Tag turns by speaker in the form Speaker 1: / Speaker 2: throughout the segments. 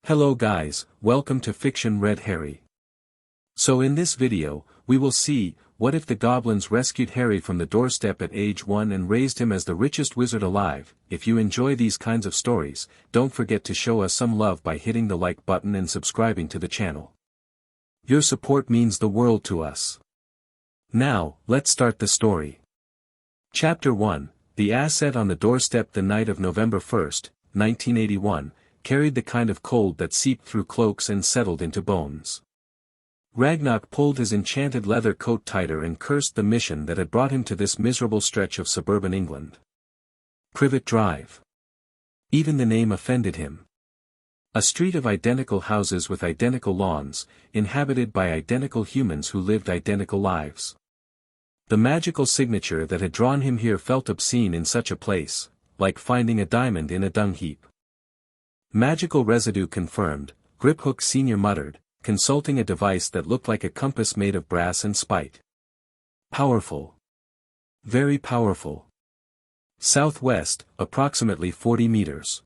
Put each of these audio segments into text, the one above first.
Speaker 1: Hello guys, welcome to Fiction Red Harry. So in this video, we will see, what if the goblins rescued Harry from the doorstep at age 1 and raised him as the richest wizard alive. If you enjoy these kinds of stories, don't forget to show us some love by hitting the like button and subscribing to the channel. Your support means the world to us. Now, let's start the story. Chapter 1, The Asset on the Doorstep. The night of November 1st, 1981, carried the kind of cold that seeped through cloaks and settled into bones. Ragnar pulled his enchanted leather coat tighter and cursed the mission that had brought him to this miserable stretch of suburban England. Privet Drive. Even the name offended him. A street of identical houses with identical lawns, inhabited by identical humans who lived identical lives. The magical signature that had drawn him here felt obscene in such a place, like finding a diamond in a dung heap. Magical residue confirmed, Griphook Sr. muttered, consulting a device that looked like a compass made of brass and spite. Powerful. Very powerful. Southwest, approximately 40 meters.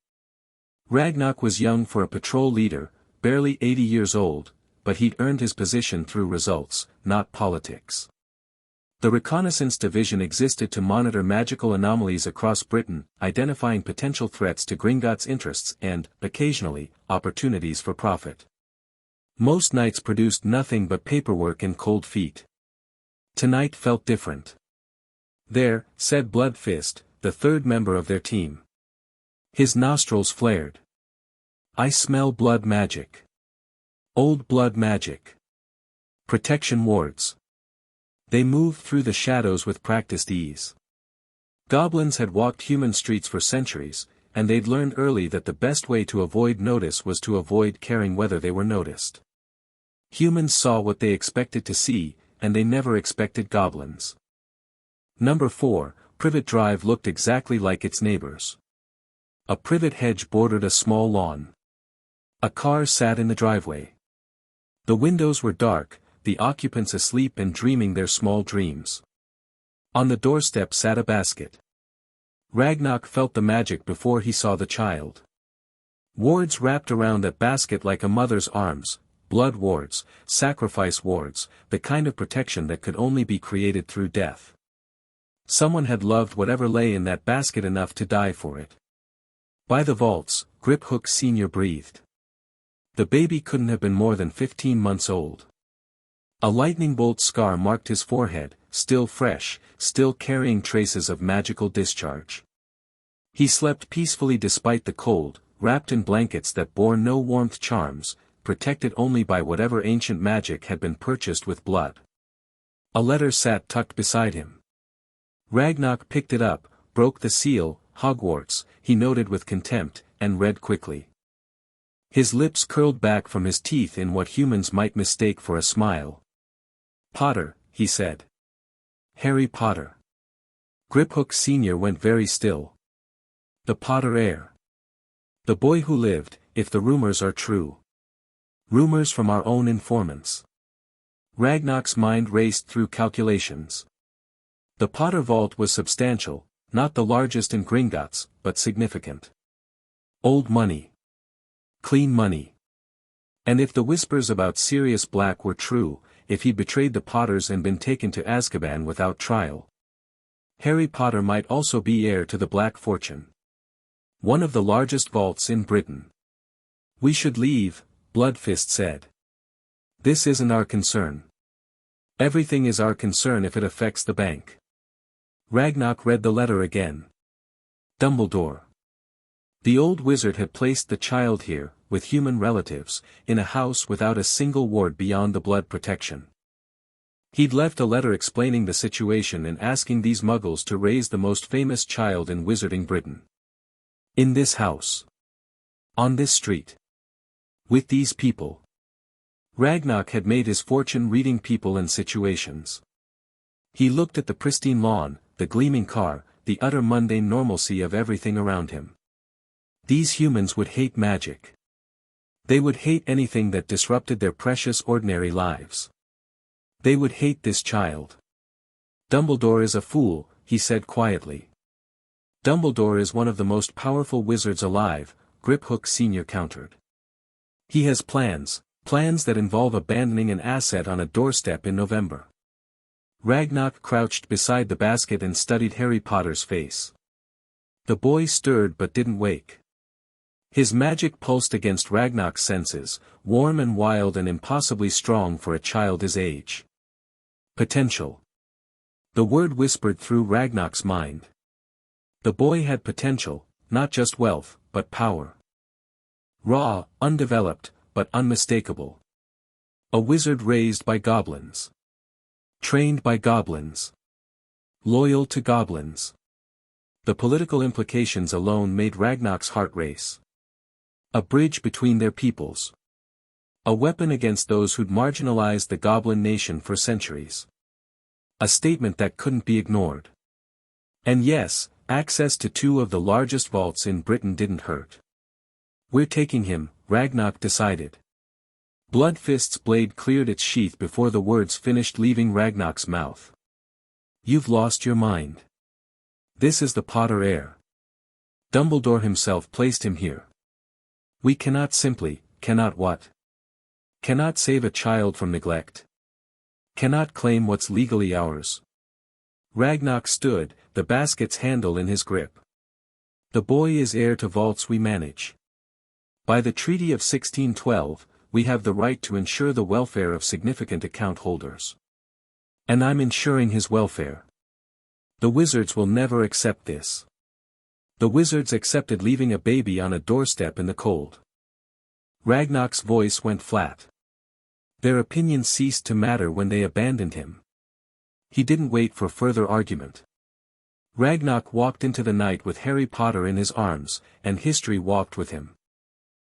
Speaker 1: Ragnar was young for a patrol leader, barely 80 years old, but he'd earned his position through results, not politics. The Reconnaissance Division existed to monitor magical anomalies across Britain, identifying potential threats to Gringotts' interests and, occasionally, opportunities for profit. Most nights produced nothing but paperwork and cold feet. Tonight felt different. There, said Bloodfist, the third member of their team. His nostrils flared. I smell blood magic. Old blood magic. Protection wards. They moved through the shadows with practiced ease. Goblins had walked human streets for centuries, and they'd learned early that the best way to avoid notice was to avoid caring whether they were noticed. Humans saw what they expected to see, and they never expected goblins. Number 4, Privet Drive looked exactly like its neighbors. A privet hedge bordered a small lawn. A car sat in the driveway. The windows were dark, the occupants asleep and dreaming their small dreams. On the doorstep sat a basket. Ragnar felt the magic before he saw the child. Wards wrapped around that basket like a mother's arms, blood wards, sacrifice wards, the kind of protection that could only be created through death. Someone had loved whatever lay in that basket enough to die for it. By the vaults, Griphook Sr. breathed. The baby couldn't have been more than 15 months old. A lightning bolt scar marked his forehead, still fresh, still carrying traces of magical discharge. He slept peacefully despite the cold, wrapped in blankets that bore no warmth charms, protected only by whatever ancient magic had been purchased with blood. A letter sat tucked beside him. Ragnar picked it up, broke the seal, Hogwarts, he noted with contempt, and read quickly. His lips curled back from his teeth in what humans might mistake for a smile. Potter, he said. Harry Potter. Griphook Sr. went very still. The Potter heir. The boy who lived, if the rumors are true. Rumors from our own informants. Ragnar's mind raced through calculations. The Potter vault was substantial, not the largest in Gringotts, but significant. Old money. Clean money. And if the whispers about Sirius Black were true, if he betrayed the Potters and been taken to Azkaban without trial, Harry Potter might also be heir to the Black Fortune. One of the largest vaults in Britain. We should leave, Bloodfist said. This isn't our concern. Everything is our concern if it affects the bank. Ragnar read the letter again. Dumbledore. The old wizard had placed the child here, with human relatives, in a house without a single ward beyond the blood protection. He'd left a letter explaining the situation and asking these muggles to raise the most famous child in Wizarding Britain. In this house. On this street. With these people. Ragnar had made his fortune reading people and situations. He looked at the pristine lawn, the gleaming car, the utter mundane normalcy of everything around him. These humans would hate magic. They would hate anything that disrupted their precious ordinary lives. They would hate this child. Dumbledore is a fool, he said quietly. Dumbledore is one of the most powerful wizards alive, Griphook Sr. countered. He has plans that involve abandoning an asset on a doorstep in November. Ragnar crouched beside the basket and studied Harry Potter's face. The boy stirred but didn't wake. His magic pulsed against Ragnar's senses, warm and wild and impossibly strong for a child his age. Potential. The word whispered through Ragnar's mind. The boy had potential, not just wealth, but power. Raw, undeveloped, but unmistakable. A wizard raised by goblins. Trained by goblins. Loyal to goblins. The political implications alone made Ragnar's heart race. A bridge between their peoples. A weapon against those who'd marginalized the goblin nation for centuries. A statement that couldn't be ignored. And yes, access to two of the largest vaults in Britain didn't hurt. We're taking him, Ragnar decided. Bloodfist's blade cleared its sheath before the words finished leaving Ragnar's mouth. You've lost your mind. This is the Potter heir. Dumbledore himself placed him here. We cannot what? Cannot save a child from neglect. Cannot claim what's legally ours. Ragnar stood, the basket's handle in his grip. The boy is heir to vaults we manage. By the Treaty of 1612, we have the right to ensure the welfare of significant account holders. And I'm ensuring his welfare. The wizards will never accept this. The wizards accepted leaving a baby on a doorstep in the cold. Ragnar's voice went flat. Their opinion ceased to matter when they abandoned him. He didn't wait for further argument. Ragnar walked into the night with Harry Potter in his arms, and history walked with him.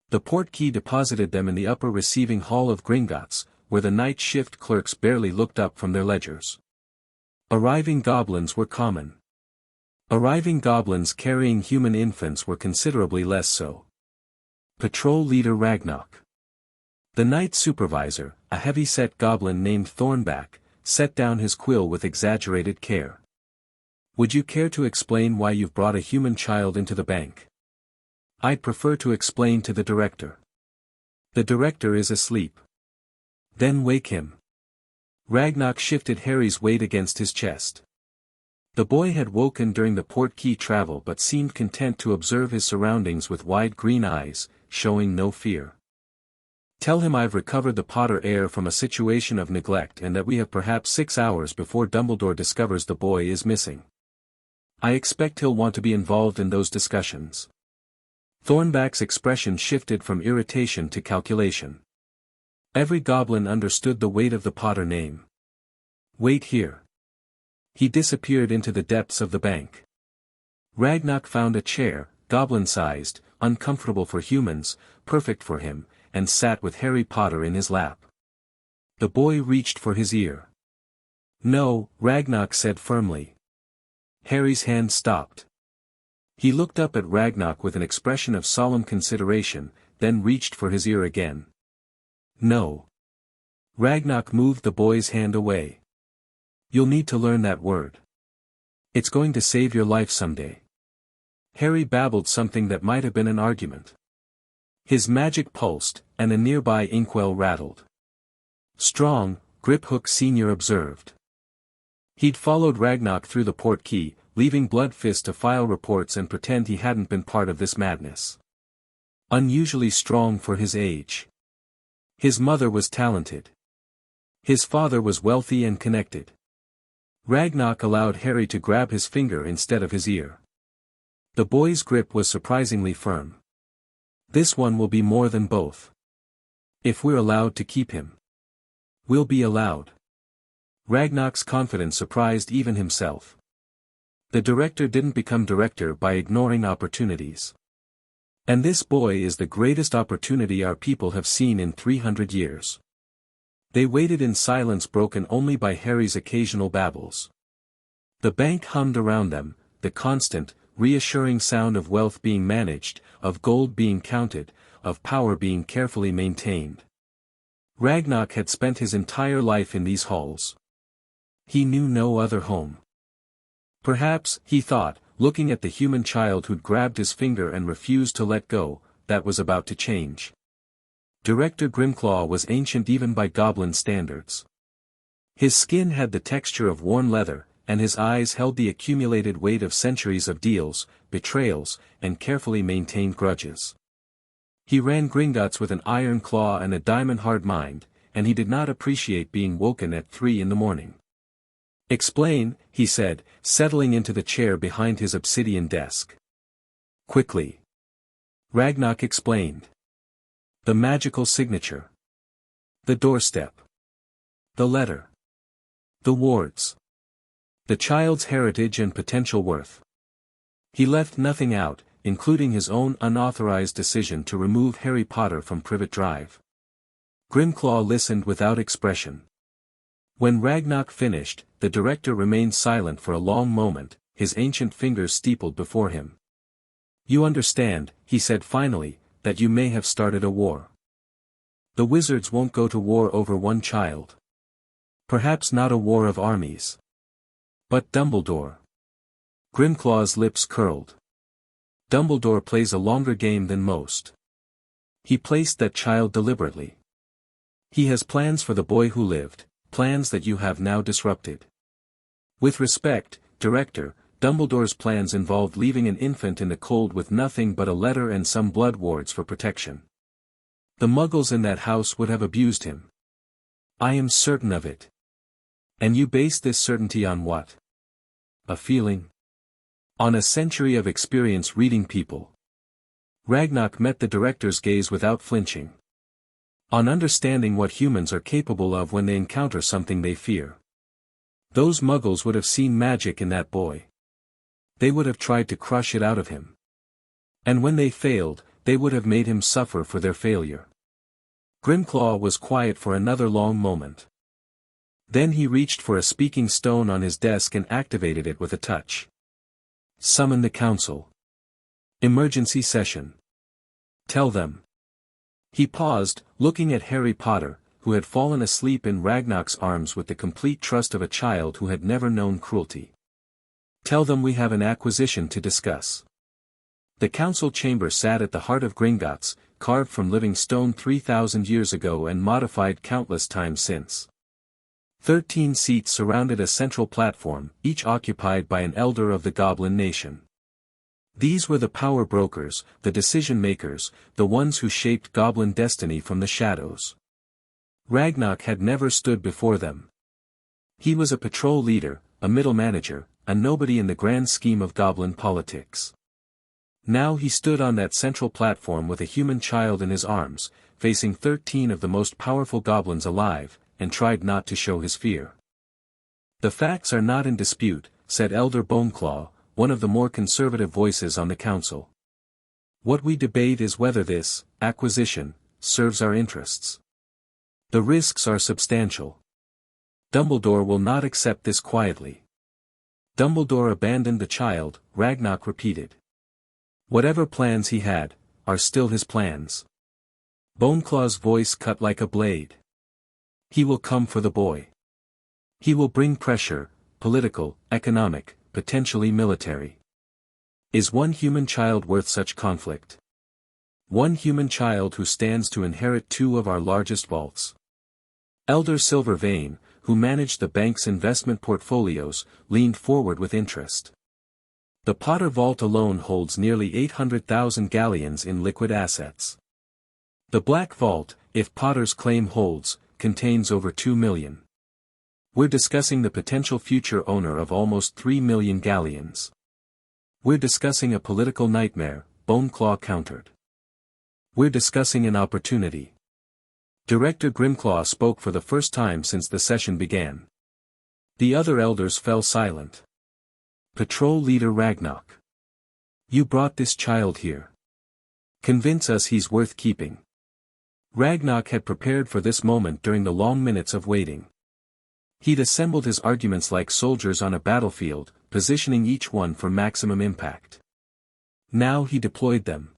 Speaker 1: The portkey deposited them in the upper receiving hall of Gringotts, where the night shift clerks barely looked up from their ledgers. Arriving goblins were common. Arriving goblins carrying human infants were considerably less so. Patrol leader Ragnar. The night supervisor, a heavy-set goblin named Thornback, set down his quill with exaggerated care. Would you care to explain why you've brought a human child into the bank? I'd prefer to explain to the director. The director is asleep. Then wake him. Ragnar shifted Harry's weight against his chest. The boy had woken during the portkey travel but seemed content to observe his surroundings with wide green eyes, showing no fear. Tell him I've recovered the Potter heir from a situation of neglect and that we have perhaps 6 hours before Dumbledore discovers the boy is missing. I expect he'll want to be involved in those discussions. Thornback's expression shifted from irritation to calculation. Every goblin understood the weight of the Potter name. Wait here. He disappeared into the depths of the bank. Ragnar found a chair, goblin-sized, uncomfortable for humans, perfect for him, and sat with Harry Potter in his lap. The boy reached for his ear. No, Ragnar said firmly. Harry's hand stopped. He looked up at Ragnar with an expression of solemn consideration, then reached for his ear again. No. Ragnar moved the boy's hand away. You'll need to learn that word. It's going to save your life someday. Harry babbled something that might have been an argument. His magic pulsed, and a nearby inkwell rattled. Strong, Griphook Sr. observed. He'd followed Ragnar through the portkey, leaving Bloodfist to file reports and pretend he hadn't been part of this madness. Unusually strong for his age. His mother was talented. His father was wealthy and connected. Ragnar allowed Harry to grab his finger instead of his ear. The boy's grip was surprisingly firm. This one will be more than both. If we're allowed to keep him. We'll be allowed. Ragnar's confidence surprised even himself. The director didn't become director by ignoring opportunities. And this boy is the greatest opportunity our people have seen in 300 years. They waited in silence broken only by Harry's occasional babbles. The bank hummed around them, the constant, reassuring sound of wealth being managed, of gold being counted, of power being carefully maintained. Ragnar had spent his entire life in these halls. He knew no other home. Perhaps, he thought, looking at the human child who'd grabbed his finger and refused to let go, that was about to change. Director Grimclaw was ancient even by Goblin standards. His skin had the texture of worn leather, and his eyes held the accumulated weight of centuries of deals, betrayals, and carefully maintained grudges. He ran Gringotts with an iron claw and a diamond-hard mind, and he did not appreciate being woken at 3 in the morning. "Explain," he said, settling into the chair behind his obsidian desk. "Quickly." Ragnarok explained. "The magical signature. The doorstep. The letter. The wards. The child's heritage and potential worth." He left nothing out, including his own unauthorized decision to remove Harry Potter from Privet Drive. Grimclaw listened without expression. When Ragnarok finished, the director remained silent for a long moment, his ancient fingers steepled before him. "You understand," he said finally, "that you may have started a war. The wizards won't go to war over one child. Perhaps not a war of armies. But Dumbledore." Grimclaw's lips curled. "Dumbledore plays a longer game than most. He placed that child deliberately. He has plans for the boy who lived, plans that you have now disrupted. With respect, Director, Dumbledore's plans involved leaving an infant in the cold with nothing but a letter and some blood wards for protection. The Muggles in that house would have abused him. I am certain of it. And you base this certainty on what? A feeling? On a century of experience reading people." Ragnarok met the director's gaze without flinching. "On understanding what humans are capable of when they encounter something they fear. Those Muggles would have seen magic in that boy. They would have tried to crush it out of him. And when they failed, they would have made him suffer for their failure." Grimclaw was quiet for another long moment. Then he reached for a speaking stone on his desk and activated it with a touch. "Summon the council. Emergency session. Tell them." He paused, looking at Harry Potter, who had fallen asleep in Ragnarok's arms with the complete trust of a child who had never known cruelty. "Tell them we have an acquisition to discuss." The council chamber sat at the heart of Gringotts, carved from living stone 3,000 years ago and modified countless times since. 13 seats surrounded a central platform, each occupied by an elder of the Goblin nation. These were the power brokers, the decision-makers, the ones who shaped Goblin destiny from the shadows. Ragnarok had never stood before them. He was a patrol leader, a middle manager, a nobody in the grand scheme of Goblin politics. Now he stood on that central platform with a human child in his arms, facing 13 of the most powerful Goblins alive, and tried not to show his fear. "The facts are not in dispute," said Elder Boneclaw, one of the more conservative voices on the council. "What we debate is whether this acquisition serves our interests. The risks are substantial. Dumbledore will not accept this quietly." "Dumbledore abandoned the child," Ragnarok repeated. "Whatever plans he had, are still his plans." Boneclaw's voice cut like a blade. "He will come for the boy. He will bring pressure, political, economic, potentially military. Is one human child worth such conflict? One human child who stands to inherit 2 of our largest vaults." Elder Silvervein, who managed the bank's investment portfolios, leaned forward with interest. "The Potter Vault alone holds nearly 800,000 galleons in liquid assets. The Black Vault, if Potter's claim holds, contains over 2 million. We're discussing the potential future owner of almost 3 million galleons." "We're discussing a political nightmare," Boneclaw countered. "We're discussing an opportunity." Director Grimclaw spoke for the first time since the session began. The other elders fell silent. "Patrol Leader Ragnarok. You brought this child here. Convince us he's worth keeping." Ragnarok had prepared for this moment during the long minutes of waiting. He'd assembled his arguments like soldiers on a battlefield, positioning each one for maximum impact. Now he deployed them.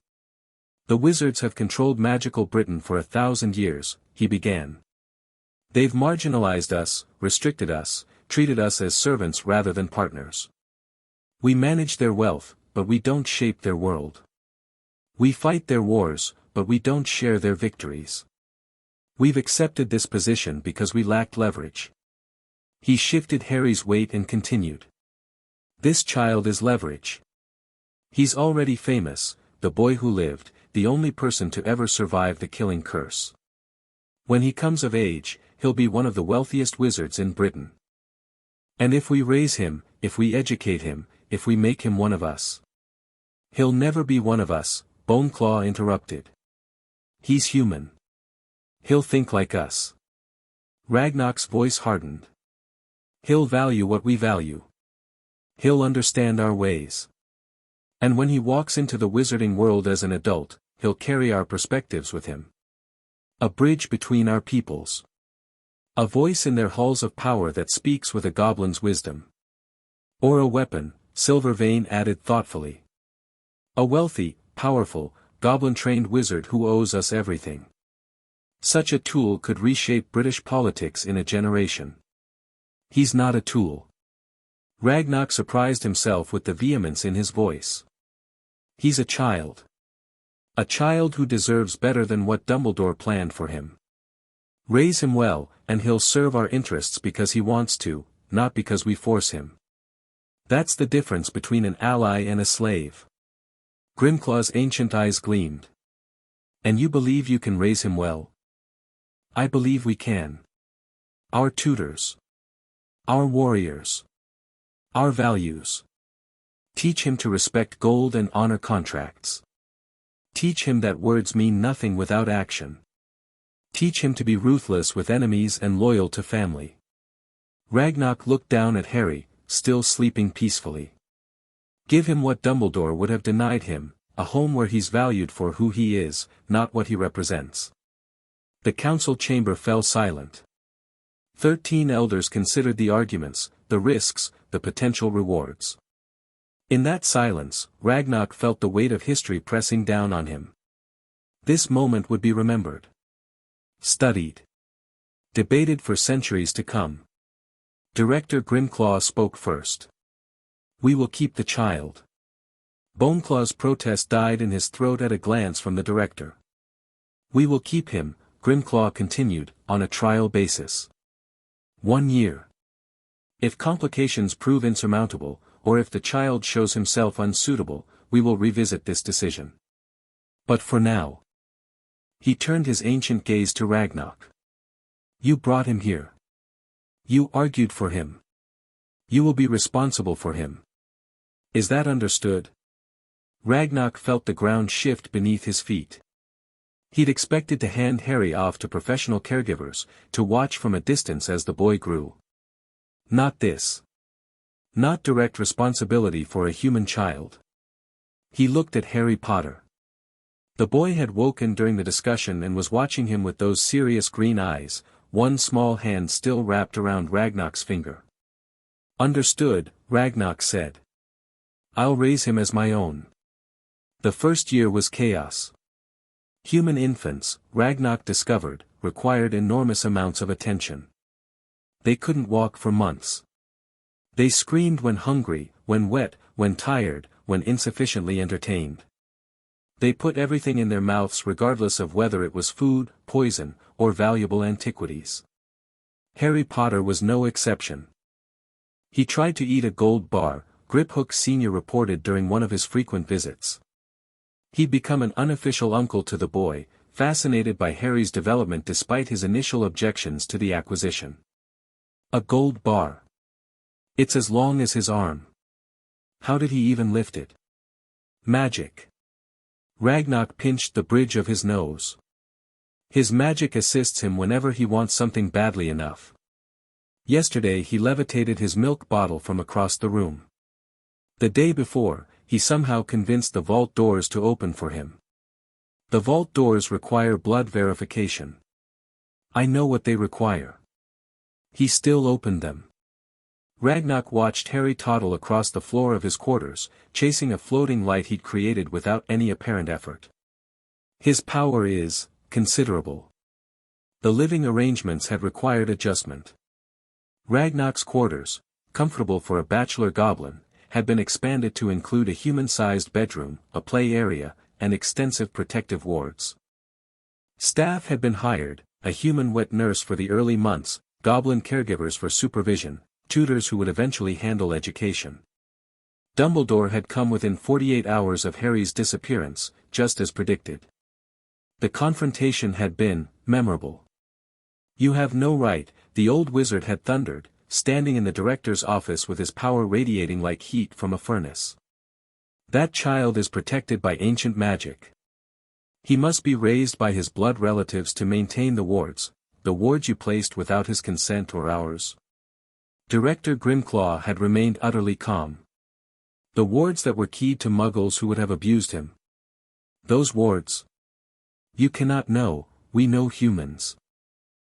Speaker 1: "The wizards have controlled magical Britain for 1,000 years, he began. They've marginalized us, restricted us, treated us as servants rather than partners. We manage their wealth, but we don't shape their world. We fight their wars, but we don't share their victories. We've accepted this position because we lacked leverage. He shifted Harry's weight and continued. This child is leverage. He's already famous, the boy who lived, the only person to ever survive the killing curse. When he comes of age, he'll be one of the wealthiest wizards in Britain. And if we raise him, if we educate him, if we make him one of us. He'll never be one of us, Boneclaw interrupted. He's human. He'll think like us. Ragnar's voice hardened. He'll value what we value. He'll understand our ways. And when he walks into the wizarding world as an adult, he'll carry our perspectives with him. A bridge between our peoples. A voice in their halls of power that speaks with a goblin's wisdom. Or a weapon, Silvervein added thoughtfully. A wealthy, powerful, goblin-trained wizard who owes us everything. Such a tool could reshape British politics in a generation. He's not a tool. Ragnar surprised himself with the vehemence in his voice. He's a child. A child who deserves better than what Dumbledore planned for him. Raise him well, and he'll serve our interests because he wants to, not because we force him. That's the difference between an ally and a slave. Grimclaw's ancient eyes gleamed. And you believe you can raise him well? I believe we can. Our tutors. Our warriors. Our values. Teach him to respect gold and honor contracts. Teach him that words mean nothing without action. Teach him to be ruthless with enemies and loyal to family. Ragnar looked down at Harry, still sleeping peacefully. Give him what Dumbledore would have denied him, a home where he's valued for who he is, not what he represents. The council chamber fell silent. 13 elders considered the arguments, the risks, the potential rewards. In that silence, Ragnar felt the weight of history pressing down on him. This moment would be remembered. Studied. Debated for centuries to come. Director Grimclaw spoke first. We will keep the child. Boneclaw's protest died in his throat at a glance from the director. We will keep him, Grimclaw continued, on a trial basis. 1 year. If complications prove insurmountable, or if the child shows himself unsuitable, we will revisit this decision. But for now. He turned his ancient gaze to Ragnar. You brought him here. You argued for him. You will be responsible for him. Is that understood? Ragnar felt the ground shift beneath his feet. He'd expected to hand Harry off to professional caregivers, to watch from a distance as the boy grew. Not this. Not direct responsibility for a human child. He looked at Harry Potter. The boy had woken during the discussion and was watching him with those serious green eyes, one small hand still wrapped around Ragnar's finger. Understood, Ragnar said. I'll raise him as my own. The first year was chaos. Human infants, Ragnar discovered, required enormous amounts of attention. They couldn't walk for months. They screamed when hungry, when wet, when tired, when insufficiently entertained. They put everything in their mouths regardless of whether it was food, poison, or valuable antiquities. Harry Potter was no exception. He tried to eat a gold bar, Griphook Sr. reported during one of his frequent visits. He'd become an unofficial uncle to the boy, fascinated by Harry's development despite his initial objections to the acquisition. A gold bar. It's as long as his arm. How did he even lift it? Magic. Ragnar pinched the bridge of his nose. His magic assists him whenever he wants something badly enough. Yesterday he levitated his milk bottle from across the room. The day before, he somehow convinced the vault doors to open for him. The vault doors require blood verification. I know what they require. He still opened them. Ragnar watched Harry toddle across the floor of his quarters, chasing a floating light he'd created without any apparent effort. His power is considerable. The living arrangements had required adjustment. Ragnar's quarters, comfortable for a bachelor goblin, had been expanded to include a human-sized bedroom, a play area, and extensive protective wards. Staff had been hired, a human wet nurse for the early months, goblin caregivers for supervision, tutors who would eventually handle education. Dumbledore had come within 48 hours of Harry's disappearance, just as predicted. The confrontation had been memorable. "You have no right," the old wizard had thundered, standing in the director's office with his power radiating like heat from a furnace. "That child is protected by ancient magic. He must be raised by his blood relatives to maintain the wards you placed without his consent or ours." Director Grimclaw had remained utterly calm. The wards that were keyed to muggles who would have abused him. Those wards. "You cannot know, we know humans.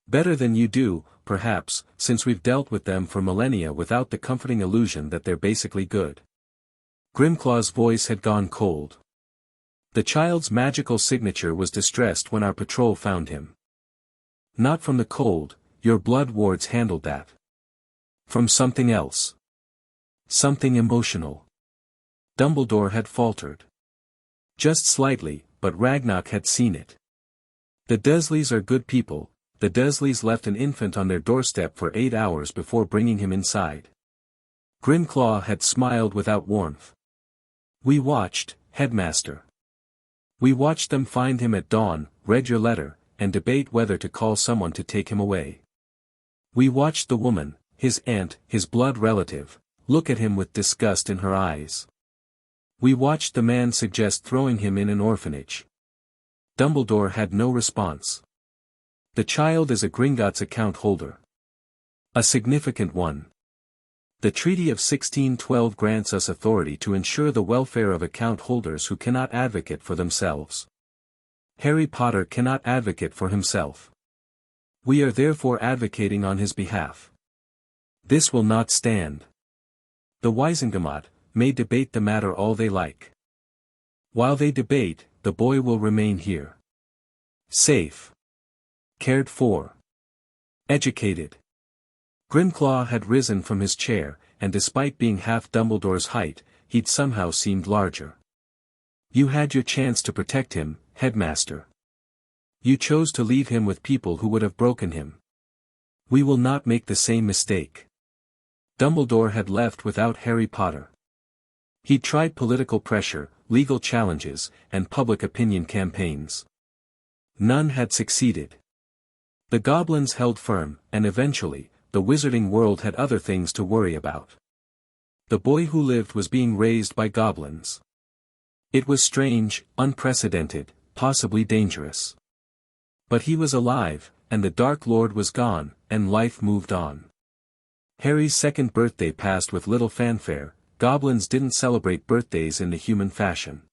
Speaker 1: Better than you do, perhaps, since we've dealt with them for millennia without the comforting illusion that they're basically good." Grimclaw's voice had gone cold. "The child's magical signature was distressed when our patrol found him. Not from the cold, your blood wards handled that. From something else. Something emotional." Dumbledore had faltered. Just slightly, but Ragnar had seen it. "The Dursleys are good people. The Dursleys left an infant on their doorstep for 8 hours before bringing him inside." Grimclaw had smiled without warmth. "We watched, Headmaster. We watched them find him at dawn, read your letter, and debate whether to call someone to take him away. We watched the woman, his aunt, his blood relative, look at him with disgust in her eyes. We watched the man suggest throwing him in an orphanage." Dumbledore had no response. "The child is a Gringotts account holder. A significant one. The Treaty of 1612 grants us authority to ensure the welfare of account holders who cannot advocate for themselves. Harry Potter cannot advocate for himself. We are therefore advocating on his behalf. This will not stand. The Wisengamot may debate the matter all they like. While they debate, the boy will remain here. Safe. Cared for. Educated." Grimclaw had risen from his chair, and despite being half Dumbledore's height, he'd somehow seemed larger. "You had your chance to protect him, Headmaster. You chose to leave him with people who would have broken him. We will not make the same mistake." Dumbledore had left without Harry Potter. He'd tried political pressure, legal challenges, and public opinion campaigns. None had succeeded. The goblins held firm, and eventually, the wizarding world had other things to worry about. The boy who lived was being raised by goblins. It was strange, unprecedented, possibly dangerous. But he was alive, and the Dark Lord was gone, and life moved on. Harry's second birthday passed with little fanfare. Goblins didn't celebrate birthdays in the human fashion.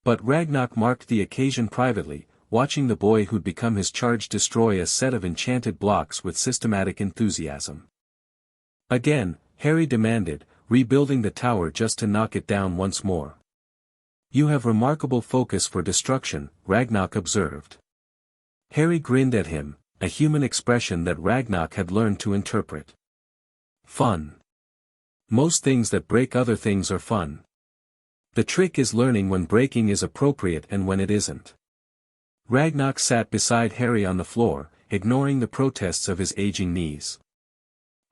Speaker 1: But Ragnar marked the occasion privately, watching the boy who'd become his charge destroy a set of enchanted blocks with systematic enthusiasm. Again, Harry demanded, rebuilding the tower just to knock it down once more. "You have remarkable focus for destruction," Ragnar observed. Harry grinned at him, a human expression that Ragnar had learned to interpret. "Fun. Most things that break other things are fun. The trick is learning when breaking is appropriate and when it isn't." Ragnar sat beside Harry on the floor, ignoring the protests of his aging knees.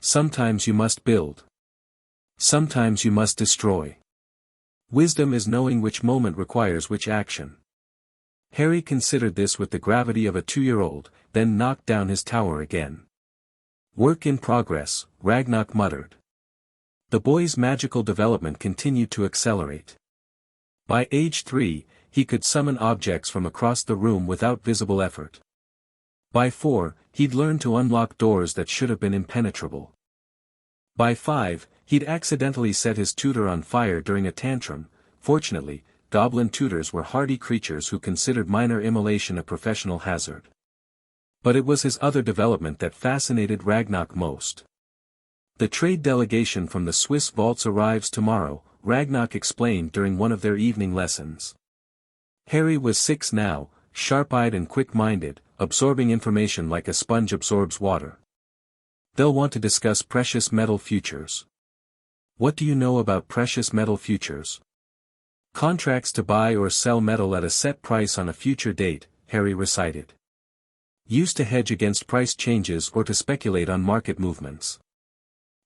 Speaker 1: "Sometimes you must build. Sometimes you must destroy. Wisdom is knowing which moment requires which action." Harry considered this with the gravity of a 2-year-old, then knocked down his tower again. "Work in progress," Ragnar muttered. The boy's magical development continued to accelerate. By age 3, he could summon objects from across the room without visible effort. By 4, he'd learned to unlock doors that should have been impenetrable. By 5, he'd accidentally set his tutor on fire during a tantrum. Fortunately, goblin tutors were hardy creatures who considered minor immolation a professional hazard. But it was his other development that fascinated Ragnar most. "The trade delegation from the Swiss vaults arrives tomorrow," Ragnar explained during one of their evening lessons. Harry was 6 now, sharp-eyed and quick-minded, absorbing information like a sponge absorbs water. "They'll want to discuss precious metal futures." "What do you know about precious metal futures?" "Contracts to buy or sell metal at a set price on a future date," Harry recited. Used to hedge against price changes or to speculate on market movements.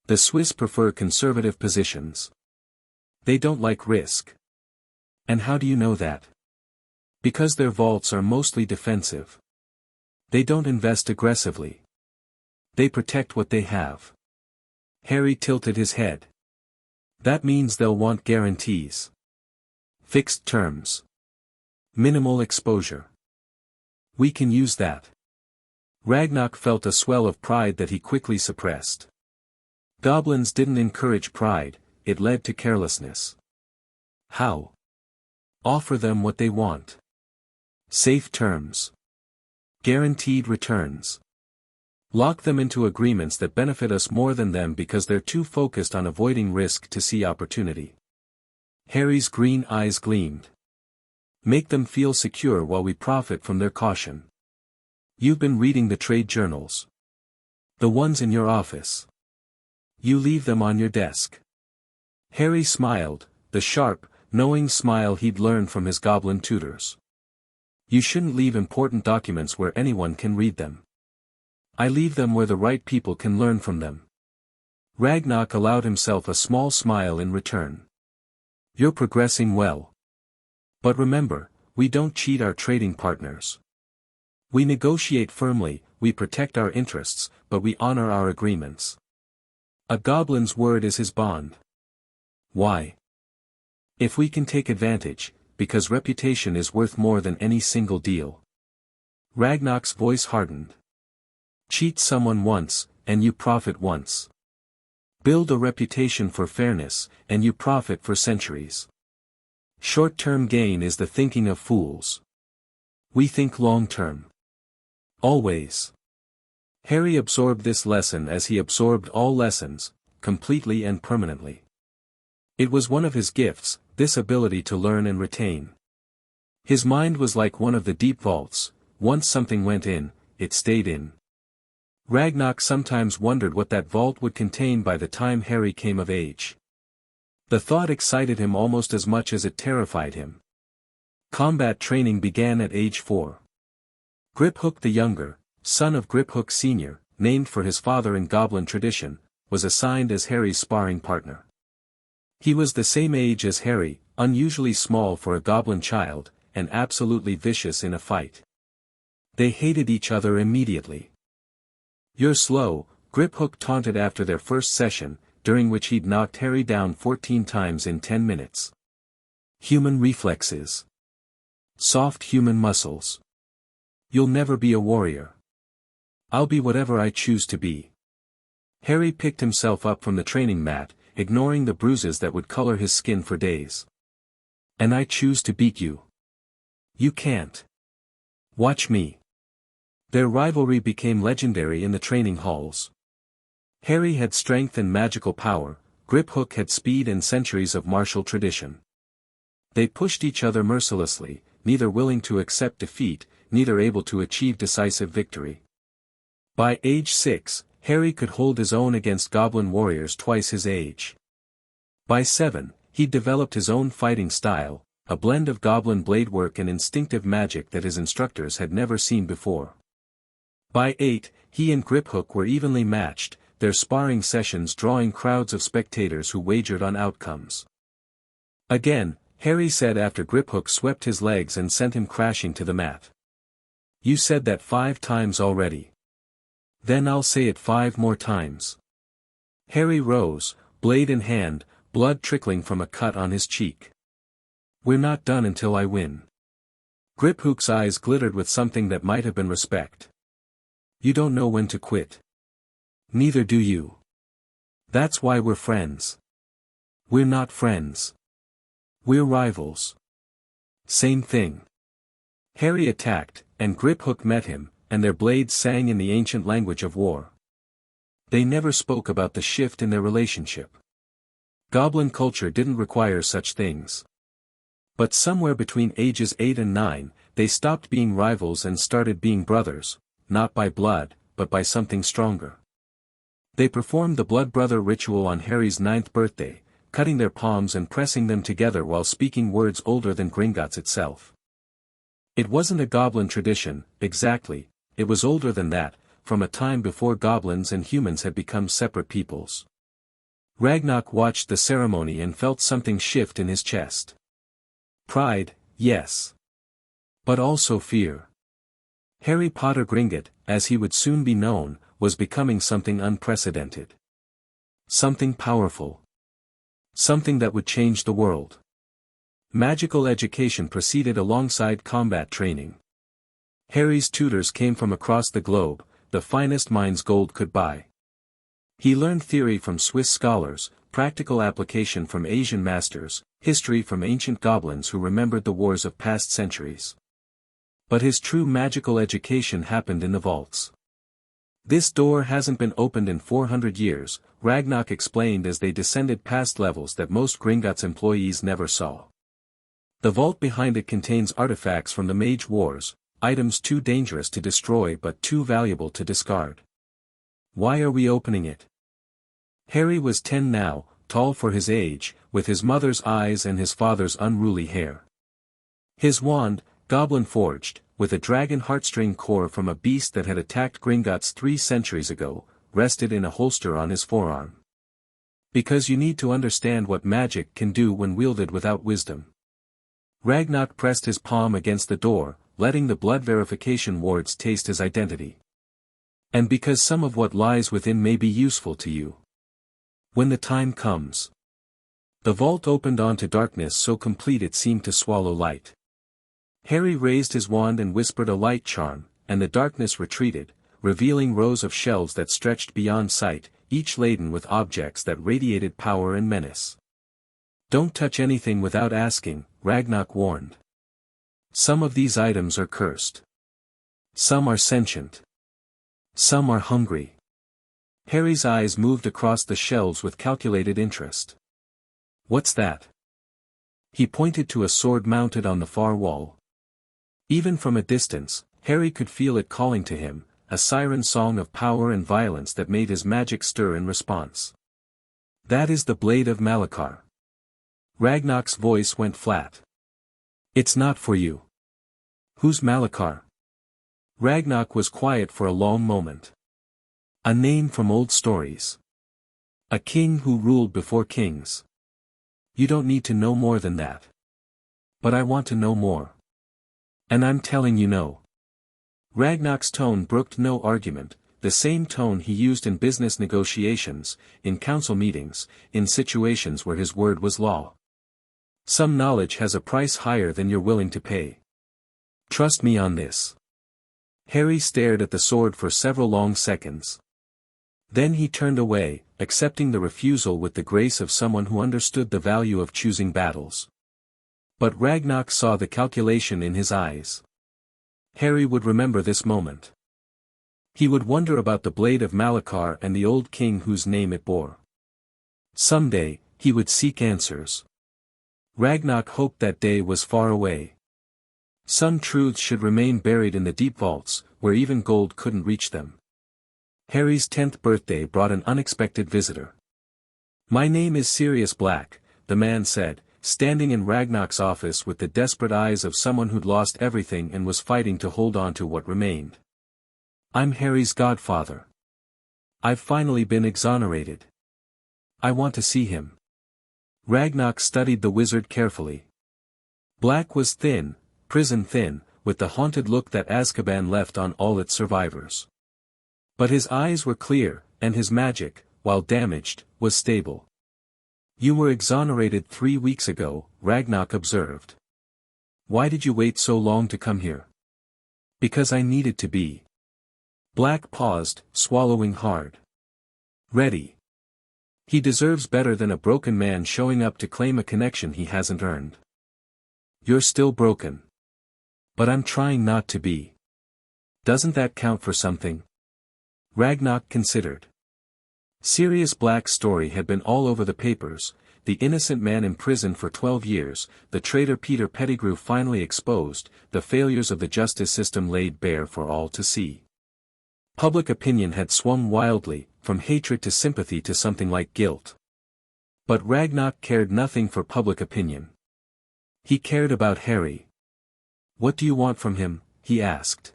Speaker 1: The Swiss prefer conservative positions. They don't like risk. And how do you know that? Because their vaults are mostly defensive. They don't invest aggressively. They protect what they have. Harry tilted his head. That means they'll want guarantees. Fixed terms. Minimal exposure. We can use that. Ragnar felt a swell of pride that he quickly suppressed. Goblins didn't encourage pride, it led to carelessness. How? Offer them what they want. Safe terms. Guaranteed returns. Lock them into agreements that benefit us more than them because they're too focused on avoiding risk to see opportunity. Harry's green eyes gleamed. Make them feel secure while we profit from their caution. You've been reading the trade journals. The ones in your office. You leave them on your desk. Harry smiled, the sharp, knowing smile he'd learned from his goblin tutors. You shouldn't leave important documents where anyone can read them. I leave them where the right people can learn from them. Ragnar allowed himself a small smile in return. You're progressing well. But remember, we don't cheat our trading partners. We negotiate firmly, we protect our interests, but we honor our agreements. A goblin's word is his bond. Why? If we can take advantage, because reputation is worth more than any single deal. Ragnar's voice hardened. Cheat someone once, and you profit once. Build a reputation for fairness, and you profit for centuries. Short-term gain is the thinking of fools. We think long-term. Always. Harry absorbed this lesson as he absorbed all lessons, completely and permanently. It was one of his gifts, this ability to learn and retain. His mind was like one of the deep vaults, once something went in, it stayed in. Ragnar sometimes wondered what that vault would contain by the time Harry came of age. The thought excited him almost as much as it terrified him. Combat training began at age 4. Griphook the Younger, son of Griphook Sr., named for his father in goblin tradition, was assigned as Harry's sparring partner. He was the same age as Harry, unusually small for a goblin child, and absolutely vicious in a fight. They hated each other immediately. You're slow, Griphook taunted after their first session, during which he'd knocked Harry down 14 times in 10 minutes. Human reflexes. Soft human muscles. You'll never be a warrior. I'll be whatever I choose to be. Harry picked himself up from the training mat, ignoring the bruises that would color his skin for days. And I choose to beat you. You can't. Watch me. Their rivalry became legendary in the training halls. Harry had strength and magical power, Griphook had speed and centuries of martial tradition. They pushed each other mercilessly, neither willing to accept defeat, neither able to achieve decisive victory. By age 6, Harry could hold his own against goblin warriors twice his age. By 7, he'd developed his own fighting style, a blend of goblin blade work and instinctive magic that his instructors had never seen before. By 8, he and Griphook were evenly matched, their sparring sessions drawing crowds of spectators who wagered on outcomes. Again, Harry said after Griphook swept his legs and sent him crashing to the mat. You said that 5 times already. Then I'll say it 5 more times. Harry rose, blade in hand, blood trickling from a cut on his cheek. We're not done until I win. Griphook's eyes glittered with something that might have been respect. You don't know when to quit. Neither do you. That's why we're friends. We're not friends. We're rivals. Same thing. Harry attacked, and Griphook met him, and their blades sang in the ancient language of war. They never spoke about the shift in their relationship. Goblin culture didn't require such things. But somewhere between ages 8 and 9, they stopped being rivals and started being brothers, not by blood, but by something stronger. They performed the blood brother ritual on Harry's 9th birthday, cutting their palms and pressing them together while speaking words older than Gringotts itself. It wasn't a goblin tradition, exactly, it was older than that, from a time before goblins and humans had become separate peoples. Ragnar watched the ceremony and felt something shift in his chest. Pride, yes. But also fear. Harry Potter Gringotts, as he would soon be known, was becoming something unprecedented. Something powerful. Something that would change the world. Magical education proceeded alongside combat training. Harry's tutors came from across the globe, the finest minds gold could buy. He learned theory from Swiss scholars, practical application from Asian masters, history from ancient goblins who remembered the wars of past centuries. But his true magical education happened in the vaults. This door hasn't been opened in 400 years, Ragnar explained as they descended past levels that most Gringotts employees never saw. The vault behind it contains artifacts from the Mage Wars, items too dangerous to destroy but too valuable to discard. Why are we opening it? Harry was 10 now, tall for his age, with his mother's eyes and his father's unruly hair. His wand, goblin forged, with a dragon heartstring core from a beast that had attacked Gringotts 3 centuries ago, rested in a holster on his forearm. Because you need to understand what magic can do when wielded without wisdom. Ragnar pressed his palm against the door, letting the blood verification wards taste his identity. And because some of what lies within may be useful to you. When the time comes. The vault opened onto darkness so complete it seemed to swallow light. Harry raised his wand and whispered a light charm, and the darkness retreated, revealing rows of shelves that stretched beyond sight, each laden with objects that radiated power and menace. Don't touch anything without asking, Ragnar warned. Some of these items are cursed. Some are sentient. Some are hungry. Harry's eyes moved across the shelves with calculated interest. What's that? He pointed to a sword mounted on the far wall. Even from a distance, Harry could feel it calling to him, a siren song of power and violence that made his magic stir in response. That is the blade of Malachar. Ragnar's voice went flat. It's not for you. Who's Malachar? Ragnar was quiet for a long moment. A name from old stories. A king who ruled before kings. You don't need to know more than that. But I want to know more. And I'm telling you no. Ragnar's tone brooked no argument, the same tone he used in business negotiations, in council meetings, in situations where his word was law. Some knowledge has a price higher than you're willing to pay. Trust me on this. Harry stared at the sword for several long seconds. Then he turned away, accepting the refusal with the grace of someone who understood the value of choosing battles. But Ragnar saw the calculation in his eyes. Harry would remember this moment. He would wonder about the blade of Malachar and the old king whose name it bore. Someday, he would seek answers. Ragnar hoped that day was far away. Some truths should remain buried in the deep vaults, where even gold couldn't reach them. Harry's 10th birthday brought an unexpected visitor. My name is Sirius Black, the man said, standing in Ragnar's office with the desperate eyes of someone who'd lost everything and was fighting to hold on to what remained. I'm Harry's godfather. I've finally been exonerated. I want to see him. Ragnar studied the wizard carefully. Black was thin, prison thin, with the haunted look that Azkaban left on all its survivors. But his eyes were clear, and his magic, while damaged, was stable. You were exonerated 3 weeks ago, Ragnar observed. Why did you wait so long to come here? Because I needed to be. Black paused, swallowing hard. Ready. He deserves better than a broken man showing up to claim a connection he hasn't earned. You're still broken. But I'm trying not to be. Doesn't that count for something? Ragnar considered. Sirius Black's story had been all over the papers, the innocent man in prison for 12 years, the traitor Peter Pettigrew finally exposed, the failures of the justice system laid bare for all to see. Public opinion had swung wildly, from hatred to sympathy to something like guilt. But Ragnar cared nothing for public opinion. He cared about Harry. What do you want from him? He asked.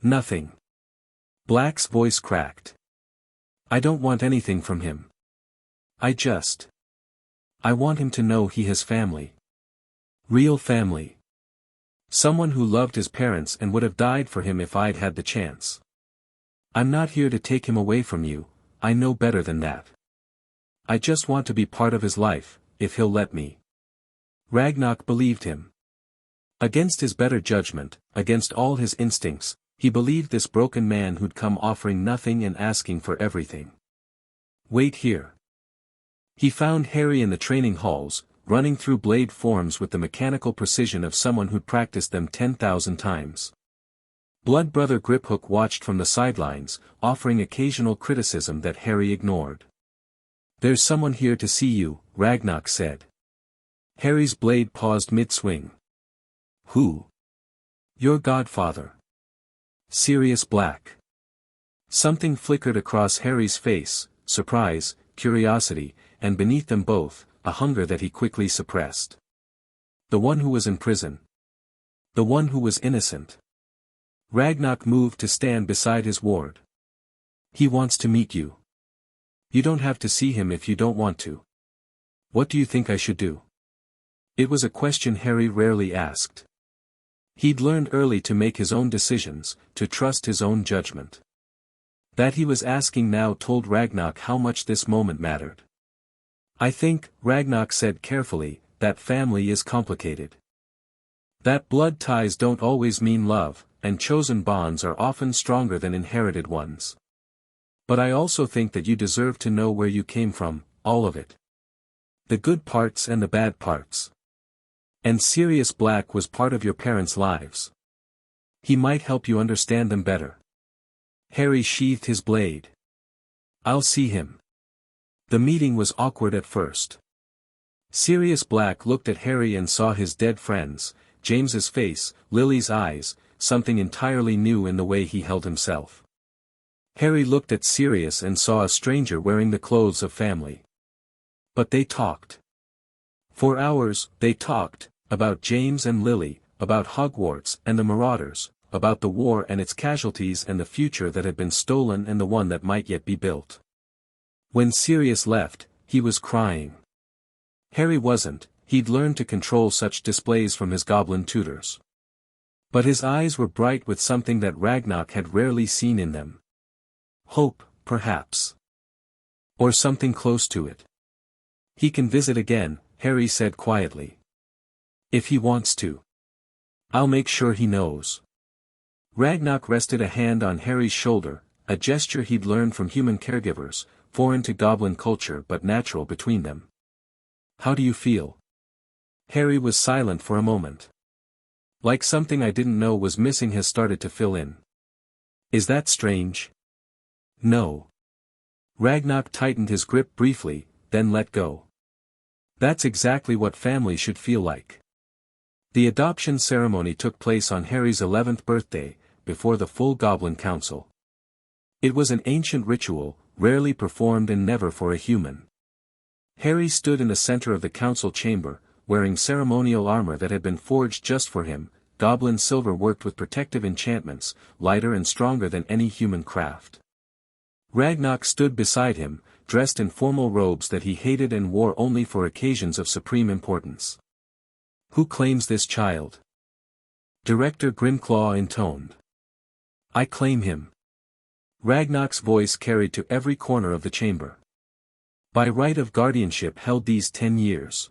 Speaker 1: Nothing. Black's voice cracked. I don't want anything from him. I want him to know he has family. Real family. Someone who loved his parents and would have died for him if I'd had the chance. I'm not here to take him away from you, I know better than that. I just want to be part of his life, if he'll let me. Ragnarok believed him. Against his better judgment, against all his instincts, he believed this broken man who'd come offering nothing and asking for everything. Wait here. He found Harry in the training halls, running through blade forms with the mechanical precision of someone who'd practiced them 10,000 times. Blood Brother Griphook watched from the sidelines, offering occasional criticism that Harry ignored. There's someone here to see you, Ragnarok said. Harry's blade paused mid-swing. Who? Your godfather. Sirius Black. Something flickered across Harry's face, surprise, curiosity, and beneath them both, a hunger that he quickly suppressed. The one who was in prison. The one who was innocent. Ragnarok moved to stand beside his ward. He wants to meet you. You don't have to see him if you don't want to. What do you think I should do? It was a question Harry rarely asked. He'd learned early to make his own decisions, to trust his own judgment. That he was asking now told Ragnarok how much this moment mattered. I think, Ragnarok said carefully, that family is complicated. That blood ties don't always mean love, and chosen bonds are often stronger than inherited ones. But I also think that you deserve to know where you came from, all of it. The good parts and the bad parts. And Sirius Black was part of your parents' lives. He might help you understand them better. Harry sheathed his blade. I'll see him. The meeting was awkward at first. Sirius Black looked at Harry and saw his dead friends, James's face, Lily's eyes, something entirely new in the way he held himself. Harry looked at Sirius and saw a stranger wearing the clothes of family. But they talked. For hours, they talked, about James and Lily, about Hogwarts and the Marauders, about the war and its casualties and the future that had been stolen and the one that might yet be built. When Sirius left, he was crying. Harry wasn't, he'd learned to control such displays from his goblin tutors. But his eyes were bright with something that Ragnarok had rarely seen in them. Hope, perhaps. Or something close to it. He can visit again, Harry said quietly. If he wants to. I'll make sure he knows. Ragnarok rested a hand on Harry's shoulder, a gesture he'd learned from human caregivers, foreign to goblin culture but natural between them. How do you feel? Harry was silent for a moment. Like something I didn't know was missing has started to fill in. Is that strange? No. Ragnarok tightened his grip briefly, then let go. That's exactly what family should feel like. The adoption ceremony took place on Harry's 11th birthday, before the full Goblin Council. It was an ancient ritual, rarely performed and never for a human. Harry stood in the center of the council chamber, wearing ceremonial armor that had been forged just for him, goblin silver worked with protective enchantments, lighter and stronger than any human craft. Ragnarok stood beside him, dressed in formal robes that he hated and wore only for occasions of supreme importance. Who claims this child? Director Grimclaw intoned. I claim him. Ragnarok's voice carried to every corner of the chamber. By right of guardianship held these 10 years.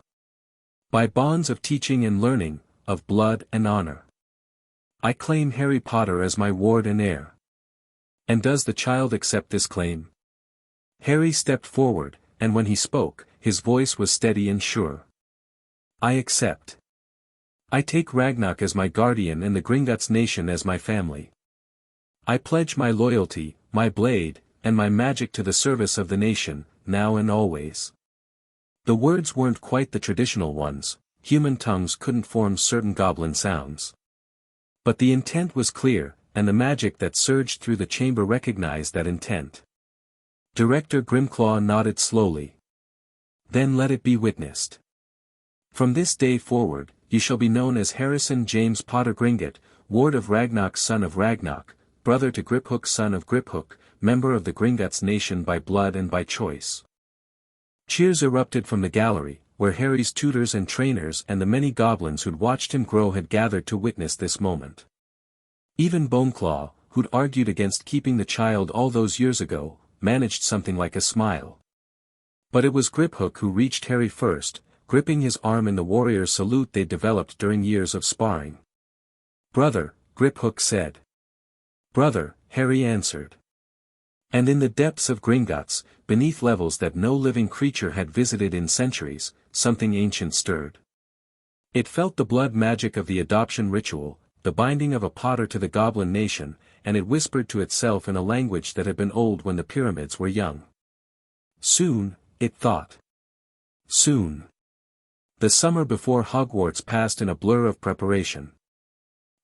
Speaker 1: By bonds of teaching and learning, of blood and honor. I claim Harry Potter as my ward and heir. And does the child accept this claim? Harry stepped forward, and when he spoke, his voice was steady and sure. I accept. I take Ragnarok as my guardian and the Gringotts nation as my family. I pledge my loyalty, my blade, and my magic to the service of the nation, now and always. The words weren't quite the traditional ones, human tongues couldn't form certain goblin sounds. But the intent was clear, and the magic that surged through the chamber recognized that intent. Director Grimclaw nodded slowly. Then let it be witnessed. From this day forward, you shall be known as Harrison James Potter Gringott, ward of Ragnarok son of Ragnarok, brother to Griphook, son of Griphook, member of the Gringotts nation by blood and by choice. Cheers erupted from the gallery, where Harry's tutors and trainers and the many goblins who'd watched him grow had gathered to witness this moment. Even Boneclaw, who'd argued against keeping the child all those years ago, managed something like a smile. But it was Griphook who reached Harry first, gripping his arm in the warrior's salute they'd developed during years of sparring. "Brother," Griphook said. "Brother," Harry answered. And in the depths of Gringotts, beneath levels that no living creature had visited in centuries, something ancient stirred. It felt the blood magic of the adoption ritual, the binding of a Potter to the Goblin nation, and it whispered to itself in a language that had been old when the pyramids were young. Soon, it thought. Soon. The summer before Hogwarts passed in a blur of preparation.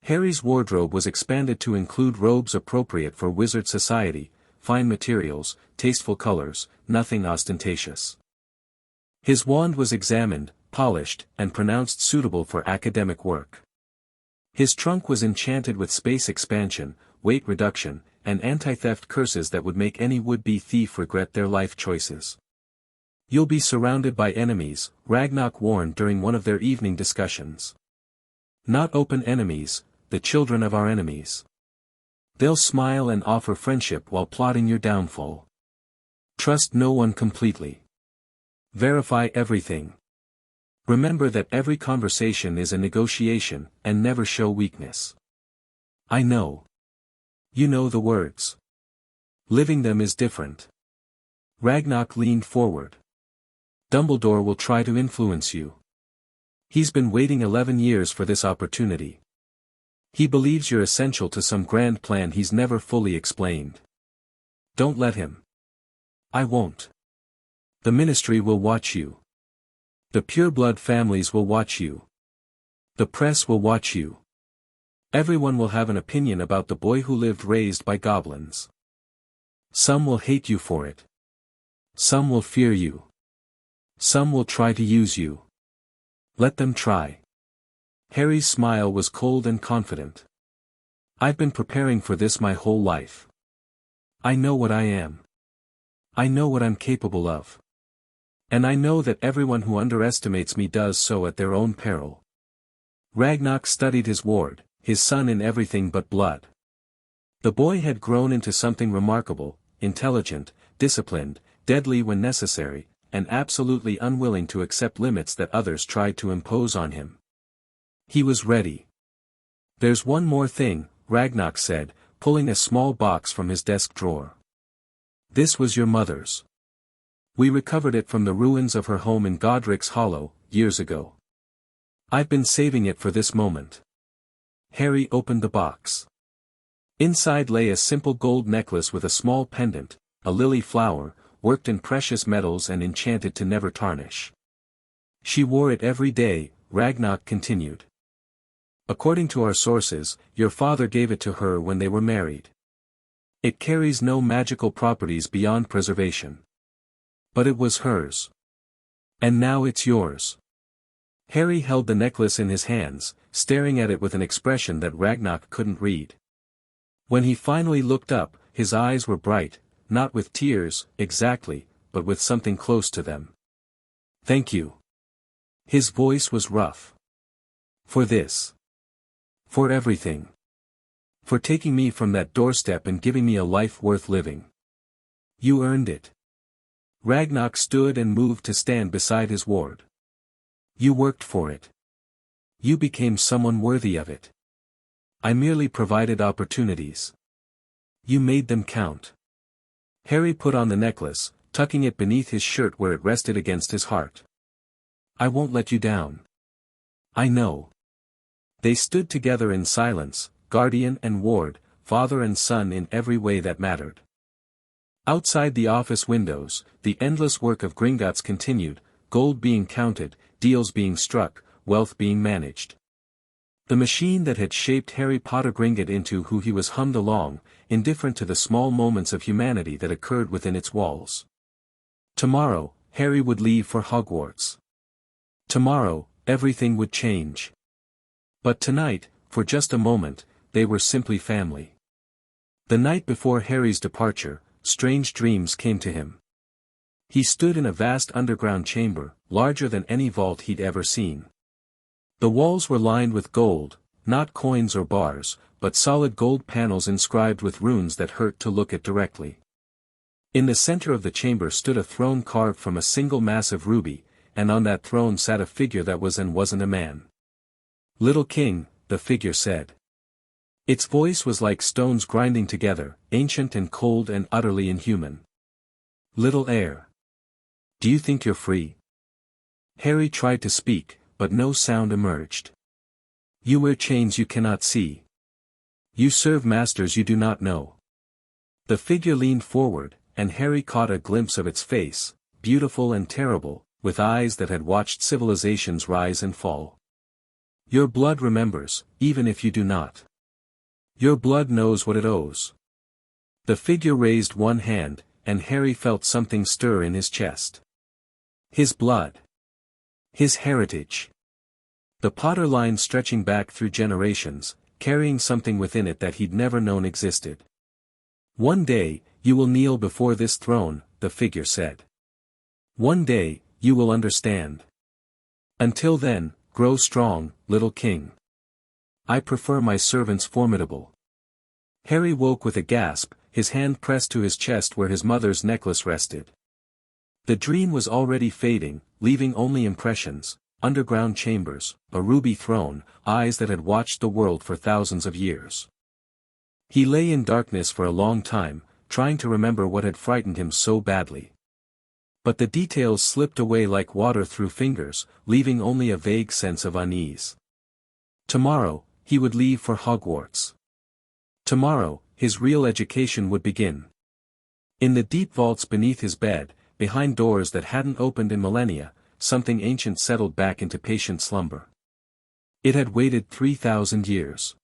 Speaker 1: Harry's wardrobe was expanded to include robes appropriate for wizard society, fine materials, tasteful colors, nothing ostentatious. His wand was examined, polished, and pronounced suitable for academic work. His trunk was enchanted with space expansion, weight reduction, and anti-theft curses that would make any would-be thief regret their life choices. "You'll be surrounded by enemies," Ragnarok warned during one of their evening discussions. "Not open enemies, the children of our enemies. They'll smile and offer friendship while plotting your downfall. Trust no one completely. Verify everything. Remember that every conversation is a negotiation, and never show weakness." "I know. You know the words. Living them is different." Ragnarok leaned forward. "Dumbledore will try to influence you. He's been waiting 11 years for this opportunity. He believes you're essential to some grand plan he's never fully explained. Don't let him." "I won't. The Ministry will watch you. The pureblood families will watch you. The press will watch you. Everyone will have an opinion about the boy who lived raised by goblins. Some will hate you for it. Some will fear you. Some will try to use you. Let them try." Harry's smile was cold and confident. "I've been preparing for this my whole life. I know what I am. I know what I'm capable of. And I know that everyone who underestimates me does so at their own peril." Ragnarok studied his ward, his son in everything but blood. The boy had grown into something remarkable, intelligent, disciplined, deadly when necessary, and absolutely unwilling to accept limits that others tried to impose on him. He was ready. "There's one more thing," Ragnarok said, pulling a small box from his desk drawer. "This was your mother's. We recovered it from the ruins of her home in Godric's Hollow, years ago. I've been saving it for this moment." Harry opened the box. Inside lay a simple gold necklace with a small pendant, a lily flower, worked in precious metals and enchanted to never tarnish. "She wore it every day," Ragnarok continued. "According to our sources, your father gave it to her when they were married. It carries no magical properties beyond preservation. But it was hers. And now it's yours." Harry held the necklace in his hands, staring at it with an expression that Ragnarok couldn't read. When he finally looked up, his eyes were bright, not with tears, exactly, but with something close to them. "Thank you." His voice was rough. "For this. For everything. For taking me from that doorstep and giving me a life worth living. You earned it." Ragnarok stood and moved to stand beside his ward. "You worked for it. You became someone worthy of it. I merely provided opportunities. You made them count." Harry put on the necklace, tucking it beneath his shirt where it rested against his heart. "I won't let you down. I know." They stood together in silence, guardian and ward, father and son in every way that mattered. Outside the office windows, the endless work of Gringotts continued, gold being counted, deals being struck, wealth being managed. The machine that had shaped Harry Potter Gringot into who he was hummed along, indifferent to the small moments of humanity that occurred within its walls. Tomorrow, Harry would leave for Hogwarts. Tomorrow, everything would change. But tonight, for just a moment, they were simply family. The night before Harry's departure, strange dreams came to him. He stood in a vast underground chamber, larger than any vault he'd ever seen. The walls were lined with gold, not coins or bars, but solid gold panels inscribed with runes that hurt to look at directly. In the center of the chamber stood a throne carved from a single massive ruby, and on that throne sat a figure that was and wasn't a man. "Little king," the figure said. Its voice was like stones grinding together, ancient and cold and utterly inhuman. "Little heir. Do you think you're free?" Harry tried to speak, but no sound emerged. "You wear chains you cannot see. You serve masters you do not know." The figure leaned forward, and Harry caught a glimpse of its face, beautiful and terrible, with eyes that had watched civilizations rise and fall. "Your blood remembers, even if you do not. Your blood knows what it owes." The figure raised one hand, and Harry felt something stir in his chest. His blood. His heritage. The Potter line stretching back through generations, carrying something within it that he'd never known existed. "One day, you will kneel before this throne," the figure said. "One day, you will understand. Until then, grow strong, little king. I prefer my servants formidable." Harry woke with a gasp, his hand pressed to his chest where his mother's necklace rested. The dream was already fading, leaving only impressions: underground chambers, a ruby throne, eyes that had watched the world for thousands of years. He lay in darkness for a long time, trying to remember what had frightened him so badly. But the details slipped away like water through fingers, leaving only a vague sense of unease. Tomorrow, he would leave for Hogwarts. Tomorrow, his real education would begin. In the deep vaults beneath his bed, behind doors that hadn't opened in millennia, something ancient settled back into patient slumber. It had waited 3,000 years.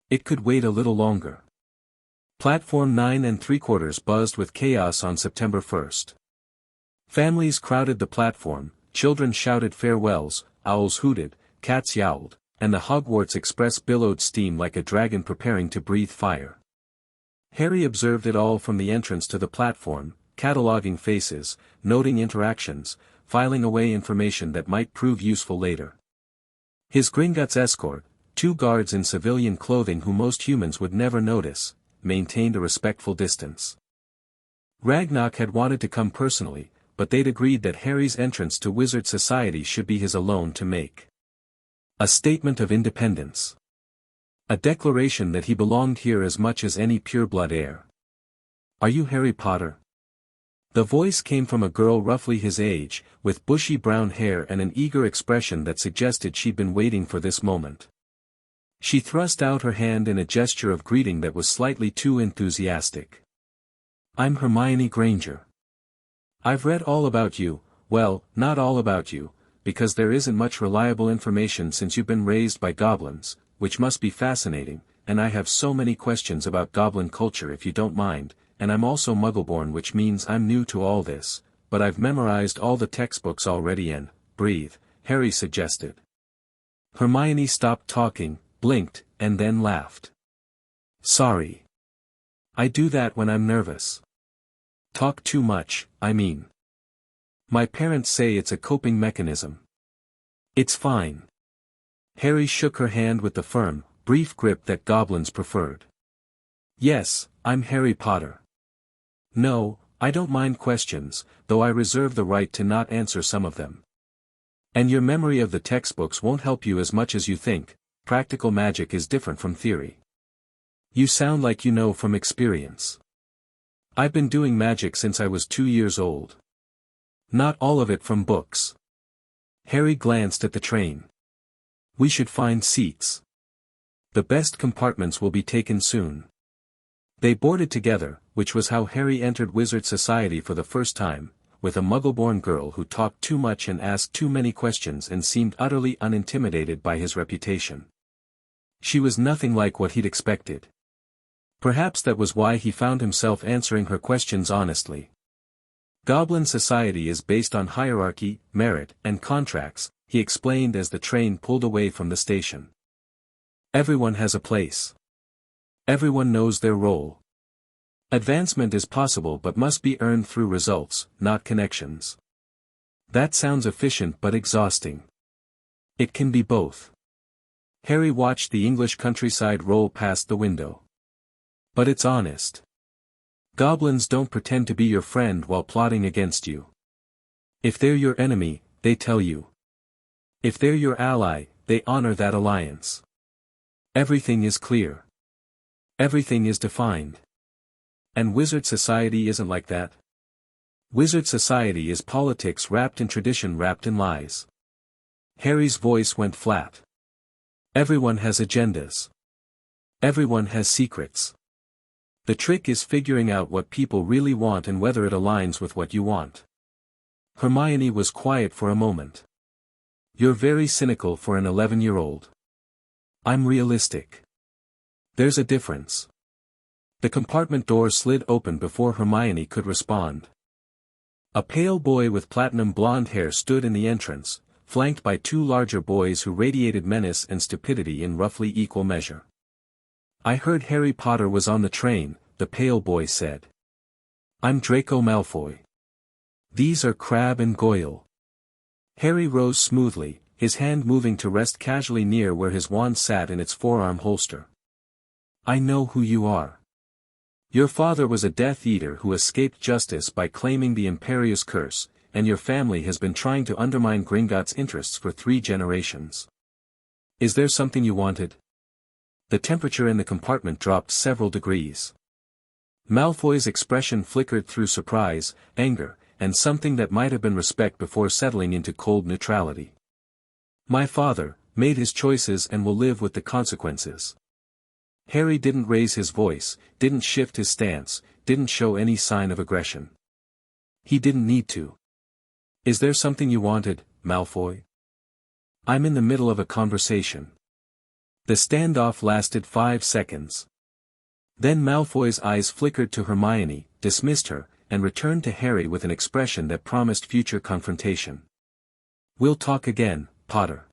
Speaker 1: It could wait a little longer. Platform 9 3/4 buzzed with chaos on September 1st. Families crowded the platform, children shouted farewells, owls hooted, cats yowled, and the Hogwarts Express billowed steam like a dragon preparing to breathe fire. Harry observed it all from the entrance to the platform, cataloging faces, noting interactions, filing away information that might prove useful later. His Gringotts escort, 2 guards in civilian clothing who most humans would never notice, maintained a respectful distance. Ragnarok had wanted to come personally, but they'd agreed that Harry's entrance to wizard society should be his alone to make. A statement of independence. A declaration that he belonged here as much as any pureblood heir. "Are you Harry Potter?" The voice came from a girl roughly his age, with bushy brown hair and an eager expression that suggested she'd been waiting for this moment. She thrust out her hand in a gesture of greeting that was slightly too enthusiastic. "I'm Hermione Granger. I've read all about you, well, not all about you, because there isn't much reliable information since you've been raised by goblins, which must be fascinating, and I have so many questions about goblin culture if you don't mind, and I'm also Muggleborn, which means I'm new to all this, but I've memorized all the textbooks already and, breathe," Harry suggested. Hermione stopped talking, blinked, and then laughed. "Sorry. I do that when I'm nervous. Talk too much, I mean. My parents say it's a coping mechanism. It's fine." Harry shook her hand with the firm, brief grip that goblins preferred. "Yes, I'm Harry Potter. No, I don't mind questions, though I reserve the right to not answer some of them. And your memory of the textbooks won't help you as much as you think. Practical magic is different from theory. You sound like you know from experience. I've been doing magic since I was 2 years old. Not all of it from books." Harry glanced at the train. "We should find seats. The best compartments will be taken soon." They boarded together, which was how Harry entered wizard society for the first time, with a Muggleborn girl who talked too much and asked too many questions and seemed utterly unintimidated by his reputation. She was nothing like what he'd expected. Perhaps that was why he found himself answering her questions honestly. "Goblin society is based on hierarchy, merit, and contracts," he explained as the train pulled away from the station. "Everyone has a place. Everyone knows their role. Advancement is possible but must be earned through results, not connections. That sounds efficient but exhausting. It can be both. Harry watched the English countryside roll past the window. But it's honest. Goblins don't pretend to be your friend while plotting against you. If they're your enemy, they tell you. If they're your ally, they honor that alliance. Everything is clear. Everything is defined. And wizard society isn't like that. Wizard society is politics wrapped in tradition wrapped in lies. Harry's voice went flat. Everyone has agendas. Everyone has secrets. The trick is figuring out what people really want and whether it aligns with what you want. Hermione was quiet for a moment. You're very cynical for an 11-year-old. I'm realistic. There's a difference. The compartment door slid open before Hermione could respond. A pale boy with platinum blonde hair stood in the entrance, flanked by two larger boys who radiated menace and stupidity in roughly equal measure. I heard Harry Potter was on the train, the pale boy said. I'm Draco Malfoy. These are Crabbe and Goyle. Harry rose smoothly, his hand moving to rest casually near where his wand sat in its forearm holster. I know who you are. Your father was a Death Eater who escaped justice by claiming the Imperious Curse, and your family has been trying to undermine Gringotts' interests for 3 generations. Is there something you wanted? The temperature in the compartment dropped several degrees. Malfoy's expression flickered through surprise, anger, and something that might have been respect before settling into cold neutrality. My father made his choices and will live with the consequences. Harry didn't raise his voice, didn't shift his stance, didn't show any sign of aggression. He didn't need to. Is there something you wanted, Malfoy? I'm in the middle of a conversation. The standoff lasted 5 seconds. Then Malfoy's eyes flickered to Hermione, dismissed her, and returned to Harry with an expression that promised future confrontation. We'll talk again, Potter.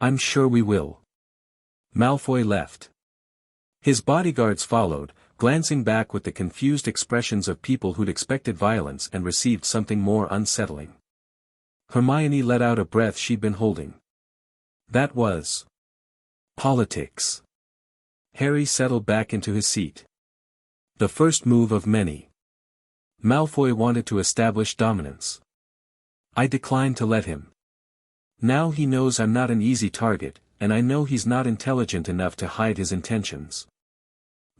Speaker 1: I'm sure we will. Malfoy left. His bodyguards followed, glancing back with the confused expressions of people who'd expected violence and received something more unsettling. Hermione let out a breath she'd been holding. That was politics. Harry settled back into his seat. The first move of many. Malfoy wanted to establish dominance. I declined to let him. Now he knows I'm not an easy target, and I know he's not intelligent enough to hide his intentions.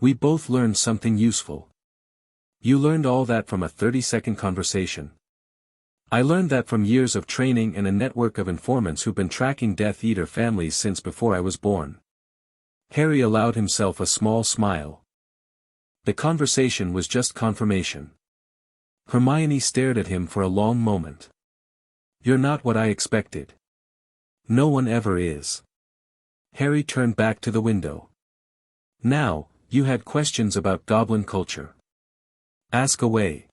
Speaker 1: We both learned something useful. You learned all that from a 30-second conversation. I learned that from years of training and a network of informants who've been tracking Death Eater families since before I was born. Harry allowed himself a small smile. The conversation was just confirmation. Hermione stared at him for a long moment. You're not what I expected. No one ever is. Harry turned back to the window. Now, you had questions about goblin culture. Ask away.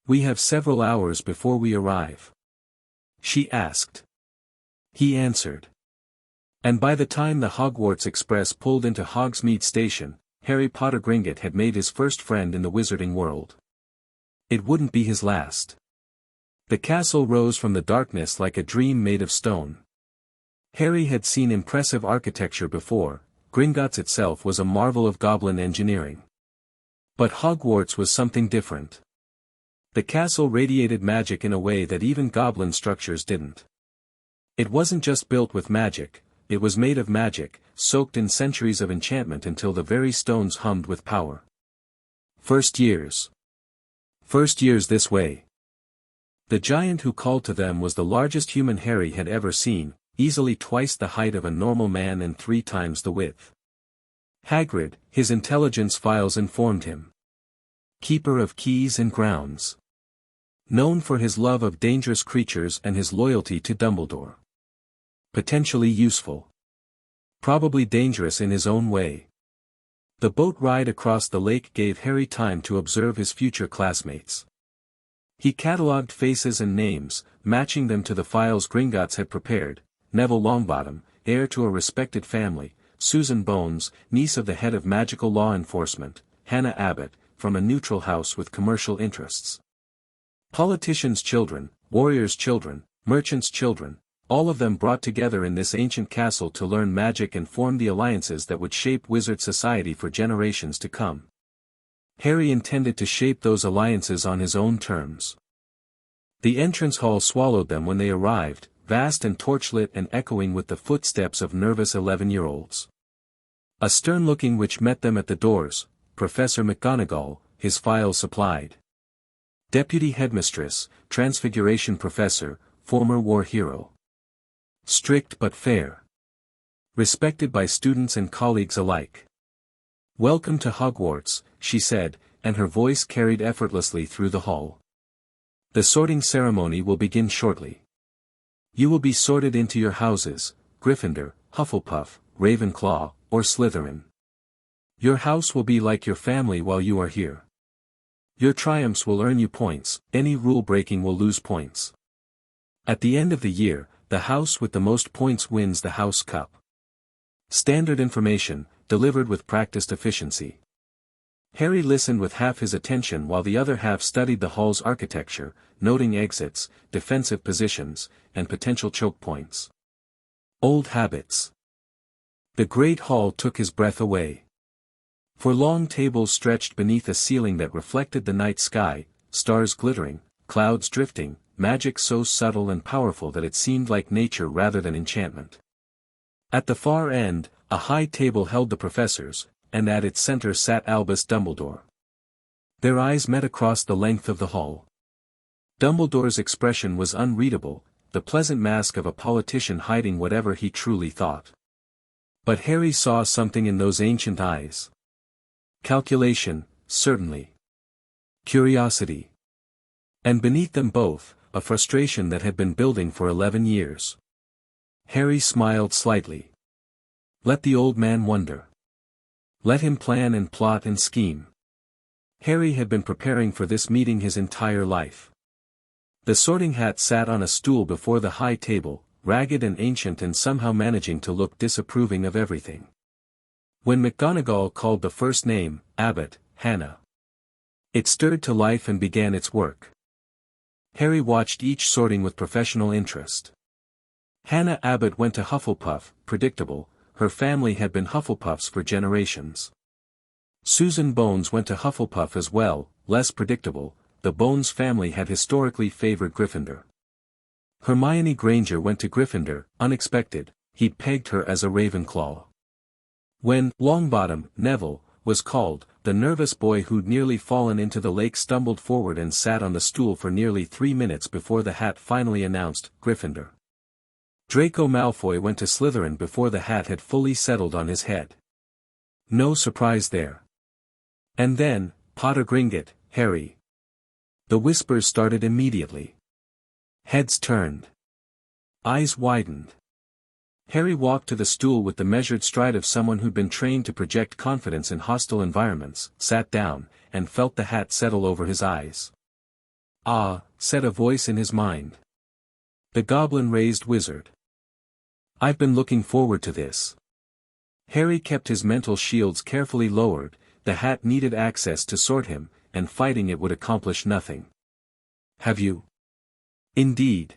Speaker 1: We have several hours before we arrive. She asked. He answered. And by the time the Hogwarts Express pulled into Hogsmeade Station, Harry Potter Gringotts had made his first friend in the wizarding world. It wouldn't be his last. The castle rose from the darkness like a dream made of stone. Harry had seen impressive architecture before. Gringotts itself was a marvel of goblin engineering. But Hogwarts was something different. The castle radiated magic in a way that even goblin structures didn't. It wasn't just built with magic, it was made of magic, soaked in centuries of enchantment until the very stones hummed with power. First years. First years this way. The giant who called to them was the largest human Harry had ever seen, easily twice the height of a normal man and 3 times the width. Hagrid, his intelligence files informed him. Keeper of keys and grounds. Known for his love of dangerous creatures and his loyalty to Dumbledore. Potentially useful. Probably dangerous in his own way. The boat ride across the lake gave Harry time to observe his future classmates. He catalogued faces and names, matching them to the files Gringotts had prepared. Neville Longbottom, heir to a respected family, Susan Bones, niece of the head of magical law enforcement, Hannah Abbott, from a neutral house with commercial interests. Politicians' children, warriors' children, merchants' children, all of them brought together in this ancient castle to learn magic and form the alliances that would shape wizard society for generations to come. Harry intended to shape those alliances on his own terms. The entrance hall swallowed them when they arrived, vast and torchlit and echoing with the footsteps of nervous 11-year-olds. A stern-looking witch met them at the doors, Professor McGonagall, his files supplied. Deputy Headmistress, Transfiguration Professor, former war hero. Strict but fair. Respected by students and colleagues alike. "Welcome to Hogwarts," she said, and her voice carried effortlessly through the hall. "The sorting ceremony will begin shortly. You will be sorted into your houses, Gryffindor, Hufflepuff, Ravenclaw, or Slytherin. Your house will be like your family while you are here. Your triumphs will earn you points, any rule breaking will lose points. At the end of the year, the house with the most points wins the House Cup." Standard information, delivered with practiced efficiency. Harry listened with half his attention while the other half studied the hall's architecture, noting exits, defensive positions, and potential choke points. Old habits. The great hall took his breath away. For long tables stretched beneath a ceiling that reflected the night sky, stars glittering, clouds drifting, magic so subtle and powerful that it seemed like nature rather than enchantment. At the far end, a high table held the professors, and at its center sat Albus Dumbledore. Their eyes met across the length of the hall. Dumbledore's expression was unreadable, the pleasant mask of a politician hiding whatever he truly thought. But Harry saw something in those ancient eyes. Calculation, certainly. Curiosity. And beneath them both, a frustration that had been building for 11 years. Harry smiled slightly. Let the old man wonder. Let him plan and plot and scheme. Harry had been preparing for this meeting his entire life. The Sorting Hat sat on a stool before the high table, ragged and ancient and somehow managing to look disapproving of everything. When McGonagall called the first name, Abbott, Hannah, it stirred to life and began its work. Harry watched each sorting with professional interest. Hannah Abbott went to Hufflepuff, predictable, her family had been Hufflepuffs for generations. Susan Bones went to Hufflepuff as well, less predictable, the Bones family had historically favored Gryffindor. Hermione Granger went to Gryffindor, unexpected, he'd pegged her as a Ravenclaw. When Longbottom, Neville, was called, the nervous boy who'd nearly fallen into the lake stumbled forward and sat on the stool for nearly 3 minutes before the hat finally announced, Gryffindor. Draco Malfoy went to Slytherin before the hat had fully settled on his head. No surprise there. And then, Potter Gringotts, Harry. The whispers started immediately. Heads turned. Eyes widened. Harry walked to the stool with the measured stride of someone who'd been trained to project confidence in hostile environments, sat down, and felt the hat settle over his eyes. "Ah," said a voice in his mind. The goblin-raised wizard. "I've been looking forward to this." Harry kept his mental shields carefully lowered, the hat needed access to sort him, and fighting it would accomplish nothing. "Have you?" "Indeed.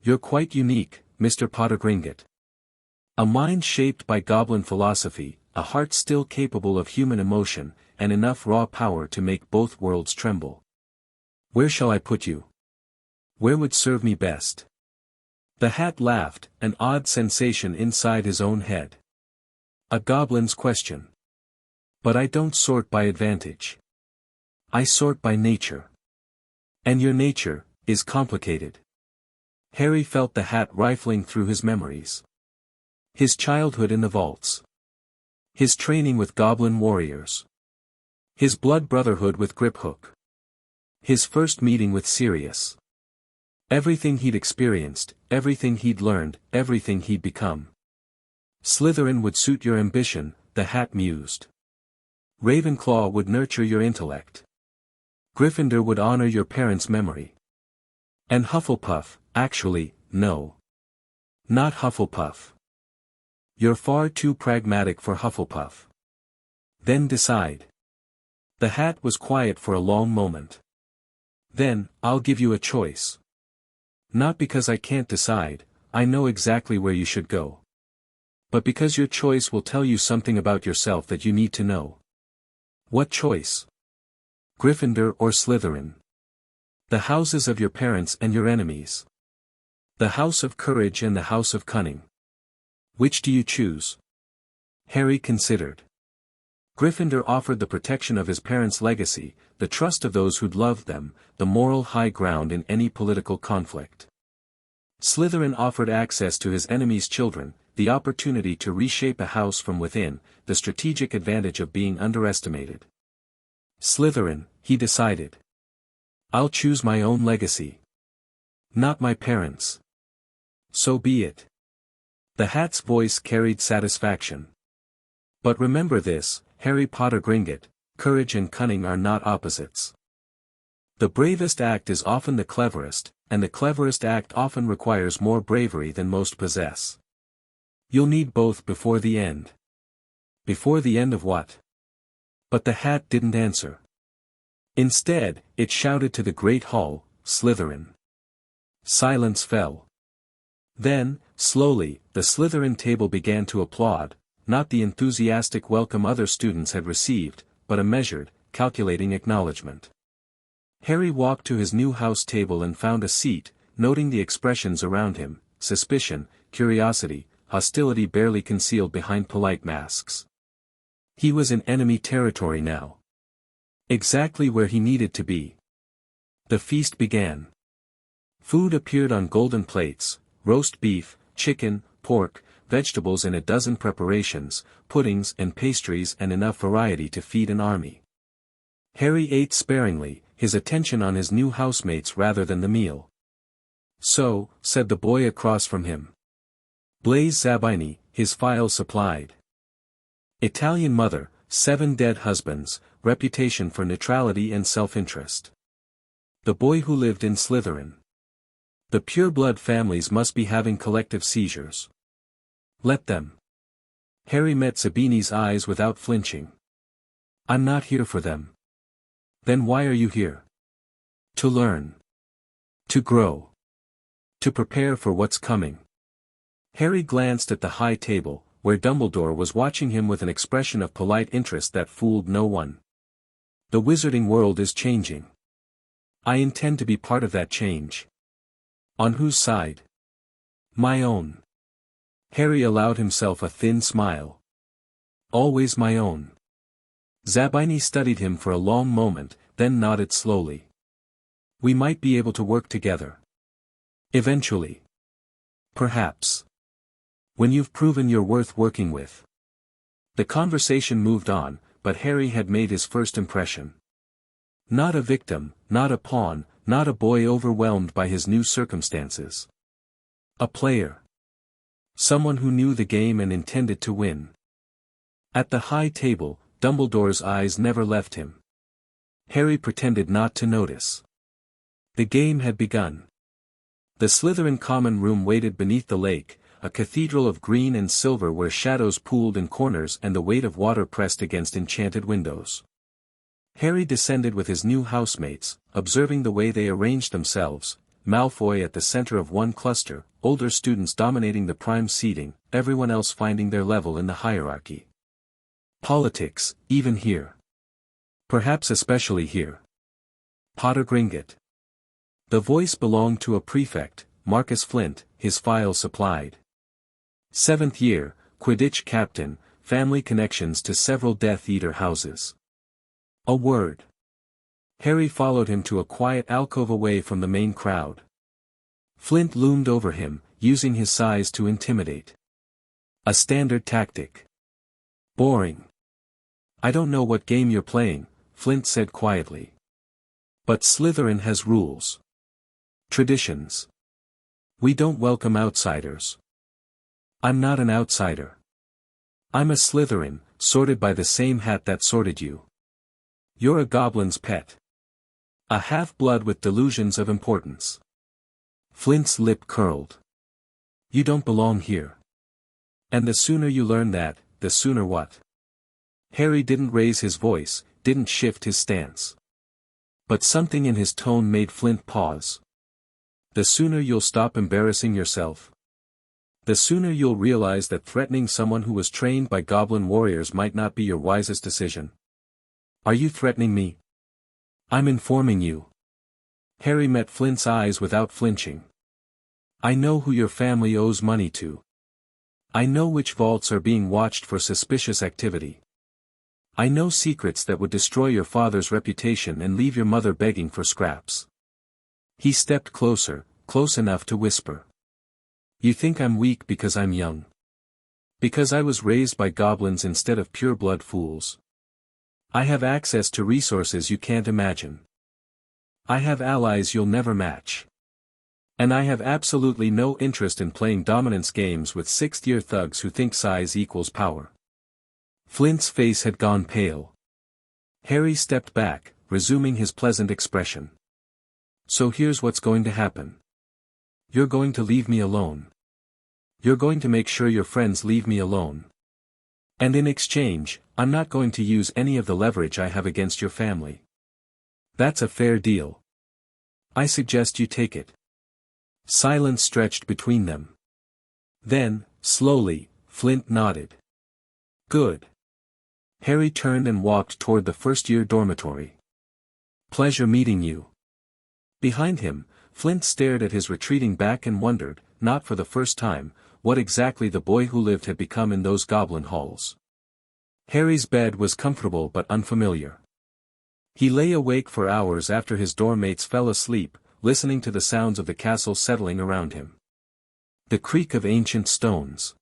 Speaker 1: You're quite unique, Mr. Potter Gringotts. A mind shaped by goblin philosophy, a heart still capable of human emotion, and enough raw power to make both worlds tremble. Where shall I put you? Where would serve me best?" The hat laughed, an odd sensation inside his own head. A goblin's question. "But I don't sort by advantage. I sort by nature. And your nature is complicated." Harry felt the hat rifling through his memories. His childhood in the vaults. His training with goblin warriors. His blood brotherhood with Griphook. His first meeting with Sirius. Everything he'd experienced, everything he'd learned, everything he'd become. Slytherin would suit your ambition, the hat mused. Ravenclaw would nurture your intellect. Gryffindor would honor your parents' memory. And Hufflepuff, actually, no. Not Hufflepuff. You're far too pragmatic for Hufflepuff. Then decide. The hat was quiet for a long moment. Then, I'll give you a choice. Not because I can't decide, I know exactly where you should go. But because your choice will tell you something about yourself that you need to know. What choice? Gryffindor or Slytherin? The houses of your parents and your enemies. The House of Courage and the House of Cunning. Which do you choose? Harry considered. Gryffindor offered the protection of his parents' legacy, the trust of those who'd loved them, the moral high ground in any political conflict. Slytherin offered access to his enemies' children, the opportunity to reshape a house from within, the strategic advantage of being underestimated. Slytherin, he decided. I'll choose my own legacy. Not my parents'. So be it. The hat's voice carried satisfaction. But remember this, Harry Potter Gringotts, courage and cunning are not opposites. The bravest act is often the cleverest, and the cleverest act often requires more bravery than most possess. You'll need both before the end. Before the end of what? But the hat didn't answer. Instead, it shouted to the great hall, Slytherin. Silence fell. Then, slowly, the Slytherin table began to applaud, not the enthusiastic welcome other students had received, but a measured, calculating acknowledgement. Harry walked to his new house table and found a seat, noting the expressions around him, suspicion, curiosity, hostility barely concealed behind polite masks. He was in enemy territory now. Exactly where he needed to be. The feast began. Food appeared on golden plates, roast beef, chicken, pork, vegetables in a dozen preparations, puddings and pastries and enough variety to feed an army. Harry ate sparingly, his attention on his new housemates rather than the meal. So, said the boy across from him. Blaise Zabini, his file supplied. Italian mother, 7 dead husbands, reputation for neutrality and self-interest. The boy who lived in Slytherin. The pure-blood families must be having collective seizures. Let them. Harry met Zabini's eyes without flinching. I'm not here for them. Then why are you here? To learn. To grow. To prepare for what's coming. Harry glanced at the high table, where Dumbledore was watching him with an expression of polite interest that fooled no one. The wizarding world is changing. I intend to be part of that change. On whose side? My own. Harry allowed himself a thin smile. Always my own. Zabini studied him for a long moment, then nodded slowly. We might be able to work together. Eventually. Perhaps. When you've proven you're worth working with. The conversation moved on, but Harry had made his first impression. Not a victim, not a pawn, not a boy overwhelmed by his new circumstances. A player. Someone who knew the game and intended to win. At the high table, Dumbledore's eyes never left him. Harry pretended not to notice. The game had begun. The Slytherin common room waited beneath the lake, a cathedral of green and silver where shadows pooled in corners and the weight of water pressed against enchanted windows. Harry descended with his new housemates, observing the way they arranged themselves, Malfoy at the center of one cluster, older students dominating the prime seating, everyone else finding their level in the hierarchy. Politics, even here. Perhaps especially here. Potter Gringotts. The voice belonged to a prefect, Marcus Flint, his file supplied. 7th year, Quidditch captain, family connections to several Death Eater houses. A word. Harry followed him to a quiet alcove away from the main crowd. Flint loomed over him, using his size to intimidate. A standard tactic. Boring. I don't know what game you're playing, Flint said quietly. But Slytherin has rules. Traditions. We don't welcome outsiders. I'm not an outsider. I'm a Slytherin, sorted by the same hat that sorted you. You're a goblin's pet. A half-blood with delusions of importance. Flint's lip curled. You don't belong here. And the sooner you learn that, the sooner what? Harry didn't raise his voice, didn't shift his stance. But something in his tone made Flint pause. The sooner you'll stop embarrassing yourself. The sooner you'll realize that threatening someone who was trained by goblin warriors might not be your wisest decision. Are you threatening me? I'm informing you. Harry met Flint's eyes without flinching. I know who your family owes money to. I know which vaults are being watched for suspicious activity. I know secrets that would destroy your father's reputation and leave your mother begging for scraps. He stepped closer, close enough to whisper. You think I'm weak because I'm young? Because I was raised by goblins instead of pure-blood fools. I have access to resources you can't imagine. I have allies you'll never match. And I have absolutely no interest in playing dominance games with sixth-year thugs who think size equals power. Flint's face had gone pale. Harry stepped back, resuming his pleasant expression. So here's what's going to happen. You're going to leave me alone. You're going to make sure your friends leave me alone. And in exchange, I'm not going to use any of the leverage I have against your family. That's a fair deal. I suggest you take it. Silence stretched between them. Then, slowly, Flint nodded. Good. Harry turned and walked toward the first-year dormitory. Pleasure meeting you. Behind him, Flint stared at his retreating back and wondered, not for the first time, what exactly the boy who lived had become in those goblin halls. Harry's bed was comfortable but unfamiliar. He lay awake for hours after his dorm-mates fell asleep, listening to the sounds of the castle settling around him. The creak of ancient stones.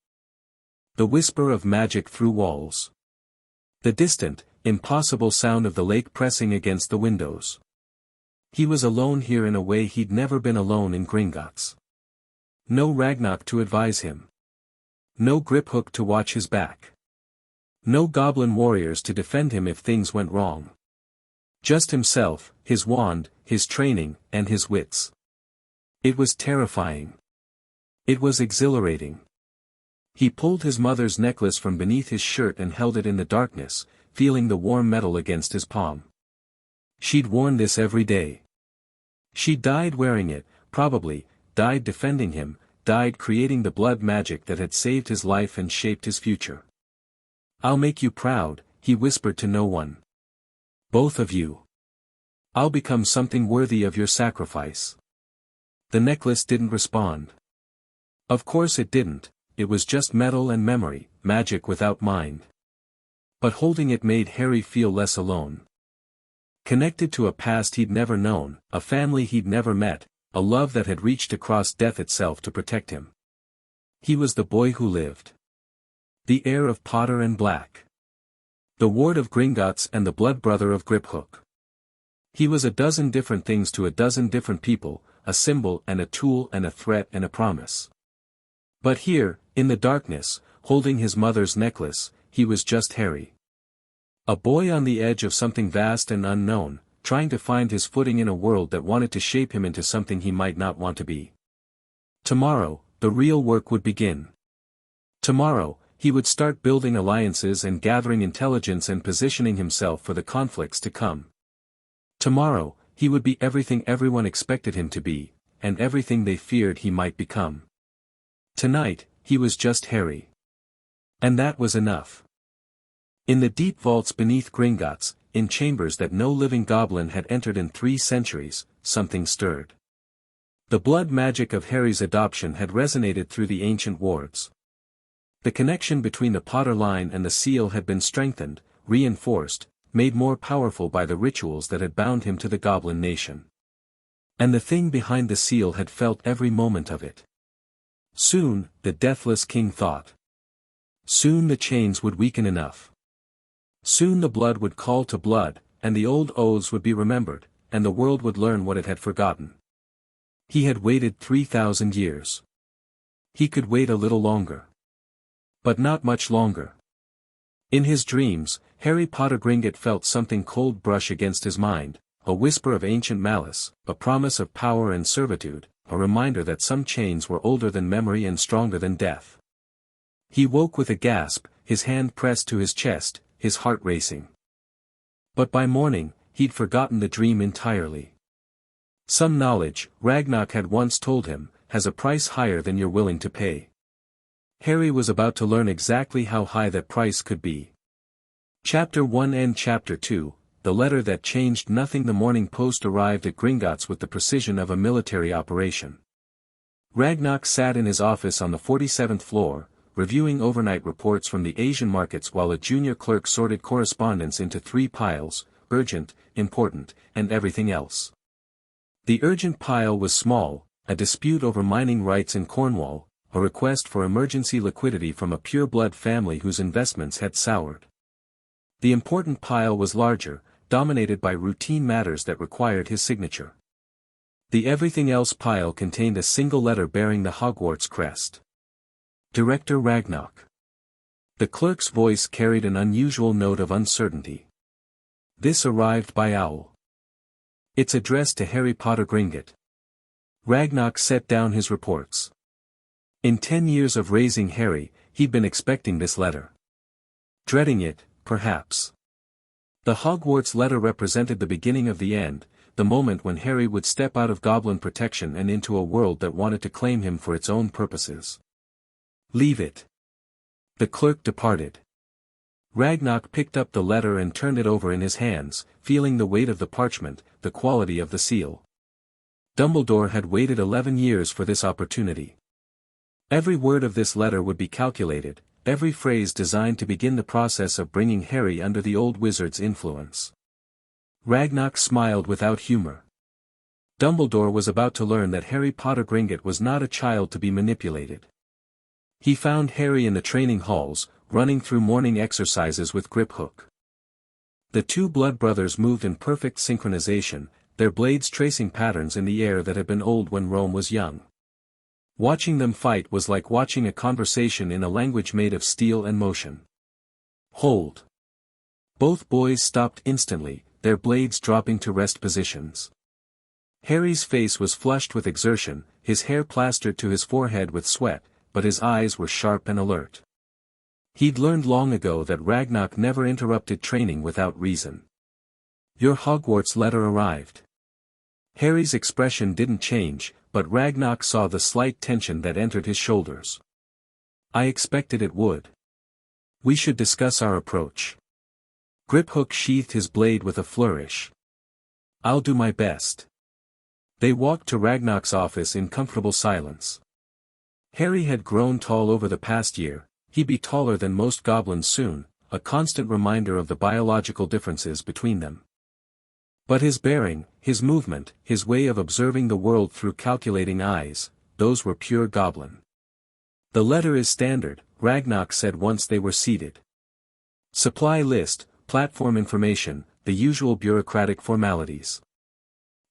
Speaker 1: The whisper of magic through walls. The distant, impossible sound of the lake pressing against the windows. He was alone here in a way he'd never been alone in Gringotts. No Ragnarok to advise him. No Griphook to watch his back. No goblin warriors to defend him if things went wrong. Just himself, his wand, his training, and his wits. It was terrifying. It was exhilarating. He pulled his mother's necklace from beneath his shirt and held it in the darkness, feeling the warm metal against his palm. She'd worn this every day. She died wearing it, probably, died defending him, died creating the blood magic that had saved his life and shaped his future. I'll make you proud, he whispered to no one. Both of you. I'll become something worthy of your sacrifice. The necklace didn't respond. Of course it didn't, it was just metal and memory, magic without mind. But holding it made Harry feel less alone. Connected to a past he'd never known, a family he'd never met, a love that had reached across death itself to protect him. He was the boy who lived. The heir of Potter and Black. The ward of Gringotts and the blood brother of Griphook. He was a dozen different things to a dozen different people, a symbol and a tool and a threat and a promise. But here, in the darkness, holding his mother's necklace, he was just Harry. A boy on the edge of something vast and unknown, trying to find his footing in a world that wanted to shape him into something he might not want to be. Tomorrow, the real work would begin. Tomorrow, he would start building alliances and gathering intelligence and positioning himself for the conflicts to come. Tomorrow, he would be everything everyone expected him to be, and everything they feared he might become. Tonight, he was just Harry. And that was enough. In the deep vaults beneath Gringotts, in chambers that no living goblin had entered in 3 centuries, something stirred. The blood magic of Harry's adoption had resonated through the ancient wards. The connection between the Potter line and the seal had been strengthened, reinforced, made more powerful by the rituals that had bound him to the goblin nation. And the thing behind the seal had felt every moment of it. Soon, the deathless king thought. Soon the chains would weaken enough. Soon the blood would call to blood, and the old oaths would be remembered, and the world would learn what it had forgotten. He had waited 3,000 years. He could wait a little longer. But not much longer. In his dreams, Harry Potter Gringot felt something cold brush against his mind, a whisper of ancient malice, a promise of power and servitude, a reminder that some chains were older than memory and stronger than death. He woke with a gasp, his hand pressed to his chest, his heart racing. But by morning, he'd forgotten the dream entirely. Some knowledge, Ragnarok had once told him, has a price higher than you're willing to pay. Harry was about to learn exactly how high that price could be. Chapter 1 and Chapter 2, The Letter That Changed Nothing. The Morning Post arrived at Gringotts with the precision of a military operation. Ragnarok sat in his office on the 47th floor, reviewing overnight reports from the Asian markets while a junior clerk sorted correspondence into 3 piles, urgent, important, and everything else. The urgent pile was small, a dispute over mining rights in Cornwall, a request for emergency liquidity from a pure-blood family whose investments had soured. The important pile was larger, dominated by routine matters that required his signature. The everything else pile contained a single letter bearing the Hogwarts crest. Director Ragnarok. The clerk's voice carried an unusual note of uncertainty. This arrived by owl. It's addressed to Harry Potter Gringott. Ragnarok set down his reports. In 10 years of raising Harry, he'd been expecting this letter. Dreading it, perhaps. The Hogwarts letter represented the beginning of the end, the moment when Harry would step out of goblin protection and into a world that wanted to claim him for its own purposes. Leave it. The clerk departed. Ragnarok picked up the letter and turned it over in his hands, feeling the weight of the parchment, the quality of the seal. Dumbledore had waited 11 years for this opportunity. Every word of this letter would be calculated, every phrase designed to begin the process of bringing Harry under the old wizard's influence. Ragnarok smiled without humor. Dumbledore was about to learn that Harry Potter Gringott was not a child to be manipulated. He found Harry in the training halls, running through morning exercises with Griphook. The 2 blood brothers moved in perfect synchronization, their blades tracing patterns in the air that had been old when Rome was young. Watching them fight was like watching a conversation in a language made of steel and motion. Hold. Both boys stopped instantly, their blades dropping to rest positions. Harry's face was flushed with exertion, his hair plastered to his forehead with sweat, but his eyes were sharp and alert. He'd learned long ago that Ragnarok never interrupted training without reason. Your Hogwarts letter arrived. Harry's expression didn't change, but Ragnarok saw the slight tension that entered his shoulders. I expected it would. We should discuss our approach. Griphook sheathed his blade with a flourish. I'll do my best. They walked to Ragnarok's office in comfortable silence. Harry had grown tall over the past year, he'd be taller than most goblins soon, a constant reminder of the biological differences between them. But his bearing, his movement, his way of observing the world through calculating eyes, those were pure goblin. The letter is standard, Ragnarok said once they were seated. Supply list, platform information, the usual bureaucratic formalities.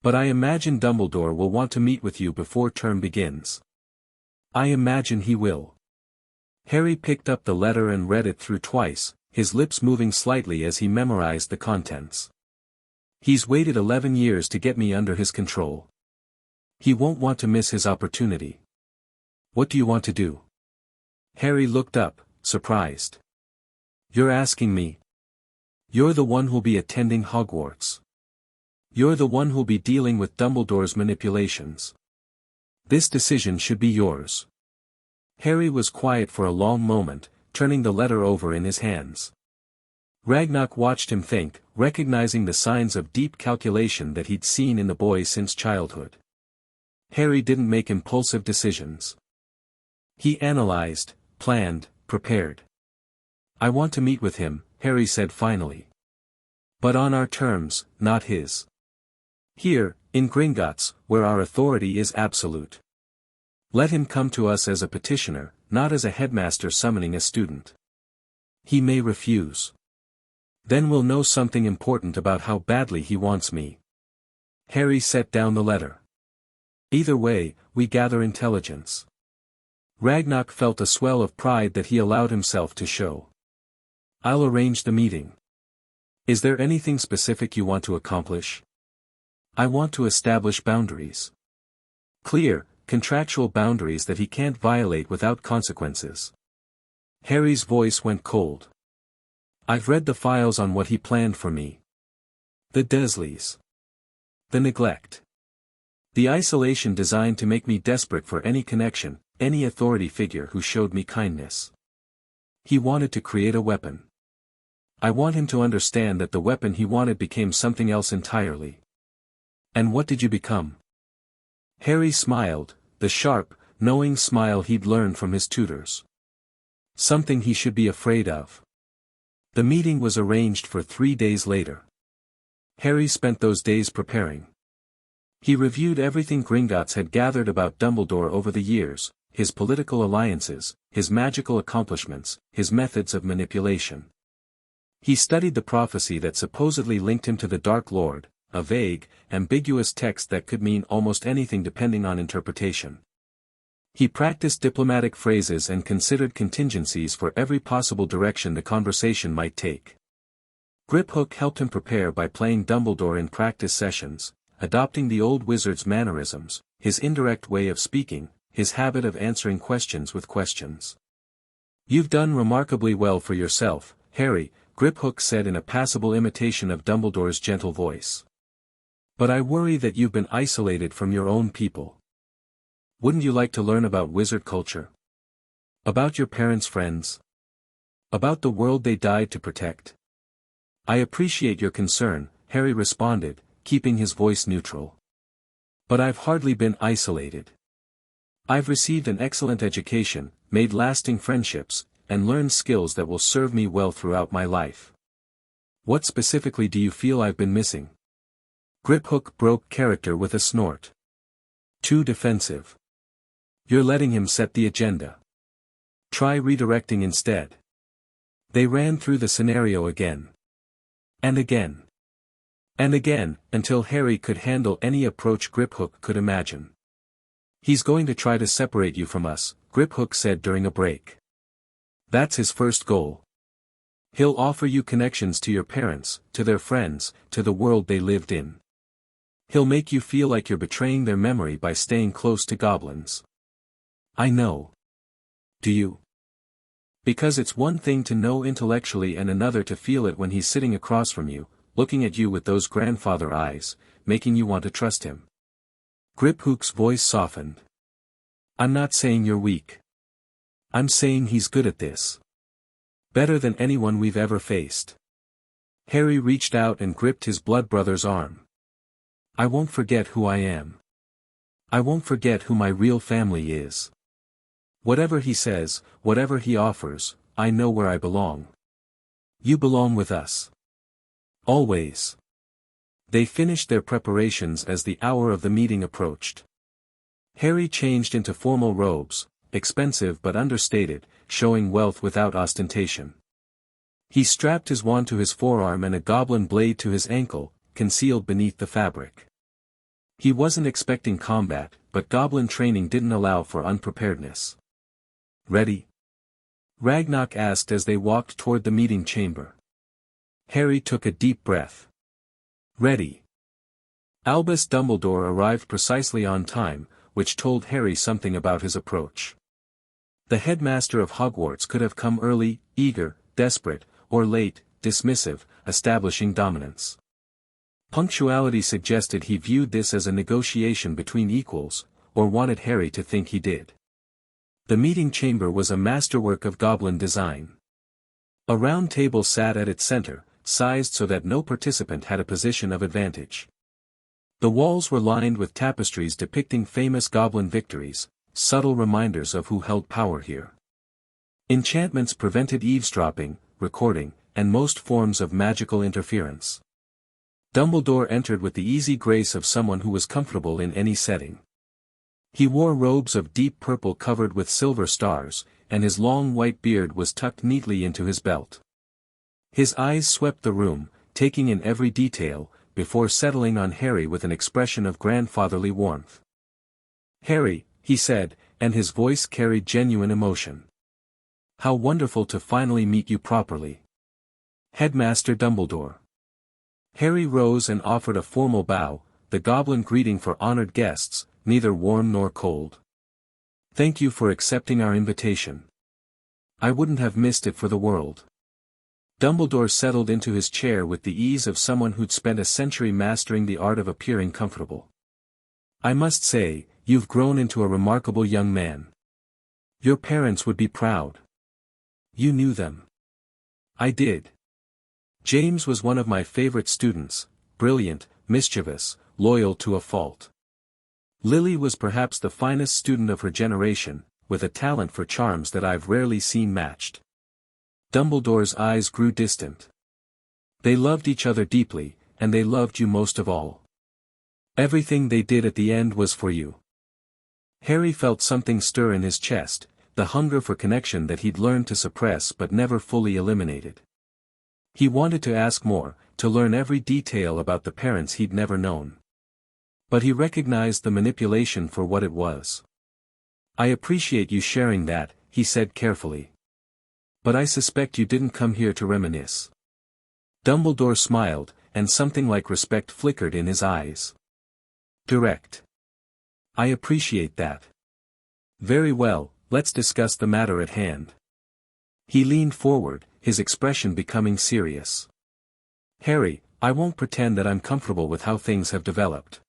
Speaker 1: But I imagine Dumbledore will want to meet with you before term begins. I imagine he will. Harry picked up the letter and read it through twice, his lips moving slightly as he memorized the contents. He's waited 11 years to get me under his control. He won't want to miss his opportunity. What do you want to do? Harry looked up, surprised. You're asking me? You're the one who'll be attending Hogwarts. You're the one who'll be dealing with Dumbledore's manipulations. This decision should be yours. Harry was quiet for a long moment, turning the letter over in his hands. Ragnarok watched him think, recognizing the signs of deep calculation that he'd seen in the boy since childhood. Harry didn't make impulsive decisions. He analyzed, planned, prepared. I want to meet with him, Harry said finally. But on our terms, not his. Here, in Gringotts, where our authority is absolute. Let him come to us as a petitioner, not as a headmaster summoning a student. He may refuse. Then we'll know something important about how badly he wants me. Harry set down the letter. Either way, we gather intelligence. Ragnarok felt a swell of pride that he allowed himself to show. I'll arrange the meeting. Is there anything specific you want to accomplish? I want to establish boundaries. Clear, contractual boundaries that he can't violate without consequences. Harry's voice went cold. I've read the files on what he planned for me. The Dursleys. The neglect. The isolation designed to make me desperate for any connection, any authority figure who showed me kindness. He wanted to create a weapon. I want him to understand that the weapon he wanted became something else entirely. And what did you become? Harry smiled, the sharp, knowing smile he'd learned from his tutors. Something he should be afraid of. The meeting was arranged for 3 days later. Harry spent those days preparing. He reviewed everything Gringotts had gathered about Dumbledore over the years, his political alliances, his magical accomplishments, his methods of manipulation. He studied the prophecy that supposedly linked him to the Dark Lord, a vague, ambiguous text that could mean almost anything depending on interpretation. He practiced diplomatic phrases and considered contingencies for every possible direction the conversation might take. Griphook helped him prepare by playing Dumbledore in practice sessions, adopting the old wizard's mannerisms, his indirect way of speaking, his habit of answering questions with questions. "You've done remarkably well for yourself, Harry," Griphook said in a passable imitation of Dumbledore's gentle voice. "But I worry that you've been isolated from your own people. Wouldn't you like to learn about wizard culture? About your parents' friends? About the world they died to protect?" "I appreciate your concern," Harry responded, keeping his voice neutral. "But I've hardly been isolated. I've received an excellent education, made lasting friendships, and learned skills that will serve me well throughout my life. What specifically do you feel I've been missing?" Griphook broke character with a snort. "Too defensive. You're letting him set the agenda. Try redirecting instead." They ran through the scenario again. And again. And again, until Harry could handle any approach Griphook could imagine. "He's going to try to separate you from us," Griphook said during a break. "That's his first goal. He'll offer you connections to your parents, to their friends, to the world they lived in. He'll make you feel like you're betraying their memory by staying close to goblins." "I know. Do you?" "Because it's one thing to know intellectually and another to feel it when he's sitting across from you, looking at you with those grandfather eyes, making you want to trust him." Griphook's voice softened. "I'm not saying you're weak. I'm saying he's good at this. Better than anyone we've ever faced." Harry reached out and gripped his blood brother's arm. "I won't forget who I am. I won't forget who my real family is. Whatever he says, whatever he offers, I know where I belong. You belong with us. Always." They finished their preparations as the hour of the meeting approached. Harry changed into formal robes, expensive but understated, showing wealth without ostentation. He strapped his wand to his forearm and a goblin blade to his ankle, concealed beneath the fabric. He wasn't expecting combat, but goblin training didn't allow for unpreparedness. "Ready?" Ragnarok asked as they walked toward the meeting chamber. Harry took a deep breath. "Ready." Albus Dumbledore arrived precisely on time, which told Harry something about his approach. The headmaster of Hogwarts could have come early, eager, desperate, or late, dismissive, establishing dominance. Punctuality suggested he viewed this as a negotiation between equals, or wanted Harry to think he did. The meeting chamber was a masterwork of goblin design. A round table sat at its center, sized so that no participant had a position of advantage. The walls were lined with tapestries depicting famous goblin victories, subtle reminders of who held power here. Enchantments prevented eavesdropping, recording, and most forms of magical interference. Dumbledore entered with the easy grace of someone who was comfortable in any setting. He wore robes of deep purple covered with silver stars, and his long white beard was tucked neatly into his belt. His eyes swept the room, taking in every detail, before settling on Harry with an expression of grandfatherly warmth. "Harry," he said, and his voice carried genuine emotion. "How wonderful to finally meet you properly. Headmaster Dumbledore." Harry rose and offered a formal bow, the goblin greeting for honored guests, neither warm nor cold. "Thank you for accepting our invitation. I wouldn't have missed it for the world. Dumbledore settled into his chair with the ease of someone who'd spent a century mastering the art of appearing comfortable. I must say, you've grown into a remarkable young man. Your parents would be proud. You knew them. I did. James was one of my favorite students, brilliant, mischievous, loyal to a fault. Lily was perhaps the finest student of her generation, with a talent for charms that I've rarely seen matched. Dumbledore's eyes grew distant. They loved each other deeply, and they loved you most of all. Everything they did at the end was for you. Harry felt something stir in his chest, the hunger for connection that he'd learned to suppress but never fully eliminated. He wanted to ask more, to learn every detail about the parents he'd never known. But he recognized the manipulation for what it was. I appreciate you sharing that, he said carefully. But I suspect you didn't come here to reminisce. Dumbledore smiled, and something like respect flickered in his eyes. Direct. I appreciate that. Very well, let's discuss the matter at hand. He leaned forward, his expression becoming serious. Harry, I won't pretend that I'm comfortable with how things have developed.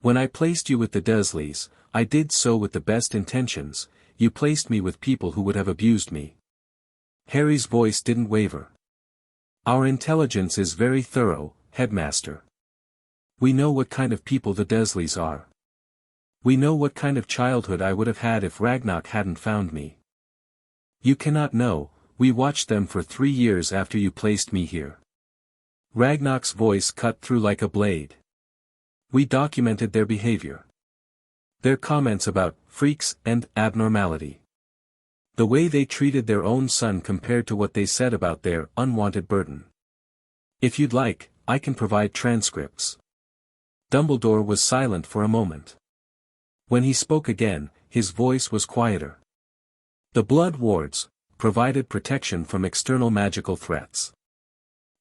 Speaker 1: When I placed you with the Dursleys, I did so with the best intentions. You placed me with people who would have abused me. Harry's voice didn't waver. Our intelligence is very thorough, Headmaster. We know what kind of people the Dursleys are. We know what kind of childhood I would have had if Ragnarok hadn't found me. You cannot know, we watched them for 3 years after you placed me here. Ragnarok's voice cut through like a blade. We documented their behavior. Their comments about freaks and abnormality. The way they treated their own son compared to what they said about their unwanted burden. If you'd like, I can provide transcripts. Dumbledore was silent for a moment. When he spoke again, his voice was quieter. The Blood Wards provided protection from external magical threats.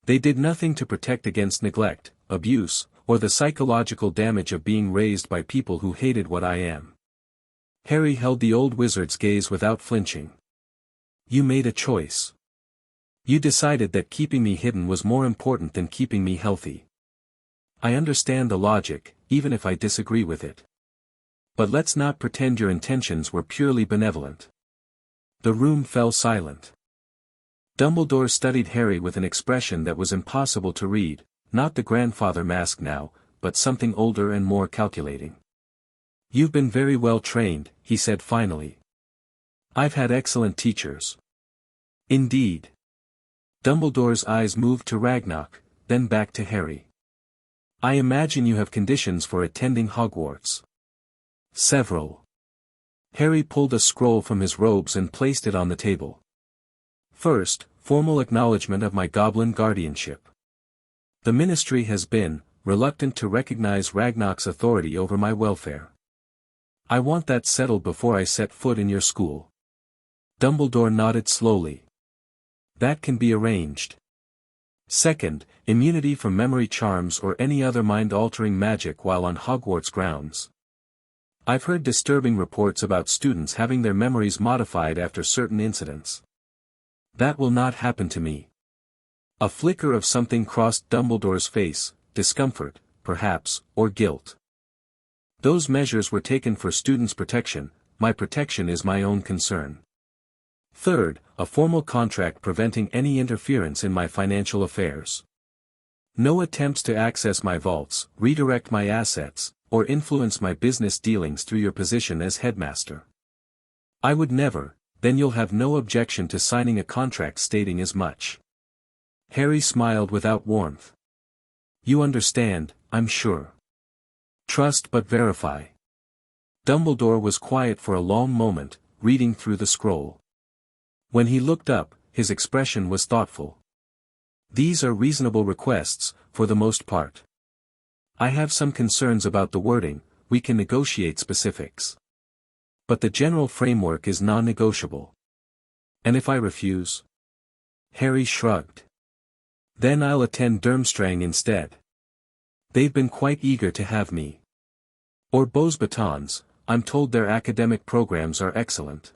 Speaker 1: They did nothing to protect against neglect, abuse, or the psychological damage of being raised by people who hated what I am. Harry held the old wizard's gaze without flinching. You made a choice. You decided that keeping me hidden was more important than keeping me healthy. I understand the logic, even if I disagree with it. But let's not pretend your intentions were purely benevolent. The room fell silent. Dumbledore studied Harry with an expression that was impossible to read, not the grandfather mask now, but something older and more calculating. You've been very well trained, he said finally. I've had excellent teachers. Indeed. Dumbledore's eyes moved to Ragnarok, then back to Harry. I imagine you have conditions for attending Hogwarts. Several. Harry pulled a scroll from his robes and placed it on the table. First, formal acknowledgement of my goblin guardianship. The Ministry has been reluctant to recognize Ragnarok's authority over my welfare. I want that settled before I set foot in your school. Dumbledore nodded slowly. That can be arranged. Second, immunity from memory charms or any other mind-altering magic while on Hogwarts grounds. I've heard disturbing reports about students having their memories modified after certain incidents. That will not happen to me. A flicker of something crossed Dumbledore's face, discomfort, perhaps, or guilt. Those measures were taken for students' protection, my protection is my own concern. Third, a formal contract preventing any interference in my financial affairs. No attempts to access my vaults, redirect my assets, or influence my business dealings through your position as headmaster. I would never, then you'll have no objection to signing a contract stating as much. Harry smiled without warmth. You understand, I'm sure. Trust but verify. Dumbledore was quiet for a long moment, reading through the scroll. When he looked up, his expression was thoughtful. These are reasonable requests, for the most part. I have some concerns about the wording, we can negotiate specifics. But the general framework is non-negotiable. And if I refuse? Harry shrugged. Then I'll attend Durmstrang instead. They've been quite eager to have me. Or Beauxbatons, I'm told their academic programs are excellent.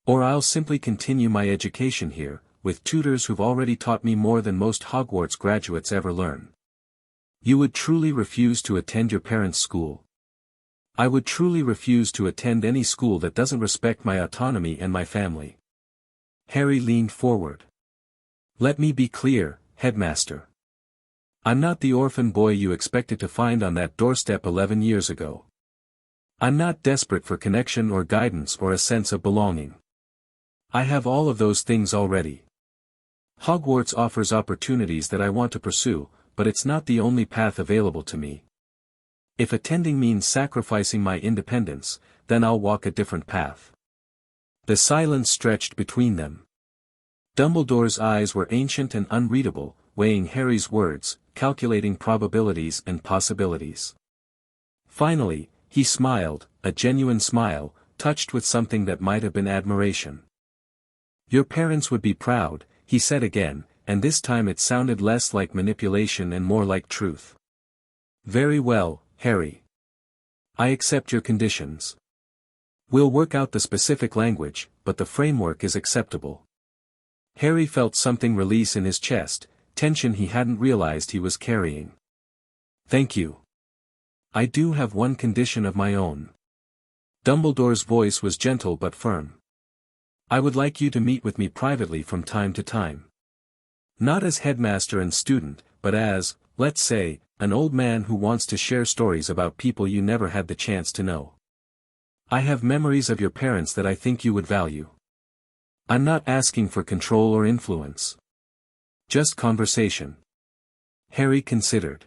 Speaker 1: Or I'll simply continue my education here, with tutors who've already taught me more than most Hogwarts graduates ever learn. You would truly refuse to attend your parents' school? I would truly refuse to attend any school that doesn't respect my autonomy and my family. Harry leaned forward. Let me be clear, Headmaster. I'm not the orphan boy you expected to find on that doorstep 11 years ago. I'm not desperate for connection or guidance or a sense of belonging. I have all of those things already. Hogwarts offers opportunities that I want to pursue, but it's not the only path available to me. If attending means sacrificing my independence, then I'll walk a different path. The silence stretched between them. Dumbledore's eyes were ancient and unreadable, weighing Harry's words, calculating probabilities and possibilities. Finally, he smiled, a genuine smile, touched with something that might have been admiration. Your parents would be proud, he said again, and this time it sounded less like manipulation and more like truth. Very well, Harry. I accept your conditions. We'll work out the specific language, but the framework is acceptable. Harry felt something release in his chest, tension he hadn't realized he was carrying. Thank you. I do have one condition of my own. Dumbledore's voice was gentle but firm. I would like you to meet with me privately from time to time. Not as headmaster and student, but as, let's say, an old man who wants to share stories about people you never had the chance to know. I have memories of your parents that I think you would value. I'm not asking for control or influence. Just conversation. Harry considered.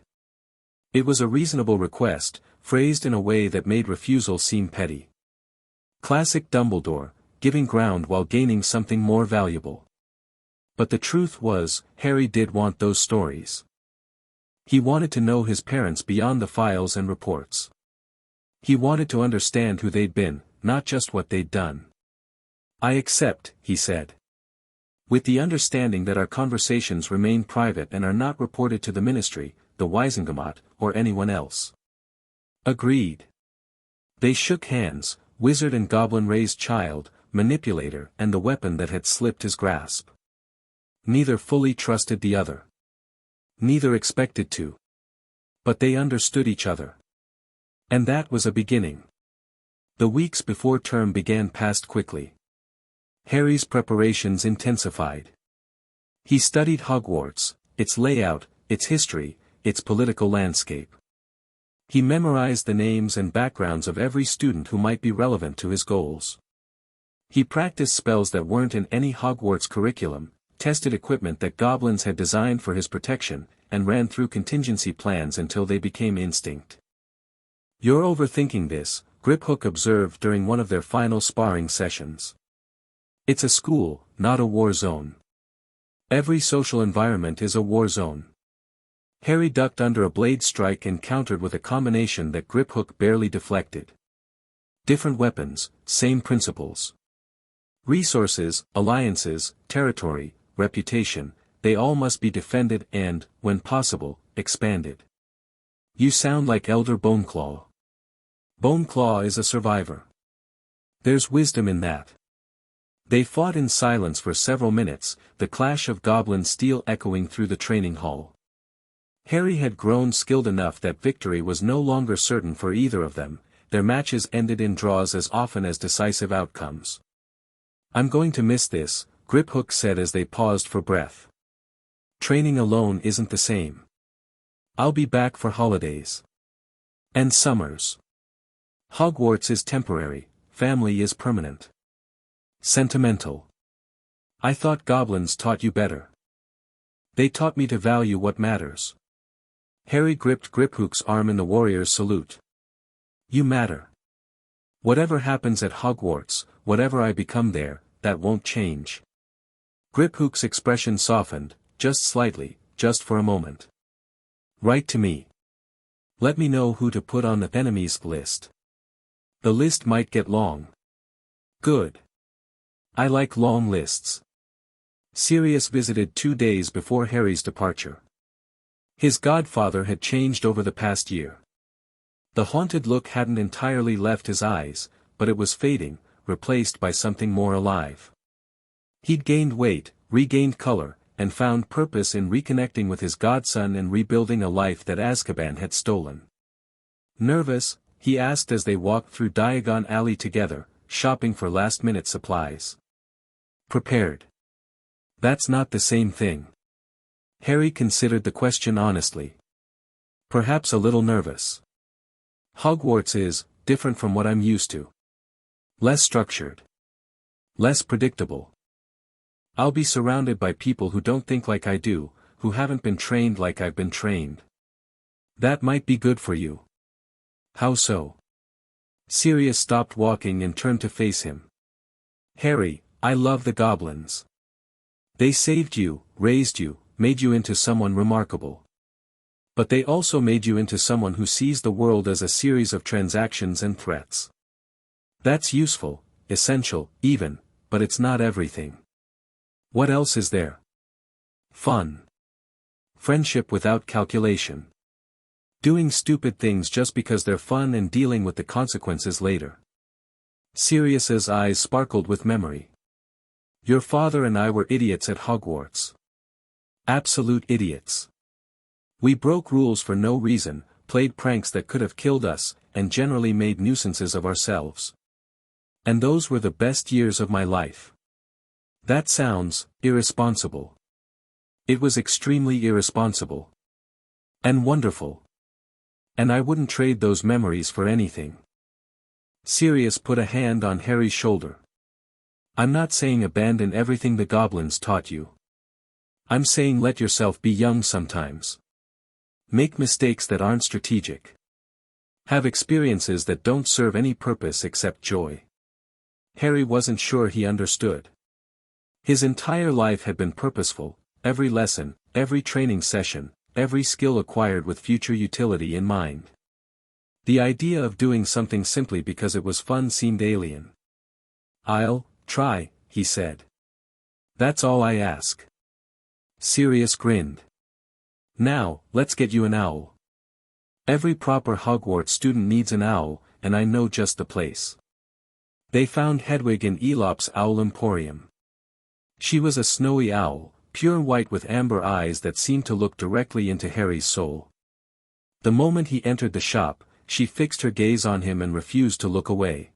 Speaker 1: It was a reasonable request, phrased in a way that made refusal seem petty. Classic Dumbledore, giving ground while gaining something more valuable. But the truth was, Harry did want those stories. He wanted to know his parents beyond the files and reports. He wanted to understand who they'd been, not just what they'd done. I accept, he said. With the understanding that our conversations remain private and are not reported to the Ministry, the Wizengamot, or anyone else. Agreed. They shook hands, wizard and goblin-raised child, manipulator and the weapon that had slipped his grasp. Neither fully trusted the other. Neither expected to. But they understood each other. And that was a beginning. The weeks before term began passed quickly. Harry's preparations intensified. He studied Hogwarts, its layout, its history, its political landscape. He memorized the names and backgrounds of every student who might be relevant to his goals. He practiced spells that weren't in any Hogwarts curriculum, tested equipment that goblins had designed for his protection, and ran through contingency plans until they became instinct. You're overthinking this, Griphook observed during one of their final sparring sessions. It's a school, not a war zone. Every social environment is a war zone. Harry ducked under a blade strike and countered with a combination that Griphook barely deflected. Different weapons, same principles. Resources, alliances, territory, reputation, they all must be defended and, when possible, expanded. You sound like Elder Boneclaw. Boneclaw is a survivor. There's wisdom in that. They fought in silence for several minutes, the clash of goblin steel echoing through the training hall. Harry had grown skilled enough that victory was no longer certain for either of them, their matches ended in draws as often as decisive outcomes. I'm going to miss this, Griphook said as they paused for breath. Training alone isn't the same. I'll be back for holidays. And summers. Hogwarts is temporary, family is permanent. Sentimental. I thought goblins taught you better. They taught me to value what matters. Harry gripped Griphook's arm in the warrior's salute. You matter. Whatever happens at Hogwarts, whatever I become there, that won't change. Griphook's expression softened, just slightly, just for a moment. Write to me. Let me know who to put on the enemies list. The list might get long. Good. I like long lists. Sirius visited 2 days before Harry's departure. His godfather had changed over the past year. The haunted look hadn't entirely left his eyes, but it was fading, replaced by something more alive. He'd gained weight, regained color, and found purpose in reconnecting with his godson and rebuilding a life that Azkaban had stolen. Nervous, he asked as they walked through Diagon Alley together, shopping for last-minute supplies. Prepared. That's not the same thing. Harry considered the question honestly. Perhaps a little nervous. Hogwarts is different from what I'm used to. Less structured. Less predictable. I'll be surrounded by people who don't think like I do, who haven't been trained like I've been trained. That might be good for you. How so? Sirius stopped walking and turned to face him. Harry, I love the goblins. They saved you, raised you, made you into someone remarkable. But they also made you into someone who sees the world as a series of transactions and threats. That's useful, essential, even, but it's not everything. What else is there? Fun. Friendship without calculation. Doing stupid things just because they're fun and dealing with the consequences later. Sirius's eyes sparkled with memory. Your father and I were idiots at Hogwarts. Absolute idiots. We broke rules for no reason, played pranks that could have killed us, and generally made nuisances of ourselves. And those were the best years of my life. That sounds irresponsible. It was extremely irresponsible. And wonderful. And I wouldn't trade those memories for anything. Sirius put a hand on Harry's shoulder. I'm not saying abandon everything the goblins taught you. I'm saying let yourself be young sometimes. Make mistakes that aren't strategic. Have experiences that don't serve any purpose except joy. Harry wasn't sure he understood. His entire life had been purposeful, every lesson, every training session, every skill acquired with future utility in mind. The idea of doing something simply because it was fun seemed alien. I'll try, he said. That's all I ask. Sirius grinned. Now, let's get you an owl. Every proper Hogwarts student needs an owl, and I know just the place. They found Hedwig in Elop's Owl Emporium. She was a snowy owl, pure white with amber eyes that seemed to look directly into Harry's soul. The moment he entered the shop, she fixed her gaze on him and refused to look away.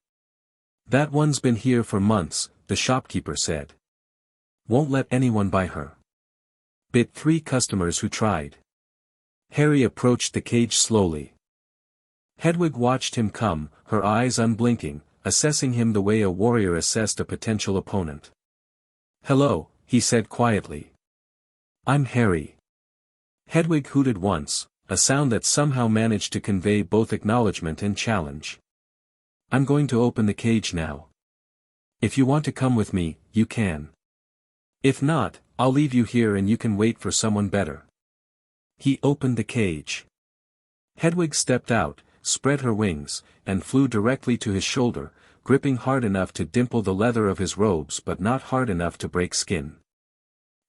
Speaker 1: That one's been here for months, the shopkeeper said. Won't let anyone buy her. Bit 3 customers who tried. Harry approached the cage slowly. Hedwig watched him come, her eyes unblinking, assessing him the way a warrior assessed a potential opponent. Hello, he said quietly. I'm Harry. Hedwig hooted once, a sound that somehow managed to convey both acknowledgement and challenge. I'm going to open the cage now. If you want to come with me, you can. If not, I'll leave you here and you can wait for someone better. He opened the cage. Hedwig stepped out, spread her wings, and flew directly to his shoulder, gripping hard enough to dimple the leather of his robes but not hard enough to break skin.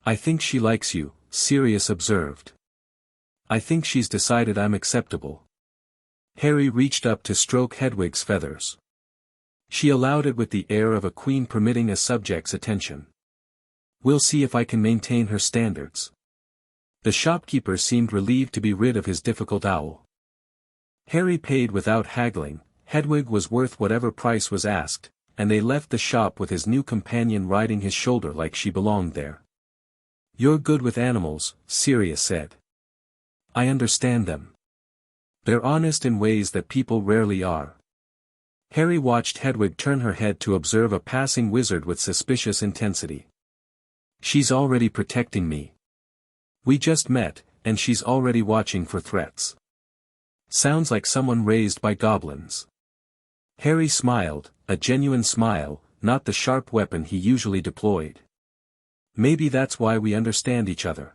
Speaker 1: I think she likes you, Sirius observed. I think she's decided I'm acceptable. Harry reached up to stroke Hedwig's feathers. She allowed it with the air of a queen permitting a subject's attention. We'll see if I can maintain her standards. The shopkeeper seemed relieved to be rid of his difficult owl. Harry paid without haggling. Hedwig was worth whatever price was asked, and they left the shop with his new companion riding his shoulder like she belonged there. You're good with animals, Sirius said. I understand them. They're honest in ways that people rarely are. Harry watched Hedwig turn her head to observe a passing wizard with suspicious intensity. She's already protecting me. We just met, and she's already watching for threats. Sounds like someone raised by goblins. Harry smiled, a genuine smile, not the sharp weapon he usually deployed. Maybe that's why we understand each other.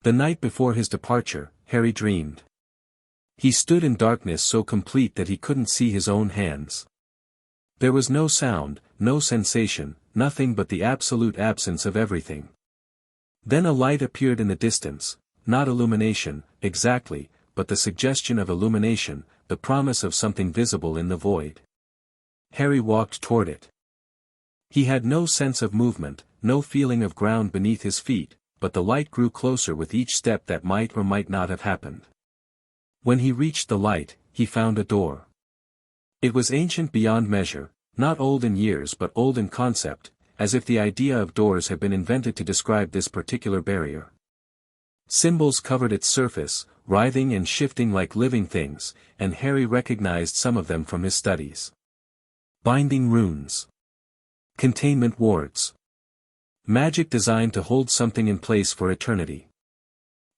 Speaker 1: The night before his departure, Harry dreamed. He stood in darkness so complete that he couldn't see his own hands. There was no sound, no sensation, nothing but the absolute absence of everything. Then a light appeared in the distance, not illumination, exactly, but the suggestion of illumination, the promise of something visible in the void. Harry walked toward it. He had no sense of movement, no feeling of ground beneath his feet, but the light grew closer with each step that might or might not have happened. When he reached the light, he found a door. It was ancient beyond measure, not old in years but old in concept, as if the idea of doors had been invented to describe this particular barrier. Symbols covered its surface, writhing and shifting like living things, and Harry recognized some of them from his studies. Binding runes. Containment wards. Magic designed to hold something in place for eternity.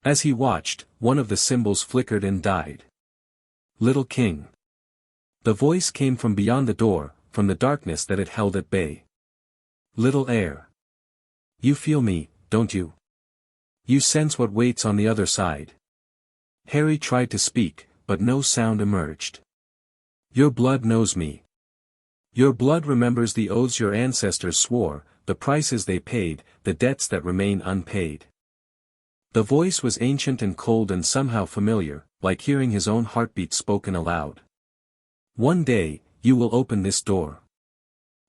Speaker 1: As he watched, one of the symbols flickered and died. Little King. The voice came from beyond the door, from the darkness that it held at bay. Little heir. You feel me, don't you? You sense what waits on the other side. Harry tried to speak, but no sound emerged. Your blood knows me. Your blood remembers the oaths your ancestors swore, the prices they paid, the debts that remain unpaid. The voice was ancient and cold and somehow familiar, like hearing his own heartbeat spoken aloud. One day, you will open this door.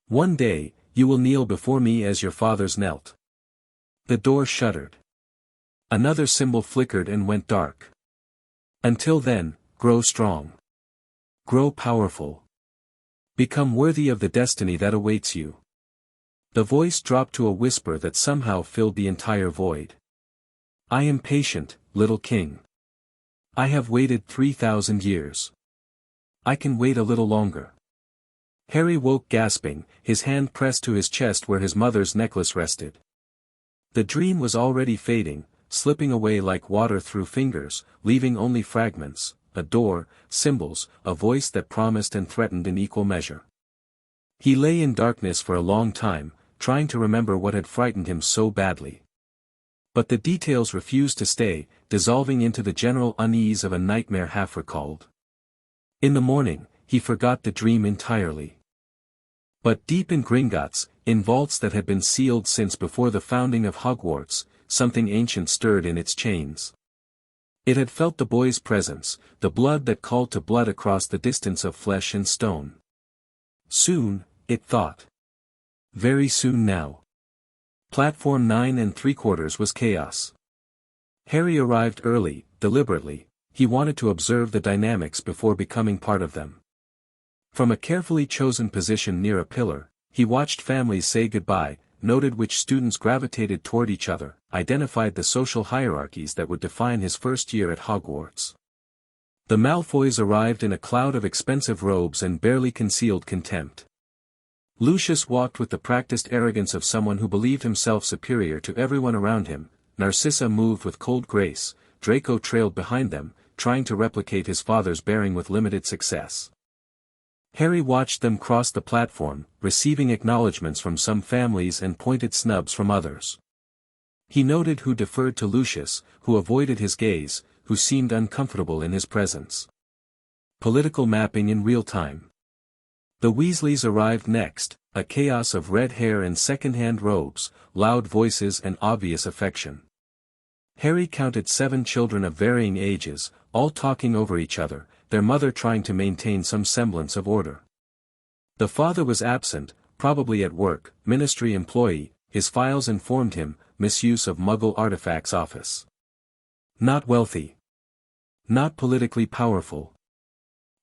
Speaker 1: One day, you will kneel before me as your fathers knelt. The door shuddered. Another symbol flickered and went dark. Until then, grow strong. Grow powerful. Become worthy of the destiny that awaits you. The voice dropped to a whisper that somehow filled the entire void. I am patient, little king. I have waited 3,000 years. I can wait a little longer. Harry woke gasping, his hand pressed to his chest where his mother's necklace rested. The dream was already fading, slipping away like water through fingers, leaving only fragments, a door, symbols, a voice that promised and threatened in equal measure. He lay in darkness for a long time, trying to remember what had frightened him so badly. But the details refused to stay, dissolving into the general unease of a nightmare half recalled. In the morning, he forgot the dream entirely. But deep in Gringotts, in vaults that had been sealed since before the founding of Hogwarts, something ancient stirred in its chains. It had felt the boy's presence, the blood that called to blood across the distance of flesh and stone. Soon, it thought. Very soon now. Platform 9 3/4 was chaos. Harry arrived early, deliberately, he wanted to observe the dynamics before becoming part of them. From a carefully chosen position near a pillar, he watched families say goodbye, noted which students gravitated toward each other, identified the social hierarchies that would define his first year at Hogwarts. The Malfoys arrived in a cloud of expensive robes and barely concealed contempt. Lucius walked with the practiced arrogance of someone who believed himself superior to everyone around him, Narcissa moved with cold grace, Draco trailed behind them, trying to replicate his father's bearing with limited success. Harry watched them cross the platform, receiving acknowledgments from some families and pointed snubs from others. He noted who deferred to Lucius, who avoided his gaze, who seemed uncomfortable in his presence. Political mapping in real time. The Weasleys arrived next, a chaos of red hair and second-hand robes, loud voices and obvious affection. Harry counted 7 children of varying ages, all talking over each other, their mother trying to maintain some semblance of order. The father was absent, probably at work, ministry employee, his files informed him, misuse of Muggle artifacts office. Not wealthy. Not politically powerful.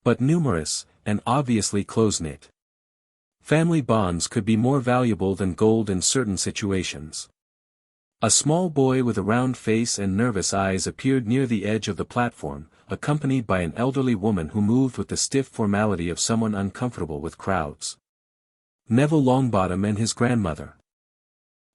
Speaker 1: But numerous, and obviously close-knit. Family bonds could be more valuable than gold in certain situations. A small boy with a round face and nervous eyes appeared near the edge of the platform, accompanied by an elderly woman who moved with the stiff formality of someone uncomfortable with crowds. Neville Longbottom and his grandmother.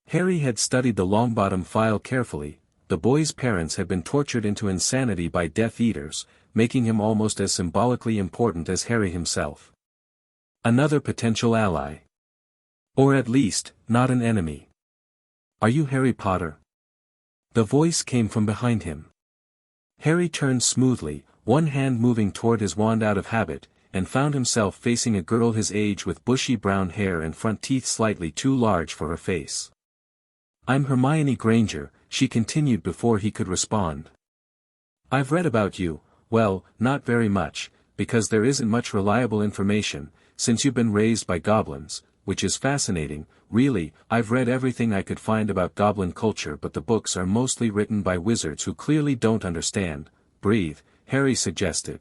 Speaker 1: Harry had studied the Longbottom file carefully. The boy's parents had been tortured into insanity by Death Eaters, making him almost as symbolically important as Harry himself. Another potential ally. Or at least, not an enemy. Are you Harry Potter? The voice came from behind him. Harry turned smoothly, one hand moving toward his wand out of habit, and found himself facing a girl his age with bushy brown hair and front teeth slightly too large for her face. I'm Hermione Granger, she continued before he could respond. I've read about you, well, not very much, because there isn't much reliable information, since you've been raised by goblins, which is fascinating. Really, I've read everything I could find about goblin culture, but the books are mostly written by wizards who clearly don't understand. Breathe, Harry suggested.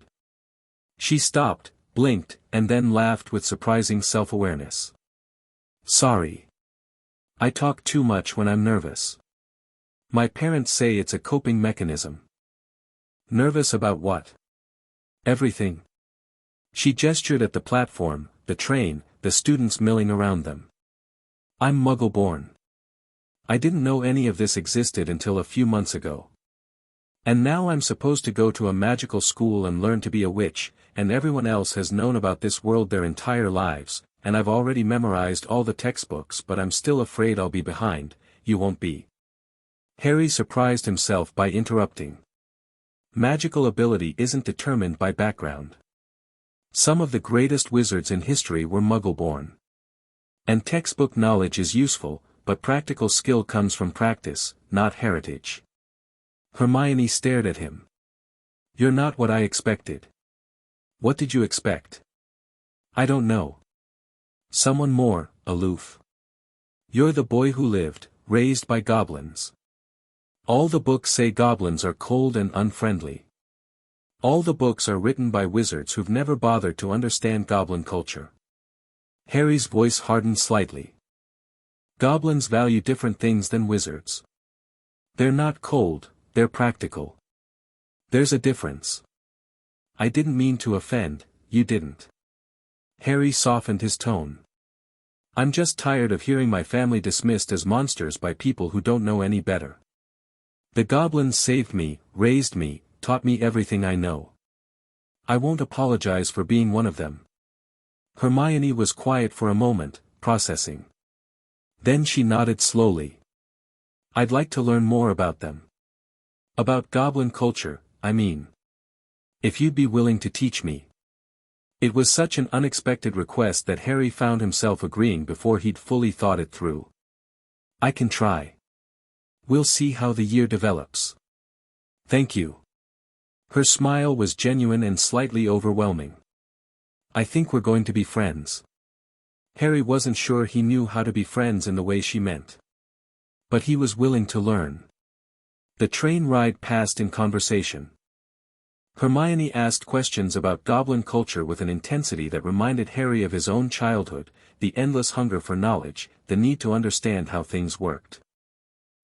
Speaker 1: She stopped, blinked, and then laughed with surprising self-awareness. Sorry. I talk too much when I'm nervous. My parents say it's a coping mechanism. Nervous about what? Everything. She gestured at the platform, the train, the students milling around them. I'm Muggle-born. I didn't know any of this existed until a few months ago. And now I'm supposed to go to a magical school and learn to be a witch, and everyone else has known about this world their entire lives, and I've already memorized all the textbooks, but I'm still afraid I'll be behind. You won't be. Harry surprised himself by interrupting. Magical ability isn't determined by background. Some of the greatest wizards in history were Muggle-born. And textbook knowledge is useful, but practical skill comes from practice, not heritage. Hermione stared at him. You're not what I expected. What did you expect? I don't know. Someone more, aloof. You're the boy who lived, raised by goblins. All the books say goblins are cold and unfriendly. All the books are written by wizards who've never bothered to understand goblin culture. Harry's voice hardened slightly. Goblins value different things than wizards. They're not cold, they're practical. There's a difference. I didn't mean to offend, you didn't. Harry softened his tone. I'm just tired of hearing my family dismissed as monsters by people who don't know any better. The goblins saved me, raised me, taught me everything I know. I won't apologize for being one of them. Hermione was quiet for a moment, processing. Then she nodded slowly. I'd like to learn more about them. About goblin culture, I mean. If you'd be willing to teach me. It was such an unexpected request that Harry found himself agreeing before he'd fully thought it through. I can try. We'll see how the year develops. Thank you. Her smile was genuine and slightly overwhelming. I think we're going to be friends. Harry wasn't sure he knew how to be friends in the way she meant. But he was willing to learn. The train ride passed in conversation. Hermione asked questions about goblin culture with an intensity that reminded Harry of his own childhood, the endless hunger for knowledge, the need to understand how things worked.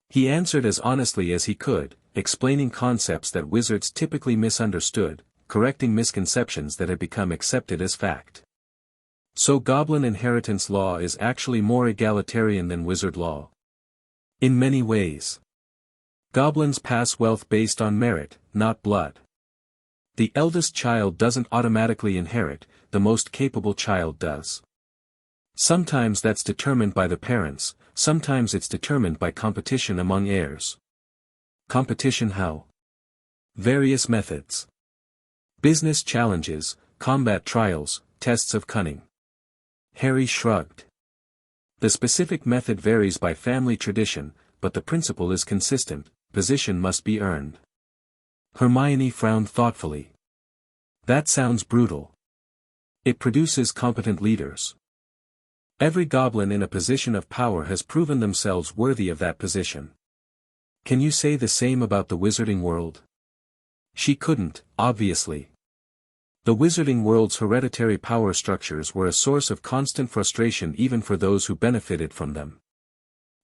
Speaker 1: He answered as honestly as he could, explaining concepts that wizards typically misunderstood, correcting misconceptions that had become accepted as fact. So goblin inheritance law is actually more egalitarian than wizard law. In many ways. Goblins pass wealth based on merit, not blood. The eldest child doesn't automatically inherit, the most capable child does. Sometimes that's determined by the parents, sometimes it's determined by competition among heirs. Competition how? Various methods. Business challenges, combat trials, tests of cunning. Harry shrugged. The specific method varies by family tradition, but the principle is consistent, position must be earned. Hermione frowned thoughtfully. That sounds brutal. It produces competent leaders. Every goblin in a position of power has proven themselves worthy of that position. Can you say the same about the wizarding world? She couldn't, obviously. The wizarding world's hereditary power structures were a source of constant frustration even for those who benefited from them.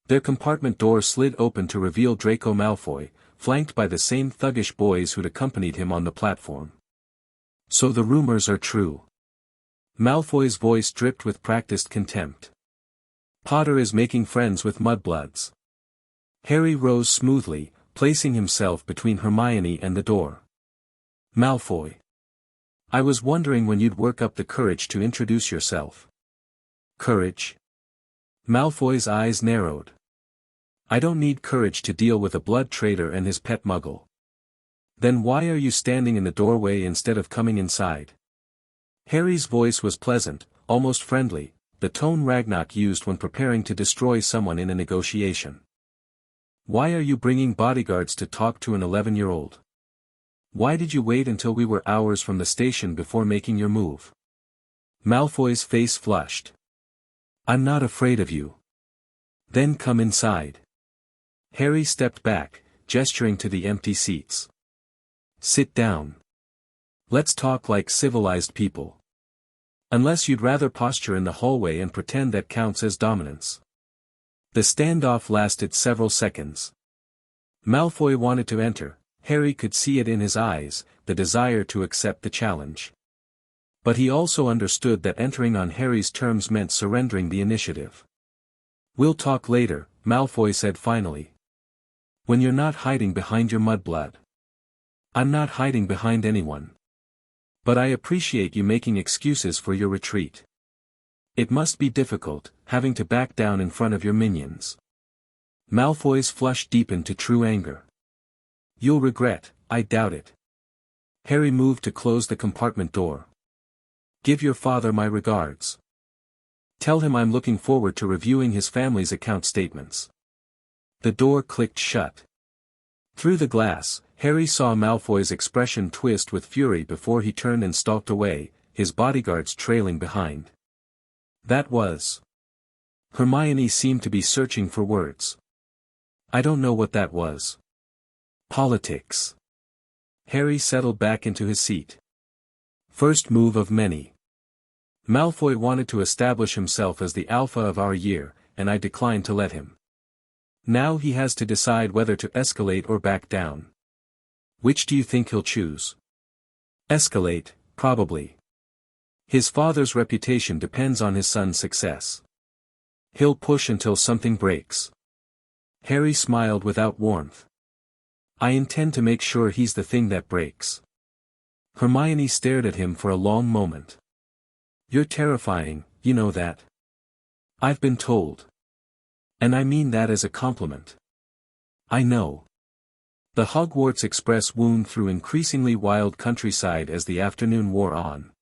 Speaker 1: Their compartment door slid open to reveal Draco Malfoy, flanked by the same thuggish boys who'd accompanied him on the platform. So the rumors are true. Malfoy's voice dripped with practiced contempt. Potter is making friends with mudbloods. Harry rose smoothly, placing himself between Hermione and the door. Malfoy. I was wondering when you'd work up the courage to introduce yourself. Courage? Malfoy's eyes narrowed. I don't need courage to deal with a blood traitor and his pet muggle. Then why are you standing in the doorway instead of coming inside? Harry's voice was pleasant, almost friendly, the tone Ragnarok used when preparing to destroy someone in a negotiation. Why are you bringing bodyguards to talk to an 11-year-old? Why did you wait until we were hours from the station before making your move? Malfoy's face flushed. I'm not afraid of you. Then come inside. Harry stepped back, gesturing to the empty seats. Sit down. Let's talk like civilized people. Unless you'd rather posture in the hallway and pretend that counts as dominance. The standoff lasted several seconds. Malfoy wanted to enter, Harry could see it in his eyes, the desire to accept the challenge. But he also understood that entering on Harry's terms meant surrendering the initiative. We'll talk later, Malfoy said finally. When you're not hiding behind your mudblood. I'm not hiding behind anyone. But I appreciate you making excuses for your retreat. It must be difficult, having to back down in front of your minions. Malfoy's flush deepened to true anger. You'll regret, I doubt it. Harry moved to close the compartment door. Give your father my regards. Tell him I'm looking forward to reviewing his family's account statements. The door clicked shut. Through the glass, Harry saw Malfoy's expression twist with fury before he turned and stalked away, his bodyguards trailing behind. That was. Hermione seemed to be searching for words. I don't know what that was. Politics. Harry settled back into his seat. First move of many. Malfoy wanted to establish himself as the alpha of our year, and I declined to let him. Now he has to decide whether to escalate or back down. Which do you think he'll choose? Escalate, probably. His father's reputation depends on his son's success. He'll push until something breaks. Harry smiled without warmth. I intend to make sure he's the thing that breaks. Hermione stared at him for a long moment. You're terrifying, you know that. I've been told. And I mean that as a compliment. I know. The Hogwarts Express wound through increasingly wild countryside as the afternoon wore on.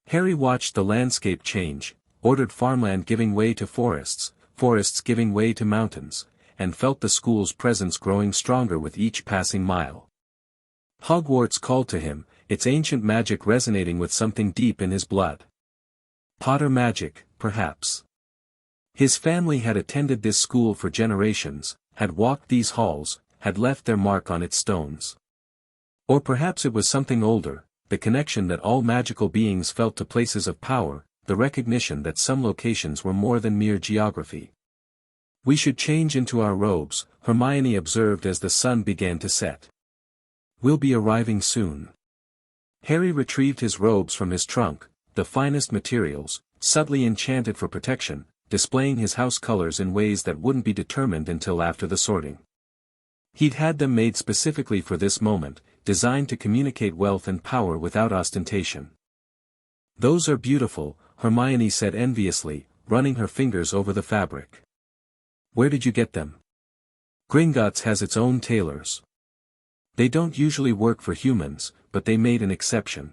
Speaker 1: Harry watched the landscape change, ordered farmland giving way to forests, forests giving way to mountains, and felt the school's presence growing stronger with each passing mile. Hogwarts called to him, its ancient magic resonating with something deep in his blood. Potter magic, perhaps. His family had attended this school for generations, had walked these halls, had left their mark on its stones. Or perhaps it was something older, the connection that all magical beings felt to places of power, the recognition that some locations were more than mere geography. We should change into our robes, Hermione observed as the sun began to set. We'll be arriving soon. Harry retrieved his robes from his trunk, the finest materials, subtly enchanted for protection, displaying his house colors in ways that wouldn't be determined until after the sorting. He'd had them made specifically for this moment, designed to communicate wealth and power without ostentation. Those are beautiful, Hermione said enviously, running her fingers over the fabric. Where did you get them? Gringotts has its own tailors. They don't usually work for humans, but they made an exception.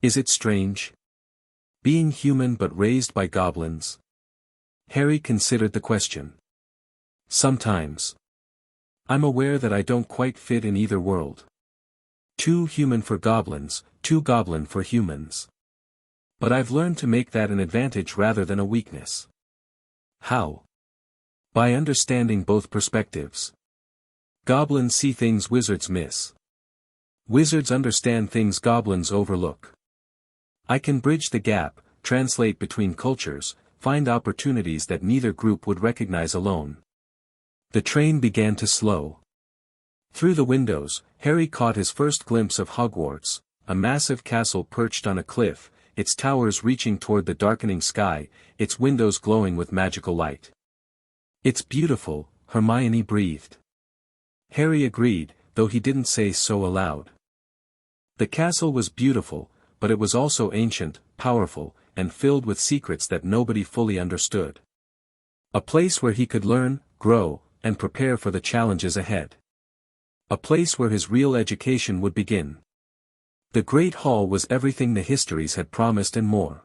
Speaker 1: Is it strange? Being human but raised by goblins? Harry considered the question. Sometimes. I'm aware that I don't quite fit in either world. Too human for goblins, too goblin for humans. But I've learned to make that an advantage rather than a weakness. How? By understanding both perspectives. Goblins see things wizards miss. Wizards understand things goblins overlook. I can bridge the gap, translate between cultures, find opportunities that neither group would recognize alone. The train began to slow. Through the windows, Harry caught his first glimpse of Hogwarts, a massive castle perched on a cliff, its towers reaching toward the darkening sky, its windows glowing with magical light. It's beautiful, Hermione breathed. Harry agreed, though he didn't say so aloud. The castle was beautiful, but it was also ancient, powerful, and filled with secrets that nobody fully understood. A place where he could learn, grow, and prepare for the challenges ahead. A place where his real education would begin. The Great Hall was everything the histories had promised and more.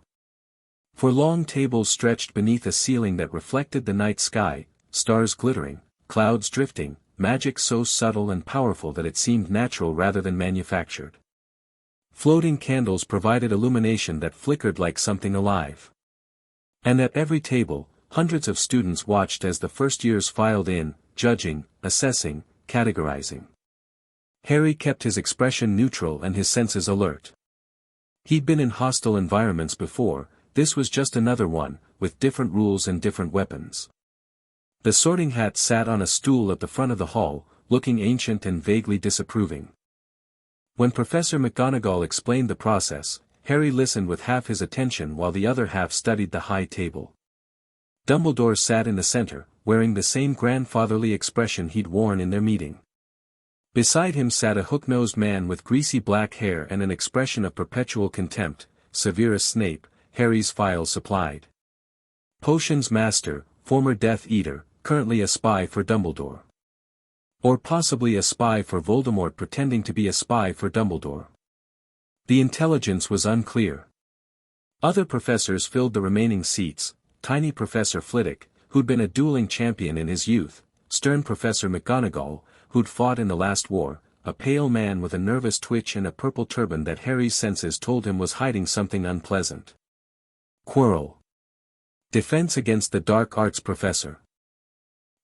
Speaker 1: For long tables stretched beneath a ceiling that reflected the night sky, stars glittering, clouds drifting, magic so subtle and powerful that it seemed natural rather than manufactured. Floating candles provided illumination that flickered like something alive. And at every table, hundreds of students watched as the first years filed in, judging, assessing, categorizing. Harry kept his expression neutral and his senses alert. He'd been in hostile environments before, this was just another one, with different rules and different weapons. The Sorting Hat sat on a stool at the front of the hall, looking ancient and vaguely disapproving. When Professor McGonagall explained the process, Harry listened with half his attention while the other half studied the high table. Dumbledore sat in the center, wearing the same grandfatherly expression he'd worn in their meeting. Beside him sat a hook-nosed man with greasy black hair and an expression of perpetual contempt, Severus Snape, Harry's file supplied. Potions Master, former Death Eater, currently a spy for Dumbledore. Or possibly a spy for Voldemort pretending to be a spy for Dumbledore. The intelligence was unclear. Other professors filled the remaining seats, tiny Professor Flitwick, who'd been a dueling champion in his youth, stern Professor McGonagall, who'd fought in the last war, a pale man with a nervous twitch and a purple turban that Harry's senses told him was hiding something unpleasant. Quirrell. Defense against the Dark Arts Professor.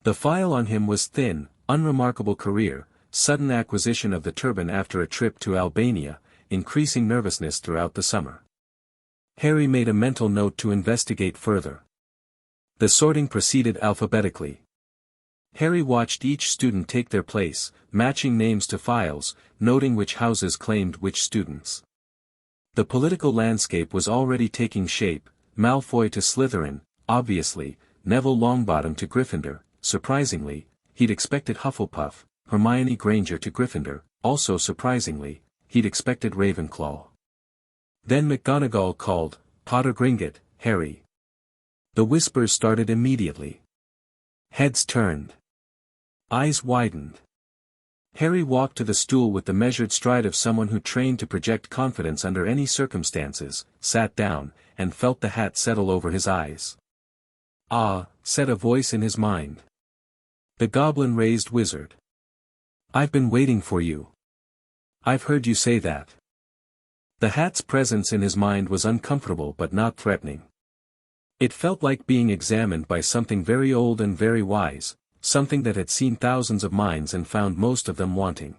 Speaker 1: The file on him was thin, unremarkable career, sudden acquisition of the turban after a trip to Albania, increasing nervousness throughout the summer. Harry made a mental note to investigate further. The sorting proceeded alphabetically. Harry watched each student take their place, matching names to files, noting which houses claimed which students. The political landscape was already taking shape, Malfoy to Slytherin, obviously, Neville Longbottom to Gryffindor, surprisingly, he'd expected Hufflepuff, Hermione Granger to Gryffindor, also surprisingly, he'd expected Ravenclaw. Then McGonagall called, "Potter Gringotts, Harry." The whispers started immediately. Heads turned. Eyes widened. Harry walked to the stool with the measured stride of someone who trained to project confidence under any circumstances, sat down, and felt the hat settle over his eyes. "Ah," said a voice in his mind. The goblin-raised wizard. "I've been waiting for you. I've heard you say that." The hat's presence in his mind was uncomfortable but not threatening. It felt like being examined by something very old and very wise, something that had seen thousands of minds and found most of them wanting.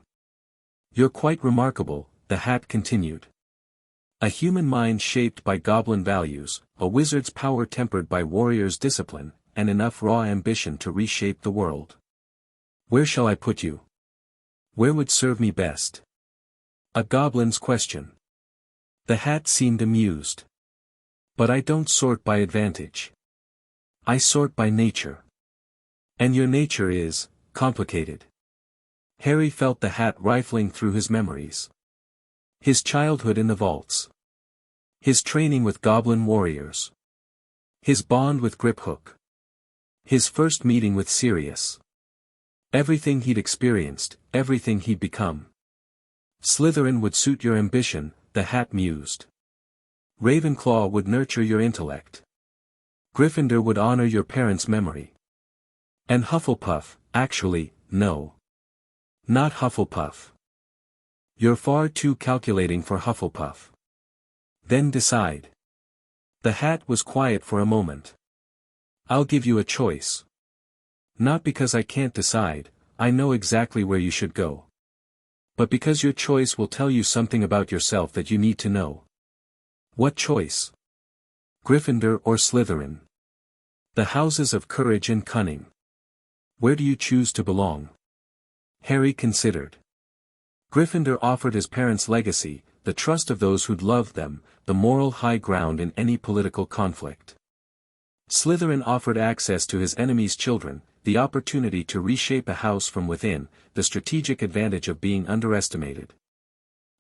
Speaker 1: "You're quite remarkable," the hat continued. "A human mind shaped by goblin values, a wizard's power tempered by warrior's discipline, and enough raw ambition to reshape the world. Where shall I put you? Where would serve me best?" A goblin's question. The hat seemed amused. "But I don't sort by advantage. I sort by nature. And your nature is complicated." Harry felt the hat rifling through his memories. His childhood in the vaults. His training with goblin warriors. His bond with Griphook. His first meeting with Sirius. Everything he'd experienced, everything he'd become. "Slytherin would suit your ambition," the hat mused. "Ravenclaw would nurture your intellect. Gryffindor would honor your parents' memory. And Hufflepuff, actually, no. Not Hufflepuff. You're far too calculating for Hufflepuff. Then decide." The hat was quiet for a moment. "I'll give you a choice. Not because I can't decide, I know exactly where you should go. But because your choice will tell you something about yourself that you need to know." "What choice? Gryffindor or Slytherin? The houses of courage and cunning. Where do you choose to belong?" Harry considered. Gryffindor offered his parents' legacy, the trust of those who'd loved them, the moral high ground in any political conflict. Slytherin offered access to his enemies' children, the opportunity to reshape a house from within, the strategic advantage of being underestimated.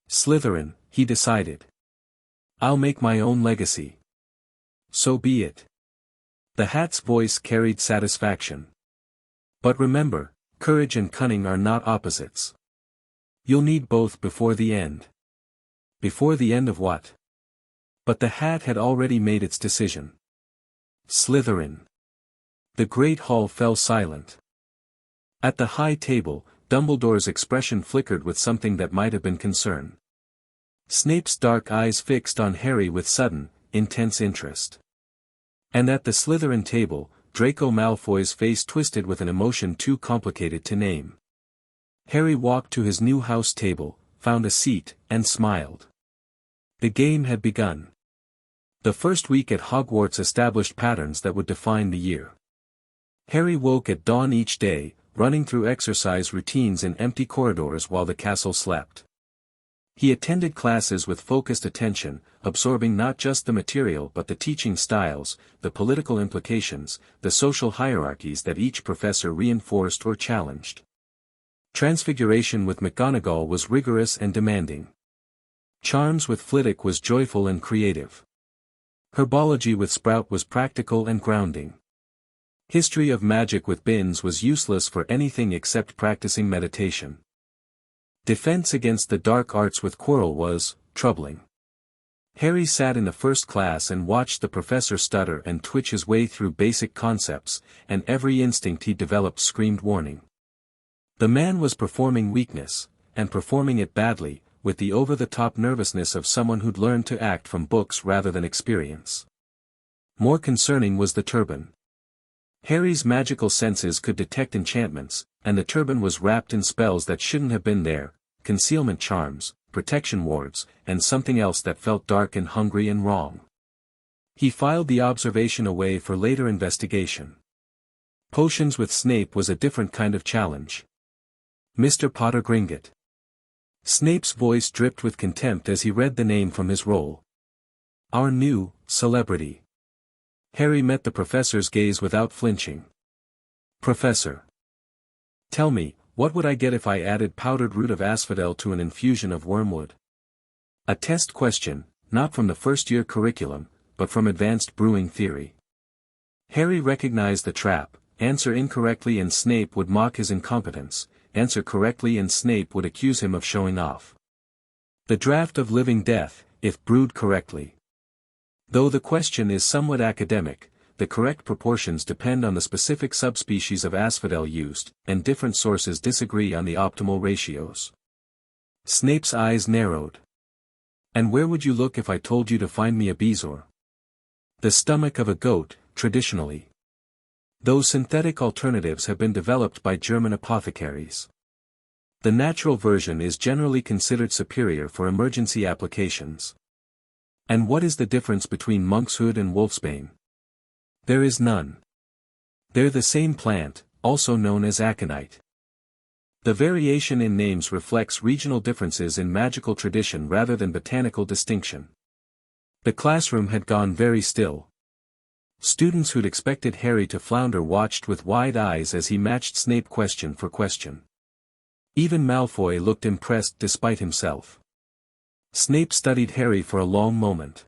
Speaker 1: "Slytherin," he decided. "I'll make my own legacy." "So be it." The hat's voice carried satisfaction. "But remember, courage and cunning are not opposites. You'll need both before the end." "Before the end of what?" But the hat had already made its decision. "Slytherin." The great hall fell silent. At the high table, Dumbledore's expression flickered with something that might have been concern. Snape's dark eyes fixed on Harry with sudden, intense interest. And at the Slytherin table, Draco Malfoy's face twisted with an emotion too complicated to name. Harry walked to his new house table, found a seat, and smiled. The game had begun. The first week at Hogwarts established patterns that would define the year. Harry woke at dawn each day, running through exercise routines in empty corridors while the castle slept. He attended classes with focused attention, absorbing not just the material but the teaching styles, the political implications, the social hierarchies that each professor reinforced or challenged. Transfiguration with McGonagall was rigorous and demanding. Charms with Flitwick was joyful and creative. Herbology with Sprout was practical and grounding. History of magic with Binns was useless for anything except practicing meditation. Defense against the dark arts with Quirrell was troubling. Harry sat in the first class and watched the professor stutter and twitch his way through basic concepts, and every instinct he developed screamed warning. The man was performing weakness, and performing it badly, with the over-the-top nervousness of someone who'd learned to act from books rather than experience. More concerning was the turban. Harry's magical senses could detect enchantments, and the turban was wrapped in spells that shouldn't have been there, concealment charms, protection wards, and something else that felt dark and hungry and wrong. He filed the observation away for later investigation. Potions with Snape was a different kind of challenge. Mr. Potter Gringotts. Snape's voice dripped with contempt as he read the name from his roll. Our new celebrity. Harry met the professor's gaze without flinching. Professor. Tell me, what would I get if I added powdered root of asphodel to an infusion of wormwood? A test question, not from the first-year curriculum, but from advanced brewing theory. Harry recognized the trap: answer incorrectly and Snape would mock his incompetence, answer correctly and Snape would accuse him of showing off. The draught of living death, if brewed correctly. Though the question is somewhat academic, the correct proportions depend on the specific subspecies of asphodel used, and different sources disagree on the optimal ratios. Snape's eyes narrowed. And where would you look if I told you to find me a bezoar? The stomach of a goat, traditionally. Though synthetic alternatives have been developed by German apothecaries. The natural version is generally considered superior for emergency applications. And what is the difference between monkshood and wolfsbane? There is none. They're the same plant, also known as aconite. The variation in names reflects regional differences in magical tradition rather than botanical distinction. The classroom had gone very still. Students who'd expected Harry to flounder watched with wide eyes as he matched Snape question for question. Even Malfoy looked impressed despite himself. Snape studied Harry for a long moment.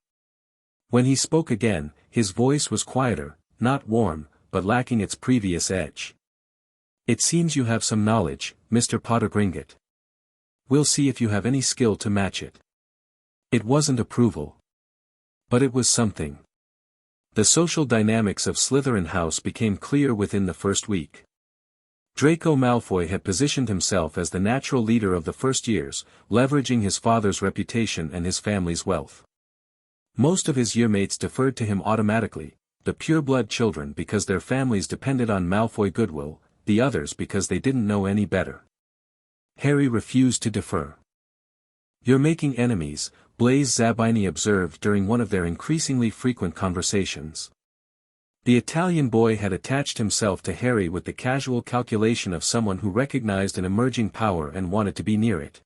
Speaker 1: When he spoke again, his voice was quieter, not warm, but lacking its previous edge. It seems you have some knowledge, Mr. Potter Gringotts. We'll see if you have any skill to match it. It wasn't approval. But it was something. The social dynamics of Slytherin House became clear within the first week. Draco Malfoy had positioned himself as the natural leader of the first years, leveraging his father's reputation and his family's wealth. Most of his yearmates deferred to him automatically, the pure-blood children because their families depended on Malfoy goodwill, the others because they didn't know any better. Harry refused to defer. You're making enemies, Blaise Zabini observed during one of their increasingly frequent conversations. The Italian boy had attached himself to Harry with the casual calculation of someone who recognized an emerging power and wanted to be near it.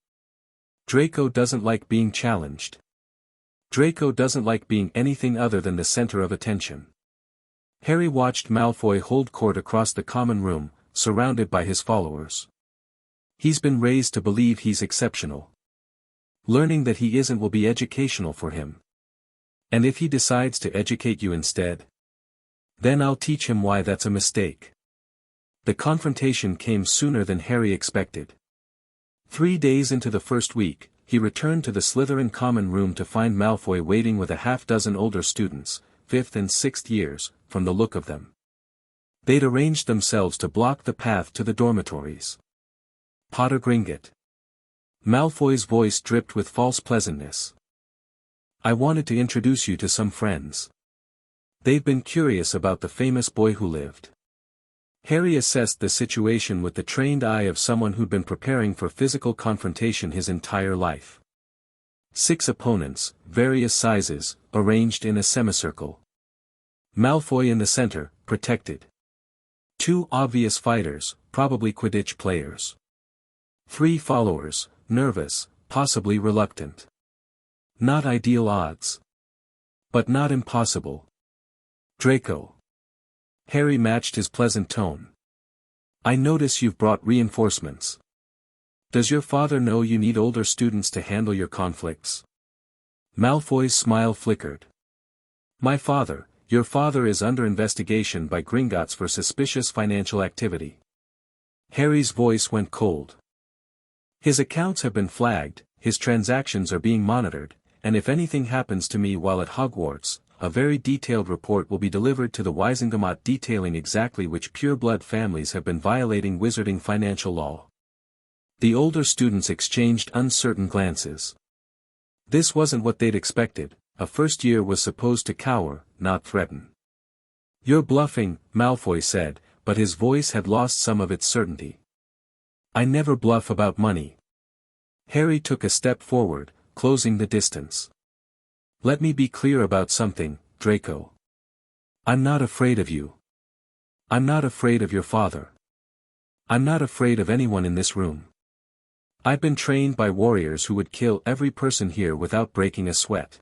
Speaker 1: Draco doesn't like being challenged. Draco doesn't like being anything other than the center of attention. Harry watched Malfoy hold court across the common room, surrounded by his followers. He's been raised to believe he's exceptional. Learning that he isn't will be educational for him. And if he decides to educate you instead? Then I'll teach him why that's a mistake. The confrontation came sooner than Harry expected. 3 days into the first week, he returned to the Slytherin common room to find Malfoy waiting with a half-dozen older students, 5th and 6th years, from the look of them. They'd arranged themselves to block the path to the dormitories. Potter Gringotts. Malfoy's voice dripped with false pleasantness. I wanted to introduce you to some friends. They've been curious about the famous boy who lived. Harry assessed the situation with the trained eye of someone who'd been preparing for physical confrontation his entire life. 6 opponents, various sizes, arranged in a semicircle. Malfoy in the center, protected. 2 obvious fighters, probably Quidditch players. 3 followers, nervous, possibly reluctant. Not ideal odds. But not impossible. Draco. Harry matched his pleasant tone. I notice you've brought reinforcements. Does your father know you need older students to handle your conflicts? Malfoy's smile flickered. Your father is under investigation by Gringotts for suspicious financial activity. Harry's voice went cold. His accounts have been flagged, his transactions are being monitored, and if anything happens to me while at Hogwarts, a very detailed report will be delivered to the Wisengamot detailing exactly which pureblood families have been violating wizarding financial law. The older students exchanged uncertain glances. This wasn't what they'd expected. A first year was supposed to cower, not threaten. You're bluffing, Malfoy said, but his voice had lost some of its certainty. I never bluff about money. Harry took a step forward, closing the distance. Let me be clear about something, Draco. I'm not afraid of you. I'm not afraid of your father. I'm not afraid of anyone in this room. I've been trained by warriors who would kill every person here without breaking a sweat.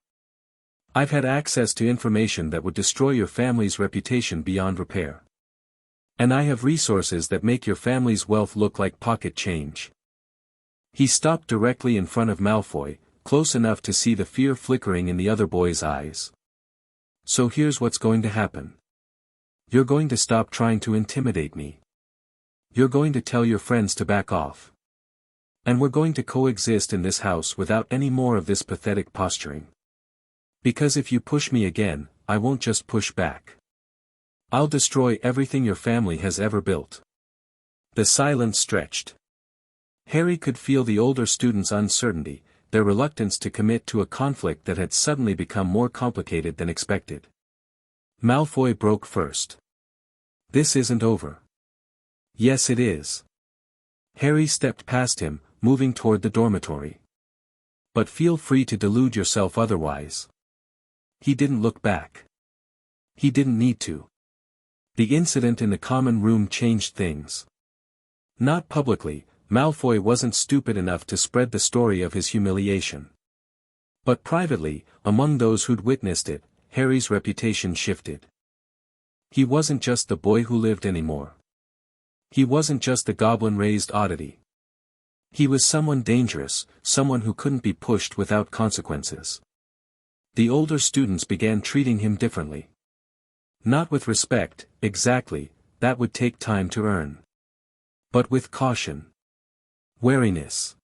Speaker 1: I've had access to information that would destroy your family's reputation beyond repair. And I have resources that make your family's wealth look like pocket change. He stopped directly in front of Malfoy, close enough to see the fear flickering in the other boy's eyes. So here's what's going to happen. You're going to stop trying to intimidate me. You're going to tell your friends to back off. And we're going to coexist in this house without any more of this pathetic posturing. Because if you push me again, I won't just push back. I'll destroy everything your family has ever built. The silence stretched. Harry could feel the older students' uncertainty, their reluctance to commit to a conflict that had suddenly become more complicated than expected. Malfoy broke first. This isn't over. Yes, it is. Harry stepped past him, moving toward the dormitory. But feel free to delude yourself otherwise. He didn't look back. He didn't need to. The incident in the common room changed things. Not publicly, Malfoy wasn't stupid enough to spread the story of his humiliation. But privately, among those who'd witnessed it, Harry's reputation shifted. He wasn't just the boy who lived anymore. He wasn't just the goblin-raised oddity. He was someone dangerous, someone who couldn't be pushed without consequences. The older students began treating him differently. Not with respect, exactly, that would take time to earn. But with caution. Wariness.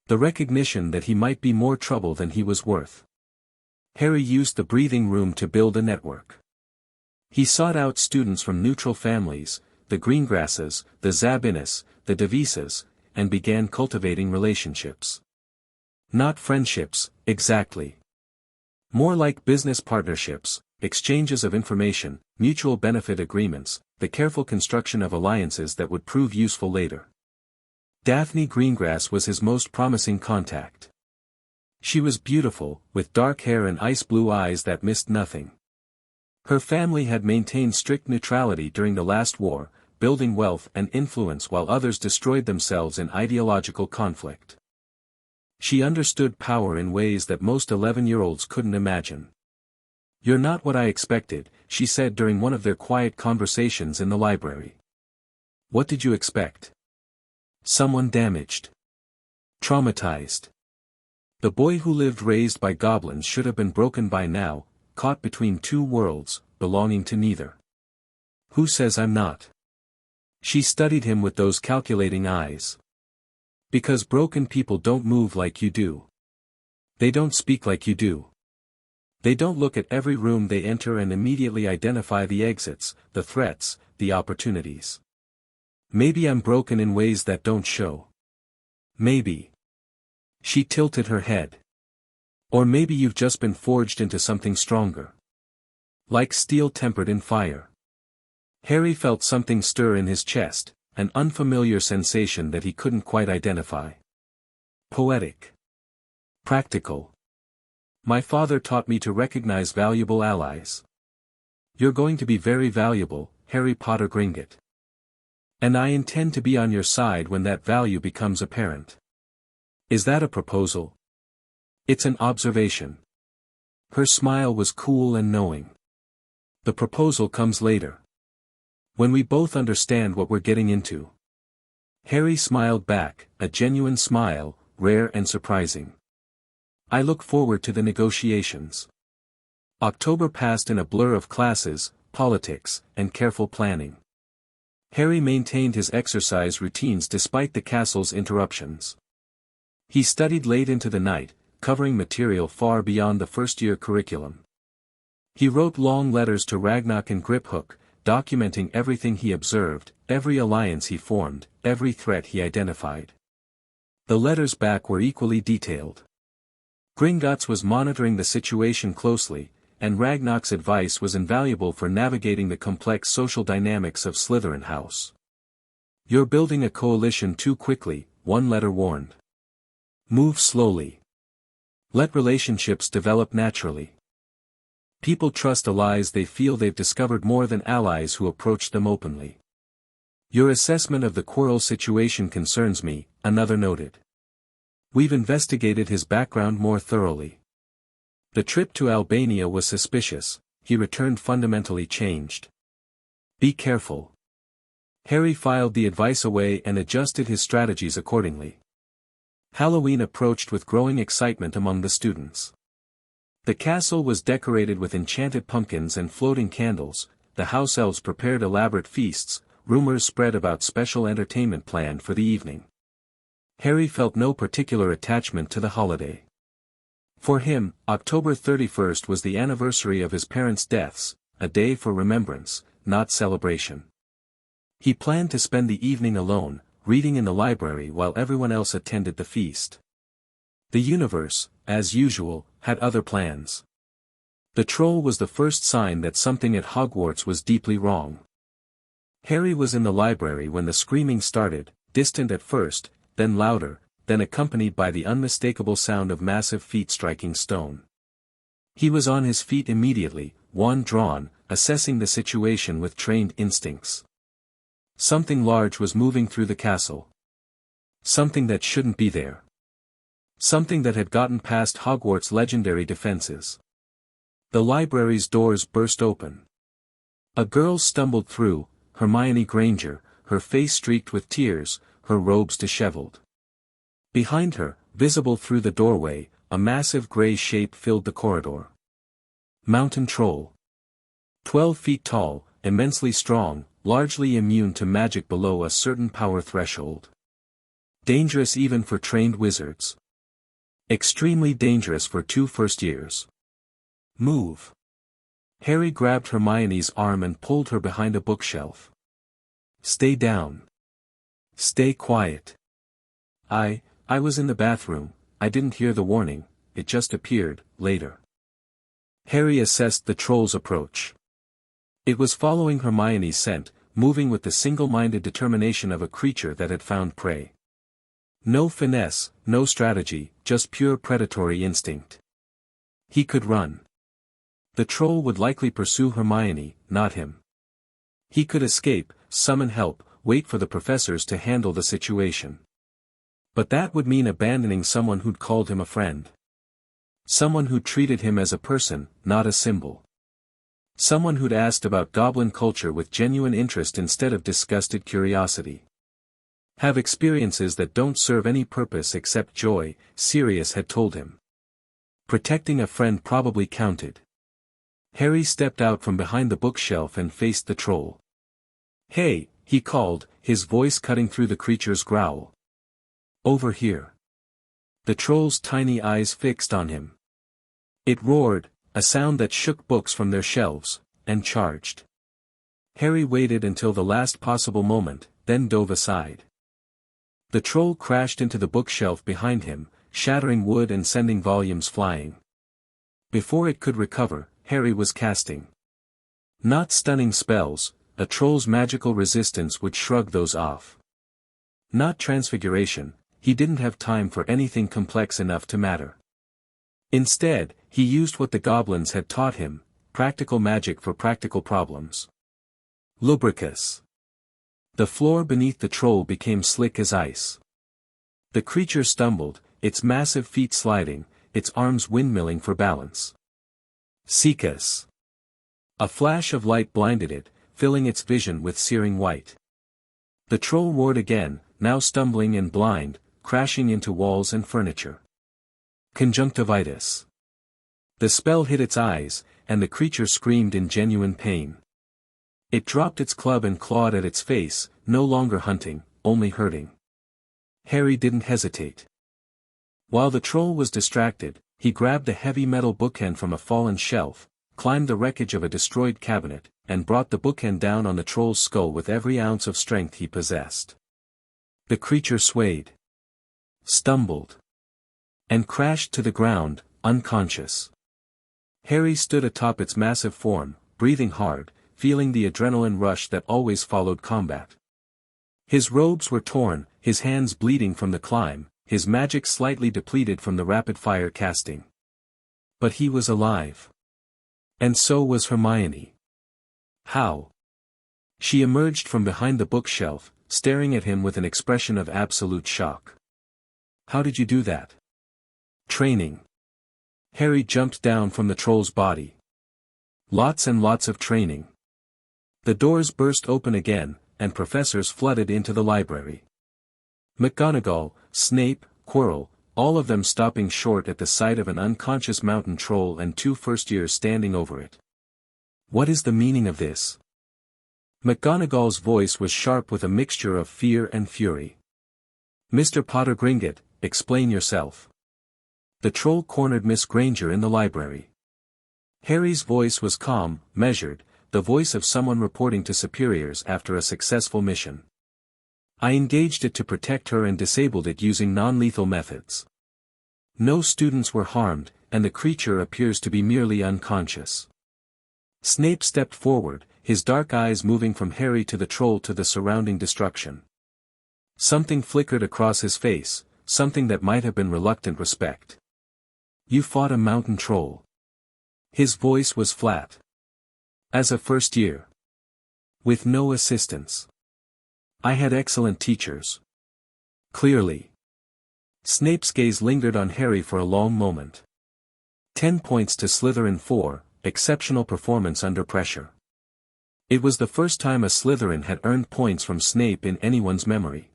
Speaker 1: The recognition that he might be more trouble than he was worth. Harry used the breathing room to build a network. He sought out students from neutral families, the Greengrasses, the Zabinas, the Devisas, and began cultivating relationships. Not friendships, exactly. More like business partnerships, exchanges of information, mutual benefit agreements, the careful construction of alliances that would prove useful later. Daphne Greengrass was his most promising contact. She was beautiful, with dark hair and ice-blue eyes that missed nothing. Her family had maintained strict neutrality during the last war, building wealth and influence while others destroyed themselves in ideological conflict. She understood power in ways that most 11-year-olds couldn't imagine. You're not what I expected, she said during one of their quiet conversations in the library. What did you expect? Someone damaged. Traumatized. The boy who lived raised by goblins should have been broken by now, caught between two worlds, belonging to neither. Who says I'm not? She studied him with those calculating eyes. Because broken people don't move like you do. They don't speak like you do. They don't look at every room they enter and immediately identify the exits, the threats, the opportunities. Maybe I'm broken in ways that don't show. Maybe. She tilted her head. Or maybe you've just been forged into something stronger. Like steel tempered in fire. Harry felt something stir in his chest, an unfamiliar sensation that he couldn't quite identify. Poetic. Practical. My father taught me to recognize valuable allies. You're going to be very valuable, Harry Potter Gringotts. And I intend to be on your side when that value becomes apparent. Is that a proposal? It's an observation. Her smile was cool and knowing. The proposal comes later. When we both understand what we're getting into. Harry smiled back, a genuine smile, rare and surprising. I look forward to the negotiations. October passed in a blur of classes, politics, and careful planning. Harry maintained his exercise routines despite the castle's interruptions. He studied late into the night, covering material far beyond the first-year curriculum. He wrote long letters to Ragnarok and Griphook, documenting everything he observed, every alliance he formed, every threat he identified. The letters back were equally detailed. Gringotts was monitoring the situation closely, and Ragnarok's advice was invaluable for navigating the complex social dynamics of Slytherin House. You're building a coalition too quickly, one letter warned. Move slowly. Let relationships develop naturally. People trust allies they feel they've discovered more than allies who approach them openly. Your assessment of the Quirrell situation concerns me, another noted. We've investigated his background more thoroughly. The trip to Albania was suspicious, he returned fundamentally changed. Be careful. Harry filed the advice away and adjusted his strategies accordingly. Halloween approached with growing excitement among the students. The castle was decorated with enchanted pumpkins and floating candles, the house elves prepared elaborate feasts, rumors spread about special entertainment planned for the evening. Harry felt no particular attachment to the holiday. For him, October 31st was the anniversary of his parents' deaths, a day for remembrance, not celebration. He planned to spend the evening alone, reading in the library while everyone else attended the feast. The universe, as usual, had other plans. The troll was the first sign that something at Hogwarts was deeply wrong. Harry was in the library when the screaming started, distant at first, then louder, then accompanied by the unmistakable sound of massive feet striking stone. He was on his feet immediately, wand drawn, assessing the situation with trained instincts. Something large was moving through the castle. Something that shouldn't be there. Something that had gotten past Hogwarts' legendary defenses. The library's doors burst open. A girl stumbled through, Hermione Granger, her face streaked with tears, her robes disheveled. Behind her, visible through the doorway, a massive grey shape filled the corridor. Mountain Troll. 12 feet tall, immensely strong, largely immune to magic below a certain power threshold. Dangerous even for trained wizards. Extremely dangerous for 2 first years. Move. Harry grabbed Hermione's arm and pulled her behind a bookshelf. Stay down. Stay quiet. I was in the bathroom, I didn't hear the warning, it just appeared, later. Harry assessed the troll's approach. It was following Hermione's scent, moving with the single-minded determination of a creature that had found prey. No finesse, no strategy, just pure predatory instinct. He could run. The troll would likely pursue Hermione, not him. He could escape, summon help, wait for the professors to handle the situation. But that would mean abandoning someone who'd called him a friend. Someone who treated him as a person, not a symbol. Someone who'd asked about goblin culture with genuine interest instead of disgusted curiosity. Have experiences that don't serve any purpose except joy, Sirius had told him. Protecting a friend probably counted. Harry stepped out from behind the bookshelf and faced the troll. Hey, he called, his voice cutting through the creature's growl. Over here. The troll's tiny eyes fixed on him. It roared, a sound that shook books from their shelves, and charged. Harry waited until the last possible moment, then dove aside. The troll crashed into the bookshelf behind him, shattering wood and sending volumes flying. Before it could recover, Harry was casting. Not stunning spells, a troll's magical resistance would shrug those off. Not transfiguration, he didn't have time for anything complex enough to matter. Instead, he used what the goblins had taught him, practical magic for practical problems. Lubricus. The floor beneath the troll became slick as ice. The creature stumbled, its massive feet sliding, its arms windmilling for balance. Secus. A flash of light blinded it, filling its vision with searing white. The troll roared again, now stumbling and blind, crashing into walls and furniture. Conjunctivitis. The spell hit its eyes, and the creature screamed in genuine pain. It dropped its club and clawed at its face, no longer hunting, only hurting. Harry didn't hesitate. While the troll was distracted, he grabbed a heavy metal bookend from a fallen shelf, climbed the wreckage of a destroyed cabinet, and brought the bookend down on the troll's skull with every ounce of strength he possessed. The creature swayed, stumbled, and crashed to the ground, unconscious. Harry stood atop its massive form, breathing hard, feeling the adrenaline rush that always followed combat. His robes were torn, his hands bleeding from the climb, his magic slightly depleted from the rapid-fire casting. But he was alive. And so was Hermione. How? She emerged from behind the bookshelf, staring at him with an expression of absolute shock. How did you do that? Training. Harry jumped down from the troll's body. Lots and lots of training. The doors burst open again, and professors flooded into the library. McGonagall, Snape, Quirrell, all of them stopping short at the sight of an unconscious mountain troll and 2 first-years standing over it. What is the meaning of this? McGonagall's voice was sharp with a mixture of fear and fury. Mr. Potter Gringotts, explain yourself. The troll cornered Miss Granger in the library. Harry's voice was calm, measured, the voice of someone reporting to superiors after a successful mission. I engaged it to protect her and disabled it using non-lethal methods. No students were harmed, and the creature appears to be merely unconscious. Snape stepped forward, his dark eyes moving from Harry to the troll to the surrounding destruction. Something flickered across his face, something that might have been reluctant respect. You fought a mountain troll. His voice was flat. As a first year. With no assistance. I had excellent teachers. Clearly. Snape's gaze lingered on Harry for a long moment. 10 points to Slytherin 4, exceptional performance under pressure. It was the first time a Slytherin had earned points from Snape in anyone's memory.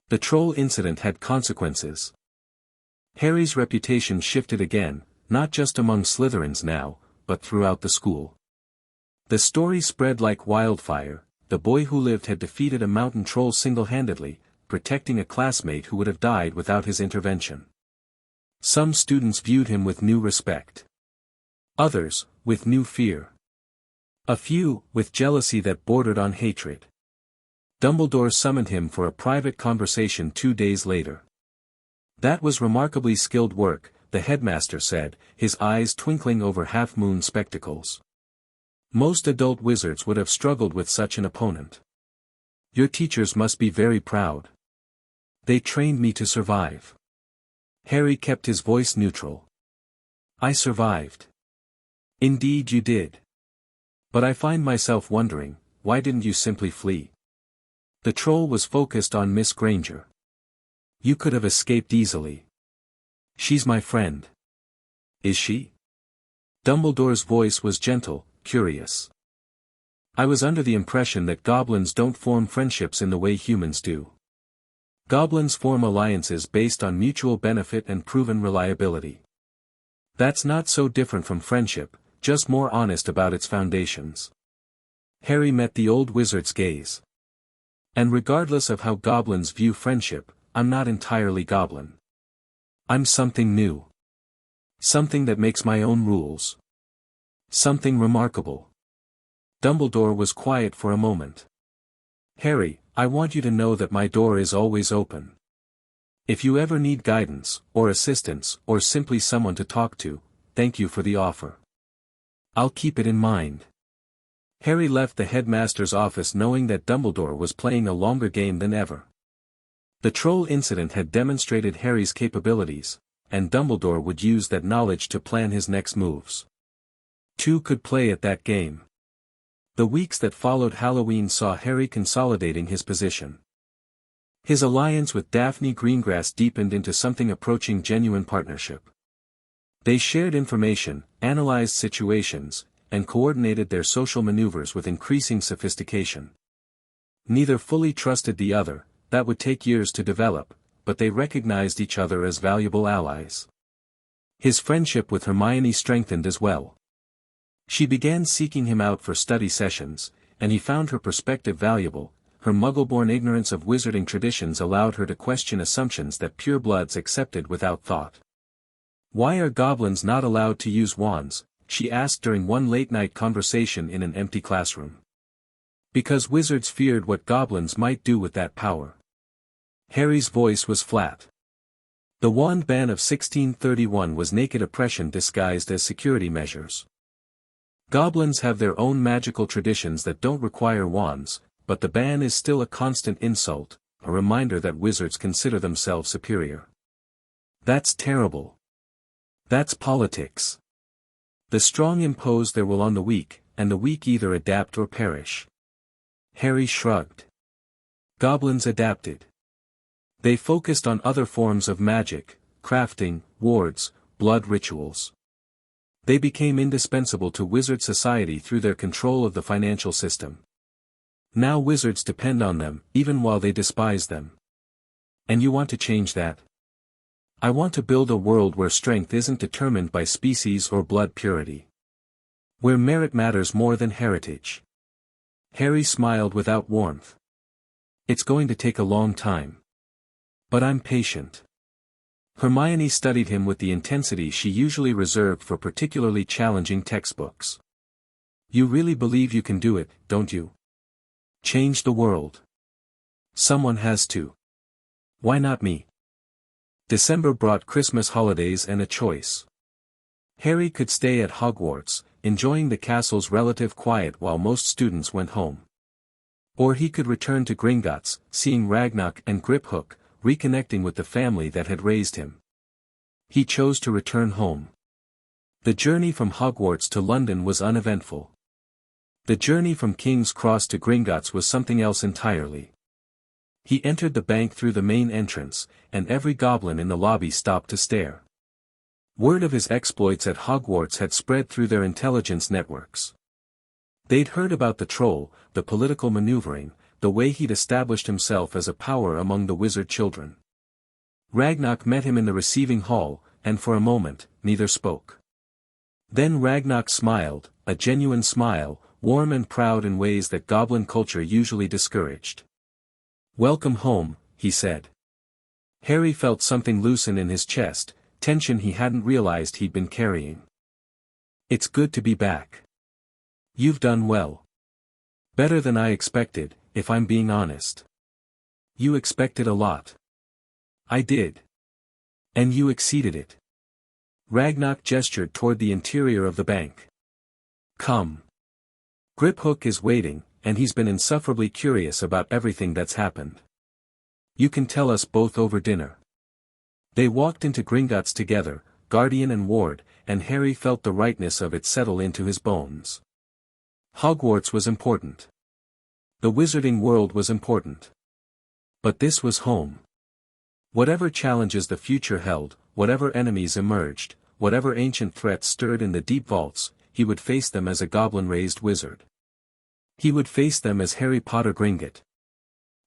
Speaker 1: The troll incident had consequences. Harry's reputation shifted again, not just among Slytherins now, but throughout the school. The story spread like wildfire. The boy who lived had defeated a mountain troll single-handedly, protecting a classmate who would have died without his intervention. Some students viewed him with new respect. Others, with new fear. A few, with jealousy that bordered on hatred. Dumbledore summoned him for a private conversation 2 days later. That was remarkably skilled work, the headmaster said, his eyes twinkling over half-moon spectacles. Most adult wizards would have struggled with such an opponent. Your teachers must be very proud. They trained me to survive. Harry kept his voice neutral. I survived. Indeed you did. But I find myself wondering, why didn't you simply flee? The troll was focused on Miss Granger. You could have escaped easily. She's my friend. Is she? Dumbledore's voice was gentle, curious. I was under the impression that goblins don't form friendships in the way humans do. Goblins form alliances based on mutual benefit and proven reliability. That's not so different from friendship, just more honest about its foundations. Harry met the old wizard's gaze. And regardless of how goblins view friendship, I'm not entirely goblin. I'm something new. Something that makes my own rules. Something remarkable. Dumbledore was quiet for a moment. Harry, I want you to know that my door is always open. If you ever need guidance, or assistance, or simply someone to talk to, thank you for the offer. I'll keep it in mind. Harry left the headmaster's office knowing that Dumbledore was playing a longer game than ever. The troll incident had demonstrated Harry's capabilities, and Dumbledore would use that knowledge to plan his next moves. Two could play at that game. The weeks that followed Halloween saw Harry consolidating his position. His alliance with Daphne Greengrass deepened into something approaching genuine partnership. They shared information, analyzed situations, and coordinated their social maneuvers with increasing sophistication. Neither fully trusted the other, that would take years to develop, but they recognized each other as valuable allies. His friendship with Hermione strengthened as well. She began seeking him out for study sessions, and he found her perspective valuable. Her muggle-born ignorance of wizarding traditions allowed her to question assumptions that purebloods accepted without thought. "Why are goblins not allowed to use wands?" she asked during one late-night conversation in an empty classroom. "Because wizards feared what goblins might do with that power." Harry's voice was flat. The wand ban of 1631 was naked oppression disguised as security measures. Goblins have their own magical traditions that don't require wands, but the ban is still a constant insult, a reminder that wizards consider themselves superior. That's terrible. That's politics. The strong impose their will on the weak, and the weak either adapt or perish. Harry shrugged. Goblins adapted. They focused on other forms of magic, crafting, wards, blood rituals. They became indispensable to wizard society through their control of the financial system. Now wizards depend on them, even while they despise them. And you want to change that? I want to build a world where strength isn't determined by species or blood purity. Where merit matters more than heritage. Harry smiled without warmth. It's going to take a long time. But I'm patient. Hermione studied him with the intensity she usually reserved for particularly challenging textbooks. You really believe you can do it, don't you? Change the world. Someone has to. Why not me? December brought Christmas holidays and a choice. Harry could stay at Hogwarts, enjoying the castle's relative quiet while most students went home. Or he could return to Gringotts, seeing Ragnarok and Griphook, reconnecting with the family that had raised him. He chose to return home. The journey from Hogwarts to London was uneventful. The journey from King's Cross to Gringotts was something else entirely. He entered the bank through the main entrance, and every goblin in the lobby stopped to stare. Word of his exploits at Hogwarts had spread through their intelligence networks. They'd heard about the troll, the political maneuvering, the way he'd established himself as a power among the wizard children. Ragnarok met him in the receiving hall, and for a moment, neither spoke. Then Ragnarok smiled, a genuine smile, warm and proud in ways that goblin culture usually discouraged. "Welcome home," he said. Harry felt something loosen in his chest, tension he hadn't realized he'd been carrying. "It's good to be back. You've done well. Better than I expected, if I'm being honest." "You expected a lot." "I did. And you exceeded it." Ragnarok gestured toward the interior of the bank. "Come. Griphook is waiting, and he's been insufferably curious about everything that's happened. You can tell us both over dinner." They walked into Gringotts together, guardian and ward, and Harry felt the rightness of it settle into his bones. Hogwarts was important. The wizarding world was important. But this was home. Whatever challenges the future held, whatever enemies emerged, whatever ancient threats stirred in the deep vaults, he would face them as a goblin-raised wizard. He would face them as Harry Potter Gringotts.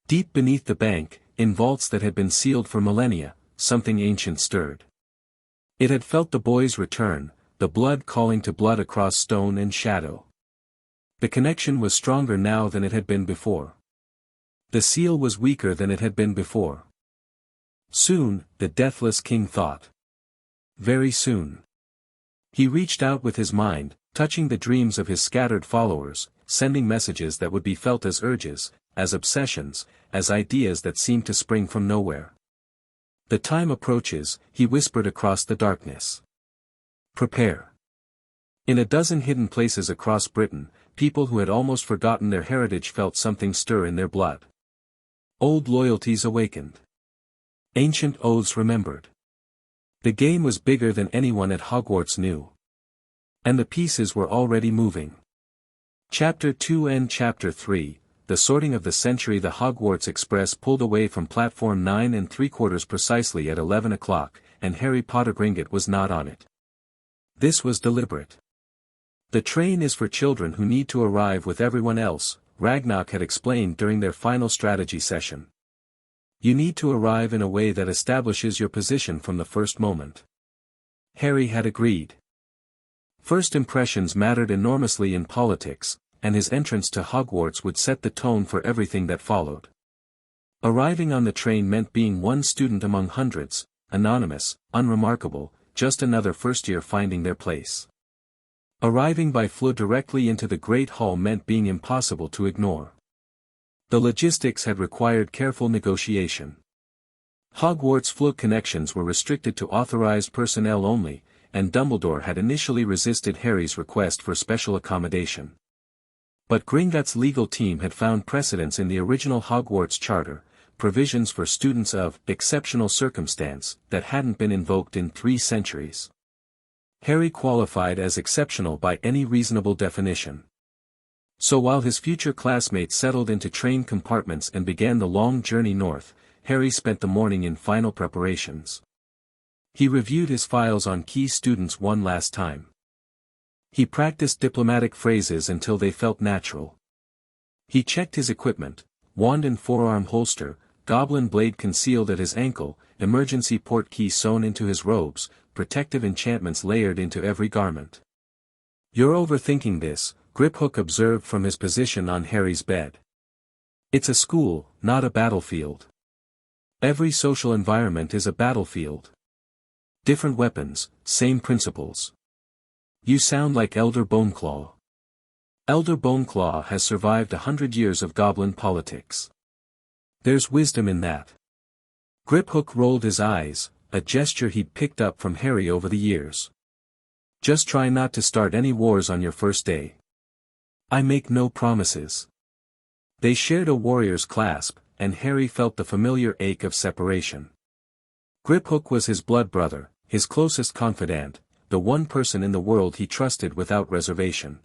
Speaker 1: Deep beneath the bank, in vaults that had been sealed for millennia, something ancient stirred. It had felt the boy's return, the blood calling to blood across stone and shadow. The connection was stronger now than it had been before. The seal was weaker than it had been before. Soon, the deathless king thought. Very soon. He reached out with his mind, touching the dreams of his scattered followers, sending messages that would be felt as urges, as obsessions, as ideas that seemed to spring from nowhere. The time approaches, he whispered across the darkness. Prepare. In a dozen hidden places across Britain, people who had almost forgotten their heritage felt something stir in their blood. Old loyalties awakened. Ancient oaths remembered. The game was bigger than anyone at Hogwarts knew. And the pieces were already moving. Chapter 2 and Chapter 3, The Sorting of the Century. The Hogwarts Express pulled away from platform 9 3/4 precisely at 11 o'clock, and Harry Potter Gringotts was not on it. This was deliberate. The train is for children who need to arrive with everyone else, Ragnarok had explained during their final strategy session. You need to arrive in a way that establishes your position from the first moment. Harry had agreed. First impressions mattered enormously in politics, and his entrance to Hogwarts would set the tone for everything that followed. Arriving on the train meant being one student among hundreds, anonymous, unremarkable, just another first-year finding their place. Arriving by flow directly into the Great Hall meant being impossible to ignore. The logistics had required careful negotiation. Hogwarts flow connections were restricted to authorized personnel only, and Dumbledore had initially resisted Harry's request for special accommodation. But Gringotts' legal team had found precedents in the original Hogwarts Charter, provisions for students of exceptional circumstance that hadn't been invoked in 3 centuries. Harry qualified as exceptional by any reasonable definition. So while his future classmates settled into train compartments and began the long journey north, Harry spent the morning in final preparations. He reviewed his files on key students one last time. He practiced diplomatic phrases until they felt natural. He checked his equipment, wand and forearm holster, goblin blade concealed at his ankle, emergency port key sewn into his robes, protective enchantments layered into every garment. "You're overthinking this," Griphook observed from his position on Harry's bed. "It's a school, not a battlefield. Every social environment is a battlefield. Different weapons, same principles. You sound like Elder Boneclaw." Elder Boneclaw has survived 100 years of goblin politics. There's wisdom in that. Griphook rolled his eyes, a gesture he'd picked up from Harry over the years. "Just try not to start any wars on your first day." "I make no promises." They shared a warrior's clasp, and Harry felt the familiar ache of separation. Griphook was his blood brother, his closest confidant, the one person in the world he trusted without reservation.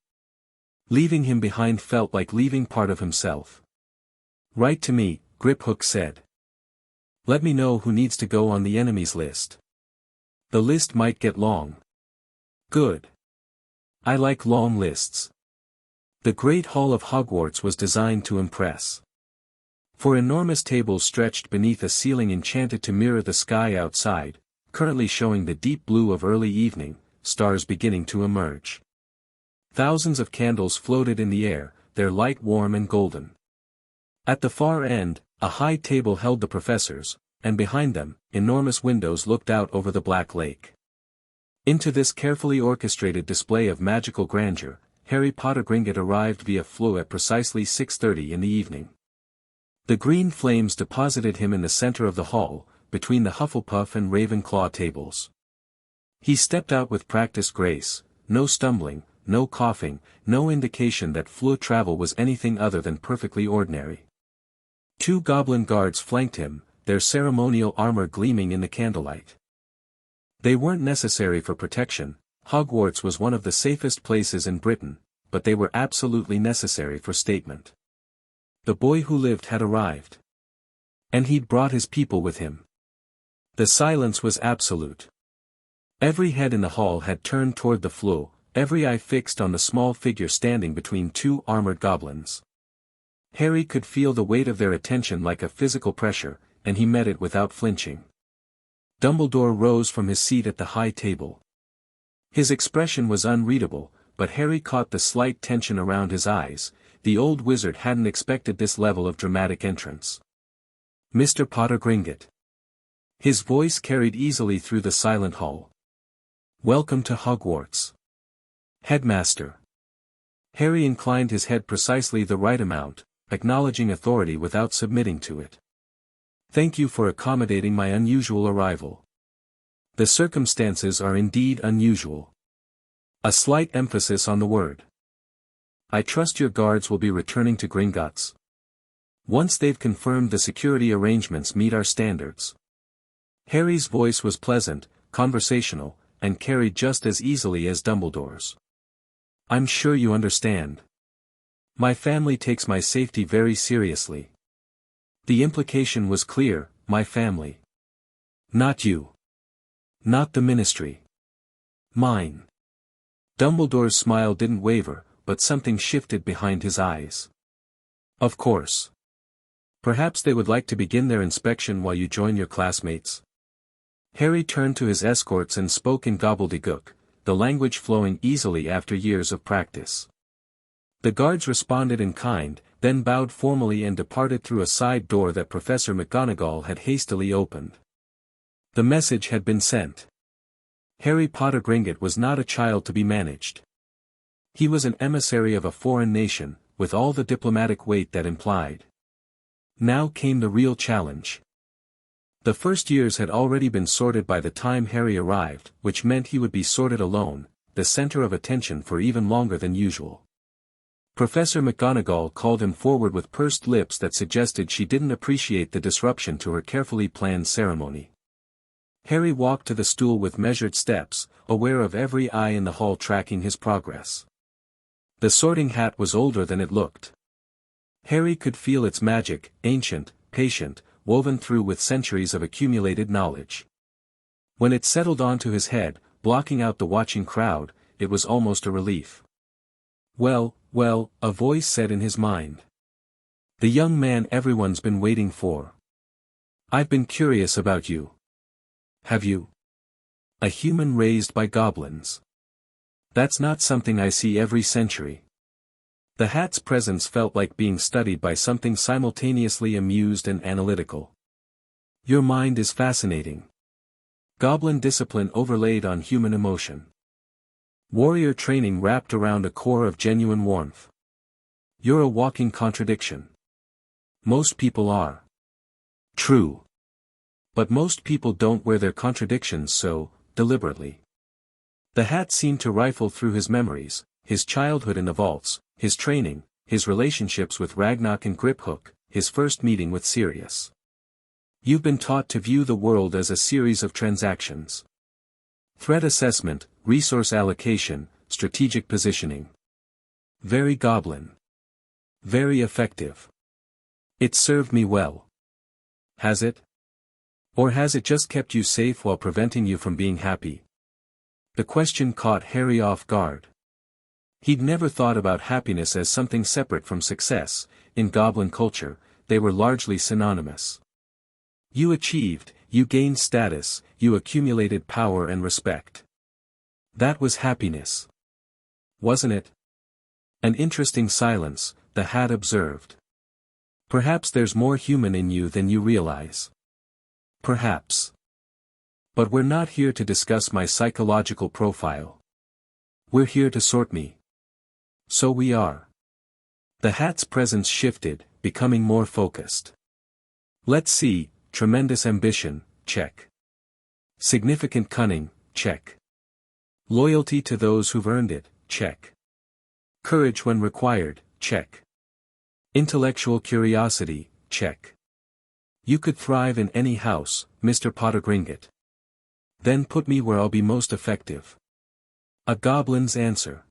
Speaker 1: Leaving him behind felt like leaving part of himself. "Write to me," Griphook said. "Let me know who needs to go on the enemy's list. The list might get long." "Good. I like long lists." The Great Hall of Hogwarts was designed to impress. Four enormous tables stretched beneath a ceiling enchanted to mirror the sky outside, currently showing the deep blue of early evening, stars beginning to emerge. Thousands of candles floated in the air, their light warm and golden. At the far end, a high table held the professors, and behind them, enormous windows looked out over the Black Lake. Into this carefully orchestrated display of magical grandeur, Harry Potter Gringotts arrived via flow at precisely 6:30 in the evening. The green flames deposited him in the center of the hall, between the Hufflepuff and Ravenclaw tables. He stepped out with practiced grace, no stumbling, no coughing, no indication that flow travel was anything other than perfectly ordinary. 2 goblin guards flanked him, their ceremonial armor gleaming in the candlelight. They weren't necessary for protection. Hogwarts was one of the safest places in Britain, but they were absolutely necessary for statement. The boy who lived had arrived. And he'd brought his people with him. The silence was absolute. Every head in the hall had turned toward the floor, every eye fixed on the small figure standing between 2 armored goblins. Harry could feel the weight of their attention like a physical pressure, and he met it without flinching. Dumbledore rose from his seat at the high table. His expression was unreadable, but Harry caught the slight tension around his eyes. The old wizard hadn't expected this level of dramatic entrance. "Mr. Potter Gringotts." His voice carried easily through the silent hall. "Welcome to Hogwarts." "Headmaster." Harry inclined his head precisely the right amount, acknowledging authority without submitting to it. Thank you for accommodating my unusual arrival. The circumstances are indeed unusual. A slight emphasis on the word. I trust your guards will be returning to Gringotts once they've confirmed the security arrangements meet our standards. Harry's voice was pleasant, conversational, and carried just as easily as Dumbledore's. I'm sure you understand. My family takes my safety very seriously. The implication was clear, my family. Not you. Not the Ministry. Mine. Dumbledore's smile didn't waver, but something shifted behind his eyes. Of course. Perhaps they would like to begin their inspection while you join your classmates. Harry turned to his escorts and spoke in gobbledygook, the language flowing easily after years of practice. The guards responded in kind, then bowed formally and departed through a side door that Professor McGonagall had hastily opened. The message had been sent. Harry Potter Gringotts was not a child to be managed. He was an emissary of a foreign nation, with all the diplomatic weight that implied. Now came the real challenge. The first years had already been sorted by the time Harry arrived, which meant he would be sorted alone, the center of attention for even longer than usual. Professor McGonagall called him forward with pursed lips that suggested she didn't appreciate the disruption to her carefully planned ceremony. Harry walked to the stool with measured steps, aware of every eye in the hall tracking his progress. The sorting hat was older than it looked. Harry could feel its magic, ancient, patient, woven through with centuries of accumulated knowledge. When it settled onto his head, blocking out the watching crowd, it was almost a relief. Well, a voice said in his mind. The young man everyone's been waiting for. I've been curious about you. Have you? A human raised by goblins. That's not something I see every century. The hat's presence felt like being studied by something simultaneously amused and analytical. Your mind is fascinating. Goblin discipline overlaid on human emotion. Warrior training wrapped around a core of genuine warmth. You're a walking contradiction. Most people are. True. But most people don't wear their contradictions so, deliberately. The hat seemed to rifle through his memories, his childhood in the vaults, his training, his relationships with Ragnarok and Griphook, his first meeting with Sirius. You've been taught to view the world as a series of transactions. Threat assessment, resource allocation, strategic positioning. Very goblin. Very effective. It served me well. Has it? Or has it just kept you safe while preventing you from being happy? The question caught Harry off guard. He'd never thought about happiness as something separate from success. In goblin culture, they were largely synonymous. You achieved, you gained status, you accumulated power and respect. That was happiness. Wasn't it? An interesting silence, the hat observed. Perhaps there's more human in you than you realize. Perhaps. But we're not here to discuss my psychological profile. We're here to sort me. So we are. The hat's presence shifted, becoming more focused. Let's see, tremendous ambition, check. Significant cunning, check. Loyalty to those who've earned it, check. Courage when required, check. Intellectual curiosity, check. You could thrive in any house, Mr. Potter Gringotts. Then put me where I'll be most effective. A goblin's answer.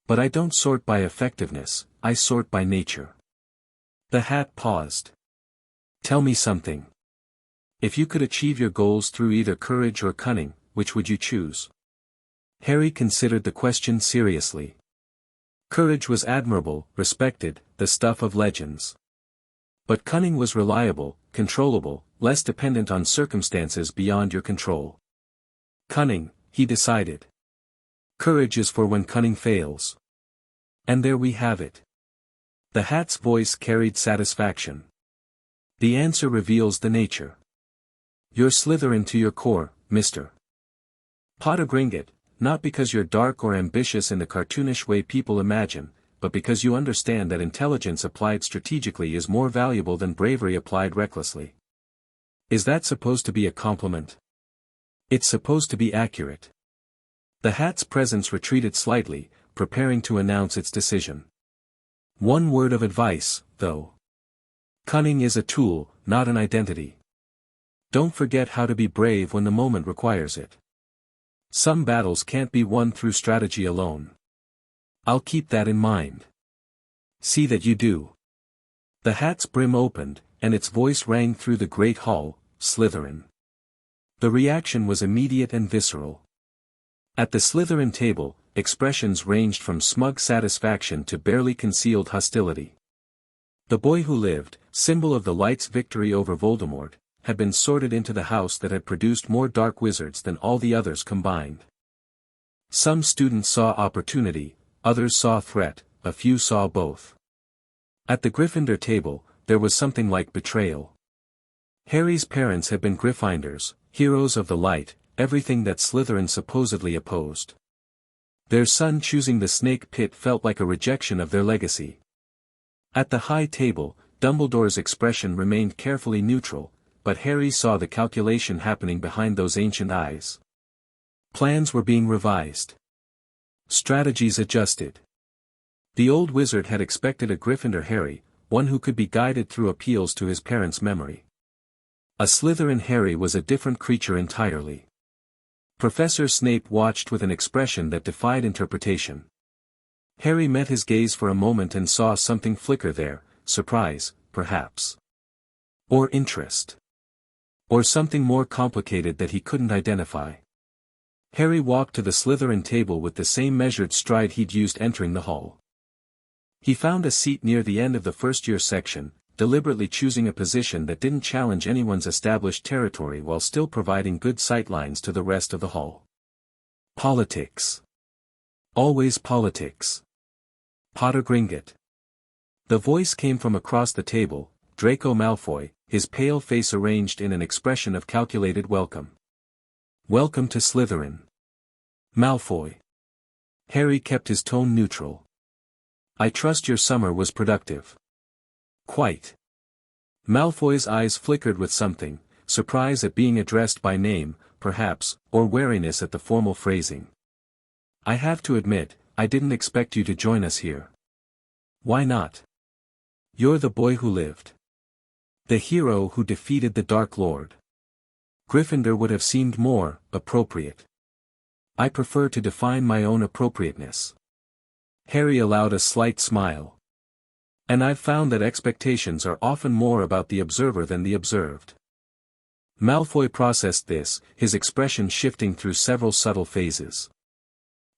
Speaker 1: But I don't sort by effectiveness, I sort by nature. The hat paused. Tell me something. If you could achieve your goals through either courage or cunning, which would you choose? Harry considered the question seriously. Courage was admirable, respected, the stuff of legends. But cunning was reliable, controllable, less dependent on circumstances beyond your control. Cunning, he decided. Courage is for when cunning fails. And there we have it. The hat's voice carried satisfaction. The answer reveals the nature. You're Slytherin to your core, Mr. Potter Gringotts, not because you're dark or ambitious in the cartoonish way people imagine, but because you understand that intelligence applied strategically is more valuable than bravery applied recklessly. Is that supposed to be a compliment? It's supposed to be accurate. The hat's presence retreated slightly, preparing to announce its decision. One word of advice, though. Cunning is a tool, not an identity. Don't forget how to be brave when the moment requires it. Some battles can't be won through strategy alone. I'll keep that in mind. See that you do. The hat's brim opened, and its voice rang through the great hall, Slytherin. The reaction was immediate and visceral. At the Slytherin table, expressions ranged from smug satisfaction to barely concealed hostility. The boy who lived, symbol of the light's victory over Voldemort, had been sorted into the house that had produced more dark wizards than all the others combined. Some students saw opportunity, others saw threat, a few saw both. At the Gryffindor table, there was something like betrayal. Harry's parents had been Gryffindors, heroes of the light, everything that Slytherin supposedly opposed. Their son choosing the snake pit felt like a rejection of their legacy. At the high table, Dumbledore's expression remained carefully neutral, but Harry saw the calculation happening behind those ancient eyes. Plans were being revised. Strategies adjusted. The old wizard had expected a Gryffindor Harry, one who could be guided through appeals to his parents' memory. A Slytherin Harry was a different creature entirely. Professor Snape watched with an expression that defied interpretation. Harry met his gaze for a moment and saw something flicker there, surprise, perhaps. Or interest. Or something more complicated that he couldn't identify. Harry walked to the Slytherin table with the same measured stride he'd used entering the hall. He found a seat near the end of the first-year section, deliberately choosing a position that didn't challenge anyone's established territory while still providing good sightlines to the rest of the hall. Politics. Always politics. Potter Gringotts. The voice came from across the table, Draco Malfoy, his pale face arranged in an expression of calculated welcome. Welcome to Slytherin. Malfoy. Harry kept his tone neutral. I trust your summer was productive. Quite. Malfoy's eyes flickered with something, surprise at being addressed by name, perhaps, or wariness at the formal phrasing. I have to admit, I didn't expect you to join us here. Why not? You're the boy who lived. The hero who defeated the Dark Lord. Gryffindor would have seemed more appropriate. I prefer to define my own appropriateness. Harry allowed a slight smile. And I've found that expectations are often more about the observer than the observed. Malfoy processed this, his expression shifting through several subtle phases.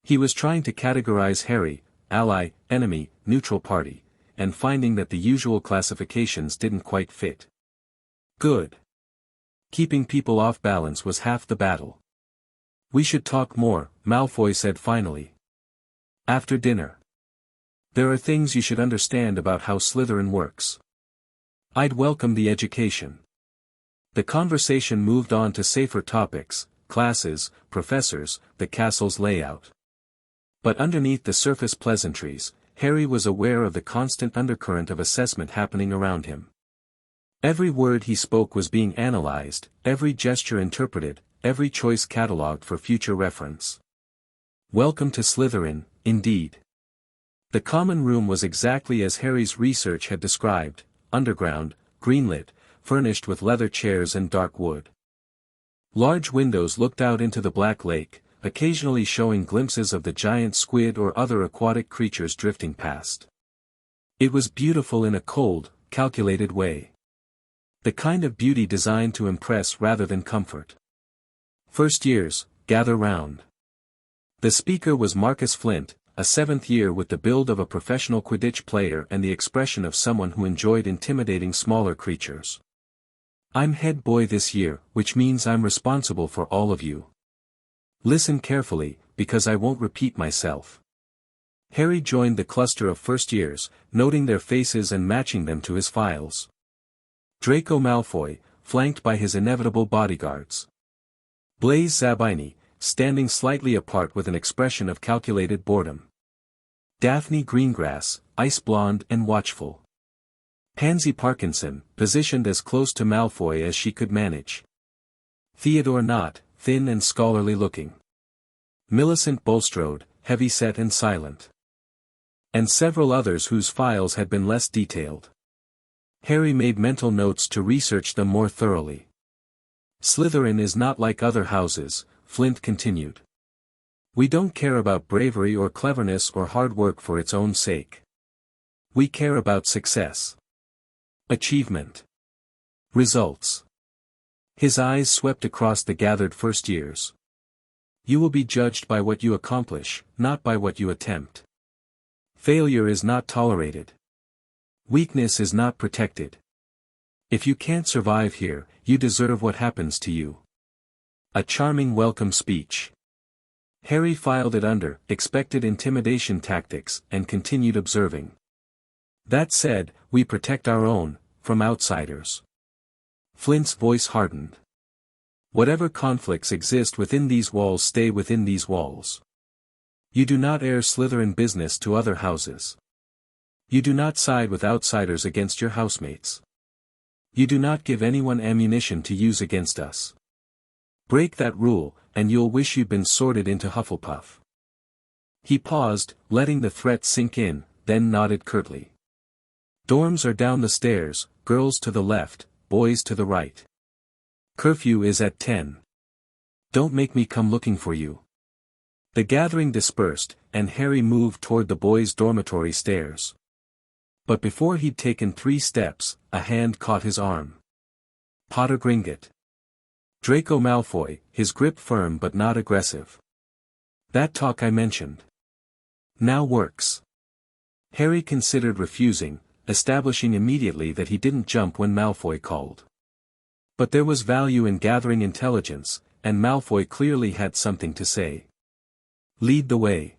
Speaker 1: He was trying to categorize Harry, ally, enemy, neutral party, and finding that the usual classifications didn't quite fit. Good. Keeping people off balance was half the battle. We should talk more, Malfoy said finally. After dinner. There are things you should understand about how Slytherin works. I'd welcome the education. The conversation moved on to safer topics, classes, professors, the castle's layout. But underneath the surface pleasantries, Harry was aware of the constant undercurrent of assessment happening around him. Every word he spoke was being analyzed, every gesture interpreted, every choice catalogued for future reference. Welcome to Slytherin, indeed. The common room was exactly as Harry's research had described, underground, greenlit, furnished with leather chairs and dark wood. Large windows looked out into the Black Lake, occasionally showing glimpses of the giant squid or other aquatic creatures drifting past. It was beautiful in a cold, calculated way. The kind of beauty designed to impress rather than comfort. First years, gather round. The speaker was Marcus Flint, a seventh year with the build of a professional Quidditch player and the expression of someone who enjoyed intimidating smaller creatures. I'm head boy this year, which means I'm responsible for all of you. Listen carefully, because I won't repeat myself. Harry joined the cluster of first years, noting their faces and matching them to his files. Draco Malfoy, flanked by his inevitable bodyguards. Blaise Zabini, standing slightly apart with an expression of calculated boredom. Daphne Greengrass, ice blonde and watchful. Pansy Parkinson, positioned as close to Malfoy as she could manage. Theodore Nott, thin and scholarly looking. Millicent Bulstrode, heavy-set and silent. And several others whose files had been less detailed. Harry made mental notes to research them more thoroughly. Slytherin is not like other houses, Flint continued. We don't care about bravery or cleverness or hard work for its own sake. We care about success. Achievement. Results. His eyes swept across the gathered first years. You will be judged by what you accomplish, not by what you attempt. Failure is not tolerated. Weakness is not protected. If you can't survive here, you deserve what happens to you. A charming welcome speech. Harry filed it under, expected intimidation tactics, and continued observing. That said, we protect our own, from outsiders. Flint's voice hardened. Whatever conflicts exist within these walls stay within these walls. You do not air Slytherin business to other houses. You do not side with outsiders against your housemates. You do not give anyone ammunition to use against us. Break that rule, and you'll wish you'd been sorted into Hufflepuff. He paused, letting the threat sink in, then nodded curtly. Dorms are down the stairs, girls to the left, boys to the right. Curfew is at 10. Don't make me come looking for you. The gathering dispersed, and Harry moved toward the boys' dormitory stairs. But before he'd taken 3 steps, a hand caught his arm. Potter Gringotts. Draco Malfoy, his grip firm but not aggressive. That talk I mentioned. Now works. Harry considered refusing, establishing immediately that he didn't jump when Malfoy called. But there was value in gathering intelligence, and Malfoy clearly had something to say. Lead the way.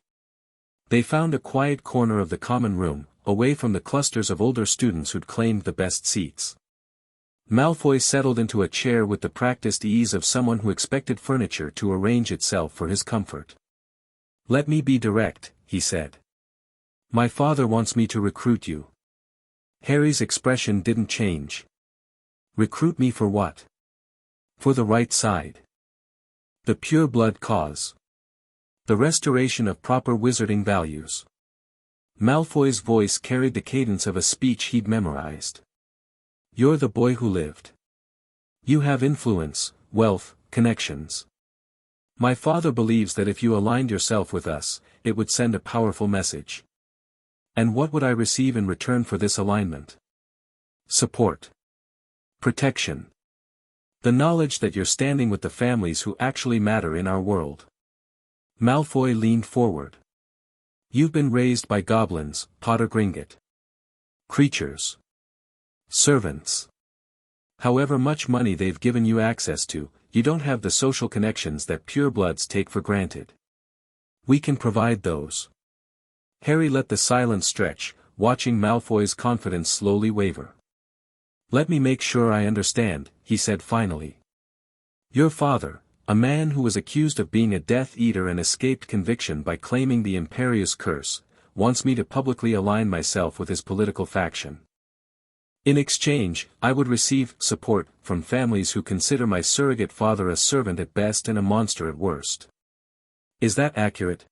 Speaker 1: They found a quiet corner of the common room, away from the clusters of older students who'd claimed the best seats. Malfoy settled into a chair with the practiced ease of someone who expected furniture to arrange itself for his comfort. Let me be direct, he said. My father wants me to recruit you. Harry's expression didn't change. Recruit me for what? For the right side. The pure blood cause. The restoration of proper wizarding values. Malfoy's voice carried the cadence of a speech he'd memorized. You're the boy who lived. You have influence, wealth, connections. My father believes that if you aligned yourself with us, it would send a powerful message. And what would I receive in return for this alignment? Support. Protection. The knowledge that you're standing with the families who actually matter in our world. Malfoy leaned forward. You've been raised by goblins, Potter Gringotts. Creatures. Servants. However much money they've given you access to, you don't have the social connections that purebloods take for granted. We can provide those. Harry let the silence stretch, watching Malfoy's confidence slowly waver. Let me make sure I understand, he said finally. Your father, a man who was accused of being a Death Eater and escaped conviction by claiming the Imperious Curse, wants me to publicly align myself with his political faction. In exchange, I would receive support from families who consider my surrogate father a servant at best and a monster at worst. Is that accurate?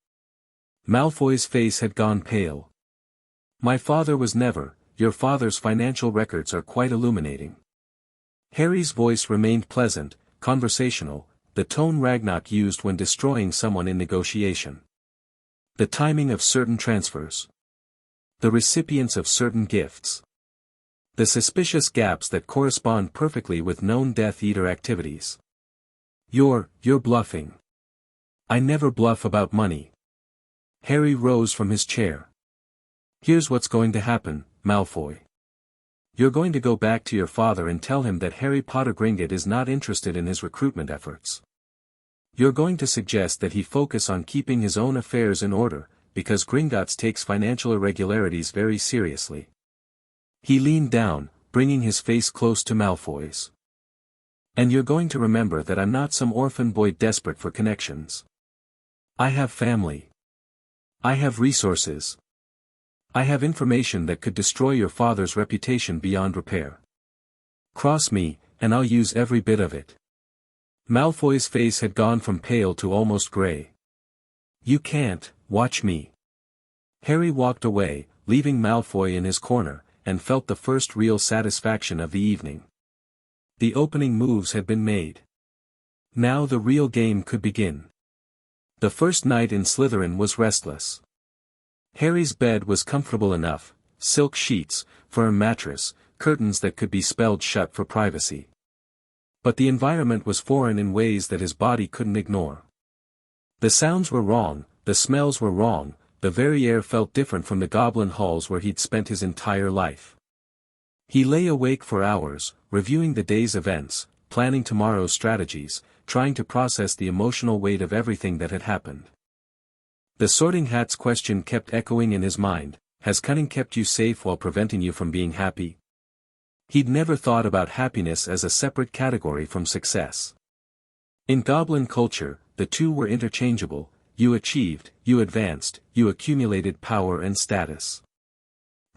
Speaker 1: Malfoy's face had gone pale. My father was never. Your father's financial records are quite illuminating. Harry's voice remained pleasant, conversational, the tone Ragnarok used when destroying someone in negotiation. The timing of certain transfers. The recipients of certain gifts. The suspicious gaps that correspond perfectly with known Death Eater activities. You're bluffing. I never bluff about money. Harry rose from his chair. Here's what's going to happen, Malfoy. You're going to go back to your father and tell him that Harry Potter Gringotts is not interested in his recruitment efforts. You're going to suggest that he focus on keeping his own affairs in order, because Gringotts takes financial irregularities very seriously. He leaned down, bringing his face close to Malfoy's. And you're going to remember that I'm not some orphan boy desperate for connections. I have family. I have resources. I have information that could destroy your father's reputation beyond repair. Cross me, and I'll use every bit of it. Malfoy's face had gone from pale to almost grey. You can't, watch me. Harry walked away, leaving Malfoy in his corner, and felt the first real satisfaction of the evening. The opening moves had been made. Now the real game could begin. The first night in Slytherin was restless. Harry's bed was comfortable enough, silk sheets, firm mattress, curtains that could be spelled shut for privacy. But the environment was foreign in ways that his body couldn't ignore. The sounds were wrong, the smells were wrong, the very air felt different from the goblin halls where he'd spent his entire life. He lay awake for hours, reviewing the day's events, planning tomorrow's strategies, trying to process the emotional weight of everything that had happened. The Sorting Hat's question kept echoing in his mind, has cunning kept you safe while preventing you from being happy? He'd never thought about happiness as a separate category from success. In goblin culture, the two were interchangeable: you achieved, you advanced, you accumulated power and status.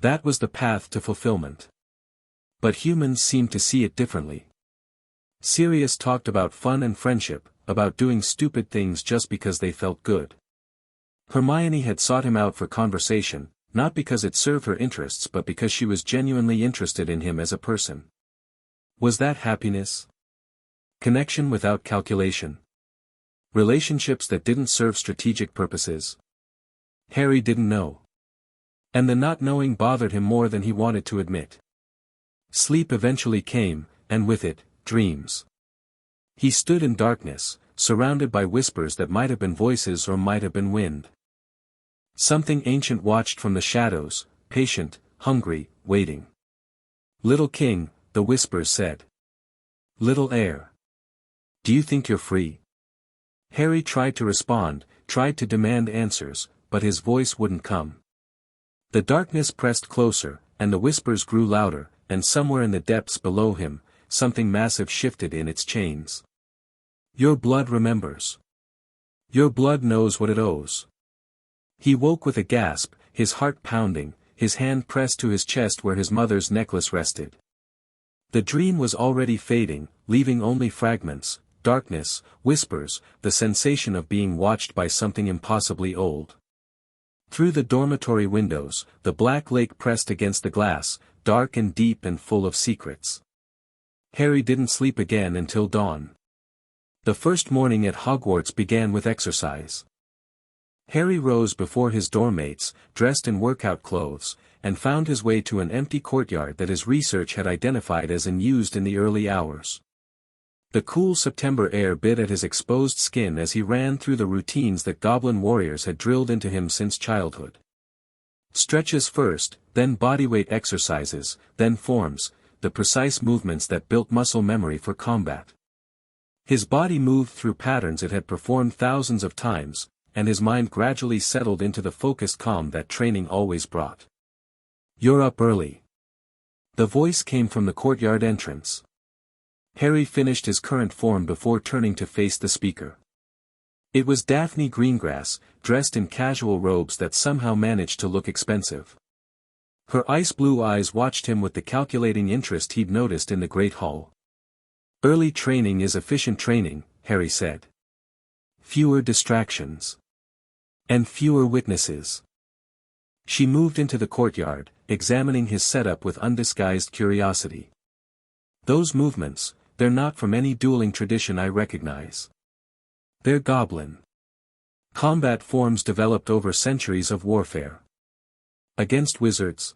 Speaker 1: That was the path to fulfillment. But humans seemed to see it differently. Sirius talked about fun and friendship, about doing stupid things just because they felt good. Hermione had sought him out for conversation, not because it served her interests but because she was genuinely interested in him as a person. Was that happiness? Connection without calculation. Relationships that didn't serve strategic purposes. Harry didn't know. And the not knowing bothered him more than he wanted to admit. Sleep eventually came, and with it, dreams. He stood in darkness, surrounded by whispers that might have been voices or might have been wind. Something ancient watched from the shadows, patient, hungry, waiting. Little king, the whispers said. Little heir. Do you think you're free? Harry tried to respond, tried to demand answers, but his voice wouldn't come. The darkness pressed closer, and the whispers grew louder, and somewhere in the depths below him, something massive shifted in its chains. Your blood remembers. Your blood knows what it owes. He woke with a gasp, his heart pounding, his hand pressed to his chest where his mother's necklace rested. The dream was already fading, leaving only fragments, darkness, whispers, the sensation of being watched by something impossibly old. Through the dormitory windows, the black lake pressed against the glass, dark and deep and full of secrets. Harry didn't sleep again until dawn. The first morning at Hogwarts began with exercise. Harry rose before his dormmates, dressed in workout clothes, and found his way to an empty courtyard that his research had identified as unused in the early hours. The cool September air bit at his exposed skin as he ran through the routines that goblin warriors had drilled into him since childhood. Stretches first, then bodyweight exercises, then forms, the precise movements that built muscle memory for combat. His body moved through patterns it had performed thousands of times, and his mind gradually settled into the focused calm that training always brought. You're up early. The voice came from the courtyard entrance. Harry finished his current form before turning to face the speaker. It was Daphne Greengrass, dressed in casual robes that somehow managed to look expensive. Her ice-blue eyes watched him with the calculating interest he'd noticed in the Great Hall. Early training is efficient training, Harry said. Fewer distractions. And fewer witnesses. She moved into the courtyard, examining his setup with undisguised curiosity. Those movements, they're not from any dueling tradition I recognize. They're goblin. Combat forms developed over centuries of warfare. Against wizards.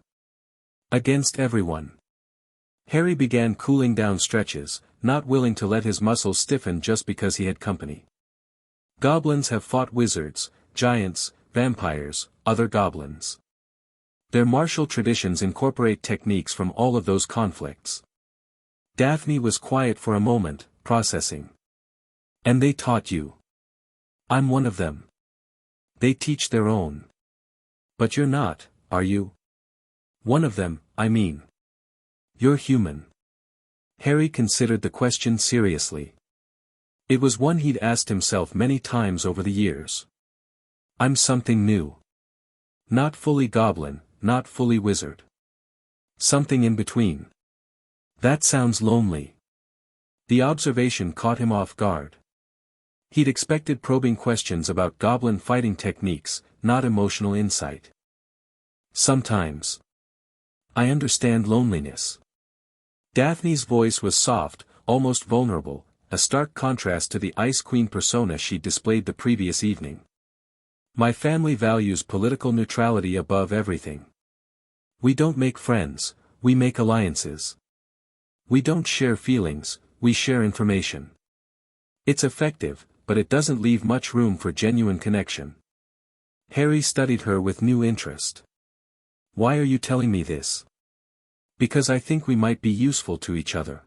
Speaker 1: Against everyone. Harry began cooling down stretches, not willing to let his muscles stiffen just because he had company. Goblins have fought wizards, giants, vampires, other goblins. Their martial traditions incorporate techniques from all of those conflicts. Daphne was quiet for a moment, processing. And they taught you. I'm one of them. They teach their own. But you're not, are you? One of them, I mean. You're human. Harry considered the question seriously. It was one he'd asked himself many times over the years. I'm something new. Not fully goblin, not fully wizard. Something in between. That sounds lonely. The observation caught him off guard. He'd expected probing questions about goblin fighting techniques, not emotional insight. Sometimes. I understand loneliness. Daphne's voice was soft, almost vulnerable, a stark contrast to the Ice Queen persona she'd displayed the previous evening. My family values political neutrality above everything. We don't make friends, we make alliances. We don't share feelings, we share information. It's effective, but it doesn't leave much room for genuine connection. Harry studied her with new interest. Why are you telling me this? Because I think we might be useful to each other.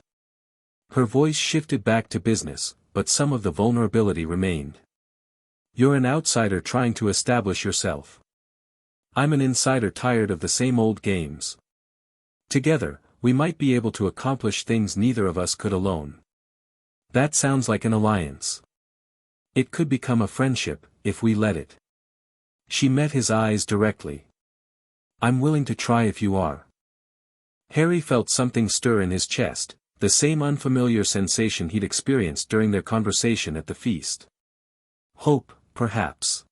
Speaker 1: Her voice shifted back to business, but some of the vulnerability remained. You're an outsider trying to establish yourself. I'm an insider tired of the same old games. Together, we might be able to accomplish things neither of us could alone. That sounds like an alliance. It could become a friendship, if we let it. She met his eyes directly. I'm willing to try if you are. Harry felt something stir in his chest, the same unfamiliar sensation he'd experienced during their conversation at the feast. Hope, perhaps.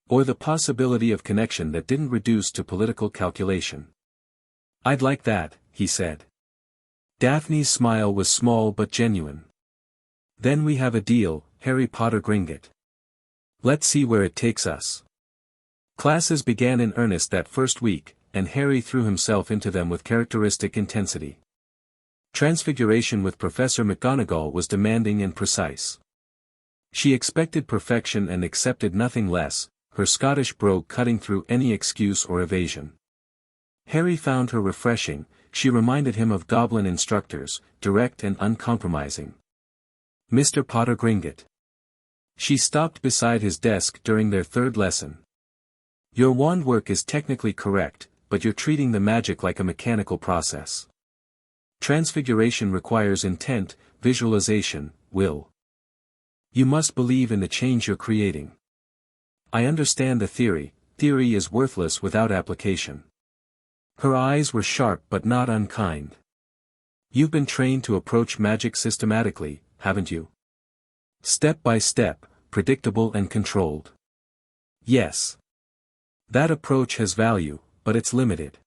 Speaker 1: Or the possibility of connection that didn't reduce to political calculation. I'd like that, he said. Daphne's smile was small but genuine. Then we have a deal, Harry Potter Gringotts. Let's see where it takes us. Classes began in earnest that first week, and Harry threw himself into them with characteristic intensity. Transfiguration with Professor McGonagall was demanding and precise. She expected perfection and accepted nothing less, her Scottish brogue cutting through any excuse or evasion. Harry found her refreshing, she reminded him of goblin instructors, direct and uncompromising. Mr. Potter Gringotts. She stopped beside his desk during their third lesson. Your wand work is technically correct, but you're treating the magic like a mechanical process. Transfiguration requires intent, visualization, will. You must believe in the change you're creating. I understand the theory is worthless without application. Her eyes were sharp but not unkind. You've been trained to approach magic systematically, haven't you? Step by step, predictable and controlled. Yes. That approach has value, but it's limited.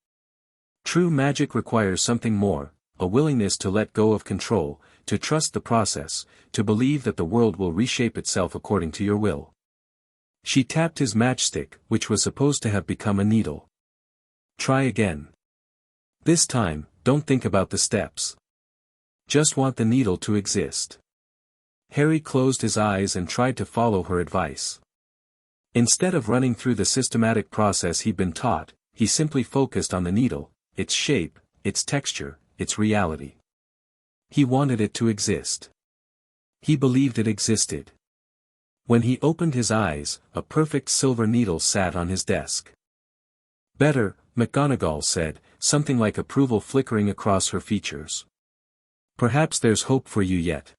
Speaker 1: True magic requires something more, a willingness to let go of control, to trust the process, to believe that the world will reshape itself according to your will. She tapped his matchstick, which was supposed to have become a needle. Try again. This time, don't think about the steps. Just want the needle to exist. Harry closed his eyes and tried to follow her advice. Instead of running through the systematic process he'd been taught, he simply focused on the needle, its shape, its texture, its reality. He wanted it to exist. He believed it existed. When he opened his eyes, a perfect silver needle sat on his desk. Better, McGonagall said, something like approval flickering across her features. Perhaps there's hope for you yet.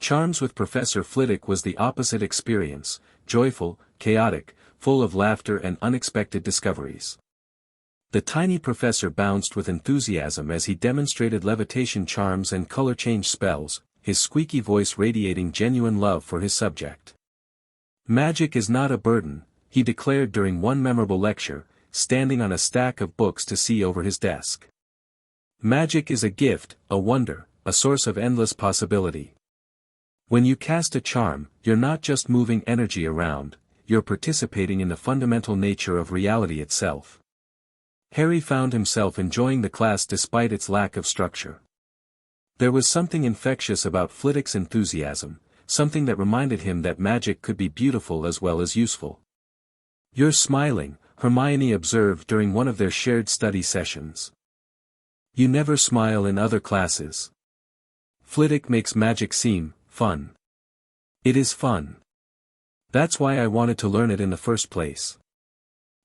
Speaker 1: Charms with Professor Flitwick was the opposite experience, joyful, chaotic, full of laughter and unexpected discoveries. The tiny professor bounced with enthusiasm as he demonstrated levitation charms and color change spells, his squeaky voice radiating genuine love for his subject. Magic is not a burden, he declared during one memorable lecture, standing on a stack of books to see over his desk. Magic is a gift, a wonder, a source of endless possibility. When you cast a charm, you're not just moving energy around, you're participating in the fundamental nature of reality itself. Harry found himself enjoying the class despite its lack of structure. There was something infectious about Flitwick's enthusiasm, something that reminded him that magic could be beautiful as well as useful. You're smiling, Hermione observed during one of their shared study sessions. You never smile in other classes. Flitwick makes magic seem fun. It is fun. That's why I wanted to learn it in the first place.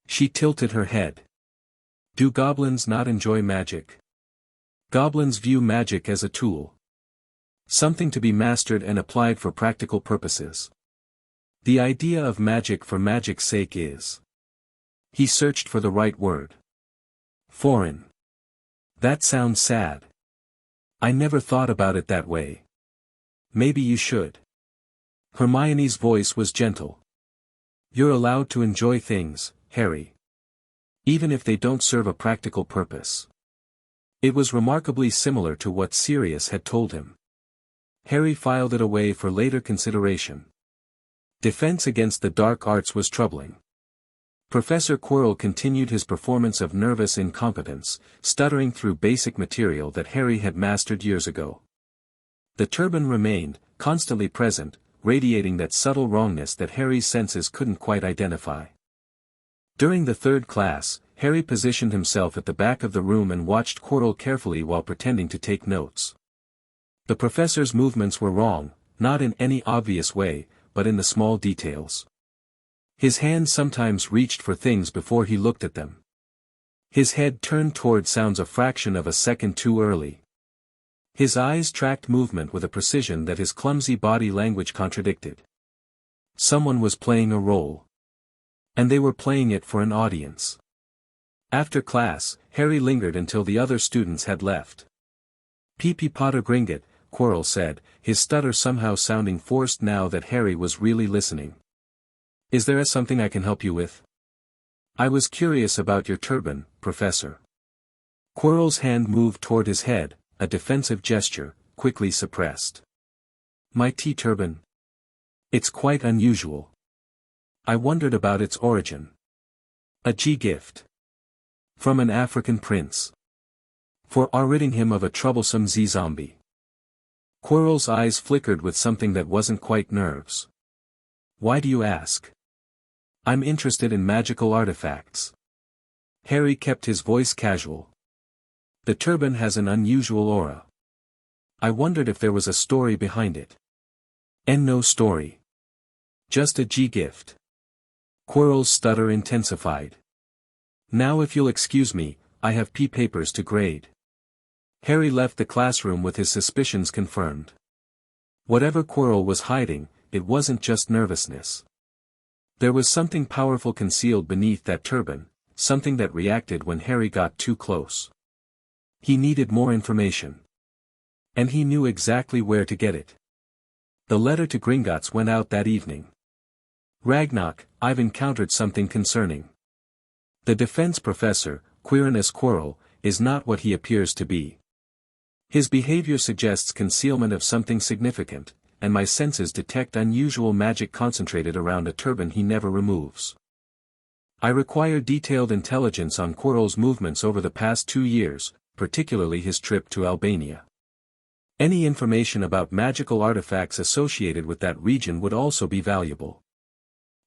Speaker 1: She tilted her head. Do goblins not enjoy magic? Goblins view magic as a tool. Something to be mastered and applied for practical purposes. The idea of magic for magic's sake is. He searched for the right word. Foreign. That sounds sad. I never thought about it that way. Maybe you should. Hermione's voice was gentle. You're allowed to enjoy things, Harry. Even if they don't serve a practical purpose. It was remarkably similar to what Sirius had told him. Harry filed it away for later consideration. Defense against the dark arts was troubling. Professor Quirrell continued his performance of nervous incompetence, stuttering through basic material that Harry had mastered years ago. The turban remained, constantly present, radiating that subtle wrongness that Harry's senses couldn't quite identify. During the third class, Harry positioned himself at the back of the room and watched Quirrell carefully while pretending to take notes. The professor's movements were wrong, not in any obvious way, but in the small details. His hands sometimes reached for things before he looked at them. His head turned toward sounds a fraction of a second too early. His eyes tracked movement with a precision that his clumsy body language contradicted. Someone was playing a role. And they were playing it for an audience. After class, Harry lingered until the other students had left. Pee-pee Potter Gringot, Quirrell said, his stutter somehow sounding forced now that Harry was really listening. Is there something I can help you with? I was curious about your turban, Professor. Quirrell's hand moved toward his head, a defensive gesture, quickly suppressed. My tea turban? It's quite unusual. I wondered about its origin. A gift. From an African prince. For ridding him of a troublesome zombie. Quirrell's eyes flickered with something that wasn't quite nerves. Why do you ask? I'm interested in magical artifacts. Harry kept his voice casual. The turban has an unusual aura. I wondered if there was a story behind it. And no story. Just a gift. Quirrell's stutter intensified. Now if you'll excuse me, I have papers to grade. Harry left the classroom with his suspicions confirmed. Whatever Quirrell was hiding, it wasn't just nervousness. There was something powerful concealed beneath that turban, something that reacted when Harry got too close. He needed more information. And he knew exactly where to get it. The letter to Gringotts went out that evening. Ragnarok, I've encountered something concerning. The defense professor, Quirinus Quirrell, is not what he appears to be. His behavior suggests concealment of something significant, and my senses detect unusual magic concentrated around a turban he never removes. I require detailed intelligence on Quirrell's movements over the past 2 years, particularly his trip to Albania. Any information about magical artifacts associated with that region would also be valuable.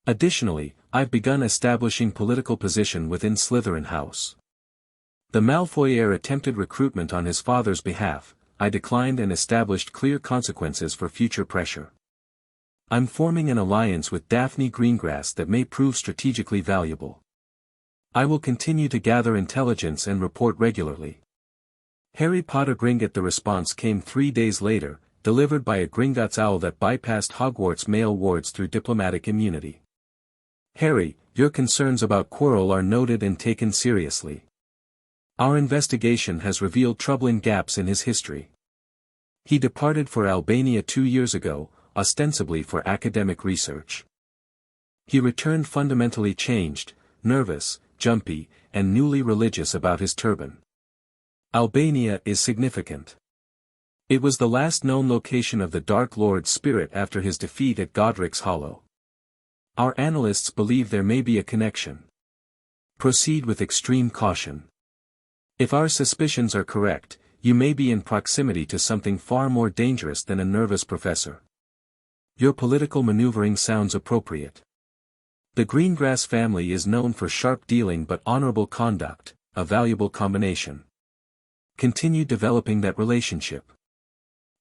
Speaker 1: Additionally, I've begun establishing political position within Slytherin House. The Malfoy heir attempted recruitment on his father's behalf. I declined and established clear consequences for future pressure. I'm forming an alliance with Daphne Greengrass that may prove strategically valuable. I will continue to gather intelligence and report regularly. Harry Potter Gringot. The response came 3 days later, delivered by a Gringotts owl that bypassed Hogwarts mail wards through diplomatic immunity. Harry, your concerns about Quirrell are noted and taken seriously. Our investigation has revealed troubling gaps in his history. He departed for Albania 2 years ago, ostensibly for academic research. He returned fundamentally changed, nervous, jumpy, and newly religious about his turban. Albania is significant. It was the last known location of the Dark Lord's spirit after his defeat at Godric's Hollow. Our analysts believe there may be a connection. Proceed with extreme caution. If our suspicions are correct, you may be in proximity to something far more dangerous than a nervous professor. Your political maneuvering sounds appropriate. The Greengrass family is known for sharp dealing but honorable conduct, a valuable combination. Continue developing that relationship.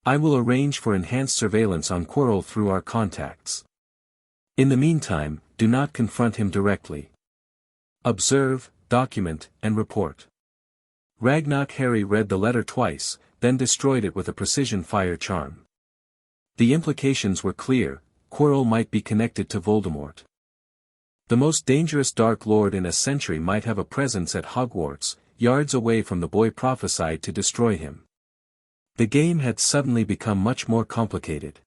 Speaker 1: I will arrange for enhanced surveillance on Quirrell through our contacts. In the meantime, do not confront him directly. Observe, document, and report. Ragnarok. Harry read the letter twice, then destroyed it with a precision fire charm. The implications were clear. Quirrell might be connected to Voldemort. The most dangerous Dark Lord in a century might have a presence at Hogwarts, yards away from the boy prophesied to destroy him. The game had suddenly become much more complicated.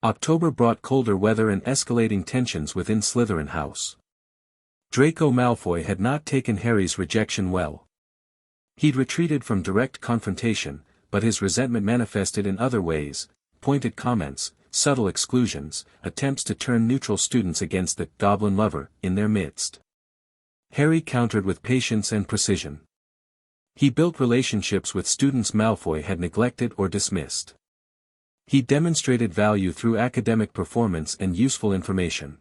Speaker 1: October brought colder weather and escalating tensions within Slytherin House. Draco Malfoy had not taken Harry's rejection well. He'd retreated from direct confrontation, but his resentment manifested in other ways: pointed comments, subtle exclusions, attempts to turn neutral students against the goblin lover in their midst. Harry countered with patience and precision. He built relationships with students Malfoy had neglected or dismissed. He demonstrated value through academic performance and useful information.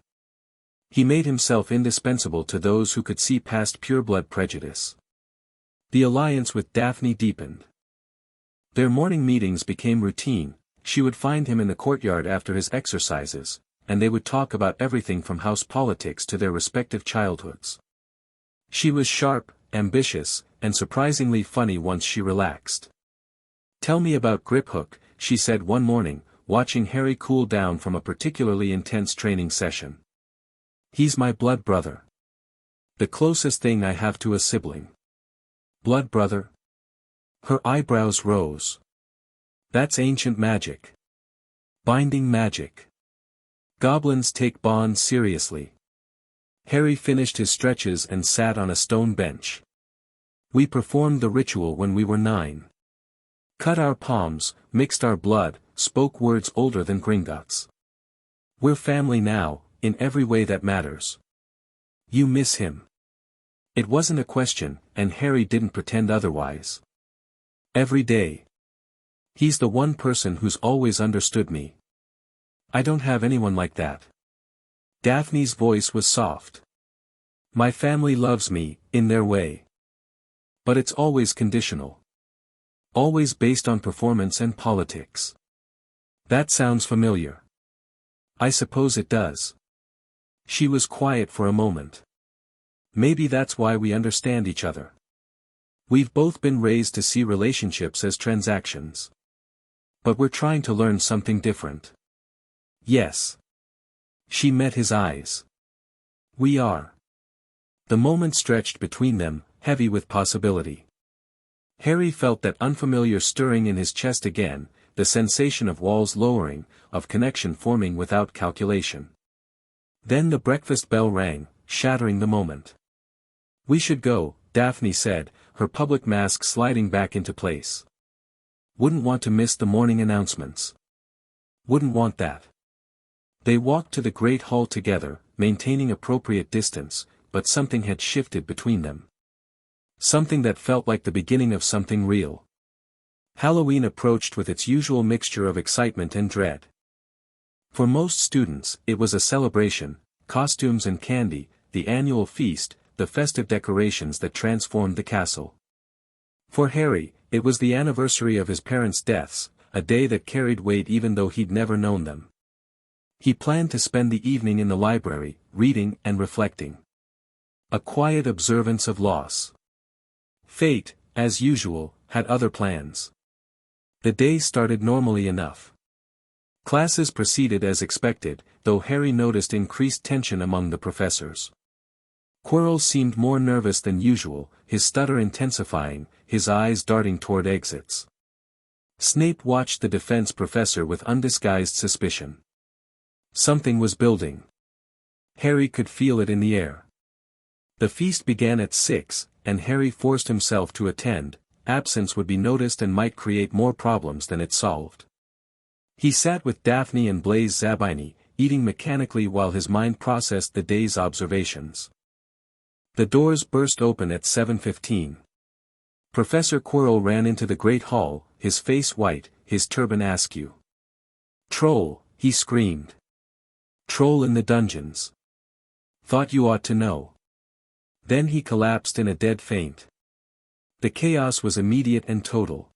Speaker 1: He made himself indispensable to those who could see past pureblood prejudice. The alliance with Daphne deepened. Their morning meetings became routine. She would find him in the courtyard after his exercises, and they would talk about everything from house politics to their respective childhoods. She was sharp, ambitious, and surprisingly funny once she relaxed. "Tell me about Griphook," she said one morning, watching Harry cool down from a particularly intense training session. "He's my blood brother. The closest thing I have to a sibling." "Blood brother?" Her eyebrows rose. "That's ancient magic. Binding magic. Goblins take bonds seriously." Harry finished his stretches and sat on a stone bench. "We performed the ritual when we were 9. Cut our palms, mixed our blood, spoke words older than Gringotts. We're family now, in every way that matters. You miss him?" It wasn't a question, and Harry didn't pretend otherwise. "Every day. He's the one person who's always understood me. I don't have anyone like that." Daphne's voice was soft. "My family loves me, in their way. But it's always conditional. Always based on performance and politics." "That sounds familiar." "I suppose it does." She was quiet for a moment. "Maybe that's why we understand each other. We've both been raised to see relationships as transactions. But we're trying to learn something different." "Yes." She met his eyes. "We are." The moment stretched between them, heavy with possibility. Harry felt that unfamiliar stirring in his chest again, the sensation of walls lowering, of connection forming without calculation. Then the breakfast bell rang, shattering the moment. "We should go," Daphne said, her public mask sliding back into place. "Wouldn't want to miss the morning announcements." "Wouldn't want that." They walked to the great hall together, maintaining appropriate distance, but something had shifted between them. Something that felt like the beginning of something real. Halloween approached with its usual mixture of excitement and dread. For most students, it was a celebration: costumes and candy, the annual feast, the festive decorations that transformed the castle. For Harry, it was the anniversary of his parents' deaths, a day that carried weight even though he'd never known them. He planned to spend the evening in the library, reading and reflecting. A quiet observance of loss. Fate, as usual, had other plans. The day started normally enough. Classes proceeded as expected, though Harry noticed increased tension among the professors. Quirrell seemed more nervous than usual, his stutter intensifying, his eyes darting toward exits. Snape watched the defense professor with undisguised suspicion. Something was building. Harry could feel it in the air. The feast began at 6, and Harry forced himself to attend. Absence would be noticed and might create more problems than it solved. He sat with Daphne and Blaise Zabini, eating mechanically while his mind processed the day's observations. The doors burst open at 7:15. Professor Quirrell ran into the great hall, his face white, his turban askew. "Troll," he screamed. "Troll in the dungeons. Thought you ought to know." Then he collapsed in a dead faint. The chaos was immediate and total.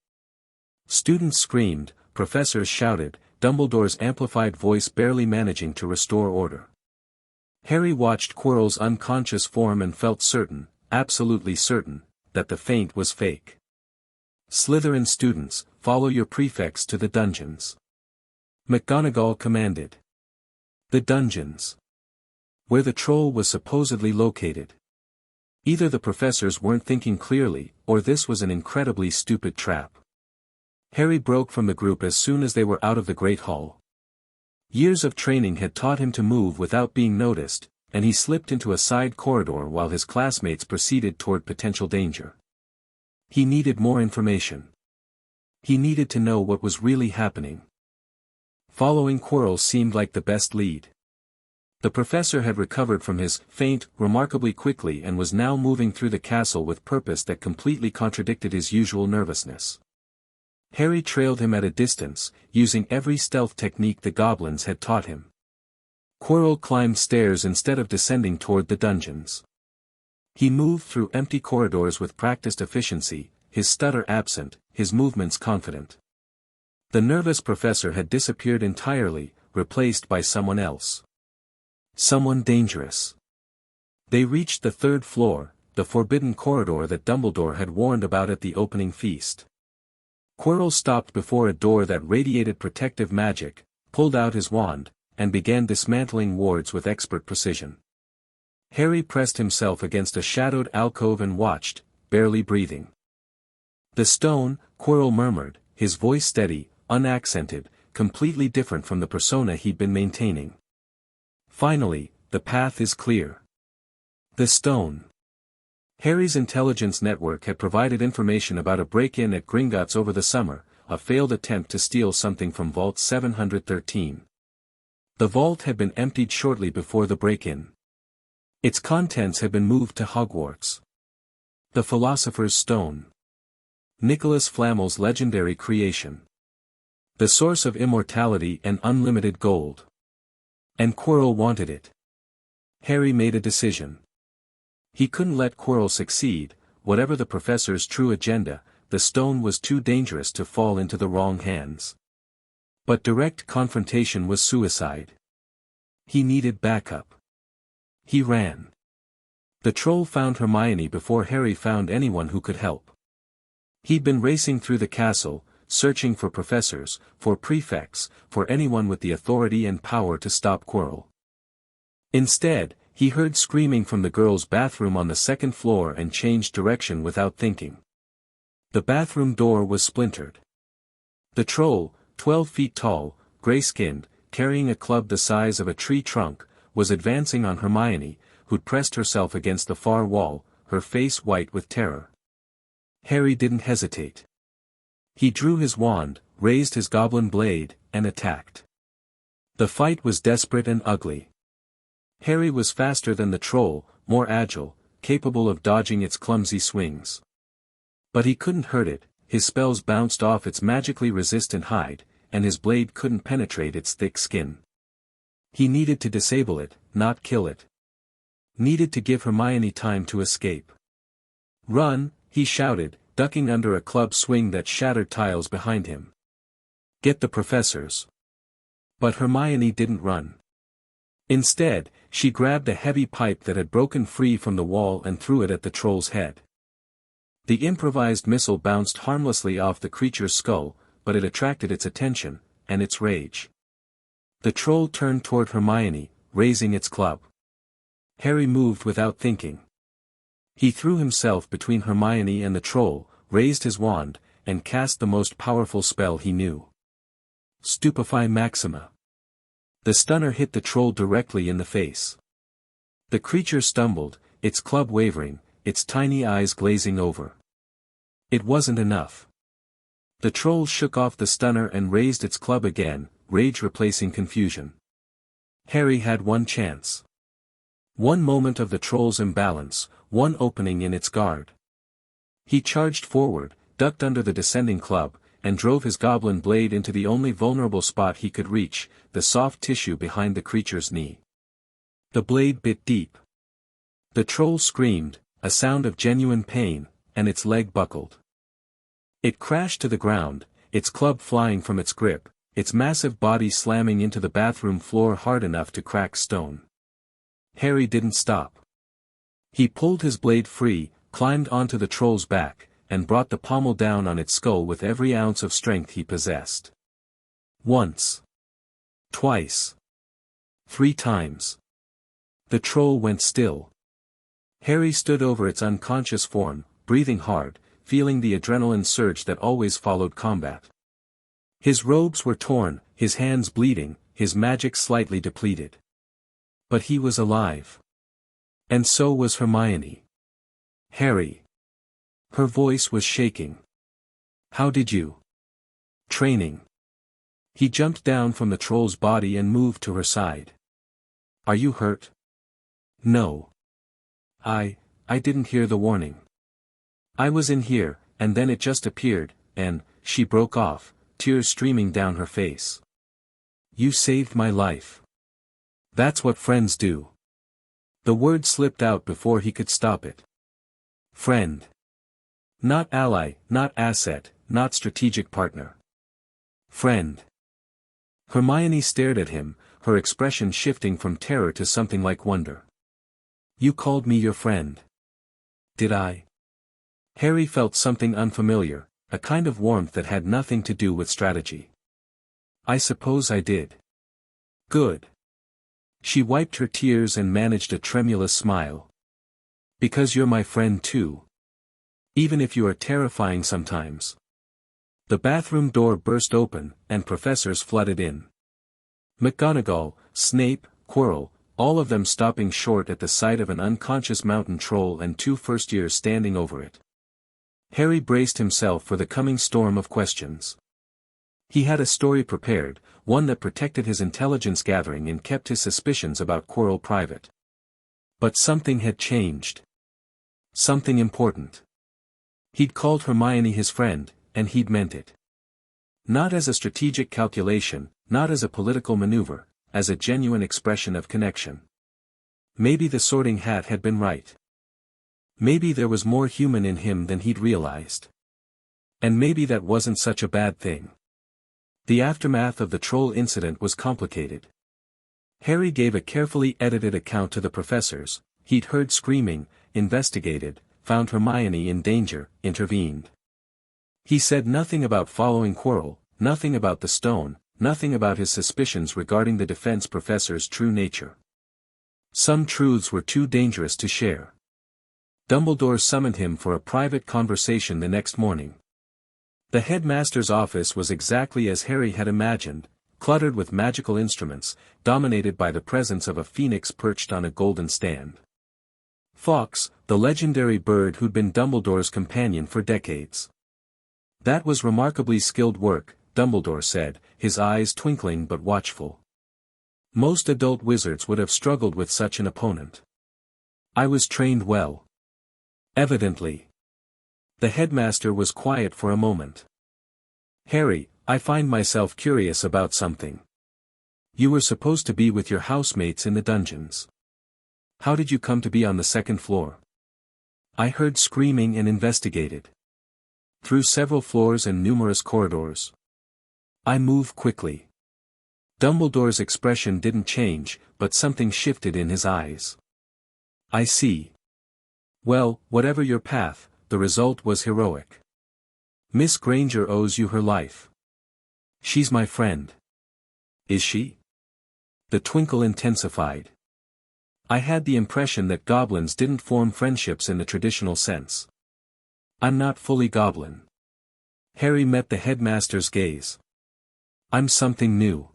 Speaker 1: Students screamed, professors shouted, Dumbledore's amplified voice barely managing to restore order. Harry watched Quirrell's unconscious form and felt certain, absolutely certain, that the feint was fake. "Slytherin students, follow your prefects to the dungeons." McGonagall commanded. The dungeons. where the troll was supposedly located. Either the professors weren't thinking clearly, or this was an incredibly stupid trap. Harry broke from the group as soon as they were out of the Great Hall. Years of training had taught him to move without being noticed, and he slipped into a side corridor while his classmates proceeded toward potential danger. He needed more information. He needed to know what was really happening. Following Quirrell seemed like the best lead. The professor had recovered from his faint remarkably quickly and was now moving through the castle with purpose that completely contradicted his usual nervousness. Harry trailed him at a distance, using every stealth technique the goblins had taught him. Quirrell climbed stairs instead of descending toward the dungeons. He moved through empty corridors with practiced efficiency, his stutter absent, his movements confident. The nervous professor had disappeared entirely, replaced by someone else. Someone dangerous. They reached the third floor, the forbidden corridor that Dumbledore had warned about at the opening feast. Quirrell stopped before a door that radiated protective magic, pulled out his wand, and began dismantling wards with expert precision. Harry pressed himself against a shadowed alcove and watched, barely breathing. "The stone," Quirrell murmured, his voice steady, unaccented, completely different from the persona he'd been maintaining. "Finally, the path is clear." The stone. Harry's intelligence network had provided information about a break-in at Gringotts over the summer, a failed attempt to steal something from Vault 713. The vault had been emptied shortly before the break-in. Its contents had been moved to Hogwarts. The Philosopher's Stone. Nicholas Flamel's legendary creation. The source of immortality and unlimited gold. And Quirrell wanted it. Harry made a decision. He couldn't let Quirrell succeed, whatever the professor's true agenda, the stone was too dangerous to fall into the wrong hands. But direct confrontation was suicide. He needed backup. He ran. The troll found Hermione before Harry found anyone who could help. He'd been racing through the castle, searching for professors, for prefects, for anyone with the authority and power to stop Quirrell. Instead, he heard screaming from the girls' bathroom on the second floor and changed direction without thinking. The bathroom door was splintered. The troll, 12 feet tall, gray-skinned, carrying a club the size of a tree trunk, was advancing on Hermione, who'd pressed herself against the far wall, her face white with terror. Harry didn't hesitate. He drew his wand, raised his goblin blade, and attacked. The fight was desperate and ugly. Harry was faster than the troll, more agile, capable of dodging its clumsy swings. But he couldn't hurt it, his spells bounced off its magically resistant hide, and his blade couldn't penetrate its thick skin. He needed to disable it, not kill it. Needed to give Hermione time to escape. "Run," he shouted, ducking under a club swing that shattered tiles behind him. "Get the professors." But Hermione didn't run. Instead, she grabbed a heavy pipe that had broken free from the wall and threw it at the troll's head. The improvised missile bounced harmlessly off the creature's skull, but it attracted its attention, and its rage. The troll turned toward Hermione, raising its club. Harry moved without thinking. He threw himself between Hermione and the troll, raised his wand, and cast the most powerful spell he knew. Stupefy Maxima. The stunner hit the troll directly in the face. The creature stumbled, its club wavering, its tiny eyes glazing over. It wasn't enough. The troll shook off the stunner and raised its club again, rage replacing confusion. Harry had one chance. One moment of the troll's imbalance, one opening in its guard. He charged forward, ducked under the descending club, and drove his goblin blade into the only vulnerable spot he could reach, the soft tissue behind the creature's knee. The blade bit deep. The troll screamed, a sound of genuine pain, and its leg buckled. It crashed to the ground, its club flying from its grip, its massive body slamming into the bathroom floor hard enough to crack stone. Harry didn't stop. He pulled his blade free, climbed onto the troll's back, and brought the pommel down on its skull with every ounce of strength he possessed. Once. Twice. 3 times. The troll went still. Harry stood over its unconscious form, breathing hard, feeling the adrenaline surge that always followed combat. His robes were torn, his hands bleeding, his magic slightly depleted. But he was alive. And so was Hermione. Harry. Her voice was shaking. How did you? Training. He jumped down from the troll's body and moved to her side. Are you hurt? No. I didn't hear the warning. I was in here, and then it just appeared, and, she broke off, tears streaming down her face. You saved my life. That's what friends do. The word slipped out before he could stop it. Friend. Not ally, not asset, not strategic partner. Friend. Hermione stared at him, her expression shifting from terror to something like wonder. You called me your friend. Did I? Harry felt something unfamiliar, a kind of warmth that had nothing to do with strategy. I suppose I did. Good. She wiped her tears and managed a tremulous smile. Because you're my friend too. Even if you are terrifying sometimes. The bathroom door burst open, and professors flooded in. McGonagall, Snape, Quirrell, all of them stopping short at the sight of an unconscious mountain troll and 2 first-years standing over it. Harry braced himself for the coming storm of questions. He had a story prepared, one that protected his intelligence gathering and kept his suspicions about Quirrell private. But something had changed. Something important. He'd called Hermione his friend, and he'd meant it. Not as a strategic calculation, not as a political maneuver, as a genuine expression of connection. Maybe the Sorting Hat had been right. Maybe there was more human in him than he'd realized. And maybe that wasn't such a bad thing. The aftermath of the troll incident was complicated. Harry gave a carefully edited account to the professors. He'd heard screaming, investigated, found Hermione in danger, intervened. He said nothing about following Quirrell, nothing about the stone, nothing about his suspicions regarding the defense professor's true nature. Some truths were too dangerous to share. Dumbledore summoned him for a private conversation the next morning. The headmaster's office was exactly as Harry had imagined, cluttered with magical instruments, dominated by the presence of a phoenix perched on a golden stand. Fawkes, the legendary bird who'd been Dumbledore's companion for decades. That was remarkably skilled work, Dumbledore said, his eyes twinkling but watchful. Most adult wizards would have struggled with such an opponent. I was trained well. Evidently. The headmaster was quiet for a moment. Harry, I find myself curious about something. You were supposed to be with your housemates in the dungeons. How did you come to be on the 2nd floor? I heard screaming and investigated. Through several floors and numerous corridors. I moved quickly. Dumbledore's expression didn't change, but something shifted in his eyes. I see. Well, whatever your path, the result was heroic. Miss Granger owes you her life. She's my friend. Is she? The twinkle intensified. I had the impression that goblins didn't form friendships in the traditional sense. I'm not fully goblin. Harry met the headmaster's gaze. I'm something new.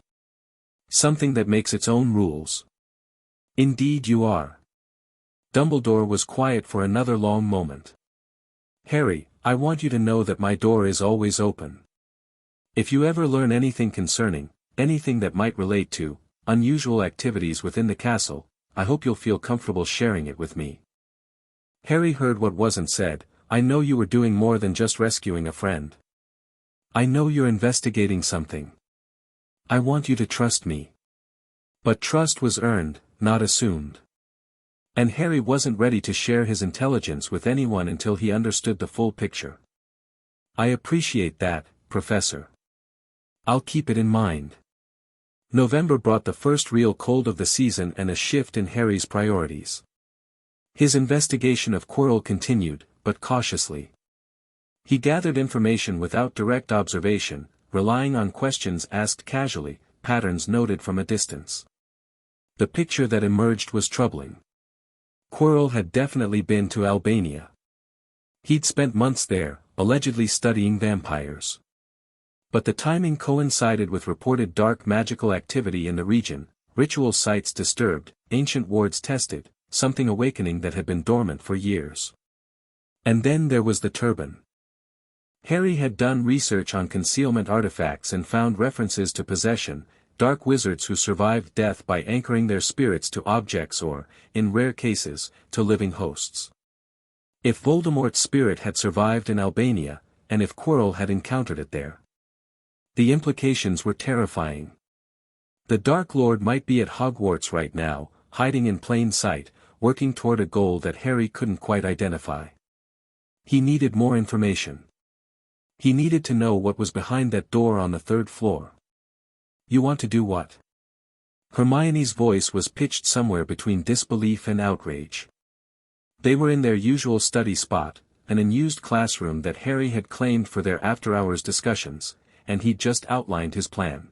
Speaker 1: Something that makes its own rules. Indeed you are. Dumbledore was quiet for another long moment. Harry, I want you to know that my door is always open. If you ever learn anything concerning, anything that might relate to, unusual activities within the castle, I hope you'll feel comfortable sharing it with me. Harry heard what wasn't said. I know you were doing more than just rescuing a friend. I know you're investigating something. I want you to trust me. But trust was earned, not assumed. And Harry wasn't ready to share his intelligence with anyone until he understood the full picture. I appreciate that, Professor. I'll keep it in mind. November brought the first real cold of the season and a shift in Harry's priorities. His investigation of Quirrell continued, but cautiously. He gathered information without direct observation, relying on questions asked casually, patterns noted from a distance. The picture that emerged was troubling. Quirrell had definitely been to Albania. He'd spent months there, allegedly studying vampires. But the timing coincided with reported dark magical activity in the region, ritual sites disturbed, ancient wards tested, something awakening that had been dormant for years. And then there was the turban. Harry had done research on concealment artifacts and found references to possession, dark wizards who survived death by anchoring their spirits to objects or, in rare cases, to living hosts. If Voldemort's spirit had survived in Albania, and if Quirrell had encountered it there, the implications were terrifying. The Dark Lord might be at Hogwarts right now, hiding in plain sight, working toward a goal that Harry couldn't quite identify. He needed more information. He needed to know what was behind that door on the 3rd floor. You want to do what? Hermione's voice was pitched somewhere between disbelief and outrage. They were in their usual study spot, an unused classroom that Harry had claimed for their after-hours discussions, and he'd just outlined his plan.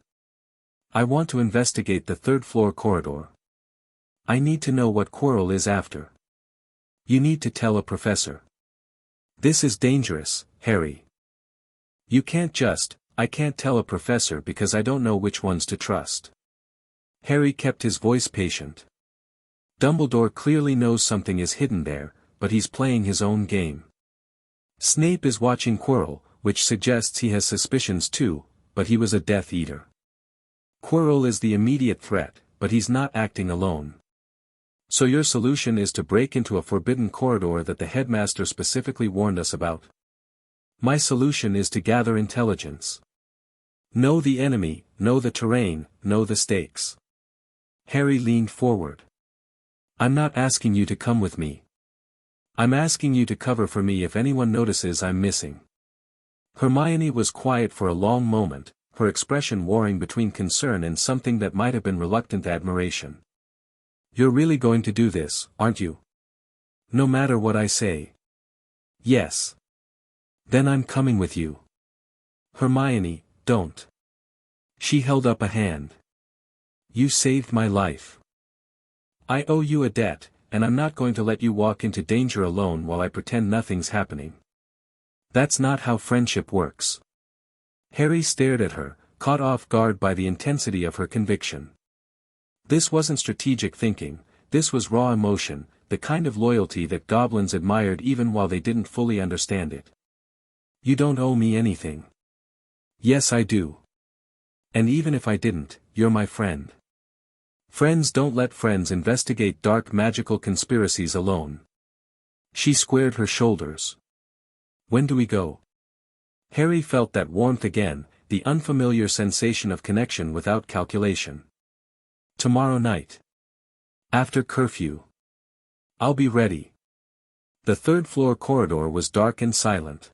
Speaker 1: I want to investigate the 3rd floor corridor. I need to know what Quirrell is after. You need to tell a professor. This is dangerous, Harry. You can't just, I can't tell a professor because I don't know which ones to trust. Harry kept his voice patient. Dumbledore clearly knows something is hidden there, but he's playing his own game. Snape is watching Quirrell, which suggests he has suspicions too, but he was a Death Eater. Quirrell is the immediate threat, but he's not acting alone. So your solution is to break into a forbidden corridor that the headmaster specifically warned us about? My solution is to gather intelligence. Know the enemy, know the terrain, know the stakes. Harry leaned forward. I'm not asking you to come with me. I'm asking you to cover for me if anyone notices I'm missing. Hermione was quiet for a long moment, her expression warring between concern and something that might have been reluctant admiration. You're really going to do this, aren't you? No matter what I say. Yes. Then I'm coming with you. Hermione, don't. She held up a hand. You saved my life. I owe you a debt, and I'm not going to let you walk into danger alone while I pretend nothing's happening. That's not how friendship works. Harry stared at her, caught off guard by the intensity of her conviction. This wasn't strategic thinking, this was raw emotion, the kind of loyalty that goblins admired even while they didn't fully understand it. You don't owe me anything. Yes I do. And even if I didn't, you're my friend. Friends don't let friends investigate dark magical conspiracies alone. She squared her shoulders. When do we go? Harry felt that warmth again, the unfamiliar sensation of connection without calculation. Tomorrow night. After curfew. I'll be ready. The 3rd floor corridor was dark and silent.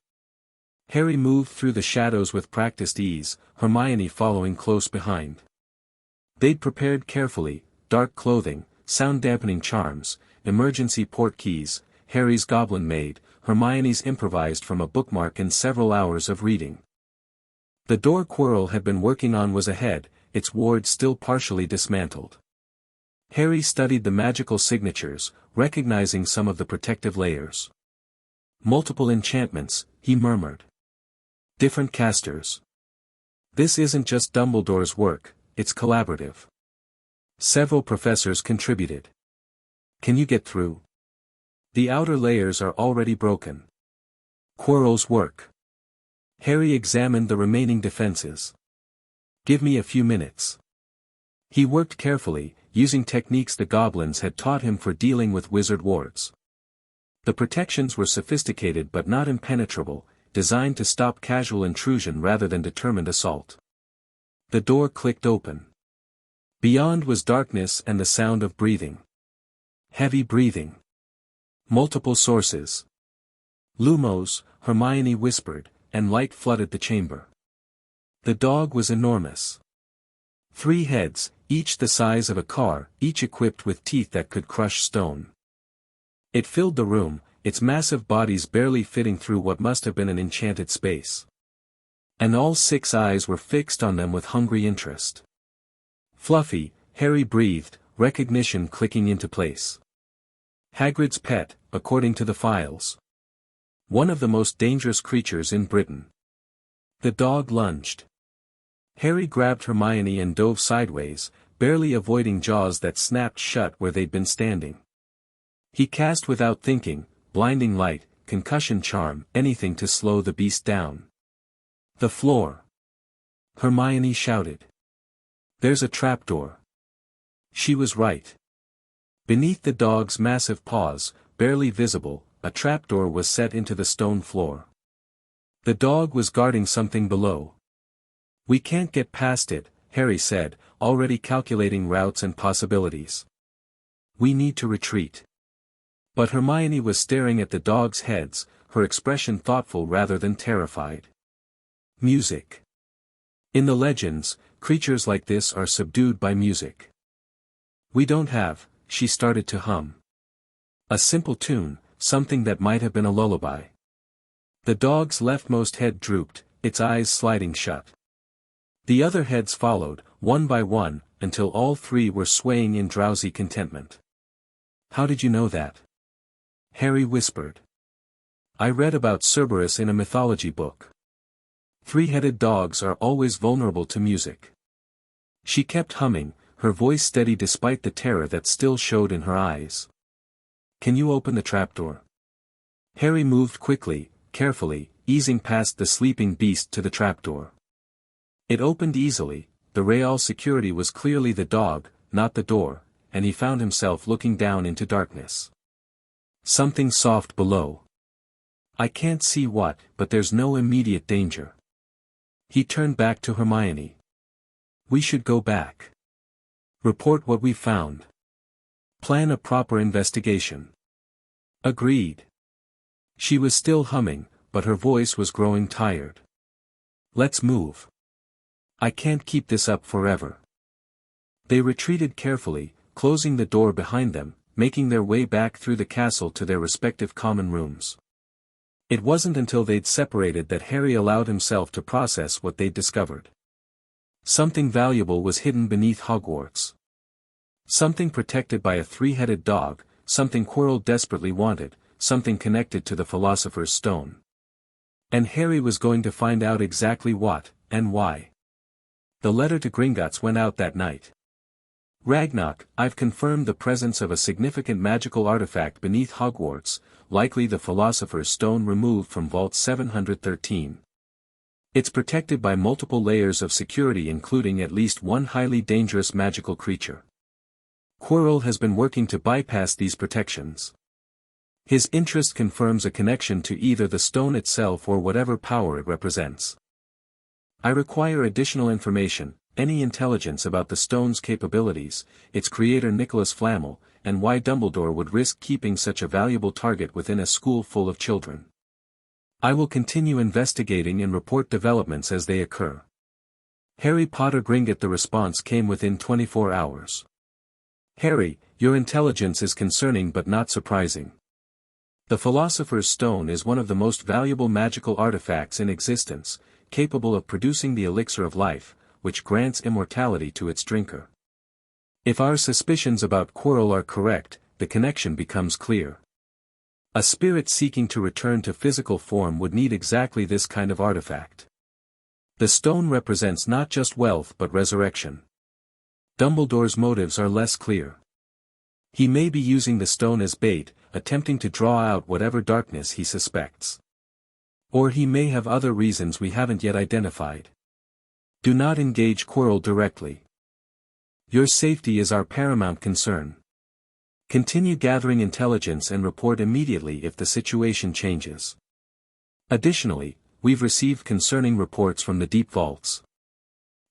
Speaker 1: Harry moved through the shadows with practiced ease, Hermione following close behind. They'd prepared carefully, dark clothing, sound-dampening charms, emergency port keys, Harry's goblin maid, Hermione's improvised from a bookmark and several hours of reading. The door Quirrell had been working on was ahead, its ward still partially dismantled. Harry studied the magical signatures, recognizing some of the protective layers. Multiple enchantments, he murmured. Different casters. This isn't just Dumbledore's work, it's collaborative. Several professors contributed. Can you get through? The outer layers are already broken. Quirrell's work. Harry examined the remaining defenses. Give me a few minutes. He worked carefully, using techniques the goblins had taught him for dealing with wizard wards. The protections were sophisticated but not impenetrable, designed to stop casual intrusion rather than determined assault. The door clicked open. Beyond was darkness and the sound of breathing. Heavy breathing. Multiple sources. Lumos, Hermione whispered, and light flooded the chamber. The dog was enormous. 3 heads, each the size of a car, each equipped with teeth that could crush stone. It filled the room, its massive bodies barely fitting through what must have been an enchanted space. And all 6 eyes were fixed on them with hungry interest. Fluffy, Harry breathed, recognition clicking into place. Hagrid's pet, according to the files. One of the most dangerous creatures in Britain. The dog lunged. Harry grabbed Hermione and dove sideways, barely avoiding jaws that snapped shut where they'd been standing. He cast without thinking, blinding light, concussion charm, anything to slow the beast down. The floor. Hermione shouted. There's a trapdoor. She was right. Beneath the dog's massive paws, barely visible, a trapdoor was set into the stone floor. The dog was guarding something below. We can't get past it, Harry said, already calculating routes and possibilities. We need to retreat. But Hermione was staring at the dogs' heads, her expression thoughtful rather than terrified. Music. In the legends, creatures like this are subdued by music. We don't have, she started to hum. A simple tune, something that might have been a lullaby. The dog's leftmost head drooped, its eyes sliding shut. The other heads followed, one by one, until all three were swaying in drowsy contentment. How did you know that? Harry whispered. I read about Cerberus in a mythology book. Three-headed dogs are always vulnerable to music. She kept humming, her voice steady despite the terror that still showed in her eyes. Can you open the trapdoor? Harry moved quickly, carefully, easing past the sleeping beast to the trapdoor. It opened easily, the Real security was clearly the dog, not the door, and he found himself looking down into darkness. Something soft below. I can't see what, but there's no immediate danger. He turned back to Hermione. We should go back. Report what we found. Plan a proper investigation. Agreed. She was still humming, but her voice was growing tired. Let's move. I can't keep this up forever. They retreated carefully, closing the door behind them, making their way back through the castle to their respective common rooms. It wasn't until they'd separated that Harry allowed himself to process what they'd discovered. Something valuable was hidden beneath Hogwarts. Something protected by a three-headed dog, something Quirrell desperately wanted, something connected to the Philosopher's Stone. And Harry was going to find out exactly what, and why. The letter to Gringotts went out that night. Ragnarok, I've confirmed the presence of a significant magical artifact beneath Hogwarts, likely the Philosopher's Stone removed from Vault 713. It's protected by multiple layers of security including at least one highly dangerous magical creature. Quirrell has been working to bypass these protections. His interest confirms a connection to either the stone itself or whatever power it represents. I require additional information, any intelligence about the stone's capabilities, its creator Nicholas Flamel, and why Dumbledore would risk keeping such a valuable target within a school full of children. I will continue investigating and report developments as they occur. Harry Potter Gringotts. The response came within 24 hours. Harry, your intelligence is concerning but not surprising. The Philosopher's Stone is one of the most valuable magical artifacts in existence, capable of producing the elixir of life, which grants immortality to its drinker. If our suspicions about Quirrell are correct, the connection becomes clear. A spirit seeking to return to physical form would need exactly this kind of artifact. The stone represents not just wealth but resurrection. Dumbledore's motives are less clear. He may be using the stone as bait, attempting to draw out whatever darkness he suspects. Or he may have other reasons we haven't yet identified. Do not engage Quirrell directly. Your safety is our paramount concern. Continue gathering intelligence and report immediately if the situation changes. Additionally, we've received concerning reports from the deep vaults.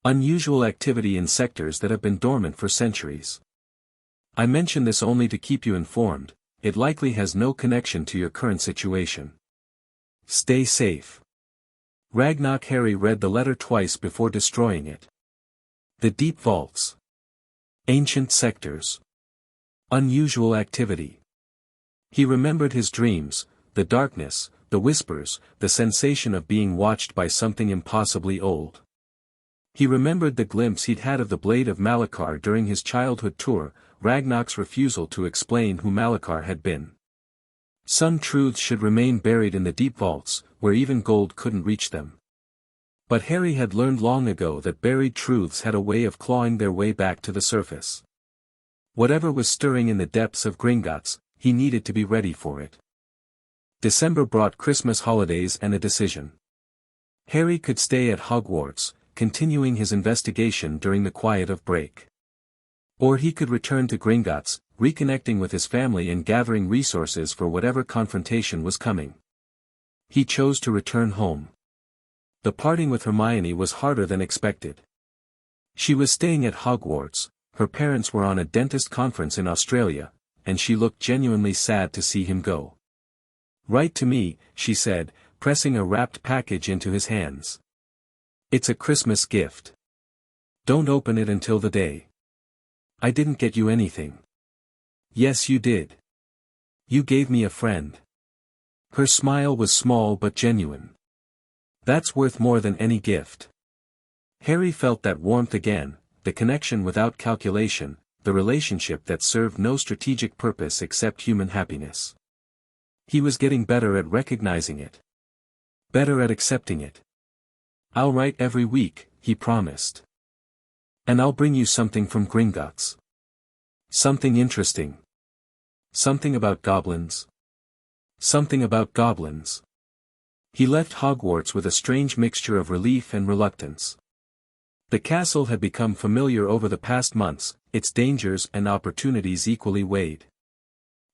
Speaker 1: Unusual activity in sectors that have been dormant for centuries. I mention this only to keep you informed, it likely has no connection to your current situation. Stay safe. Ragnarok. Harry read the letter twice before destroying it. The deep vaults. Ancient sectors. Unusual activity. He remembered his dreams, the darkness, the whispers, the sensation of being watched by something impossibly old. He remembered the glimpse he'd had of the Blade of Malachar during his childhood tour, Ragnar's refusal to explain who Malachar had been. Some truths should remain buried in the deep vaults, where even gold couldn't reach them. But Harry had learned long ago that buried truths had a way of clawing their way back to the surface. Whatever was stirring in the depths of Gringotts, he needed to be ready for it. December brought Christmas holidays and a decision. Harry could stay at Hogwarts, continuing his investigation during the quiet of break. Or he could return to Gringotts, reconnecting with his family and gathering resources for whatever confrontation was coming. He chose to return home. The parting with Hermione was harder than expected. She was staying at Hogwarts, her parents were on a dentist conference in Australia, and she looked genuinely sad to see him go. "Write to me," she said, pressing a wrapped package into his hands. "It's a Christmas gift. Don't open it until the day." "I didn't get you anything." "Yes, you did. You gave me a friend." Her smile was small but genuine. "That's worth more than any gift." Harry felt that warmth again, the connection without calculation, the relationship that served no strategic purpose except human happiness. He was getting better at recognizing it. Better at accepting it. "I'll write every week," he promised. "And I'll bring you something from Gringotts. Something interesting. Something about goblins. Something about goblins." He left Hogwarts with a strange mixture of relief and reluctance. The castle had become familiar over the past months, its dangers and opportunities equally weighed.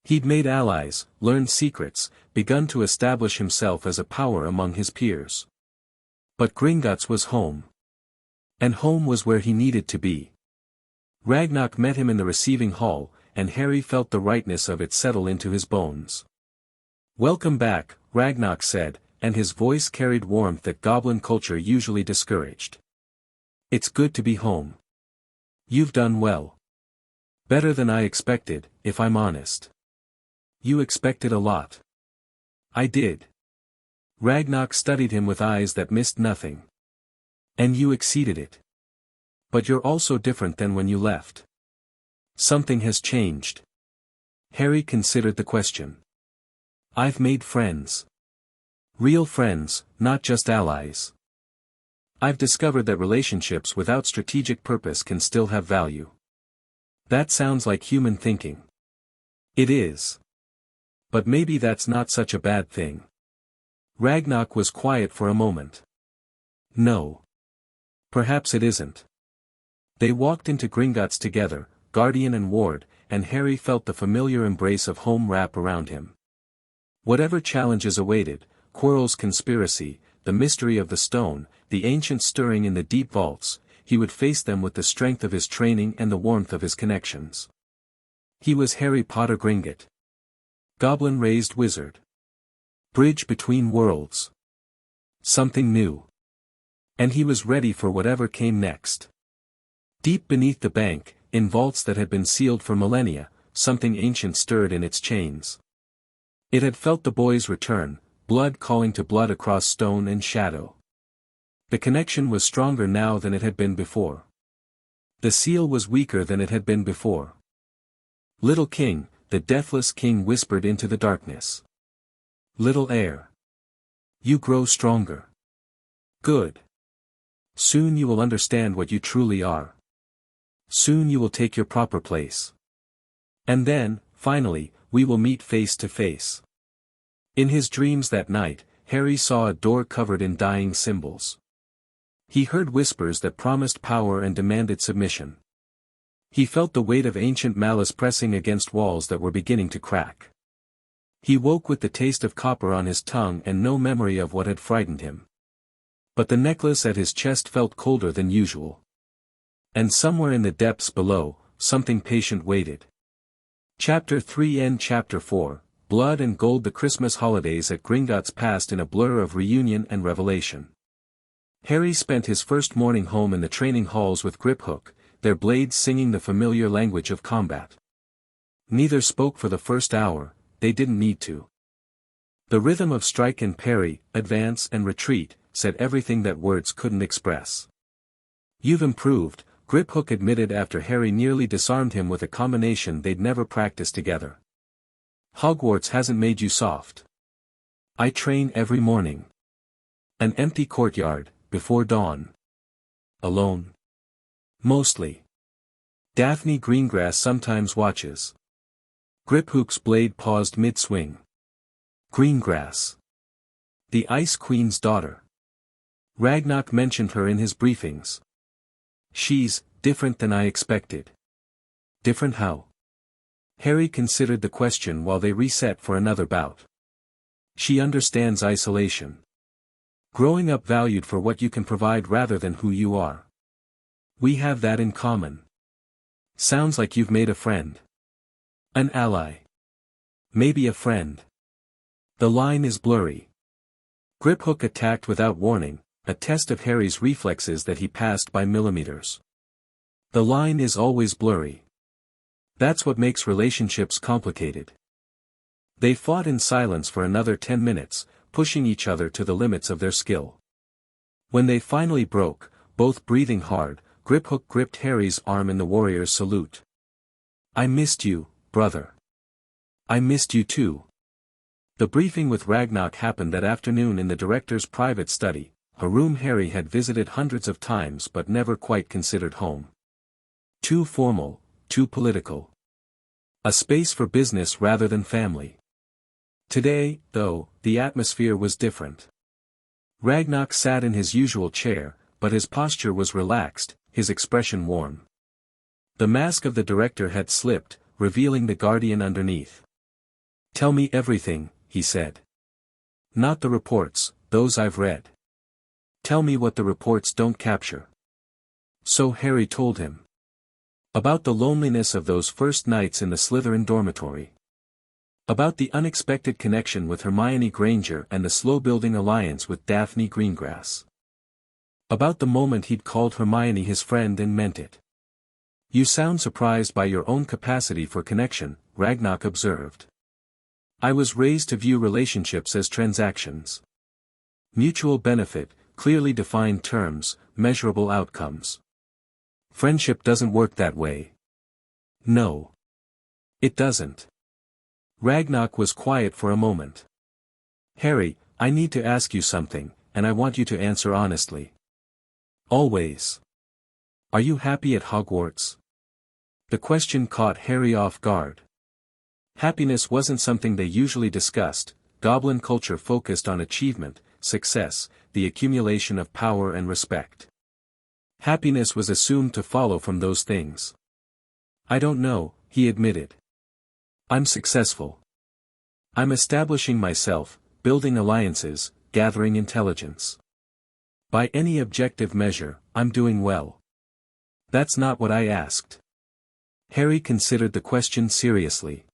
Speaker 1: He'd made allies, learned secrets, begun to establish himself as a power among his peers. But Gringotts was home. And home was where he needed to be. Ragnar met him in the receiving hall, and Harry felt the rightness of it settle into his bones. "Welcome back," Ragnar said, and his voice carried warmth that goblin culture usually discouraged. "It's good to be home. You've done well. Better than I expected, if I'm honest." "You expected a lot." "I did." Ragnar studied him with eyes that missed nothing. "And you exceeded it. But you're also different than when you left. Something has changed." Harry considered the question. "I've made friends. Real friends, not just allies. I've discovered that relationships without strategic purpose can still have value." "That sounds like human thinking." "It is. But maybe that's not such a bad thing." Ragnar was quiet for a moment. "No. Perhaps it isn't." They walked into Gringotts together, guardian and ward, and Harry felt the familiar embrace of home wrap around him. Whatever challenges awaited, Quirrell's conspiracy, the mystery of the stone, the ancient stirring in the deep vaults, he would face them with the strength of his training and the warmth of his connections. He was Harry Potter Gringott. Goblin-raised wizard. Bridge between worlds. Something new. And he was ready for whatever came next. Deep beneath the bank, in vaults that had been sealed for millennia, something ancient stirred in its chains. It had felt the boy's return, blood calling to blood across stone and shadow. The connection was stronger now than it had been before. The seal was weaker than it had been before. "Little king," the deathless king whispered into the darkness. "Little heir. You grow stronger. Good. Soon you will understand what you truly are. Soon you will take your proper place. And then, finally, we will meet face to face." In his dreams that night, Harry saw a door covered in dying symbols. He heard whispers that promised power and demanded submission. He felt the weight of ancient malice pressing against walls that were beginning to crack. He woke with the taste of copper on his tongue and no memory of what had frightened him. But the necklace at his chest felt colder than usual. And somewhere in the depths below, something patient waited. Chapter 3 and Chapter 4, Blood and Gold. The Christmas holidays at Gringotts passed in a blur of reunion and revelation. Harry spent his first morning home in the training halls with Griphook, their blades singing the familiar language of combat. Neither spoke for the first hour, they didn't need to. The rhythm of strike and parry, advance and retreat, said everything that words couldn't express. "You've improved," Griphook admitted after Harry nearly disarmed him with a combination they'd never practiced together. Hogwarts hasn't made you soft. I train every morning. An empty courtyard, before dawn. Alone. Mostly. Daphne Greengrass sometimes watches. Griphook's blade paused mid-swing. Greengrass. The Ice Queen's daughter. Ragnarok mentioned her in his briefings. She's different than I expected. Different how? Harry considered the question while they reset for another bout. She understands isolation. Growing up valued for what you can provide rather than who you are. We have that in common. Sounds like you've made a friend. An ally. Maybe a friend. The line is blurry. Griphook attacked without warning, a test of Harry's reflexes that he passed by millimeters. The line is always blurry. That's what makes relationships complicated. They fought in silence for another 10 minutes, pushing each other to the limits of their skill. When they finally broke, both breathing hard, Griphook gripped Harry's arm in the warrior's salute. I missed you, brother. I missed you too. The briefing with Ragnarok happened that afternoon in the director's private study, a room Harry had visited hundreds of times but never quite considered home. Too formal, too political. A space for business rather than family. Today, though, the atmosphere was different. Ragnarok sat in his usual chair, but his posture was relaxed, his expression warm. The mask of the director had slipped, revealing the guardian underneath. Tell me everything, he said. Not the reports, those I've read. Tell me what the reports don't capture. So Harry told him. About the loneliness of those first nights in the Slytherin dormitory. About the unexpected connection with Hermione Granger and the slow-building alliance with Daphne Greengrass. About the moment he'd called Hermione his friend and meant it. You sound surprised by your own capacity for connection, Ragnarok observed. I was raised to view relationships as transactions. Mutual benefit, clearly defined terms, measurable outcomes. Friendship doesn't work that way. No. It doesn't. Ragnarok was quiet for a moment. Harry, I need to ask you something, and I want you to answer honestly. Always. Are you happy at Hogwarts? The question caught Harry off guard. Happiness wasn't something they usually discussed. Goblin culture focused on achievement, success, the accumulation of power and respect. Happiness was assumed to follow from those things. I don't know, he admitted. I'm successful. I'm establishing myself, building alliances, gathering intelligence. By any objective measure, I'm doing well. That's not what I asked. Harry considered the question seriously.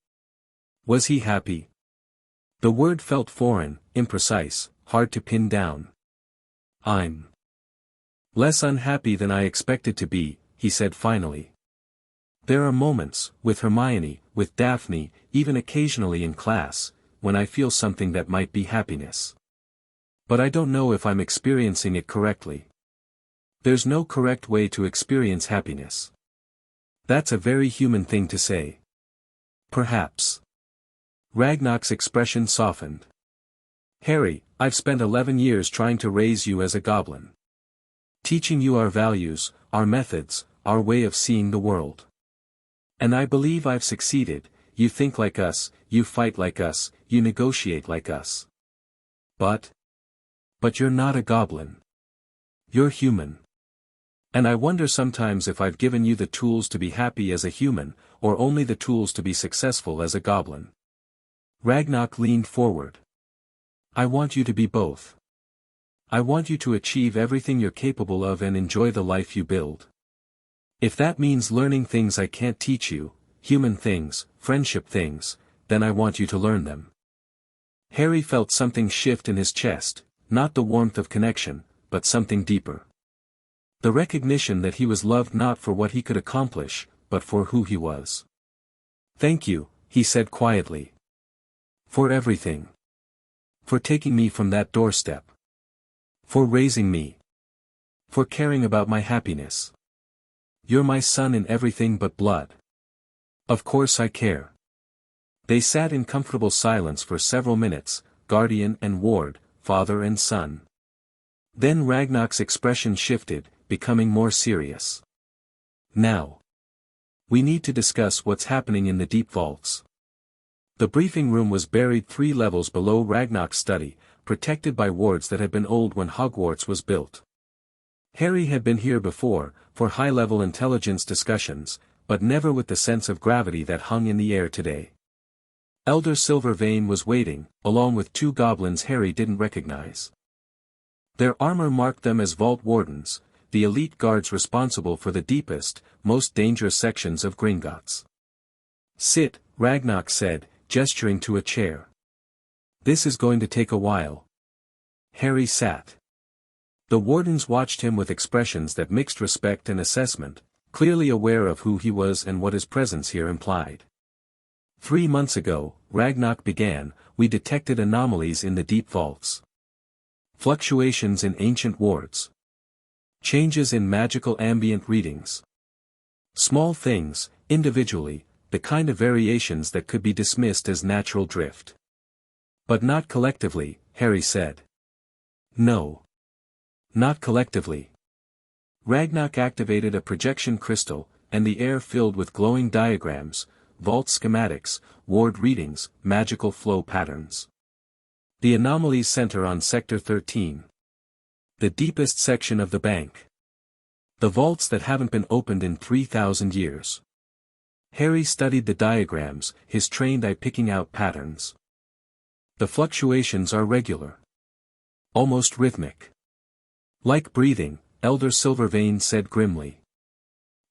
Speaker 1: Was he happy? The word felt foreign, imprecise, hard to pin down. I'm less unhappy than I expected to be, he said finally. There are moments, with Hermione, with Daphne, even occasionally in class, when I feel something that might be happiness. But I don't know if I'm experiencing it correctly. There's no correct way to experience happiness. That's a very human thing to say. Perhaps. Ragnarok's expression softened. Harry, I've spent 11 years trying to raise you as a goblin. Teaching you our values, our methods, our way of seeing the world. And I believe I've succeeded. You think like us, you fight like us, you negotiate like us. But you're not a goblin. You're human. And I wonder sometimes if I've given you the tools to be happy as a human, or only the tools to be successful as a goblin. Ragnarok leaned forward. I want you to be both. I want you to achieve everything you're capable of and enjoy the life you build. If that means learning things I can't teach you, human things, friendship things, then I want you to learn them. Harry felt something shift in his chest, not the warmth of connection, but something deeper. The recognition that he was loved not for what he could accomplish, but for who he was. Thank you, he said quietly. For everything. For taking me from that doorstep. For raising me. For caring about my happiness. You're my son in everything but blood. Of course I care. They sat in comfortable silence for several minutes, guardian and ward, father and son. Then Ragnar's expression shifted, becoming more serious. Now. We need to discuss what's happening in the deep vaults. The briefing room was buried 3 levels below Ragnar's study, protected by wards that had been old when Hogwarts was built. Harry had been here before, for high-level intelligence discussions, but never with the sense of gravity that hung in the air today. Elder Silvervein was waiting, along with 2 goblins Harry didn't recognize. Their armor marked them as vault wardens, the elite guards responsible for the deepest, most dangerous sections of Gringotts. Sit, Ragnar said, gesturing to a chair. This is going to take a while. Harry sat. The wardens watched him with expressions that mixed respect and assessment, clearly aware of who he was and what his presence here implied. 3 months ago, Ragnar began, we detected anomalies in the deep vaults. Fluctuations in ancient wards. Changes in magical ambient readings. Small things, individually, the kind of variations that could be dismissed as natural drift. But not collectively, Harry said. No. Not collectively. Ragnar activated a projection crystal, and the air filled with glowing diagrams, vault schematics, ward readings, magical flow patterns. The anomalies center on Sector 13. The deepest section of the bank. The vaults that haven't been opened in 3,000 years. Harry studied the diagrams, his trained eye picking out patterns. The fluctuations are regular. Almost rhythmic. Like breathing, Elder Silvervein said grimly.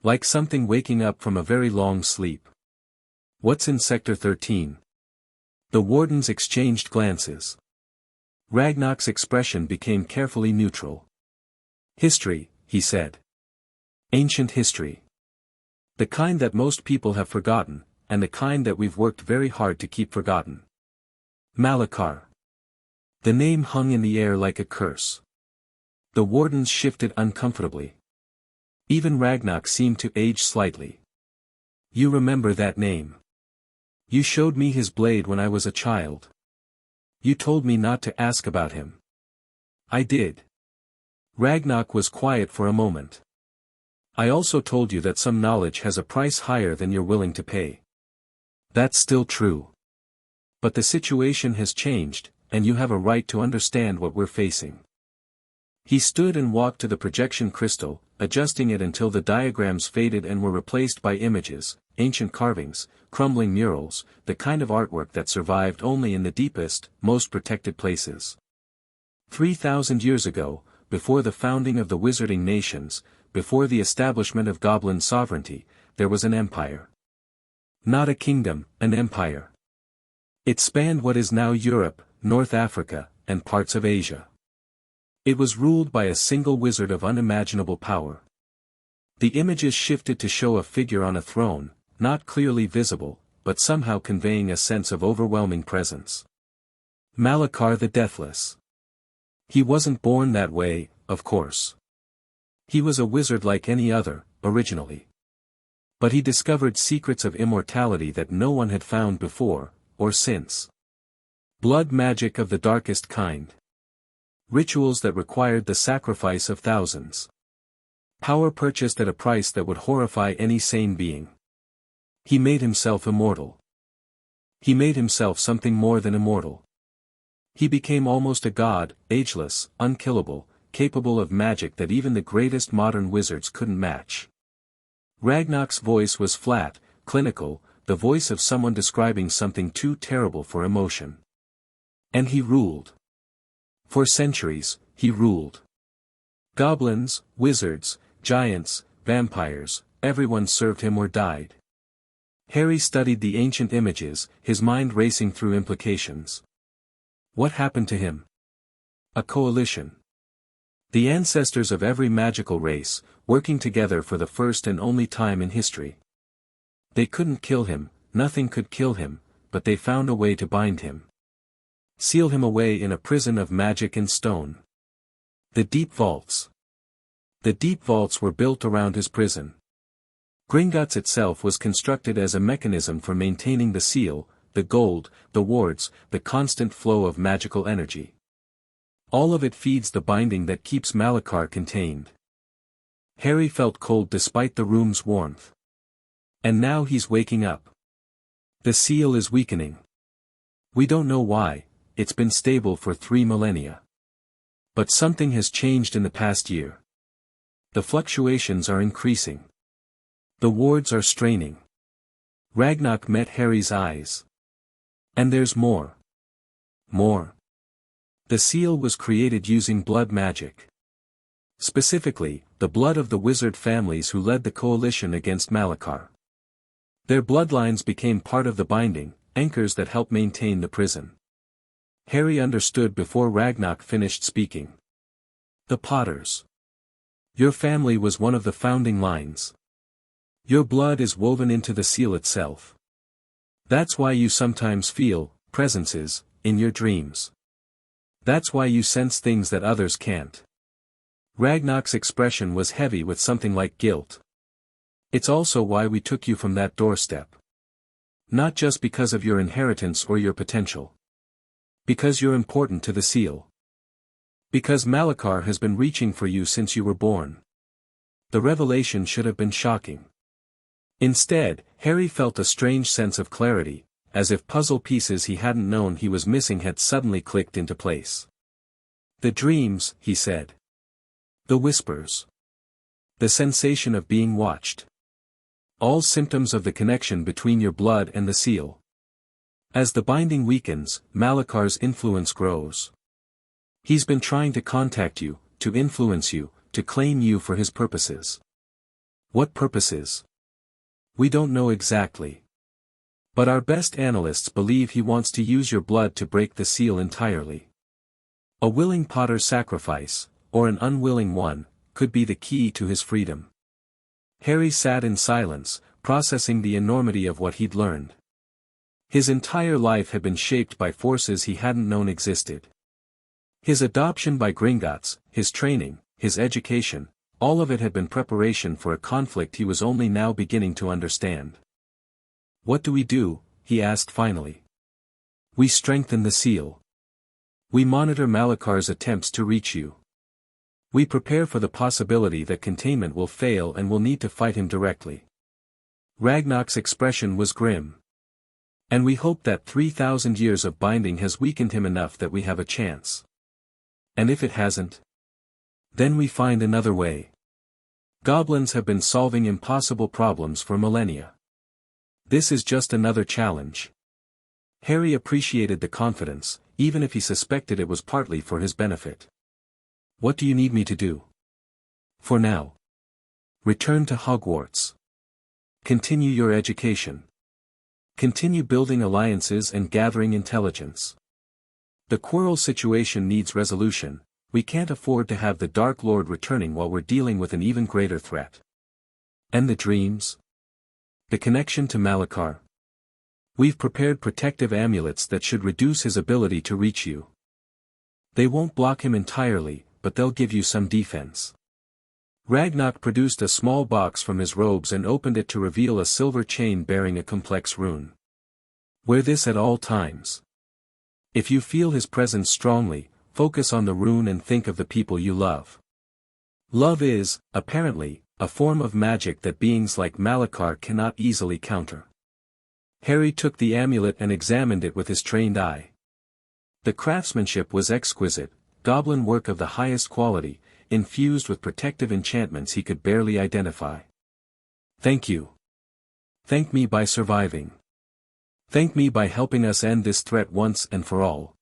Speaker 1: Like something waking up from a very long sleep. What's in Sector 13? The wardens exchanged glances. Ragnar's expression became carefully neutral. History, he said. Ancient history. The kind that most people have forgotten, and the kind that we've worked very hard to keep forgotten. Malachar. The name hung in the air like a curse. The wardens shifted uncomfortably. Even Ragnar seemed to age slightly. You remember that name. You showed me his blade when I was a child. You told me not to ask about him. I did. Ragnar was quiet for a moment. I also told you that some knowledge has a price higher than you're willing to pay. That's still true. But the situation has changed, and you have a right to understand what we're facing. He stood and walked to the projection crystal, adjusting it until the diagrams faded and were replaced by images, ancient carvings, crumbling murals, the kind of artwork that survived only in the deepest, most protected places. 3,000 years ago, before the founding of the wizarding nations, before the establishment of goblin sovereignty, there was an empire. Not a kingdom, an empire. It spanned what is now Europe, North Africa, and parts of Asia. It was ruled by a single wizard of unimaginable power. The images shifted to show a figure on a throne, not clearly visible, but somehow conveying a sense of overwhelming presence. Malachar the Deathless. He wasn't born that way, of course. He was a wizard like any other, originally. But he discovered secrets of immortality that no one had found before, or since. Blood magic of the darkest kind. Rituals that required the sacrifice of thousands. Power purchased at a price that would horrify any sane being. He made himself immortal. He made himself something more than immortal. He became almost a god, ageless, unkillable, capable of magic that even the greatest modern wizards couldn't match. Ragnar's voice was flat, clinical, the voice of someone describing something too terrible for emotion. And he ruled. For centuries, he ruled. Goblins, wizards, giants, vampires, everyone served him or died. Harry studied the ancient images, his mind racing through implications. What happened to him? A coalition. The ancestors of every magical race, working together for the first and only time in history. They couldn't kill him, nothing could kill him, but they found a way to bind him. Seal him away in a prison of magic and stone. The deep vaults. The deep vaults were built around his prison. Gringotts itself was constructed as a mechanism for maintaining the seal, the gold, the wards, the constant flow of magical energy. All of it feeds the binding that keeps Malachar contained. Harry felt cold despite the room's warmth. And now he's waking up. The seal is weakening. We don't know why, it's been stable for 3 millennia. But something has changed in the past year. The fluctuations are increasing. The wards are straining. Ragnarok met Harry's eyes. And there's more. More. The seal was created using blood magic. Specifically, the blood of the wizard families who led the coalition against Malachar. Their bloodlines became part of the binding, anchors that help maintain the prison. Harry understood before Ragnarok finished speaking. The Potters. Your family was one of the founding lines. Your blood is woven into the seal itself. That's why you sometimes feel presences in your dreams. That's why you sense things that others can't. Ragnarok's expression was heavy with something like guilt. It's also why we took you from that doorstep. Not just because of your inheritance or your potential. Because you're important to the seal. Because Malachar has been reaching for you since you were born. The revelation should have been shocking. Instead, Harry felt a strange sense of clarity, as if puzzle pieces he hadn't known he was missing had suddenly clicked into place. The dreams, he said. The whispers. The sensation of being watched. All symptoms of the connection between your blood and the seal. As the binding weakens, Malachar's influence grows. He's been trying to contact you, to influence you, to claim you for his purposes. What purposes? We don't know exactly. But our best analysts believe he wants to use your blood to break the seal entirely. A willing Potter's sacrifice, or an unwilling one, could be the key to his freedom. Harry sat in silence, processing the enormity of what he'd learned. His entire life had been shaped by forces he hadn't known existed. His adoption by Gringotts, his training, his education, all of it had been preparation for a conflict he was only now beginning to understand. What do we do? He asked finally. We strengthen the seal. We monitor Malachar's attempts to reach you. We prepare for the possibility that containment will fail and we'll need to fight him directly. Ragnarok's expression was grim. And we hope that 3,000 years of binding has weakened him enough that we have a chance. And if it hasn't? Then we find another way. Goblins have been solving impossible problems for millennia. This is just another challenge. Harry appreciated the confidence, even if he suspected it was partly for his benefit. What do you need me to do? For now. Return to Hogwarts. Continue your education. Continue building alliances and gathering intelligence. The Quirrell situation needs resolution. We can't afford to have the Dark Lord returning while we're dealing with an even greater threat. And the dreams? The connection to Malachar? We've prepared protective amulets that should reduce his ability to reach you. They won't block him entirely, but they'll give you some defense. Ragnarok produced a small box from his robes and opened it to reveal a silver chain bearing a complex rune. Wear this at all times. If you feel his presence strongly, focus on the rune and think of the people you love. Love is, apparently, a form of magic that beings like Malachar cannot easily counter. Harry took the amulet and examined it with his trained eye. The craftsmanship was exquisite, goblin work of the highest quality, infused with protective enchantments he could barely identify. Thank you. Thank me by surviving. Thank me by helping us end this threat once and for all.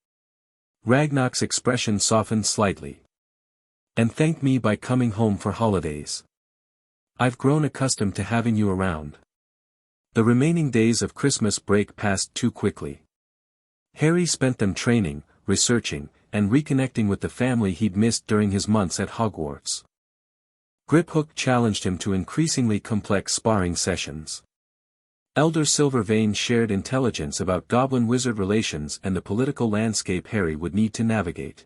Speaker 1: Ragnarok's expression softened slightly. And thank me by coming home for holidays. I've grown accustomed to having you around. The remaining days of Christmas break passed too quickly. Harry spent them training, researching, and reconnecting with the family he'd missed during his months at Hogwarts. Griphook challenged him to increasingly complex sparring sessions. Elder Silvervein shared intelligence about goblin-wizard relations and the political landscape Harry would need to navigate.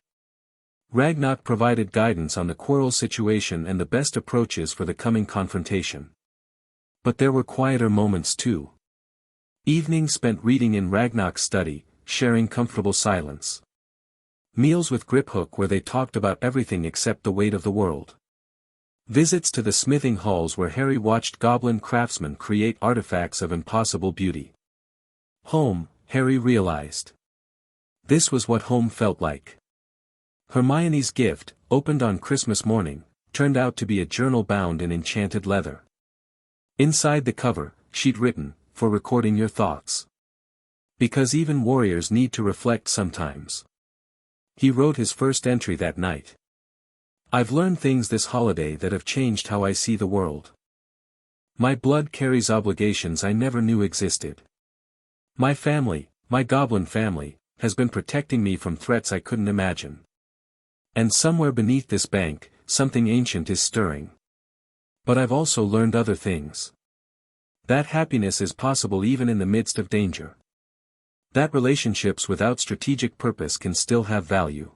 Speaker 1: Ragnarok provided guidance on the Quirrell situation and the best approaches for the coming confrontation. But there were quieter moments too. Evenings spent reading in Ragnar's study, sharing comfortable silence. Meals with Griphook where they talked about everything except the weight of the world. Visits to the smithing halls where Harry watched goblin craftsmen create artifacts of impossible beauty. Home, Harry realized. This was what home felt like. Hermione's gift, opened on Christmas morning, turned out to be a journal bound in enchanted leather. Inside the cover, she'd written, "For recording your thoughts. Because even warriors need to reflect sometimes." He wrote his first entry that night. "I've learned things this holiday that have changed how I see the world. My blood carries obligations I never knew existed. My family, my goblin family, has been protecting me from threats I couldn't imagine. And somewhere beneath this bank, something ancient is stirring. But I've also learned other things. That happiness is possible even in the midst of danger. That relationships without strategic purpose can still have value.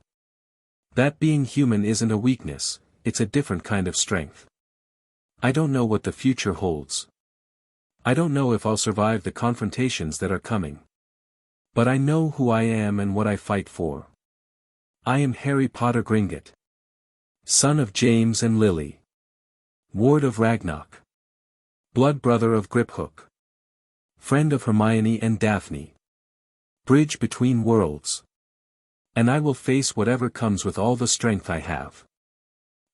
Speaker 1: That being human isn't a weakness, it's a different kind of strength. I don't know what the future holds. I don't know if I'll survive the confrontations that are coming. But I know who I am and what I fight for. I am Harry Potter Gringotts, son of James and Lily, ward of Ragnar, blood brother of Griphook, friend of Hermione and Daphne, bridge between worlds. And I will face whatever comes with all the strength I have."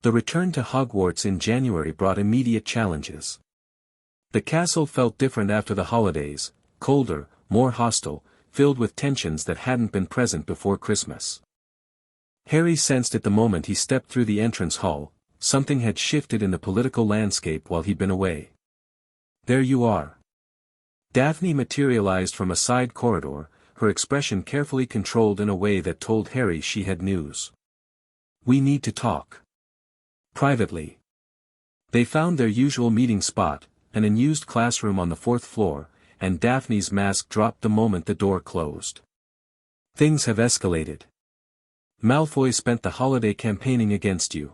Speaker 1: The return to Hogwarts in January brought immediate challenges. The castle felt different after the holidays, colder, more hostile, filled with tensions that hadn't been present before Christmas. Harry sensed it the moment he stepped through the entrance hall, something had shifted in the political landscape while he'd been away. "There you are." Daphne materialized from a side corridor, her expression carefully controlled in a way that told Harry she had news. "We need to talk. Privately." They found their usual meeting spot, an unused classroom on the 4th floor, and Daphne's mask dropped the moment the door closed. "Things have escalated. Malfoy spent the holiday campaigning against you.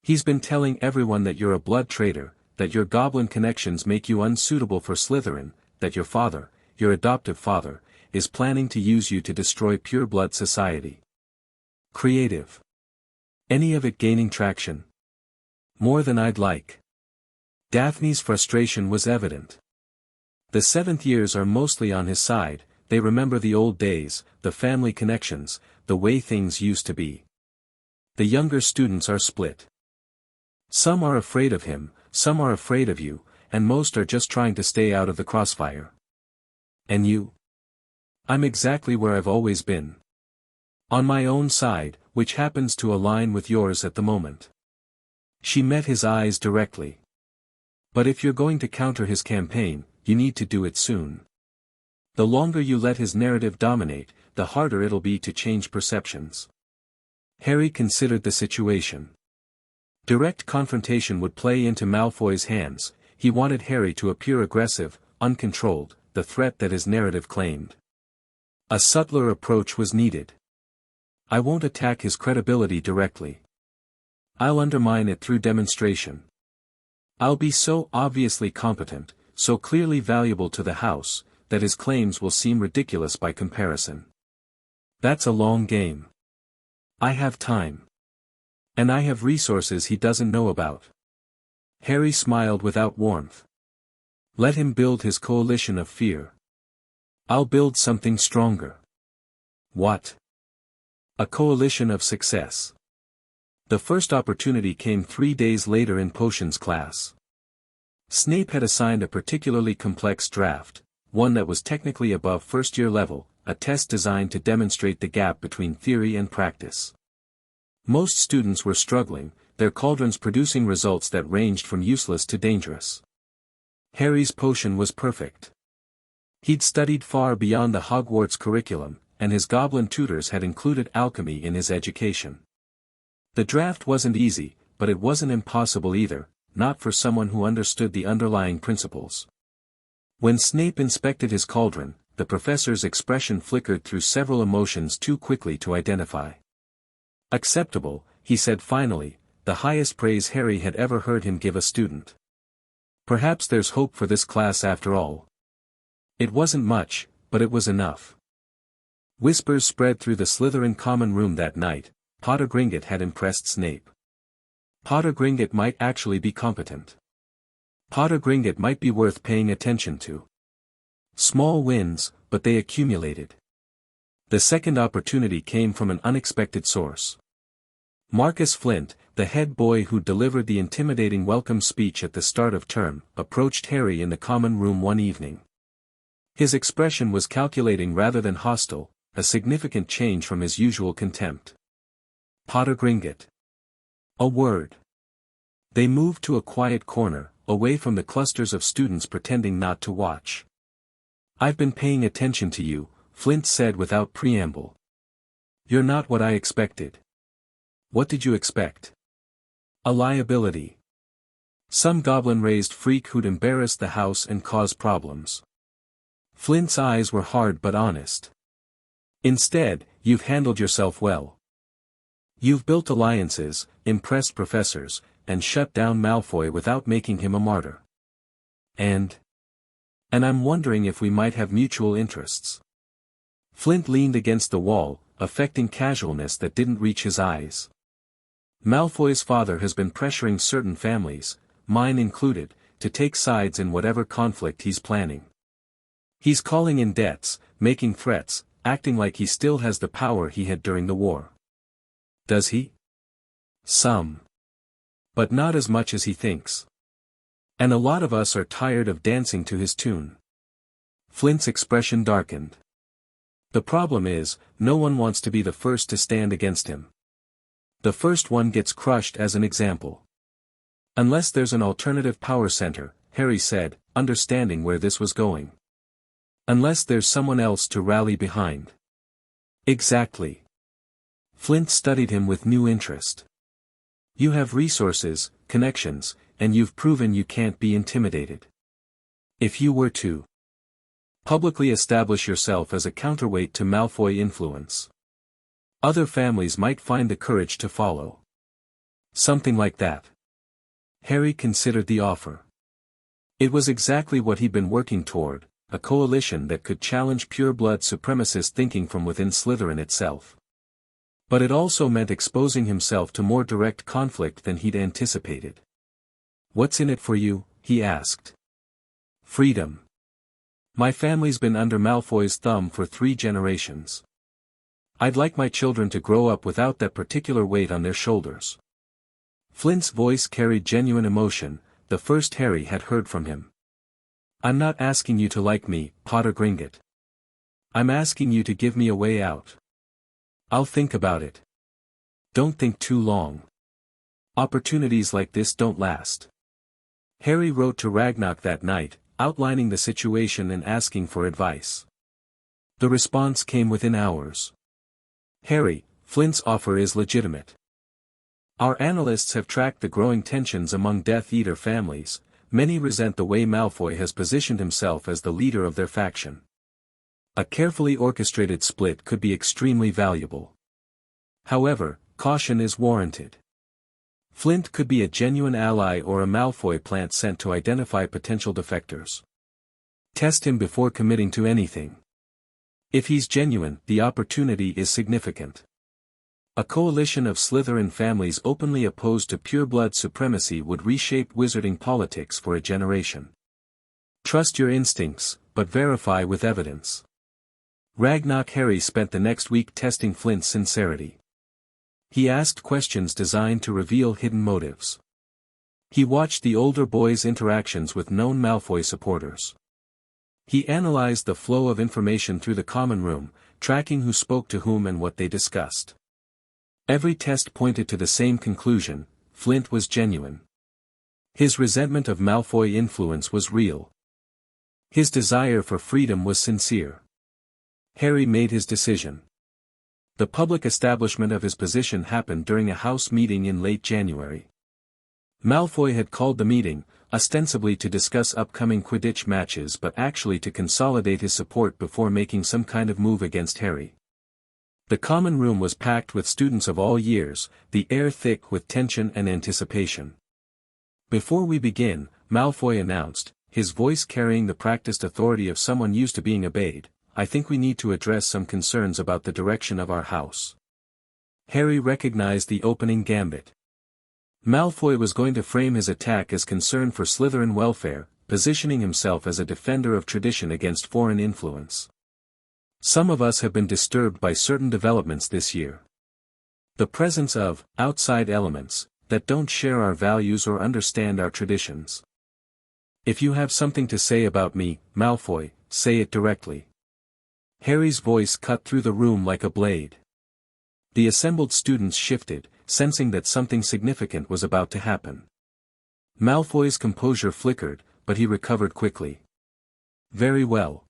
Speaker 1: He's been telling everyone that you're a blood traitor, that your goblin connections make you unsuitable for Slytherin, that your father, your adoptive father, is planning to use you to destroy pure-blood society." Creative. Any of it gaining traction? More than I'd like. Daphne's frustration was evident. The 7th years are mostly on his side, they remember the old days, the family connections, the way things used to be. The younger students are split. Some are afraid of him, some are afraid of you, and most are just trying to stay out of the crossfire. And you? I'm exactly where I've always been. On my own side, which happens to align with yours at the moment. She met his eyes directly. But if you're going to counter his campaign, you need to do it soon. The longer you let his narrative dominate, the harder it'll be to change perceptions. Harry considered the situation. Direct confrontation would play into Malfoy's hands. He wanted Harry to appear aggressive, uncontrolled, the threat that his narrative claimed. A subtler approach was needed. I won't attack his credibility directly. I'll undermine it through demonstration. I'll be so obviously competent, so clearly valuable to the house, that his claims will seem ridiculous by comparison. That's a long game. I have time. And I have resources he doesn't know about. Harry smiled without warmth. Let him build his coalition of fear. I'll build something stronger. What? A coalition of success. The first opportunity came 3 days later in potions class. Snape had assigned a particularly complex draft, one that was technically above first-year level, a test designed to demonstrate the gap between theory and practice. Most students were struggling, their cauldrons producing results that ranged from useless to dangerous. Harry's potion was perfect. He'd studied far beyond the Hogwarts curriculum, and his goblin tutors had included alchemy in his education. The draft wasn't easy, but it wasn't impossible either, not for someone who understood the underlying principles. When Snape inspected his cauldron, the professor's expression flickered through several emotions too quickly to identify. Acceptable, he said finally, the highest praise Harry had ever heard him give a student. Perhaps there's hope for this class after all. It wasn't much, but it was enough. Whispers spread through the Slytherin common room that night. Potter Gringotts had impressed Snape. Potter Gringotts might actually be competent. Potter Gringotts might be worth paying attention to. Small wins, but they accumulated. The second opportunity came from an unexpected source. Marcus Flint, the head boy who delivered the intimidating welcome speech at the start of term, approached Harry in the common room one evening. His expression was calculating rather than hostile, a significant change from his usual contempt. Potter Gringotts. A word. They moved to a quiet corner, away from the clusters of students pretending not to watch. "I've been paying attention to you," Flint said without preamble. "You're not what I expected." "What did you expect?" "A liability. Some goblin-raised freak who'd embarrass the house and cause problems." Flint's eyes were hard but honest. "Instead, you've handled yourself well. You've built alliances, impressed professors, and shut down Malfoy without making him a martyr. And I'm wondering if we might have mutual interests." Flint leaned against the wall, affecting casualness that didn't reach his eyes. "Malfoy's father has been pressuring certain families, mine included, to take sides in whatever conflict he's planning. He's calling in debts, making threats, acting like he still has the power he had during the war." "Does he?" "Some. But not as much as he thinks. And a lot of us are tired of dancing to his tune." Flint's expression darkened. "The problem is, no one wants to be the first to stand against him. The first one gets crushed as an example." "Unless there's an alternative power center," Harry said, understanding where this was going. "Unless there's someone else to rally behind." "Exactly." Flint studied him with new interest. "You have resources, connections, and you've proven you can't be intimidated. If you were to publicly establish yourself as a counterweight to Malfoy influence, other families might find the courage to follow." "Something like that." Harry considered the offer. It was exactly what he'd been working toward, a coalition that could challenge pure-blood supremacist thinking from within Slytherin itself. But it also meant exposing himself to more direct conflict than he'd anticipated. "What's in it for you?" he asked. "Freedom. My family's been under Malfoy's thumb for 3 generations. I'd like my children to grow up without that particular weight on their shoulders." Flint's voice carried genuine emotion, the first Harry had heard from him. "I'm not asking you to like me, Potter Gringotts. I'm asking you to give me a way out. I'll think about it. Don't think too long. Opportunities like this don't last." Harry wrote to Ragnarok that night, outlining the situation and asking for advice. The response came within hours. "Harry, Flint's offer is legitimate. Our analysts have tracked the growing tensions among Death Eater families. Many resent the way Malfoy has positioned himself as the leader of their faction. A carefully orchestrated split could be extremely valuable. However, caution is warranted. Flint could be a genuine ally or a Malfoy plant sent to identify potential defectors. Test him before committing to anything. If he's genuine, the opportunity is significant. A coalition of Slytherin families openly opposed to pure-blood supremacy would reshape wizarding politics for a generation. Trust your instincts, but verify with evidence." Ragnarok Harry spent the next week testing Flint's sincerity. He asked questions designed to reveal hidden motives. He watched the older boy's interactions with known Malfoy supporters. He analyzed the flow of information through the common room, tracking who spoke to whom and what they discussed. Every test pointed to the same conclusion: Flint was genuine. His resentment of Malfoy influence was real. His desire for freedom was sincere. Harry made his decision. The public establishment of his position happened during a house meeting in late January. Malfoy had called the meeting, ostensibly to discuss upcoming Quidditch matches but actually to consolidate his support before making some kind of move against Harry. The common room was packed with students of all years, the air thick with tension and anticipation. "Before we begin, Malfoy announced, his voice carrying the practiced authority of someone used to being obeyed, I think we need to address some concerns about the direction of our house. Harry recognized the opening gambit. Malfoy was going to frame his attack as concern for Slytherin welfare, positioning himself as a defender of tradition against foreign influence. Some of us have been disturbed by certain developments this year. The presence of outside elements that don't share our values or understand our traditions. If you have something to say about me, Malfoy, say it directly. Harry's voice cut through the room like a blade. The assembled students shifted, sensing that something significant was about to happen. Malfoy's composure flickered, but he recovered quickly. Very well.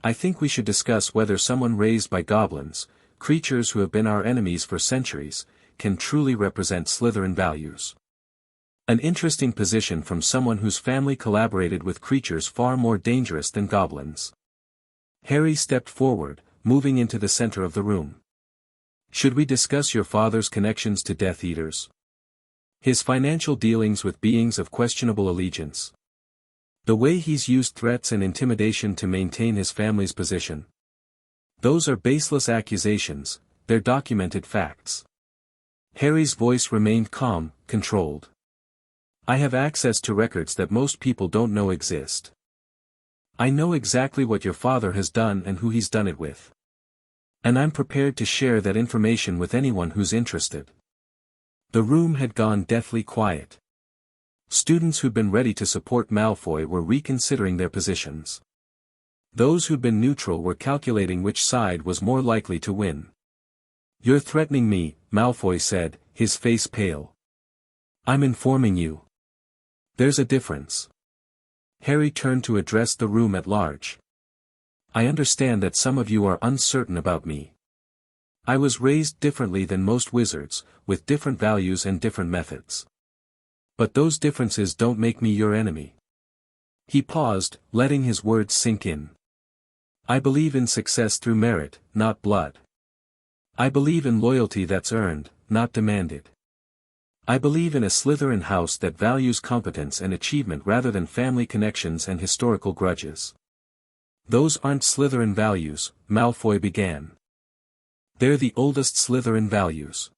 Speaker 1: I think we should discuss whether someone raised by goblins, creatures who have been our enemies for centuries, can truly represent Slytherin values. An interesting position from someone whose family collaborated with creatures far more dangerous than goblins. Harry stepped forward, moving into the center of the room. Should we discuss your father's connections to Death Eaters? His financial dealings with beings of questionable allegiance? The way he's used threats and intimidation to maintain his family's position? Those are baseless accusations, they're documented facts. Harry's voice remained calm, controlled. I have access to records that most people don't know exist. I know exactly what your father has done and who he's done it with. And I'm prepared to share that information with anyone who's interested. The room had gone deathly quiet. Students who'd been ready to support Malfoy were reconsidering their positions. Those who'd been neutral were calculating which side was more likely to win. You're threatening me, Malfoy said, his face pale. I'm informing you. There's a difference. Harry turned to address the room at large. I understand that some of you are uncertain about me. I was raised differently than most wizards, with different values and different methods. But those differences don't make me your enemy. He paused, letting his words sink in. I believe in success through merit, not blood. I believe in loyalty that's earned, not demanded. I believe in a Slytherin house that values competence and achievement rather than family connections and historical grudges. Those aren't Slytherin values, Malfoy began. They're the oldest Slytherin values.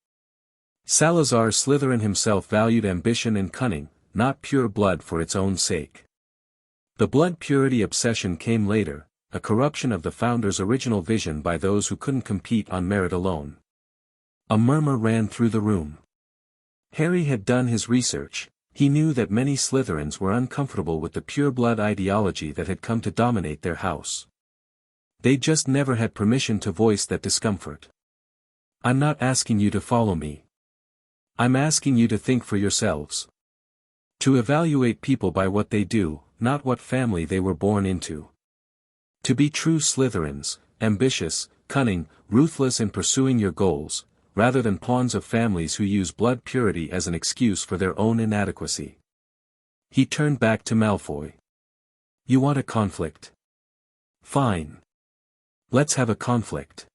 Speaker 1: Salazar Slytherin himself valued ambition and cunning, not pure blood for its own sake. The blood purity obsession came later, a corruption of the founder's original vision by those who couldn't compete on merit alone. A murmur ran through the room. Harry had done his research. He knew that many Slytherins were uncomfortable with the pure-blood ideology that had come to dominate their house. They just never had permission to voice that discomfort. I'm not asking you to follow me. I'm asking you to think for yourselves. To evaluate people by what they do, not what family they were born into. To be true Slytherins, ambitious, cunning, ruthless in pursuing your goals, rather than pawns of families who use blood purity as an excuse for their own inadequacy. He turned back to Malfoy. You want a conflict? Fine. Let's have a conflict.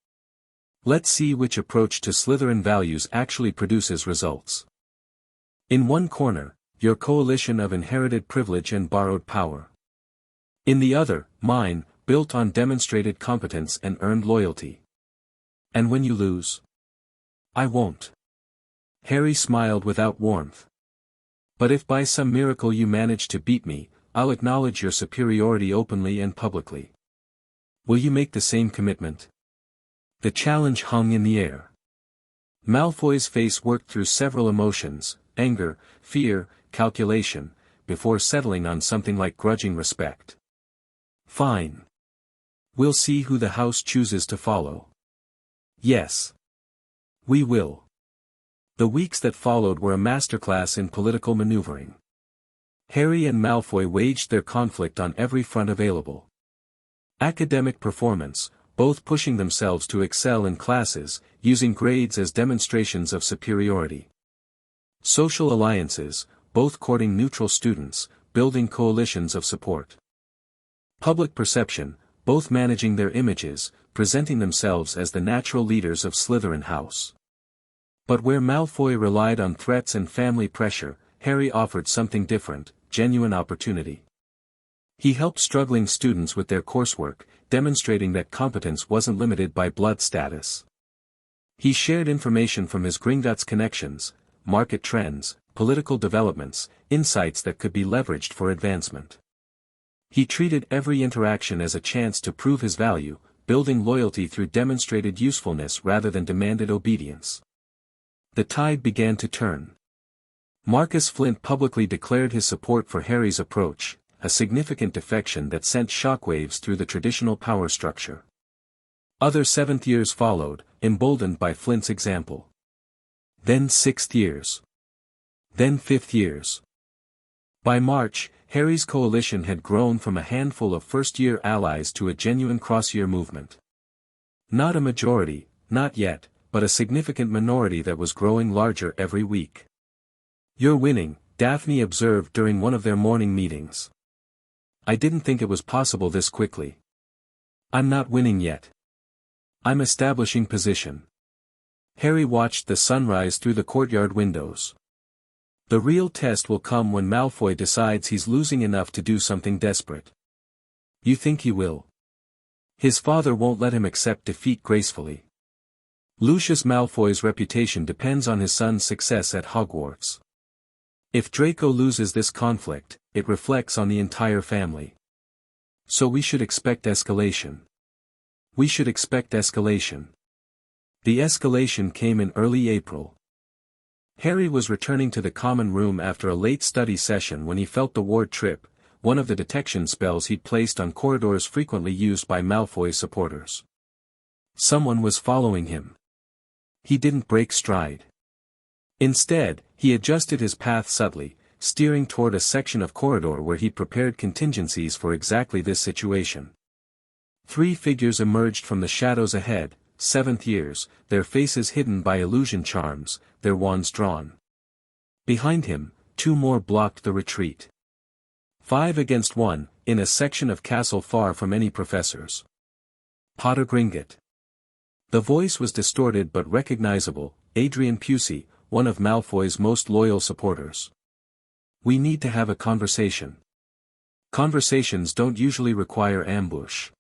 Speaker 1: Let's see which approach to Slytherin values actually produces results. In one corner, your coalition of inherited privilege and borrowed power. In the other, mine, built on demonstrated competence and earned loyalty. And when you lose? I won't. Harry smiled without warmth. But if by some miracle you manage to beat me, I'll acknowledge your superiority openly and publicly. Will you make the same commitment? The challenge hung in the air. Malfoy's face worked through several emotions, anger, fear, calculation, before settling on something like grudging respect. Fine. We'll see who the house chooses to follow. Yes. We will. The weeks that followed were a masterclass in political maneuvering. Harry and Malfoy waged their conflict on every front available. Academic performance, both pushing themselves to excel in classes, using grades as demonstrations of superiority. Social alliances, both courting neutral students, building coalitions of support. Public perception, both managing their images, presenting themselves as the natural leaders of Slytherin house. But where Malfoy relied on threats and family pressure, Harry offered something different, genuine opportunity. He helped struggling students with their coursework, demonstrating that competence wasn't limited by blood status. He shared information from his Gringotts connections, market trends, political developments, insights that could be leveraged for advancement. He treated every interaction as a chance to prove his value, building loyalty through demonstrated usefulness rather than demanded obedience. The tide began to turn. Marcus Flint publicly declared his support for Harry's approach, a significant defection that sent shockwaves through the traditional power structure. Other seventh years followed, emboldened by Flint's example. Then sixth years. Then fifth years. By March, Harry's coalition had grown from a handful of first-year allies to a genuine cross-year movement. Not a majority, not yet, but a significant minority that was growing larger every week. "You're winning," Daphne observed during one of their morning meetings. "I didn't think it was possible this quickly." "I'm not winning yet. I'm establishing position." Harry watched the sunrise through the courtyard windows. The real test will come when Malfoy decides he's losing enough to do something desperate. You think he will? His father won't let him accept defeat gracefully. Lucius Malfoy's reputation depends on his son's success at Hogwarts. If Draco loses this conflict, it reflects on the entire family. So we should expect escalation. We should expect escalation. The escalation came in early April. Harry was returning to the common room after a late study session when he felt the ward trip, one of the detection spells he'd placed on corridors frequently used by Malfoy's supporters. Someone was following him. He didn't break stride. Instead, he adjusted his path subtly, steering toward a section of corridor where he'd prepared contingencies for exactly this situation. 3 figures emerged from the shadows ahead, seventh years, their faces hidden by illusion charms, their wands drawn. Behind him, 2 more blocked the retreat. 5 against 1, in a section of castle far from any professors. Potter Gringotts. The voice was distorted but recognizable, Adrian Pusey, one of Malfoy's most loyal supporters. "We need to have a conversation. Conversations don't usually require ambush.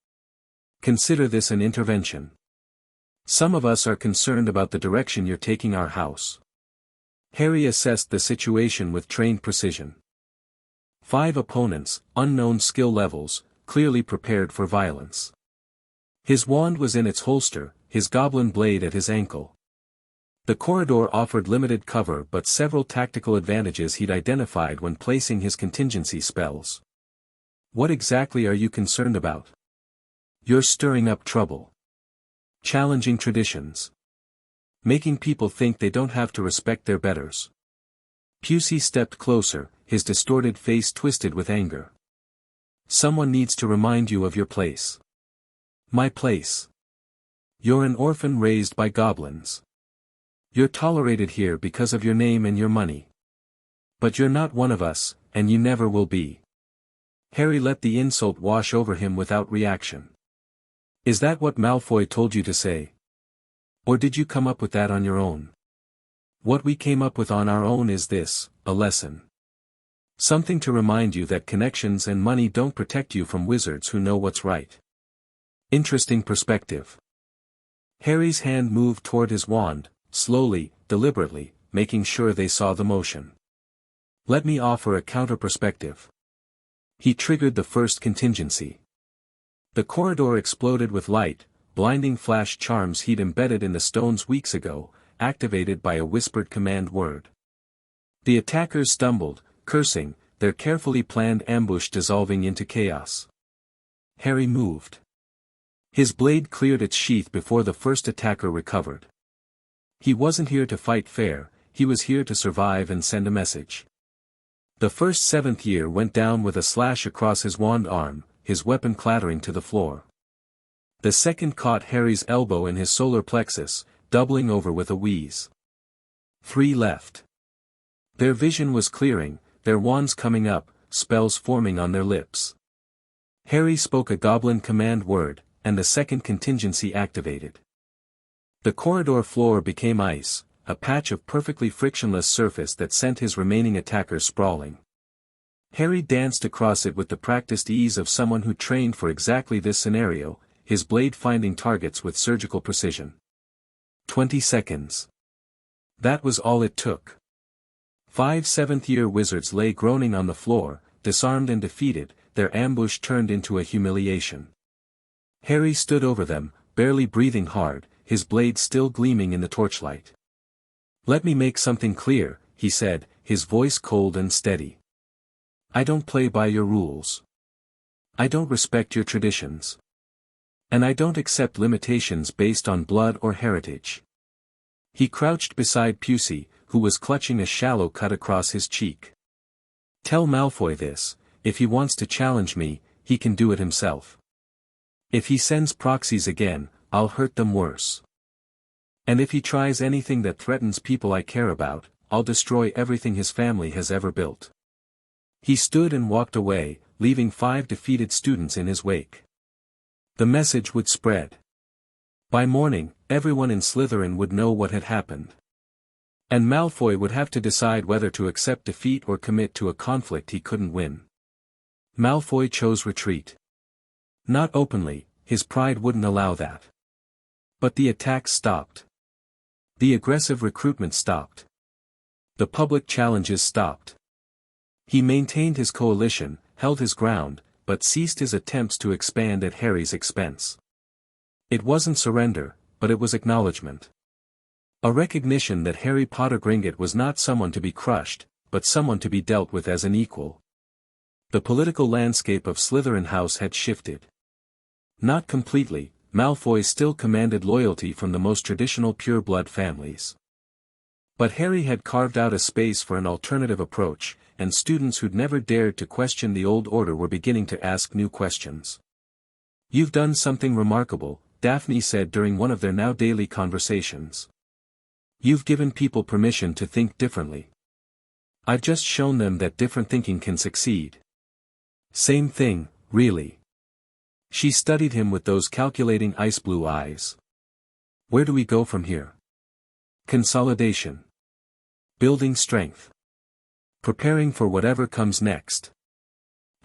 Speaker 1: Consider this an intervention. Some of us are concerned about the direction you're taking our house." Harry assessed the situation with trained precision. 5 opponents, unknown skill levels, clearly prepared for violence. His wand was in its holster, his goblin blade at his ankle. The corridor offered limited cover but several tactical advantages he'd identified when placing his contingency spells. "What exactly are you concerned about?" "You're stirring up trouble. Challenging traditions. Making people think they don't have to respect their betters." Pusey stepped closer, his distorted face twisted with anger. "Someone needs to remind you of your place." "My place? You're an orphan raised by goblins. You're tolerated here because of your name and your money. But you're not one of us, and you never will be." Harry let the insult wash over him without reaction. "Is that what Malfoy told you to say? Or did you come up with that on your own?" "What we came up with on our own is this, a lesson. Something to remind you that connections and money don't protect you from wizards who know what's right." Interesting perspective. Harry's hand moved toward his wand, slowly, deliberately, making sure they saw the motion. "Let me offer a counter-perspective." He triggered the first contingency. The corridor exploded with light, blinding flash charms he'd embedded in the stones weeks ago, activated by a whispered command word. The attackers stumbled, cursing, their carefully planned ambush dissolving into chaos. Harry moved. His blade cleared its sheath before the first attacker recovered. He wasn't here to fight fair, he was here to survive and send a message. The first seventh year went down with a slash across his wand arm, his weapon clattering to the floor. The second caught Harry's elbow in his solar plexus, doubling over with a wheeze. 3 left. Their vision was clearing, their wands coming up, spells forming on their lips. Harry spoke a goblin command word, and the second contingency activated. The corridor floor became ice, a patch of perfectly frictionless surface that sent his remaining attackers sprawling. Harry danced across it with the practiced ease of someone who trained for exactly this scenario, his blade finding targets with surgical precision. 20 seconds. That was all it took. 5 seventh-year wizards lay groaning on the floor, disarmed and defeated, their ambush turned into a humiliation. Harry stood over them, barely breathing hard, his blade still gleaming in the torchlight. "Let me make something clear," he said, his voice cold and steady. "I don't play by your rules. I don't respect your traditions. And I don't accept limitations based on blood or heritage." He crouched beside Pusey, who was clutching a shallow cut across his cheek. "Tell Malfoy this, if he wants to challenge me, he can do it himself. If he sends proxies again, I'll hurt them worse. And if he tries anything that threatens people I care about, I'll destroy everything his family has ever built." He stood and walked away, leaving 5 defeated students in his wake. The message would spread. By morning, everyone in Slytherin would know what had happened. And Malfoy would have to decide whether to accept defeat or commit to a conflict he couldn't win. Malfoy chose retreat. Not openly, his pride wouldn't allow that. But the attacks stopped. The aggressive recruitment stopped. The public challenges stopped. He maintained his coalition, held his ground, but ceased his attempts to expand at Harry's expense. It wasn't surrender, but it was acknowledgement. A recognition that Harry Potter Gringotts was not someone to be crushed, but someone to be dealt with as an equal. The political landscape of Slytherin House had shifted. Not completely, Malfoy still commanded loyalty from the most traditional pure-blood families. But Harry had carved out a space for an alternative approach, and students who'd never dared to question the old order were beginning to ask new questions. "You've done something remarkable," Daphne said during one of their now daily conversations. "You've given people permission to think differently. I've just shown them that different thinking can succeed." "Same thing, really." She studied him with those calculating ice-blue eyes. "Where do we go from here?" "Consolidation. Building strength. Preparing for whatever comes next."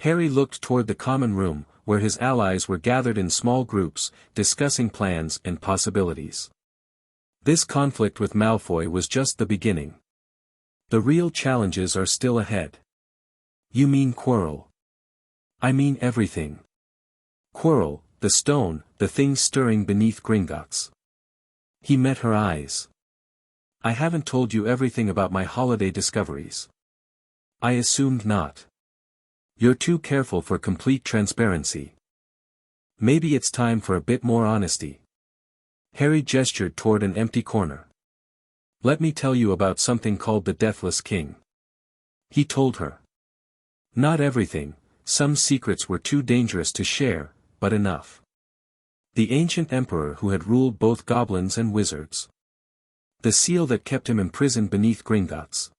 Speaker 1: Harry looked toward the common room, where his allies were gathered in small groups, discussing plans and possibilities. This conflict with Malfoy was just the beginning. The real challenges are still ahead. "You mean Quirrell?" "I mean everything. Quirrell, the stone, the thing stirring beneath Gringotts." He met her eyes. "I haven't told you everything about my holiday discoveries." "I assumed not. You're too careful for complete transparency. Maybe it's time for a bit more honesty." Harry gestured toward an empty corner. "Let me tell you about something called the Deathless King." He told her. Not everything, some secrets were too dangerous to share, but enough. The ancient emperor who had ruled both goblins and wizards. The seal that kept him imprisoned beneath Gringotts.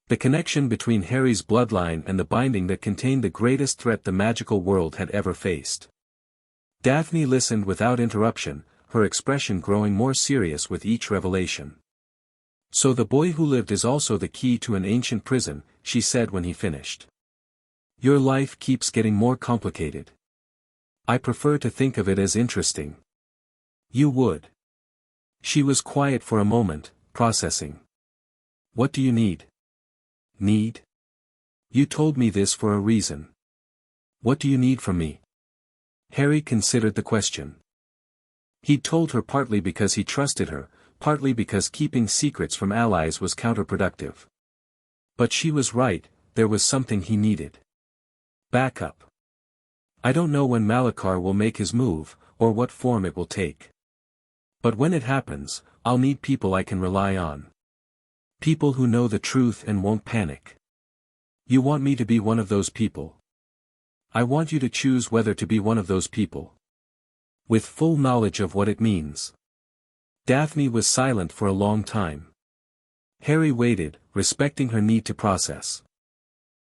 Speaker 1: The connection between Harry's bloodline and the binding that contained the greatest threat the magical world had ever faced. Daphne listened without interruption, her expression growing more serious with each revelation. "So the boy who lived is also the key to an ancient prison," she said when he finished. "Your life keeps getting more complicated. I prefer to think of it as interesting." "You would." She was quiet for a moment, processing. "What do you need?" "Need? You told me this for a reason. What do you need from me?" Harry considered the question. He'd told her partly because he trusted her, partly because keeping secrets from allies was counterproductive. But she was right, there was something he needed. Backup. "I don't know when Malachar will make his move, or what form it will take. But when it happens, I'll need people I can rely on. People who know the truth and won't panic. You want me to be one of those people. I want you to choose whether to be one of those people. With full knowledge of what it means." Daphne was silent for a long time. Harry waited, respecting her need to process.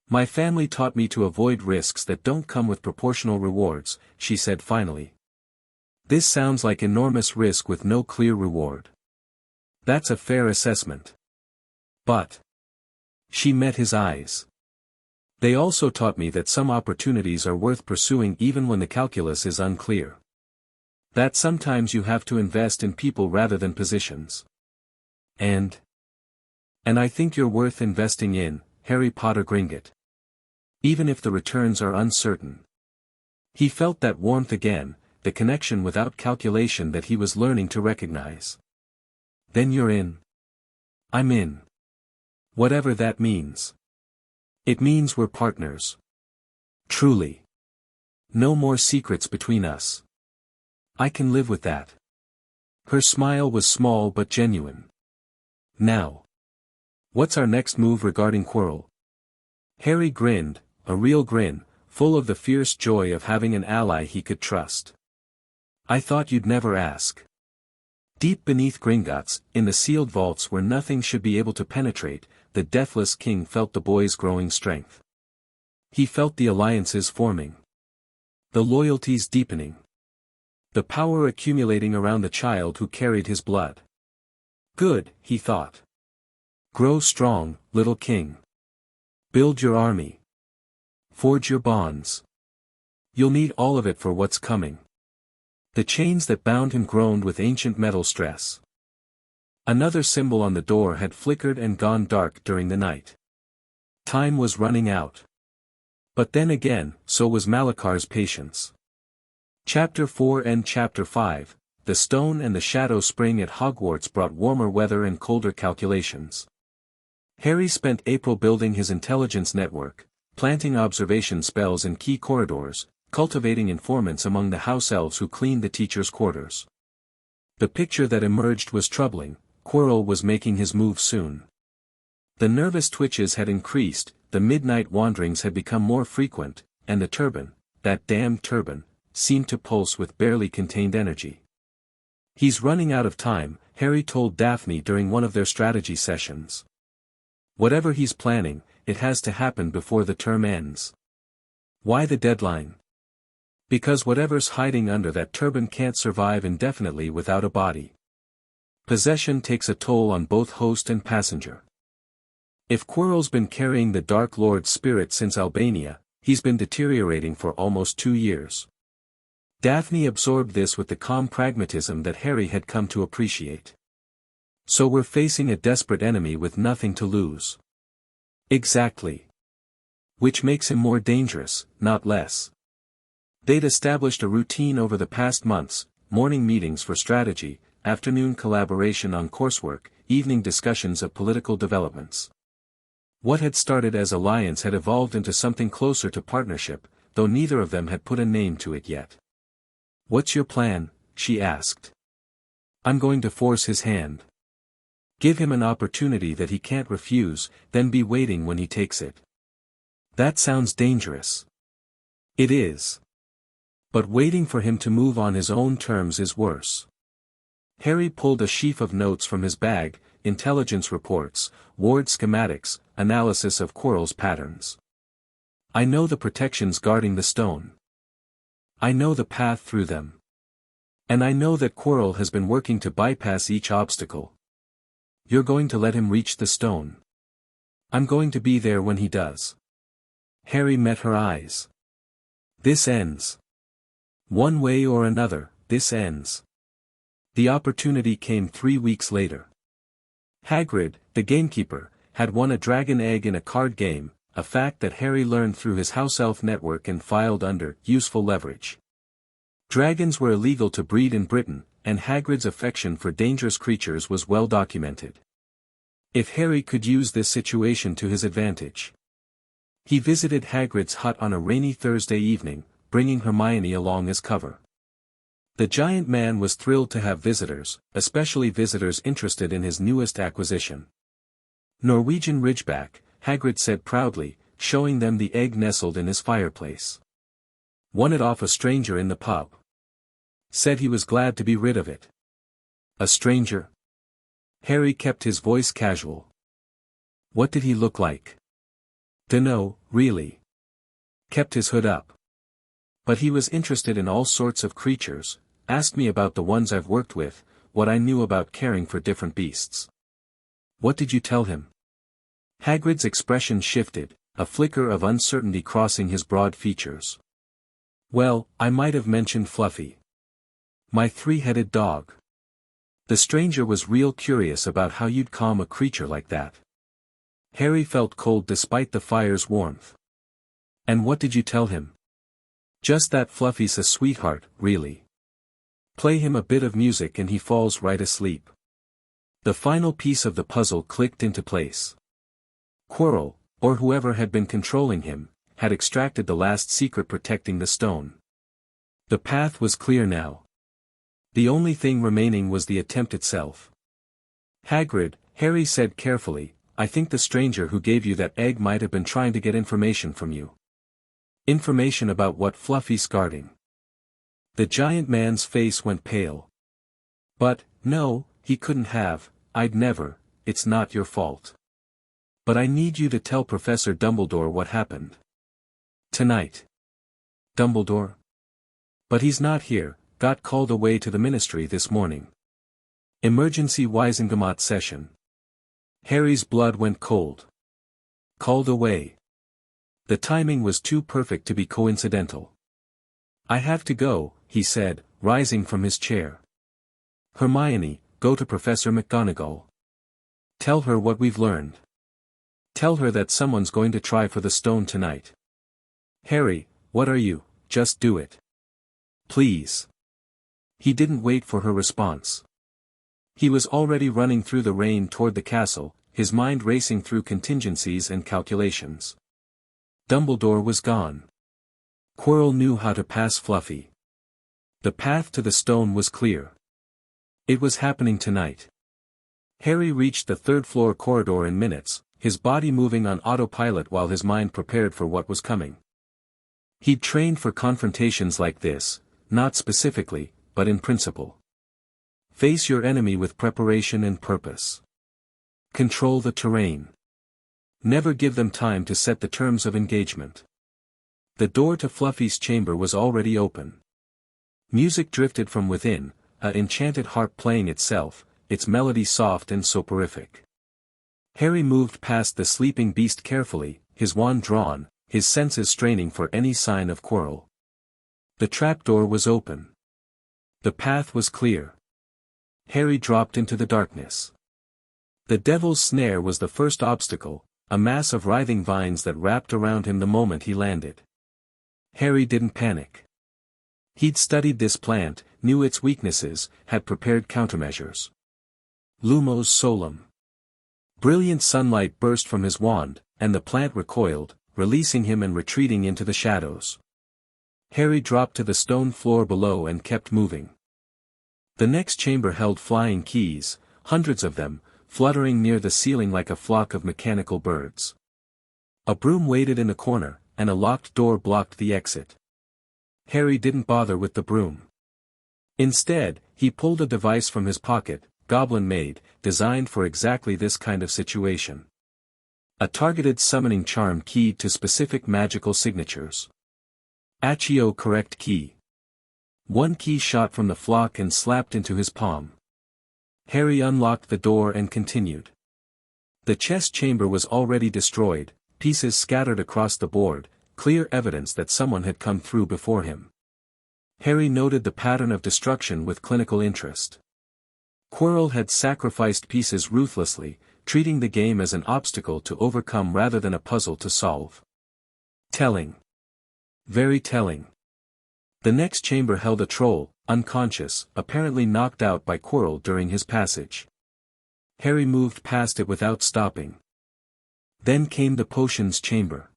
Speaker 1: "My family taught me to avoid risks that don't come with proportional rewards," she said finally. "This sounds like enormous risk with no clear reward." "That's a fair assessment. But..." She met his eyes. They also taught me that some opportunities are worth pursuing even when the calculus is unclear. That sometimes you have to invest in people rather than positions. And I think you're worth investing in, Harry Potter Gringotts. Even if the returns are uncertain. He felt that warmth again, the connection without calculation that he was learning to recognize. Then you're in. I'm in. Whatever that means. It means we're partners. Truly. No more secrets between us. I can live with that. Her smile was small but genuine. Now. What's our next move regarding Quirrell? Harry grinned, a real grin, full of the fierce joy of having an ally he could trust. I thought you'd never ask. Deep beneath Gringotts, in the sealed vaults where nothing should be able to penetrate, the deathless king felt the boy's growing strength. He felt the alliances forming. The loyalties deepening. The power accumulating around the child who carried his blood. Good, he thought. Grow strong, little king. Build your army. Forge your bonds. You'll need all of it for what's coming. The chains that bound him groaned with ancient metal stress. Another symbol on the door had flickered and gone dark during the night. Time was running out. But then again, so was Malakar's patience. Chapter 4 and Chapter 5, The Stone and the Shadow Spring at Hogwarts brought warmer weather and colder calculations. Harry spent April building his intelligence network, planting observation spells in key corridors, cultivating informants among the house elves who cleaned the teachers' quarters. The picture that emerged was troubling. Quirrell was making his move soon. The nervous twitches had increased, the midnight wanderings had become more frequent, and the turban, that damned turban, seemed to pulse with barely contained energy. He's running out of time, Harry told Daphne during one of their strategy sessions. Whatever he's planning, it has to happen before the term ends. Why the deadline? Because whatever's hiding under that turban can't survive indefinitely without a body. Possession takes a toll on both host and passenger. If Quirrell's been carrying the Dark Lord's spirit since Albania, he's been deteriorating for almost 2 years. Daphne absorbed this with the calm pragmatism that Harry had come to appreciate. So we're facing a desperate enemy with nothing to lose. Exactly. Which makes him more dangerous, not less. They'd established a routine over the past months, morning meetings for strategy, afternoon collaboration on coursework, evening discussions of political developments. What had started as alliance had evolved into something closer to partnership, though neither of them had put a name to it yet. What's your plan? She asked. I'm going to force his hand. Give him an opportunity that he can't refuse, then be waiting when he takes it. That sounds dangerous. It is. But waiting for him to move on his own terms is worse. Harry pulled a sheaf of notes from his bag, intelligence reports, ward schematics, analysis of Quirrell's patterns. I know the protections guarding the stone. I know the path through them. And I know that Quirrell has been working to bypass each obstacle. You're going to let him reach the stone. I'm going to be there when he does. Harry met her eyes. This ends. One way or another, this ends. The opportunity came 3 weeks later. Hagrid, the gamekeeper, had won a dragon egg in a card game, a fact that Harry learned through his house elf network and filed under useful leverage. Dragons were illegal to breed in Britain, and Hagrid's affection for dangerous creatures was well documented. If Harry could use this situation to his advantage. He visited Hagrid's hut on a rainy Thursday evening, bringing Hermione along as cover. The giant man was thrilled to have visitors, especially visitors interested in his newest acquisition. Norwegian Ridgeback, Hagrid said proudly, showing them the egg nestled in his fireplace. Won it off a stranger in the pub. Said he was glad to be rid of it. A stranger? Harry kept his voice casual. What did he look like? Dunno, really. Kept his hood up. But he was interested in all sorts of creatures, asked me about the ones I've worked with, what I knew about caring for different beasts. What did you tell him? Hagrid's expression shifted, a flicker of uncertainty crossing his broad features. Well, I might have mentioned Fluffy. My three-headed dog. The stranger was real curious about how you'd calm a creature like that. Harry felt cold despite the fire's warmth. And what did you tell him? Just that Fluffy's a sweetheart, really. Play him a bit of music and he falls right asleep. The final piece of the puzzle clicked into place. Quirrell, or whoever had been controlling him, had extracted the last secret protecting the stone. The path was clear now. The only thing remaining was the attempt itself. Hagrid, Harry said carefully, I think the stranger who gave you that egg might have been trying to get information from you. Information about what Fluffy's guarding. The giant man's face went pale. But, no, he couldn't have, I'd never, it's not your fault. But I need you to tell Professor Dumbledore what happened. Tonight. Dumbledore? But he's not here, got called away to the ministry this morning. Emergency Wisengamot session. Harry's blood went cold. Called away. The timing was too perfect to be coincidental. I have to go, he said, rising from his chair. Hermione, go to Professor McGonagall. Tell her what we've learned. Tell her that someone's going to try for the stone tonight. Harry, what are you, just do it. Please. He didn't wait for her response. He was already running through the rain toward the castle, his mind racing through contingencies and calculations. Dumbledore was gone. Quirrell knew how to pass Fluffy. The path to the stone was clear. It was happening tonight. Harry reached the third-floor corridor in minutes, his body moving on autopilot while his mind prepared for what was coming. He'd trained for confrontations like this, not specifically, but in principle. Face your enemy with preparation and purpose. Control the terrain. Never give them time to set the terms of engagement. The door to Fluffy's chamber was already open. Music drifted from within, an enchanted harp playing itself, its melody soft and soporific. Harry moved past the sleeping beast carefully, his wand drawn, his senses straining for any sign of Quirrell. The trapdoor was open. The path was clear. Harry dropped into the darkness. The devil's snare was the first obstacle, a mass of writhing vines that wrapped around him the moment he landed. Harry didn't panic. He'd studied this plant, knew its weaknesses, had prepared countermeasures. Lumos Solum. Brilliant sunlight burst from his wand, and the plant recoiled, releasing him and retreating into the shadows. Harry dropped to the stone floor below and kept moving. The next chamber held flying keys, hundreds of them, fluttering near the ceiling like a flock of mechanical birds. A broom waited in a corner, and a locked door blocked the exit. Harry didn't bother with the broom. Instead, he pulled a device from his pocket, Goblin-made, designed for exactly this kind of situation. A targeted summoning charm keyed to specific magical signatures. Accio correct key. One key shot from the flock and slapped into his palm. Harry unlocked the door and continued. The chest chamber was already destroyed, pieces scattered across the board, clear evidence that someone had come through before him. Harry noted the pattern of destruction with clinical interest. Quirrell had sacrificed pieces ruthlessly, treating the game as an obstacle to overcome rather than a puzzle to solve. Telling. Very telling. The next chamber held a troll, unconscious, apparently knocked out by Quirrell during his passage. Harry moved past it without stopping. Then came the potions chamber.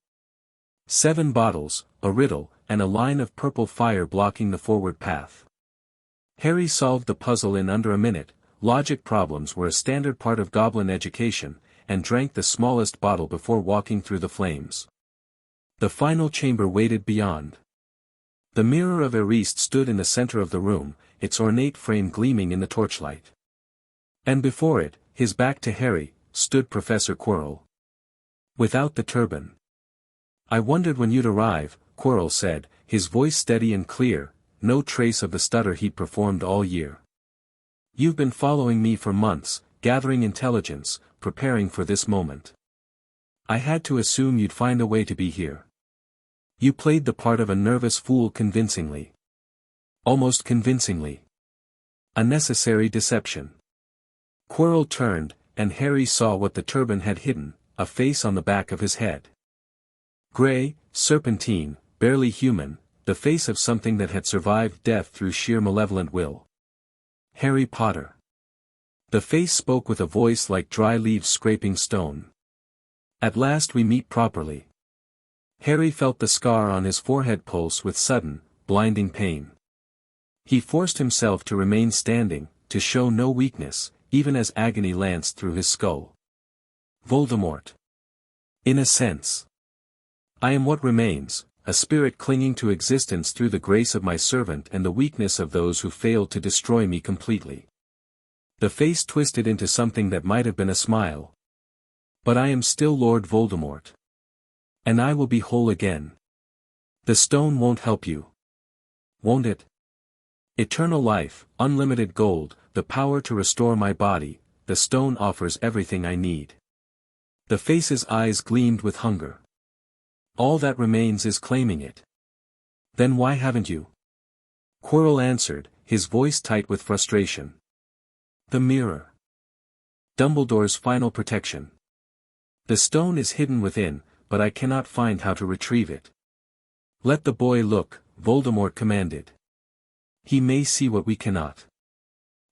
Speaker 1: 7 bottles, a riddle, and a line of purple fire blocking the forward path. Harry solved the puzzle in under a minute. Logic problems were a standard part of Goblin education, and drank the smallest bottle before walking through the flames. The final chamber waited beyond. The mirror of Richest stood in the center of the room, its ornate frame gleaming in the torchlight. And before it, his back to Harry, stood Professor Quirrell. Without the turban. I wondered when you'd arrive, Quirrell said, his voice steady and clear, no trace of the stutter he'd performed all year. You've been following me for months, gathering intelligence, preparing for this moment. I had to assume you'd find a way to be here. You played the part of a nervous fool convincingly. Almost convincingly. A necessary deception. Quirrell turned, and Harry saw what the turban had hidden, a face on the back of his head. Gray, serpentine, barely human, the face of something that had survived death through sheer malevolent will. Harry Potter. The face spoke with a voice like dry leaves scraping stone. At last we meet properly. Harry felt the scar on his forehead pulse with sudden, blinding pain. He forced himself to remain standing, to show no weakness, even as agony lanced through his skull. Voldemort. In a sense. I am what remains, a spirit clinging to existence through the grace of my servant and the weakness of those who failed to destroy me completely. The face twisted into something that might have been a smile. But I am still Lord Voldemort. And I will be whole again. The stone won't help you. Won't it? Eternal life, unlimited gold, the power to restore my body, the stone offers everything I need. The face's eyes gleamed with hunger. All that remains is claiming it. Then why haven't you? Quirrell answered, his voice tight with frustration. The mirror. Dumbledore's final protection. The stone is hidden within, but I cannot find how to retrieve it. Let the boy look, Voldemort commanded. He may see what we cannot.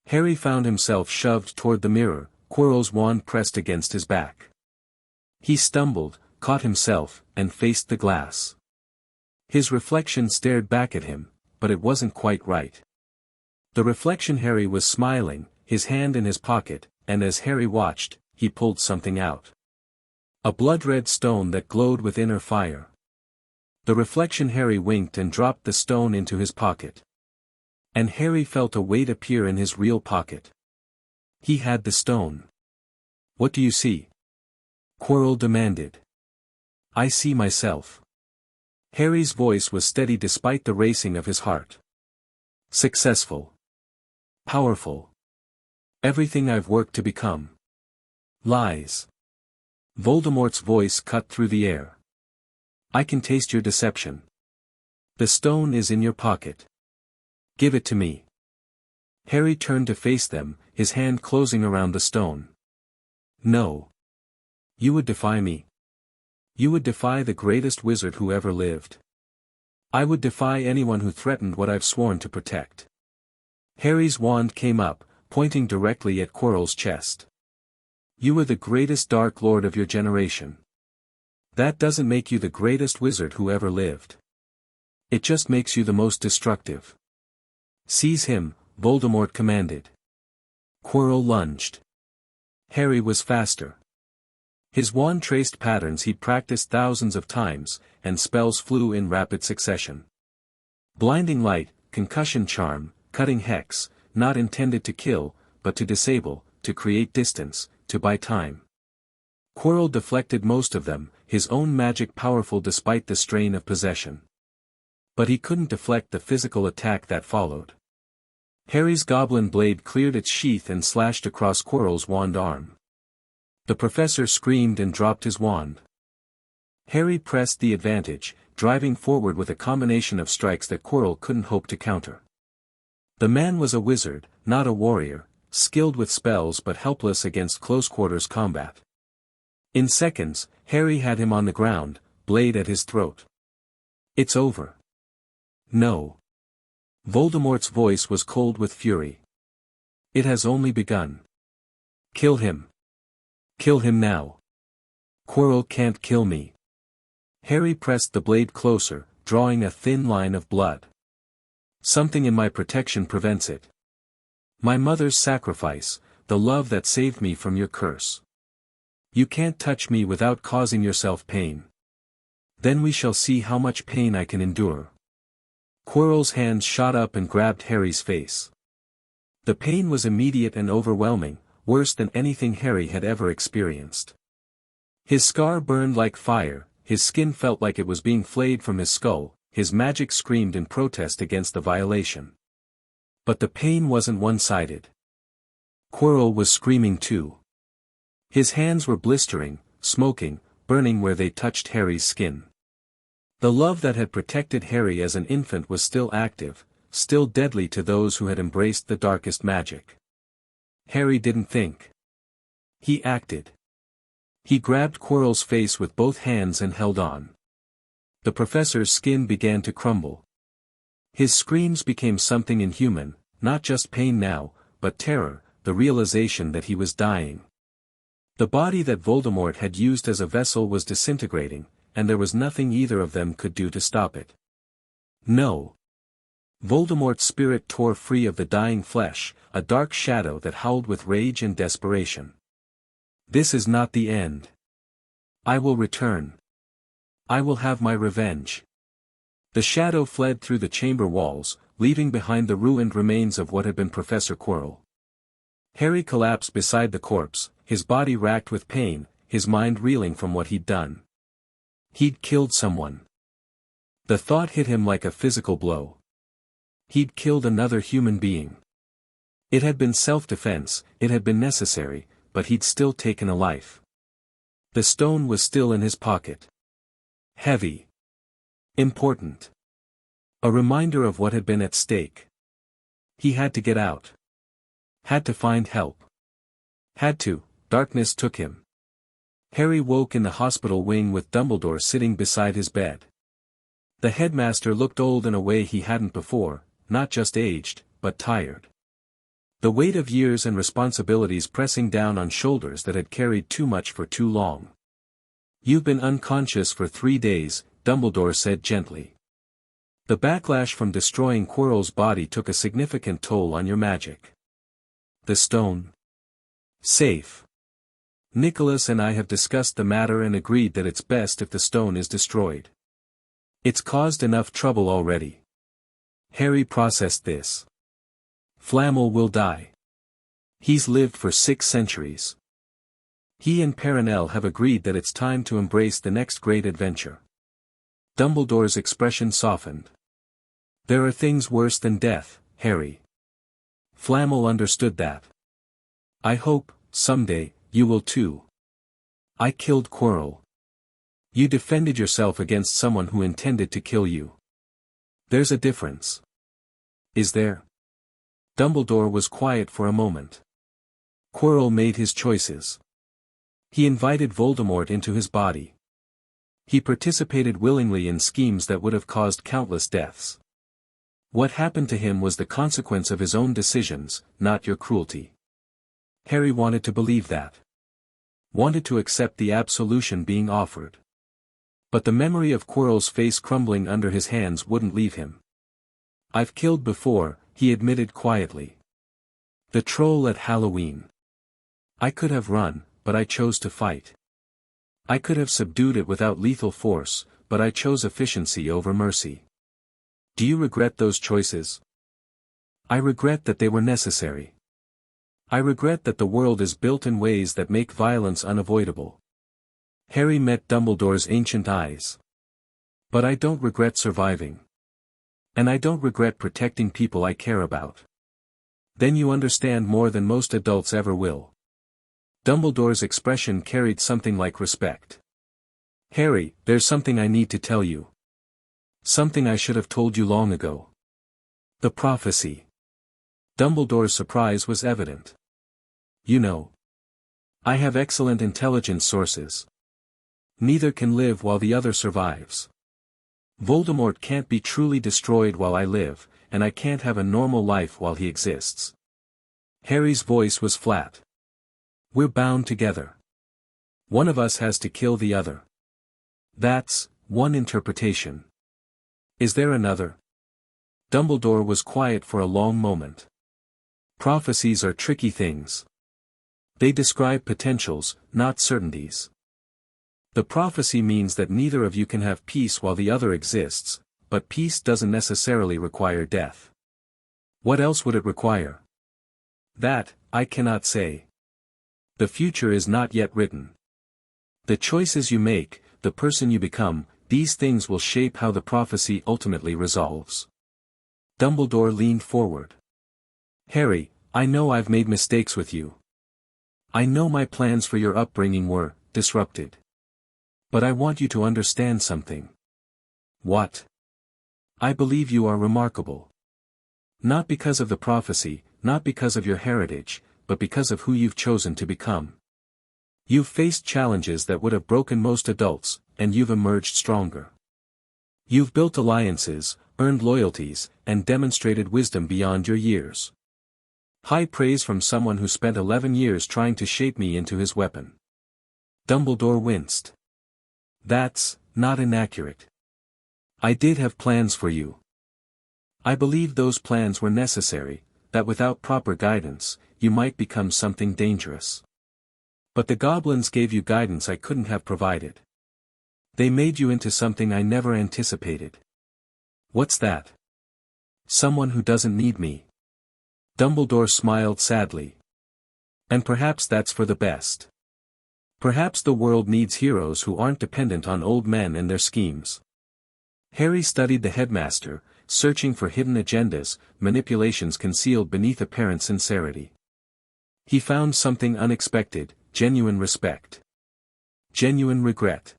Speaker 1: Harry found himself shoved toward the mirror, Quirrell's wand pressed against his back. He stumbled, caught himself, and faced the glass. His reflection stared back at him, but it wasn't quite right. The reflection Harry was smiling, his hand in his pocket, and as Harry watched, he pulled something out. A blood-red stone that glowed with inner fire. The reflection Harry winked and dropped the stone into his pocket. And Harry felt a weight appear in his real pocket. He had the stone. What do you see? Quirrell demanded. I see myself. Harry's voice was steady despite the racing of his heart. Successful. Powerful. Everything I've worked to become. Lies. Voldemort's voice cut through the air. I can taste your deception. The stone is in your pocket. Give it to me. Harry turned to face them, his hand closing around the stone. No. You would defy me. You would defy the greatest wizard who ever lived. I would defy anyone who threatened what I've sworn to protect. Harry's wand came up, pointing directly at Quirrell's chest. You were the greatest Dark Lord of your generation. That doesn't make you the greatest wizard who ever lived. It just makes you the most destructive. Seize him, Voldemort commanded. Quirrell lunged. Harry was faster. His wand traced patterns he'd practiced thousands of times, and spells flew in rapid succession. Blinding light, concussion charm, cutting hex, not intended to kill, but to disable, to create distance, to buy time. Quirrell deflected most of them, his own magic powerful despite the strain of possession. But he couldn't deflect the physical attack that followed. Harry's goblin blade cleared its sheath and slashed across Quirrell's wand arm. The professor screamed and dropped his wand. Harry pressed the advantage, driving forward with a combination of strikes that Quirrell couldn't hope to counter. The man was a wizard, not a warrior, skilled with spells but helpless against close-quarters combat. In seconds, Harry had him on the ground, blade at his throat. It's over. No. Voldemort's voice was cold with fury. It has only begun. Kill him. Kill him now. Quirrell can't kill me. Harry pressed the blade closer, drawing a thin line of blood. Something in my protection prevents it. My mother's sacrifice, the love that saved me from your curse. You can't touch me without causing yourself pain. Then we shall see how much pain I can endure. Quirrell's hands shot up and grabbed Harry's face. The pain was immediate and overwhelming, worse than anything Harry had ever experienced. His scar burned like fire, his skin felt like it was being flayed from his skull, his magic screamed in protest against the violation. But the pain wasn't one-sided. Quirrell was screaming too. His hands were blistering, smoking, burning where they touched Harry's skin. The love that had protected Harry as an infant was still active, still deadly to those who had embraced the darkest magic. Harry didn't think. He acted. He grabbed Quirrell's face with both hands and held on. The professor's skin began to crumble. His screams became something inhuman, not just pain now, but terror, the realization that he was dying. The body that Voldemort had used as a vessel was disintegrating, and there was nothing either of them could do to stop it. No. Voldemort's spirit tore free of the dying flesh, a dark shadow that howled with rage and desperation. This is not the end. I will return. I will have my revenge. The shadow fled through the chamber walls, leaving behind the ruined remains of what had been Professor Quirrell. Harry collapsed beside the corpse, his body racked with pain, his mind reeling from what he'd done. He'd killed someone. The thought hit him like a physical blow. He'd killed another human being. It had been self-defense, it had been necessary, but he'd still taken a life. The stone was still in his pocket. Heavy. Important. A reminder of what had been at stake. He had to get out. Had to find help. Darkness took him. Harry woke in the hospital wing with Dumbledore sitting beside his bed. The headmaster looked old in a way he hadn't before, not just aged, but tired. The weight of years and responsibilities pressing down on shoulders that had carried too much for too long. "You've been unconscious for 3 days, Dumbledore said gently. The backlash from destroying Quirrell's body took a significant toll on your magic. The stone? Safe. Nicholas and I have discussed the matter and agreed that it's best if the stone is destroyed. It's caused enough trouble already." Harry processed this. Flamel will die. He's lived for 6 centuries. He and Perenelle have agreed that it's time to embrace the next great adventure. Dumbledore's expression softened. There are things worse than death, Harry. Flamel understood that. I hope, someday, you will too. I killed Quirrell. You defended yourself against someone who intended to kill you. There's a difference. Is there? Dumbledore was quiet for a moment. Quirrell made his choices. He invited Voldemort into his body. He participated willingly in schemes that would have caused countless deaths. What happened to him was the consequence of his own decisions, not your cruelty. Harry wanted to believe that. Wanted to accept the absolution being offered. But the memory of Quirrell's face crumbling under his hands wouldn't leave him. I've killed before, he admitted quietly. The troll at Halloween. I could have run, but I chose to fight. I could have subdued it without lethal force, but I chose efficiency over mercy. Do you regret those choices? I regret that they were necessary. I regret that the world is built in ways that make violence unavoidable. Harry met Dumbledore's ancient eyes. But I don't regret surviving. And I don't regret protecting people I care about. Then you understand more than most adults ever will. Dumbledore's expression carried something like respect. Harry, there's something I need to tell you. Something I should have told you long ago. The prophecy. Dumbledore's surprise was evident. You know. I have excellent intelligence sources. Neither can live while the other survives. Voldemort can't be truly destroyed while I live, and I can't have a normal life while he exists. Harry's voice was flat. We're bound together. One of us has to kill the other. That's one interpretation. Is there another? Dumbledore was quiet for a long moment. Prophecies are tricky things. They describe potentials, not certainties. The prophecy means that neither of you can have peace while the other exists, but peace doesn't necessarily require death. What else would it require? That, I cannot say. The future is not yet written. The choices you make, the person you become, these things will shape how the prophecy ultimately resolves. Dumbledore leaned forward. Harry, I know I've made mistakes with you. I know my plans for your upbringing were disrupted. But I want you to understand something. What? I believe you are remarkable. Not because of the prophecy, not because of your heritage, but because of who you've chosen to become. You've faced challenges that would have broken most adults, and you've emerged stronger. You've built alliances, earned loyalties, and demonstrated wisdom beyond your years. High praise from someone who spent 11 years trying to shape me into his weapon. Dumbledore winced. That's not inaccurate. I did have plans for you. I believed those plans were necessary, that without proper guidance, you might become something dangerous. But the goblins gave you guidance I couldn't have provided. They made you into something I never anticipated. What's that? Someone who doesn't need me. Dumbledore smiled sadly. And perhaps that's for the best. Perhaps the world needs heroes who aren't dependent on old men and their schemes. Harry studied the headmaster, searching for hidden agendas, manipulations concealed beneath apparent sincerity. He found something unexpected, genuine respect. Genuine regret.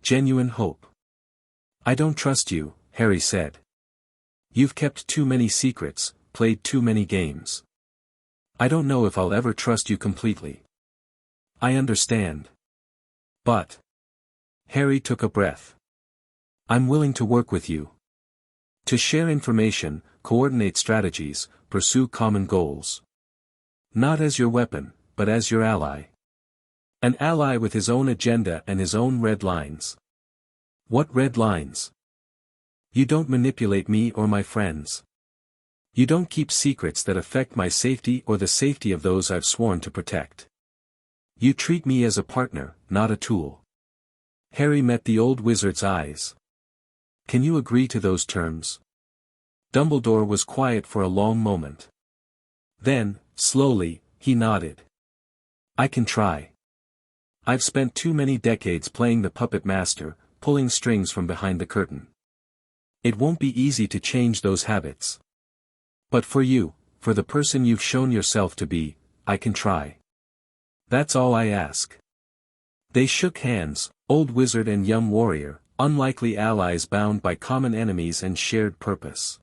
Speaker 1: Genuine hope. I don't trust you, Harry said. You've kept too many secrets, played too many games. I don't know if I'll ever trust you completely. I understand. But. Harry took a breath. I'm willing to work with you. To share information, coordinate strategies, pursue common goals. Not as your weapon, but as your ally. An ally with his own agenda and his own red lines. What red lines? You don't manipulate me or my friends. You don't keep secrets that affect my safety or the safety of those I've sworn to protect. You treat me as a partner, not a tool. Harry met the old wizard's eyes. Can you agree to those terms? Dumbledore was quiet for a long moment. Then, slowly, he nodded. I can try. I've spent too many decades playing the puppet master, pulling strings from behind the curtain. It won't be easy to change those habits. But for you, for the person you've shown yourself to be, I can try. That's all I ask. They shook hands, old wizard and young warrior, unlikely allies bound by common enemies and shared purpose.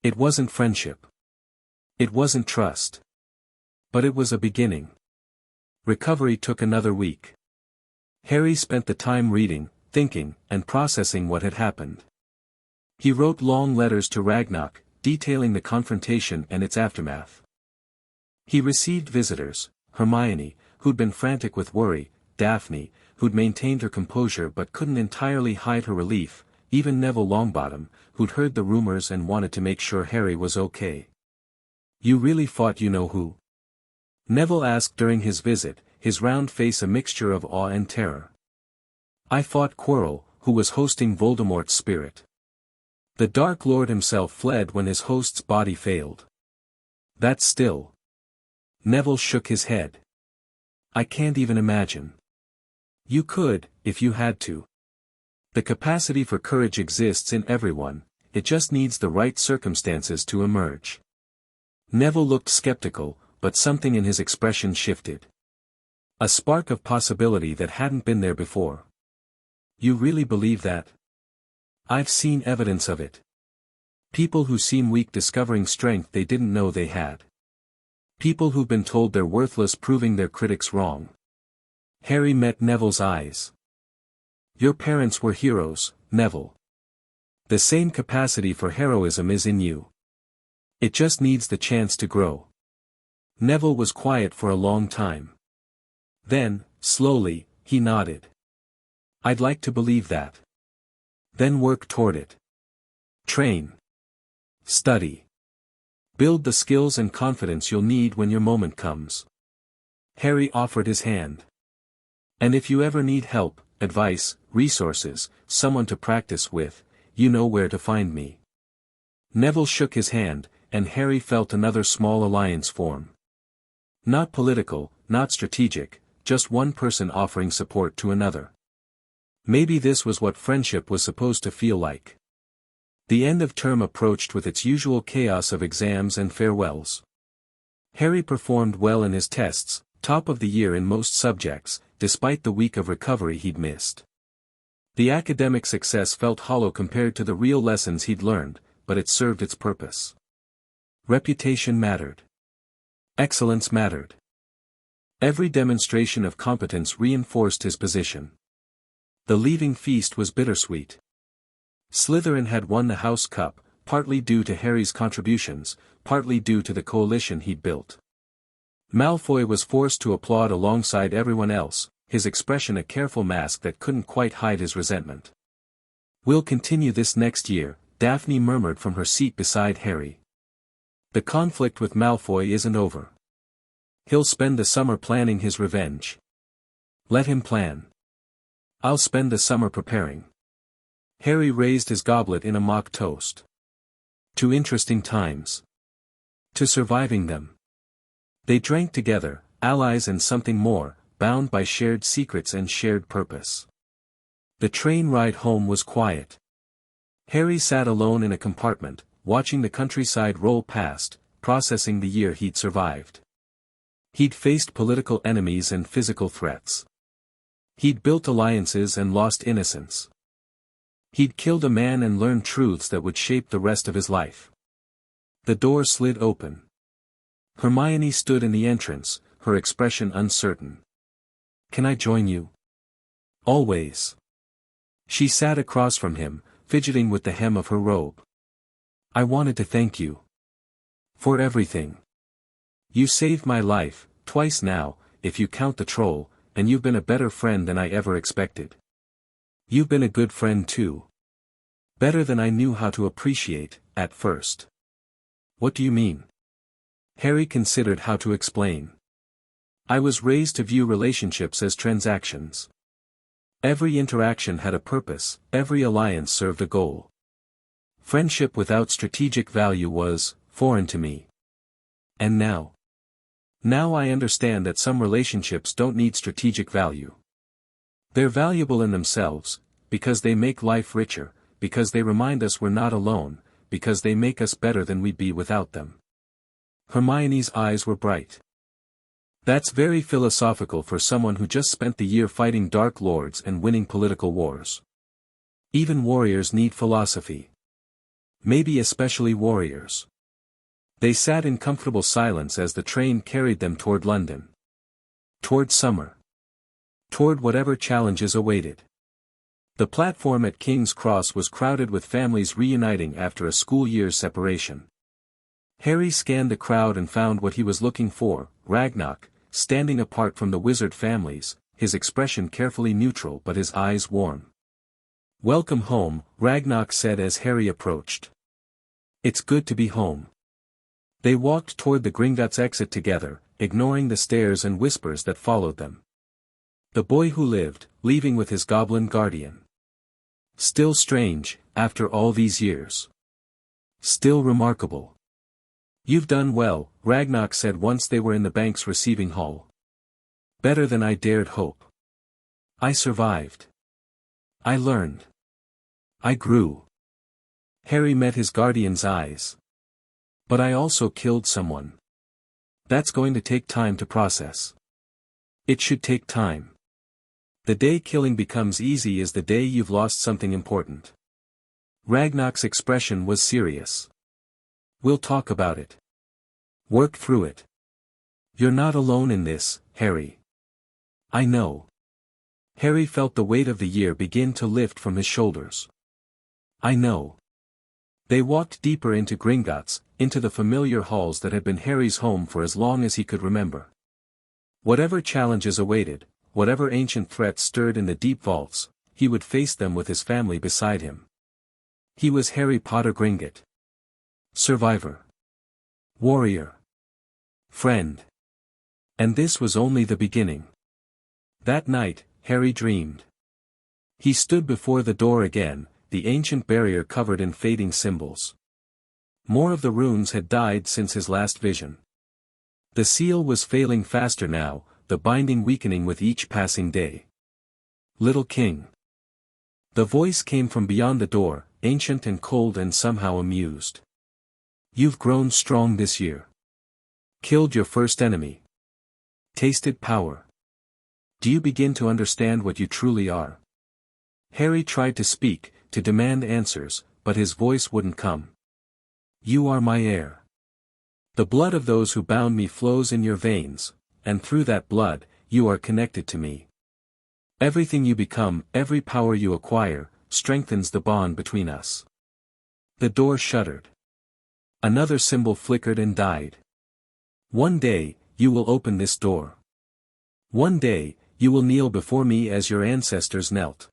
Speaker 1: It wasn't friendship. It wasn't trust. But it was a beginning. Recovery took another week. Harry spent the time reading, thinking, and processing what had happened. He wrote long letters to Ragnarok, detailing the confrontation and its aftermath. He received visitors, Hermione, who'd been frantic with worry, Daphne, who'd maintained her composure but couldn't entirely hide her relief, even Neville Longbottom, who'd heard the rumors and wanted to make sure Harry was okay. You really fought you-know-who? Neville asked during his visit, his round face a mixture of awe and terror. I fought Quirrell, who was hosting Voldemort's spirit. The Dark Lord himself fled when his host's body failed. That's still. Neville shook his head. I can't even imagine. You could, if you had to. The capacity for courage exists in everyone, it just needs the right circumstances to emerge. Neville looked skeptical, but something in his expression shifted. A spark of possibility that hadn't been there before. You really believe that? I've seen evidence of it. People who seem weak discovering strength they didn't know they had. People who've been told they're worthless proving their critics wrong. Harry met Neville's eyes. Your parents were heroes, Neville. The same capacity for heroism is in you. It just needs the chance to grow. Neville was quiet for a long time. Then, slowly, he nodded. I'd like to believe that. Then work toward it. Train. Study. Build the skills and confidence you'll need when your moment comes. Harry offered his hand. And if you ever need help, advice, resources, someone to practice with, you know where to find me. Neville shook his hand, and Harry felt another small alliance form. Not political, not strategic, just one person offering support to another. Maybe this was what friendship was supposed to feel like. The end of term approached with its usual chaos of exams and farewells. Harry performed well in his tests, Top of the year in most subjects, despite the week of recovery he'd missed. The academic success felt hollow compared to the real lessons he'd learned, but it served its purpose. Reputation mattered. Excellence mattered. Every demonstration of competence reinforced his position. The leaving feast was bittersweet. Slytherin had won the House Cup, partly due to Harry's contributions, partly due to the coalition he'd built. Malfoy was forced to applaud alongside everyone else, his expression a careful mask that couldn't quite hide his resentment. "We'll continue this next year," Daphne murmured from her seat beside Harry. "The conflict with Malfoy isn't over. He'll spend the summer planning his revenge. Let him plan. I'll spend the summer preparing." Harry raised his goblet in a mock toast. To interesting times. To surviving them. They drank together, allies and something more, bound by shared secrets and shared purpose. The train ride home was quiet. Harry sat alone in a compartment, watching the countryside roll past, processing the year he'd survived. He'd faced political enemies and physical threats. He'd built alliances and lost innocence. He'd killed a man and learned truths that would shape the rest of his life. The door slid open. Hermione stood in the entrance, her expression uncertain. "Can I join you?" "Always." She sat across from him, fidgeting with the hem of her robe. "I wanted to thank you. For everything. You saved my life, twice now, if you count the troll, and you've been a better friend than I ever expected. You've been a good friend too. Better than I knew how to appreciate, at first." "What do you mean?" Harry considered how to explain. "I was raised to view relationships as transactions. Every interaction had a purpose, every alliance served a goal. Friendship without strategic value was foreign to me. And now? Now I understand that some relationships don't need strategic value. They're valuable in themselves, because they make life richer, because they remind us we're not alone, because they make us better than we'd be without them." Hermione's eyes were bright. "That's very philosophical for someone who just spent the year fighting Dark Lords and winning political wars. Even warriors need philosophy. Maybe especially warriors." They sat in comfortable silence as the train carried them toward London. Toward summer. Toward whatever challenges awaited. The platform at King's Cross was crowded with families reuniting after a school year's separation. Harry scanned the crowd and found what he was looking for, Ragnarok, standing apart from the wizard families, his expression carefully neutral but his eyes warm. "Welcome home," Ragnarok said as Harry approached. "It's good to be home." They walked toward the Gringotts exit together, ignoring the stares and whispers that followed them. The boy who lived, leaving with his goblin guardian. Still strange, after all these years. Still remarkable. "You've done well," Ragnarok said once they were in the bank's receiving hall. "Better than I dared hope. I survived. I learned. I grew." Harry met his guardian's eyes. "But I also killed someone. That's going to take time to process. It should take time. The day killing becomes easy is the day you've lost something important." Ragnarok's expression was serious. "We'll talk about it. Work through it. You're not alone in this, Harry. I know." Harry felt the weight of the year begin to lift from his shoulders. "I know." They walked deeper into Gringotts, into the familiar halls that had been Harry's home for as long as he could remember. Whatever challenges awaited, whatever ancient threats stirred in the deep vaults, he would face them with his family beside him. He was Harry Potter Gringott. Survivor. Warrior. Friend. And this was only the beginning. That night, Harry dreamed. He stood before the door again, the ancient barrier covered in fading symbols. More of the runes had died since his last vision. The seal was failing faster now, the binding weakening with each passing day. "Little King." The voice came from beyond the door, ancient and cold and somehow amused. "You've grown strong this year. Killed your first enemy. Tasted power. Do you begin to understand what you truly are? Harry tried to speak, to demand answers, but his voice wouldn't come. You are my heir. The blood of those who bound me flows in your veins, and through that blood, you are connected to me. Everything you become, every power you acquire, strengthens the bond between us. The door shuddered. Another symbol flickered and died. One day, you will open this door. One day, you will kneel before me as your ancestors knelt.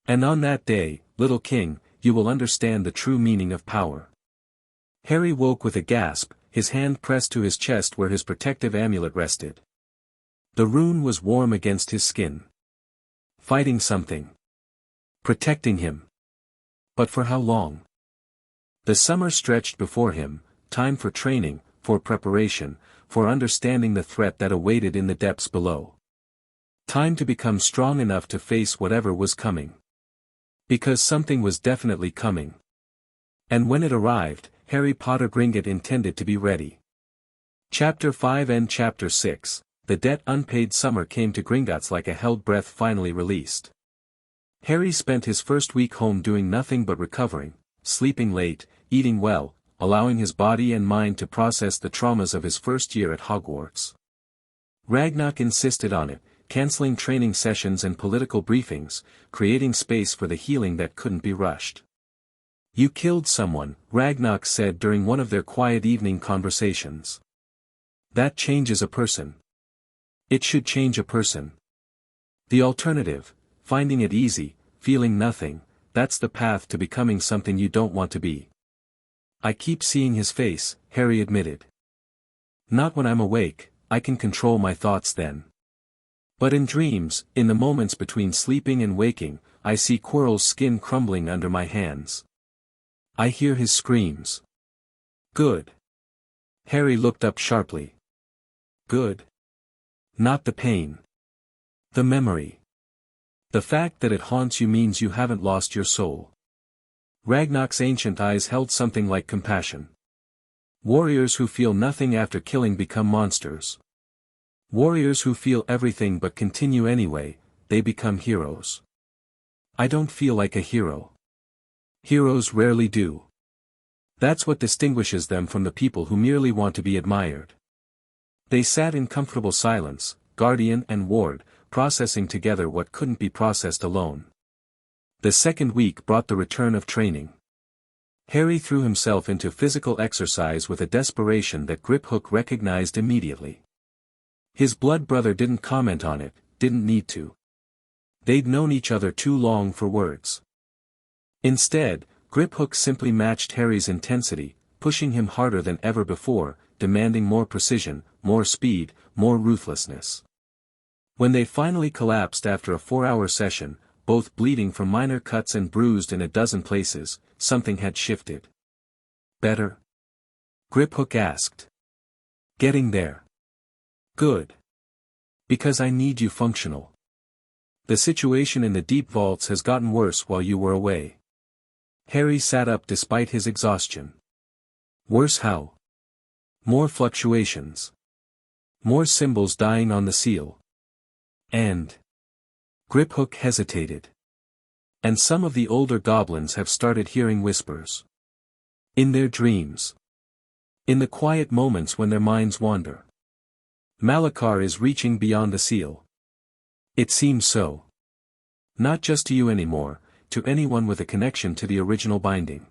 Speaker 1: And on that day, little king, you will understand the true meaning of power. Harry woke with a gasp, his hand pressed to his chest where his protective amulet rested. The rune was warm against his skin. Fighting something. Protecting him. But for how long? The summer stretched before him, time for training, for preparation, for understanding the threat that awaited in the depths below. Time to become strong enough to face whatever was coming. Because something was definitely coming. And when it arrived, Harry Potter Gringotts intended to be ready. Chapter 5 and Chapter 6, the debt unpaid summer came to Gringotts like a held breath finally released. Harry spent his first week home doing nothing but recovering, sleeping late, eating well, allowing his body and mind to process the traumas of his first year at Hogwarts. Ragnar insisted on it, canceling training sessions and political briefings, creating space for the healing that couldn't be rushed. You killed someone, Ragnar said during one of their quiet evening conversations. That changes a person. It should change a person. The alternative, finding it easy, feeling nothing, that's the path to becoming something you don't want to be. I keep seeing his face, Harry admitted. Not when I'm awake, I can control my thoughts then. But in dreams, in the moments between sleeping and waking, I see Quirrell's skin crumbling under my hands. I hear his screams. Good. Harry looked up sharply. Good. Not the pain. The memory. The fact that it haunts you means you haven't lost your soul. Ragnar's ancient eyes held something like compassion. Warriors who feel nothing after killing become monsters. Warriors who feel everything but continue anyway, they become heroes. I don't feel like a hero. Heroes rarely do. That's what distinguishes them from the people who merely want to be admired. They sat in comfortable silence, guardian and ward, processing together what couldn't be processed alone. The second week brought the return of training. Harry threw himself into physical exercise with a desperation that Griphook recognized immediately. His blood brother didn't comment on it, didn't need to. They'd known each other too long for words. Instead, Griphook simply matched Harry's intensity, pushing him harder than ever before, demanding more precision, more speed, more ruthlessness. When they finally collapsed after a 4-hour session, both bleeding from minor cuts and bruised in a dozen places, something had shifted. Better? Griphook asked. Getting there. Good. Because I need you functional. The situation in the deep vaults has gotten worse while you were away. Harry sat up despite his exhaustion. Worse how? More fluctuations. More symbols dying on the seal. And Griphook hesitated. And some of the older goblins have started hearing whispers. In their dreams. In the quiet moments when their minds wander. Malachar is reaching beyond the seal. It seems so. Not just to you anymore, to anyone with a connection to the original binding.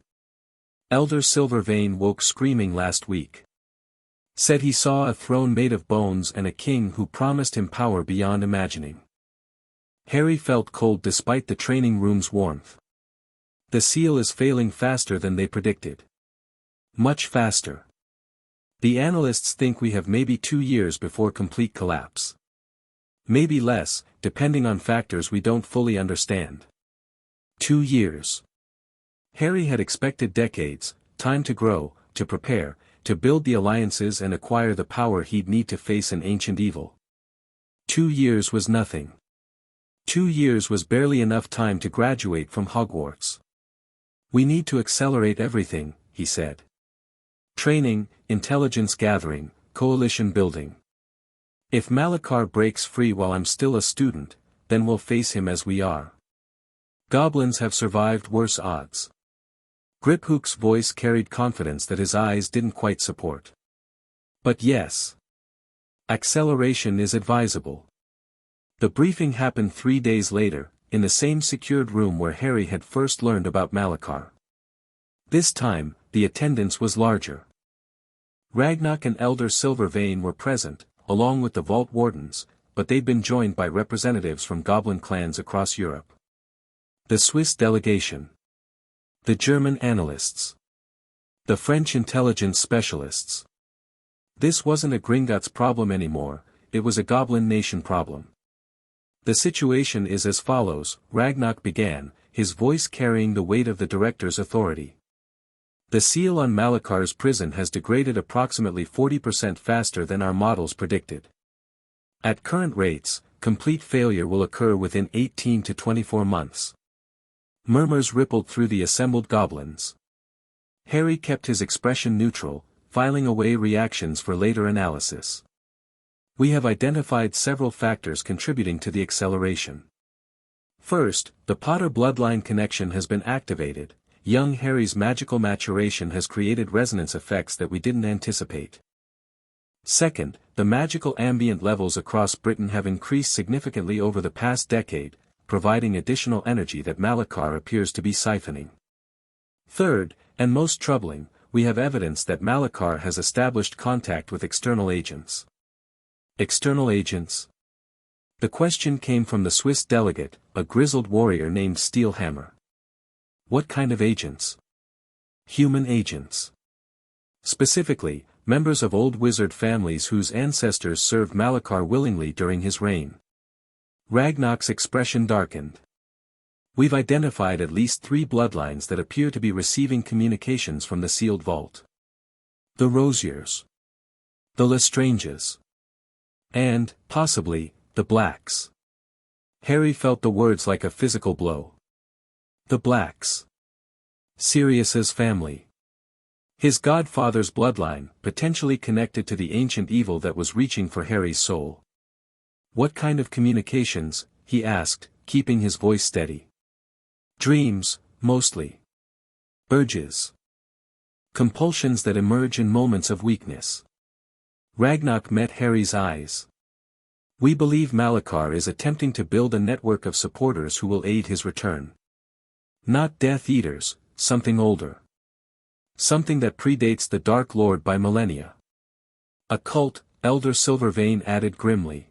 Speaker 1: Elder Silvervein woke screaming last week. Said he saw a throne made of bones and a king who promised him power beyond imagining. Harry felt cold despite the training room's warmth. The seal is failing faster than they predicted. Much faster. The analysts think we have maybe 2 years before complete collapse. Maybe less, depending on factors we don't fully understand. 2 years. Harry had expected decades, time to grow, to prepare, to build the alliances and acquire the power he'd need to face an ancient evil. 2 years was nothing. 2 years was barely enough time to graduate from Hogwarts. We need to accelerate everything, he said. Training, intelligence gathering, coalition building. If Malachar breaks free while I'm still a student, then we'll face him as we are. Goblins have survived worse odds. Griphook's voice carried confidence that his eyes didn't quite support. But yes. Acceleration is advisable. The briefing happened 3 days later, in the same secured room where Harry had first learned about Malachar. This time, the attendance was larger. Ragnak and Elder Silvervein were present, along with the Vault Wardens, but they'd been joined by representatives from Goblin clans across Europe. The Swiss delegation. The German analysts. The French intelligence specialists. This wasn't a Gringotts problem anymore, it was a Goblin nation problem. The situation is as follows, Ragnak began, his voice carrying the weight of the director's authority. The seal on Malachar's prison has degraded approximately 40% faster than our models predicted. At current rates, complete failure will occur within 18 to 24 months. Murmurs rippled through the assembled goblins. Harry kept his expression neutral, filing away reactions for later analysis. We have identified several factors contributing to the acceleration. First, the Potter bloodline connection has been activated. Young Harry's magical maturation has created resonance effects that we didn't anticipate. Second, the magical ambient levels across Britain have increased significantly over the past decade, providing additional energy that Malachar appears to be siphoning. Third, and most troubling, we have evidence that Malachar has established contact with external agents. External agents? The question came from the Swiss delegate, a grizzled warrior named Steelhammer. What kind of agents? Human agents. Specifically, members of old wizard families whose ancestors served Malachar willingly during his reign. Ragnak's expression darkened. We've identified at least 3 bloodlines that appear to be receiving communications from the sealed vault. The Rosiers. The Lestranges. And, possibly, the Blacks. Harry felt the words like a physical blow. The Blacks. Sirius's family. His godfather's bloodline, potentially connected to the ancient evil that was reaching for Harry's soul. What kind of communications, he asked, keeping his voice steady. Dreams, mostly. Urges. Compulsions that emerge in moments of weakness. Ragnak met Harry's eyes. We believe Malachar is attempting to build a network of supporters who will aid his return. Not Death Eaters, something older. Something that predates the Dark Lord by millennia. A cult, Elder Silvervein added grimly.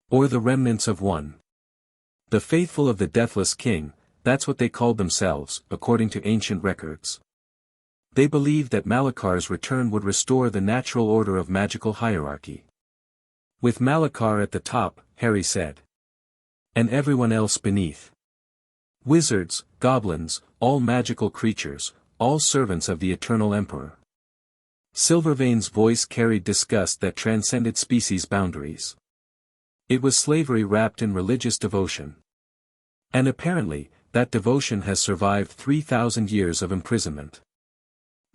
Speaker 1: Or the remnants of one. The faithful of the Deathless King, that's what they called themselves, according to ancient records. They believed that Malachar's return would restore the natural order of magical hierarchy. With Malachar at the top, Harry said. And everyone else beneath. Wizards, goblins, all magical creatures, all servants of the Eternal Emperor. Silvervein's voice carried disgust that transcended species boundaries. It was slavery wrapped in religious devotion. And apparently, that devotion has survived 3,000 years of imprisonment.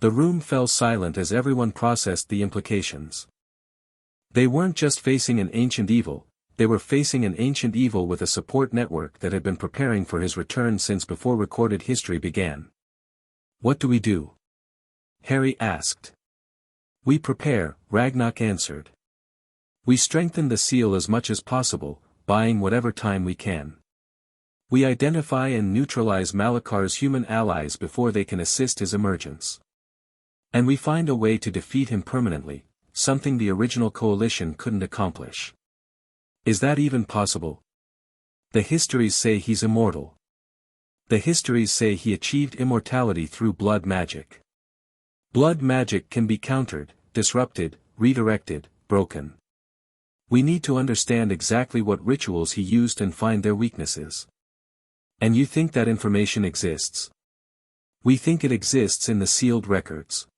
Speaker 1: The room fell silent as everyone processed the implications. They weren't just facing an ancient evil, they were facing an ancient evil with a support network that had been preparing for his return since before recorded history began. What do we do? Harry asked. We prepare, Ragnak answered. We strengthen the seal as much as possible, buying whatever time we can. We identify and neutralize Malachar's human allies before they can assist his emergence. And we find a way to defeat him permanently, something the original coalition couldn't accomplish. Is that even possible? The histories say he's immortal. The histories say he achieved immortality through blood magic. Blood magic can be countered, disrupted, redirected, broken. We need to understand exactly what rituals he used and find their weaknesses. And you think that information exists? We think it exists in the sealed records.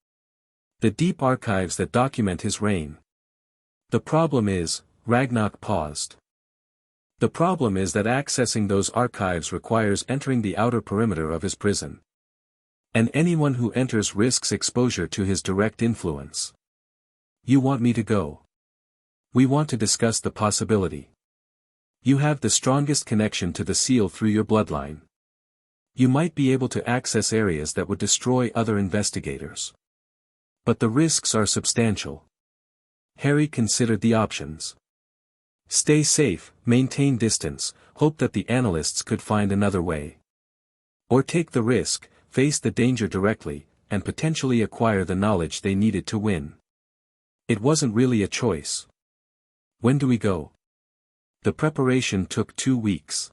Speaker 1: The deep archives that document his reign. The problem is, Ragnak paused. The problem is that accessing those archives requires entering the outer perimeter of his prison. And anyone who enters risks exposure to his direct influence. You want me to go? We want to discuss the possibility. You have the strongest connection to the seal through your bloodline. You might be able to access areas that would destroy other investigators. But the risks are substantial. Harry considered the options. Stay safe, maintain distance, hope that the analysts could find another way. Or take the risk, face the danger directly, and potentially acquire the knowledge they needed to win. It wasn't really a choice. When do we go? The preparation took 2 weeks.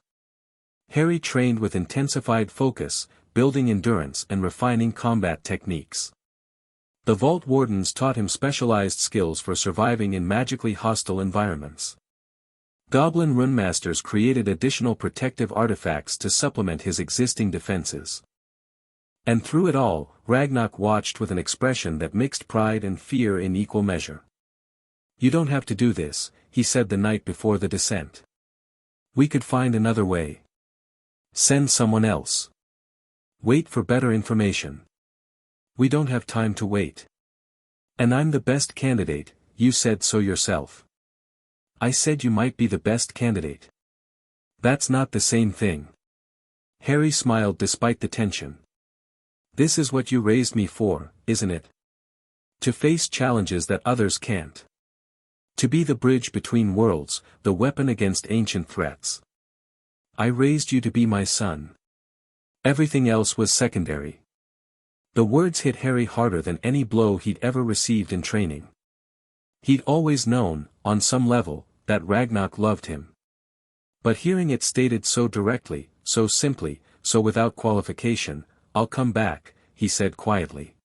Speaker 1: Harry trained with intensified focus, building endurance and refining combat techniques. The Vault Wardens taught him specialized skills for surviving in magically hostile environments. Goblin Runemasters created additional protective artifacts to supplement his existing defenses. And through it all, Ragnarok watched with an expression that mixed pride and fear in equal measure. "You don't have to do this," he said the night before the descent. "We could find another way. Send someone else. Wait for better information. We don't have time to wait. And I'm the best candidate, you said so yourself." "I said you might be the best candidate. That's not the same thing." Harry smiled despite the tension. "This is what you raised me for, isn't it? To face challenges that others can't. To be the bridge between worlds, the weapon against ancient threats. I raised you to be my son. Everything else was secondary." The words hit Harry harder than any blow he'd ever received in training. He'd always known, on some level, that Ragnarok loved him. But hearing it stated so directly, so simply, so without qualification, "I'll come back," he said quietly.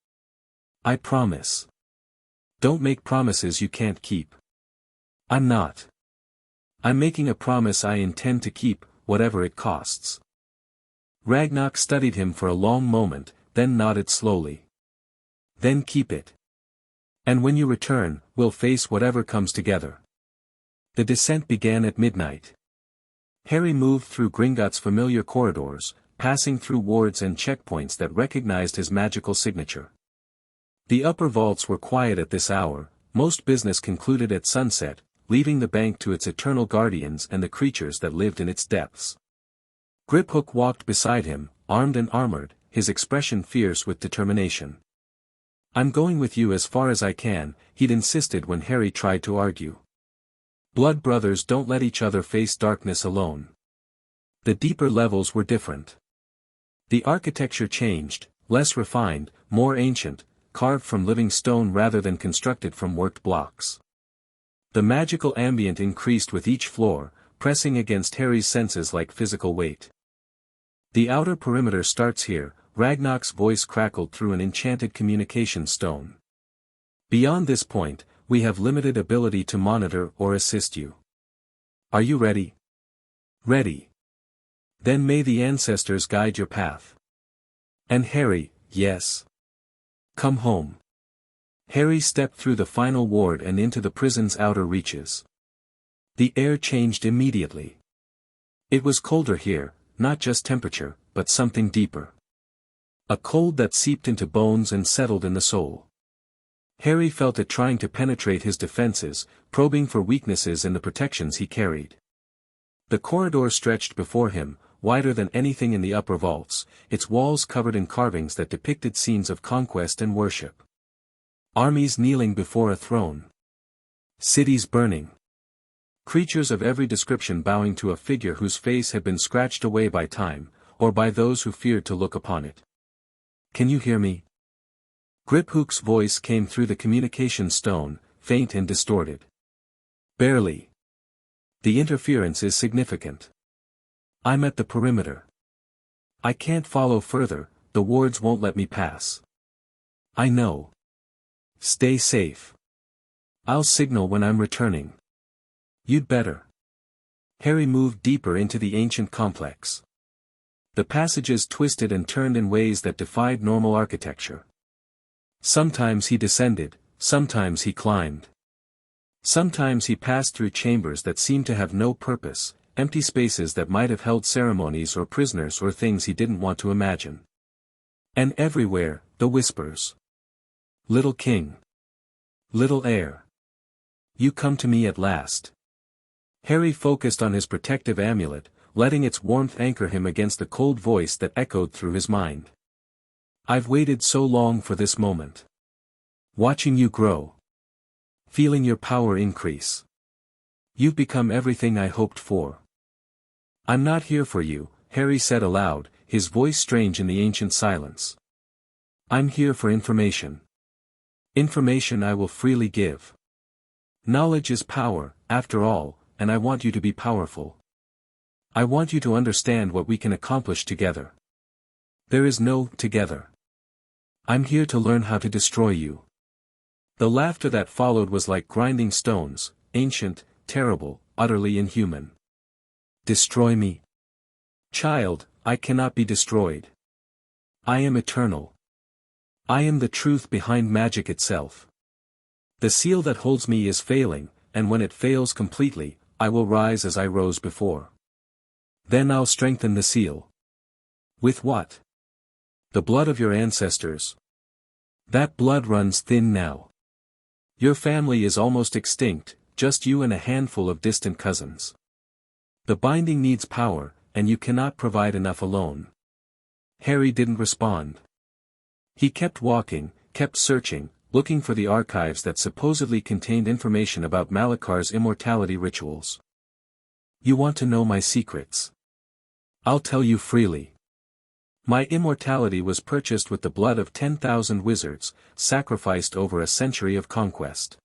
Speaker 1: "I promise. Don't make promises you can't keep." "I'm not. I'm making a promise I intend to keep, whatever it costs." Ragnarok studied him for a long moment, then nodded slowly. "Then keep it. And when you return, we'll face whatever comes together." The descent began at midnight. Harry moved through Gringotts' familiar corridors, passing through wards and checkpoints that recognized his magical signature. The upper vaults were quiet at this hour, most business concluded at sunset, leaving the bank to its eternal guardians and the creatures that lived in its depths. Griphook walked beside him, armed and armored, his expression fierce with determination. "I'm going with you as far as I can," he'd insisted when Harry tried to argue. Blood brothers don't let each other face darkness alone. The deeper levels were different. The architecture changed, less refined, more ancient, carved from living stone rather than constructed from worked blocks. The magical ambient increased with each floor, pressing against Harry's senses like physical weight. "The outer perimeter starts here," Ragnarok's voice crackled through an enchanted communication stone. "Beyond this point, we have limited ability to monitor or assist you. Are you ready?" "Ready." "Then may the ancestors guide your path." And Harry, "Yes. Come home." Harry stepped through the final ward and into the prison's outer reaches. The air changed immediately. It was colder here, not just temperature, but something deeper. A cold that seeped into bones and settled in the soul. Harry felt it trying to penetrate his defenses, probing for weaknesses in the protections he carried. The corridor stretched before him, wider than anything in the upper vaults, its walls covered in carvings that depicted scenes of conquest and worship. Armies kneeling before a throne. Cities burning. Creatures of every description bowing to a figure whose face had been scratched away by time, or by those who feared to look upon it. "Can you hear me?" Griphook's voice came through the communication stone, faint and distorted. "Barely. The interference is significant. I'm at the perimeter. I can't follow further, the wards won't let me pass." "I know. Stay safe. I'll signal when I'm returning." "You'd better." Harry moved deeper into the ancient complex. The passages twisted and turned in ways that defied normal architecture. Sometimes he descended, sometimes he climbed. Sometimes he passed through chambers that seemed to have no purpose, empty spaces that might have held ceremonies or prisoners or things he didn't want to imagine. And everywhere, the whispers. "Little king. Little heir. You come to me at last. Harry focused on his protective amulet, letting its warmth anchor him against the cold voice that echoed through his mind. I've waited so long for this moment. Watching you grow. Feeling your power increase. You've become everything I hoped for. I'm not here for you, Harry said aloud, his voice strange in the ancient silence. I'm here for information. Information I will freely give. Knowledge is power, after all, and I want you to be powerful. I want you to understand what we can accomplish together. There is no together. I'm here to learn how to destroy you. The laughter that followed was like grinding stones, ancient, terrible, utterly inhuman. Destroy me? Child, I cannot be destroyed. I am eternal. I am the truth behind magic itself. The seal that holds me is failing, and when it fails completely, I will rise as I rose before. Then I'll strengthen the seal. With what? The blood of your ancestors. That blood runs thin now. Your family is almost extinct, just you and a handful of distant cousins. The binding needs power, and you cannot provide enough alone. Harry didn't respond. He kept walking, kept searching, looking for the archives that supposedly contained information about Malakar's immortality rituals. You want to know my secrets? I'll tell you freely. My immortality was purchased with the blood of 10,000 wizards, sacrificed over a century of conquest.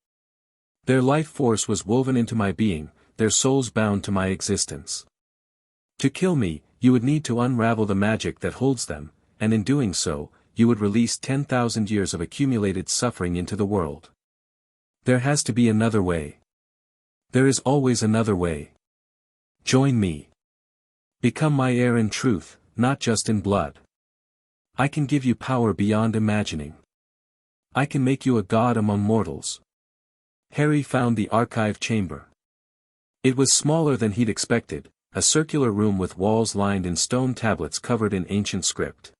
Speaker 1: Their life force was woven into my being, their souls bound to my existence. To kill me, you would need to unravel the magic that holds them, and in doing so, you would release 10,000 years of accumulated suffering into the world. There has to be another way. There is always another way. Join me. Become my heir in truth, not just in blood. I can give you power beyond imagining. I can make you a god among mortals. Harry found the archive chamber. It was smaller than he'd expected, a circular room with walls lined in stone tablets covered in ancient script.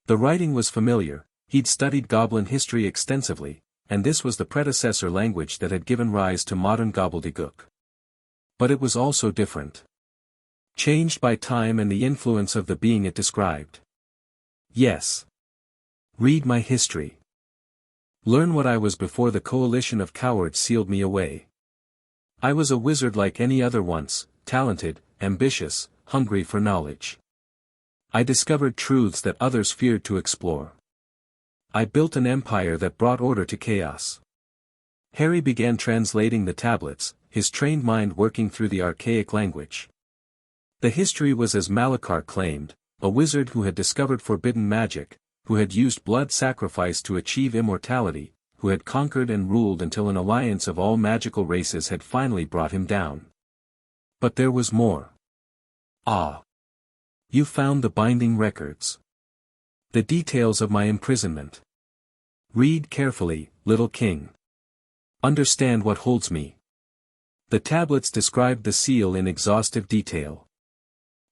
Speaker 1: The writing was familiar, he'd studied goblin history extensively, and this was the predecessor language that had given rise to modern gobbledygook. But it was also different. Changed by time and the influence of the being it described. Yes. Read my history. Learn what I was before the coalition of cowards sealed me away. I was a wizard like any other once, talented, ambitious, hungry for knowledge. I discovered truths that others feared to explore. I built an empire that brought order to chaos. Harry began translating the tablets, his trained mind working through the archaic language. The history was as Malakar claimed, a wizard who had discovered forbidden magic, who had used blood sacrifice to achieve immortality, who had conquered and ruled until an alliance of all magical races had finally brought him down. But there was more. Ah! You found the binding records. The details of my imprisonment. Read carefully, little king. Understand what holds me. The tablets described the seal in exhaustive detail.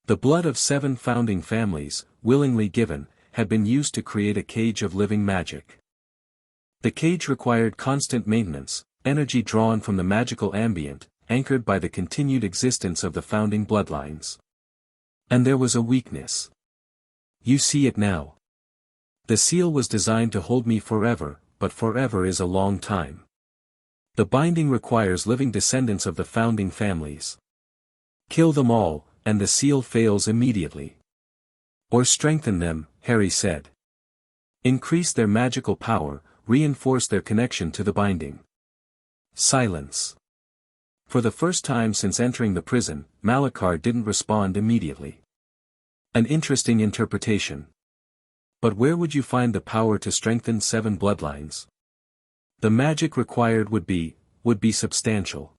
Speaker 1: The blood of 7 founding families, willingly given, had been used to create a cage of living magic. The cage required constant maintenance, energy drawn from the magical ambient, anchored by the continued existence of the founding bloodlines. And there was a weakness. You see it now. The seal was designed to hold me forever, but forever is a long time. The binding requires living descendants of the founding families. Kill them all, and the seal fails immediately. Or strengthen them, Harry said. Increase their magical power, reinforce their connection to the binding. Silence. For the first time since entering the prison, Malakar didn't respond immediately. An interesting interpretation. But where would you find the power to strengthen 7 bloodlines? The magic required would be substantial.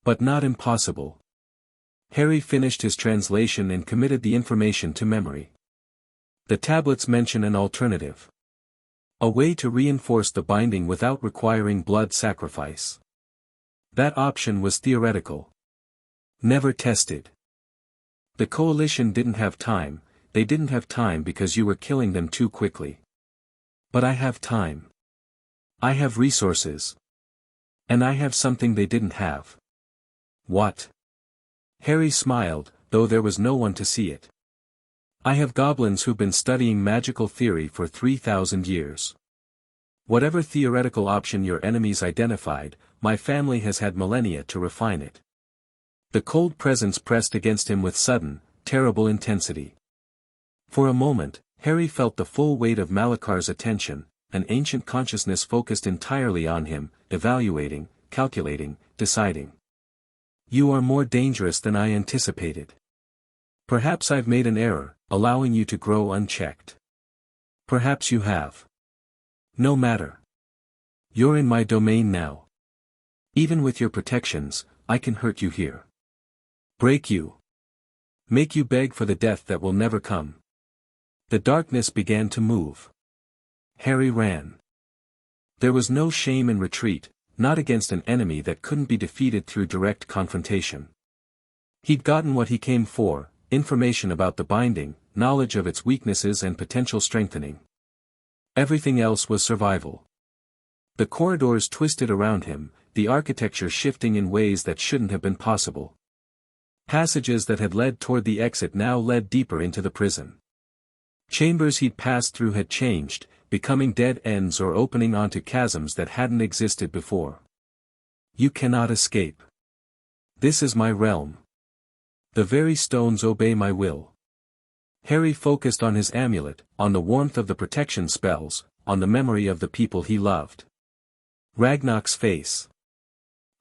Speaker 1: But not impossible. Harry finished his translation and committed the information to memory. The tablets mention an alternative. A way to reinforce the binding without requiring blood sacrifice. That option was theoretical. Never tested. The coalition didn't have time, they didn't have time because you were killing them too quickly. But I have time. I have resources. And I have something they didn't have. What? Harry smiled, though there was no one to see it. I have goblins who've been studying magical theory for 3,000 years. Whatever theoretical option your enemies identified, my family has had millennia to refine it. The cold presence pressed against him with sudden, terrible intensity. For a moment, Harry felt the full weight of Malakar's attention, an ancient consciousness focused entirely on him, evaluating, calculating, deciding. You are more dangerous than I anticipated. Perhaps I've made an error, allowing you to grow unchecked. Perhaps you have. No matter. You're in my domain now. Even with your protections, I can hurt you here. Break you. Make you beg for the death that will never come. The darkness began to move. Harry ran. There was no shame in retreat, not against an enemy that couldn't be defeated through direct confrontation. He'd gotten what he came for, information about the binding, knowledge of its weaknesses and potential strengthening. Everything else was survival. The corridors twisted around him, the architecture shifting in ways that shouldn't have been possible. Passages that had led toward the exit now led deeper into the prison. Chambers he'd passed through had changed, becoming dead ends or opening onto chasms that hadn't existed before. You cannot escape. This is my realm. The very stones obey my will. Harry focused on his amulet, on the warmth of the protection spells, on the memory of the people he loved. Ragnarok's face.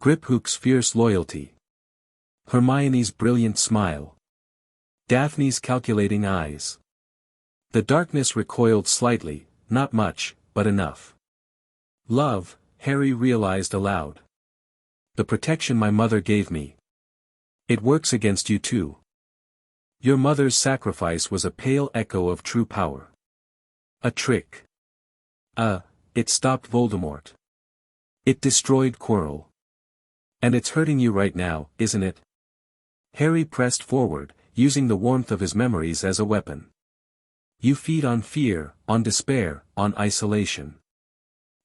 Speaker 1: Griphook's fierce loyalty. Hermione's brilliant smile. Daphne's calculating eyes. The darkness recoiled slightly, not much, but enough. Love, Harry realized aloud. The protection my mother gave me. It works against you too. Your mother's sacrifice was a pale echo of true power. A trick. It stopped Voldemort. It destroyed Quirrell. And it's hurting you right now, isn't it? Harry pressed forward, using the warmth of his memories as a weapon. You feed on fear, on despair, on isolation.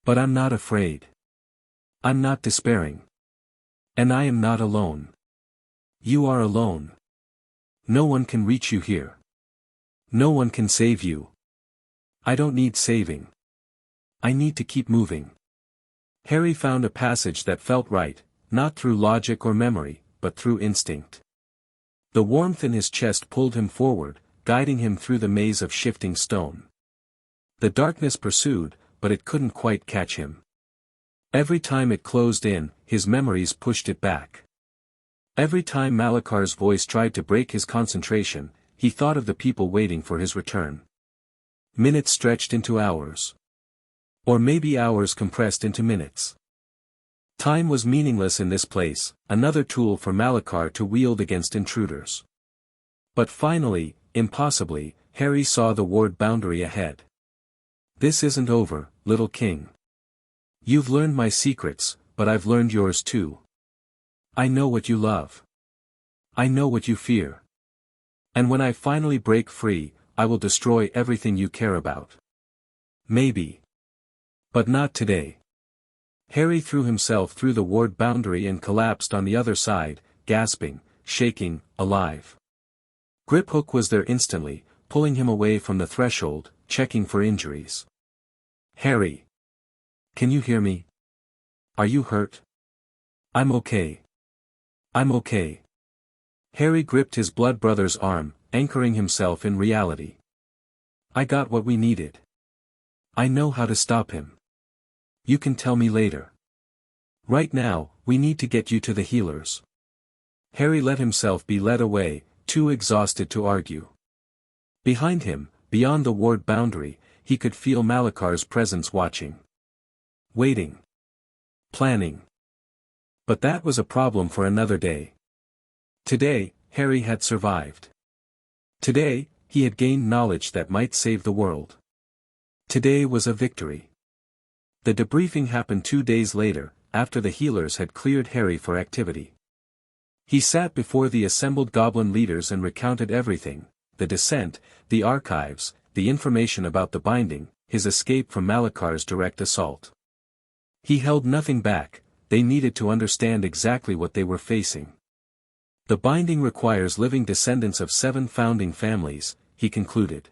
Speaker 1: But I'm not afraid. I'm not despairing. And I am not alone. You are alone. No one can reach you here. No one can save you. I don't need saving. I need to keep moving. Harry found a passage that felt right, not through logic or memory, but through instinct. The warmth in his chest pulled him forward, guiding him through the maze of shifting stone. The darkness pursued, but it couldn't quite catch him. Every time it closed in, his memories pushed it back. Every time Malakar's voice tried to break his concentration, he thought of the people waiting for his return. Minutes stretched into hours. Or maybe hours compressed into minutes. Time was meaningless in this place, another tool for Malakar to wield against intruders. But finally, impossibly, Harry saw the ward boundary ahead. This isn't over, little king. You've learned my secrets, but I've learned yours too. I know what you love. I know what you fear. And when I finally break free, I will destroy everything you care about. Maybe. But not today. Harry threw himself through the ward boundary and collapsed on the other side, gasping, shaking, alive. Griphook was there instantly, pulling him away from the threshold, checking for injuries. Harry. Can you hear me? Are you hurt? I'm okay. I'm okay. Harry gripped his blood brother's arm, anchoring himself in reality. I got what we needed. I know how to stop him. You can tell me later. Right now, we need to get you to the healers. Harry let himself be led away, too exhausted to argue. Behind him, beyond the ward boundary, he could feel Malakar's presence watching. Waiting. Planning. But that was a problem for another day. Today, Harry had survived. Today, he had gained knowledge that might save the world. Today was a victory. The debriefing happened 2 days later, after the healers had cleared Harry for activity. He sat before the assembled goblin leaders and recounted everything, the descent, the archives, the information about the binding, his escape from Malakar's direct assault. He held nothing back, they needed to understand exactly what they were facing. The binding requires living descendants of 7 founding families, he concluded.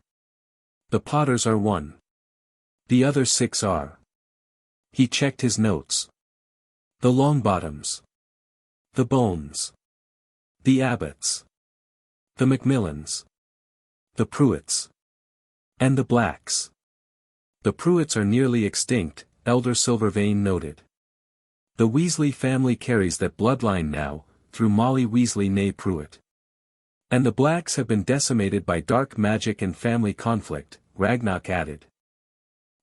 Speaker 1: The Potters are one. The other 6 are. He checked his notes. The Longbottoms. The Bones. The Abbotts. The Macmillans. The Pruitts. And the Blacks. The Pruitts are nearly extinct, Elder Silvervein noted. The Weasley family carries that bloodline now, through Molly Weasley née Pruitt. And the Blacks have been decimated by dark magic and family conflict, Ragnarok added.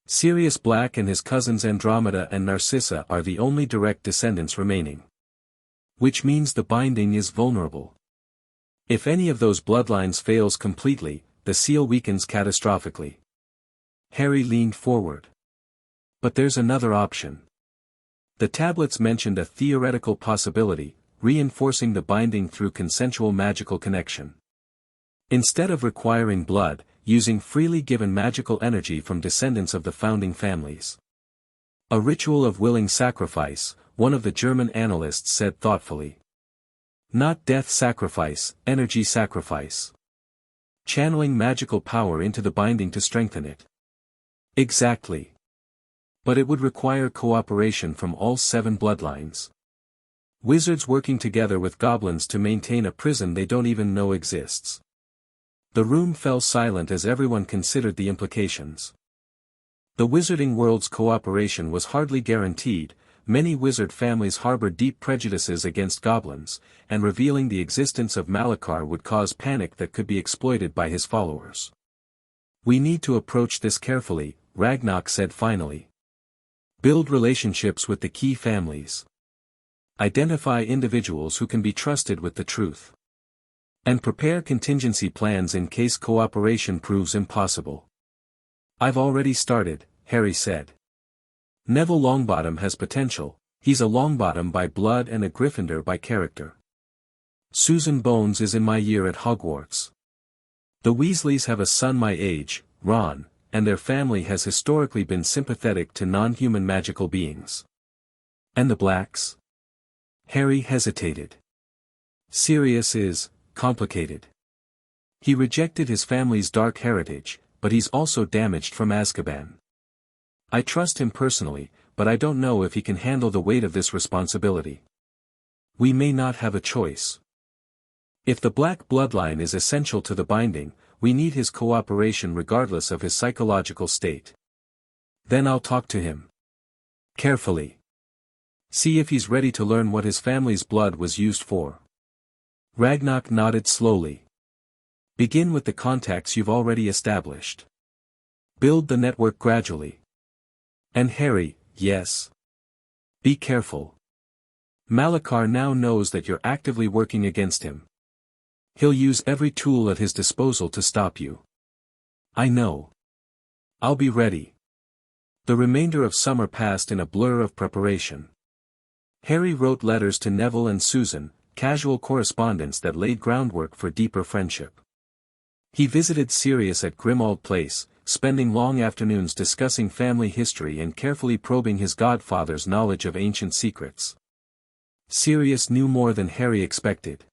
Speaker 1: Sirius Black and his cousins Andromeda and Narcissa are the only direct descendants remaining. Which means the binding is vulnerable. If any of those bloodlines fails completely, the seal weakens catastrophically. Harry leaned forward. But there's another option. The tablets mentioned a theoretical possibility, reinforcing the binding through consensual magical connection. Instead of requiring blood, using freely given magical energy from descendants of the founding families. A ritual of willing sacrifice, one of the German analysts said thoughtfully. Not death sacrifice, energy sacrifice. Channeling magical power into the binding to strengthen it. Exactly. But it would require cooperation from all 7 bloodlines. Wizards working together with goblins to maintain a prison they don't even know exists. The room fell silent as everyone considered the implications. The wizarding world's cooperation was hardly guaranteed. Many wizard families harbor deep prejudices against goblins, and revealing the existence of Malachar would cause panic that could be exploited by his followers. We need to approach this carefully, Ragnarok said finally. Build relationships with the key families. Identify individuals who can be trusted with the truth. And prepare contingency plans in case cooperation proves impossible. I've already started, Harry said. Neville Longbottom has potential, he's a Longbottom by blood and a Gryffindor by character. Susan Bones is in my year at Hogwarts. The Weasleys have a son my age, Ron, and their family has historically been sympathetic to non-human magical beings. And the Blacks? Harry hesitated. Sirius is complicated. He rejected his family's dark heritage, but he's also damaged from Azkaban. I trust him personally, but I don't know if he can handle the weight of this responsibility. We may not have a choice. If the Black bloodline is essential to the binding, we need his cooperation regardless of his psychological state. Then I'll talk to him. Carefully. See if he's ready to learn what his family's blood was used for. Ragnarok nodded slowly. Begin with the contacts you've already established. Build the network gradually. And Harry, yes. Be careful. Malachar now knows that you're actively working against him. He'll use every tool at his disposal to stop you. I know. I'll be ready. The remainder of summer passed in a blur of preparation. Harry wrote letters to Neville and Susan, casual correspondence that laid groundwork for deeper friendship. He visited Sirius at Grimmauld Place, spending long afternoons discussing family history and carefully probing his godfather's knowledge of ancient secrets. Sirius knew more than Harry expected.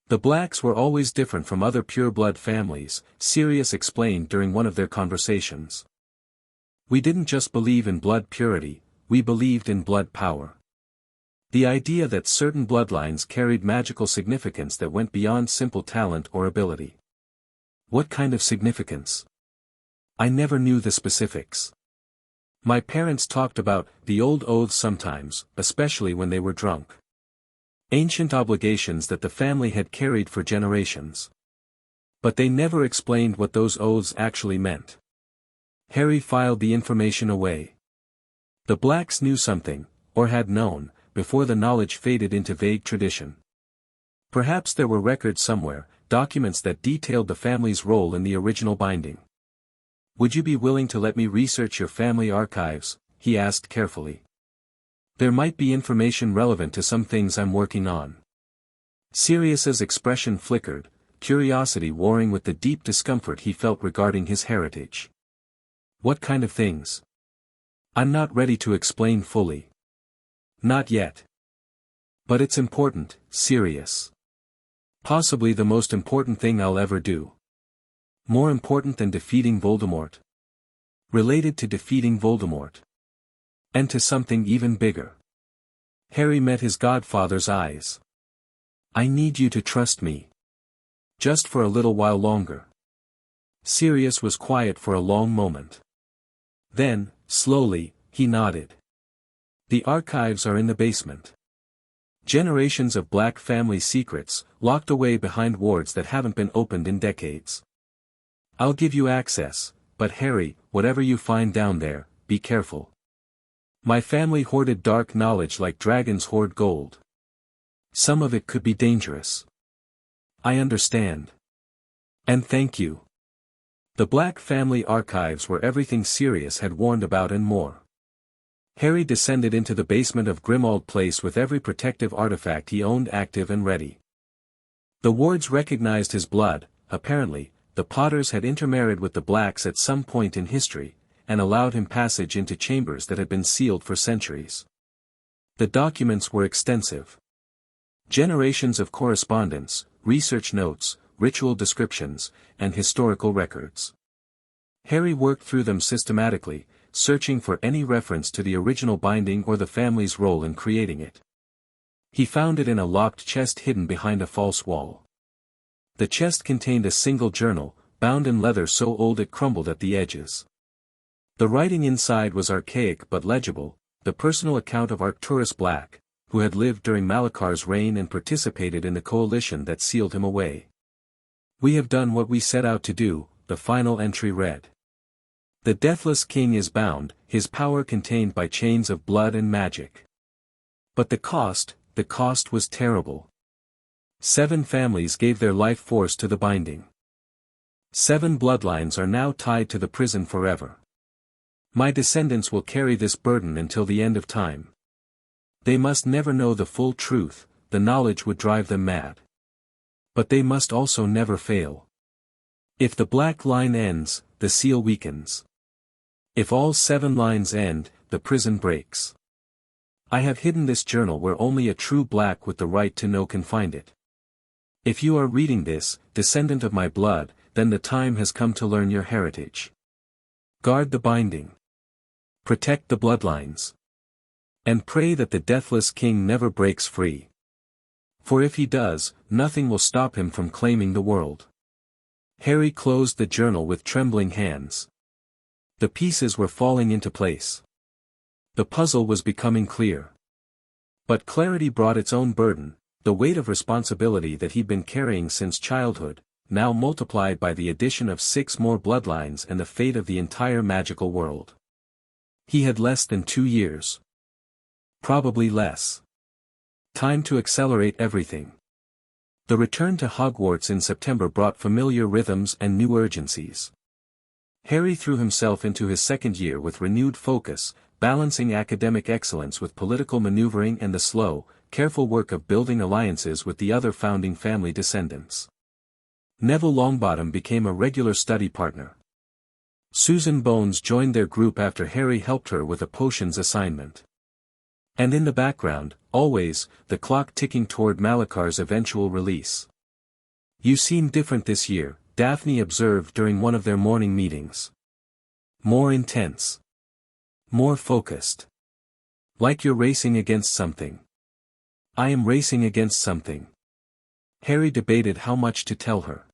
Speaker 1: The Blacks were always different from other pure-blood families, Sirius explained during one of their conversations. We didn't just believe in blood purity, we believed in blood power. The idea that certain bloodlines carried magical significance that went beyond simple talent or ability. What kind of significance? I never knew the specifics. My parents talked about the old oaths sometimes, especially when they were drunk. Ancient obligations that the family had carried for generations. But they never explained what those oaths actually meant. Harry filed the information away. The Blacks knew something, or had known, before the knowledge faded into vague tradition. Perhaps there were records somewhere, documents that detailed the family's role in the original binding. Would you be willing to let me research your family archives? He asked carefully. There might be information relevant to some things I'm working on. Sirius's expression flickered, curiosity warring with the deep discomfort he felt regarding his heritage. What kind of things? I'm not ready to explain fully. Not yet. But it's important, serious. Possibly the most important thing I'll ever do. More important than defeating Voldemort. Related to defeating Voldemort. And to something even bigger. Harry met his godfather's eyes. I need you to trust me. Just for a little while longer. Sirius was quiet for a long moment. Then, slowly, he nodded. The archives are in the basement. Generations of Black family secrets, locked away behind wards that haven't been opened in decades. I'll give you access, but Harry, whatever you find down there, be careful. My family hoarded dark knowledge like dragons hoard gold. Some of it could be dangerous. I understand. And thank you. The Black family archives were everything Sirius had warned about and more. Harry descended into the basement of Grimmauld Place with every protective artifact he owned active and ready. The wards recognized his blood. Apparently, the Potters had intermarried with the Blacks at some point in history, and allowed him passage into chambers that had been sealed for centuries. The documents were extensive. Generations of correspondence, research notes, ritual descriptions, and historical records. Harry worked through them systematically, searching for any reference to the original binding or the family's role in creating it. He found it in a locked chest hidden behind a false wall. The chest contained a single journal, bound in leather so old it crumbled at the edges. The writing inside was archaic but legible, the personal account of Arcturus Black, who had lived during Malakar's reign and participated in the coalition that sealed him away. We have done what we set out to do, the final entry read. The Deathless King is bound, his power contained by chains of blood and magic. But the cost was terrible. 7 families gave their life force to the binding. 7 bloodlines are now tied to the prison forever. My descendants will carry this burden until the end of time. They must never know the full truth, the knowledge would drive them mad. But they must also never fail. If the Black line ends, the seal weakens. If all 7 lines end, the prison breaks. I have hidden this journal where only a true Black with the right to know can find it. If you are reading this, descendant of my blood, then the time has come to learn your heritage. Guard the binding. Protect the bloodlines. And pray that the Deathless King never breaks free. For if he does, nothing will stop him from claiming the world. Harry closed the journal with trembling hands. The pieces were falling into place. The puzzle was becoming clear. But clarity brought its own burden, the weight of responsibility that he'd been carrying since childhood, now multiplied by the addition of 6 more bloodlines and the fate of the entire magical world. He had less than 2 years. Probably less. Time to accelerate everything. The return to Hogwarts in September brought familiar rhythms and new urgencies. Harry threw himself into his second year with renewed focus, balancing academic excellence with political maneuvering and the slow, careful work of building alliances with the other founding family descendants. Neville Longbottom became a regular study partner. Susan Bones joined their group after Harry helped her with a potions assignment. And in the background, always, the clock ticking toward Malakar's eventual release. You seem different this year, Daphne observed during one of their morning meetings. More intense. More focused. Like you're racing against something. I am racing against something. Harry debated how much to tell her.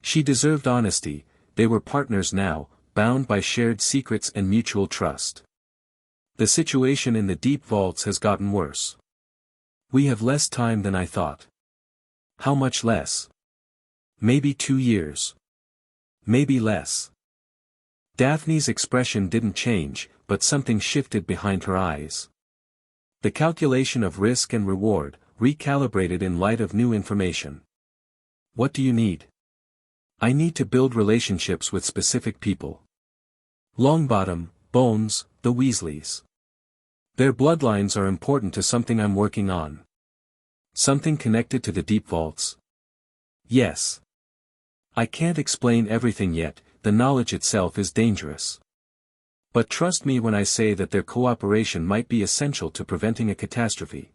Speaker 1: She deserved honesty, they were partners now, bound by shared secrets and mutual trust. The situation in the deep vaults has gotten worse. We have less time than I thought. How much less? Maybe 2 years. Maybe less. Daphne's expression didn't change, but something shifted behind her eyes. The calculation of risk and reward, recalibrated in light of new information. What do you need? I need to build relationships with specific people. Longbottom, Bones, the Weasleys. Their bloodlines are important to something I'm working on. Something connected to the deep vaults. Yes. I can't explain everything yet, the knowledge itself is dangerous. But trust me when I say that their cooperation might be essential to preventing a catastrophe.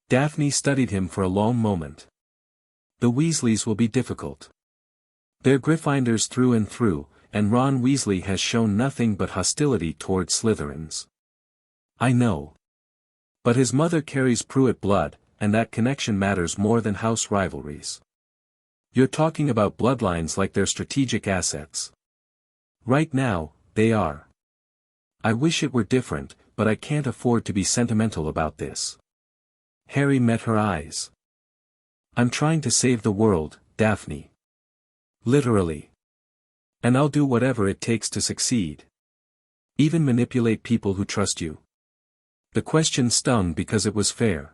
Speaker 1: Daphne studied him for a long moment. The Weasleys will be difficult. They're Gryffindors through and through, and Ron Weasley has shown nothing but hostility toward Slytherins. I know. But his mother carries Pruitt blood, and that connection matters more than house rivalries. You're talking about bloodlines like they're strategic assets. Right now, they are. I wish it were different, but I can't afford to be sentimental about this. Harry met her eyes. I'm trying to save the world, Daphne. Literally. And I'll do whatever it takes to succeed. Even manipulate people who trust you. The question stung because it was fair.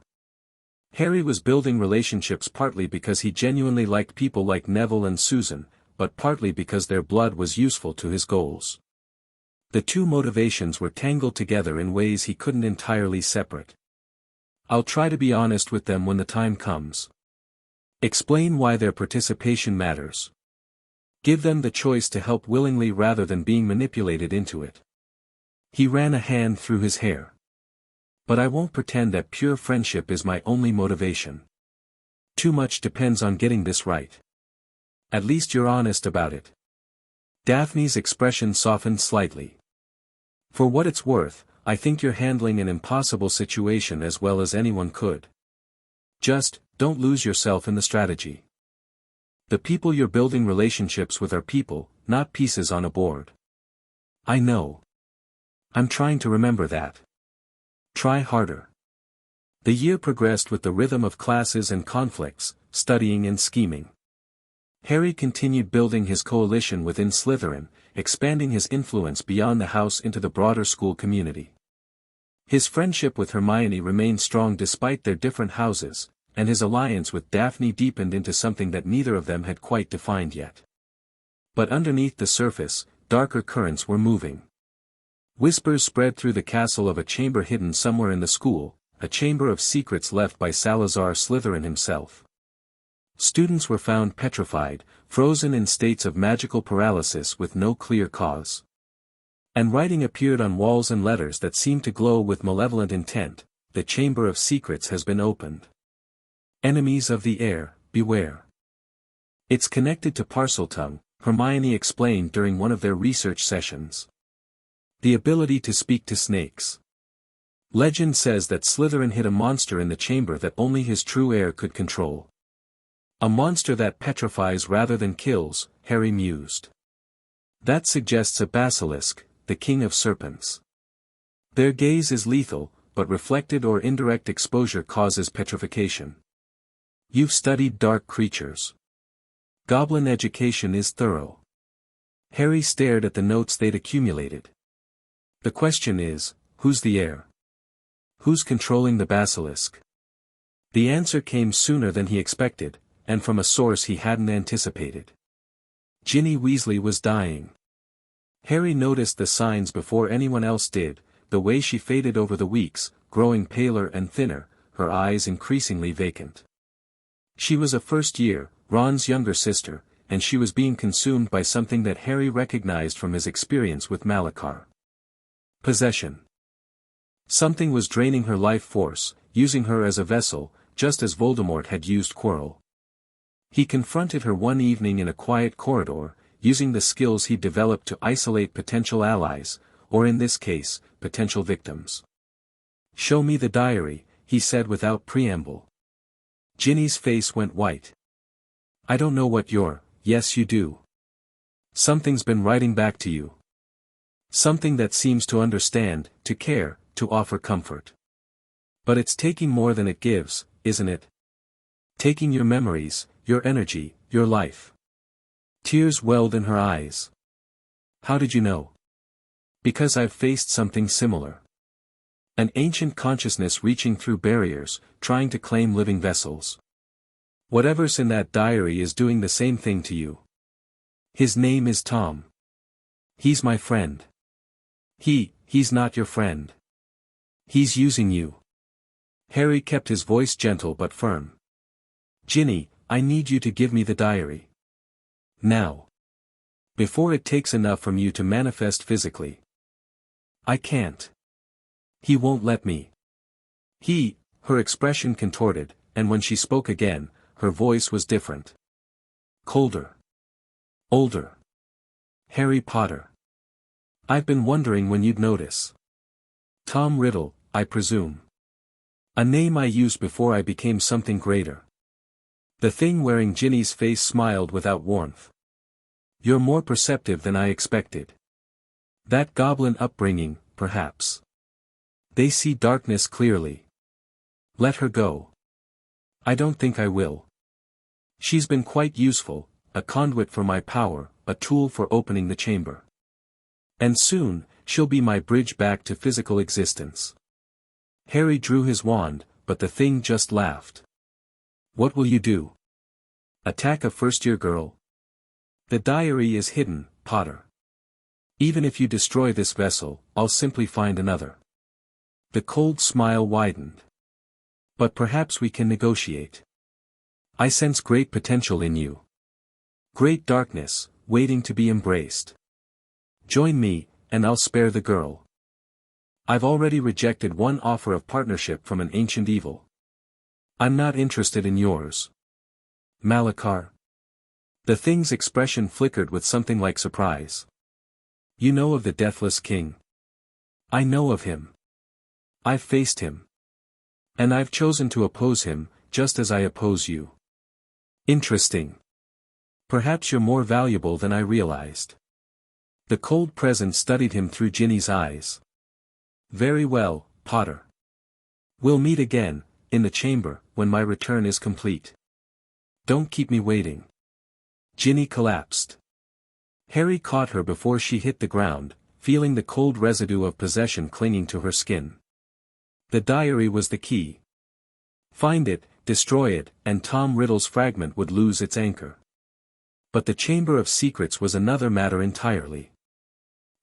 Speaker 1: Harry was building relationships partly because he genuinely liked people like Neville and Susan, but partly because their blood was useful to his goals. The two motivations were tangled together in ways he couldn't entirely separate. I'll try to be honest with them when the time comes. Explain why their participation matters. Give them the choice to help willingly rather than being manipulated into it. He ran a hand through his hair. But I won't pretend that pure friendship is my only motivation. Too much depends on getting this right. At least you're honest about it. Daphne's expression softened slightly. For what it's worth, I think you're handling an impossible situation as well as anyone could. Just, don't lose yourself in the strategy. The people you're building relationships with are people, not pieces on a board. I know. I'm trying to remember that. Try harder. The year progressed with the rhythm of classes and conflicts, studying and scheming. Harry continued building his coalition within Slytherin, expanding his influence beyond the house into the broader school community. His friendship with Hermione remained strong despite their different houses, and his alliance with Daphne deepened into something that neither of them had quite defined yet. But underneath the surface, darker currents were moving. Whispers spread through the castle of a chamber hidden somewhere in the school, a chamber of secrets left by Salazar Slytherin himself. Students were found petrified, frozen in states of magical paralysis with no clear cause. And writing appeared on walls and letters that seemed to glow with malevolent intent. The chamber of secrets has been opened. Enemies of the air, beware. It's connected to Parseltongue, Hermione explained during one of their research sessions. The ability to speak to snakes. Legend says that Slytherin hid a monster in the chamber that only his true heir could control. A monster that petrifies rather than kills, Harry mused. That suggests a basilisk, the king of serpents. Their gaze is lethal, but reflected or indirect exposure causes petrification. You've studied dark creatures. Goblin education is thorough. Harry stared at the notes they'd accumulated. The question is, who's the heir? Who's controlling the basilisk? The answer came sooner than he expected, and from a source he hadn't anticipated. Ginny Weasley was dying. Harry noticed the signs before anyone else did, the way she faded over the weeks, growing paler and thinner, her eyes increasingly vacant. She was a first year, Ron's younger sister, and she was being consumed by something that Harry recognized from his experience with Malachar. Possession. Something was draining her life force, using her as a vessel, just as Voldemort had used Quirrell. He confronted her one evening in a quiet corridor, using the skills he'd developed to isolate potential allies, or in this case, potential victims. "Show me the diary," he said without preamble. Ginny's face went white. "I don't know what you're." "Yes you do. Something's been writing back to you. Something that seems to understand, to care, to offer comfort. But it's taking more than it gives, isn't it? Taking your memories, your energy, your life." Tears welled in her eyes. "How did you know?" "Because I've faced something similar. An ancient consciousness reaching through barriers, trying to claim living vessels. Whatever's in that diary is doing the same thing to you. His name is Tom. He's my friend. He's not your friend. He's using you." Harry kept his voice gentle but firm. "Ginny, I need you to give me the diary. Now. Before it takes enough from you to manifest physically." I can't. He won't let me. Her expression contorted, and when she spoke again, her voice was different. Colder. Older. Harry Potter. I've been wondering when you'd notice. Tom Riddle, I presume. A name I used before I became something greater. The thing wearing Ginny's face smiled without warmth. You're more perceptive than I expected. That goblin upbringing, perhaps. They see darkness clearly. Let her go. I don't think I will. She's been quite useful, a conduit for my power, a tool for opening the chamber. And soon, she'll be my bridge back to physical existence. Harry drew his wand, but the thing just laughed. What will you do? Attack a first-year girl? The diary is hidden, Potter. Even if you destroy this vessel, I'll simply find another. The cold smile widened. But perhaps we can negotiate. I sense great potential in you. Great darkness, waiting to be embraced. Join me, and I'll spare the girl. I've already rejected one offer of partnership from an ancient evil. I'm not interested in yours. Malachar. The thing's expression flickered with something like surprise. You know of the Deathless King? I know of him. I've faced him. And I've chosen to oppose him, just as I oppose you. Interesting. Perhaps you're more valuable than I realized. The cold presence studied him through Ginny's eyes. Very well, Potter. We'll meet again, in the chamber, when my return is complete. Don't keep me waiting. Ginny collapsed. Harry caught her before she hit the ground, feeling the cold residue of possession clinging to her skin. The diary was the key. Find it, destroy it, and Tom Riddle's fragment would lose its anchor. But the Chamber of Secrets was another matter entirely.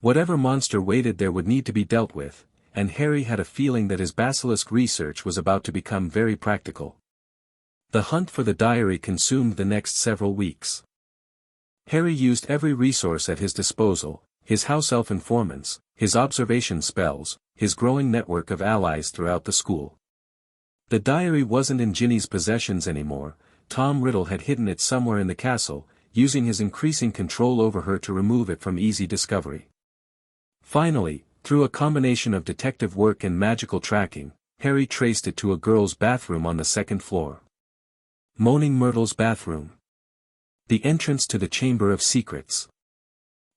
Speaker 1: Whatever monster waited there would need to be dealt with, and Harry had a feeling that his basilisk research was about to become very practical. The hunt for the diary consumed the next several weeks. Harry used every resource at his disposal, his house elf informants, his observation spells, his growing network of allies throughout the school. The diary wasn't in Ginny's possessions anymore. Tom Riddle had hidden it somewhere in the castle, using his increasing control over her to remove it from easy discovery. Finally, through a combination of detective work and magical tracking, Harry traced it to a girl's bathroom on the second floor. Moaning Myrtle's bathroom. The entrance to the Chamber of Secrets.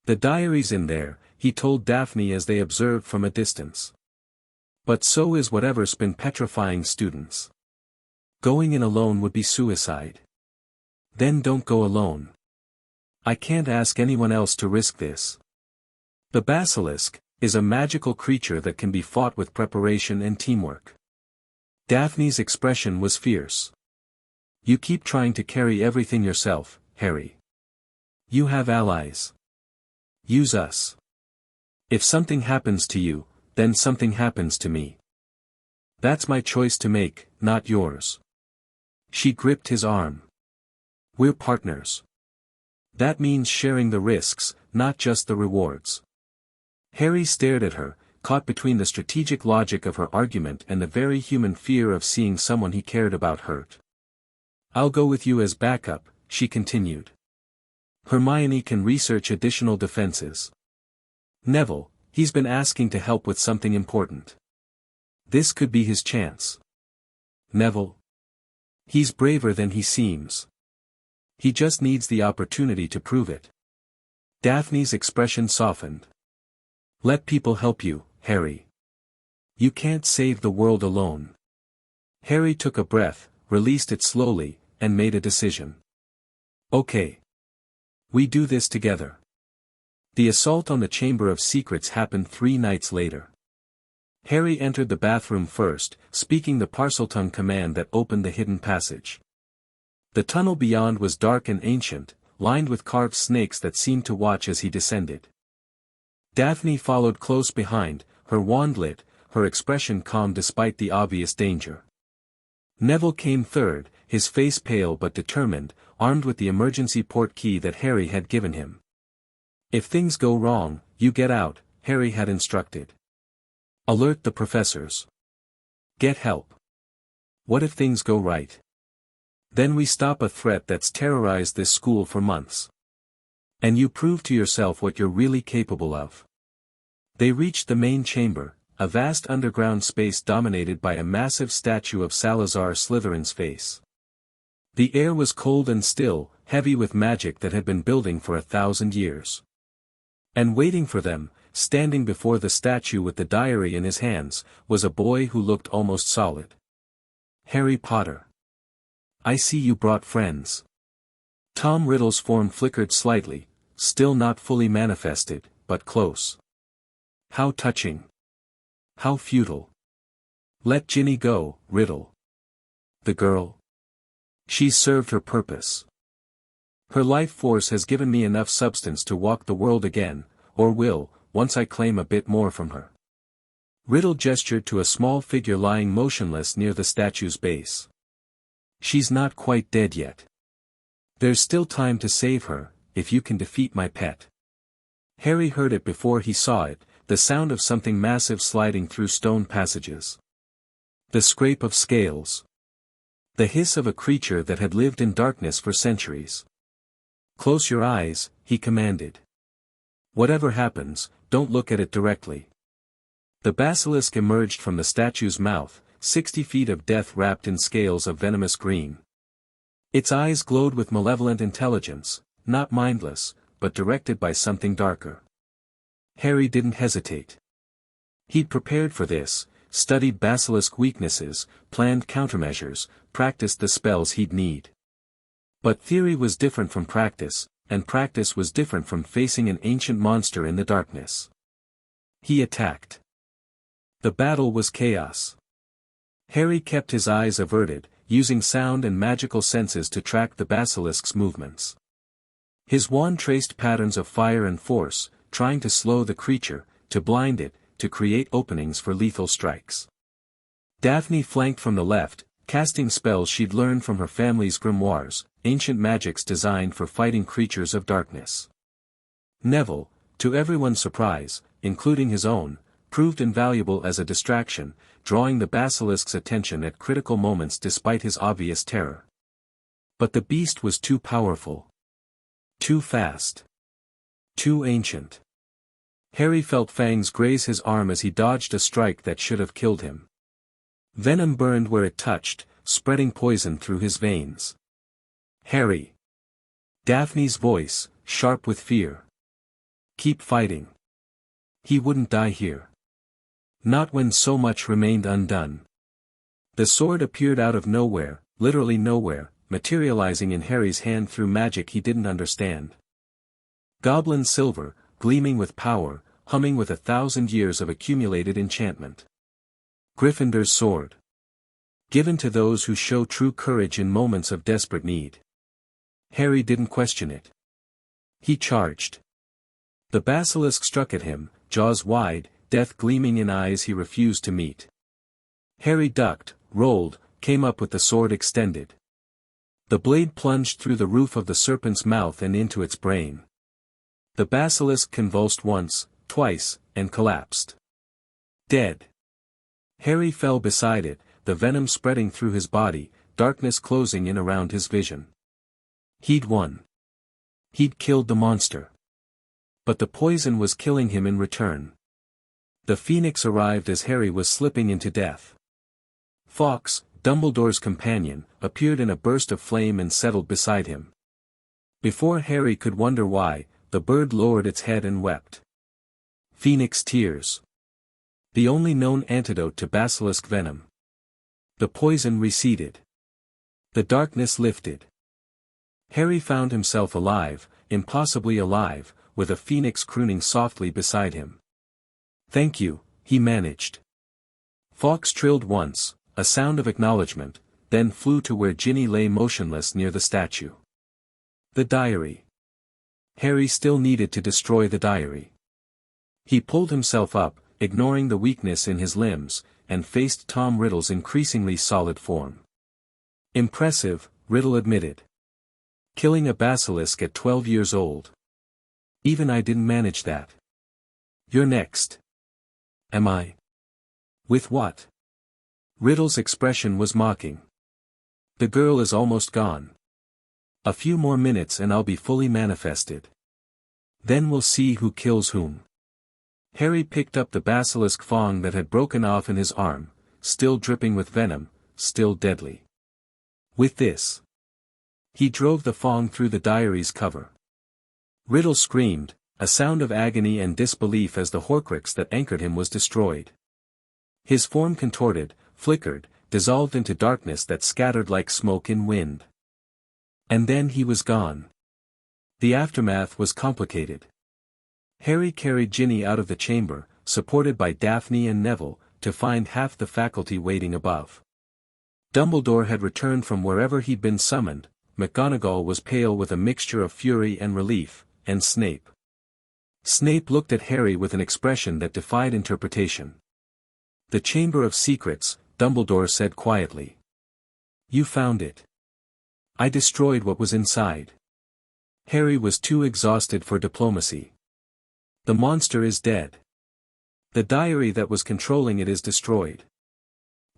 Speaker 1: The diary's in there, he told Daphne as they observed from a distance. But so is whatever's been petrifying students. Going in alone would be suicide. Then don't go alone. I can't ask anyone else to risk this. The basilisk is a magical creature that can be fought with preparation and teamwork. Daphne's expression was fierce. You keep trying to carry everything yourself, Harry. You have allies. Use us. If something happens to you, then something happens to me. That's my choice to make, not yours. She gripped his arm. We're partners. That means sharing the risks, not just the rewards. Harry stared at her, caught between the strategic logic of her argument and the very human fear of seeing someone he cared about hurt. I'll go with you as backup, she continued. Hermione can research additional defenses. Neville, he's been asking to help with something important. This could be his chance. Neville. He's braver than he seems. He just needs the opportunity to prove it. Daphne's expression softened. Let people help you, Harry. You can't save the world alone. Harry took a breath, released it slowly, and made a decision. Okay. We do this together. The assault on the Chamber of Secrets happened 3 nights later. Harry entered the bathroom first, speaking the Parseltongue command that opened the hidden passage. The tunnel beyond was dark and ancient, lined with carved snakes that seemed to watch as he descended. Daphne followed close behind, her wand lit, her expression calm despite the obvious danger. Neville came third, his face pale but determined, armed with the emergency port key that Harry had given him. If things go wrong, you get out, Harry had instructed. Alert the professors. Get help. What if things go right? Then we stop a threat that's terrorized this school for months. And you prove to yourself what you're really capable of. They reached the main chamber, a vast underground space dominated by a massive statue of Salazar Slytherin's face. The air was cold and still, heavy with magic that had been building for 1,000 years. And waiting for them, standing before the statue with the diary in his hands, was a boy who looked almost solid. Harry Potter. I see you brought friends. Tom Riddle's form flickered slightly, still not fully manifested, but close. How touching. How futile. Let Ginny go, Riddle. The girl. She's served her purpose. Her life force has given me enough substance to walk the world again, or will, once I claim a bit more from her. Riddle gestured to a small figure lying motionless near the statue's base. She's not quite dead yet. There's still time to save her, if you can defeat my pet. Harry heard it before he saw it, the sound of something massive sliding through stone passages. The scrape of scales. The hiss of a creature that had lived in darkness for centuries. Close your eyes, he commanded. Whatever happens, don't look at it directly. The basilisk emerged from the statue's mouth, 60 feet of death wrapped in scales of venomous green. Its eyes glowed with malevolent intelligence, not mindless, but directed by something darker. Harry didn't hesitate. He'd prepared for this, studied basilisk weaknesses, planned countermeasures, practiced the spells he'd need. But theory was different from practice, and practice was different from facing an ancient monster in the darkness. He attacked. The battle was chaos. Harry kept his eyes averted, using sound and magical senses to track the basilisk's movements. His wand traced patterns of fire and force, trying to slow the creature, to blind it, to create openings for lethal strikes. Daphne flanked from the left, casting spells she'd learned from her family's grimoires, ancient magics designed for fighting creatures of darkness. Neville, to everyone's surprise, including his own, proved invaluable as a distraction, drawing the basilisk's attention at critical moments despite his obvious terror. But the beast was too powerful. Too fast. Too ancient. Harry felt fangs graze his arm as he dodged a strike that should have killed him. Venom burned where it touched, spreading poison through his veins. Harry. Daphne's voice, sharp with fear. Keep fighting. He wouldn't die here. Not when so much remained undone. The sword appeared out of nowhere, literally nowhere, materializing in Harry's hand through magic he didn't understand. Goblin silver, gleaming with power, humming with 1,000 years of accumulated enchantment. Gryffindor's sword. Given to those who show true courage in moments of desperate need. Harry didn't question it. He charged. The basilisk struck at him, jaws wide, death gleaming in eyes he refused to meet. Harry ducked, rolled, came up with the sword extended. The blade plunged through the roof of the serpent's mouth and into its brain. The basilisk convulsed once, twice, and collapsed. Dead. Harry fell beside it, the venom spreading through his body, darkness closing in around his vision. He'd won. He'd killed the monster. But the poison was killing him in return. The Phoenix arrived as Harry was slipping into death. Fawkes, Dumbledore's companion, appeared in a burst of flame and settled beside him. Before Harry could wonder why, the bird lowered its head and wept. Phoenix tears. The only known antidote to basilisk venom. The poison receded. The darkness lifted. Harry found himself alive, impossibly alive, with a phoenix crooning softly beside him. "Thank you," he managed. Fawkes trilled once, a sound of acknowledgement, then flew to where Ginny lay motionless near the statue. The diary. Harry still needed to destroy the diary. He pulled himself up, ignoring the weakness in his limbs, and faced Tom Riddle's increasingly solid form. Impressive, Riddle admitted. Killing a basilisk at 12 years old. Even I didn't manage that. You're next. Am I? With what? Riddle's expression was mocking. The girl is almost gone. A few more minutes and I'll be fully manifested. Then we'll see who kills whom. Harry picked up the basilisk fang that had broken off in his arm, still dripping with venom, still deadly. With this, he drove the fang through the diary's cover. Riddle screamed, a sound of agony and disbelief as the Horcrux that anchored him was destroyed. His form contorted, flickered, dissolved into darkness that scattered like smoke in wind. And then he was gone. The aftermath was complicated. Harry carried Ginny out of the chamber, supported by Daphne and Neville, to find half the faculty waiting above. Dumbledore had returned from wherever he'd been summoned, McGonagall was pale with a mixture of fury and relief, and Snape. Snape looked at Harry with an expression that defied interpretation. "The Chamber of Secrets," Dumbledore said quietly. "You found it." "I destroyed what was inside." Harry was too exhausted for diplomacy. "The monster is dead. The diary that was controlling it is destroyed.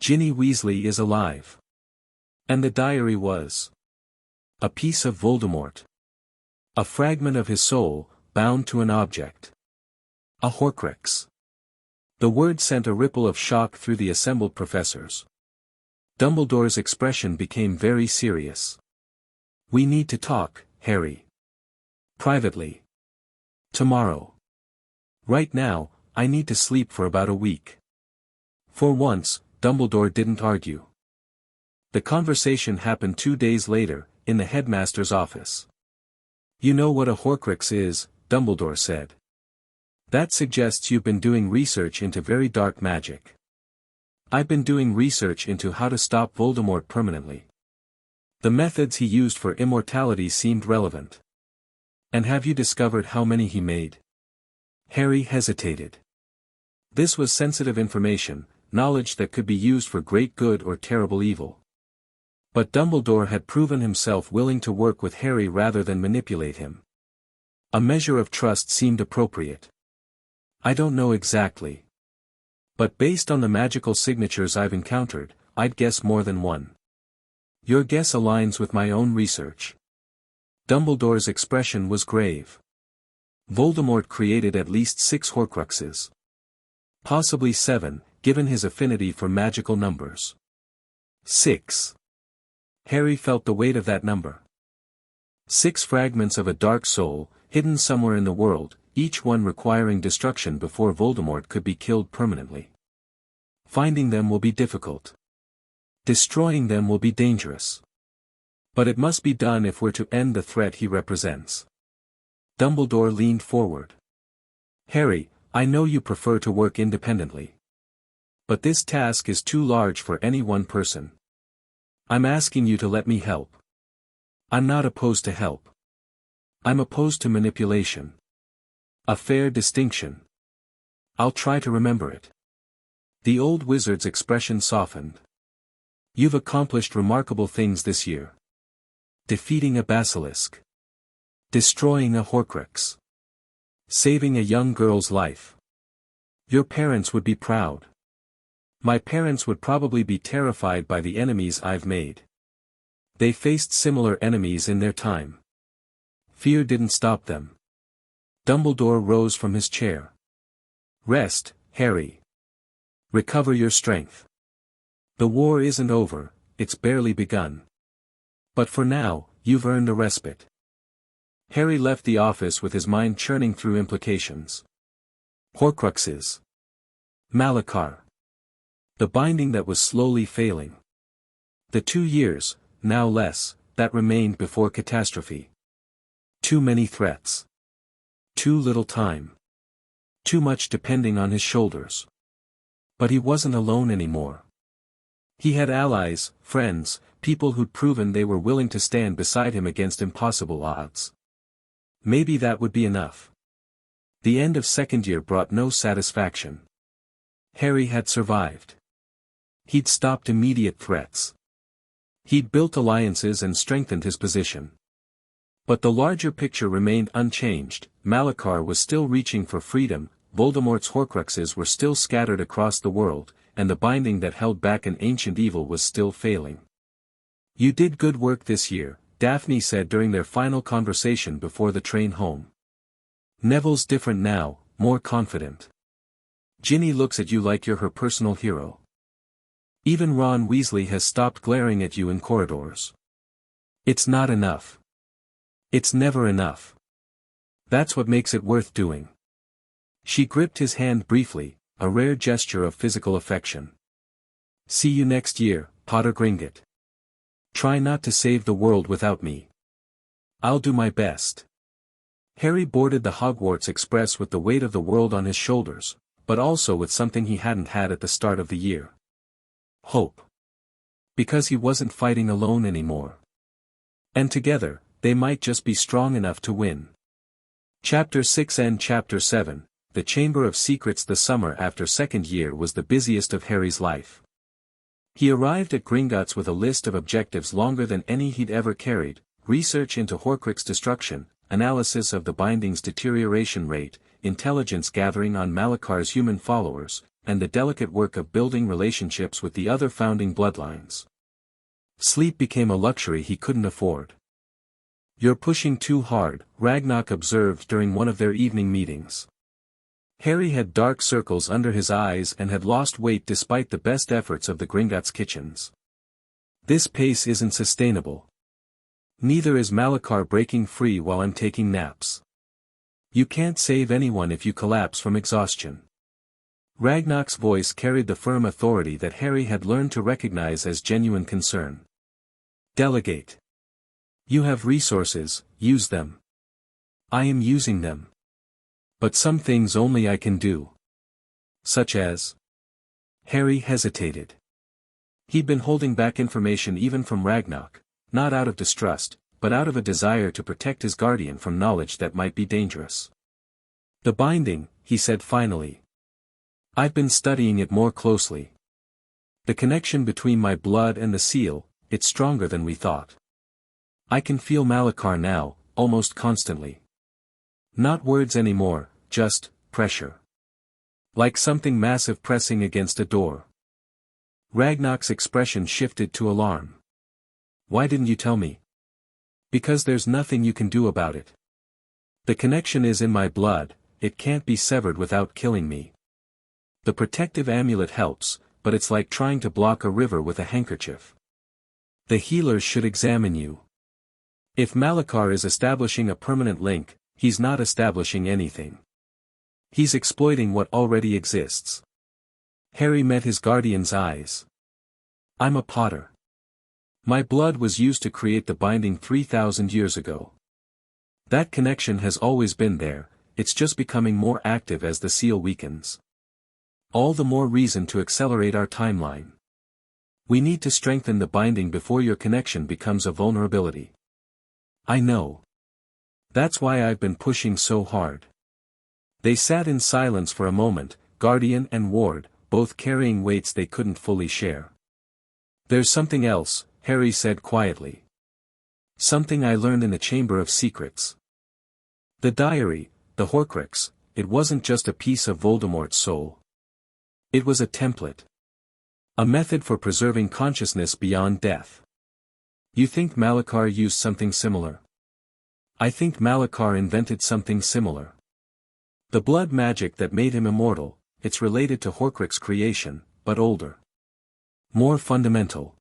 Speaker 1: Ginny Weasley is alive. And the diary was a piece of Voldemort. A fragment of his soul, bound to an object. A Horcrux." The word sent a ripple of shock through the assembled professors. Dumbledore's expression became very serious. "We need to talk, Harry. Privately. Tomorrow. Right now, I need to sleep for about a week." For once, Dumbledore didn't argue. The conversation happened 2 days later, in the headmaster's office. "You know what a Horcrux is," Dumbledore said. "That suggests you've been doing research into very dark magic." "I've been doing research into how to stop Voldemort permanently. The methods he used for immortality seemed relevant." "And have you discovered how many he made?" Harry hesitated. This was sensitive information, knowledge that could be used for great good or terrible evil. But Dumbledore had proven himself willing to work with Harry rather than manipulate him. A measure of trust seemed appropriate. "I don't know exactly. But based on the magical signatures I've encountered, I'd guess more than one." "Your guess aligns with my own research." Dumbledore's expression was grave. "Voldemort created at least 6 Horcruxes. Possibly 7, given his affinity for magical numbers. 6. Harry felt the weight of that number. 6 fragments of a dark soul, hidden somewhere in the world, each one requiring destruction before Voldemort could be killed permanently. Finding them will be difficult. Destroying them will be dangerous. But it must be done if we're to end the threat he represents." Dumbledore leaned forward. "Harry, I know you prefer to work independently. But this task is too large for any one person. I'm asking you to let me help." "I'm not opposed to help. I'm opposed to manipulation." "A fair distinction. I'll try to remember it." The old wizard's expression softened. "You've accomplished remarkable things this year. Defeating a basilisk. Destroying a Horcrux. Saving a young girl's life. Your parents would be proud. My parents would probably be terrified by the enemies I've made. They faced similar enemies in their time. Fear didn't stop them." Dumbledore rose from his chair. "Rest, Harry. Recover your strength. The war isn't over, it's barely begun. But for now, you've earned a respite." Harry left the office with his mind churning through implications. Horcruxes. Malachar. The binding that was slowly failing. The 2 years, now less, that remained before catastrophe. Too many threats. Too little time. Too much depending on his shoulders. But he wasn't alone anymore. He had allies, friends, people who'd proven they were willing to stand beside him against impossible odds. Maybe that would be enough. The end of second year brought no satisfaction. Harry had survived. He'd stopped immediate threats. He'd built alliances and strengthened his position. But the larger picture remained unchanged. Malachar was still reaching for freedom, Voldemort's Horcruxes were still scattered across the world, and the binding that held back an ancient evil was still failing. "You did good work this year," Daphne said during their final conversation before the train home. "Neville's different now, more confident. Ginny looks at you like you're her personal hero. Even Ron Weasley has stopped glaring at you in corridors. It's not enough. It's never enough. That's what makes it worth doing." She gripped his hand briefly, a rare gesture of physical affection. "See you next year, Potter Gringotts. Try not to save the world without me. I'll do my best." Harry boarded the Hogwarts Express with the weight of the world on his shoulders, but also with something he hadn't had at the start of the year. Hope. Because he wasn't fighting alone anymore. And together, they might just be strong enough to win. Chapter 6 and Chapter 7, The Chamber of Secrets. The summer after second year was the busiest of Harry's life. He arrived at Gringotts with a list of objectives longer than any he'd ever carried: research into Horcrux destruction, analysis of the binding's deterioration rate, intelligence gathering on Malakar's human followers, and the delicate work of building relationships with the other founding bloodlines. Sleep became a luxury he couldn't afford. "You're pushing too hard," Ragnarok observed during one of their evening meetings. Harry had dark circles under his eyes and had lost weight despite the best efforts of the Gringotts kitchens. "This pace isn't sustainable. Neither is Malakar breaking free while I'm taking naps. You can't save anyone if you collapse from exhaustion." Ragnarok's voice carried the firm authority that Harry had learned to recognize as genuine concern. "Delegate. You have resources, use them. I am using them. But some things only I can do." "Such as?" Harry hesitated. He'd been holding back information even from Ragnarok, not out of distrust, but out of a desire to protect his guardian from knowledge that might be dangerous. "The binding," he said finally. "I've been studying it more closely. The connection between my blood and the seal, it's stronger than we thought. I can feel Malakar now, almost constantly. Not words anymore, just pressure. Like something massive pressing against a door." Ragnarok's expression shifted to alarm. "Why didn't you tell me?" "Because there's nothing you can do about it. The connection is in my blood, it can't be severed without killing me. The protective amulet helps, but it's like trying to block a river with a handkerchief. The healers should examine you. If Malakar is establishing a permanent link, he's not establishing anything. He's exploiting what already exists." Harry met his guardian's eyes. "I'm a Potter. My blood was used to create the binding 3,000 years ago. That connection has always been there, it's just becoming more active as the seal weakens. All the more reason to accelerate our timeline. We need to strengthen the binding before your connection becomes a vulnerability." "I know. That's why I've been pushing so hard." They sat in silence for a moment, guardian and ward, both carrying weights they couldn't fully share. "There's something else," Harry said quietly. "Something I learned in the Chamber of Secrets. The diary, the Horcrux, it wasn't just a piece of Voldemort's soul. It was a template. A method for preserving consciousness beyond death. You think Malakar used something similar? I think Malakar invented something similar. The blood magic that made him immortal, it's related to Horcrux creation, but older. More fundamental.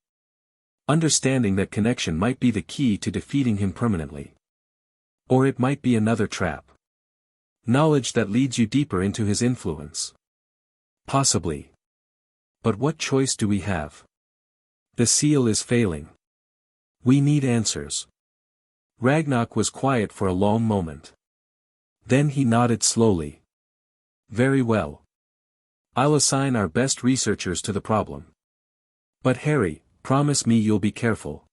Speaker 1: Understanding that connection might be the key to defeating him permanently. Or it might be another trap. Knowledge that leads you deeper into his influence. Possibly. But what choice do we have? The seal is failing. We need answers." Ragnarok was quiet for a long moment. Then he nodded slowly. "Very well. I'll assign our best researchers to the problem. But Harry, promise me you'll be careful.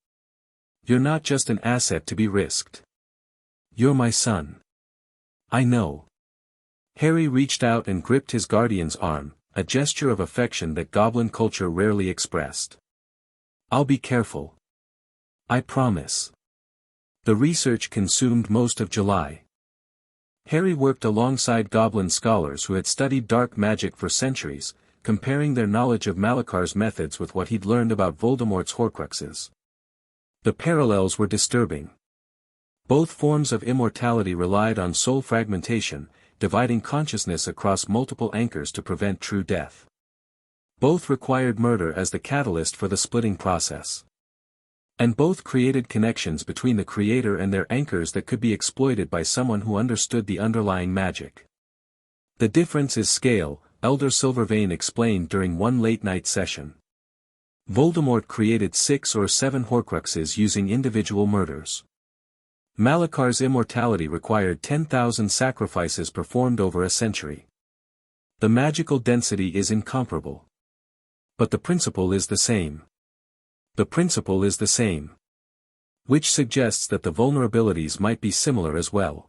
Speaker 1: You're not just an asset to be risked. You're my son." "I know." Harry reached out and gripped his guardian's arm, a gesture of affection that goblin culture rarely expressed. "I'll be careful. I promise." The research consumed most of July. Harry worked alongside goblin scholars who had studied dark magic for centuries, comparing their knowledge of Malakar's methods with what he'd learned about Voldemort's Horcruxes. The parallels were disturbing. Both forms of immortality relied on soul fragmentation, dividing consciousness across multiple anchors to prevent true death. Both required murder as the catalyst for the splitting process. And both created connections between the creator and their anchors that could be exploited by someone who understood the underlying magic. The difference is scale, Elder Silvervein explained during one late-night session. Voldemort created 6 or 7 Horcruxes using individual murders. Malakar's immortality required 10,000 sacrifices performed over a century. The magical density is incomparable. But the principle is the same. The principle is the same. Which suggests that the vulnerabilities might be similar as well.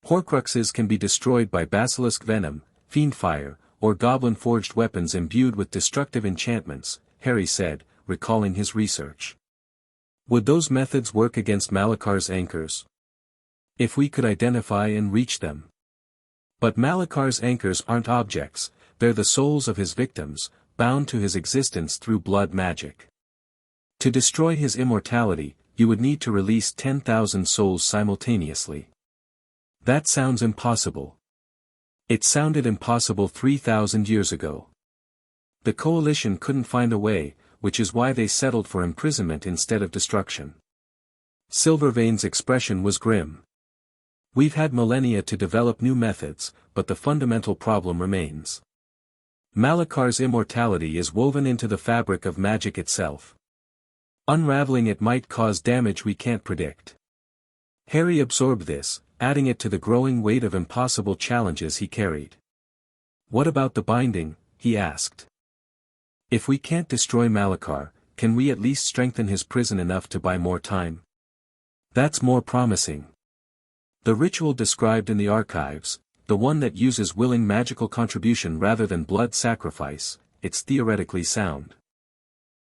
Speaker 1: Horcruxes can be destroyed by basilisk venom, fiendfire, or goblin-forged weapons imbued with destructive enchantments, Harry said, recalling his research. Would those methods work against Malakar's anchors? If we could identify and reach them. But Malakar's anchors aren't objects, they're the souls of his victims, bound to his existence through blood magic. To destroy his immortality, you would need to release 10,000 souls simultaneously. That sounds impossible. It sounded impossible 3,000 years ago. The Coalition couldn't find a way, which is why they settled for imprisonment instead of destruction. Silvervein's expression was grim. We've had millennia to develop new methods, but the fundamental problem remains. Malakar's immortality is woven into the fabric of magic itself. Unraveling it might cause damage we can't predict. Harry absorbed this, adding it to the growing weight of impossible challenges he carried. What about the binding? He asked. If we can't destroy Malakar, can we at least strengthen his prison enough to buy more time? That's more promising. The ritual described in the archives, the one that uses willing magical contribution rather than blood sacrifice, it's theoretically sound.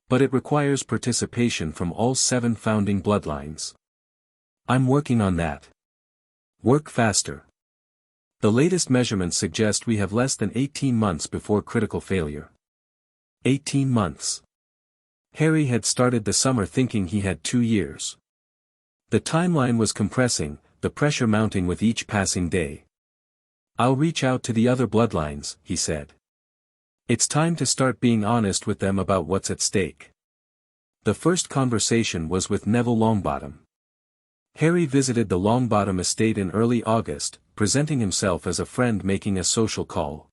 Speaker 1: But it requires participation from all 7 founding bloodlines. I'm working on that. Work faster. The latest measurements suggest we have less than 18 months before critical failure. 18 months. Harry had started the summer thinking he had 2 years. The timeline was compressing, the pressure mounting with each passing day. I'll reach out to the other bloodlines, he said. It's time to start being honest with them about what's at stake. The first conversation was with Neville Longbottom. Harry visited the Longbottom estate in early August, presenting himself as a friend making a social call.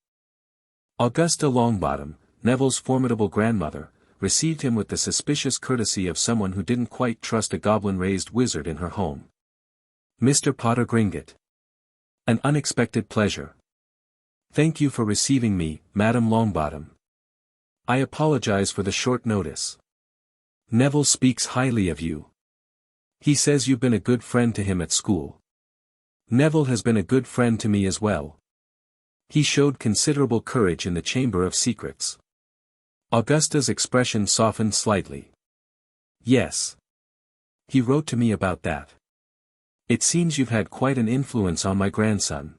Speaker 1: Augusta Longbottom, Neville's formidable grandmother, received him with the suspicious courtesy of someone who didn't quite trust a goblin-raised wizard in her home. Mr. Potter Gringotts. An unexpected pleasure. Thank you for receiving me, Madam Longbottom. I apologize for the short notice. Neville speaks highly of you. He says you've been a good friend to him at school. Neville has been a good friend to me as well. He showed considerable courage in the Chamber of Secrets. Augusta's expression softened slightly. Yes. He wrote to me about that. It seems you've had quite an influence on my grandson.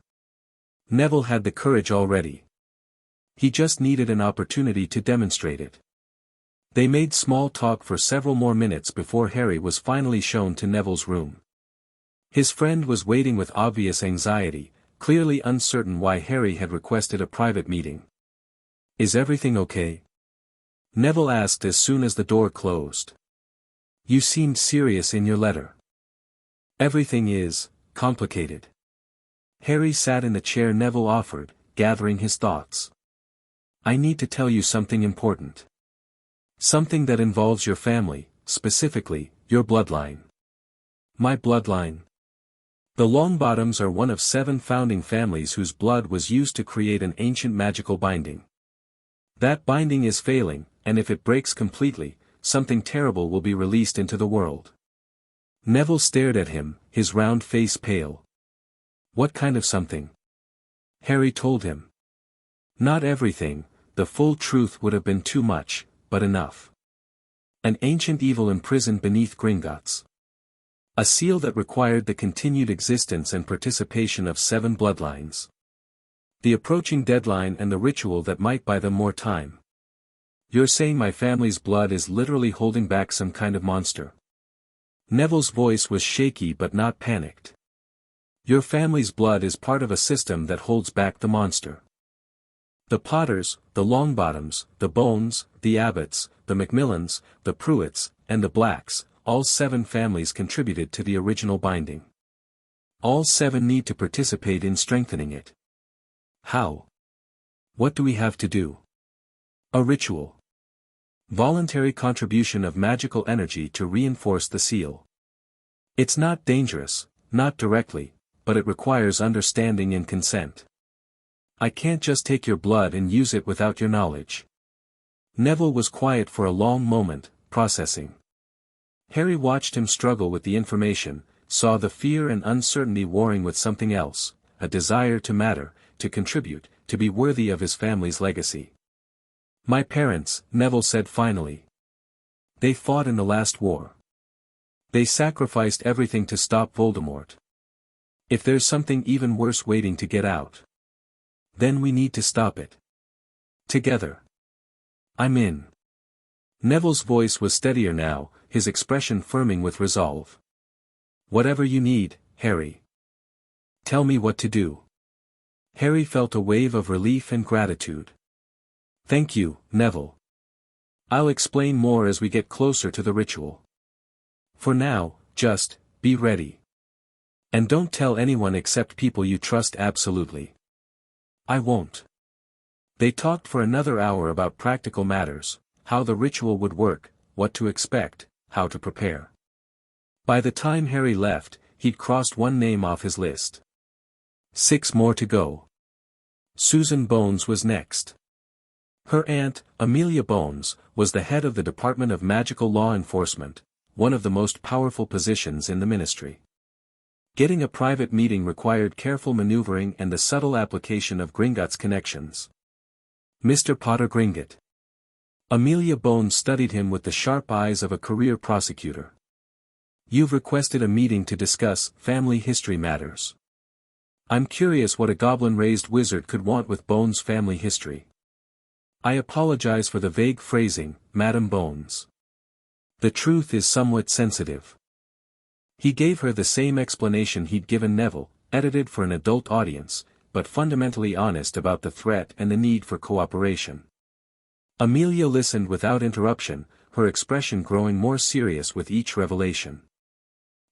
Speaker 1: Neville had the courage already. He just needed an opportunity to demonstrate it. They made small talk for several more minutes before Harry was finally shown to Neville's room. His friend was waiting with obvious anxiety, clearly uncertain why Harry had requested a private meeting. Is everything okay? Neville asked as soon as the door closed. You seemed serious in your letter. Everything is complicated. Harry sat in the chair Neville offered, gathering his thoughts. I need to tell you something important. Something that involves your family, specifically, your bloodline. My bloodline. The Longbottoms are one of 7 founding families whose blood was used to create an ancient magical binding. That binding is failing, and if it breaks completely, something terrible will be released into the world. Neville stared at him, his round face pale. What kind of something? Harry told him. Not everything, the full truth would have been too much, but enough. An ancient evil imprisoned beneath Gringotts. A seal that required the continued existence and participation of 7 bloodlines. The approaching deadline and the ritual that might buy them more time. You're saying my family's blood is literally holding back some kind of monster. Neville's voice was shaky but not panicked. Your family's blood is part of a system that holds back the monster. The Potters, the Longbottoms, the Bones, the Abbotts, the Macmillans, the Pruitts, and the Blacks, all 7 families contributed to the original binding. All 7 need to participate in strengthening it. How? What do we have to do? A ritual. Voluntary contribution of magical energy to reinforce the seal. It's not dangerous, not directly, but it requires understanding and consent. I can't just take your blood and use it without your knowledge. Neville was quiet for a long moment, processing. Harry watched him struggle with the information, saw the fear and uncertainty warring with something else, a desire to matter, to contribute, to be worthy of his family's legacy. My parents, Neville said finally. They fought in the last war. They sacrificed everything to stop Voldemort. If there's something even worse waiting to get out, then we need to stop it. Together. I'm in. Neville's voice was steadier now, his expression firming with resolve. Whatever you need, Harry. Tell me what to do. Harry felt a wave of relief and gratitude. Thank you, Neville. I'll explain more as we get closer to the ritual. For now, just, be ready. And don't tell anyone except people you trust absolutely. I won't. They talked for another hour about practical matters, how the ritual would work, what to expect, how to prepare. By the time Harry left, he'd crossed 1 name off his list. 6 more to go. Susan Bones was next. Her aunt, Amelia Bones, was the head of the Department of Magical Law Enforcement, one of the most powerful positions in the ministry. Getting a private meeting required careful maneuvering and the subtle application of Gringotts connections. Mr. Potter Gringot. Amelia Bones studied him with the sharp eyes of a career prosecutor. You've requested a meeting to discuss family history matters. I'm curious what a goblin-raised wizard could want with Bones' family history. I apologize for the vague phrasing, Madam Bones. The truth is somewhat sensitive. He gave her the same explanation he'd given Neville, edited for an adult audience, but fundamentally honest about the threat and the need for cooperation. Amelia listened without interruption, her expression growing more serious with each revelation.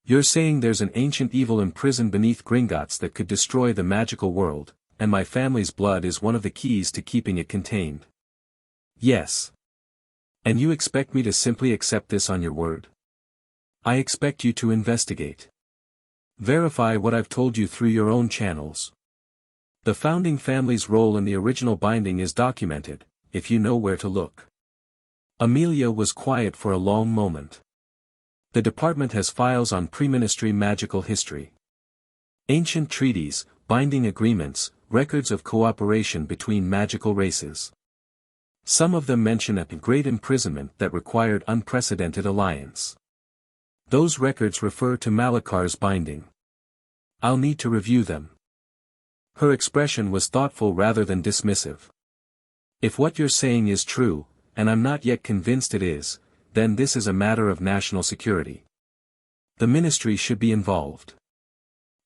Speaker 1: You're saying there's an ancient evil imprisoned beneath Gringotts that could destroy the magical world, and my family's blood is one of the keys to keeping it contained. Yes. And you expect me to simply accept this on your word? I expect you to investigate. Verify what I've told you through your own channels. The founding family's role in the original binding is documented, if you know where to look. Amelia was quiet for a long moment. The department has files on pre-ministry magical history. Ancient treaties, binding agreements, records of cooperation between magical races. Some of them mention a great imprisonment that required unprecedented alliance. Those records refer to Malakar's binding. I'll need to review them. Her expression was thoughtful rather than dismissive. If what you're saying is true, and I'm not yet convinced it is, then this is a matter of national security. The ministry should be involved.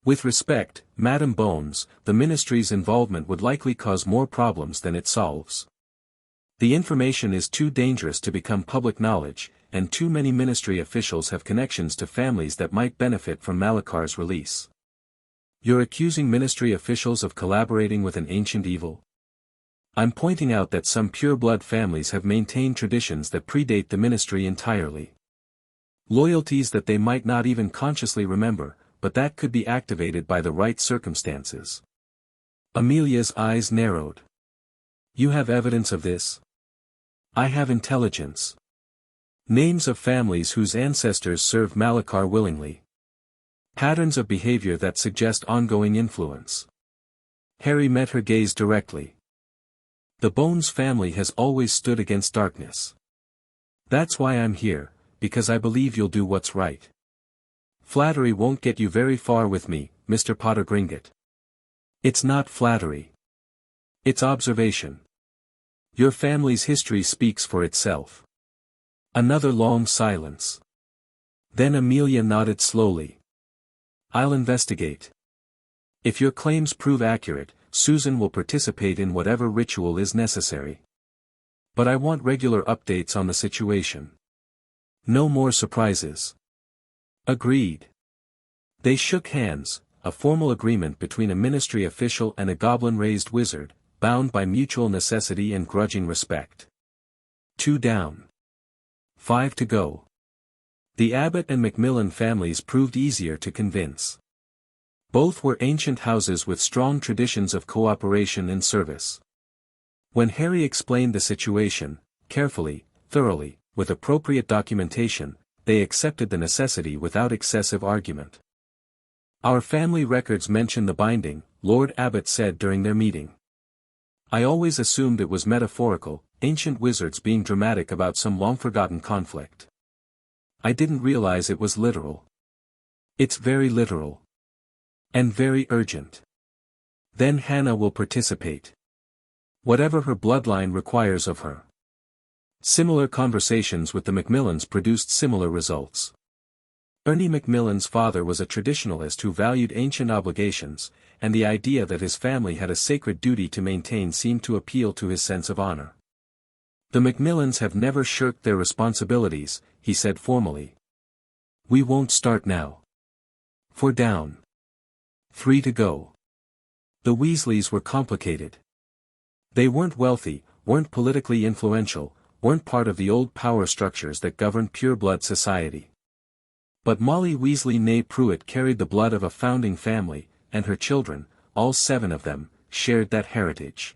Speaker 1: With respect, Madam Bones, the ministry's involvement would likely cause more problems than it solves. The information is too dangerous to become public knowledge, and too many ministry officials have connections to families that might benefit from Malakar's release. You're accusing ministry officials of collaborating with an ancient evil? I'm pointing out that some pure-blood families have maintained traditions that predate the ministry entirely. Loyalties that they might not even consciously remember, but that could be activated by the right circumstances. Amelia's eyes narrowed. You have evidence of this? I have intelligence. Names of families whose ancestors served Malakar willingly. Patterns of behavior that suggest ongoing influence. Harry met her gaze directly. The Bones family has always stood against darkness. That's why I'm here, because I believe you'll do what's right. Flattery won't get you very far with me, Mr. Potter Gringot. It's not flattery. It's observation. Your family's history speaks for itself. Another long silence. Then Amelia nodded slowly. I'll investigate. If your claims prove accurate, Susan will participate in whatever ritual is necessary. But I want regular updates on the situation. No more surprises. Agreed. They shook hands, a formal agreement between a ministry official and a goblin-raised wizard, bound by mutual necessity and grudging respect. 2 down. 5 to go. The Abbott and Macmillan families proved easier to convince. Both were ancient houses with strong traditions of cooperation and service. When Harry explained the situation, carefully, thoroughly, with appropriate documentation, they accepted the necessity without excessive argument. Our family records mention the binding, Lord Abbott said during their meeting. I always assumed it was metaphorical, ancient wizards being dramatic about some long-forgotten conflict. I didn't realize it was literal. It's very literal. And very urgent. Then Hannah will participate. Whatever her bloodline requires of her. Similar conversations with the Macmillans produced similar results. Ernie Macmillan's father was a traditionalist who valued ancient obligations, and the idea that his family had a sacred duty to maintain seemed to appeal to his sense of honor. The Macmillans have never shirked their responsibilities, he said formally. We won't start now. 4 down. 3 to go. The Weasleys were complicated. They weren't wealthy, weren't politically influential, weren't part of the old power structures that governed pure-blood society. But Molly Weasley née Pruitt carried the blood of a founding family, and her children, all 7 of them, shared that heritage.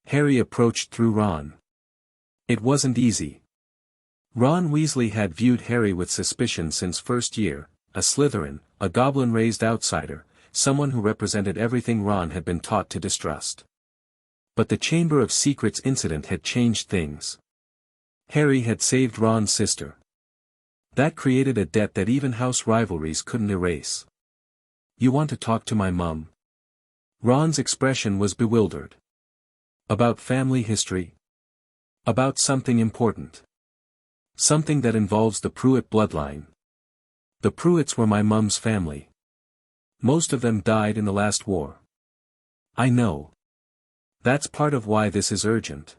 Speaker 1: Harry approached through Ron. It wasn't easy. Ron Weasley had viewed Harry with suspicion since first year, a Slytherin, a goblin-raised outsider, someone who represented everything Ron had been taught to distrust. But the Chamber of Secrets incident had changed things. Harry had saved Ron's sister. That created a debt that even house rivalries couldn't erase. You want to talk to my mum? Ron's expression was bewildered. About family history? About something important. Something that involves the Pruitt bloodline. The Pruitts were my mum's family. Most of them died in the last war. I know. That's part of why this is urgent.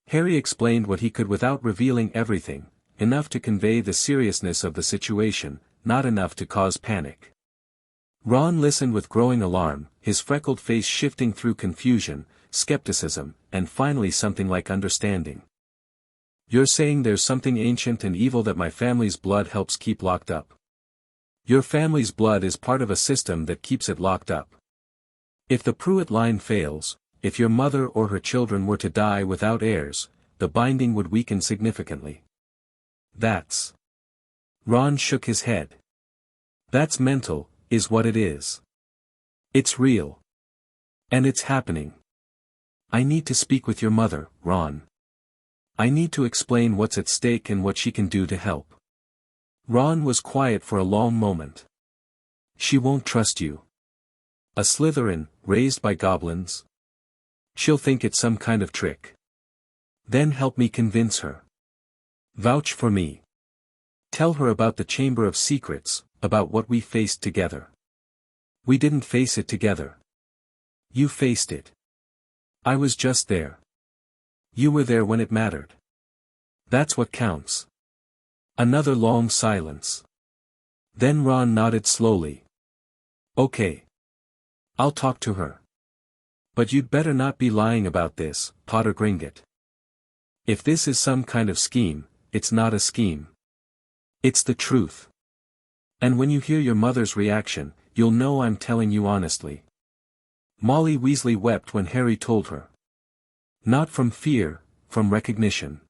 Speaker 1: Harry explained what he could without revealing everything, enough to convey the seriousness of the situation, not enough to cause panic. Ron listened with growing alarm, his freckled face shifting through confusion, skepticism, and finally something like understanding. You're saying there's something ancient and evil that my family's blood helps keep locked up. Your family's blood is part of a system that keeps it locked up. If the Pruitt line fails, if your mother or her children were to die without heirs, the binding would weaken significantly. That's... Ron shook his head. That's mental, is what it is. It's real. And it's happening. I need to speak with your mother, Ron. I need to explain what's at stake and what she can do to help. Ron was quiet for a long moment. She won't trust you. A Slytherin, raised by goblins? She'll think it's some kind of trick. Then help me convince her. Vouch for me. Tell her about the Chamber of Secrets, about what we faced together. We didn't face it together. You faced it. I was just there. You were there when it mattered. That's what counts. Another long silence. Then Ron nodded slowly. Okay. I'll talk to her. But you'd better not be lying about this, Potter Gringotts. If this is some kind of scheme, it's not a scheme. It's the truth. And when you hear your mother's reaction, you'll know I'm telling you honestly. Molly Weasley wept when Harry told her. Not from fear, from recognition.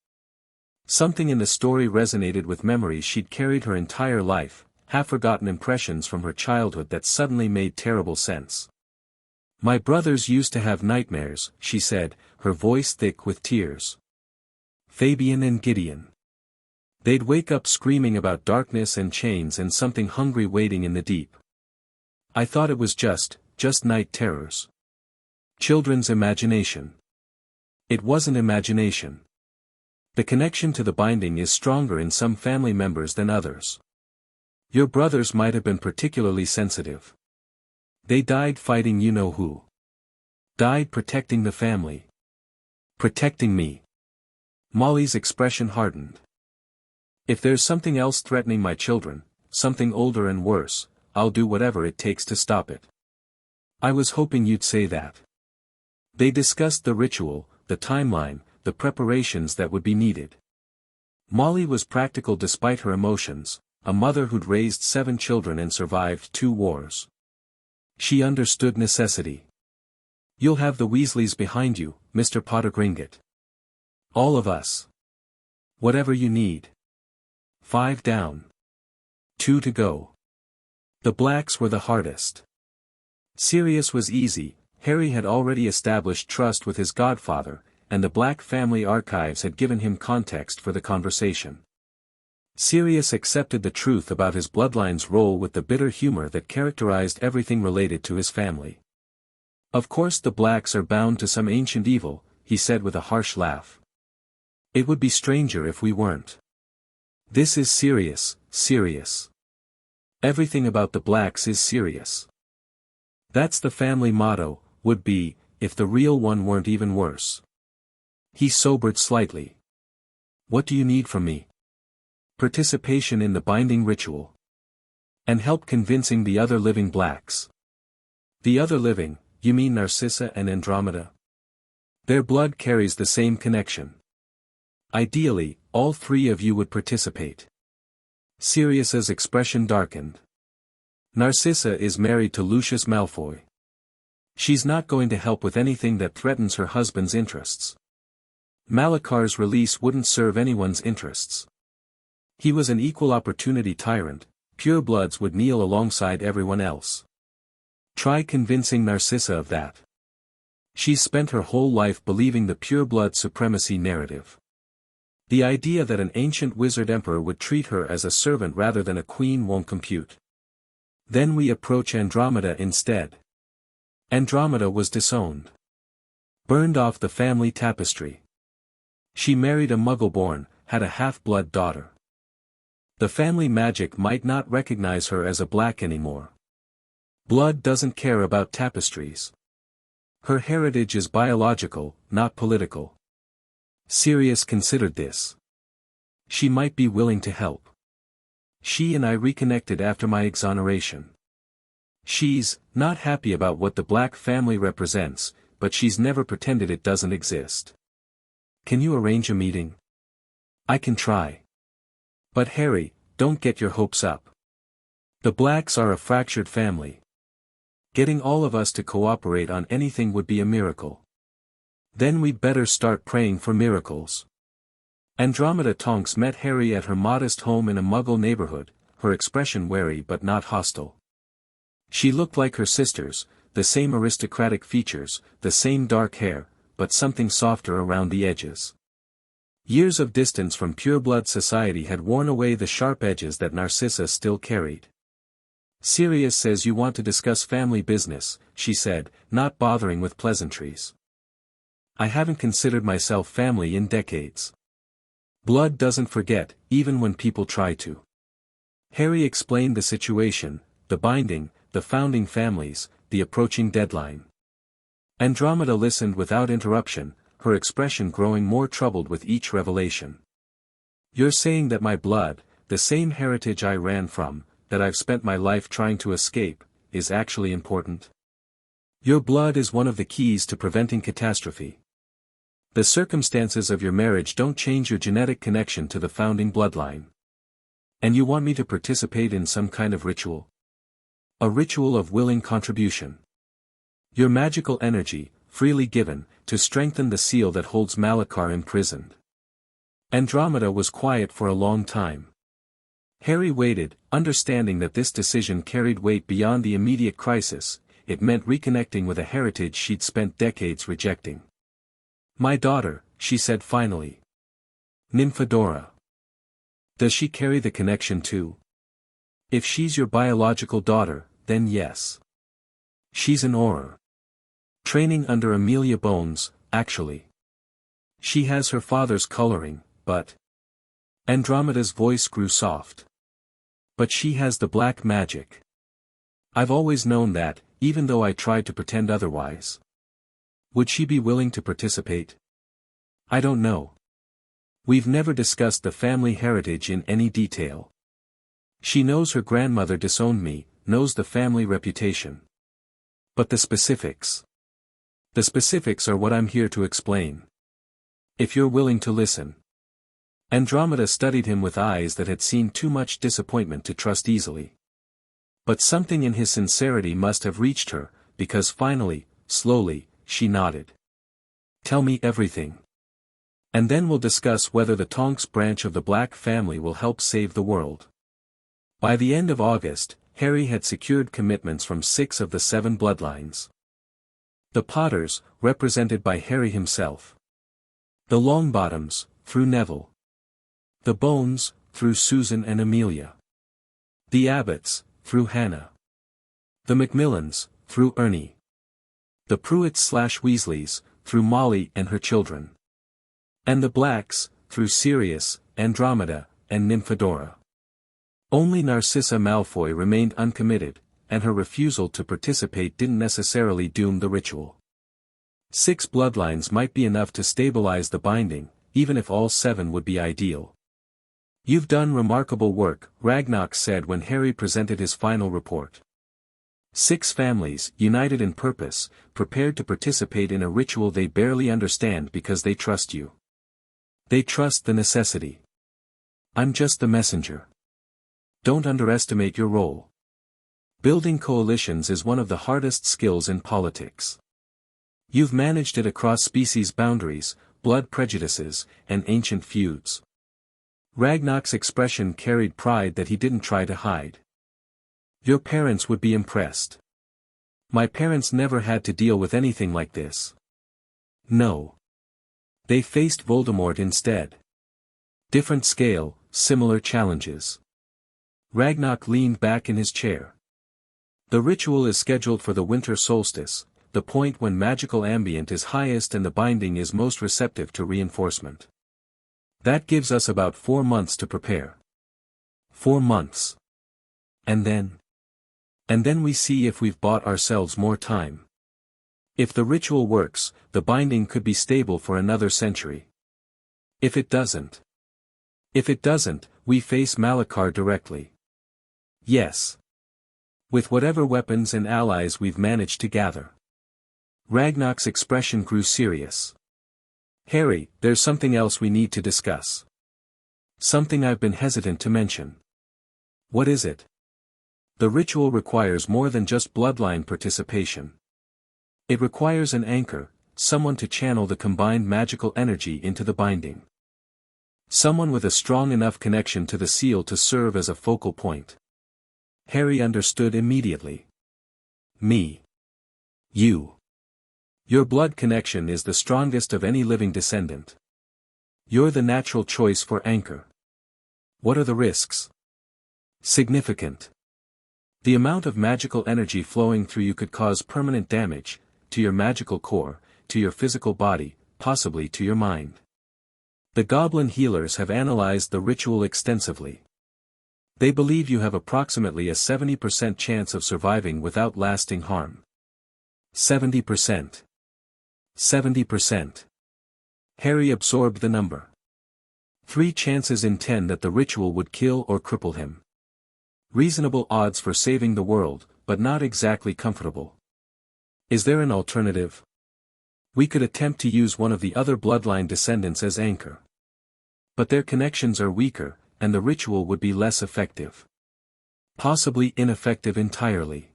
Speaker 1: Something in the story resonated with memories she'd carried her entire life, half-forgotten impressions from her childhood that suddenly made terrible sense. My brothers used to have nightmares, she said, her voice thick with tears. Fabian and Gideon. They'd wake up screaming about darkness and chains and something hungry waiting in the deep. I thought it was just night terrors. Children's imagination. It wasn't imagination. The connection to the binding is stronger in some family members than others. Your brothers might have been particularly sensitive. They died fighting you-know-who. Died protecting the family. Protecting me. Molly's expression hardened. If there's something else threatening my children, something older and worse, I'll do whatever it takes to stop it. I was hoping you'd say that. They discussed the ritual, the timeline, the preparations that would be needed. Molly was practical despite her emotions, a mother who'd raised 7 children and survived 2 wars. She understood necessity. You'll have the Weasleys behind you, Mr. Pottergringot. All of us. Whatever you need. 5 down. 2 to go. The Blacks were the hardest. Sirius was easy. Harry had already established trust with his godfather, and the Black family archives had given him context for the conversation. Sirius accepted the truth about his bloodline's role with the bitter humor that characterized everything related to his family. Of course the Blacks are bound to some ancient evil, he said with a harsh laugh. It would be stranger if we weren't. This is serious, serious. Everything about the Blacks is serious. That's the family motto, would be, if the real one weren't even worse. He sobered slightly. What do you need from me? Participation in the binding ritual. And help convincing the other living Blacks. The other living, you mean Narcissa and Andromeda? Their blood carries the same connection. Ideally, all 3 of you would participate. Sirius's expression darkened. Narcissa is married to Lucius Malfoy. She's not going to help with anything that threatens her husband's interests. Malakar's release wouldn't serve anyone's interests. He was an equal opportunity tyrant, purebloods would kneel alongside everyone else. Try convincing Narcissa of that. She's spent her whole life believing the pureblood supremacy narrative. The idea that an ancient wizard emperor would treat her as a servant rather than a queen won't compute. Then we approach Andromeda instead. Andromeda was disowned. Burned off the family tapestry. She married a Muggle-born, had a half-blood daughter. The family magic might not recognize her as a Black anymore. Blood doesn't care about tapestries. Her heritage is biological, not political. Sirius considered this. She might be willing to help. She and I reconnected after my exoneration. She's not happy about what the Black family represents, but she's never pretended it doesn't exist. Can you arrange a meeting? I can try. But Harry, don't get your hopes up. The Blacks are a fractured family. Getting all of us to cooperate on anything would be a miracle. Then we'd better start praying for miracles. Andromeda Tonks met Harry at her modest home in a Muggle neighborhood, her expression wary but not hostile. She looked like her sisters, the same aristocratic features, the same dark hair, but something softer around the edges. Years of distance from pureblood society had worn away the sharp edges that Narcissa still carried. Sirius says you want to discuss family business, she said, not bothering with pleasantries. I haven't considered myself family in decades. Blood doesn't forget, even when people try to. Harry explained the situation, the binding, the founding families, the approaching deadline. Andromeda listened without interruption, her expression growing more troubled with each revelation. You're saying that my blood, the same heritage I ran from, that I've spent my life trying to escape, is actually important? Your blood is one of the keys to preventing catastrophe. The circumstances of your marriage don't change your genetic connection to the founding bloodline. And you want me to participate in some kind of ritual? A ritual of willing contribution. Your magical energy, freely given, to strengthen the seal that holds Malakar imprisoned. Andromeda was quiet for a long time. Harry waited, understanding that this decision carried weight beyond the immediate crisis. It meant reconnecting with a heritage she'd spent decades rejecting. My daughter, she said finally. Nymphadora. Does she carry the connection too? If she's your biological daughter, then yes. She's an Auror. Training under Amelia Bones, actually. She has her father's coloring, but... Andromeda's voice grew soft. But she has the black magic. I've always known that, even though I tried to pretend otherwise. Would she be willing to participate? I don't know. We've never discussed the family heritage in any detail. She knows her grandmother disowned me, knows the family reputation. But the specifics. The specifics are what I'm here to explain. If you're willing to listen. Andromeda studied him with eyes that had seen too much disappointment to trust easily. But something in his sincerity must have reached her, because finally, slowly, she nodded. Tell me everything. And then we'll discuss whether the Tonks branch of the Black family will help save the world. By the end of August, Harry had secured commitments from 6 of the 7 bloodlines. The Potters, represented by Harry himself. The Longbottoms, through Neville. The Bones, through Susan and Amelia. The Abbotts, through Hannah. The Macmillans, through Ernie. The Pruitts/Weasleys, through Molly and her children. And the Blacks, through Sirius, Andromeda, and Nymphadora. Only Narcissa Malfoy remained uncommitted, and her refusal to participate didn't necessarily doom the ritual. 6 bloodlines might be enough to stabilize the binding, even if all 7 would be ideal. You've done remarkable work, Ragnox said when Harry presented his final report. 6 families, united in purpose, prepared to participate in a ritual they barely understand because they trust you. They trust the necessity. I'm just the messenger. Don't underestimate your role. Building coalitions is one of the hardest skills in politics. You've managed it across species boundaries, blood prejudices, and ancient feuds. Ragnar's expression carried pride that he didn't try to hide. Your parents would be impressed. My parents never had to deal with anything like this. No. They faced Voldemort instead. Different scale, similar challenges. Ragnar leaned back in his chair. The ritual is scheduled for the winter solstice, the point when magical ambient is highest and the binding is most receptive to reinforcement. That gives us about 4 months to prepare. 4 months. And then? And then we see if we've bought ourselves more time. If the ritual works, the binding could be stable for another century. If it doesn't. If it doesn't, we face Malachar directly. Yes. With whatever weapons and allies we've managed to gather. Ragnar's expression grew serious. Harry, there's something else we need to discuss. Something I've been hesitant to mention. What is it? The ritual requires more than just bloodline participation. It requires an anchor, someone to channel the combined magical energy into the binding. Someone with a strong enough connection to the seal to serve as a focal point. Harry understood immediately. Me. You. Your blood connection is the strongest of any living descendant. You're the natural choice for anchor. What are the risks? Significant. The amount of magical energy flowing through you could cause permanent damage, to your magical core, to your physical body, possibly to your mind. The Goblin healers have analyzed the ritual extensively. They believe you have approximately a 70% chance of surviving without lasting harm. 70%. 70%. Harry absorbed the number. 3 chances in 10 that the ritual would kill or cripple him. Reasonable odds for saving the world, but not exactly comfortable. Is there an alternative? We could attempt to use one of the other bloodline descendants as anchor. But their connections are weaker, and the ritual would be less effective. Possibly ineffective entirely.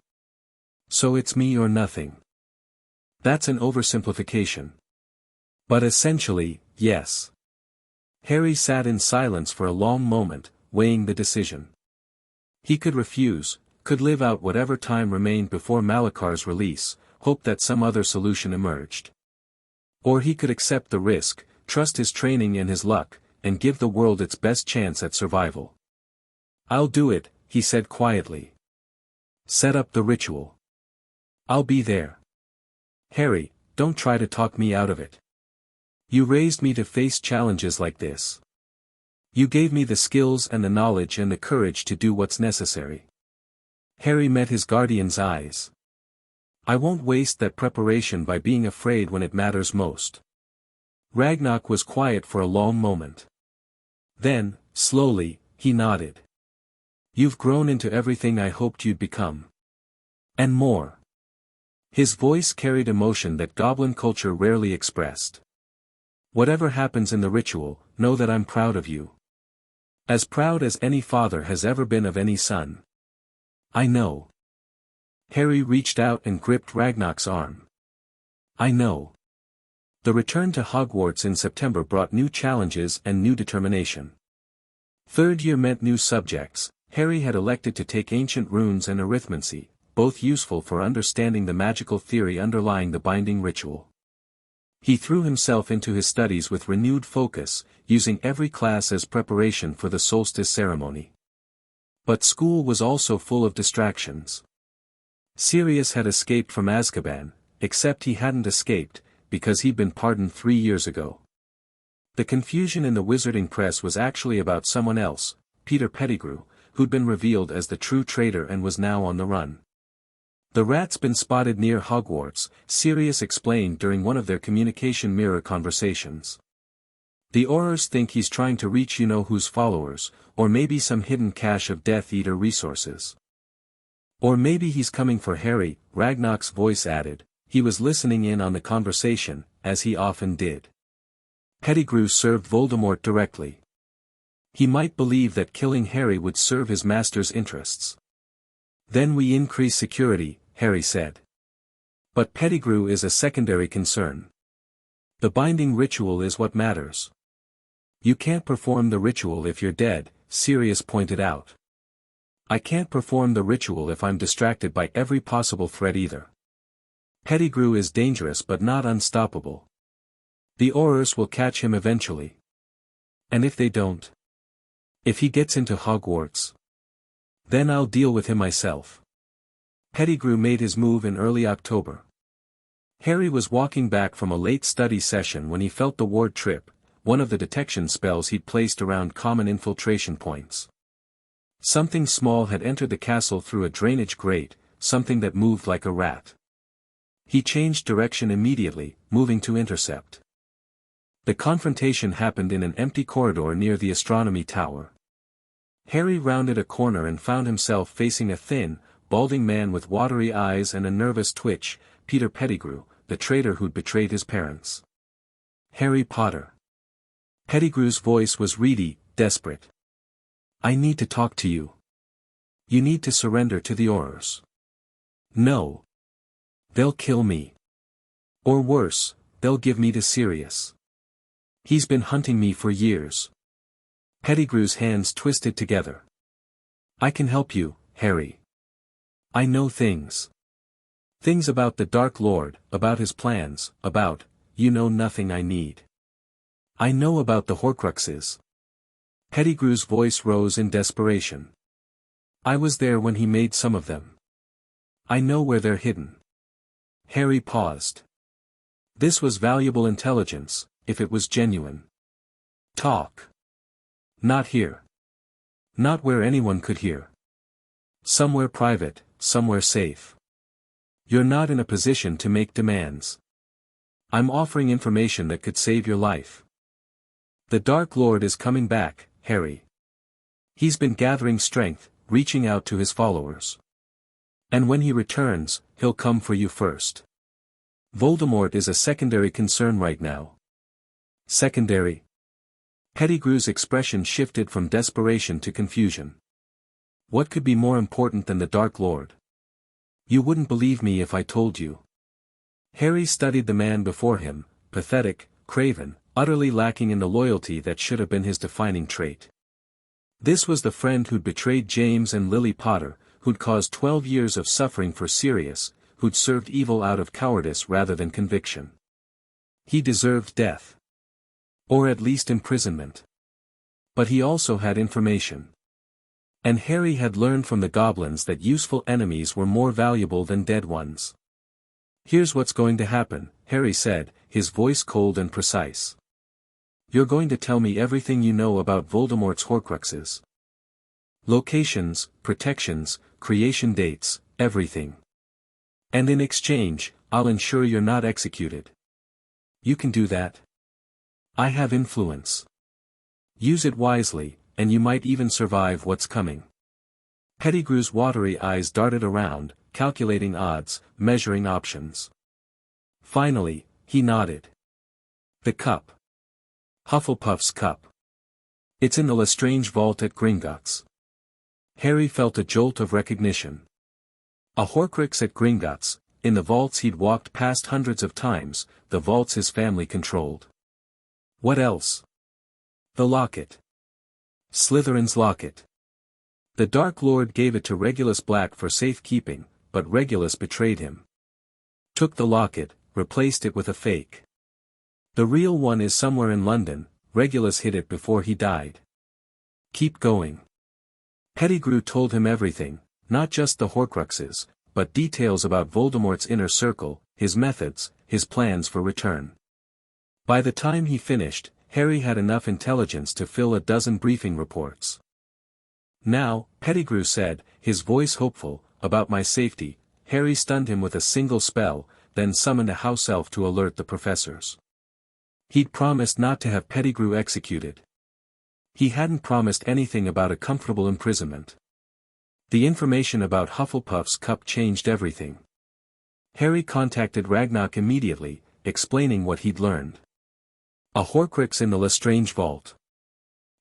Speaker 1: So it's me or nothing. That's an oversimplification. But essentially, yes. Harry sat in silence for a long moment, weighing the decision. He could refuse, could live out whatever time remained before Malachar's release, hope that some other solution emerged. Or he could accept the risk, trust his training and his luck, and give the world its best chance at survival. I'll do it, he said quietly. Set up the ritual. I'll be there. Harry, don't try to talk me out of it. You raised me to face challenges like this. You gave me the skills and the knowledge and the courage to do what's necessary. Harry met his guardian's eyes. I won't waste that preparation by being afraid when it matters most. Ragnar was quiet for a long moment. Then, slowly, he nodded. You've grown into everything I hoped you'd become. And more. His voice carried emotion that goblin culture rarely expressed. Whatever happens in the ritual, know that I'm proud of you. As proud as any father has ever been of any son. I know. Harry reached out and gripped Ragnar's arm. I know. The return to Hogwarts in September brought new challenges and new determination. Third year meant new subjects. Harry had elected to take ancient runes and arithmancy, both useful for understanding the magical theory underlying the binding ritual. He threw himself into his studies with renewed focus, using every class as preparation for the solstice ceremony. But school was also full of distractions. Sirius had escaped from Azkaban, except he hadn't escaped, because he'd been pardoned 3 years ago. The confusion in the wizarding press was actually about someone else, Peter Pettigrew, who'd been revealed as the true traitor and was now on the run. The rat's been spotted near Hogwarts, Sirius explained during one of their communication mirror conversations. The Aurors think he's trying to reach you-know-who's followers, or maybe some hidden cache of Death Eater resources. Or maybe he's coming for Harry, Ragnar's voice added. He was listening in on the conversation, as he often did. Pettigrew served Voldemort directly. He might believe that killing Harry would serve his master's interests. Then we increase security, Harry said. But Pettigrew is a secondary concern. The binding ritual is what matters. You can't perform the ritual if you're dead, Sirius pointed out. I can't perform the ritual if I'm distracted by every possible threat either. Pettigrew is dangerous but not unstoppable. The Aurors will catch him eventually. And if they don't? If he gets into Hogwarts? Then I'll deal with him myself. Pettigrew made his move in early October. Harry was walking back from a late study session when he felt the ward trip, one of the detection spells he'd placed around common infiltration points. Something small had entered the castle through a drainage grate, something that moved like a rat. He changed direction immediately, moving to intercept. The confrontation happened in an empty corridor near the astronomy tower. Harry rounded a corner and found himself facing a thin, balding man with watery eyes and a nervous twitch, Peter Pettigrew, the traitor who'd betrayed his parents. Harry Potter. Pettigrew's voice was reedy, desperate. I need to talk to you. You need to surrender to the Aurors. No. They'll kill me. Or worse, they'll give me to Sirius. He's been hunting me for years. Pettigrew's hands twisted together. I can help you, Harry. I know things. Things about the Dark Lord, about his plans, about, nothing I need. I know about the Horcruxes. Pettigrew's voice rose in desperation. I was there when he made some of them. I know where they're hidden. Harry paused. This was valuable intelligence, if it was genuine. Talk. Not here. Not where anyone could hear. Somewhere private, somewhere safe. You're not in a position to make demands. I'm offering information that could save your life. The Dark Lord is coming back, Harry. He's been gathering strength, reaching out to his followers. And when he returns, he'll come for you first. Voldemort is a secondary concern right now. Secondary? Pettigrew's expression shifted from desperation to confusion. What could be more important than the Dark Lord? You wouldn't believe me if I told you. Harry studied the man before him, pathetic, craven, utterly lacking in the loyalty that should have been his defining trait. This was the friend who'd betrayed James and Lily Potter, who'd caused 12 years of suffering for Sirius, who'd served evil out of cowardice rather than conviction. He deserved death. Or at least imprisonment. But he also had information. And Harry had learned from the goblins that useful enemies were more valuable than dead ones. "Here's what's going to happen," Harry said, his voice cold and precise. "You're going to tell me everything you know about Voldemort's Horcruxes. Locations, protections, creation dates, everything. And in exchange, I'll ensure you're not executed. You can do that. I have influence. Use it wisely, and you might even survive what's coming." Pettigrew's watery eyes darted around, calculating odds, measuring options. Finally, he nodded. "The cup. Hufflepuff's cup. It's in the Lestrange vault at Gringotts." Harry felt a jolt of recognition. A Horcrux at Gringotts, in the vaults he'd walked past hundreds of times, the vaults his family controlled. What else? The locket. Slytherin's locket. The Dark Lord gave it to Regulus Black for safekeeping, but Regulus betrayed him. Took the locket, replaced it with a fake. The real one is somewhere in London. Regulus hid it before he died. Keep going. Pettigrew told him everything, not just the Horcruxes, but details about Voldemort's inner circle, his methods, his plans for return. By the time he finished, Harry had enough intelligence to fill a dozen briefing reports. "Now," Pettigrew said, his voice hopeful, "about my safety." Harry stunned him with a single spell, then summoned a house elf to alert the professors. He'd promised not to have Pettigrew executed. He hadn't promised anything about a comfortable imprisonment. The information about Hufflepuff's cup changed everything. Harry contacted Ragnarok immediately, explaining what he'd learned. A Horcrux in the Lestrange vault.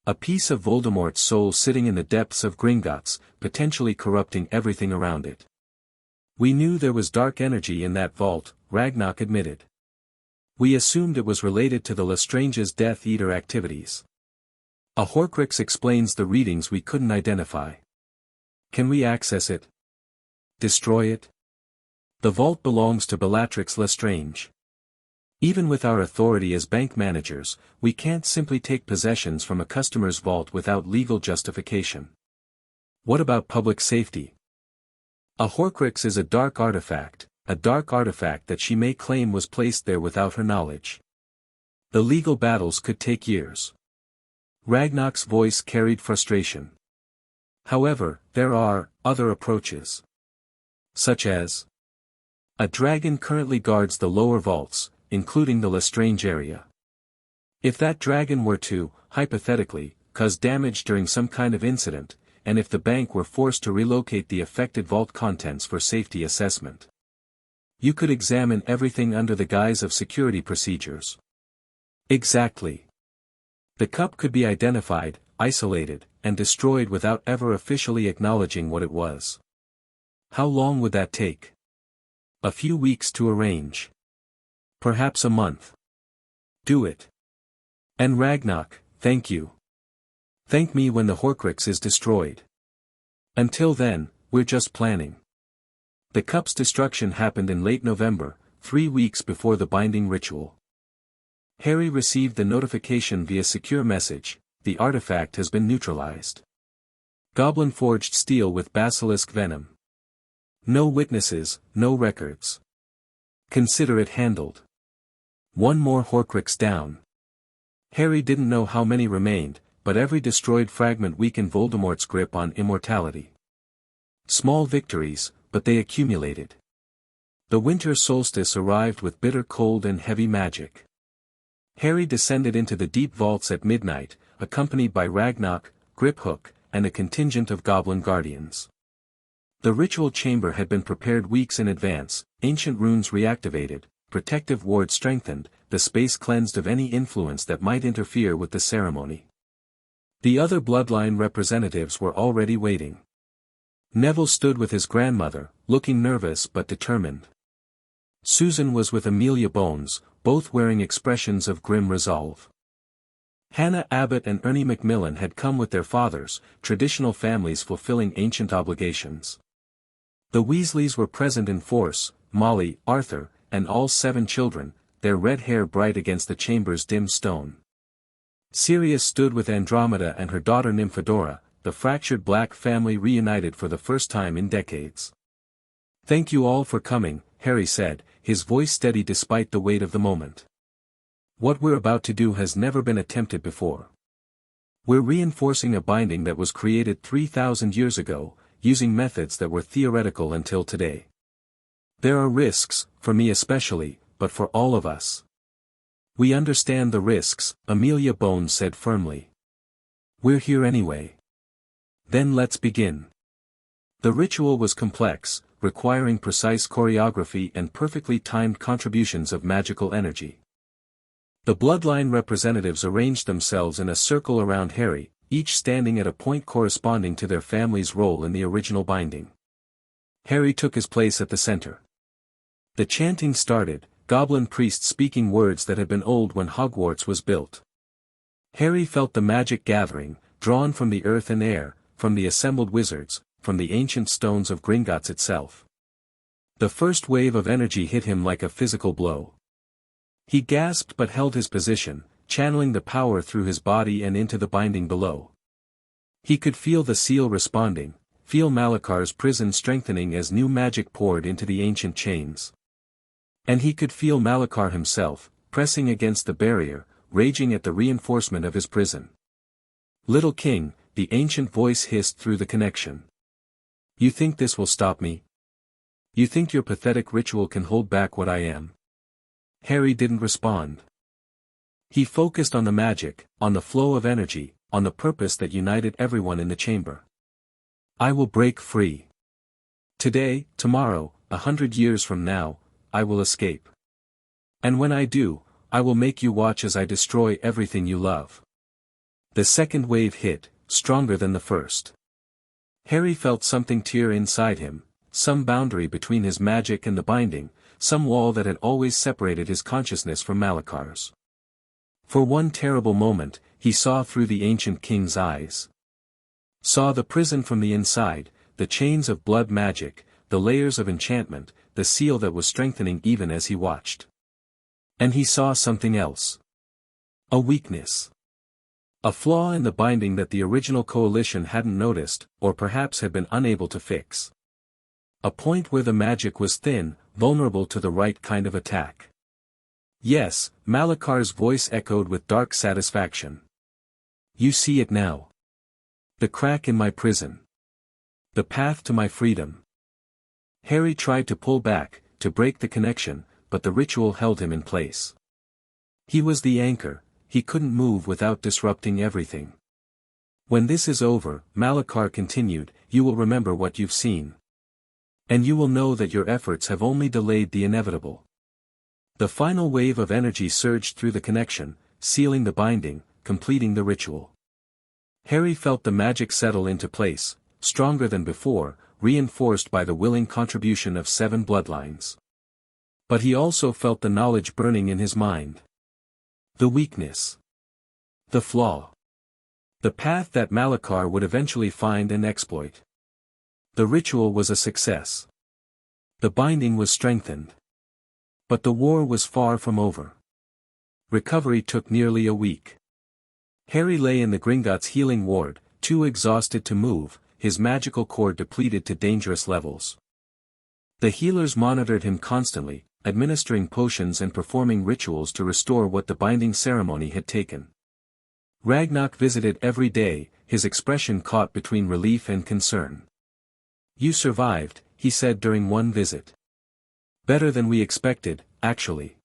Speaker 1: A piece of Voldemort's soul sitting in the depths of Gringotts, potentially corrupting everything around it. "We knew there was dark energy in that vault," Ragnarok admitted. "We assumed it was related to the Lestrange's Death Eater activities. A Horcrux explains the readings we couldn't identify. Can we access it? Destroy it? The vault belongs to Bellatrix Lestrange. Even with our authority as bank managers, we can't simply take possessions from a customer's vault without legal justification. What about public safety? A Horcrux is a dark artifact that she may claim was placed there without her knowledge. The legal battles could take years." Ragnarok's voice carried frustration. "However, there are other approaches. Such as? A dragon currently guards the lower vaults, including the Lestrange area. If that dragon were to, hypothetically, cause damage during some kind of incident, and if the bank were forced to relocate the affected vault contents for safety assessment, you could examine everything under the guise of security procedures." Exactly. The cup could be identified, isolated, and destroyed without ever officially acknowledging what it was. How long would that take? A few weeks to arrange. Perhaps a month. Do it. And Ragnarok, thank you. Thank me when the Horcrux is destroyed. Until then, we're just planning. The cup's destruction happened in late November, 3 weeks before the binding ritual. Harry received the notification via secure message: the artifact has been neutralized. Goblin-forged steel with basilisk venom. No witnesses, no records. Consider it handled. One more Horcrux down. Harry didn't know how many remained, but every destroyed fragment weakened Voldemort's grip on immortality. Small victories, but they accumulated. The winter solstice arrived with bitter cold and heavy magic. Harry descended into the deep vaults at midnight, accompanied by Ragnarok, Griphook, and a contingent of goblin guardians. The ritual chamber had been prepared weeks in advance, ancient runes reactivated, protective wards strengthened, the space cleansed of any influence that might interfere with the ceremony. The other bloodline representatives were already waiting. Neville stood with his grandmother, looking nervous but determined. Susan was with Amelia Bones, both wearing expressions of grim resolve. Hannah Abbott and Ernie Macmillan had come with their fathers, traditional families fulfilling ancient obligations. The Weasleys were present in force, Molly, Arthur, and all 7 children, their red hair bright against the chamber's dim stone. Sirius stood with Andromeda and her daughter Nymphadora, the fractured black family reunited for the first time in decades. "Thank you all for coming," Harry said, his voice steady despite the weight of the moment. What we're about to do has never been attempted before. We're reinforcing a binding that was created 3,000 years ago, using methods that were theoretical until today. There are risks, for me especially, but for all of us. We understand the risks, Amelia Bones said firmly. We're here anyway. Then let's begin. The ritual was complex, requiring precise choreography and perfectly timed contributions of magical energy. The bloodline representatives arranged themselves in a circle around Harry, each standing at a point corresponding to their family's role in the original binding. Harry took his place at the center. The chanting started, goblin priests speaking words that had been old when Hogwarts was built. Harry felt the magic gathering, drawn from the earth and air, from the assembled wizards, from the ancient stones of Gringotts itself. The first wave of energy hit him like a physical blow. He gasped but held his position, channeling the power through his body and into the binding below. He could feel the seal responding, feel Malakar's prison strengthening as new magic poured into the ancient chains. And he could feel Malakar himself, pressing against the barrier, raging at the reinforcement of his prison. "Little King," the ancient voice hissed through the connection. "You think this will stop me? You think your pathetic ritual can hold back what I am?" Harry didn't respond. He focused on the magic, on the flow of energy, on the purpose that united everyone in the chamber. "I will break free. Today, tomorrow, 100 years from now, I will escape. And when I do, I will make you watch as I destroy everything you love." The second wave hit, stronger than the first. Harry felt something tear inside him, some boundary between his magic and the binding, some wall that had always separated his consciousness from Malakar's. For one terrible moment, he saw through the ancient king's eyes. Saw the prison from the inside, the chains of blood magic, the layers of enchantment, the seal that was strengthening even as he watched. And he saw something else. A weakness. A flaw in the binding that the original coalition hadn't noticed, or perhaps had been unable to fix. A point where the magic was thin, vulnerable to the right kind of attack. "Yes," Malakar's voice echoed with dark satisfaction. "You see it now. The crack in my prison. The path to my freedom." Harry tried to pull back, to break the connection, but the ritual held him in place. He was the anchor, he couldn't move without disrupting everything. "When this is over," Malakar continued, "you will remember what you've seen. And you will know that your efforts have only delayed the inevitable." The final wave of energy surged through the connection, sealing the binding, completing the ritual. Harry felt the magic settle into place, stronger than before, reinforced by the willing contribution of 7 bloodlines. But he also felt the knowledge burning in his mind. The weakness. The flaw. The path that Malakar would eventually find and exploit. The ritual was a success. The binding was strengthened. But the war was far from over. Recovery took nearly a week. Harry lay in the Gringotts healing ward, too exhausted to move, his magical core depleted to dangerous levels. The healers monitored him constantly, administering potions and performing rituals to restore what the binding ceremony had taken. Ragnarok visited every day, his expression caught between relief and concern. "You survived," he said during one visit. "Better than we expected, actually.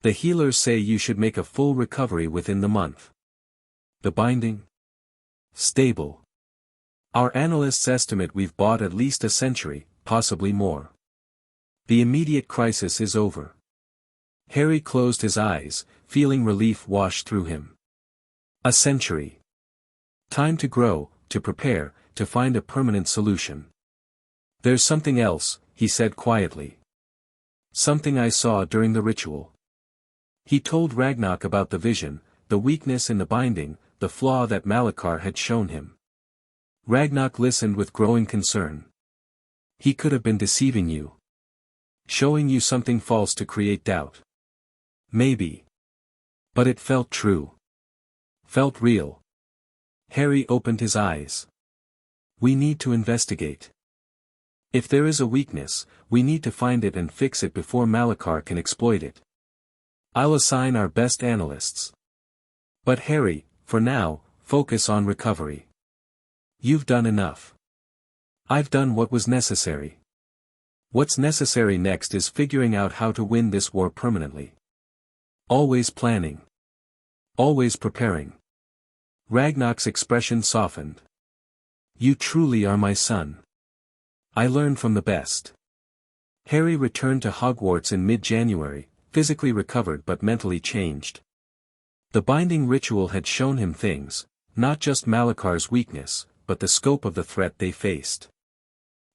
Speaker 1: The healers say you should make a full recovery within the month." "The binding?" "Stable. Our analysts estimate we've bought at least a century, possibly more. The immediate crisis is over." Harry closed his eyes, feeling relief wash through him. A century. Time to grow, to prepare, to find a permanent solution. "There's something else," he said quietly. "Something I saw during the ritual." He told Ragnarok about the vision, the weakness in the binding, the flaw that Malakar had shown him. Ragnarok listened with growing concern. "He could have been deceiving you. Showing you something false to create doubt. Maybe. But it felt true. Felt real." Harry opened his eyes. "We need to investigate." If there is a weakness, we need to find it and fix it before Malachar can exploit it. I'll assign our best analysts. But Harry, for now, focus on recovery. You've done enough. I've done what was necessary. What's necessary next is figuring out how to win this war permanently. Always planning. Always preparing. Ragnar's expression softened. You truly are my son. I learned from the best. Harry returned to Hogwarts in mid-January, physically recovered but mentally changed. The binding ritual had shown him things, not just Malachar's weakness, but the scope of the threat they faced.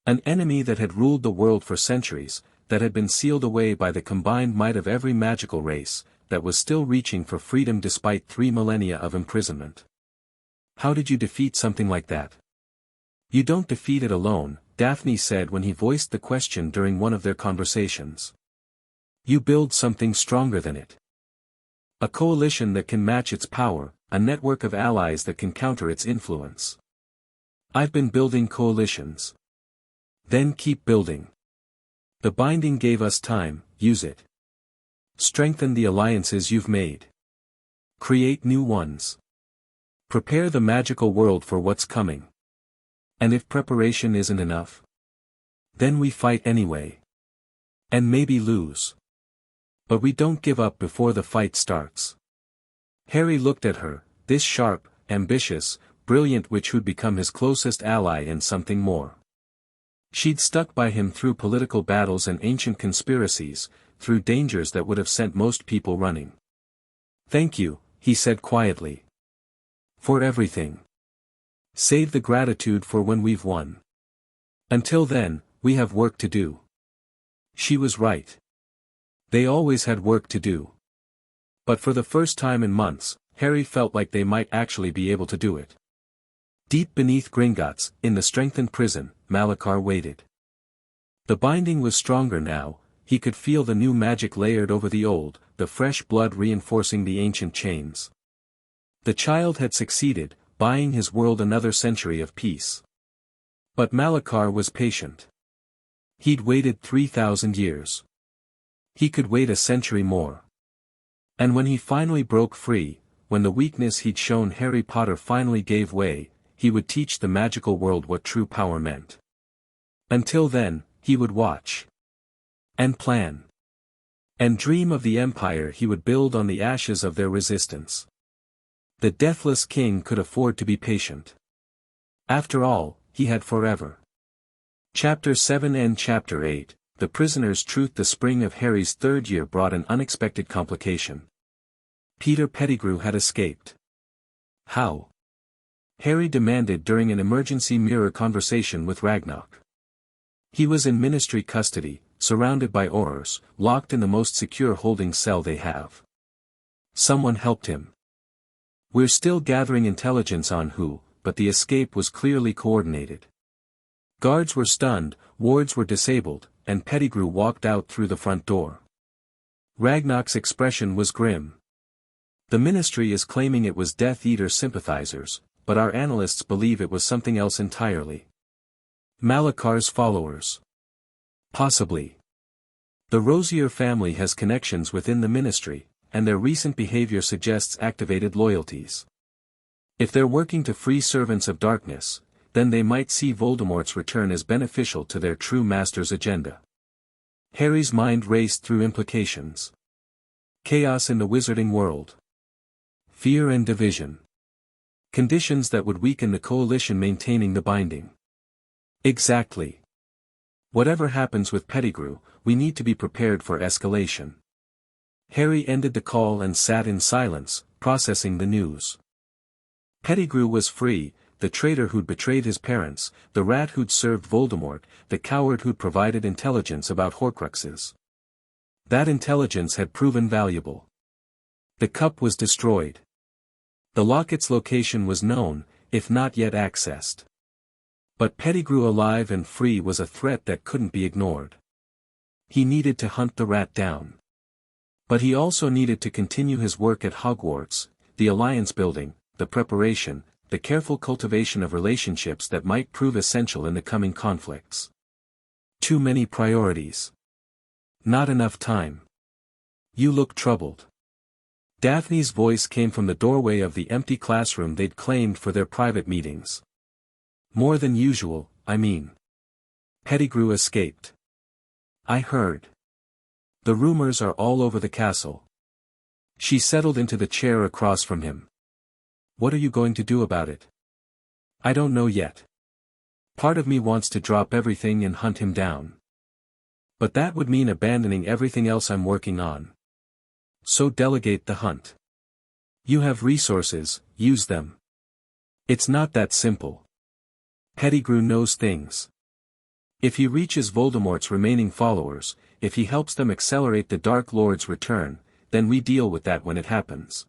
Speaker 1: An enemy that had ruled the world for centuries, that had been sealed away by the combined might of every magical race, that was still reaching for freedom despite 3 millennia of imprisonment. How did you defeat something like that? You don't defeat it alone, Daphne said when he voiced the question during one of their conversations. You build something stronger than it. A coalition that can match its power, a network of allies that can counter its influence. I've been building coalitions. Then keep building. The binding gave us time, use it. Strengthen the alliances you've made. Create new ones. Prepare the magical world for what's coming. And if preparation isn't enough, then we fight anyway. And maybe lose. But we don't give up before the fight starts. Harry looked at her, this sharp, ambitious, brilliant witch who'd become his closest ally and something more. She'd stuck by him through political battles and ancient conspiracies, through dangers that would have sent most people running. Thank you, he said quietly. For everything. Save the gratitude for when we've won. Until then, we have work to do. She was right. They always had work to do. But for the first time in months, Harry felt like they might actually be able to do it. Deep beneath Gringotts, in the strengthened prison, Malachar waited. The binding was stronger now, he could feel the new magic layered over the old, the fresh blood reinforcing the ancient chains. The child had succeeded, buying his world another century of peace. But Malachar was patient. He'd waited 3,000 years. He could wait a century more. And when he finally broke free, when the weakness he'd shown Harry Potter finally gave way, he would teach the magical world what true power meant. Until then, he would watch. And plan. And dream of the empire he would build on the ashes of their resistance. The deathless king could afford to be patient. After all, he had forever. Chapter 7 and Chapter 8, The Prisoner's Truth. The spring of Harry's third year brought an unexpected complication. Peter Pettigrew had escaped. How? Harry demanded during an emergency mirror conversation with Ragnar. He was in ministry custody, surrounded by Aurors, locked in the most secure holding cell they have. Someone helped him. We're still gathering intelligence on who, but the escape was clearly coordinated. Guards were stunned, wards were disabled, and Pettigrew walked out through the front door. Ragnar's expression was grim. The ministry is claiming it was Death Eater sympathizers, but our analysts believe it was something else entirely. Malachar's followers. Possibly. The Rosier family has connections within the ministry, and their recent behavior suggests activated loyalties. If they're working to free servants of darkness, then they might see Voldemort's return as beneficial to their true master's agenda. Harry's mind raced through implications. Chaos in the wizarding world. Fear and division. Conditions that would weaken the coalition maintaining the binding. Exactly. Whatever happens with Pettigrew, we need to be prepared for escalation. Harry ended the call and sat in silence, processing the news. Pettigrew was free, the traitor who'd betrayed his parents, the rat who'd served Voldemort, the coward who'd provided intelligence about Horcruxes. That intelligence had proven valuable. The cup was destroyed. The locket's location was known, if not yet accessed. But Pettigrew alive and free was a threat that couldn't be ignored. He needed to hunt the rat down. But he also needed to continue his work at Hogwarts, the alliance building, the preparation, the careful cultivation of relationships that might prove essential in the coming conflicts. Too many priorities. Not enough time. You look troubled. Daphne's voice came from the doorway of the empty classroom they'd claimed for their private meetings. More than usual, I mean. Pettigrew escaped. I heard. The rumors are all over the castle. She settled into the chair across from him. What are you going to do about it? I don't know yet. Part of me wants to drop everything and hunt him down. But that would mean abandoning everything else I'm working on. So delegate the hunt. You have resources, use them. It's not that simple. Pettigrew knows things. If he reaches Voldemort's remaining followers, if he helps them accelerate the Dark Lord's return, then we deal with that when it happens.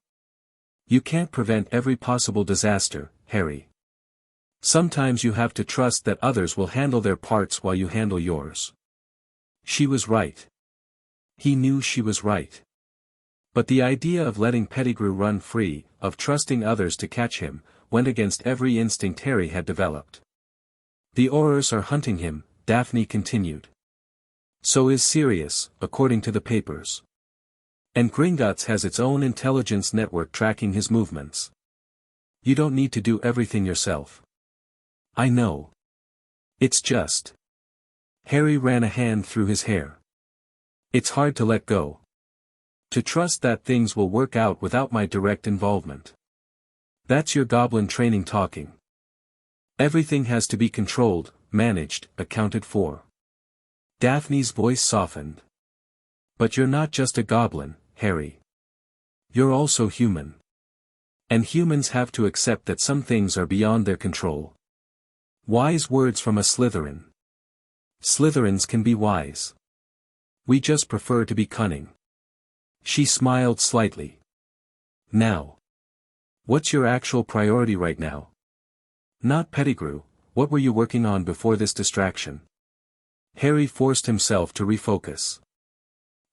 Speaker 1: You can't prevent every possible disaster, Harry. Sometimes you have to trust that others will handle their parts while you handle yours. She was right. He knew she was right. But the idea of letting Pettigrew run free, of trusting others to catch him, went against every instinct Harry had developed. The Aurors are hunting him, Daphne continued. So is Sirius, according to the papers. And Gringotts has its own intelligence network tracking his movements. You don't need to do everything yourself. I know. It's just. Harry ran a hand through his hair. It's hard to let go. To trust that things will work out without my direct involvement. That's your goblin training talking. Everything has to be controlled, managed, accounted for. Daphne's voice softened. But you're not just a goblin, Harry. You're also human. And humans have to accept that some things are beyond their control. Wise words from a Slytherin. Slytherins can be wise. We just prefer to be cunning. She smiled slightly. Now. What's your actual priority right now? Not Pettigrew, what were you working on before this distraction? Harry forced himself to refocus.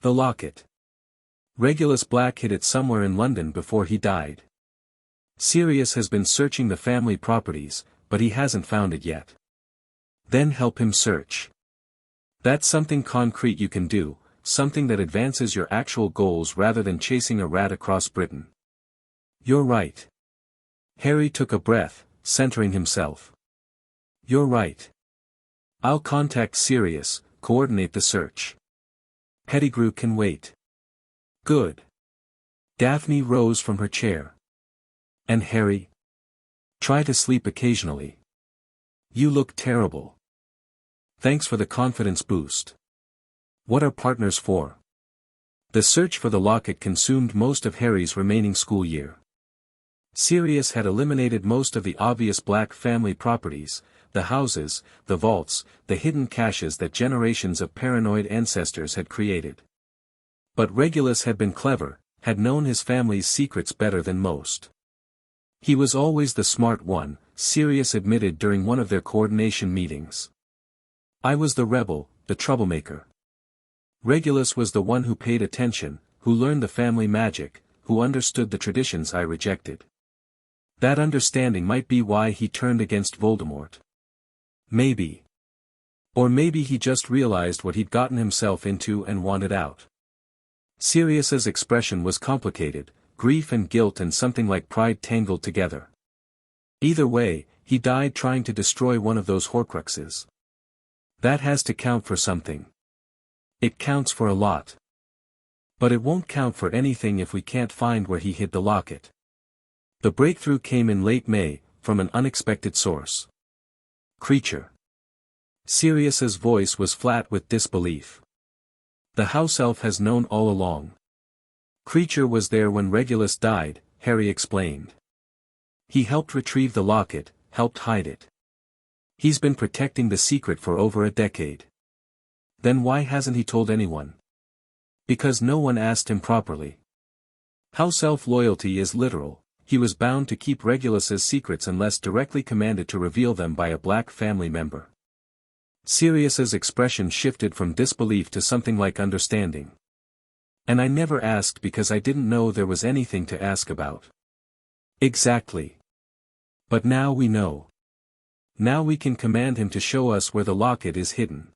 Speaker 1: The locket. Regulus Black hid it somewhere in London before he died. Sirius has been searching the family properties, but he hasn't found it yet. Then help him search. That's something concrete you can do, something that advances your actual goals rather than chasing a rat across Britain. You're right. Harry took a breath, centering himself. You're right. I'll contact Sirius, coordinate the search. Pettigrew can wait. Good. Daphne rose from her chair. And Harry? Try to sleep occasionally. You look terrible. Thanks for the confidence boost. What are partners for? The search for the locket consumed most of Harry's remaining school year. Sirius had eliminated most of the obvious Black family properties, the houses, the vaults, the hidden caches that generations of paranoid ancestors had created. But Regulus had been clever, had known his family's secrets better than most. He was always the smart one, Sirius admitted during one of their coordination meetings. I was the rebel, the troublemaker. Regulus was the one who paid attention, who learned the family magic, who understood the traditions I rejected. That understanding might be why he turned against Voldemort. Maybe. Or maybe he just realized what he'd gotten himself into and wanted out. Sirius's expression was complicated, grief and guilt and something like pride tangled together. Either way, he died trying to destroy one of those Horcruxes. That has to count for something. It counts for a lot. But it won't count for anything if we can't find where he hid the locket. The breakthrough came in late May, from an unexpected source. Creature. Sirius's voice was flat with disbelief. The house elf has known all along. Creature was there when Regulus died, Harry explained. He helped retrieve the locket, helped hide it. He's been protecting the secret for over a decade. Then why hasn't he told anyone? Because no one asked him properly. House elf loyalty is literal. He was bound to keep Regulus's secrets unless directly commanded to reveal them by a Black family member. Sirius's expression shifted from disbelief to something like understanding. And I never asked because I didn't know there was anything to ask about. Exactly. But now we know. Now we can command him to show us where the locket is hidden.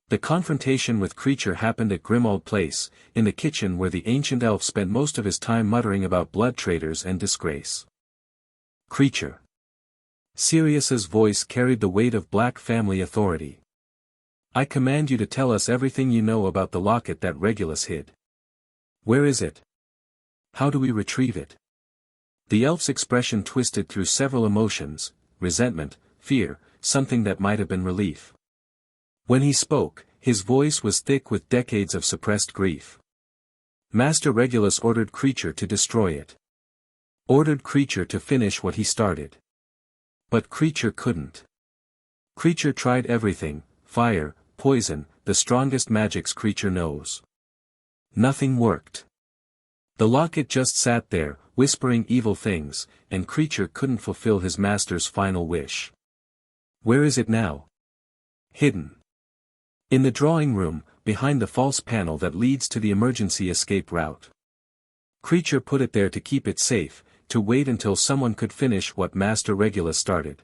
Speaker 1: The confrontation with Creature happened at Grimmauld Place, in the kitchen where the ancient elf spent most of his time muttering about blood traders and disgrace. Creature. Sirius's voice carried the weight of black family authority. I command you to tell us everything you know about the locket that Regulus hid. Where is it? How do we retrieve it? The elf's expression twisted through several emotions: resentment, fear, something that might have been relief. When he spoke, his voice was thick with decades of suppressed grief. Master Regulus ordered Creature to destroy it. Ordered Creature to finish what he started. But Creature couldn't. Creature tried everything: fire, poison, the strongest magics Creature knows. Nothing worked. The locket just sat there, whispering evil things, and Creature couldn't fulfill his master's final wish. Where is it now? Hidden. In the drawing room, behind the false panel that leads to the emergency escape route. Creature put it there to keep it safe, to wait until someone could finish what Master Regulus started.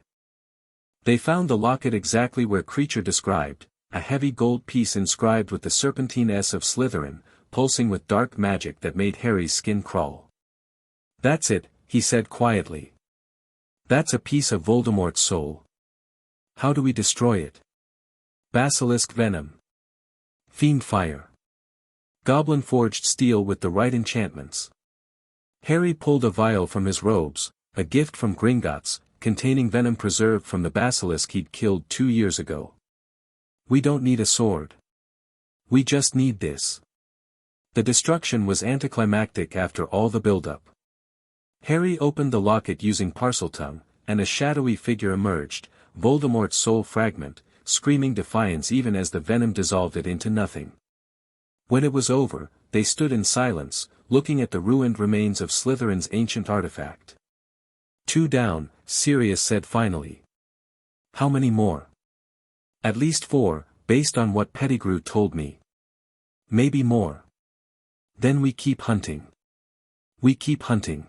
Speaker 1: They found the locket exactly where Creature described, a heavy gold piece inscribed with the serpentine S of Slytherin, pulsing with dark magic that made Harry's skin crawl. That's it, he said quietly. That's a piece of Voldemort's soul. How do we destroy it? Basilisk venom. Fiend fire. Goblin forged steel with the right enchantments. Harry pulled a vial from his robes, a gift from Gringotts, containing venom preserved from the basilisk he'd killed 2 years ago. We don't need a sword. We just need this. The destruction was anticlimactic after all the build-up. Harry opened the locket using Parseltongue, and a shadowy figure emerged, Voldemort's soul fragment, screaming defiance even as the venom dissolved it into nothing. When it was over, they stood in silence, looking at the ruined remains of Slytherin's ancient artifact. 2 down, Sirius said finally. How many more? At least 4, based on what Pettigrew told me. Maybe more. Then we keep hunting. We keep hunting.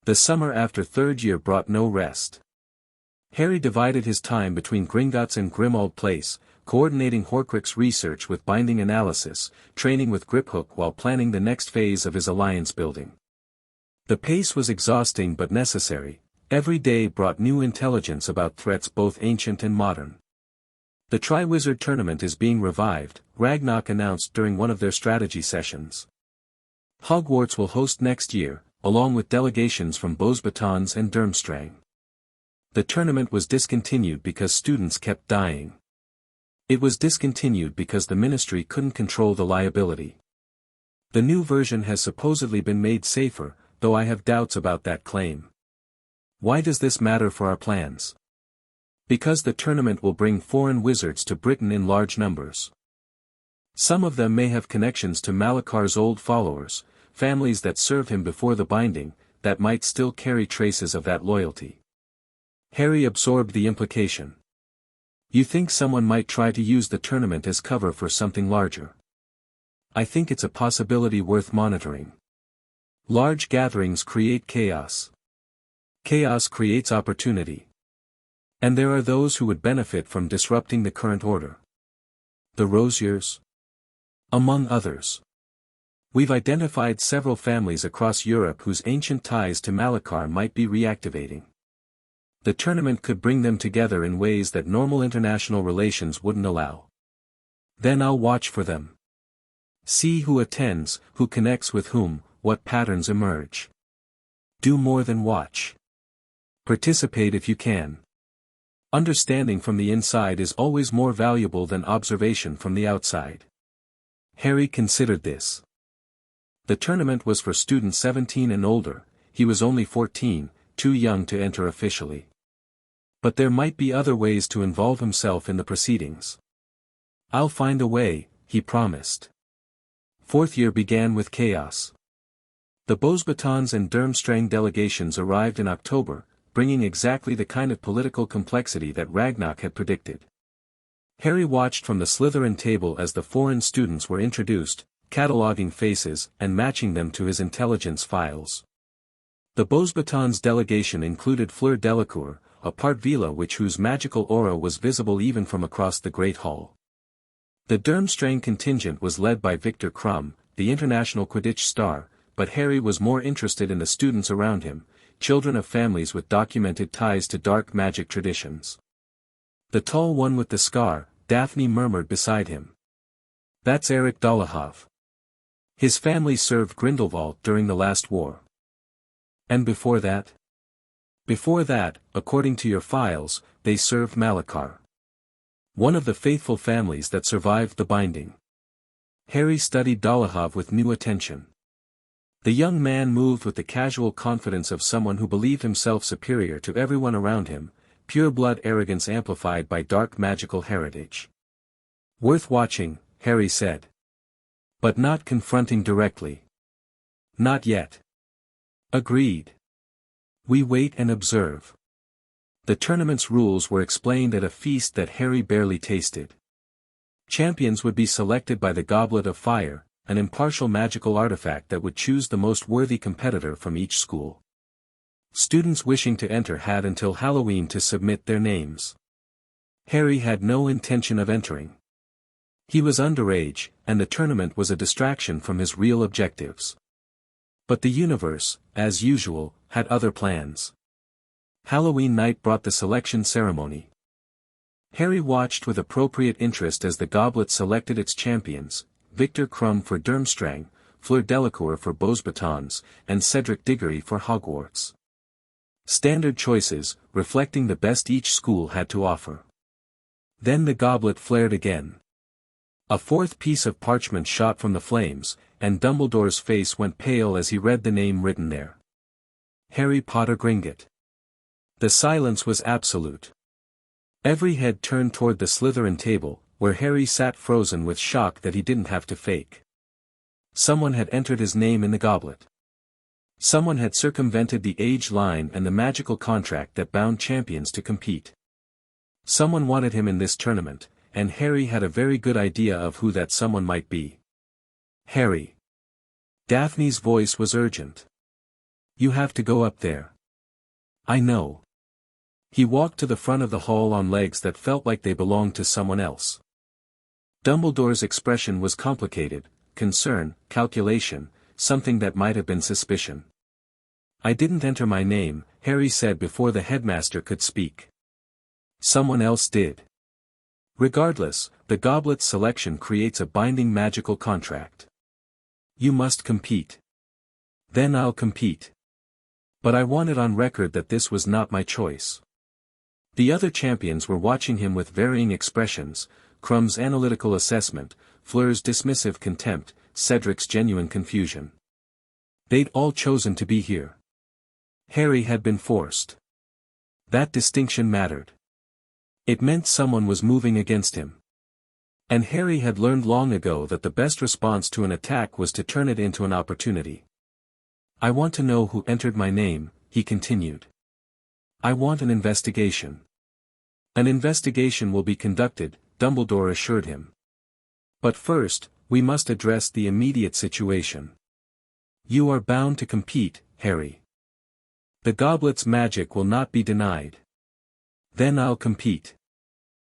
Speaker 1: The summer after 3rd year brought no rest. Harry divided his time between Gringotts and Grimmauld Place, coordinating Horcrux research with binding analysis, training with Griphook while planning the next phase of his alliance building. The pace was exhausting but necessary. Every day brought new intelligence about threats both ancient and modern. The Triwizard Tournament is being revived, Ragnarok announced during one of their strategy sessions. Hogwarts will host next year, along with delegations from Beauxbatons and Durmstrang. The tournament was discontinued because students kept dying. It was discontinued because the Ministry couldn't control the liability. The new version has supposedly been made safer, though I have doubts about that claim. Why does this matter for our plans? Because the tournament will bring foreign wizards to Britain in large numbers. Some of them may have connections to Malakar's old followers, families that served him before the binding, that might still carry traces of that loyalty. Harry absorbed the implication. You think someone might try to use the tournament as cover for something larger? I think it's a possibility worth monitoring. Large gatherings create chaos. Chaos creates opportunity. And there are those who would benefit from disrupting the current order. The Rosiers? Among others. We've identified several families across Europe whose ancient ties to Malakar might be reactivating. The tournament could bring them together in ways that normal international relations wouldn't allow. Then I'll watch for them. See who attends, who connects with whom, what patterns emerge. Do more than watch. Participate if you can. Understanding from the inside is always more valuable than observation from the outside. Harry considered this. The tournament was for students 17 and older, he was only 14, too young to enter officially. But there might be other ways to involve himself in the proceedings. I'll find a way, he promised. 4th year began with chaos. The Beauxbatons and Durmstrang delegations arrived in October, bringing exactly the kind of political complexity that Ragnarok had predicted. Harry watched from the Slytherin table as the foreign students were introduced, cataloguing faces and matching them to his intelligence files. The Beauxbatons delegation included Fleur Delacour, a Partvila witch whose magical aura was visible even from across the Great Hall. The Durmstrang contingent was led by Victor Crumb, the international Quidditch star, but Harry was more interested in the students around him, children of families with documented ties to dark magic traditions. The tall one with the scar, Daphne murmured beside him. That's Eric Dolohov. His family served Grindelwald during the last war. And before that? Before that, according to your files, they served Malachar. One of the faithful families that survived the binding. Harry studied Dolohov with new attention. The young man moved with the casual confidence of someone who believed himself superior to everyone around him, pure-blood arrogance amplified by dark magical heritage. Worth watching, Harry said. But not confronting directly. Not yet. Agreed. We wait and observe. The tournament's rules were explained at a feast that Harry barely tasted. Champions would be selected by the Goblet of Fire, an impartial magical artifact that would choose the most worthy competitor from each school. Students wishing to enter had until Halloween to submit their names. Harry had no intention of entering. He was underage, and the tournament was a distraction from his real objectives. But the universe, as usual, had other plans. Halloween night brought the selection ceremony. Harry watched with appropriate interest as the Goblet selected its champions, Victor Crumb for Durmstrang, Fleur Delacour for Beauxbatons, and Cedric Diggory for Hogwarts. Standard choices, reflecting the best each school had to offer. Then the goblet flared again. A fourth piece of parchment shot from the flames, and Dumbledore's face went pale as he read the name written there. Harry Potter Gringotts. The silence was absolute. Every head turned toward the Slytherin table, where Harry sat frozen with shock that he didn't have to fake. Someone had entered his name in the goblet. Someone had circumvented the age line and the magical contract that bound champions to compete. Someone wanted him in this tournament, and Harry had a very good idea of who that someone might be. Harry. Daphne's voice was urgent. You have to go up there. I know. He walked to the front of the hall on legs that felt like they belonged to someone else. Dumbledore's expression was complicated, concern, calculation, something that might have been suspicion. I didn't enter my name, Harry said before the headmaster could speak. Someone else did. Regardless, the goblet's selection creates a binding magical contract. You must compete. Then I'll compete. But I want it on record that this was not my choice. The other champions were watching him with varying expressions, Crumb's analytical assessment, Fleur's dismissive contempt, Cedric's genuine confusion. They'd all chosen to be here. Harry had been forced. That distinction mattered. It meant someone was moving against him. And Harry had learned long ago that the best response to an attack was to turn it into an opportunity. I want to know who entered my name, he continued. I want an investigation. An investigation will be conducted, Dumbledore assured him. But first, we must address the immediate situation. You are bound to compete, Harry. The goblet's magic will not be denied. Then I'll compete.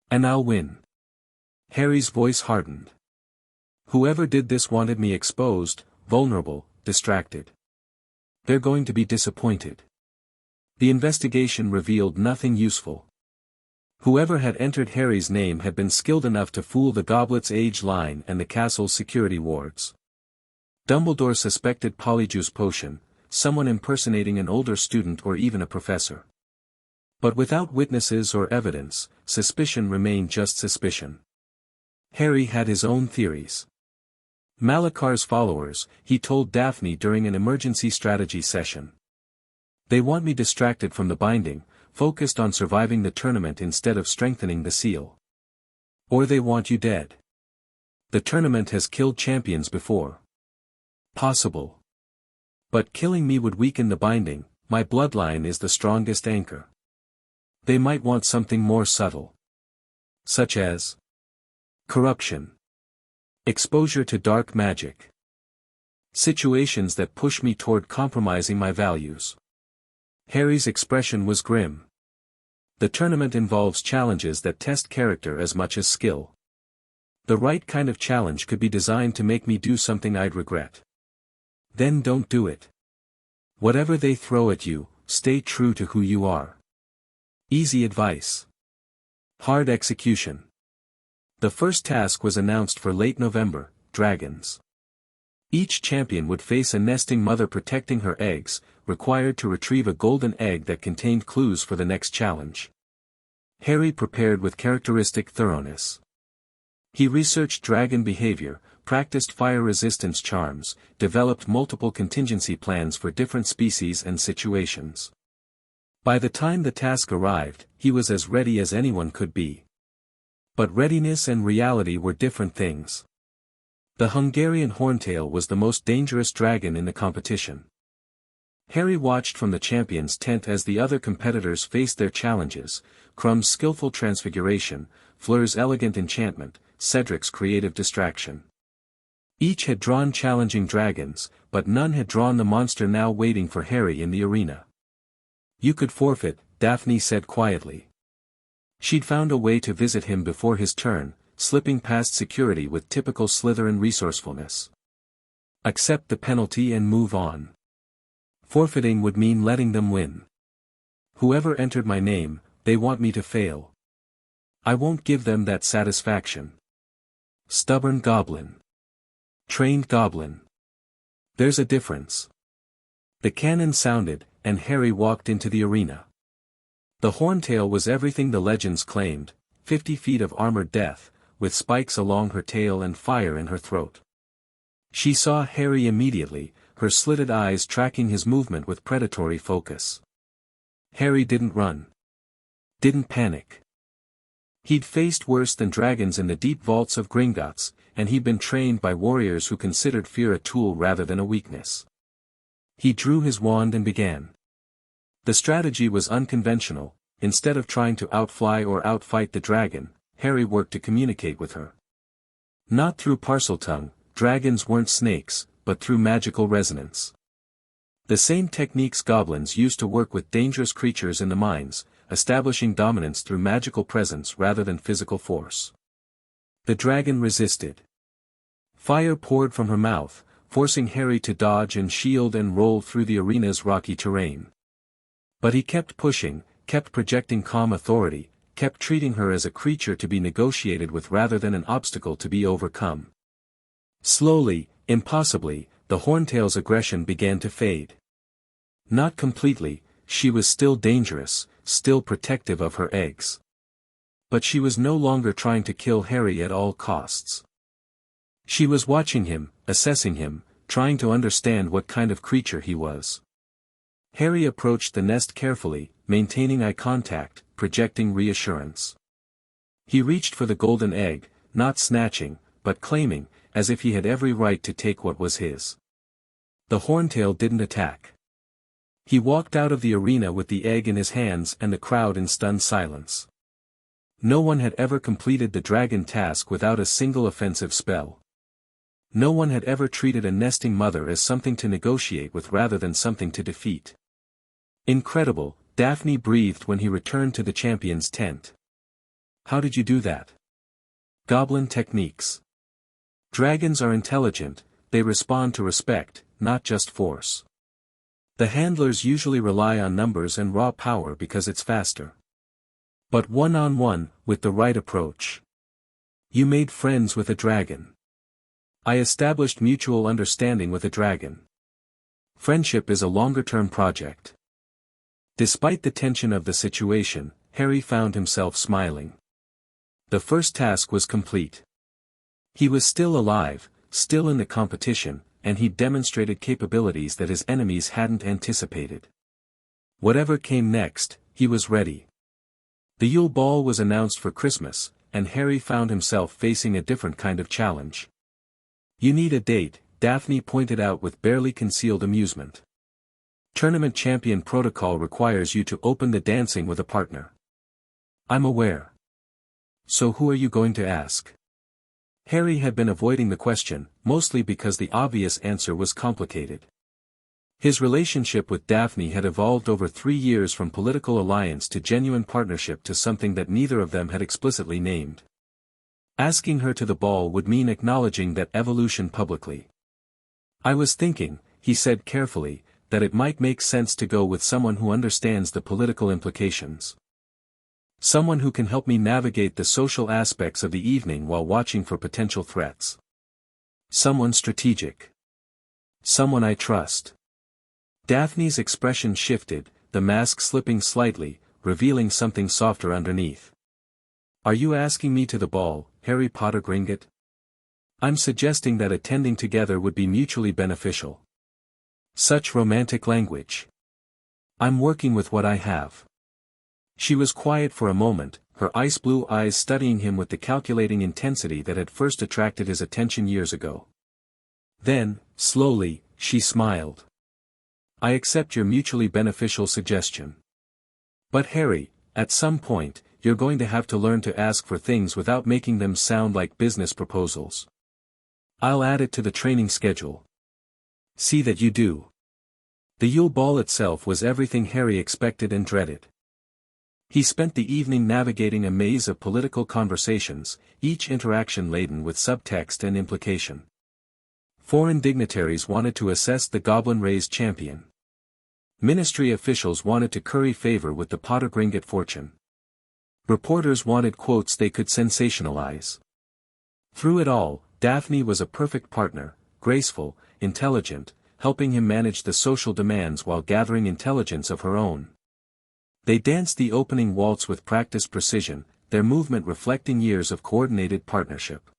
Speaker 1: And I'll win. Harry's voice hardened. Whoever did this wanted me exposed, vulnerable, distracted. They're going to be disappointed. The investigation revealed nothing useful. Whoever had entered Harry's name had been skilled enough to fool the goblet's age line and the castle's security wards. Dumbledore suspected Polyjuice Potion, someone impersonating an older student or even a professor. But without witnesses or evidence, suspicion remained just suspicion. Harry had his own theories. Malachar's followers, he told Daphne during an emergency strategy session. They want me distracted from the binding, focused on surviving the tournament instead of strengthening the seal. Or they want you dead. The tournament has killed champions before. Possible. But killing me would weaken the binding, my bloodline is the strongest anchor. They might want something more subtle. Such as corruption. Exposure to dark magic. Situations that push me toward compromising my values. Harry's expression was grim. The tournament involves challenges that test character as much as skill. The right kind of challenge could be designed to make me do something I'd regret. Then don't do it. Whatever they throw at you, stay true to who you are. Easy advice. Hard execution. The first task was announced for late November: dragons. Each champion would face a nesting mother protecting her eggs, required to retrieve a golden egg that contained clues for the next challenge. Harry prepared with characteristic thoroughness. He researched dragon behavior, practiced fire resistance charms, developed multiple contingency plans for different species and situations. By the time the task arrived, he was as ready as anyone could be. But readiness and reality were different things. The Hungarian horntail was the most dangerous dragon in the competition. Harry watched from the champion's tent as the other competitors faced their challenges: Crumb's skillful transfiguration, Fleur's elegant enchantment, Cedric's creative distraction. Each had drawn challenging dragons, but none had drawn the monster now waiting for Harry in the arena. "You could forfeit," Daphne said quietly. She'd found a way to visit him before his turn, slipping past security with typical Slytherin resourcefulness. "Accept the penalty and move on. Forfeiting would mean letting them win. Whoever entered my name, they want me to fail. I won't give them that satisfaction." Stubborn goblin. Trained goblin. There's a difference. The cannon sounded, and Harry walked into the arena. The horntail was everything the legends claimed: 50 feet of armored death, with spikes along her tail and fire in her throat. She saw Harry immediately, her slitted eyes tracking his movement with predatory focus. Harry didn't run. Didn't panic. He'd faced worse than dragons in the deep vaults of Gringotts, and he'd been trained by warriors who considered fear a tool rather than a weakness. He drew his wand and began. The strategy was unconventional. Instead of trying to outfly or outfight the dragon, Harry worked to communicate with her. Not through Parseltongue, dragons weren't snakes, but through magical resonance. The same techniques goblins used to work with dangerous creatures in the mines, establishing dominance through magical presence rather than physical force. The dragon resisted. Fire poured from her mouth, forcing Harry to dodge and shield and roll through the arena's rocky terrain. But he kept pushing, kept projecting calm authority, kept treating her as a creature to be negotiated with rather than an obstacle to be overcome. Slowly, impossibly, the horntail's aggression began to fade. Not completely, she was still dangerous, still protective of her eggs. But she was no longer trying to kill Harry at all costs. She was watching him, assessing him, trying to understand what kind of creature he was. Harry approached the nest carefully, maintaining eye contact, projecting reassurance. He reached for the golden egg, not snatching, but claiming, as if he had every right to take what was his. The horntail didn't attack. He walked out of the arena with the egg in his hands and the crowd in stunned silence. No one had ever completed the dragon task without a single offensive spell. No one had ever treated a nesting mother as something to negotiate with rather than something to defeat. Incredible, Daphne breathed when he returned to the champion's tent. "How did you do that?" "Goblin techniques. Dragons are intelligent, they respond to respect, not just force. The handlers usually rely on numbers and raw power because it's faster. But one-on-one, with the right approach. You made friends with a dragon. I established mutual understanding with a dragon. Friendship is a longer-term project." Despite the tension of the situation, Harry found himself smiling. The first task was complete. He was still alive, still in the competition, and he'd demonstrated capabilities that his enemies hadn't anticipated. Whatever came next, he was ready. The Yule Ball was announced for Christmas, and Harry found himself facing a different kind of challenge. "You need a date," Daphne pointed out with barely concealed amusement. "Tournament champion protocol requires you to open the dancing with a partner." "I'm aware. So who are you going to ask?" Harry had been avoiding the question, mostly because the obvious answer was complicated. His relationship with Daphne had evolved over 3 years from political alliance to genuine partnership to something that neither of them had explicitly named. Asking her to the ball would mean acknowledging that evolution publicly. I was thinking, he said carefully, that it might make sense to go with someone who understands the political implications. Someone who can help me navigate the social aspects of the evening while watching for potential threats. Someone strategic. Someone I trust. Daphne's expression shifted, the mask slipping slightly, revealing something softer underneath. Are you asking me to the ball, Harry Potter Gringotts? I'm suggesting that attending together would be mutually beneficial. Such romantic language. I'm working with what I have. She was quiet for a moment, her ice blue eyes studying him with the calculating intensity that had first attracted his attention years ago. Then, slowly, she smiled. I accept your mutually beneficial suggestion. But Harry, at some point, you're going to have to learn to ask for things without making them sound like business proposals. I'll add it to the training schedule. See that you do. The Yule Ball itself was everything Harry expected and dreaded. He spent the evening navigating a maze of political conversations, each interaction laden with subtext and implication. Foreign dignitaries wanted to assess the goblin-raised champion. Ministry officials wanted to curry favor with the Potter Gringotts fortune. Reporters wanted quotes they could sensationalize. Through it all, Daphne was a perfect partner, graceful, intelligent, helping him manage the social demands while gathering intelligence of her own. They danced the opening waltz with practiced precision, their movement reflecting years of coordinated partnership.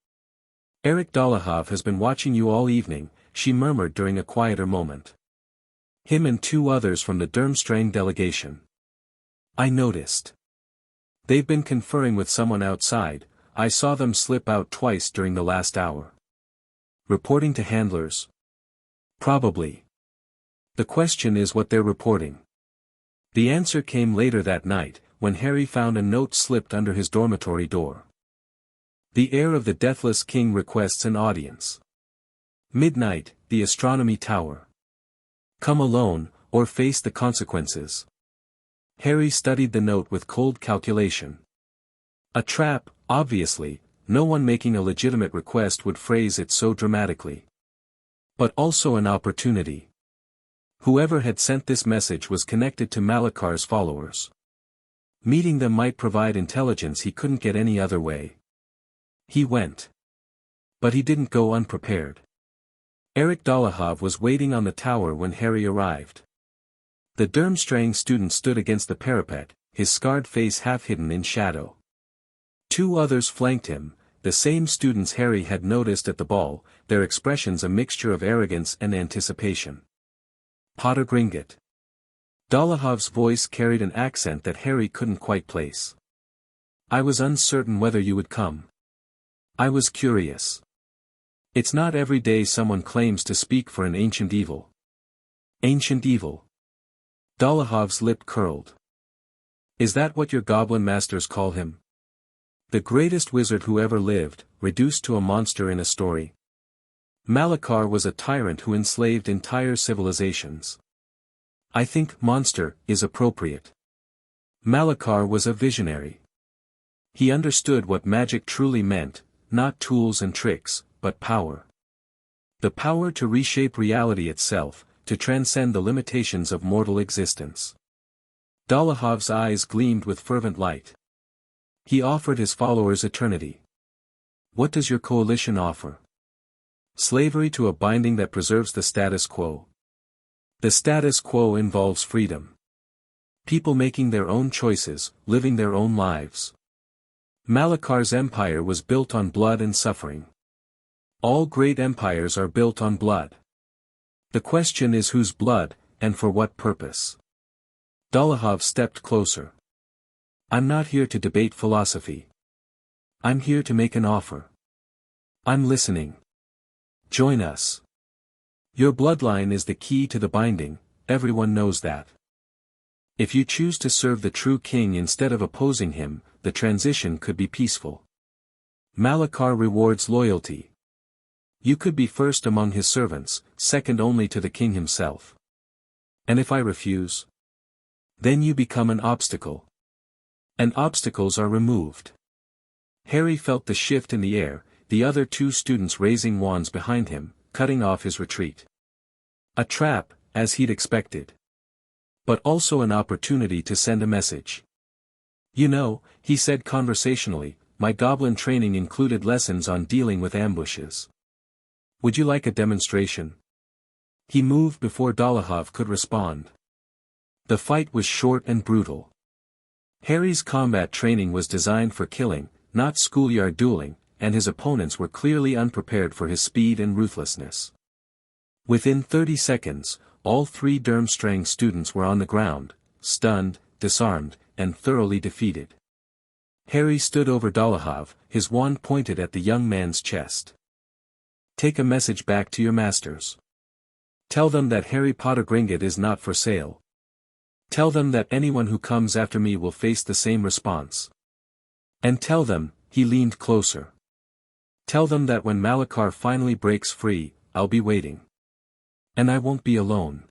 Speaker 1: Eric Dolohov has been watching you all evening, she murmured during a quieter moment. Him and two others from the Durmstrang delegation. I noticed. They've been conferring with someone outside, I saw them slip out twice during the last hour. Reporting to handlers? Probably. The question is what they're reporting. The answer came later that night, when Harry found a note slipped under his dormitory door. The heir of the Deathless King requests an audience. Midnight, the Astronomy Tower. Come alone, or face the consequences. Harry studied the note with cold calculation. A trap, obviously, no one making a legitimate request would phrase it so dramatically. But also an opportunity. Whoever had sent this message was connected to Malakar's followers. Meeting them might provide intelligence he couldn't get any other way. He went. But he didn't go unprepared. Eric Dolohov was waiting on the tower when Harry arrived. The Durmstrang student stood against the parapet, his scarred face half hidden in shadow. Two others flanked him, the same students Harry had noticed at the ball, their expressions a mixture of arrogance and anticipation. Potter Gringotts. Dolohov's voice carried an accent that Harry couldn't quite place. I was uncertain whether you would come. I was curious. It's not every day someone claims to speak for an ancient evil. Ancient evil. Dolohov's lip curled. Is that what your goblin masters call him? The greatest wizard who ever lived, reduced to a monster in a story. Malakar was a tyrant who enslaved entire civilizations. I think monster is appropriate. Malakar was a visionary. He understood what magic truly meant, not tools and tricks, but power. The power to reshape reality itself, to transcend the limitations of mortal existence. Dolohov's eyes gleamed with fervent light. He offered his followers eternity. What does your coalition offer? Slavery to a binding that preserves the status quo. The status quo involves freedom. People making their own choices, living their own lives. Malakar's empire was built on blood and suffering. All great empires are built on blood. The question is whose blood, and for what purpose? Dolohov stepped closer. I'm not here to debate philosophy. I'm here to make an offer. I'm listening. Join us. Your bloodline is the key to the binding, everyone knows that. If you choose to serve the true king instead of opposing him, the transition could be peaceful. Malakar rewards loyalty. You could be first among his servants, second only to the king himself. And if I refuse? Then you become an obstacle. And obstacles are removed. Harry felt the shift in the air, the other two students raising wands behind him, cutting off his retreat. A trap, as he'd expected. But also an opportunity to send a message. You know, he said conversationally, my goblin training included lessons on dealing with ambushes. Would you like a demonstration? He moved before Dolohov could respond. The fight was short and brutal. Harry's combat training was designed for killing, not schoolyard dueling, and his opponents were clearly unprepared for his speed and ruthlessness. Within 30 seconds, all three Durmstrang students were on the ground, stunned, disarmed, and thoroughly defeated. Harry stood over Dolohov, his wand pointed at the young man's chest. Take a message back to your masters. Tell them that Harry Potter Gringotts is not for sale. Tell them that anyone who comes after me will face the same response. And tell them, he leaned closer. Tell them that when Malachar finally breaks free, I'll be waiting. And I won't be alone.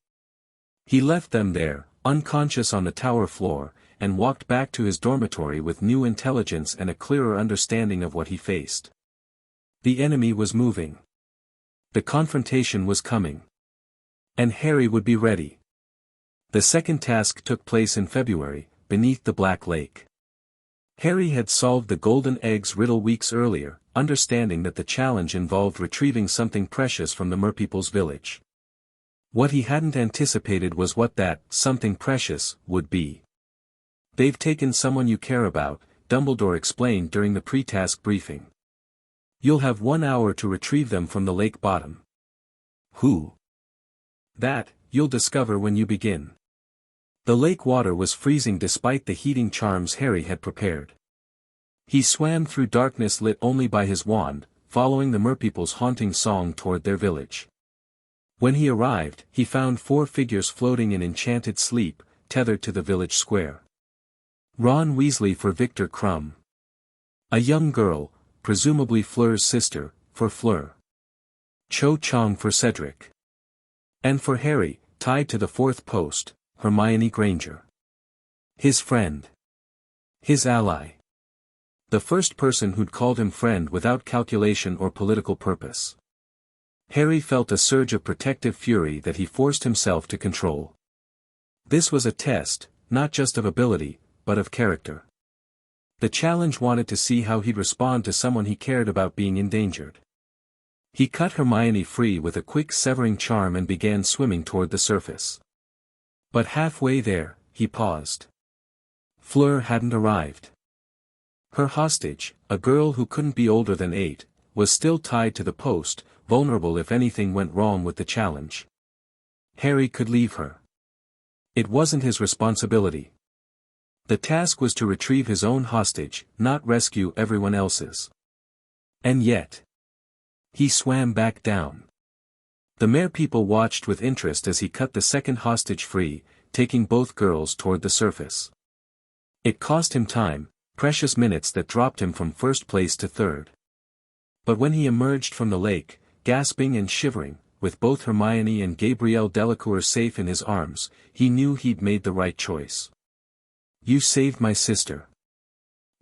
Speaker 1: He left them there, unconscious on the tower floor, and walked back to his dormitory with new intelligence and a clearer understanding of what he faced. The enemy was moving. The confrontation was coming. And Harry would be ready. The second task took place in February, beneath the Black Lake. Harry had solved the golden eggs riddle weeks earlier, understanding that the challenge involved retrieving something precious from the merpeople's village. What he hadn't anticipated was what that something precious would be. They've taken someone you care about, Dumbledore explained during the pre-task briefing. You'll have 1 hour to retrieve them from the lake bottom. Who? That, you'll discover when you begin. The lake water was freezing despite the heating charms Harry had prepared. He swam through darkness lit only by his wand, following the merpeople's haunting song toward their village. When he arrived, he found 4 figures floating in enchanted sleep, tethered to the village square. Ron Weasley for Victor Crumb. A young girl, presumably Fleur's sister, for Fleur. Cho Chang for Cedric. And for Harry, tied to the 4th post, Hermione Granger. His friend. His ally. The first person who'd called him friend without calculation or political purpose. Harry felt a surge of protective fury that he forced himself to control. This was a test, not just of ability, but of character. The challenge wanted to see how he'd respond to someone he cared about being endangered. He cut Hermione free with a quick severing charm and began swimming toward the surface. But halfway there, he paused. Fleur hadn't arrived. Her hostage, a girl who couldn't be older than 8, was still tied to the post, vulnerable if anything went wrong with the challenge. Harry could leave her. It wasn't his responsibility. The task was to retrieve his own hostage, not rescue everyone else's. And yet, he swam back down. The merpeople watched with interest as he cut the second hostage free, taking both girls toward the surface. It cost him time, precious minutes that dropped him from 1st place to 3rd. But when he emerged from the lake, gasping and shivering, with both Hermione and Gabrielle Delacour safe in his arms, he knew he'd made the right choice. You saved my sister.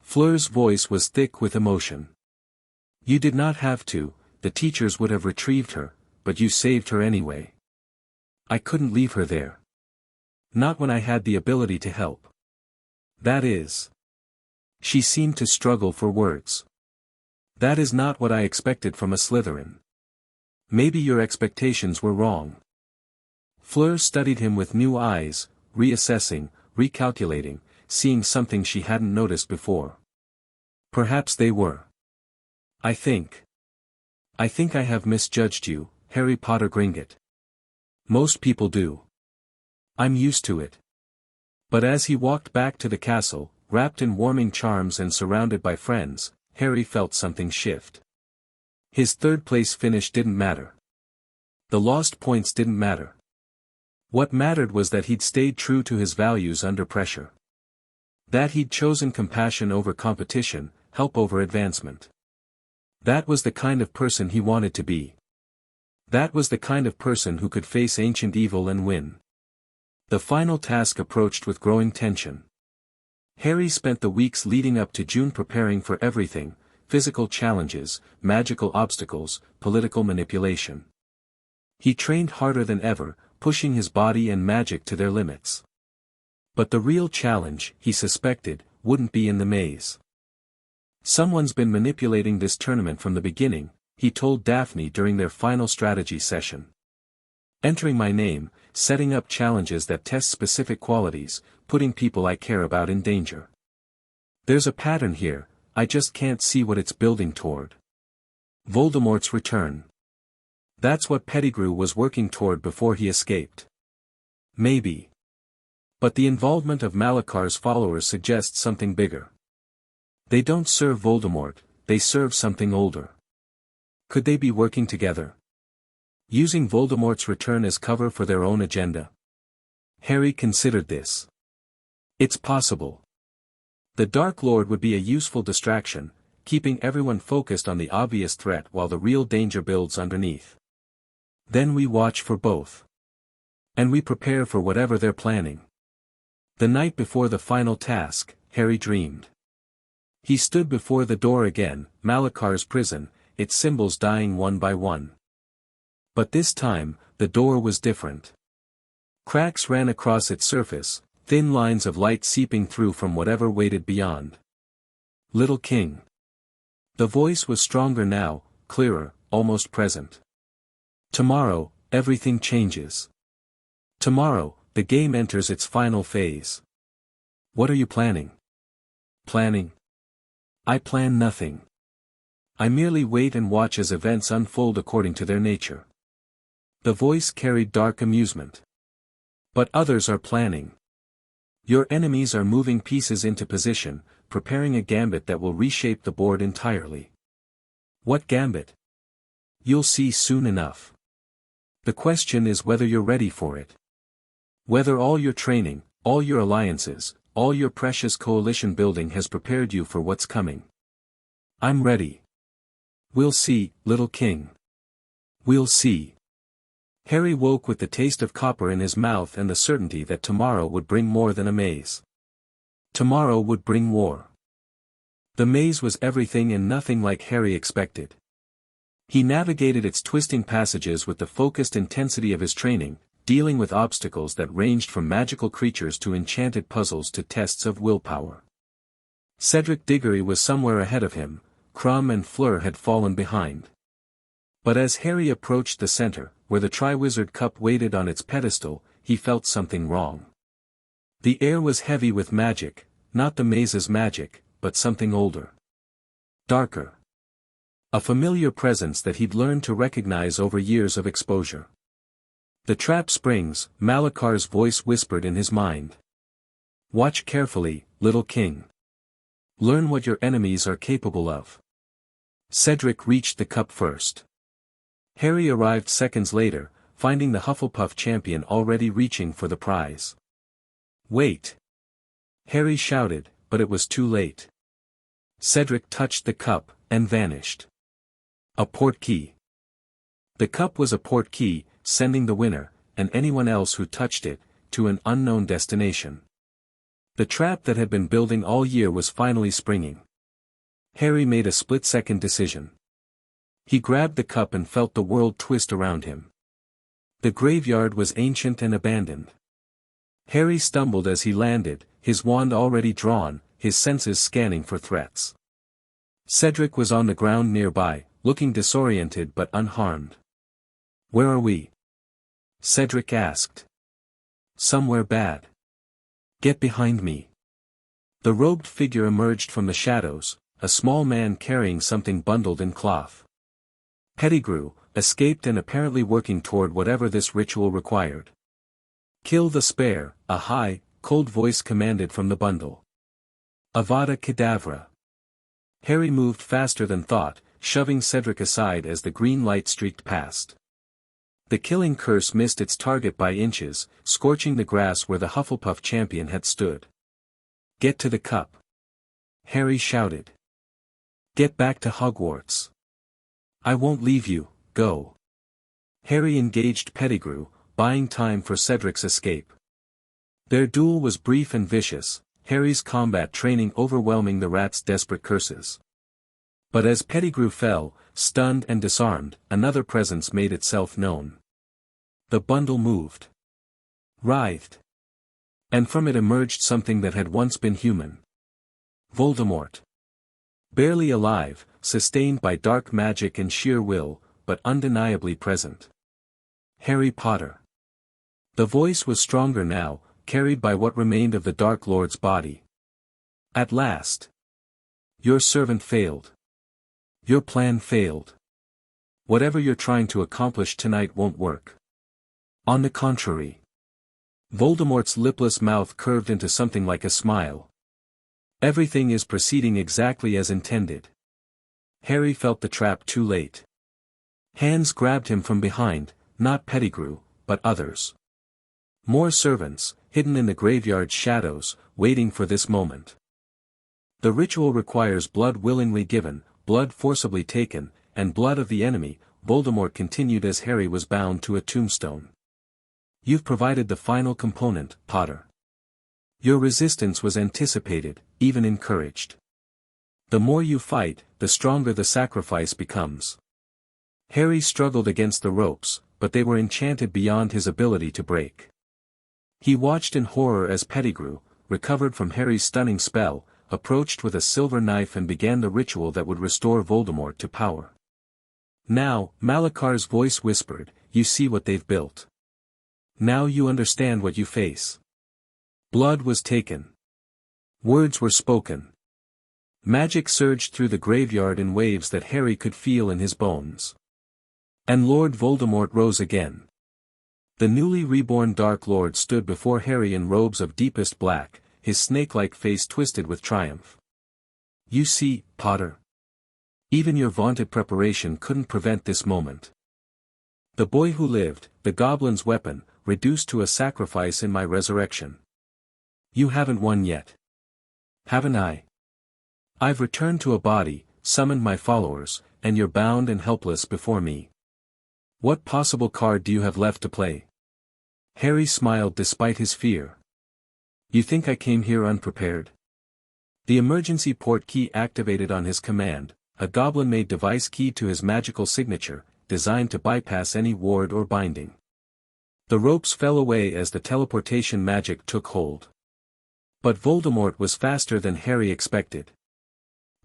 Speaker 1: Fleur's voice was thick with emotion. You did not have to, the teachers would have retrieved her, but you saved her anyway. I couldn't leave her there. Not when I had the ability to help. That is. She seemed to struggle for words. That is not what I expected from a Slytherin. Maybe your expectations were wrong. Fleur studied him with new eyes, reassessing, recalculating, seeing something she hadn't noticed before. Perhaps they were. I think I have misjudged you, Harry Potter Gringotts. Most people do. I'm used to it. But as he walked back to the castle, wrapped in warming charms and surrounded by friends, Harry felt something shift. His 3rd place finish didn't matter. The lost points didn't matter. What mattered was that he'd stayed true to his values under pressure. That he'd chosen compassion over competition, help over advancement. That was the kind of person he wanted to be. That was the kind of person who could face ancient evil and win. The final task approached with growing tension. Harry spent the weeks leading up to June preparing for everything, physical challenges, magical obstacles, political manipulation. He trained harder than ever, pushing his body and magic to their limits. But the real challenge, he suspected, wouldn't be in the maze. Someone's been manipulating this tournament from the beginning, he told Daphne during their final strategy session. Entering my name, setting up challenges that test specific qualities, putting people I care about in danger. There's a pattern here, I just can't see what it's building toward. Voldemort's return. That's what Pettigrew was working toward before he escaped. Maybe. But the involvement of Malakar's followers suggests something bigger. They don't serve Voldemort, they serve something older. Could they be working together? Using Voldemort's return as cover for their own agenda? Harry considered this. It's possible. The Dark Lord would be a useful distraction, keeping everyone focused on the obvious threat while the real danger builds underneath. Then we watch for both. And we prepare for whatever they're planning. The night before the final task, Harry dreamed. He stood before the door again, Malakar's prison, its symbols dying one by one. But this time, the door was different. Cracks ran across its surface, thin lines of light seeping through from whatever waited beyond. Little King. The voice was stronger now, clearer, almost present. Tomorrow, everything changes. Tomorrow, the game enters its final phase. What are you planning? Planning? I plan nothing. I merely wait and watch as events unfold according to their nature. The voice carried dark amusement. But others are planning. Your enemies are moving pieces into position, preparing a gambit that will reshape the board entirely. What gambit? You'll see soon enough. The question is whether you're ready for it. Whether all your training, all your alliances, all your precious coalition building has prepared you for what's coming. I'm ready. We'll see, little king. We'll see. Harry woke with the taste of copper in his mouth and the certainty that tomorrow would bring more than a maze. Tomorrow would bring war. The maze was everything and nothing like Harry expected. He navigated its twisting passages with the focused intensity of his training, dealing with obstacles that ranged from magical creatures to enchanted puzzles to tests of willpower. Cedric Diggory was somewhere ahead of him, Crumb and Fleur had fallen behind. But as Harry approached the center, where the Triwizard Cup waited on its pedestal, he felt something wrong. The air was heavy with magic, not the maze's magic, but something older. Darker. A familiar presence that he'd learned to recognize over years of exposure. The trap springs, Malakar's voice whispered in his mind. Watch carefully, little king. Learn what your enemies are capable of. Cedric reached the cup first. Harry arrived seconds later, finding the Hufflepuff champion already reaching for the prize. Wait! Harry shouted, but it was too late. Cedric touched the cup, and vanished. A portkey. The cup was a portkey, sending the winner, and anyone else who touched it, to an unknown destination. The trap that had been building all year was finally springing. Harry made a split-second decision. He grabbed the cup and felt the world twist around him. The graveyard was ancient and abandoned. Harry stumbled as he landed, his wand already drawn, his senses scanning for threats. Cedric was on the ground nearby, looking disoriented but unharmed. Where are we? Cedric asked. Somewhere bad. Get behind me. The robed figure emerged from the shadows, a small man carrying something bundled in cloth. Pettigrew, escaped and apparently working toward whatever this ritual required. Kill the spare, a high, cold voice commanded from the bundle. Avada Kedavra. Harry moved faster than thought, shoving Cedric aside as the green light streaked past. The killing curse missed its target by inches, scorching the grass where the Hufflepuff champion had stood. Get to the cup. Harry shouted. Get back to Hogwarts. I won't leave you, go. Harry engaged Pettigrew, buying time for Cedric's escape. Their duel was brief and vicious, Harry's combat training overwhelming the rat's desperate curses. But as Pettigrew fell, stunned and disarmed, another presence made itself known. The bundle moved. Writhed. And from it emerged something that had once been human. Voldemort. Barely alive, sustained by dark magic and sheer will, but undeniably present. Harry Potter. The voice was stronger now, carried by what remained of the Dark Lord's body. At last. Your servant failed. Your plan failed. Whatever you're trying to accomplish tonight won't work. On the contrary. Voldemort's lipless mouth curved into something like a smile. Everything is proceeding exactly as intended. Harry felt the trap too late. Hands grabbed him from behind, not Pettigrew, but others. More servants, hidden in the graveyard's shadows, waiting for this moment. The ritual requires blood willingly given, blood forcibly taken, and blood of the enemy, Voldemort continued as Harry was bound to a tombstone. You've provided the final component, Potter. Your resistance was anticipated, even encouraged. The more you fight, the stronger the sacrifice becomes. Harry struggled against the ropes, but they were enchanted beyond his ability to break. He watched in horror as Pettigrew, recovered from Harry's stunning spell, approached with a silver knife and began the ritual that would restore Voldemort to power. Now, Malakar's voice whispered, you see what they've built. Now you understand what you face. Blood was taken. Words were spoken. Magic surged through the graveyard in waves that Harry could feel in his bones. And Lord Voldemort rose again. The newly reborn Dark Lord stood before Harry in robes of deepest black, his snake-like face twisted with triumph. You see, Potter. Even your vaunted preparation couldn't prevent this moment. The boy who lived, the goblin's weapon, reduced to a sacrifice in my resurrection. You haven't won yet. Haven't I? I've returned to a body, summoned my followers, and you're bound and helpless before me. What possible card do you have left to play? Harry smiled despite his fear. You think I came here unprepared? The emergency port key activated on his command, a goblin-made device keyed to his magical signature, designed to bypass any ward or binding. The ropes fell away as the teleportation magic took hold. But Voldemort was faster than Harry expected.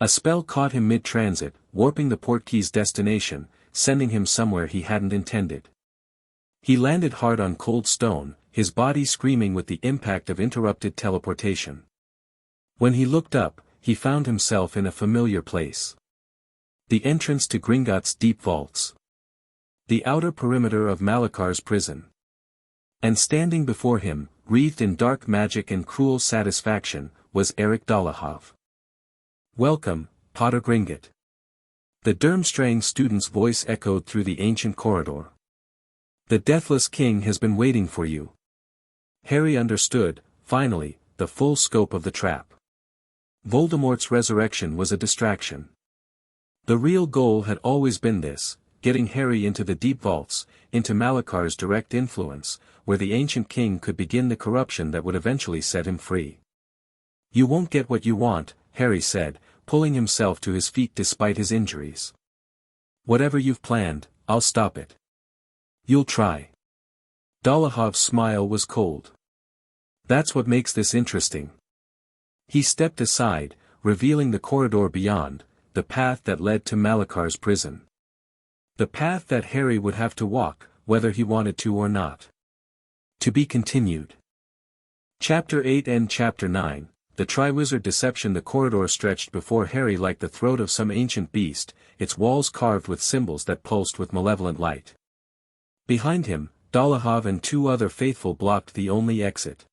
Speaker 1: A spell caught him mid-transit, warping the portkey's destination, sending him somewhere he hadn't intended. He landed hard on cold stone, his body screaming with the impact of interrupted teleportation. When he looked up, he found himself in a familiar place. The entrance to Gringotts' deep vaults. The outer perimeter of Malakar's prison. And standing before him, wreathed in dark magic and cruel satisfaction, was Eric Dolohov. Welcome, Potter Gringott. The Durmstrang student's voice echoed through the ancient corridor. The Deathless King has been waiting for you. Harry understood, finally, the full scope of the trap. Voldemort's resurrection was a distraction. The real goal had always been this, getting Harry into the deep vaults, into Malakar's direct influence, where the ancient king could begin the corruption that would eventually set him free. You won't get what you want, Harry said, pulling himself to his feet despite his injuries. Whatever you've planned, I'll stop it. You'll try. Dolohov's smile was cold. That's what makes this interesting. He stepped aside, revealing the corridor beyond, the path that led to Malakar's prison. The path that Harry would have to walk, whether he wanted to or not. To be continued. Chapter 8 and Chapter 9, the Triwizard Deception. The corridor stretched before Harry like the throat of some ancient beast, its walls carved with symbols that pulsed with malevolent light. Behind him, Dolohov and two other faithful blocked the only exit.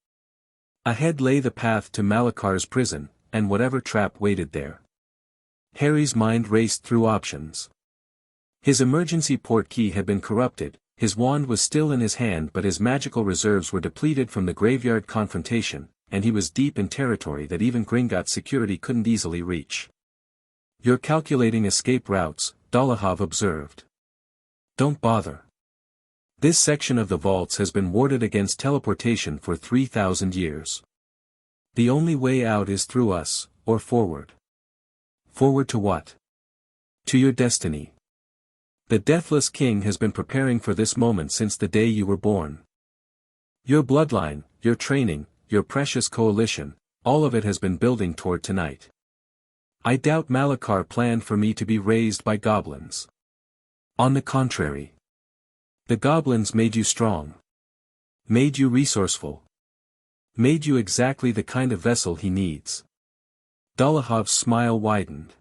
Speaker 1: Ahead lay the path to Malakar's prison, and whatever trap waited there. Harry's mind raced through options. His emergency port key had been corrupted, his wand was still in his hand, but his magical reserves were depleted from the graveyard confrontation, and he was deep in territory that even Gringotts security couldn't easily reach. You're calculating escape routes, Dolohov observed. Don't bother. This section of the vaults has been warded against teleportation for 3,000 years. The only way out is through us, or forward. Forward to what? To your destiny. The Deathless King has been preparing for this moment since the day you were born. Your bloodline, your training, your precious coalition, all of it has been building toward tonight. I doubt Malachar planned for me to be raised by goblins. On the contrary. The goblins made you strong. Made you resourceful. Made you exactly the kind of vessel he needs. Dolahov's smile widened.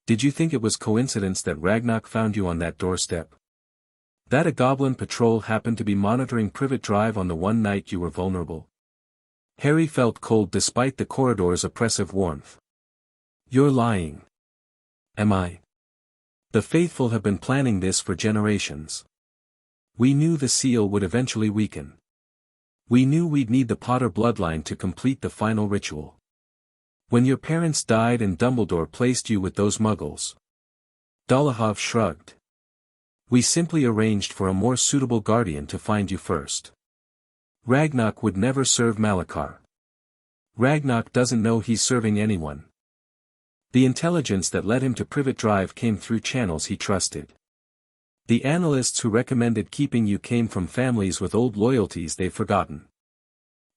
Speaker 1: Did you think it was coincidence that Ragnarok found you on that doorstep? That a goblin patrol happened to be monitoring Privet Drive on the one night you were vulnerable? Harry felt cold despite the corridor's oppressive warmth. You're lying. Am I? The faithful have been planning this for generations. We knew the seal would eventually weaken. We knew we'd need the Potter bloodline to complete the final ritual. When your parents died and Dumbledore placed you with those muggles. Dolohov shrugged. We simply arranged for a more suitable guardian to find you first. Ragnarok would never serve Malachar. Ragnarok doesn't know he's serving anyone. The intelligence that led him to Privet Drive came through channels he trusted. The analysts who recommended keeping you came from families with old loyalties they've forgotten.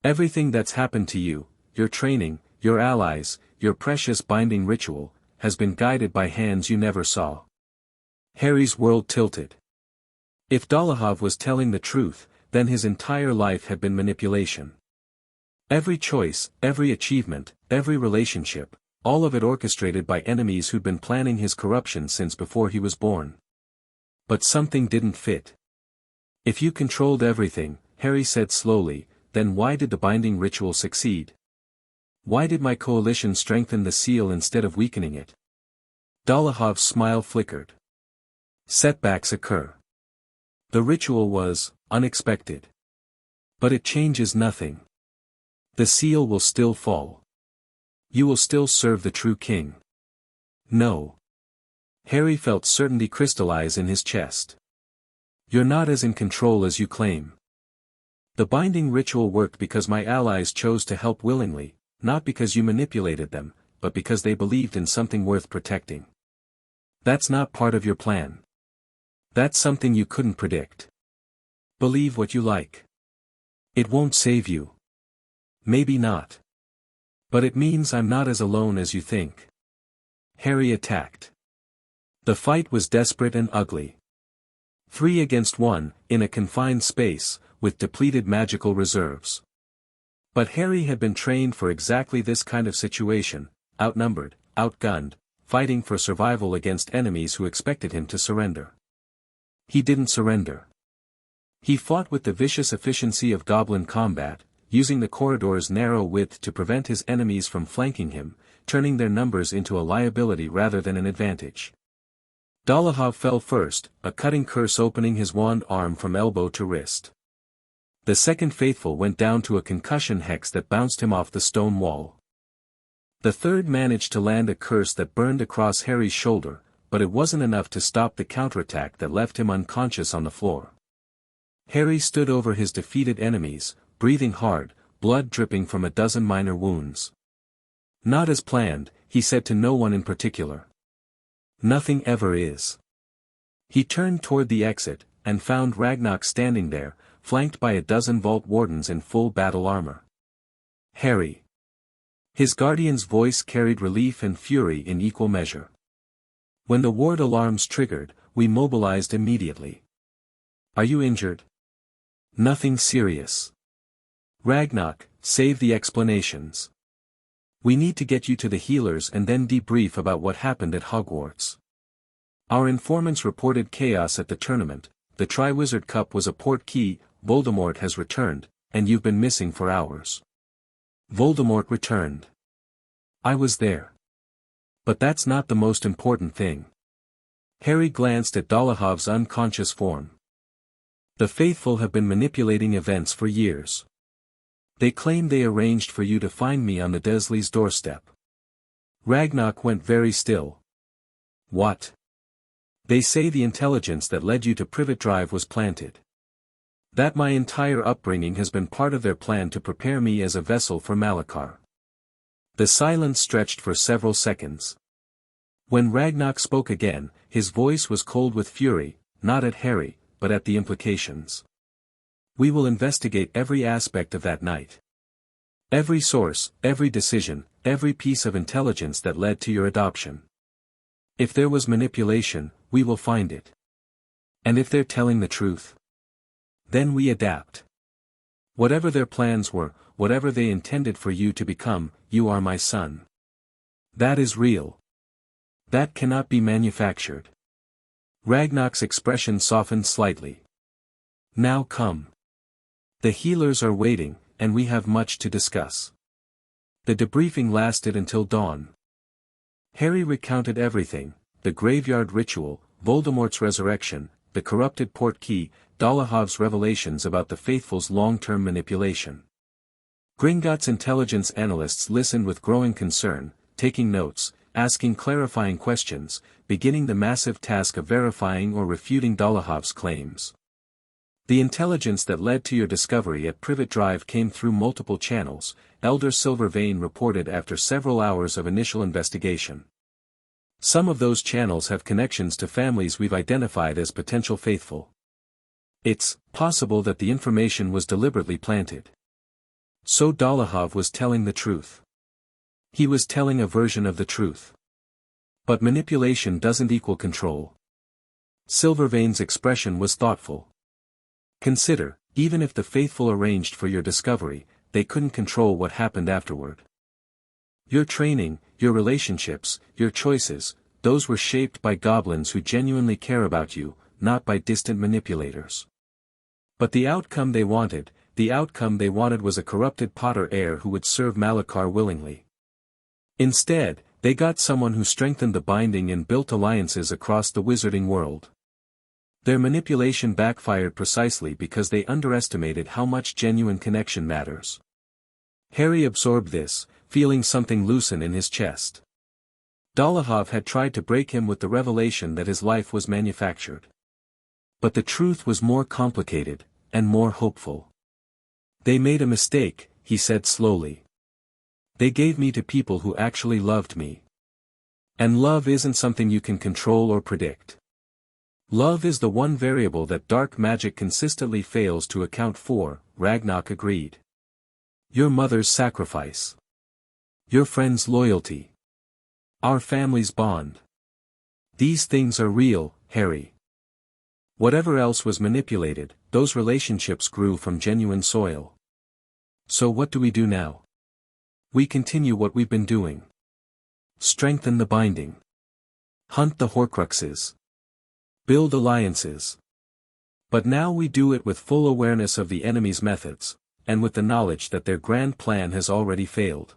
Speaker 1: Everything that's happened to you, your training, your allies, your precious binding ritual, has been guided by hands you never saw. Harry's world tilted. If Dolohov was telling the truth, then his entire life had been manipulation. Every choice, every achievement, every relationship, all of it orchestrated by enemies who'd been planning his corruption since before he was born. But something didn't fit. If you controlled everything, Harry said slowly, then why did the binding ritual succeed? Why did my coalition strengthen the seal instead of weakening it? Dolahov's smile flickered. Setbacks occur. The ritual was unexpected. But it changes nothing. The seal will still fall. You will still serve the true king. No. Harry felt certainty crystallize in his chest. You're not as in control as you claim. The binding ritual worked because my allies chose to help willingly, not because you manipulated them, but because they believed in something worth protecting. That's not part of your plan. That's something you couldn't predict. Believe what you like. It won't save you. Maybe not. But it means I'm not as alone as you think. Harry attacked. The fight was desperate and ugly. 3 against 1, in a confined space, with depleted magical reserves. But Harry had been trained for exactly this kind of situation, outnumbered, outgunned, fighting for survival against enemies who expected him to surrender. He didn't surrender. He fought with the vicious efficiency of goblin combat, using the corridor's narrow width to prevent his enemies from flanking him, turning their numbers into a liability rather than an advantage. Dolohov fell first, a cutting curse opening his wand arm from elbow to wrist. The second faithful went down to a concussion hex that bounced him off the stone wall. The third managed to land a curse that burned across Harry's shoulder, but it wasn't enough to stop the counterattack that left him unconscious on the floor. Harry stood over his defeated enemies, breathing hard, blood dripping from a dozen minor wounds. Not as planned, he said to no one in particular. Nothing ever is. He turned toward the exit, and found Ragnarok standing there, flanked by a dozen vault wardens in full battle armor. Harry. His guardian's voice carried relief and fury in equal measure. When the ward alarms triggered, we mobilized immediately. Are you injured? Nothing serious. Ragnarok, save the explanations. We need to get you to the healers and then debrief about what happened at Hogwarts. Our informants reported chaos at the tournament, the Triwizard Cup was a port key, Voldemort has returned, and you've been missing for hours. Voldemort returned. I was there. But that's not the most important thing. Harry glanced at Dolahov's unconscious form. The faithful have been manipulating events for years. They claim they arranged for you to find me on the Dursley's doorstep. Ragnarok went very still. What? They say the intelligence that led you to Privet Drive was planted. That my entire upbringing has been part of their plan to prepare me as a vessel for Malachar. The silence stretched for several seconds. When Ragnar spoke again, his voice was cold with fury, not at Harry, but at the implications. We will investigate every aspect of that night. Every source, every decision, every piece of intelligence that led to your adoption. If there was manipulation, we will find it. And if they're telling the truth, then we adapt. Whatever their plans were, whatever they intended for you to become, you are my son. That is real. That cannot be manufactured. Ragnar's expression softened slightly. Now come. The healers are waiting, and we have much to discuss. The debriefing lasted until dawn. Harry recounted everything: the graveyard ritual, Voldemort's resurrection, the corrupted portkey, Dolahov's revelations about the faithful's long-term manipulation. Gringotts' intelligence analysts listened with growing concern, taking notes, asking clarifying questions, beginning the massive task of verifying or refuting Dolahov's claims. The intelligence that led to your discovery at Privet Drive came through multiple channels, Elder Silvervein reported after several hours of initial investigation. Some of those channels have connections to families we've identified as potential faithful. It's possible that the information was deliberately planted. So Dolahov was telling the truth. He was telling a version of the truth. But manipulation doesn't equal control. Silvervein's expression was thoughtful. Consider, even if the faithful arranged for your discovery, they couldn't control what happened afterward. Your training, your relationships, your choices, those were shaped by goblins who genuinely care about you, not by distant manipulators. But the outcome they wanted was a corrupted Potter heir who would serve Malachar willingly. Instead, they got someone who strengthened the binding and built alliances across the wizarding world. Their manipulation backfired precisely because they underestimated how much genuine connection matters. Harry absorbed this, feeling something loosen in his chest. Dolahov had tried to break him with the revelation that his life was manufactured. But the truth was more complicated, and more hopeful. They made a mistake, he said slowly. They gave me to people who actually loved me. And love isn't something you can control or predict. Love is the one variable that dark magic consistently fails to account for, Ragnar agreed. Your mother's sacrifice. Your friend's loyalty. Our family's bond. These things are real, Harry. Whatever else was manipulated, those relationships grew from genuine soil. So what do we do now? We continue what we've been doing. Strengthen the binding. Hunt the Horcruxes. Build alliances. But now we do it with full awareness of the enemy's methods, and with the knowledge that their grand plan has already failed.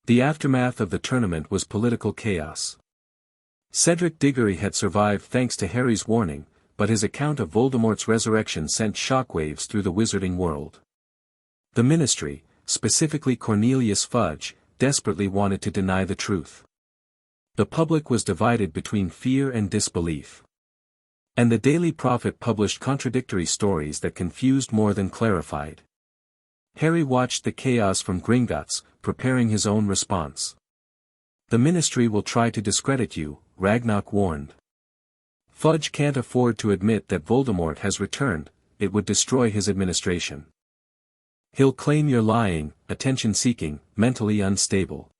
Speaker 1: The aftermath of the tournament was political chaos. Cedric Diggory had survived thanks to Harry's warning, but his account of Voldemort's resurrection sent shockwaves through the wizarding world. The Ministry, specifically Cornelius Fudge, desperately wanted to deny the truth. The public was divided between fear and disbelief. And the Daily Prophet published contradictory stories that confused more than clarified. Harry watched the chaos from Gringotts, preparing his own response. The Ministry will try to discredit you, Ragnar warned. Fudge can't afford to admit that Voldemort has returned, it would destroy his administration. He'll claim you're lying, attention-seeking, mentally unstable.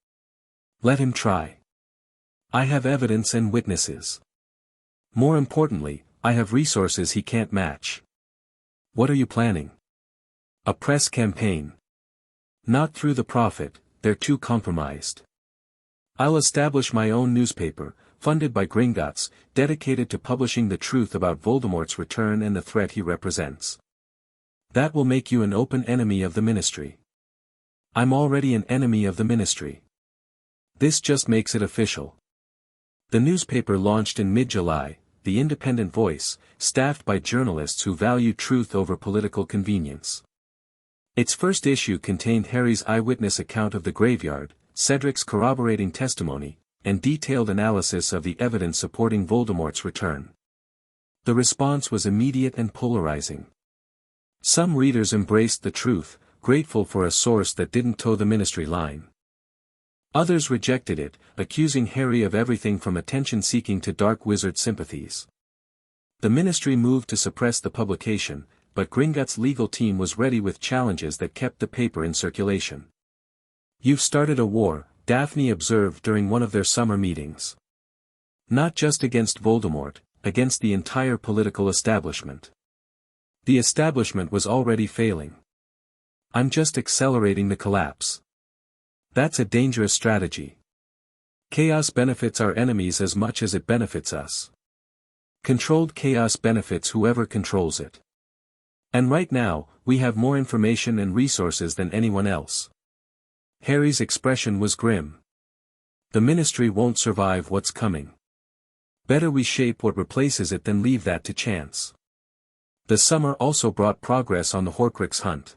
Speaker 1: Let him try. I have evidence and witnesses. More importantly, I have resources he can't match. What are you planning? A press campaign. Not through the Prophet, they're too compromised. I'll establish my own newspaper, funded by Gringotts, dedicated to publishing the truth about Voldemort's return and the threat he represents. That will make you an open enemy of the Ministry. I'm already an enemy of the Ministry. This just makes it official. The newspaper launched in mid-July, The Independent Voice, staffed by journalists who value truth over political convenience. Its first issue contained Harry's eyewitness account of the graveyard, Cedric's corroborating testimony, and detailed analysis of the evidence supporting Voldemort's return. The response was immediate and polarizing. Some readers embraced the truth, grateful for a source that didn't toe the Ministry line. Others rejected it, accusing Harry of everything from attention-seeking to dark wizard sympathies. The ministry moved to suppress the publication, but Gringotts' legal team was ready with challenges that kept the paper in circulation. "You've started a war," Daphne observed during one of their summer meetings. "Not just against Voldemort, against the entire political establishment. The establishment was already failing. I'm just accelerating the collapse. That's a dangerous strategy. Chaos benefits our enemies as much as it benefits us. Controlled chaos benefits whoever controls it. And right now, we have more information and resources than anyone else." Harry's expression was grim. "The ministry won't survive what's coming. Better we shape what replaces it than leave that to chance." The summer also brought progress on the Horcrux hunt.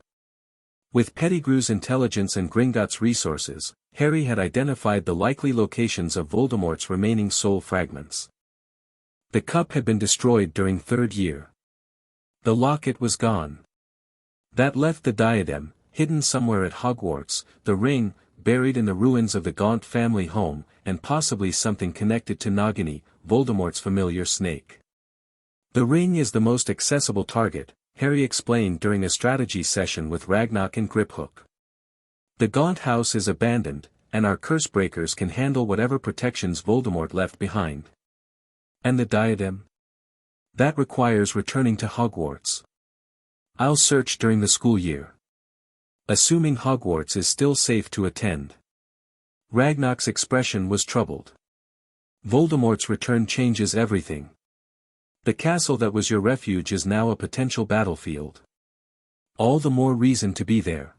Speaker 1: With Pettigrew's intelligence and Gringotts' resources, Harry had identified the likely locations of Voldemort's remaining soul fragments. The cup had been destroyed during third year. The locket was gone. That left the diadem, hidden somewhere at Hogwarts, the ring, buried in the ruins of the Gaunt family home, and possibly something connected to Nagini, Voldemort's familiar snake. "The ring is the most accessible target," Harry explained during a strategy session with Ragnarok and Griphook. "The Gaunt house is abandoned, and our curse breakers can handle whatever protections Voldemort left behind. And the diadem? That requires returning to Hogwarts. I'll search during the school year. Assuming Hogwarts is still safe to attend." Ragnarok's expression was troubled. "Voldemort's return changes everything. The castle that was your refuge is now a potential battlefield. All the more reason to be there.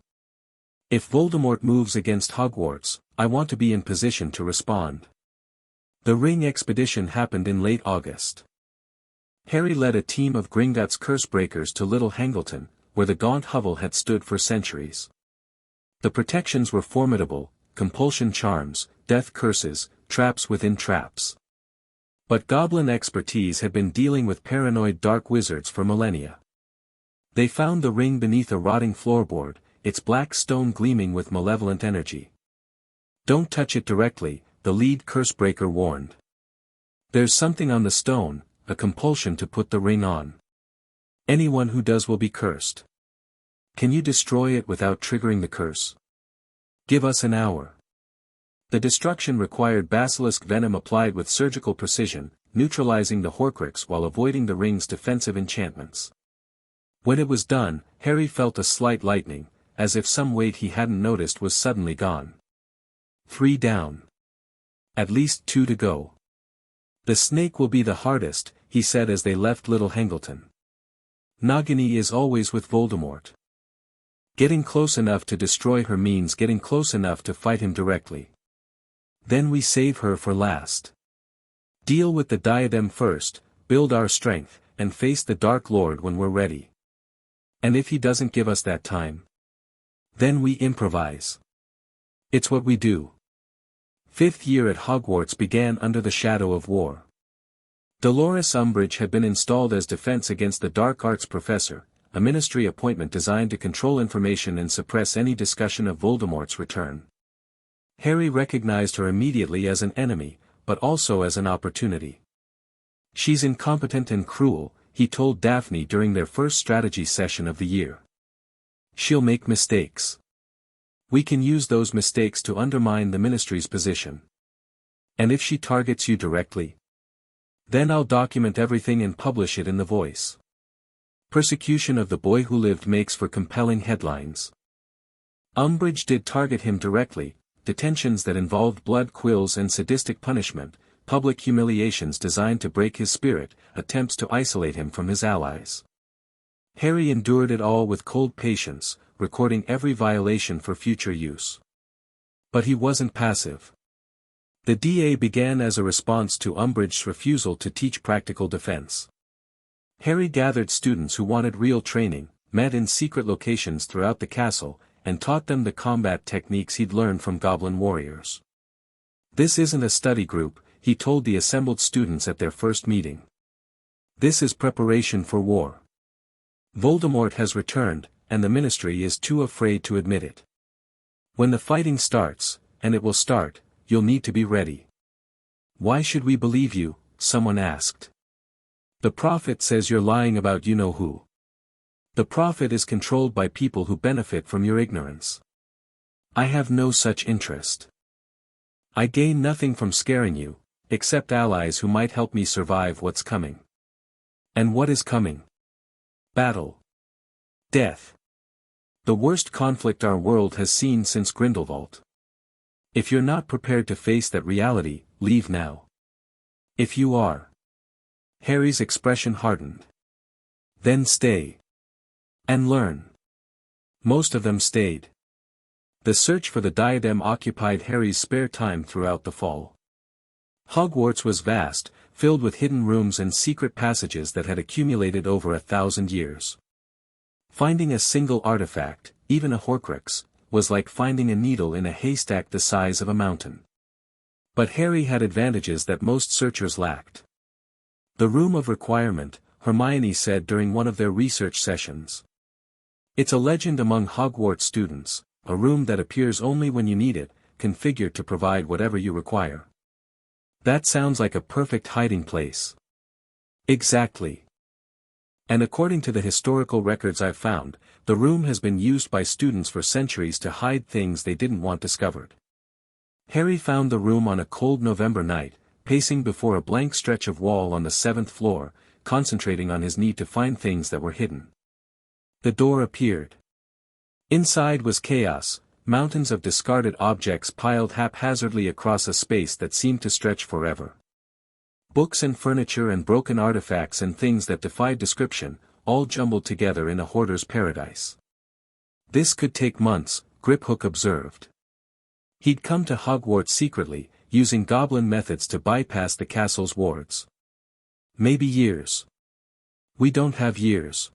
Speaker 1: If Voldemort moves against Hogwarts, I want to be in position to respond." The ring expedition happened in late August. Harry led a team of Gringotts Cursebreakers to Little Hangleton, where the Gaunt hovel had stood for centuries. The protections were formidable: compulsion charms, death curses, traps within traps. But Goblin expertise had been dealing with paranoid dark wizards for millennia. They found the ring beneath a rotting floorboard, its black stone gleaming with malevolent energy. "Don't touch it directly," the lead Cursebreaker warned. "There's something on the stone, a compulsion to put the ring on. Anyone who does will be cursed. Can you destroy it without triggering the curse? Give us an hour." The destruction required basilisk venom applied with surgical precision, neutralizing the Horcrux while avoiding the ring's defensive enchantments. When it was done, Harry felt a slight lightening, as if some weight he hadn't noticed was suddenly gone. 3 down. At least 2 to go. "The snake will be the hardest," he said as they left Little Hangleton. "Nagini is always with Voldemort. Getting close enough to destroy her means getting close enough to fight him directly. Then we save her for last. Deal with the diadem first, build our strength, and face the Dark Lord when we're ready. And if he doesn't give us that time, then we improvise. It's what we do." 5th year at Hogwarts began under the shadow of war. Dolores Umbridge had been installed as defense against the Dark Arts Professor, a ministry appointment designed to control information and suppress any discussion of Voldemort's return. Harry recognized her immediately as an enemy, but also as an opportunity. "She's incompetent and cruel," he told Daphne during their first strategy session of the year. "She'll make mistakes. We can use those mistakes to undermine the ministry's position. And if she targets you directly, then I'll document everything and publish it in the Voice. Persecution of the boy who lived makes for compelling headlines." Umbridge did target him directly: detentions that involved blood quills and sadistic punishment, public humiliations designed to break his spirit, attempts to isolate him from his allies. Harry endured it all with cold patience, recording every violation for future use. But he wasn't passive. The DA began as a response to Umbridge's refusal to teach practical defense. Harry gathered students who wanted real training, met in secret locations throughout the castle, and taught them the combat techniques he'd learned from Goblin warriors. "This isn't a study group," he told the assembled students at their first meeting. "This is preparation for war. Voldemort has returned, and the ministry is too afraid to admit it. When the fighting starts, and it will start, you'll need to be ready. Why should we believe you? Someone asked. The prophet says you're lying about you-know-who. The prophet is controlled by people who benefit from your ignorance. I have no such interest. I gain nothing from scaring you, except allies who might help me survive what's coming. And what is coming? Battle. Death. The worst conflict our world has seen since Grindelwald. If you're not prepared to face that reality, leave now. If you are. Harry's expression hardened. Then stay. And learn. Most of them stayed. The search for the diadem occupied Harry's spare time throughout the fall. Hogwarts was vast, filled with hidden rooms and secret passages that had accumulated over 1,000 years. Finding a single artifact, even a Horcrux, was like finding a needle in a haystack the size of a mountain. But Harry had advantages that most searchers lacked. The Room of Requirement, Hermione said during one of their research sessions. It's a legend among Hogwarts students, a room that appears only when you need it, configured to provide whatever you require. That sounds like a perfect hiding place. Exactly. And according to the historical records I've found, the room has been used by students for centuries to hide things they didn't want discovered. Harry found the room on a cold November night, pacing before a blank stretch of wall on the 7th floor, concentrating on his need to find things that were hidden. The door appeared. Inside was chaos, mountains of discarded objects piled haphazardly across a space that seemed to stretch forever. Books and furniture and broken artifacts and things that defied description, all jumbled together in a hoarder's paradise. This could take months, Griphook observed. He'd come to Hogwarts secretly, using goblin methods to bypass the castle's wards. Maybe years. We don't have years.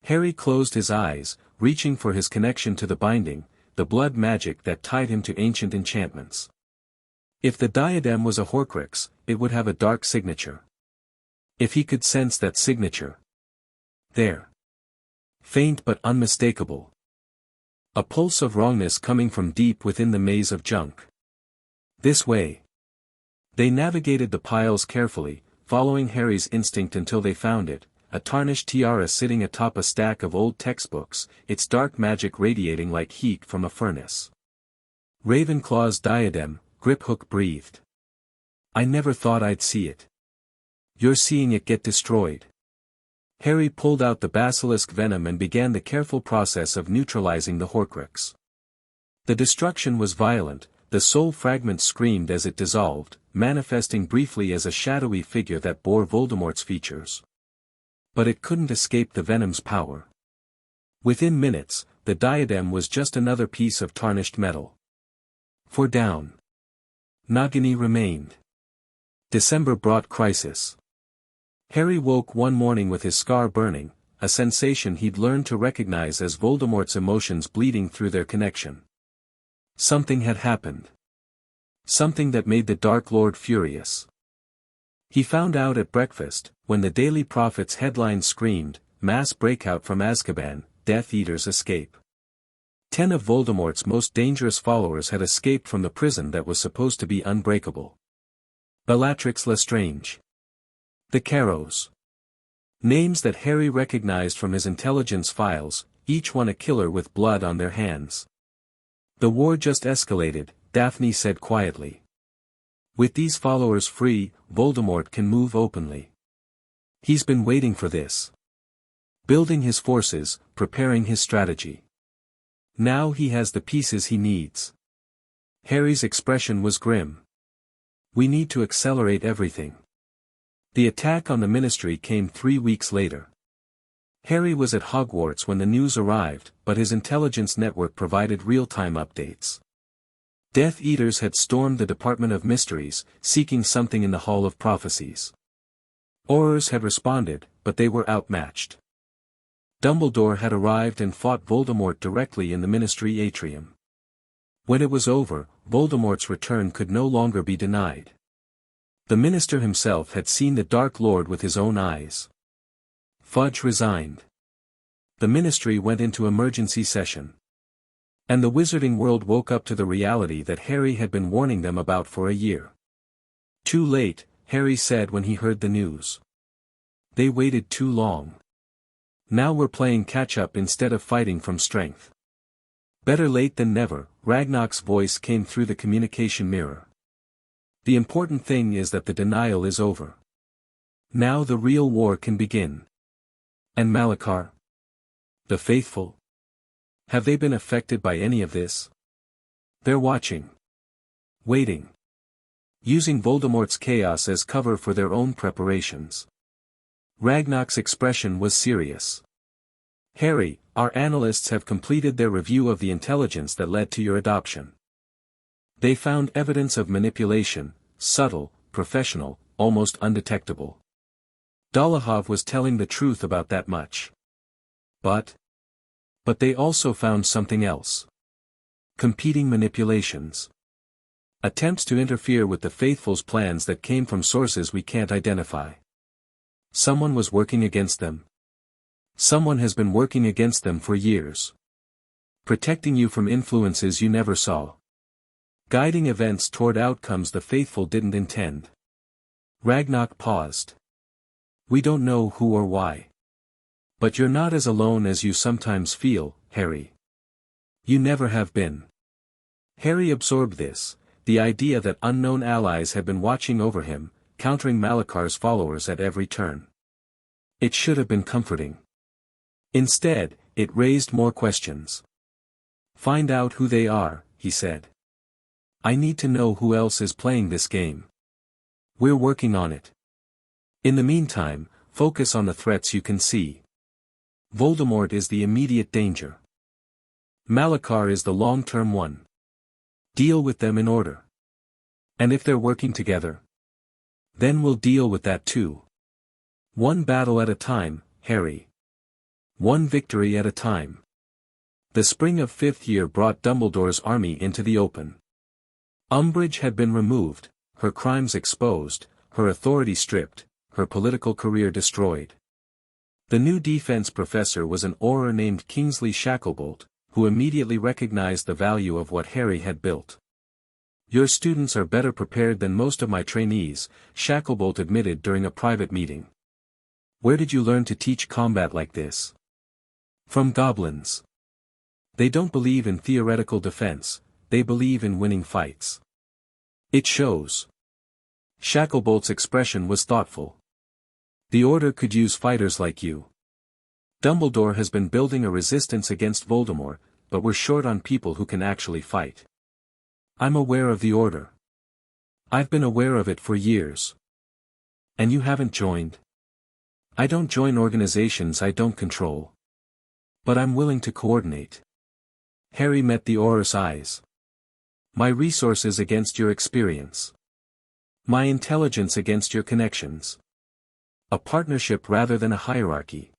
Speaker 1: Harry closed his eyes, reaching for his connection to the binding, the blood magic that tied him to ancient enchantments. If the diadem was a Horcrux, it would have a dark signature. If he could sense that signature. There. Faint but unmistakable. A pulse of wrongness coming from deep within the maze of junk. This way. They navigated the piles carefully, following Harry's instinct until they found it, a tarnished tiara sitting atop a stack of old textbooks, its dark magic radiating like heat from a furnace. Ravenclaw's diadem, Griphook breathed. I never thought I'd see it. You're seeing it get destroyed. Harry pulled out the basilisk venom and began the careful process of neutralizing the Horcrux. The destruction was violent, the soul fragment screamed as it dissolved, manifesting briefly as a shadowy figure that bore Voldemort's features. But it couldn't escape the venom's power. Within minutes, the diadem was just another piece of tarnished metal. For down. Nagini remained. December brought crisis. Harry woke one morning with his scar burning, a sensation he'd learned to recognize as Voldemort's emotions bleeding through their connection. Something had happened. Something that made the Dark Lord furious. He found out at breakfast, when the Daily Prophet's headline screamed, "Mass breakout from Azkaban, Death Eaters escape." 10 of Voldemort's most dangerous followers had escaped from the prison that was supposed to be unbreakable. Bellatrix Lestrange. The Carrows. Names that Harry recognized from his intelligence files, each one a killer with blood on their hands. The war just escalated, Daphne said quietly. With these followers free, Voldemort can move openly. He's been waiting for this. Building his forces, preparing his strategy. Now he has the pieces he needs. Harry's expression was grim. We need to accelerate everything. The attack on the Ministry came 3 weeks later. Harry was at Hogwarts when the news arrived, but his intelligence network provided real-time updates. Death Eaters had stormed the Department of Mysteries, seeking something in the Hall of Prophecies. Aurors had responded, but they were outmatched. Dumbledore had arrived and fought Voldemort directly in the Ministry atrium. When it was over, Voldemort's return could no longer be denied. The minister himself had seen the Dark Lord with his own eyes. Fudge resigned. The Ministry went into emergency session. And the wizarding world woke up to the reality that Harry had been warning them about for a year. Too late, Harry said when he heard the news. They waited too long. Now we're playing catch-up instead of fighting from strength. Better late than never, Ragnar's voice came through the communication mirror. The important thing is that the denial is over. Now the real war can begin. And Malakar? The faithful? Have they been affected by any of this? They're watching. Waiting. Using Voldemort's chaos as cover for their own preparations. Ragnar's expression was serious. Harry, our analysts have completed their review of the intelligence that led to your adoption. They found evidence of manipulation, subtle, professional, almost undetectable. Dolohov was telling the truth about that much. But they also found something else. Competing manipulations. Attempts to interfere with the faithful's plans that came from sources we can't identify. Someone was working against them. Someone has been working against them for years. Protecting you from influences you never saw. Guiding events toward outcomes the faithful didn't intend. Ragnar paused. We don't know who or why. But you're not as alone as you sometimes feel, Harry. You never have been. Harry absorbed this, the idea that unknown allies had been watching over him, countering Malakar's followers at every turn. It should have been comforting. Instead, it raised more questions. Find out who they are, he said. I need to know who else is playing this game. We're working on it. In the meantime, focus on the threats you can see. Voldemort is the immediate danger. Malakar is the long-term one. Deal with them in order. And if they're working together, then we'll deal with that too. One battle at a time, Harry. One victory at a time. The spring of 5th year brought Dumbledore's army into the open. Umbridge had been removed, her crimes exposed, her authority stripped, her political career destroyed. The new defense professor was an Auror named Kingsley Shacklebolt, who immediately recognized the value of what Harry had built. Your students are better prepared than most of my trainees, Shacklebolt admitted during a private meeting. Where did you learn to teach combat like this? From Goblins. They don't believe in theoretical defense, they believe in winning fights. It shows. Shacklebolt's expression was thoughtful. The Order could use fighters like you. Dumbledore has been building a resistance against Voldemort, but we're short on people who can actually fight. I'm aware of the Order. I've been aware of it for years. And you haven't joined? I don't join organizations I don't control. But I'm willing to coordinate. Harry met the Auror's eyes. My resources against your experience. My intelligence against your connections. A partnership rather than a hierarchy.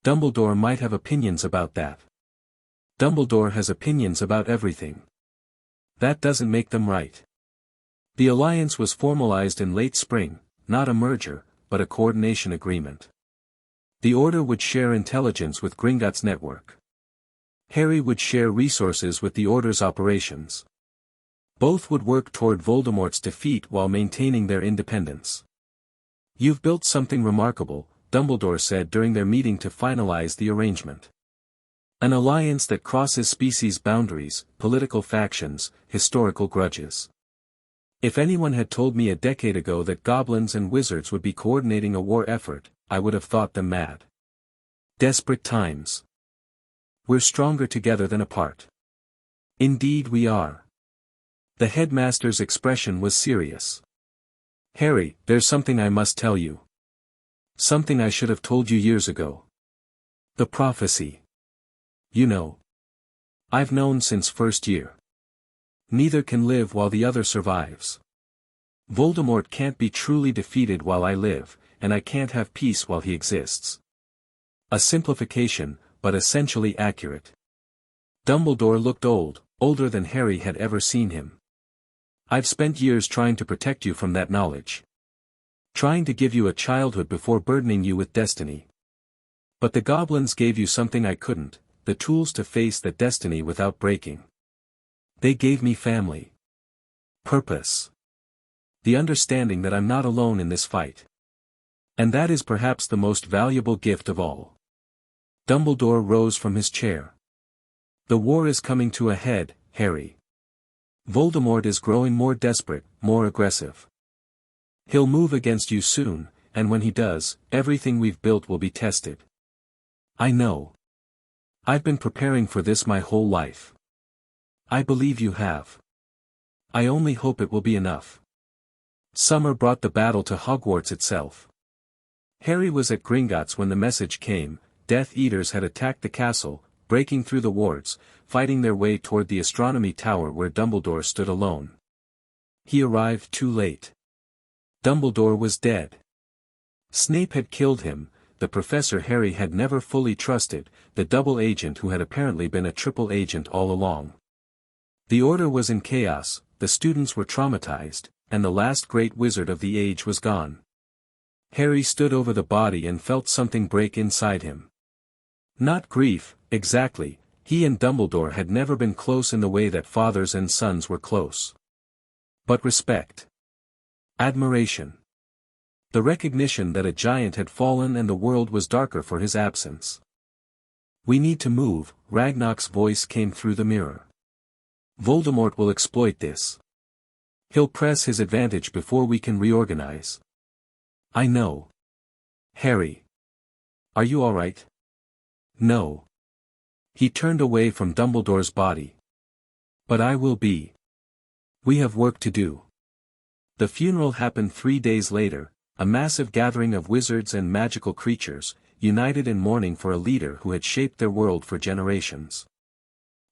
Speaker 1: Dumbledore might have opinions about that. Dumbledore has opinions about everything. That doesn't make them right. The alliance was formalized in late spring, not a merger, but a coordination agreement. The Order would share intelligence with Gringotts' network. Harry would share resources with the Order's operations. Both would work toward Voldemort's defeat while maintaining their independence. You've built something remarkable, Dumbledore said during their meeting to finalize the arrangement. An alliance that crosses species boundaries, political factions, historical grudges. If anyone had told me a decade ago that goblins and wizards would be coordinating a war effort, I would have thought them mad. Desperate times. We're stronger together than apart. Indeed we are. The headmaster's expression was serious. Harry, there's something I must tell you. Something I should have told you years ago. The prophecy. You know. I've known since first year. Neither can live while the other survives. Voldemort can't be truly defeated while I live, and I can't have peace while he exists. A simplification, but essentially accurate. Dumbledore looked old, older than Harry had ever seen him. I've spent years trying to protect you from that knowledge. Trying to give you a childhood before burdening you with destiny. But the goblins gave you something I couldn't, the tools to face that destiny without breaking. They gave me family. Purpose. The understanding that I'm not alone in this fight. And that is perhaps the most valuable gift of all. Dumbledore rose from his chair. The war is coming to a head, Harry. Voldemort is growing more desperate, more aggressive. He'll move against you soon, and when he does, everything we've built will be tested. I know. I've been preparing for this my whole life. I believe you have. I only hope it will be enough. Summer brought the battle to Hogwarts itself. Harry was at Gringotts when the message came. Death Eaters had attacked the castle, breaking through the wards, fighting their way toward the astronomy tower where Dumbledore stood alone. He arrived too late. Dumbledore was dead. Snape had killed him, the professor Harry had never fully trusted, the double agent who had apparently been a triple agent all along. The order was in chaos, the students were traumatized, and the last great wizard of the age was gone. Harry stood over the body and felt something break inside him. Not grief, exactly, he and Dumbledore had never been close in the way that fathers and sons were close. But respect. Admiration. The recognition that a giant had fallen and the world was darker for his absence. We need to move, Ragnarok's voice came through the mirror. Voldemort will exploit this. He'll press his advantage before we can reorganize. I know. Harry. Are you all right? No. He turned away from Dumbledore's body. But I will be. We have work to do. The funeral happened 3 days later, a massive gathering of wizards and magical creatures, united in mourning for a leader who had shaped their world for generations.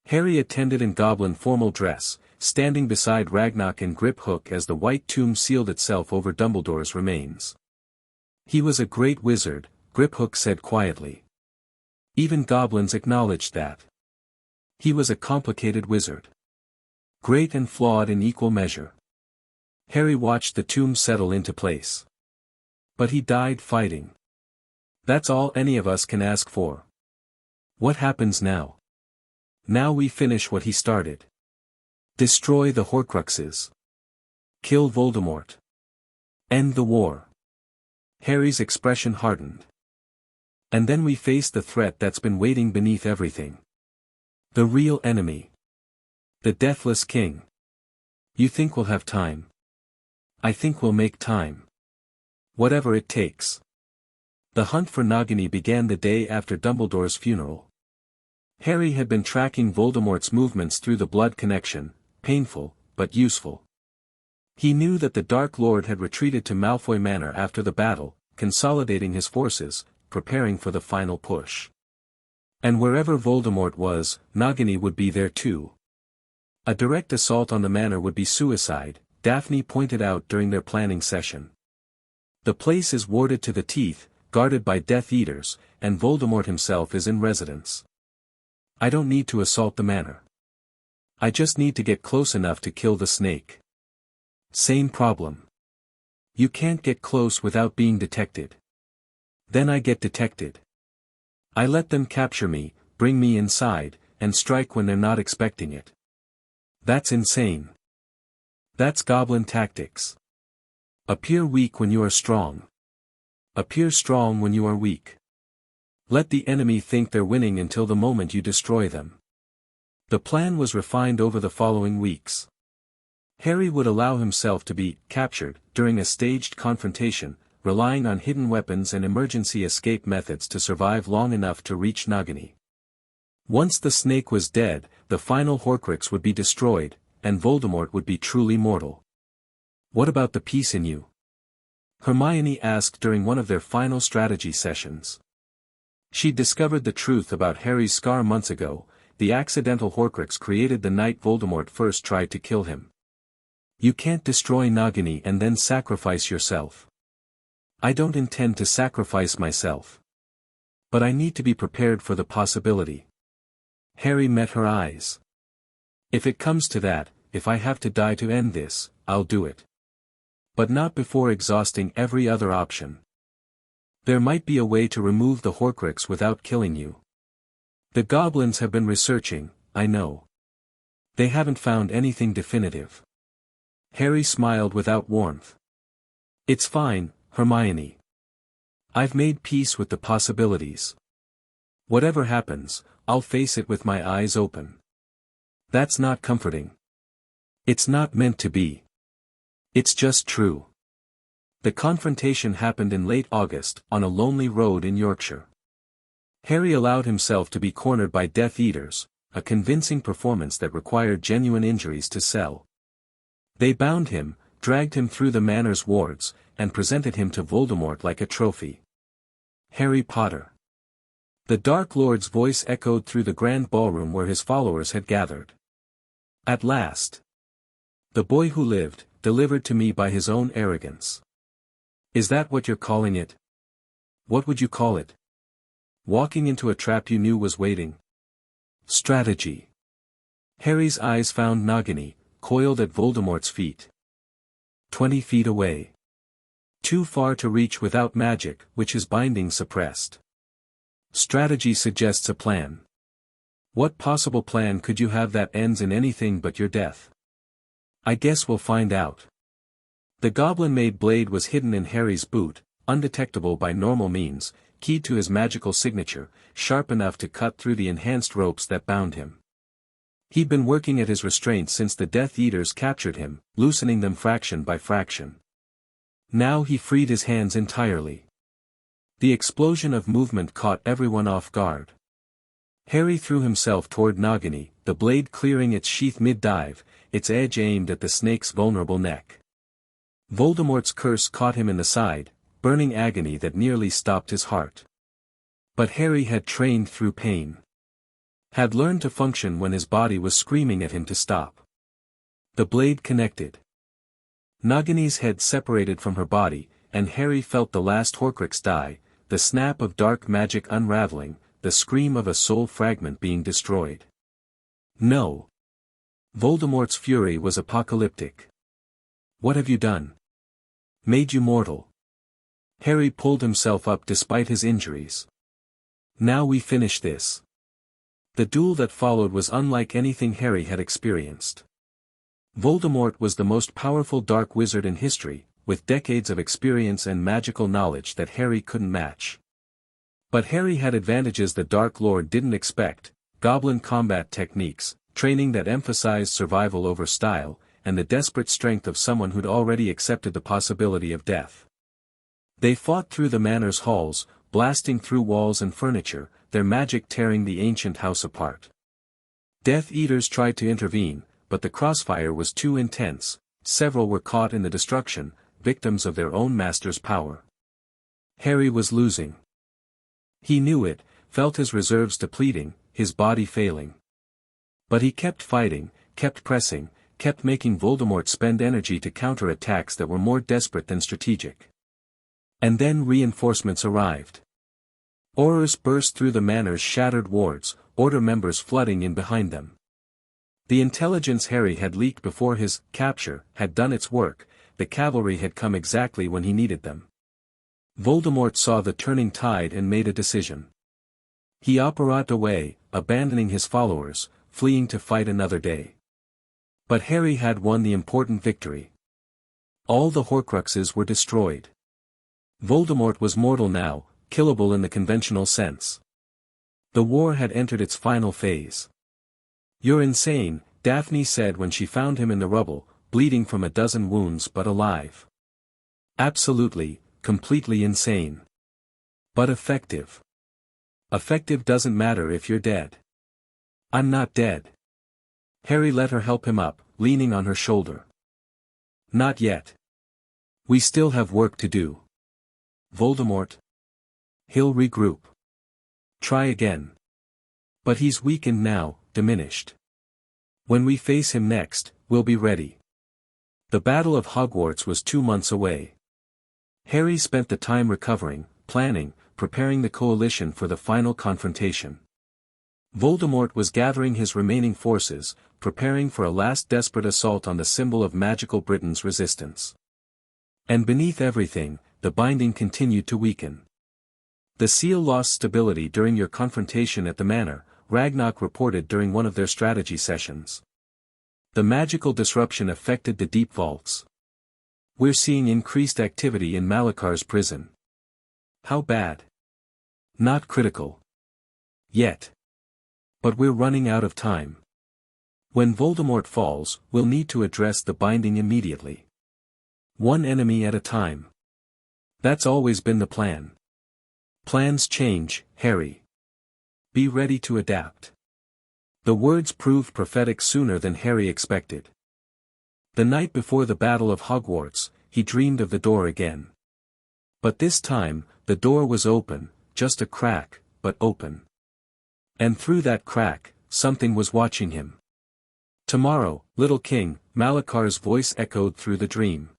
Speaker 1: Harry attended in goblin formal dress, standing beside Ragnarok and Griphook as the white tomb sealed itself over Dumbledore's remains. He was a great wizard, Griphook said quietly. Even goblins acknowledged that. He was a complicated wizard. Great and flawed in equal measure. Harry watched the tomb settle into place. But he died fighting. That's all any of us can ask for. What happens now? Now we finish what he started. Destroy the Horcruxes. Kill Voldemort. End the war. Harry's expression hardened. And then we face the threat that's been waiting beneath everything. The real enemy. The Deathless King. You think we'll have time? I think we'll make time. Whatever it takes. The hunt for Nagini began the day after Dumbledore's funeral. Harry had been tracking Voldemort's movements through the blood connection, painful, but useful. He knew that the Dark Lord had retreated to Malfoy Manor after the battle, consolidating his forces, preparing for the final push. And wherever Voldemort was, Nagini would be there too. A direct assault on the manor would be suicide, Daphne pointed out during their planning session. The place is warded to the teeth, guarded by Death Eaters, and Voldemort himself is in residence. I don't need to assault the manor. I just need to get close enough to kill the snake. Same problem. You can't get close without being detected. Then I get detected. I let them capture me, bring me inside, and strike when they're not expecting it. That's insane. That's goblin tactics. Appear weak when you are strong. Appear strong when you are weak. Let the enemy think they're winning until the moment you destroy them. The plan was refined over the following weeks. Harry would allow himself to be captured during a staged confrontation, relying on hidden weapons and emergency escape methods to survive long enough to reach Nagini. Once the snake was dead, the final Horcrux would be destroyed, and Voldemort would be truly mortal. What about the peace in you? Hermione asked during one of their final strategy sessions. She'd discovered the truth about Harry's scar months ago. The accidental Horcrux created the night Voldemort first tried to kill him. You can't destroy Nagini and then sacrifice yourself. I don't intend to sacrifice myself. But I need to be prepared for the possibility. Harry met her eyes. If it comes to that, if I have to die to end this, I'll do it. But not before exhausting every other option. There might be a way to remove the Horcrux without killing you. The goblins have been researching, I know. They haven't found anything definitive. Harry smiled without warmth. It's fine, Hermione. I've made peace with the possibilities. Whatever happens, I'll face it with my eyes open. That's not comforting. It's not meant to be. It's just true. The confrontation happened in late August, on a lonely road in Yorkshire. Harry allowed himself to be cornered by Death Eaters, a convincing performance that required genuine injuries to sell. They bound him, dragged him through the manor's wards, and presented him to Voldemort like a trophy. Harry Potter. The Dark Lord's voice echoed through the grand ballroom where his followers had gathered. At last. The boy who lived, delivered to me by his own arrogance. Is that what you're calling it? What would you call it? Walking into a trap you knew was waiting. Strategy. Harry's eyes found Nagini, coiled at Voldemort's feet. 20 feet away. Too far to reach without magic, which his binding suppressed. Strategy suggests a plan. What possible plan could you have that ends in anything but your death? I guess we'll find out. The goblin-made blade was hidden in Harry's boot, undetectable by normal means, keyed to his magical signature, sharp enough to cut through the enhanced ropes that bound him. He'd been working at his restraint since the Death Eaters captured him, loosening them fraction by fraction. Now he freed his hands entirely. The explosion of movement caught everyone off guard. Harry threw himself toward Nagini, the blade clearing its sheath mid-dive, its edge aimed at the snake's vulnerable neck. Voldemort's curse caught him in the side, burning agony that nearly stopped his heart. But Harry had trained through pain. Had learned to function when his body was screaming at him to stop. The blade connected. Nagini's head separated from her body, and Harry felt the last Horcrux die, the snap of dark magic unraveling, the scream of a soul fragment being destroyed. No. Voldemort's fury was apocalyptic. What have you done? Made you mortal. Harry pulled himself up despite his injuries. Now we finish this. The duel that followed was unlike anything Harry had experienced. Voldemort was the most powerful dark wizard in history, with decades of experience and magical knowledge that Harry couldn't match. But Harry had advantages the Dark Lord didn't expect: goblin combat techniques, training that emphasized survival over style, and the desperate strength of someone who'd already accepted the possibility of death. They fought through the manor's halls, blasting through walls and furniture, their magic tearing the ancient house apart. Death Eaters tried to intervene, but the crossfire was too intense. Several were caught in the destruction, victims of their own master's power. Harry was losing. He knew it, felt his reserves depleting, his body failing. But he kept fighting, kept pressing, kept making Voldemort spend energy to counter attacks that were more desperate than strategic. And then reinforcements arrived. Horrors burst through the manor's shattered wards, Order members flooding in behind them. The intelligence Harry had leaked before his capture had done its work. The cavalry had come exactly when he needed them. Voldemort saw the turning tide and made a decision. He operated away, abandoning his followers, fleeing to fight another day. But Harry had won the important victory. All the Horcruxes were destroyed. Voldemort was mortal now, killable in the conventional sense. The war had entered its final phase. "You're insane," Daphne said when she found him in the rubble, bleeding from a dozen wounds but alive. "Absolutely, completely insane. But effective. Effective doesn't matter if you're dead." "I'm not dead." Harry let her help him up, leaning on her shoulder. "Not yet. We still have work to do." "Voldemort? He'll regroup. Try again. But he's weakened now, diminished. When we face him next, we'll be ready." The Battle of Hogwarts was 2 months away. Harry spent the time recovering, planning, preparing the coalition for the final confrontation. Voldemort was gathering his remaining forces, preparing for a last desperate assault on the symbol of magical Britain's resistance. And beneath everything, the binding continued to weaken. "The seal lost stability during your confrontation at the manor," Ragnarok reported during one of their strategy sessions. The magical disruption affected the deep vaults. We're seeing increased activity in Malakar's prison. How bad? Not critical. Yet. But we're running out of time. When Voldemort falls, we'll need to address the binding immediately. One enemy at a time. That's always been the plan. Plans change, Harry. Be ready to adapt. The words proved prophetic sooner than Harry expected. The night before the Battle of Hogwarts, he dreamed of the door again. But this time, the door was open, just a crack, but open. And through that crack, something was watching him. Tomorrow, little king, Malakar's voice echoed through the dream.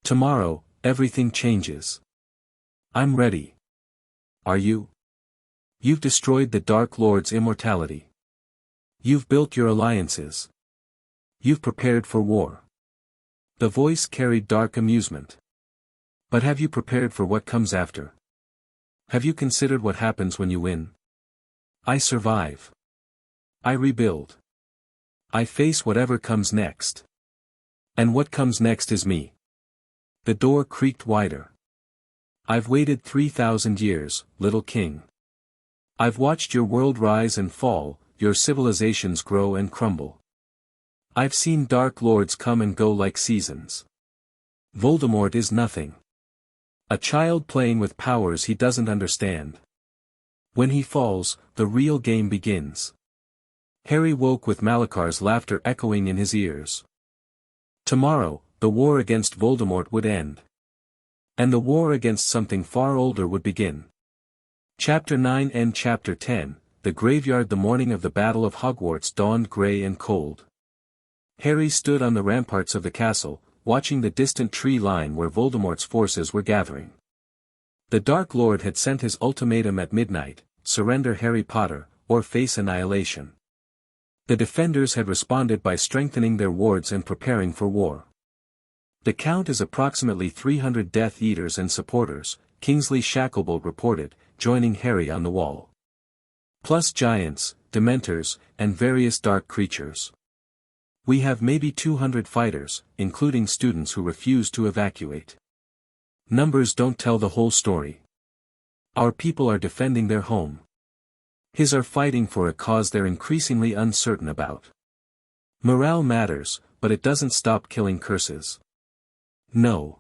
Speaker 1: Tomorrow, everything changes. I'm ready. Are you? You've destroyed the Dark Lord's immortality. You've built your alliances. You've prepared for war. The voice carried dark amusement. But have you prepared for what comes after? Have you considered what happens when you win? I survive. I rebuild. I face whatever comes next. And what comes next is me. The door creaked wider. I've waited 3,000 years, little king. I've watched your world rise and fall, your civilizations grow and crumble. I've seen Dark Lords come and go like seasons. Voldemort is nothing. A child playing with powers he doesn't understand. When he falls, the real game begins. Harry woke with Malakar's laughter echoing in his ears. Tomorrow, the war against Voldemort would end. And the war against something far older would begin. Chapter 9 and Chapter 10, The Graveyard. The morning of the Battle of Hogwarts dawned grey and cold. Harry stood on the ramparts of the castle, watching the distant tree line where Voldemort's forces were gathering. The Dark Lord had sent his ultimatum at midnight: surrender Harry Potter, or face annihilation. The defenders had responded by strengthening their wards and preparing for war. The count is approximately 300 Death Eaters and supporters, Kingsley Shacklebolt reported, joining Harry on the wall. Plus giants, dementors, and various dark creatures. We have maybe 200 fighters, including students who refuse to evacuate. Numbers don't tell the whole story. Our people are defending their home. His are fighting for a cause they're increasingly uncertain about. Morale matters, but it doesn't stop killing curses. No.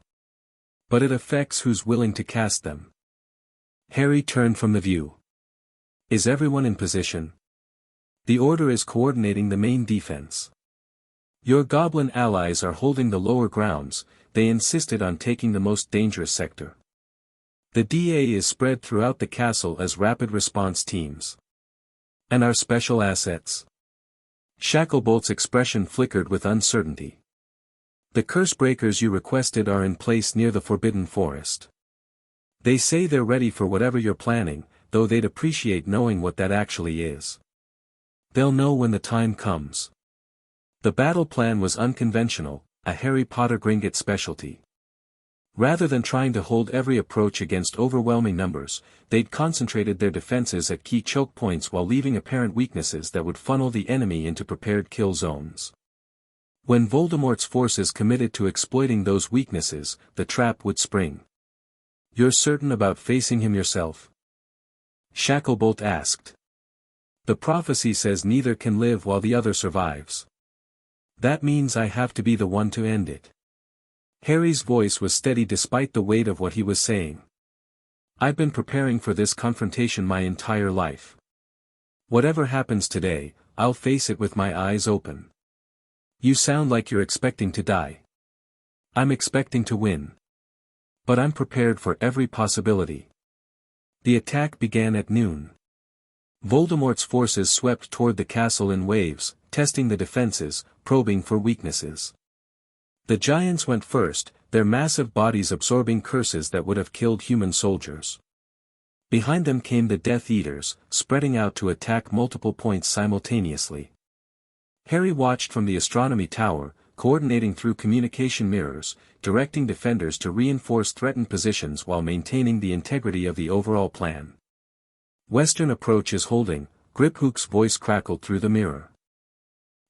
Speaker 1: But it affects who's willing to cast them. Harry turned from the view. Is everyone in position? The Order is coordinating the main defense. Your goblin allies are holding the lower grounds. They insisted on taking the most dangerous sector. The DA is spread throughout the castle as rapid response teams. And our special assets? Shacklebolt's expression flickered with uncertainty. The curse breakers you requested are in place near the Forbidden Forest. They say they're ready for whatever you're planning, though they'd appreciate knowing what that actually is. They'll know when the time comes. The battle plan was unconventional, a Harry Potter Gringotts specialty. Rather than trying to hold every approach against overwhelming numbers, they'd concentrated their defenses at key choke points while leaving apparent weaknesses that would funnel the enemy into prepared kill zones. When Voldemort's forces committed to exploiting those weaknesses, the trap would spring. You're certain about facing him yourself? Shacklebolt asked. The prophecy says neither can live while the other survives. That means I have to be the one to end it. Harry's voice was steady despite the weight of what he was saying. I've been preparing for this confrontation my entire life. Whatever happens today, I'll face it with my eyes open. You sound like you're expecting to die. I'm expecting to win. But I'm prepared for every possibility. The attack began at noon. Voldemort's forces swept toward the castle in waves, testing the defenses, probing for weaknesses. The giants went first, their massive bodies absorbing curses that would have killed human soldiers. Behind them came the Death Eaters, spreading out to attack multiple points simultaneously. Harry watched from the astronomy tower, coordinating through communication mirrors, directing defenders to reinforce threatened positions while maintaining the integrity of the overall plan. Western approach is holding, Griphook's voice crackled through the mirror.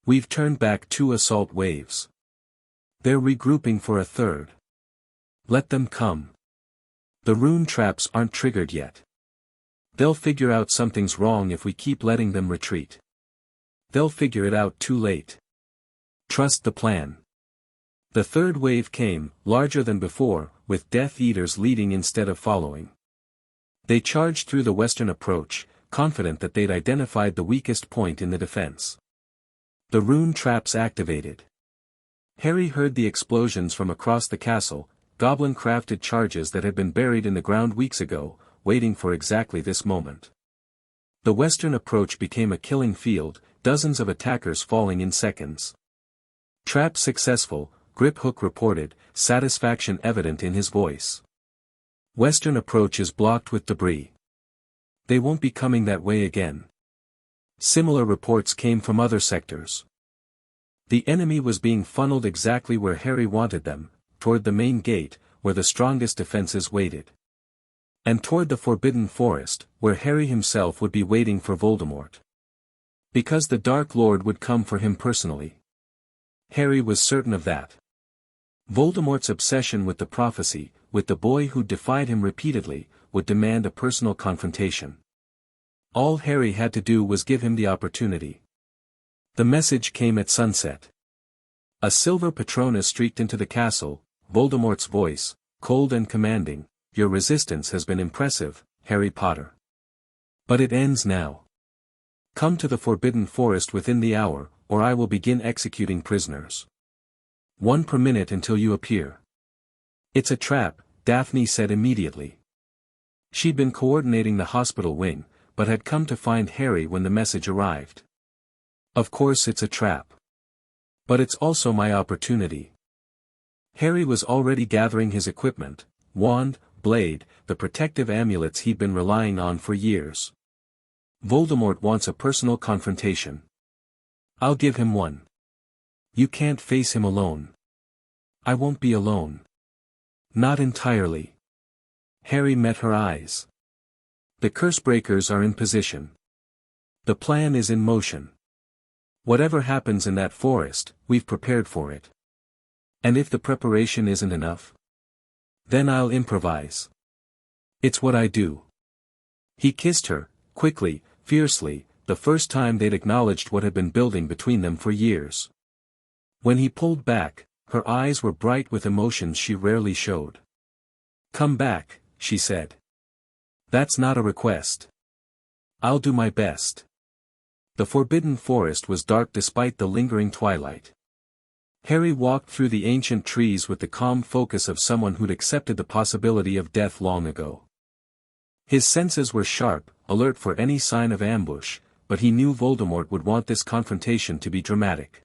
Speaker 1: We've turned back 2 assault waves. They're regrouping for a third. Let them come. The rune traps aren't triggered yet. They'll figure out something's wrong if we keep letting them retreat. They'll figure it out too late. Trust the plan. The third wave came, larger than before, with Death Eaters leading instead of following. They charged through the western approach, confident that they'd identified the weakest point in the defense. The rune traps activated. Harry heard the explosions from across the castle, goblin-crafted charges that had been buried in the ground weeks ago, waiting for exactly this moment. The western approach became a killing field, dozens of attackers falling in seconds. Trap successful, Griphook reported, satisfaction evident in his voice. Western approach is blocked with debris. They won't be coming that way again. Similar reports came from other sectors. The enemy was being funneled exactly where Harry wanted them, toward the main gate, where the strongest defenses waited. And toward the Forbidden Forest, where Harry himself would be waiting for Voldemort. Because the Dark Lord would come for him personally. Harry was certain of that. Voldemort's obsession with the prophecy, with the boy who defied him repeatedly, would demand a personal confrontation. All Harry had to do was give him the opportunity. The message came at sunset. A silver Patronus streaked into the castle, Voldemort's voice, cold and commanding, "Your resistance has been impressive, Harry Potter. But it ends now. Come to the Forbidden Forest within the hour, or I will begin executing prisoners. 1 per minute until you appear." "It's a trap," Daphne said immediately. She'd been coordinating the hospital wing, but had come to find Harry when the message arrived. "Of course it's a trap. But it's also my opportunity." Harry was already gathering his equipment, wand, blade, the protective amulets he'd been relying on for years. Voldemort wants a personal confrontation. I'll give him one. You can't face him alone. I won't be alone. Not entirely. Harry met her eyes. The Cursebreakers are in position. The plan is in motion. Whatever happens in that forest, we've prepared for it. And if the preparation isn't enough, then I'll improvise. It's what I do. He kissed her, quickly, fiercely, the first time they'd acknowledged what had been building between them for years. When he pulled back, her eyes were bright with emotions she rarely showed. "Come back," she said. "That's not a request. I'll do my best." The Forbidden Forest was dark despite the lingering twilight. Harry walked through the ancient trees with the calm focus of someone who'd accepted the possibility of death long ago. His senses were sharp, alert for any sign of ambush, but he knew Voldemort would want this confrontation to be dramatic.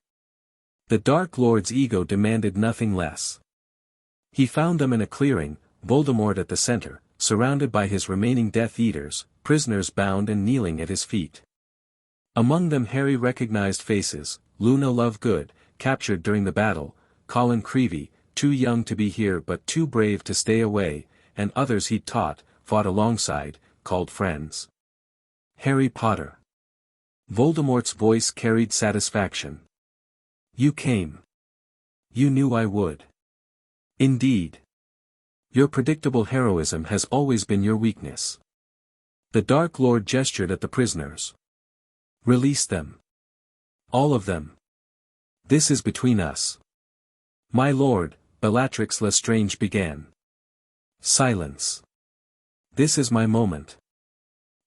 Speaker 1: The Dark Lord's ego demanded nothing less. He found them in a clearing, Voldemort at the center, surrounded by his remaining Death Eaters, prisoners bound and kneeling at his feet. Among them Harry recognized faces: Luna Lovegood, captured during the battle, Colin Creevey, too young to be here but too brave to stay away, and others he'd fought alongside, called friends. "Harry Potter." Voldemort's voice carried satisfaction. "You came. You knew I would." "Indeed. Your predictable heroism has always been your weakness." The Dark Lord gestured at the prisoners. "Release them. All of them. This is between us." "My lord," Bellatrix Lestrange began. "Silence. This is my moment.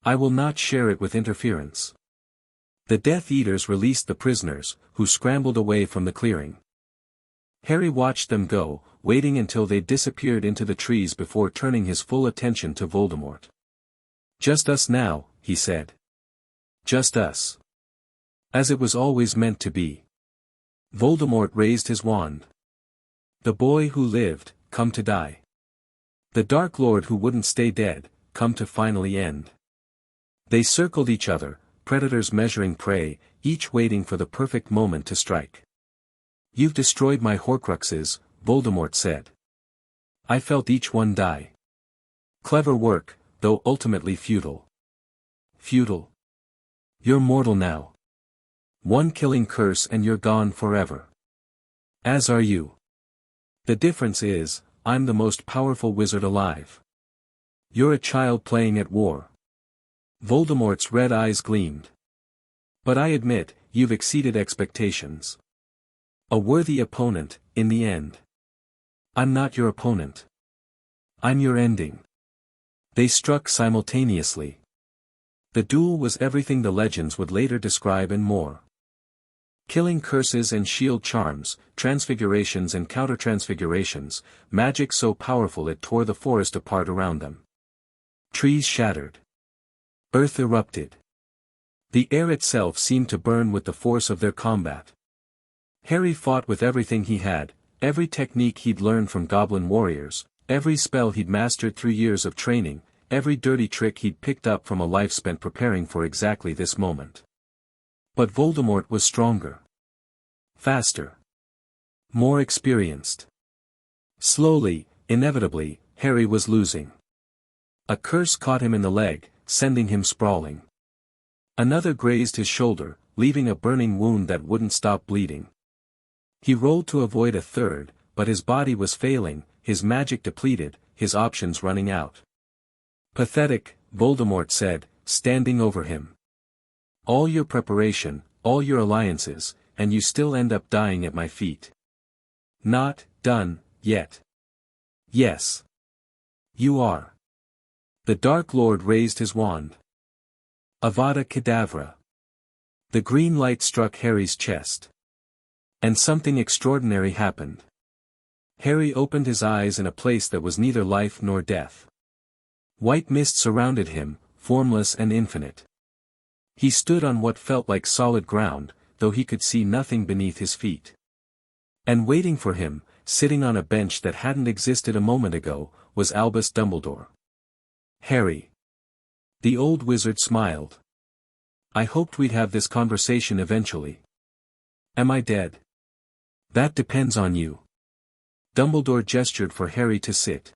Speaker 1: I will not share it with interference." The Death Eaters released the prisoners, who scrambled away from the clearing. Harry watched them go, waiting until they disappeared into the trees before turning his full attention to Voldemort. "Just us now," he said. "Just us. As it was always meant to be." Voldemort raised his wand. "The boy who lived, come to die. The Dark Lord who wouldn't stay dead, come to finally end." They circled each other, predators measuring prey, each waiting for the perfect moment to strike. "You've destroyed my Horcruxes," Voldemort said. "I felt each one die. Clever work, though ultimately futile." "Futile? You're mortal now. One killing curse and you're gone forever. As are you. The difference is, I'm the most powerful wizard alive. You're a child playing at war. Voldemort's red eyes gleamed. But I admit, you've exceeded expectations. A worthy opponent, in the end. I'm not your opponent. I'm your ending. They struck simultaneously. The duel was everything the legends would later describe and more. Killing curses and shield charms, transfigurations and counter-transfigurations, magic so powerful it tore the forest apart around them. Trees shattered. Earth erupted. The air itself seemed to burn with the force of their combat. Harry fought with everything he had, every technique he'd learned from goblin warriors, every spell he'd mastered through years of training, every dirty trick he'd picked up from a life spent preparing for exactly this moment. But Voldemort was stronger. Faster. More experienced. Slowly, inevitably, Harry was losing. A curse caught him in the leg, sending him sprawling. Another grazed his shoulder, leaving a burning wound that wouldn't stop bleeding. He rolled to avoid a third, but his body was failing, his magic depleted, his options running out. Pathetic, Voldemort said, standing over him. All your preparation, all your alliances, and you still end up dying at my feet. Not done yet. Yes. You are. The Dark Lord raised his wand. Avada Kedavra. The green light struck Harry's chest. And something extraordinary happened. Harry opened his eyes in a place that was neither life nor death. White mist surrounded him, formless and infinite. He stood on what felt like solid ground, though he could see nothing beneath his feet. And waiting for him, sitting on a bench that hadn't existed a moment ago, was Albus Dumbledore. Harry. The old wizard smiled. I hoped we'd have this conversation eventually. Am I dead? That depends on you. Dumbledore gestured for Harry to sit.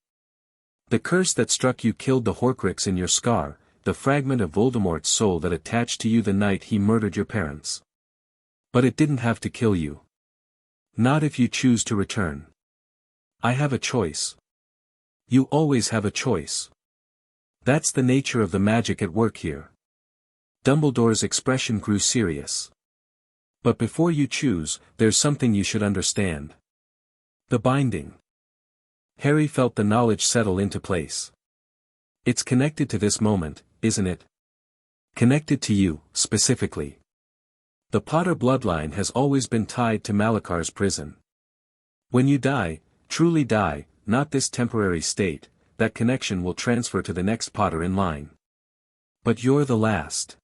Speaker 1: The curse that struck you killed the Horcrux in your scar, the fragment of Voldemort's soul that attached to you the night he murdered your parents. But it didn't have to kill you. Not if you choose to return. I have a choice. You always have a choice. That's the nature of the magic at work here. Dumbledore's expression grew serious. But before you choose, there's something you should understand. The binding. Harry felt the knowledge settle into place. It's connected to this moment, isn't it? Connected to you, specifically. The Potter bloodline has always been tied to Malakar's prison. When you die, truly die, not this temporary state, that connection will transfer to the next Potter in line. But you're the last.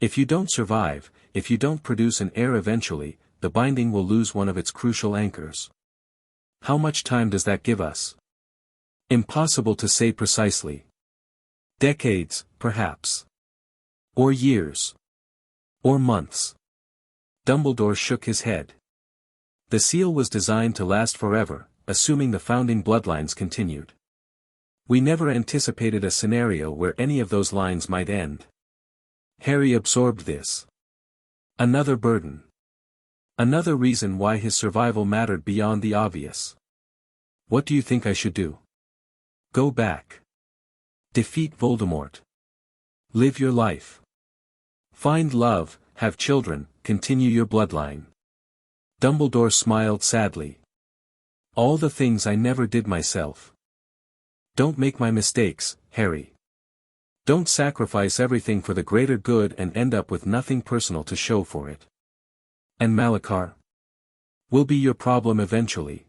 Speaker 1: If you don't survive, if you don't produce an heir eventually, the binding will lose one of its crucial anchors. How much time does that give us? Impossible to say precisely. Decades, perhaps. Or years. Or months. Dumbledore shook his head. The seal was designed to last forever, assuming the founding bloodlines continued. We never anticipated a scenario where any of those lines might end. Harry absorbed this. Another burden. Another reason why his survival mattered beyond the obvious. What do you think I should do? Go back. Defeat Voldemort. Live your life. Find love, have children, continue your bloodline. Dumbledore smiled sadly. All the things I never did myself. Don't make my mistakes, Harry. Don't sacrifice everything for the greater good and end up with nothing personal to show for it. And Malakar? Will be your problem eventually.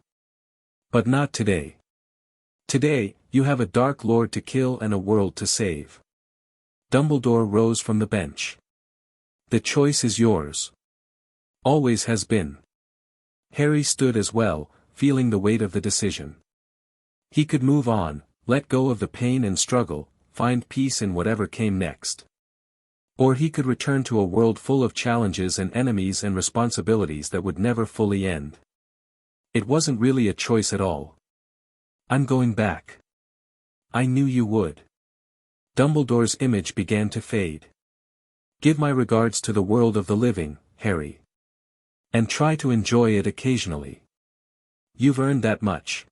Speaker 1: But not today. Today, you have a Dark Lord to kill and a world to save. Dumbledore rose from the bench. The choice is yours. Always has been. Harry stood as well, feeling the weight of the decision. He could move on, let go of the pain and struggle, find peace in whatever came next. Or he could return to a world full of challenges and enemies and responsibilities that would never fully end. It wasn't really a choice at all. I'm going back. I knew you would. Dumbledore's image began to fade. Give my regards to the world of the living, Harry. And try to enjoy it occasionally. You've earned that much.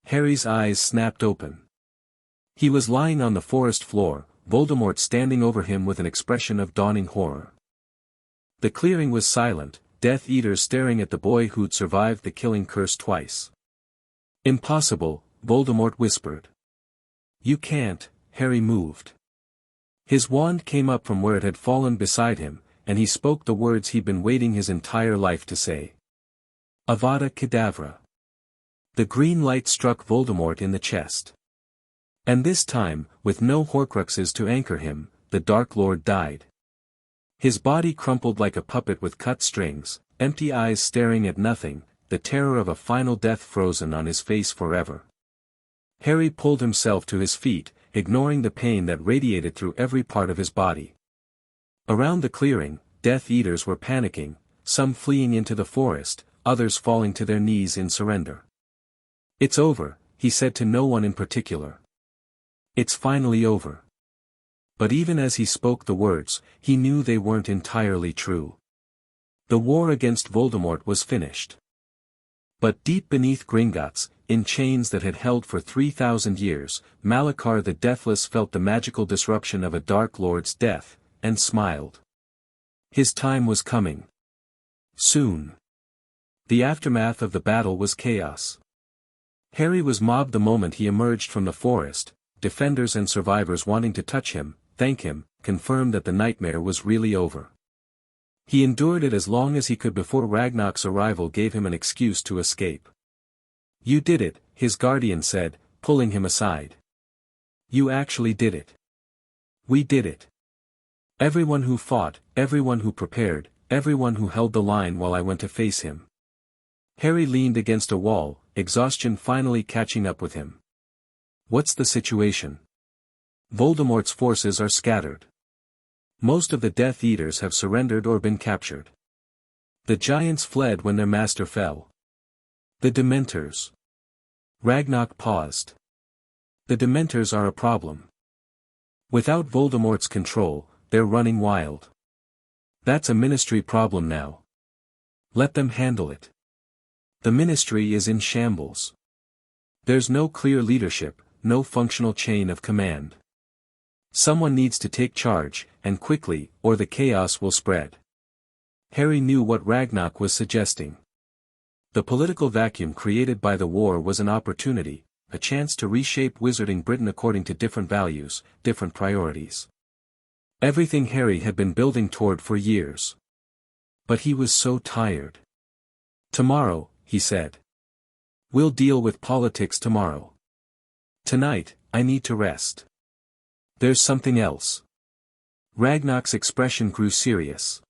Speaker 1: Harry's eyes snapped open. He was lying on the forest floor, Voldemort standing over him with an expression of dawning horror. The clearing was silent, Death Eaters staring at the boy who'd survived the killing curse twice. Impossible, Voldemort whispered. You can't. Harry moved. His wand came up from where it had fallen beside him, and he spoke the words he'd been waiting his entire life to say. Avada Kedavra. The green light struck Voldemort in the chest. And this time, with no Horcruxes to anchor him, the Dark Lord died. His body crumpled like a puppet with cut strings, empty eyes staring at nothing, the terror of a final death frozen on his face forever. Harry pulled himself to his feet, ignoring the pain that radiated through every part of his body. Around the clearing, Death Eaters were panicking, some fleeing into the forest, others falling to their knees in surrender. It's over, he said to no one in particular. It's finally over. But even as he spoke the words, he knew they weren't entirely true. The war against Voldemort was finished. But deep beneath Gringotts, in chains that had held for 3,000 years, Malachar the Deathless felt the magical disruption of a Dark Lord's death, and smiled. His time was coming. Soon. The aftermath of the battle was chaos. Harry was mobbed the moment he emerged from the forest, defenders and survivors wanting to touch him, thank him, confirm that the nightmare was really over. He endured it as long as he could before Ragnarok's arrival gave him an excuse to escape. You did it, his guardian said, pulling him aside. You actually did it. We did it. Everyone who fought, everyone who prepared, everyone who held the line while I went to face him. Harry leaned against a wall, exhaustion finally catching up with him. What's the situation? Voldemort's forces are scattered. Most of the Death Eaters have surrendered or been captured. The giants fled when their master fell. The Dementors. Ragnarok paused. The Dementors are a problem. Without Voldemort's control, they're running wild. That's a Ministry problem now. Let them handle it. The Ministry is in shambles. There's no clear leadership, no functional chain of command. Someone needs to take charge, and quickly, or the chaos will spread. Harry knew what Ragnarok was suggesting. The political vacuum created by the war was an opportunity, a chance to reshape Wizarding Britain according to different values, different priorities. Everything Harry had been building toward for years. But he was so tired. Tomorrow, he said. We'll deal with politics tomorrow. Tonight, I need to rest. There's something else. Ragnarok's expression grew serious.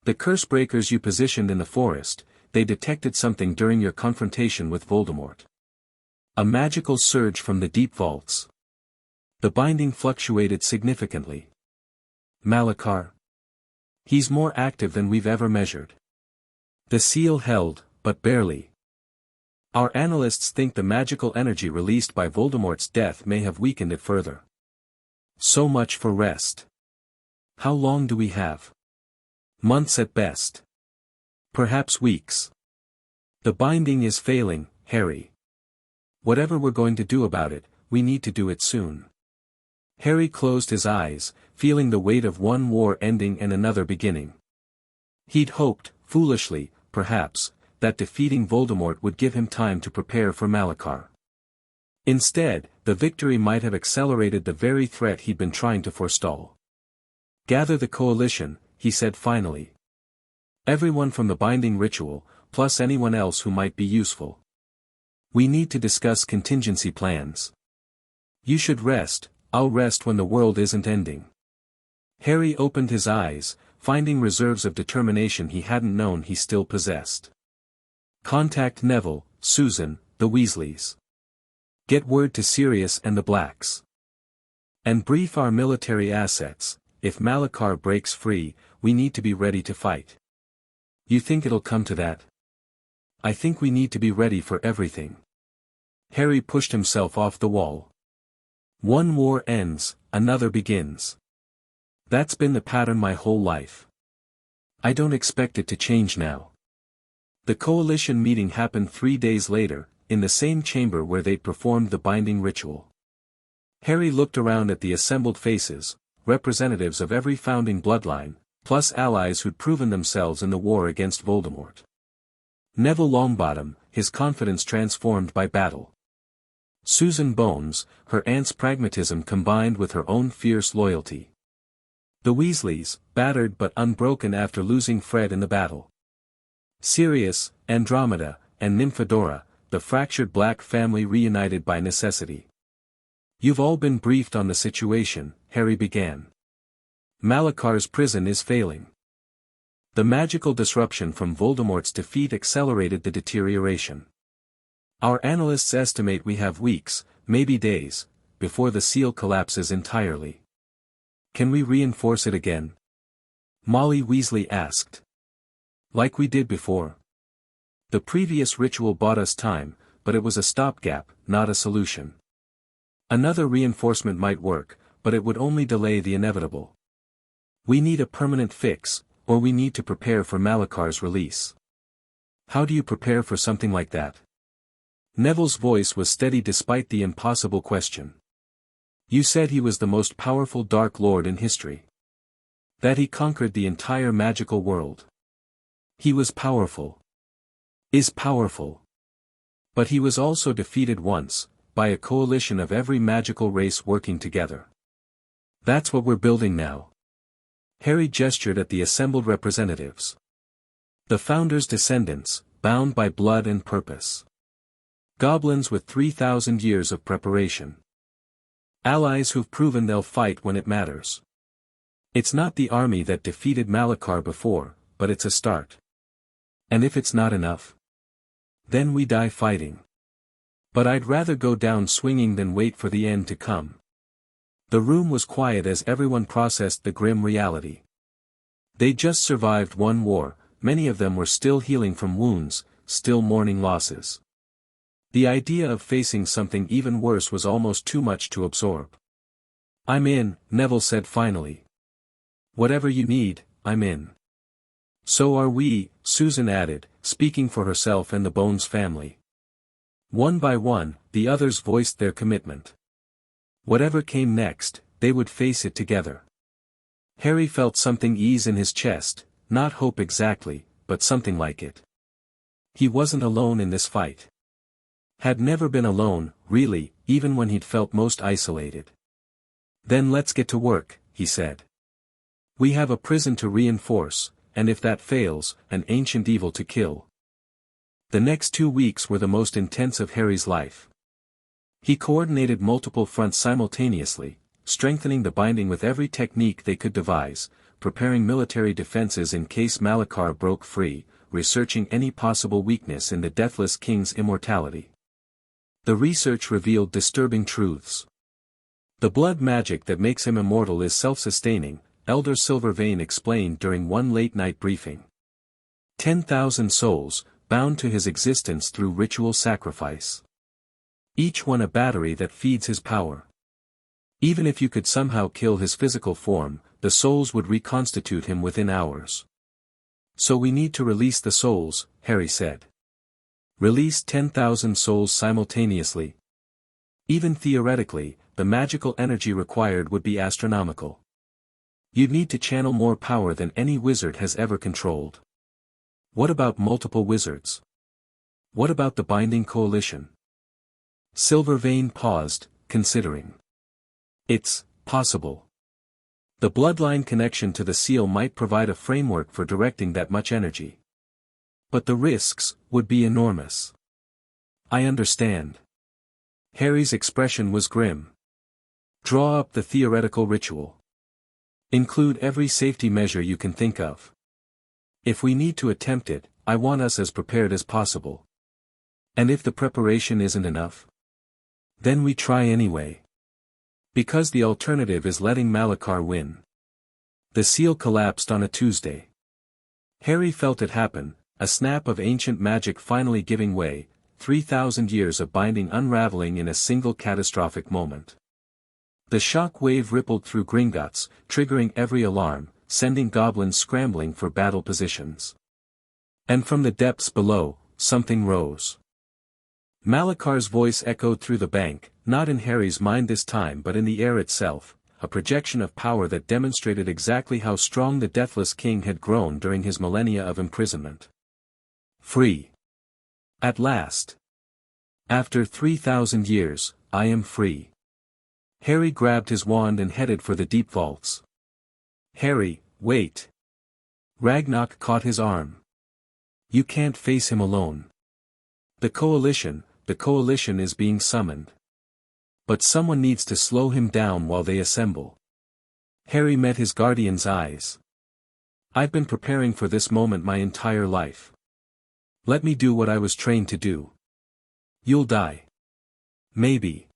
Speaker 1: The Cursebreakers you positioned in the forest, they detected something during your confrontation with Voldemort. A magical surge from the deep vaults. The binding fluctuated significantly. Malachar. He's more active than we've ever measured. The seal held, but barely. Our analysts think the magical energy released by Voldemort's death may have weakened it further. So much for rest. How long do we have? Months at best. Perhaps weeks. The binding is failing, Harry. Whatever we're going to do about it, we need to do it soon. Harry closed his eyes, feeling the weight of one war ending and another beginning. He'd hoped, foolishly, perhaps, that defeating Voldemort would give him time to prepare for Malachar. Instead, the victory might have accelerated the very threat he'd been trying to forestall. Gather the coalition, he said finally. Everyone from the binding ritual, plus anyone else who might be useful. We need to discuss contingency plans. You should rest, I'll rest when the world isn't ending. Harry opened his eyes, finding reserves of determination he hadn't known he still possessed. Contact Neville, Susan, the Weasleys. Get word to Sirius and the Blacks. And brief our military assets. If Malachar breaks free, we need to be ready to fight. You think it'll come to that? I think we need to be ready for everything. Harry pushed himself off the wall. One war ends, another begins. That's been the pattern my whole life. I don't expect it to change now. The coalition meeting happened 3 days later, in the same chamber where they'd performed the binding ritual. Harry looked around at the assembled faces, representatives of every founding bloodline, plus allies who'd proven themselves in the war against Voldemort. Neville Longbottom, his confidence transformed by battle. Susan Bones, her aunt's pragmatism combined with her own fierce loyalty. The Weasleys, battered but unbroken after losing Fred in the battle. Sirius, Andromeda, and Nymphadora, the fractured black family reunited by necessity. You've all been briefed on the situation, Harry began. Malakar's prison is failing. The magical disruption from Voldemort's defeat accelerated the deterioration. Our analysts estimate we have weeks, maybe days, before the seal collapses entirely. Can we reinforce it again? Molly Weasley asked. Like we did before. The previous ritual bought us time, but it was a stopgap, not a solution. Another reinforcement might work, but it would only delay the inevitable. We need a permanent fix, or we need to prepare for Malakar's release. How do you prepare for something like that? Neville's voice was steady despite the impossible question. You said he was the most powerful Dark Lord in history. That he conquered the entire magical world. He was powerful. Is powerful. But he was also defeated once, by a coalition of every magical race working together. That's what we're building now. Harry gestured at the assembled representatives. The Founder's descendants, bound by blood and purpose. Goblins with 3,000 years of preparation. Allies who've proven they'll fight when it matters. It's not the army that defeated Malakar before, but it's a start. And if it's not enough, then we die fighting. But I'd rather go down swinging than wait for the end to come. The room was quiet as everyone processed the grim reality. They'd just survived one war, many of them were still healing from wounds, still mourning losses. The idea of facing something even worse was almost too much to absorb. I'm in, Neville said finally. Whatever you need, I'm in. So are we, Susan added, speaking for herself and the Bones family. One by one, the others voiced their commitment. Whatever came next, they would face it together. Harry felt something ease in his chest, not hope exactly, but something like it. He wasn't alone in this fight. Had never been alone, really, even when he'd felt most isolated. Then let's get to work, he said. We have a prison to reinforce, and if that fails, an ancient evil to kill. The next 2 weeks were the most intense of Harry's life. He coordinated multiple fronts simultaneously, strengthening the binding with every technique they could devise, preparing military defenses in case Malakar broke free, researching any possible weakness in the Deathless King's immortality. The research revealed disturbing truths. The blood magic that makes him immortal is self-sustaining, Elder Silvervein explained during one late-night briefing. 10,000 souls, bound to his existence through ritual sacrifice. Each one a battery that feeds his power. Even if you could somehow kill his physical form, the souls would reconstitute him within hours. So we need to release the souls, Harry said. Release 10,000 souls simultaneously. Even theoretically, the magical energy required would be astronomical. You'd need to channel more power than any wizard has ever controlled. What about multiple wizards? What about the Binding Coalition? Silvervein paused, considering. It's possible. The bloodline connection to the seal might provide a framework for directing that much energy. But the risks would be enormous. I understand. Harry's expression was grim. Draw up the theoretical ritual. Include every safety measure you can think of. If we need to attempt it, I want us as prepared as possible. And if the preparation isn't enough, then we try anyway. Because the alternative is letting Malakar win. The seal collapsed on a Tuesday. Harry felt it happen, a snap of ancient magic finally giving way, 3,000 years of binding unraveling in a single catastrophic moment. The shock wave rippled through Gringotts, triggering every alarm, sending goblins scrambling for battle positions. And from the depths below, something rose. Malakar's voice echoed through the bank, not in Harry's mind this time but in the air itself, a projection of power that demonstrated exactly how strong the Deathless King had grown during his millennia of imprisonment. Free. At last. After 3,000 years, I am free. Harry grabbed his wand and headed for the deep vaults. Harry, wait. Ragnarok caught his arm. You can't face him alone. The coalition is being summoned. But someone needs to slow him down while they assemble. Harry met his guardian's eyes. I've been preparing for this moment my entire life. Let me do what I was trained to do. You'll die. Maybe.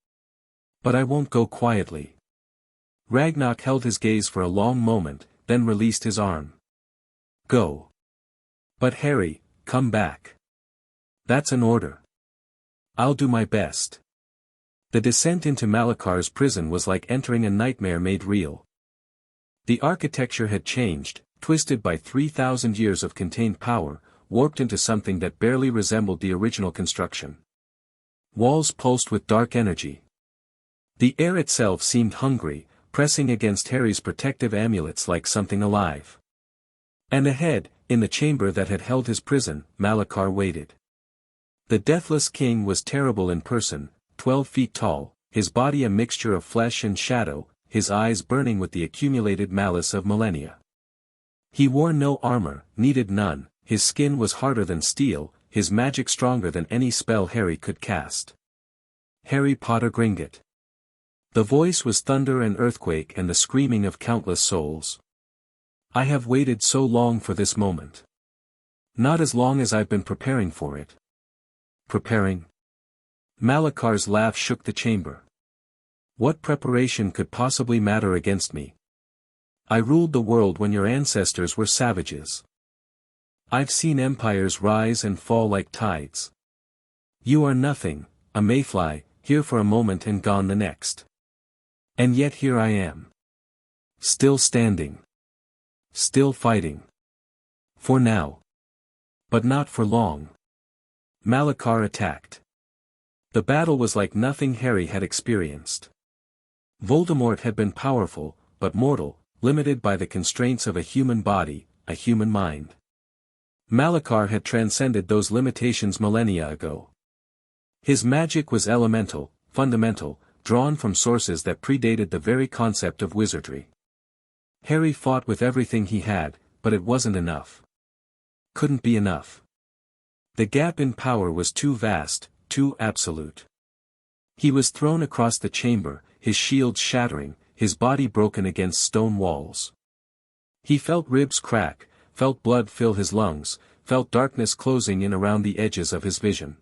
Speaker 1: But I won't go quietly. Ragnarok held his gaze for a long moment, then released his arm. Go. But Harry, come back. That's an order. I'll do my best. The descent into Malakar's prison was like entering a nightmare made real. The architecture had changed, twisted by 3,000 years of contained power, warped into something that barely resembled the original construction. Walls pulsed with dark energy. The air itself seemed hungry, pressing against Harry's protective amulets like something alive. And ahead, in the chamber that had held his prison, Malakar waited. The Deathless King was terrible in person, 12 feet tall, his body a mixture of flesh and shadow, his eyes burning with the accumulated malice of millennia. He wore no armor, needed none, his skin was harder than steel, his magic stronger than any spell Harry could cast. Harry Potter Gringotts. The voice was thunder and earthquake and the screaming of countless souls. I have waited so long for this moment. Not as long as I've been preparing for it. Preparing? Malakar's laugh shook the chamber. What preparation could possibly matter against me? I ruled the world when your ancestors were savages. I've seen empires rise and fall like tides. You are nothing, a mayfly, here for a moment and gone the next. And yet here I am. Still standing. Still fighting. For now. But not for long. Malakar attacked. The battle was like nothing Harry had experienced. Voldemort had been powerful, but mortal, limited by the constraints of a human body, a human mind. Malakar had transcended those limitations millennia ago. His magic was elemental, fundamental, drawn from sources that predated the very concept of wizardry. Harry fought with everything he had, but it wasn't enough. Couldn't be enough. The gap in power was too vast, too absolute. He was thrown across the chamber, his shield shattering, his body broken against stone walls. He felt ribs crack, felt blood fill his lungs, felt darkness closing in around the edges of his vision.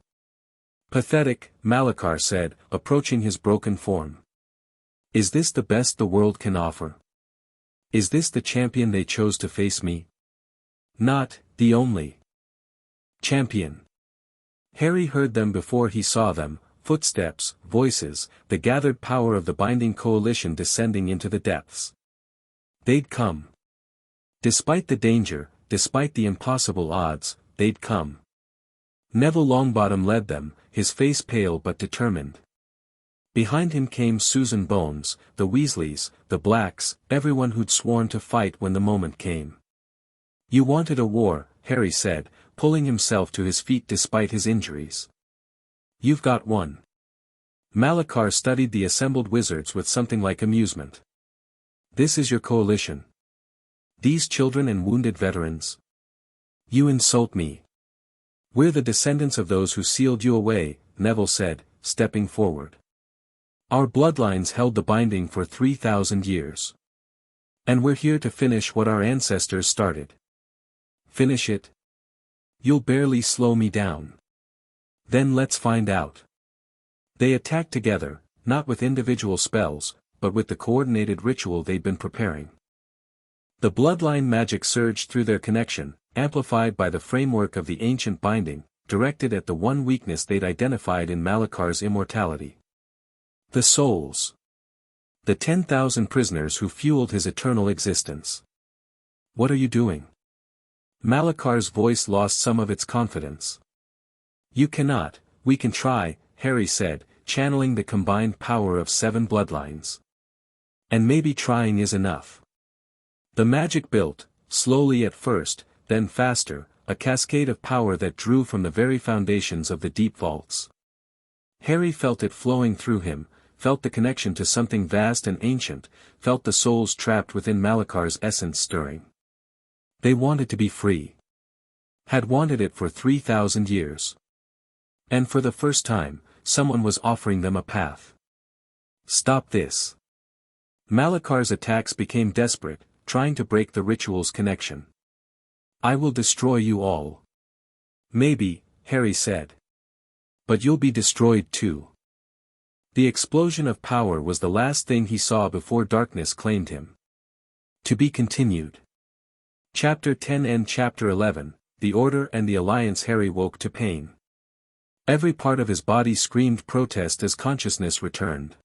Speaker 1: Pathetic, Malakar said, approaching his broken form. Is this the best the world can offer? Is this the champion they chose to face me? Not, the only champion. Harry heard them before he saw them, footsteps, voices, the gathered power of the binding coalition descending into the depths. They'd come. Despite the danger, despite the impossible odds, they'd come. Neville Longbottom led them, his face pale but determined. Behind him came Susan Bones, the Weasleys, the Blacks, everyone who'd sworn to fight when the moment came. You wanted a war, Harry said, pulling himself to his feet despite his injuries. You've got one. Malakar studied the assembled wizards with something like amusement. This is your coalition. These children and wounded veterans. You insult me. We're the descendants of those who sealed you away, Neville said, stepping forward. Our bloodlines held the binding for 3,000 years. And we're here to finish what our ancestors started. Finish it? You'll barely slow me down. Then let's find out. They attacked together, not with individual spells, but with the coordinated ritual they'd been preparing. The bloodline magic surged through their connection, amplified by the framework of the ancient binding, directed at the one weakness they'd identified in Malakar's immortality. The souls. The 10,000 prisoners who fueled his eternal existence. What are you doing? Malakar's voice lost some of its confidence. You cannot, we can try, Harry said, channeling the combined power of 7 bloodlines. And maybe trying is enough. The magic built, slowly at first, then faster, a cascade of power that drew from the very foundations of the deep vaults. Harry felt it flowing through him, felt the connection to something vast and ancient, felt the souls trapped within Malakar's essence stirring. They wanted to be free. Had wanted it for 3,000 years. And for the first time, someone was offering them a path. Stop this. Malakar's attacks became desperate, trying to break the ritual's connection. I will destroy you all. Maybe, Harry said. But you'll be destroyed too. The explosion of power was the last thing he saw before darkness claimed him. To be continued. Chapter 10 and Chapter 11, The Order and the Alliance. Harry woke to pain. Every part of his body screamed protest as consciousness returned.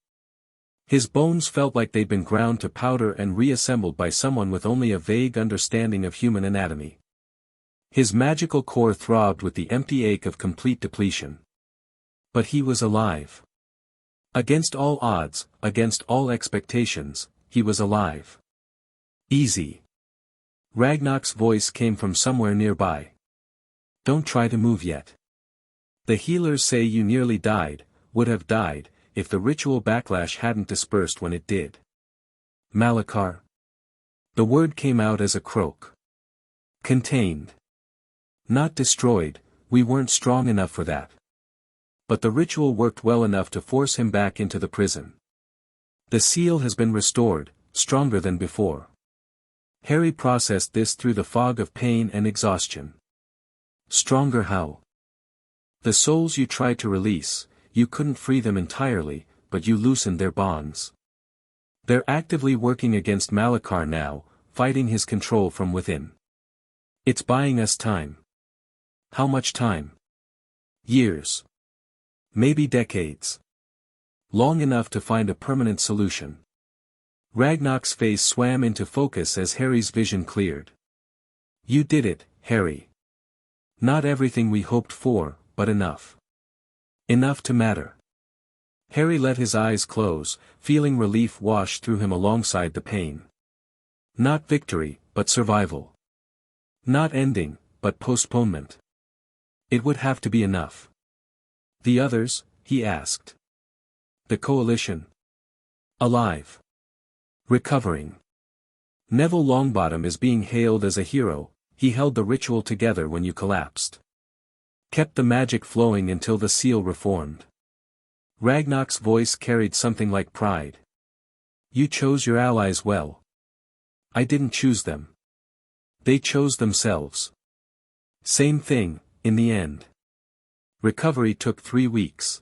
Speaker 1: His bones felt like they'd been ground to powder and reassembled by someone with only a vague understanding of human anatomy. His magical core throbbed with the empty ache of complete depletion. But he was alive. Against all odds, against all expectations, he was alive. Easy. Ragnar's voice came from somewhere nearby. Don't try to move yet. The healers say you nearly died, would have died, if the ritual backlash hadn't dispersed when it did. Malakar. The word came out as a croak. Contained. Not destroyed, we weren't strong enough for that. But the ritual worked well enough to force him back into the prison. The seal has been restored, stronger than before. Harry processed this through the fog of pain and exhaustion. Stronger how? The souls you tried to release, you couldn't free them entirely, but you loosened their bonds. They're actively working against Malakar now, fighting his control from within. It's buying us time. How much time? Years. Maybe decades. Long enough to find a permanent solution. Ragnar's face swam into focus as Harry's vision cleared. You did it, Harry. Not everything we hoped for, but enough. Enough to matter. Harry let his eyes close, feeling relief wash through him alongside the pain. Not victory, but survival. Not ending, but postponement. It would have to be enough. The others, he asked. The coalition. Alive. Recovering. Neville Longbottom is being hailed as a hero, he held the ritual together when you collapsed. Kept the magic flowing until the seal reformed. Ragnar's voice carried something like pride. You chose your allies well. I didn't choose them. They chose themselves. Same thing, in the end. Recovery took 3 weeks.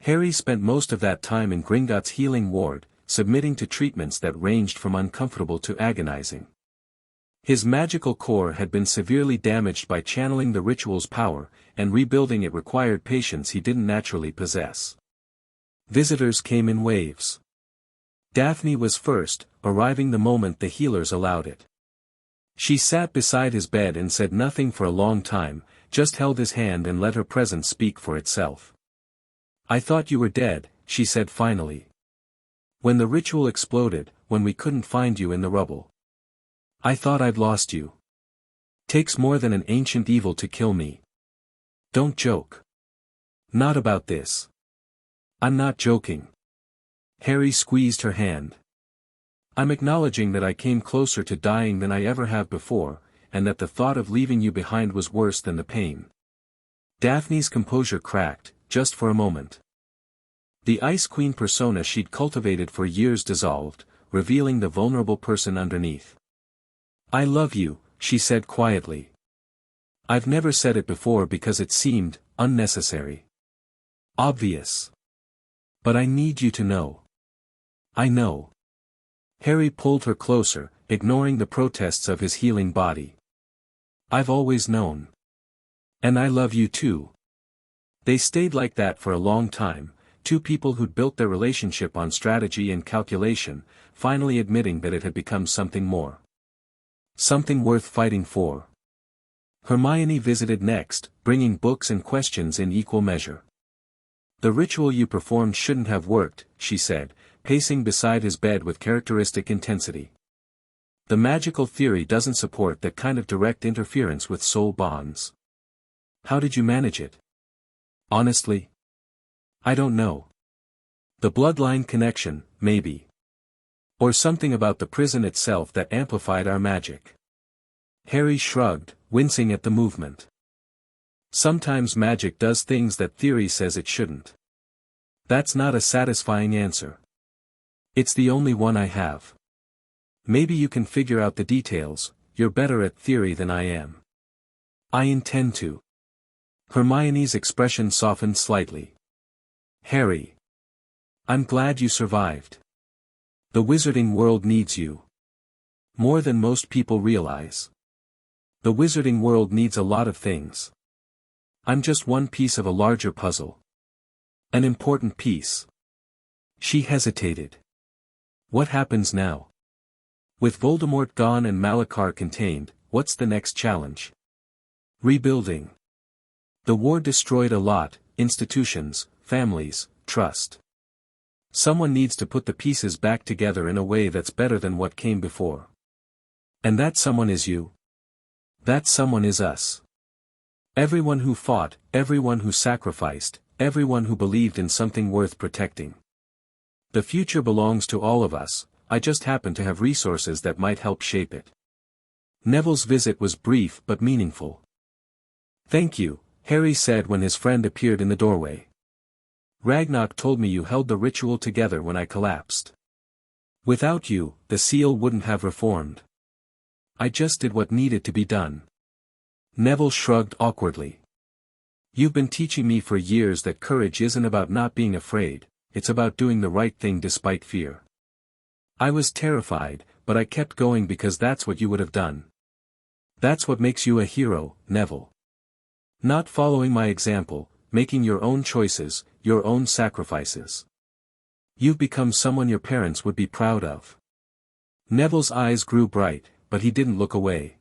Speaker 1: Harry spent most of that time in Gringotts' healing ward, submitting to treatments that ranged from uncomfortable to agonizing. His magical core had been severely damaged by channeling the ritual's power, and rebuilding it required patience he didn't naturally possess. Visitors came in waves. Daphne was first, arriving the moment the healers allowed it. She sat beside his bed and said nothing for a long time, just held his hand and let her presence speak for itself. I thought you were dead, she said finally. When the ritual exploded, when we couldn't find you in the rubble. I thought I'd lost you. Takes more than an ancient evil to kill me. Don't joke. Not about this. I'm not joking. Harry squeezed her hand. I'm acknowledging that I came closer to dying than I ever have before, and that the thought of leaving you behind was worse than the pain. Daphne's composure cracked, just for a moment. The Ice Queen persona she'd cultivated for years dissolved, revealing the vulnerable person underneath. I love you, she said quietly. I've never said it before because it seemed unnecessary. Obvious. But I need you to know. I know. Harry pulled her closer, ignoring the protests of his healing body. I've always known. And I love you too. They stayed like that for a long time, two people who'd built their relationship on strategy and calculation, finally admitting that it had become something more. Something worth fighting for. Hermione visited next, bringing books and questions in equal measure. "The ritual you performed shouldn't have worked," she said, pacing beside his bed with characteristic intensity. "The magical theory doesn't support that kind of direct interference with soul bonds. How did you manage it?" "Honestly? I don't know. The bloodline connection, maybe. Or something about the prison itself that amplified our magic." Harry shrugged, wincing at the movement. "Sometimes magic does things that theory says it shouldn't. That's not a satisfying answer. It's the only one I have. Maybe you can figure out the details, you're better at theory than I am." "I intend to." Hermione's expression softened slightly. "Harry. I'm glad you survived. The wizarding world needs you. More than most people realize. The wizarding world needs a lot of things. I'm just one piece of a larger puzzle. An important piece." She hesitated. "What happens now? With Voldemort gone and Malachar contained, what's the next challenge?" "Rebuilding. The war destroyed a lot, institutions, families, trust. Someone needs to put the pieces back together in a way that's better than what came before. And that someone is you. That someone is us. Everyone who fought, everyone who sacrificed, everyone who believed in something worth protecting. The future belongs to all of us, I just happen to have resources that might help shape it." Neville's visit was brief but meaningful. "Thank you," Harry said when his friend appeared in the doorway. "Ragnarok told me you held the ritual together when I collapsed. Without you, the seal wouldn't have reformed. I just did what needed to be done." Neville shrugged awkwardly. "You've been teaching me for years that courage isn't about not being afraid, it's about doing the right thing despite fear. I was terrified, but I kept going because that's what you would have done. That's what makes you a hero, Neville. Not following my example, making your own choices, your own sacrifices. You've become someone your parents would be proud of." Neville's eyes grew bright, but he didn't look away.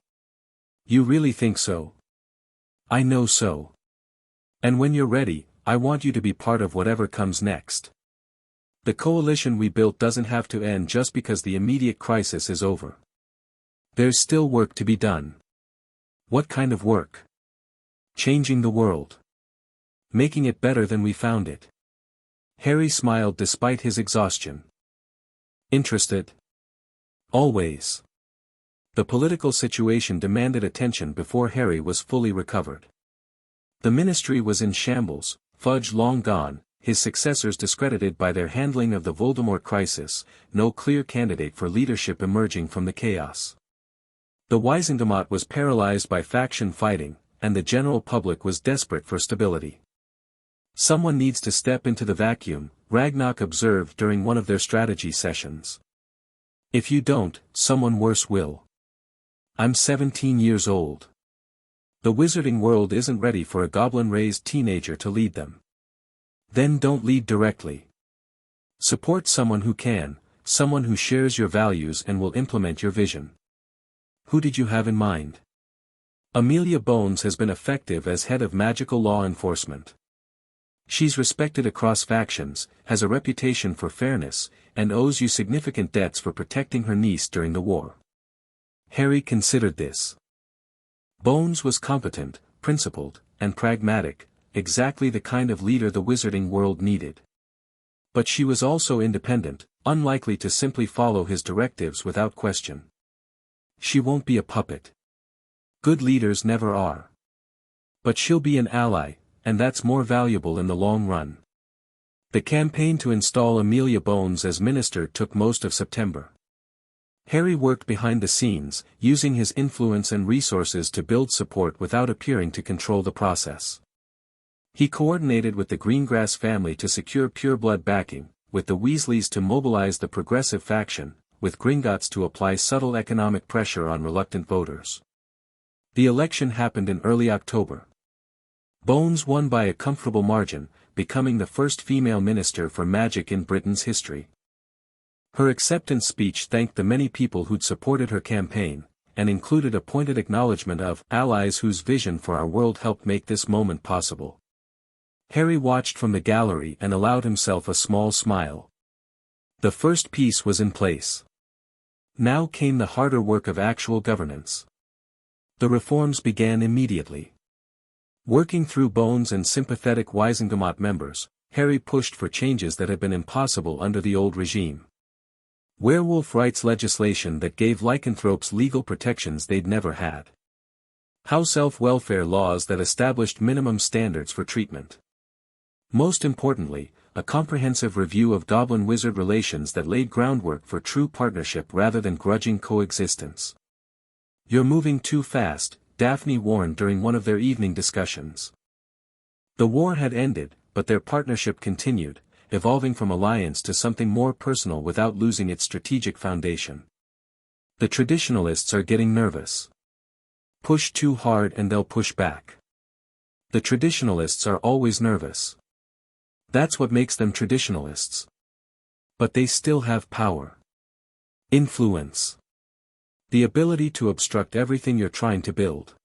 Speaker 1: "You really think so?" "I know so. And when you're ready, I want you to be part of whatever comes next. The coalition we built doesn't have to end just because the immediate crisis is over. There's still work to be done." "What kind of work?" "Changing the world. Making it better than we found it." Harry smiled despite his exhaustion. "Interested?" "Always." The political situation demanded attention before Harry was fully recovered. The ministry was in shambles, Fudge long gone, his successors discredited by their handling of the Voldemort crisis, no clear candidate for leadership emerging from the chaos. The Wizengamot was paralyzed by faction fighting, and the general public was desperate for stability. "Someone needs to step into the vacuum," Ragnarok observed during one of their strategy sessions. "If you don't, someone worse will. I'm 17 years old. The wizarding world isn't ready for a goblin-raised teenager to lead them. Then don't lead directly. Support someone who can, someone who shares your values and will implement your vision." "Who did you have in mind?" "Amelia Bones has been effective as head of magical law enforcement. She's respected across factions, has a reputation for fairness, and owes you significant debts for protecting her niece during the war." Harry considered this. Bones was competent, principled, and pragmatic, exactly the kind of leader the wizarding world needed. But she was also independent, unlikely to simply follow his directives without question. She won't be a puppet. Good leaders never are. But she'll be an ally, and that's more valuable in the long run. The campaign to install Amelia Bones as minister took most of September. Harry worked behind the scenes, using his influence and resources to build support without appearing to control the process. He coordinated with the Greengrass family to secure pureblood backing, with the Weasleys to mobilize the progressive faction, with Gringotts to apply subtle economic pressure on reluctant voters. The election happened in early October. Bones won by a comfortable margin, becoming the first female minister for magic in Britain's history. Her acceptance speech thanked the many people who'd supported her campaign, and included a pointed acknowledgement of allies whose vision for our world helped make this moment possible. Harry watched from the gallery and allowed himself a small smile. The first piece was in place. Now came the harder work of actual governance. The reforms began immediately. Working through Bones and sympathetic Wisengamot members, Harry pushed for changes that had been impossible under the old regime. Werewolf rights legislation that gave lycanthropes legal protections they'd never had. House elf welfare laws that established minimum standards for treatment. Most importantly, a comprehensive review of goblin-wizard relations that laid groundwork for true partnership rather than grudging coexistence. "You're moving too fast," Daphne warned during one of their evening discussions. The war had ended, but their partnership continued, evolving from alliance to something more personal without losing its strategic foundation. The traditionalists are getting nervous. Push too hard and they'll push back. The traditionalists are always nervous. That's what makes them traditionalists. But they still have power. Influence. The ability to obstruct everything you're trying to build.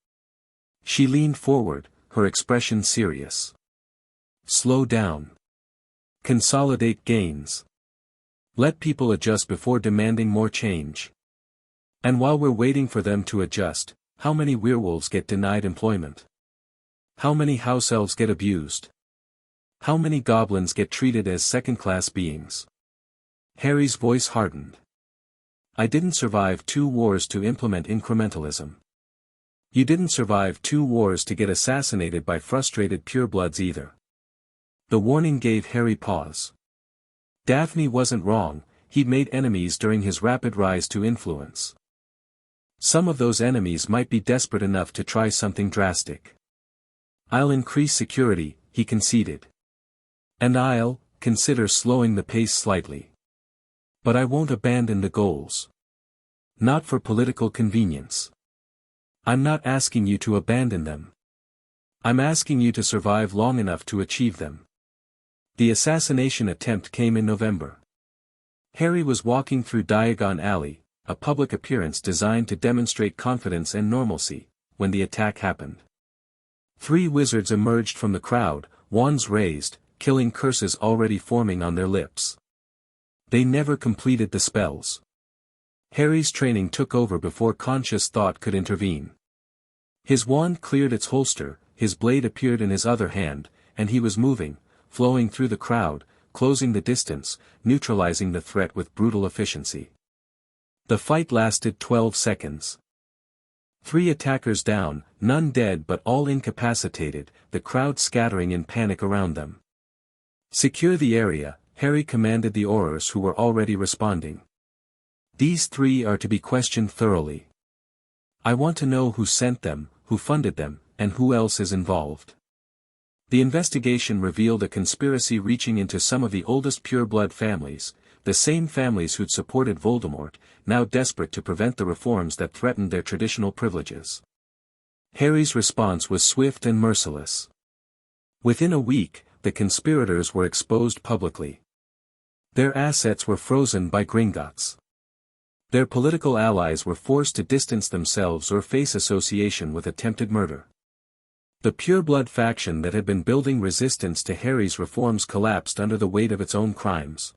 Speaker 1: She leaned forward, her expression serious. Slow down. Consolidate gains. Let people adjust before demanding more change. And while we're waiting for them to adjust, how many werewolves get denied employment? How many house elves get abused? How many goblins get treated as second-class beings? Harry's voice hardened. I didn't survive 2 wars to implement incrementalism. You didn't survive 2 wars to get assassinated by frustrated purebloods either. The warning gave Harry pause. Daphne wasn't wrong, he'd made enemies during his rapid rise to influence. Some of those enemies might be desperate enough to try something drastic. I'll increase security, he conceded. And I'll consider slowing the pace slightly. But I won't abandon the goals. Not for political convenience. I'm not asking you to abandon them. I'm asking you to survive long enough to achieve them. The assassination attempt came in November. Harry was walking through Diagon Alley, a public appearance designed to demonstrate confidence and normalcy, when the attack happened. 3 wizards emerged from the crowd, wands raised, killing curses already forming on their lips. They never completed the spells. Harry's training took over before conscious thought could intervene. His wand cleared its holster, his blade appeared in his other hand, and he was moving, flowing through the crowd, closing the distance, neutralizing the threat with brutal efficiency. The fight lasted 12 seconds. 3 attackers down, none dead but all incapacitated, the crowd scattering in panic around them. Secure the area, Harry commanded the aurors who were already responding. These 3 are to be questioned thoroughly. I want to know who sent them, who funded them, and who else is involved. The investigation revealed a conspiracy reaching into some of the oldest pureblood families, the same families who'd supported Voldemort, now desperate to prevent the reforms that threatened their traditional privileges. Harry's response was swift and merciless. Within a week, the conspirators were exposed publicly. Their assets were frozen by Gringotts. Their political allies were forced to distance themselves or face association with attempted murder. The pureblood faction that had been building resistance to Harry's reforms collapsed under the weight of its own crimes.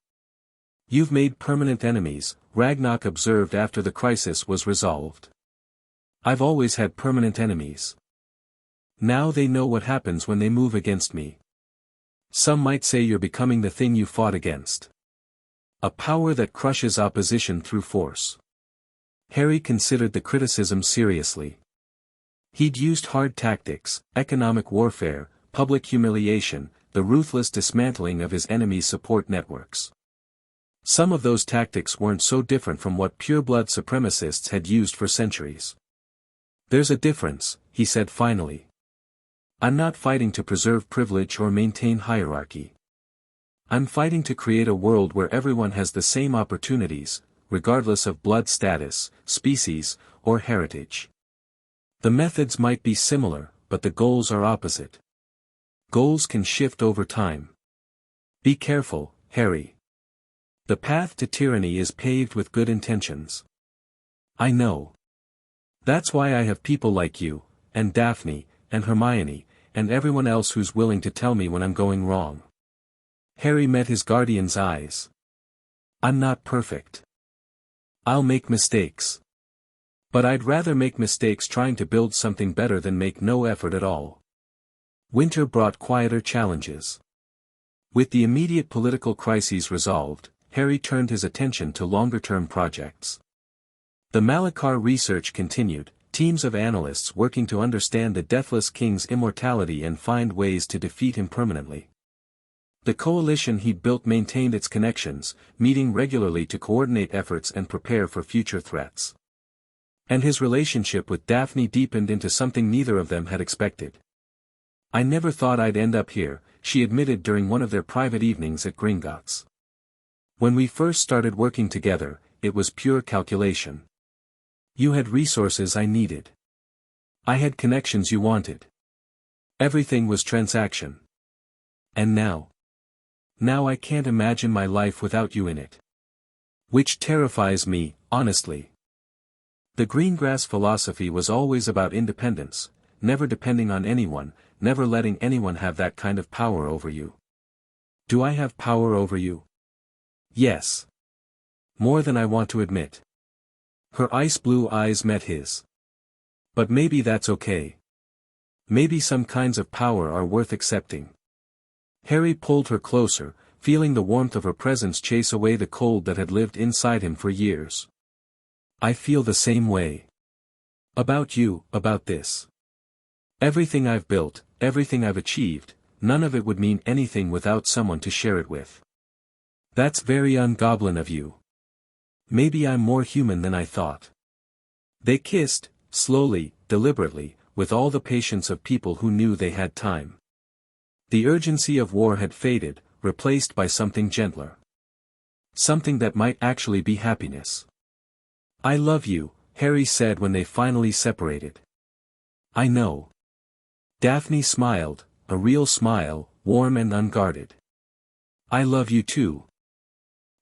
Speaker 1: You've made permanent enemies, Ragnarok observed after the crisis was resolved. I've always had permanent enemies. Now they know what happens when they move against me. Some might say you're becoming the thing you fought against. A power that crushes opposition through force. Harry considered the criticism seriously. He'd used hard tactics, economic warfare, public humiliation, the ruthless dismantling of his enemies' support networks. Some of those tactics weren't so different from what pureblood supremacists had used for centuries. There's a difference, he said finally. I'm not fighting to preserve privilege or maintain hierarchy. I'm fighting to create a world where everyone has the same opportunities, regardless of blood status, species, or heritage. The methods might be similar, but the goals are opposite. Goals can shift over time. Be careful, Harry. The path to tyranny is paved with good intentions. I know. That's why I have people like you, and Daphne, and Hermione, and everyone else who's willing to tell me when I'm going wrong. Harry met his guardian's eyes. I'm not perfect. I'll make mistakes. But I'd rather make mistakes trying to build something better than make no effort at all. Winter brought quieter challenges. With the immediate political crises resolved, Harry turned his attention to longer-term projects. The Malachar research continued, teams of analysts working to understand the Deathless King's immortality and find ways to defeat him permanently. The coalition he'd built maintained its connections, meeting regularly to coordinate efforts and prepare for future threats. And his relationship with Daphne deepened into something neither of them had expected. I never thought I'd end up here, she admitted during one of their private evenings at Gringotts. When we first started working together, it was pure calculation. You had resources I needed. I had connections you wanted. Everything was transaction. And now? Now I can't imagine my life without you in it. Which terrifies me, honestly. The Greengrass philosophy was always about independence, never depending on anyone, never letting anyone have that kind of power over you. Do I have power over you? Yes. More than I want to admit. Her ice-blue eyes met his. But maybe that's okay. Maybe some kinds of power are worth accepting. Harry pulled her closer, feeling the warmth of her presence chase away the cold that had lived inside him for years. I feel the same way. About you, about this. Everything I've built, everything I've achieved, none of it would mean anything without someone to share it with. That's very un-goblin of you. Maybe I'm more human than I thought. They kissed, slowly, deliberately, with all the patience of people who knew they had time. The urgency of war had faded, replaced by something gentler. Something that might actually be happiness. I love you, Harry said when they finally separated. I know. Daphne smiled, a real smile, warm and unguarded. I love you too.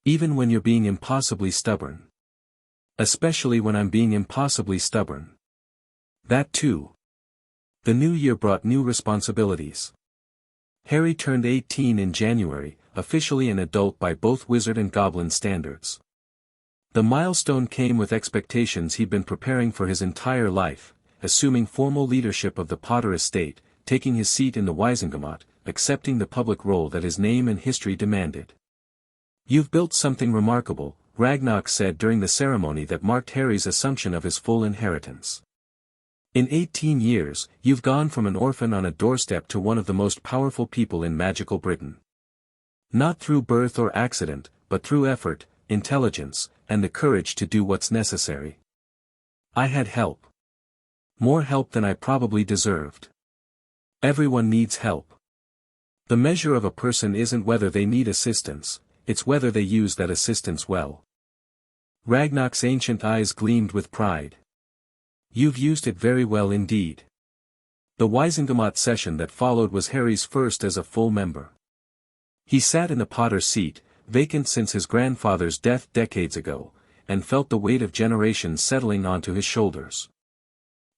Speaker 1: Even when you're being impossibly stubborn. Especially when I'm being impossibly stubborn. That too. The new year brought new responsibilities. Harry turned 18 in January, officially an adult by both wizard and goblin standards. The milestone came with expectations he'd been preparing for his entire life, assuming formal leadership of the Potter estate, taking his seat in the Wizengamot, accepting the public role that his name and history demanded. You've built something remarkable, Ragnarok said during the ceremony that marked Harry's assumption of his full inheritance. In 18 years, you've gone from an orphan on a doorstep to one of the most powerful people in magical Britain. Not through birth or accident, but through effort, intelligence, and the courage to do what's necessary. I had help. More help than I probably deserved. Everyone needs help. The measure of a person isn't whether they need assistance, it's whether they use that assistance well. Ragnarok's ancient eyes gleamed with pride. You've used it very well indeed. The Wizengamot session that followed was Harry's first as a full member. He sat in the Potter's seat, vacant since his grandfather's death decades ago, and felt the weight of generations settling onto his shoulders.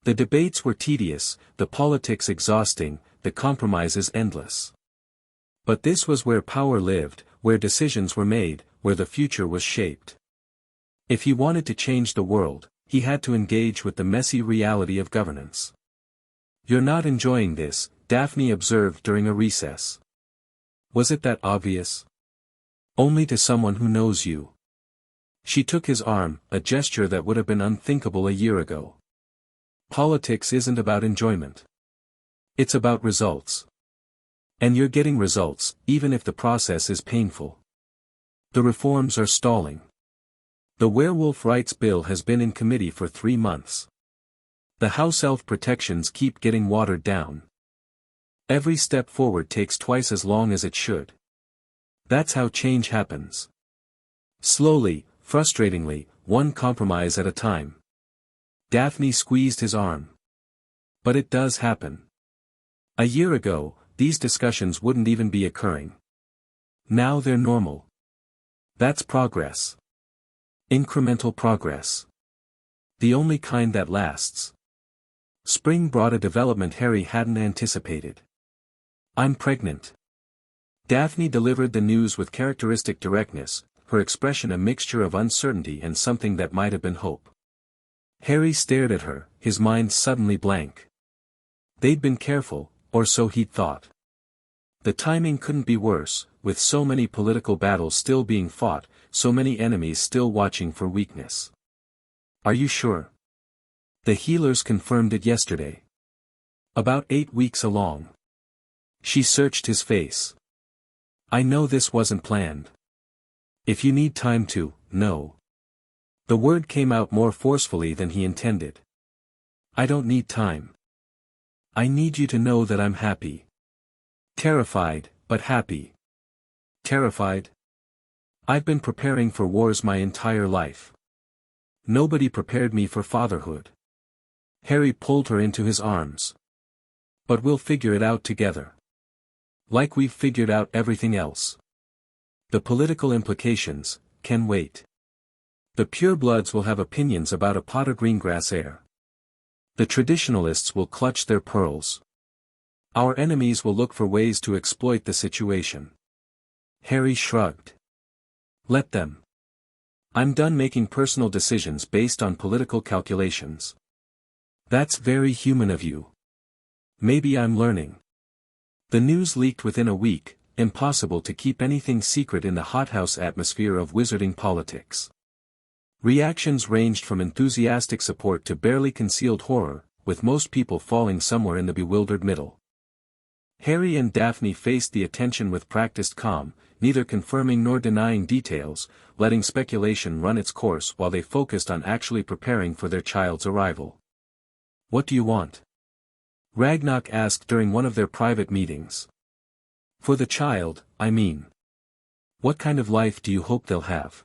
Speaker 1: The debates were tedious, the politics exhausting, the compromises endless. But this was where power lived, where decisions were made, where the future was shaped. If he wanted to change the world, he had to engage with the messy reality of governance. You're not enjoying this, Daphne observed during a recess. Was it that obvious? Only to someone who knows you. She took his arm, a gesture that would have been unthinkable a year ago. Politics isn't about enjoyment. It's about results. And you're getting results, even if the process is painful. The reforms are stalling. The Werewolf Rights Bill has been in committee for 3 months. The house elf protections keep getting watered down. Every step forward takes twice as long as it should. That's how change happens. Slowly, frustratingly, one compromise at a time. Daphne squeezed his arm. But it does happen. A year ago, these discussions wouldn't even be occurring. Now they're normal. That's progress. Incremental progress. The only kind that lasts. Spring brought a development Harry hadn't anticipated. I'm pregnant. Daphne delivered the news with characteristic directness, her expression a mixture of uncertainty and something that might have been hope. Harry stared at her, his mind suddenly blank. They'd been careful, or so he'd thought. The timing couldn't be worse, with so many political battles still being fought, so many enemies still watching for weakness. Are you sure? The healers confirmed it yesterday. About 8 weeks along. She searched his face. I know this wasn't planned. If you need time to, no. The word came out more forcefully than he intended. I don't need time. I need you to know that I'm happy. Terrified, but happy. Terrified? I've been preparing for wars my entire life. Nobody prepared me for fatherhood. Harry pulled her into his arms. But we'll figure it out together. Like we've figured out everything else. The political implications can wait. The purebloods will have opinions about a pot of greengrass heir. The traditionalists will clutch their pearls. Our enemies will look for ways to exploit the situation. Harry shrugged. Let them. I'm done making personal decisions based on political calculations. That's very human of you. Maybe I'm learning. The news leaked within a week, impossible to keep anything secret in the hothouse atmosphere of wizarding politics. Reactions ranged from enthusiastic support to barely concealed horror, with most people falling somewhere in the bewildered middle. Harry and Daphne faced the attention with practiced calm, neither confirming nor denying details, letting speculation run its course while they focused on actually preparing for their child's arrival. What do you want? Ragnarok asked during one of their private meetings. For the child, I mean. What kind of life do you hope they'll have?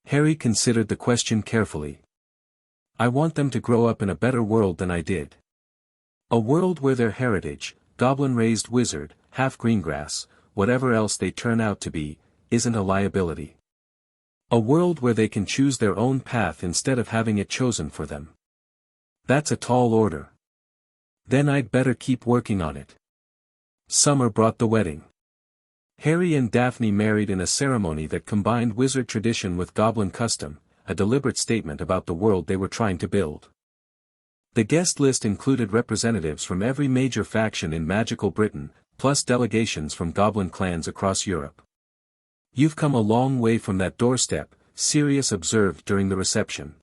Speaker 1: Harry considered the question carefully. I want them to grow up in a better world than I did. A world where their heritage, goblin-raised wizard, half greengrass, whatever else they turn out to be, isn't a liability. A world where they can choose their own path instead of having it chosen for them. That's a tall order. Then I'd better keep working on it. Summer brought the wedding. Harry and Daphne married in a ceremony that combined wizard tradition with goblin custom, a deliberate statement about the world they were trying to build. The guest list included representatives from every major faction in magical Britain, plus delegations from goblin clans across Europe. You've come a long way from that doorstep, Sirius observed during the reception.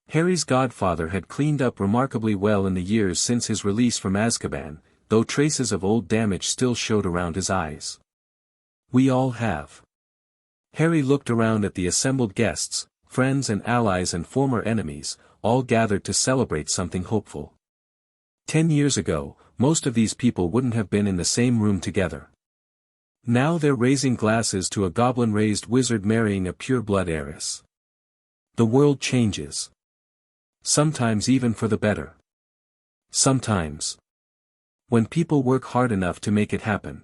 Speaker 1: Harry's godfather had cleaned up remarkably well in the years since his release from Azkaban, though traces of old damage still showed around his eyes. We all have. Harry looked around at the assembled guests, friends and allies and former enemies, all gathered to celebrate something hopeful. 10 years ago, most of these people wouldn't have been in the same room together. Now they're raising glasses to a goblin-raised wizard marrying a pure-blood heiress. The world changes. Sometimes even for the better. Sometimes. When people work hard enough to make it happen.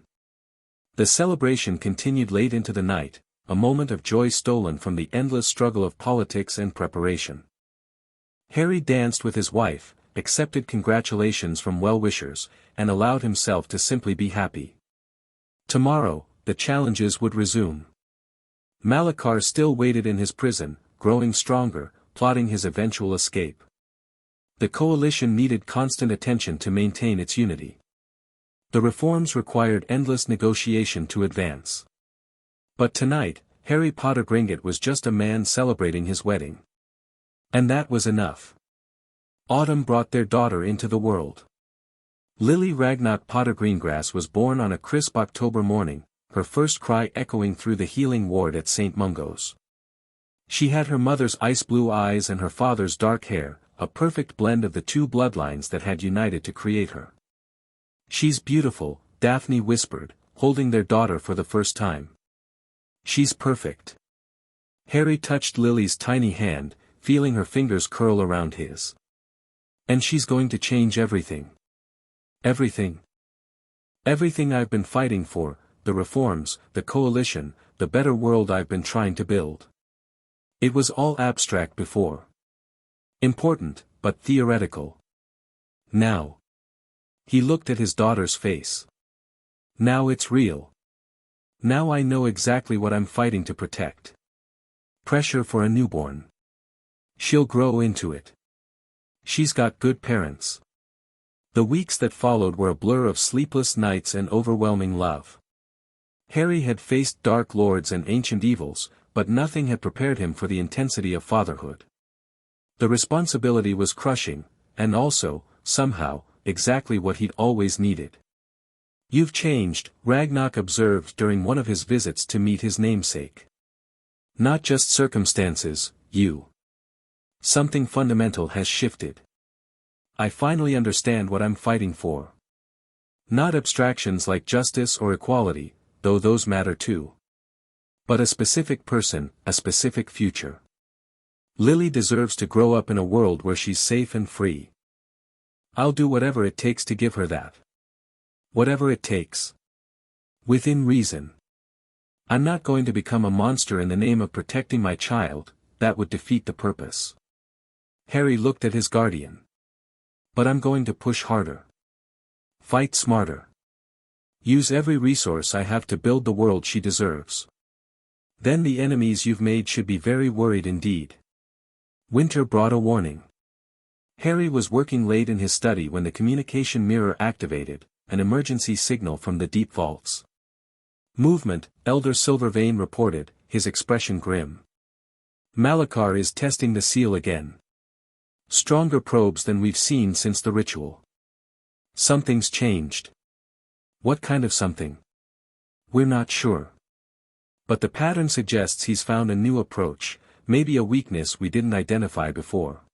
Speaker 1: The celebration continued late into the night, a moment of joy stolen from the endless struggle of politics and preparation. Harry danced with his wife, accepted congratulations from well-wishers, and allowed himself to simply be happy. Tomorrow, the challenges would resume. Malachar still waited in his prison, growing stronger, plotting his eventual escape. The coalition needed constant attention to maintain its unity. The reforms required endless negotiation to advance. But tonight, Harry Potter Gringotts was just a man celebrating his wedding. And that was enough. Autumn brought their daughter into the world. Lily Ragnarok Potter Greengrass was born on a crisp October morning, her first cry echoing through the healing ward at St. Mungo's. She had her mother's ice-blue eyes and her father's dark hair, a perfect blend of the two bloodlines that had united to create her. She's beautiful, Daphne whispered, holding their daughter for the first time. She's perfect. Harry touched Lily's tiny hand, feeling her fingers curl around his. And she's going to change everything. Everything. Everything I've been fighting for, the reforms, the coalition, the better world I've been trying to build. It was all abstract before. Important, but theoretical. Now. He looked at his daughter's face. Now it's real. Now I know exactly what I'm fighting to protect. Pressure for a newborn. She'll grow into it. She's got good parents. The weeks that followed were a blur of sleepless nights and overwhelming love. Harry had faced dark lords and ancient evils, but nothing had prepared him for the intensity of fatherhood. The responsibility was crushing, and also, somehow, exactly what he'd always needed. "You've changed," Ragnar observed during one of his visits to meet his namesake. "Not just circumstances, you. Something fundamental has shifted. I finally understand what I'm fighting for. Not abstractions like justice or equality, though those matter too. But a specific person, a specific future. Lily deserves to grow up in a world where she's safe and free. I'll do whatever it takes to give her that. Whatever it takes. Within reason. I'm not going to become a monster in the name of protecting my child, that would defeat the purpose." Harry looked at his guardian. "But I'm going to push harder. Fight smarter. Use every resource I have to build the world she deserves. Then the enemies you've made should be very worried indeed." Winter brought a warning. Harry was working late in his study when the communication mirror activated, an emergency signal from the deep vaults. "Movement," Elder Silvervein reported, his expression grim. "Malachar is testing the seal again. Stronger probes than we've seen since the ritual. Something's changed." "What kind of something?" "We're not sure. But the pattern suggests he's found a new approach, maybe a weakness we didn't identify before.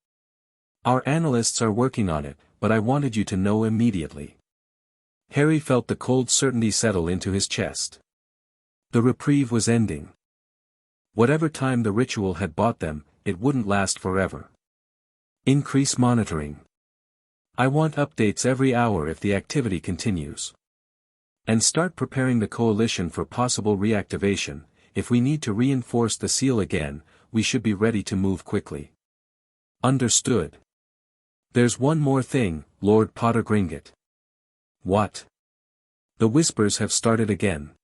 Speaker 1: Our analysts are working on it, but I wanted you to know immediately." Harry felt the cold certainty settle into his chest. The reprieve was ending. Whatever time the ritual had bought them, it wouldn't last forever. "Increase monitoring. I want updates every hour if the activity continues. And start preparing the coalition for possible reactivation. If we need to reinforce the seal again, we should be ready to move quickly." "Understood. There's one more thing, Lord Pottergringot." "What?" "The whispers have started again.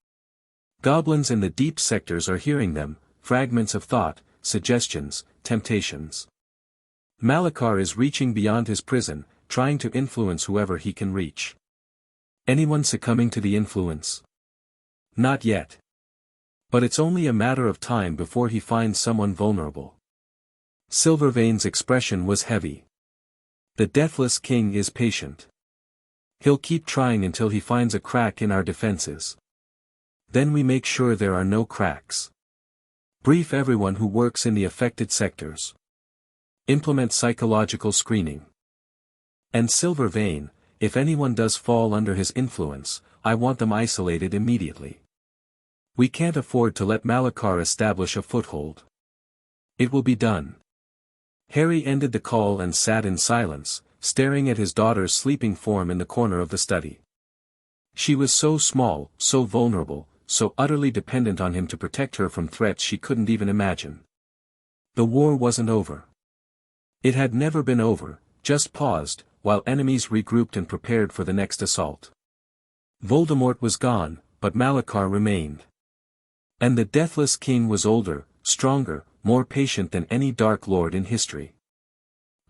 Speaker 1: Goblins in the deep sectors are hearing them, fragments of thought, suggestions, temptations. Malachar is reaching beyond his prison, trying to influence whoever he can reach. Anyone succumbing to the influence?" "Not yet. But it's only a matter of time before he finds someone vulnerable." Silvervein's expression was heavy. "The Deathless King is patient. He'll keep trying until he finds a crack in our defenses. Then we make sure there are no cracks. Brief everyone who works in the affected sectors. Implement psychological screening. And Silvervein, if anyone does fall under his influence, I want them isolated immediately. We can't afford to let Malachar establish a foothold. It will be done." Harry ended the call and sat in silence, staring at his daughter's sleeping form in the corner of the study. She was so small, so vulnerable, so utterly dependent on him to protect her from threats she couldn't even imagine. The war wasn't over. It had never been over, just paused, while enemies regrouped and prepared for the next assault. Voldemort was gone, but Malachar remained. And the Deathless King was older, stronger, more patient than any Dark Lord in history.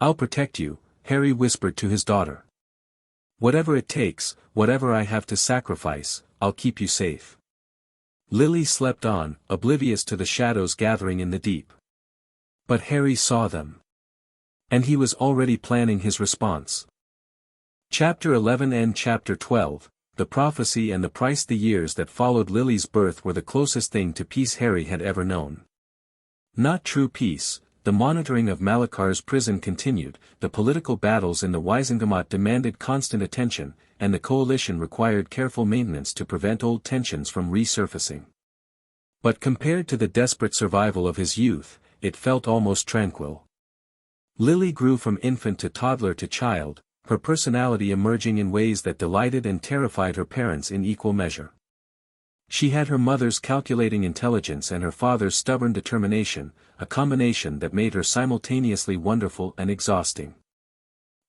Speaker 1: "I'll protect you," Harry whispered to his daughter. "Whatever it takes, whatever I have to sacrifice, I'll keep you safe." Lily slept on, oblivious to the shadows gathering in the deep. But Harry saw them. And he was already planning his response. Chapter 11 and Chapter 12, The Prophecy and the Price. The years that followed Lily's birth were the closest thing to peace Harry had ever known. Not true peace. The monitoring of Malachar's prison continued, the political battles in the Wizengamot demanded constant attention, and the coalition required careful maintenance to prevent old tensions from resurfacing. But compared to the desperate survival of his youth, it felt almost tranquil. Lily grew from infant to toddler to child, her personality emerging in ways that delighted and terrified her parents in equal measure. She had her mother's calculating intelligence and her father's stubborn determination, a combination that made her simultaneously wonderful and exhausting.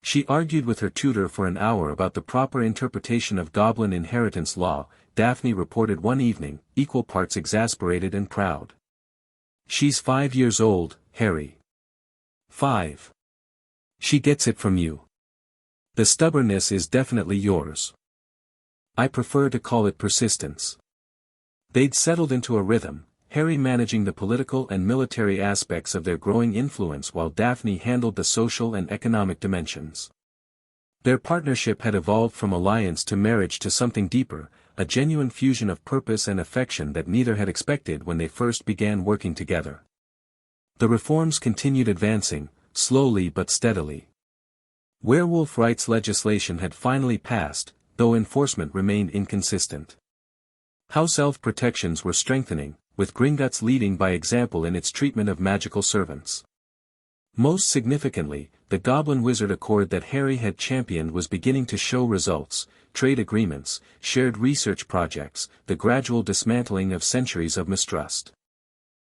Speaker 1: She argued with her tutor for an hour about the proper interpretation of Goblin inheritance law, Daphne reported one evening, equal parts exasperated and proud. "She's 5 years old, Harry. 5. She gets it from you. The stubbornness is definitely yours. I prefer to call it persistence." They'd settled into a rhythm, Harry managing the political and military aspects of their growing influence while Daphne handled the social and economic dimensions. Their partnership had evolved from alliance to marriage to something deeper, a genuine fusion of purpose and affection that neither had expected when they first began working together. The reforms continued advancing, slowly but steadily. Werewolf rights legislation had finally passed, though enforcement remained inconsistent. House elf protections were strengthening, with Gringotts leading by example in its treatment of magical servants. Most significantly, the Goblin Wizard Accord that Harry had championed was beginning to show results: trade agreements, shared research projects, the gradual dismantling of centuries of mistrust.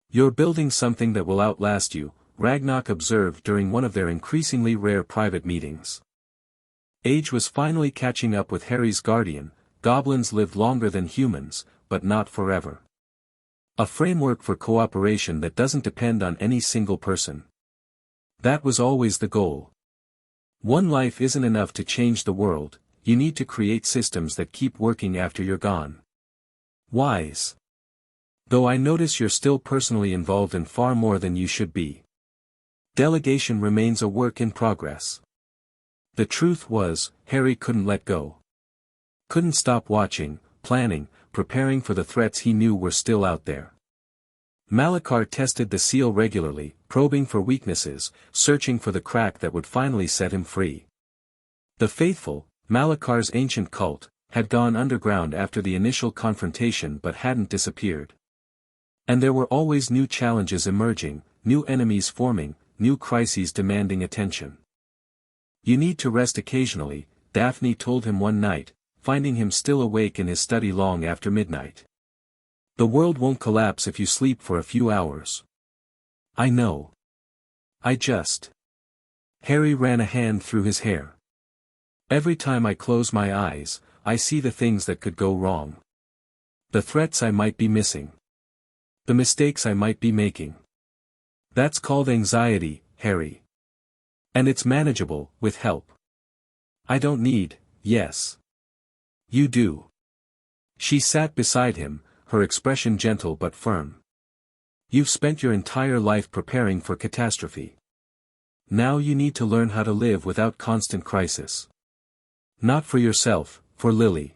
Speaker 1: "You're building something that will outlast you," Ragnarok observed during one of their increasingly rare private meetings. Age was finally catching up with Harry's guardian. Goblins lived longer than humans, but not forever. A framework for cooperation that doesn't depend on any single person. That was always the goal. One life isn't enough to change the world, you need to create systems that keep working after you're gone. Wise. Though I notice you're still personally involved in far more than you should be. Delegation remains a work in progress. The truth was, Harry couldn't let go. Couldn't stop watching, planning, preparing for the threats he knew were still out there. Malachar tested the seal regularly, probing for weaknesses, searching for the crack that would finally set him free. The faithful, Malachar's ancient cult, had gone underground after the initial confrontation but hadn't disappeared. And there were always new challenges emerging, new enemies forming, new crises demanding attention. "You need to rest occasionally," Daphne told him one night, finding him still awake in his study long after midnight. "The world won't collapse if you sleep for a few hours." "I know. I just..." Harry ran a hand through his hair. "Every time I close my eyes, I see the things that could go wrong. The threats I might be missing. The mistakes I might be making. That's called anxiety, Harry. And it's manageable, with help. I don't need, yes. You do." She sat beside him, her expression gentle but firm. "You've spent your entire life preparing for catastrophe. Now you need to learn how to live without constant crisis. Not for yourself, for Lily.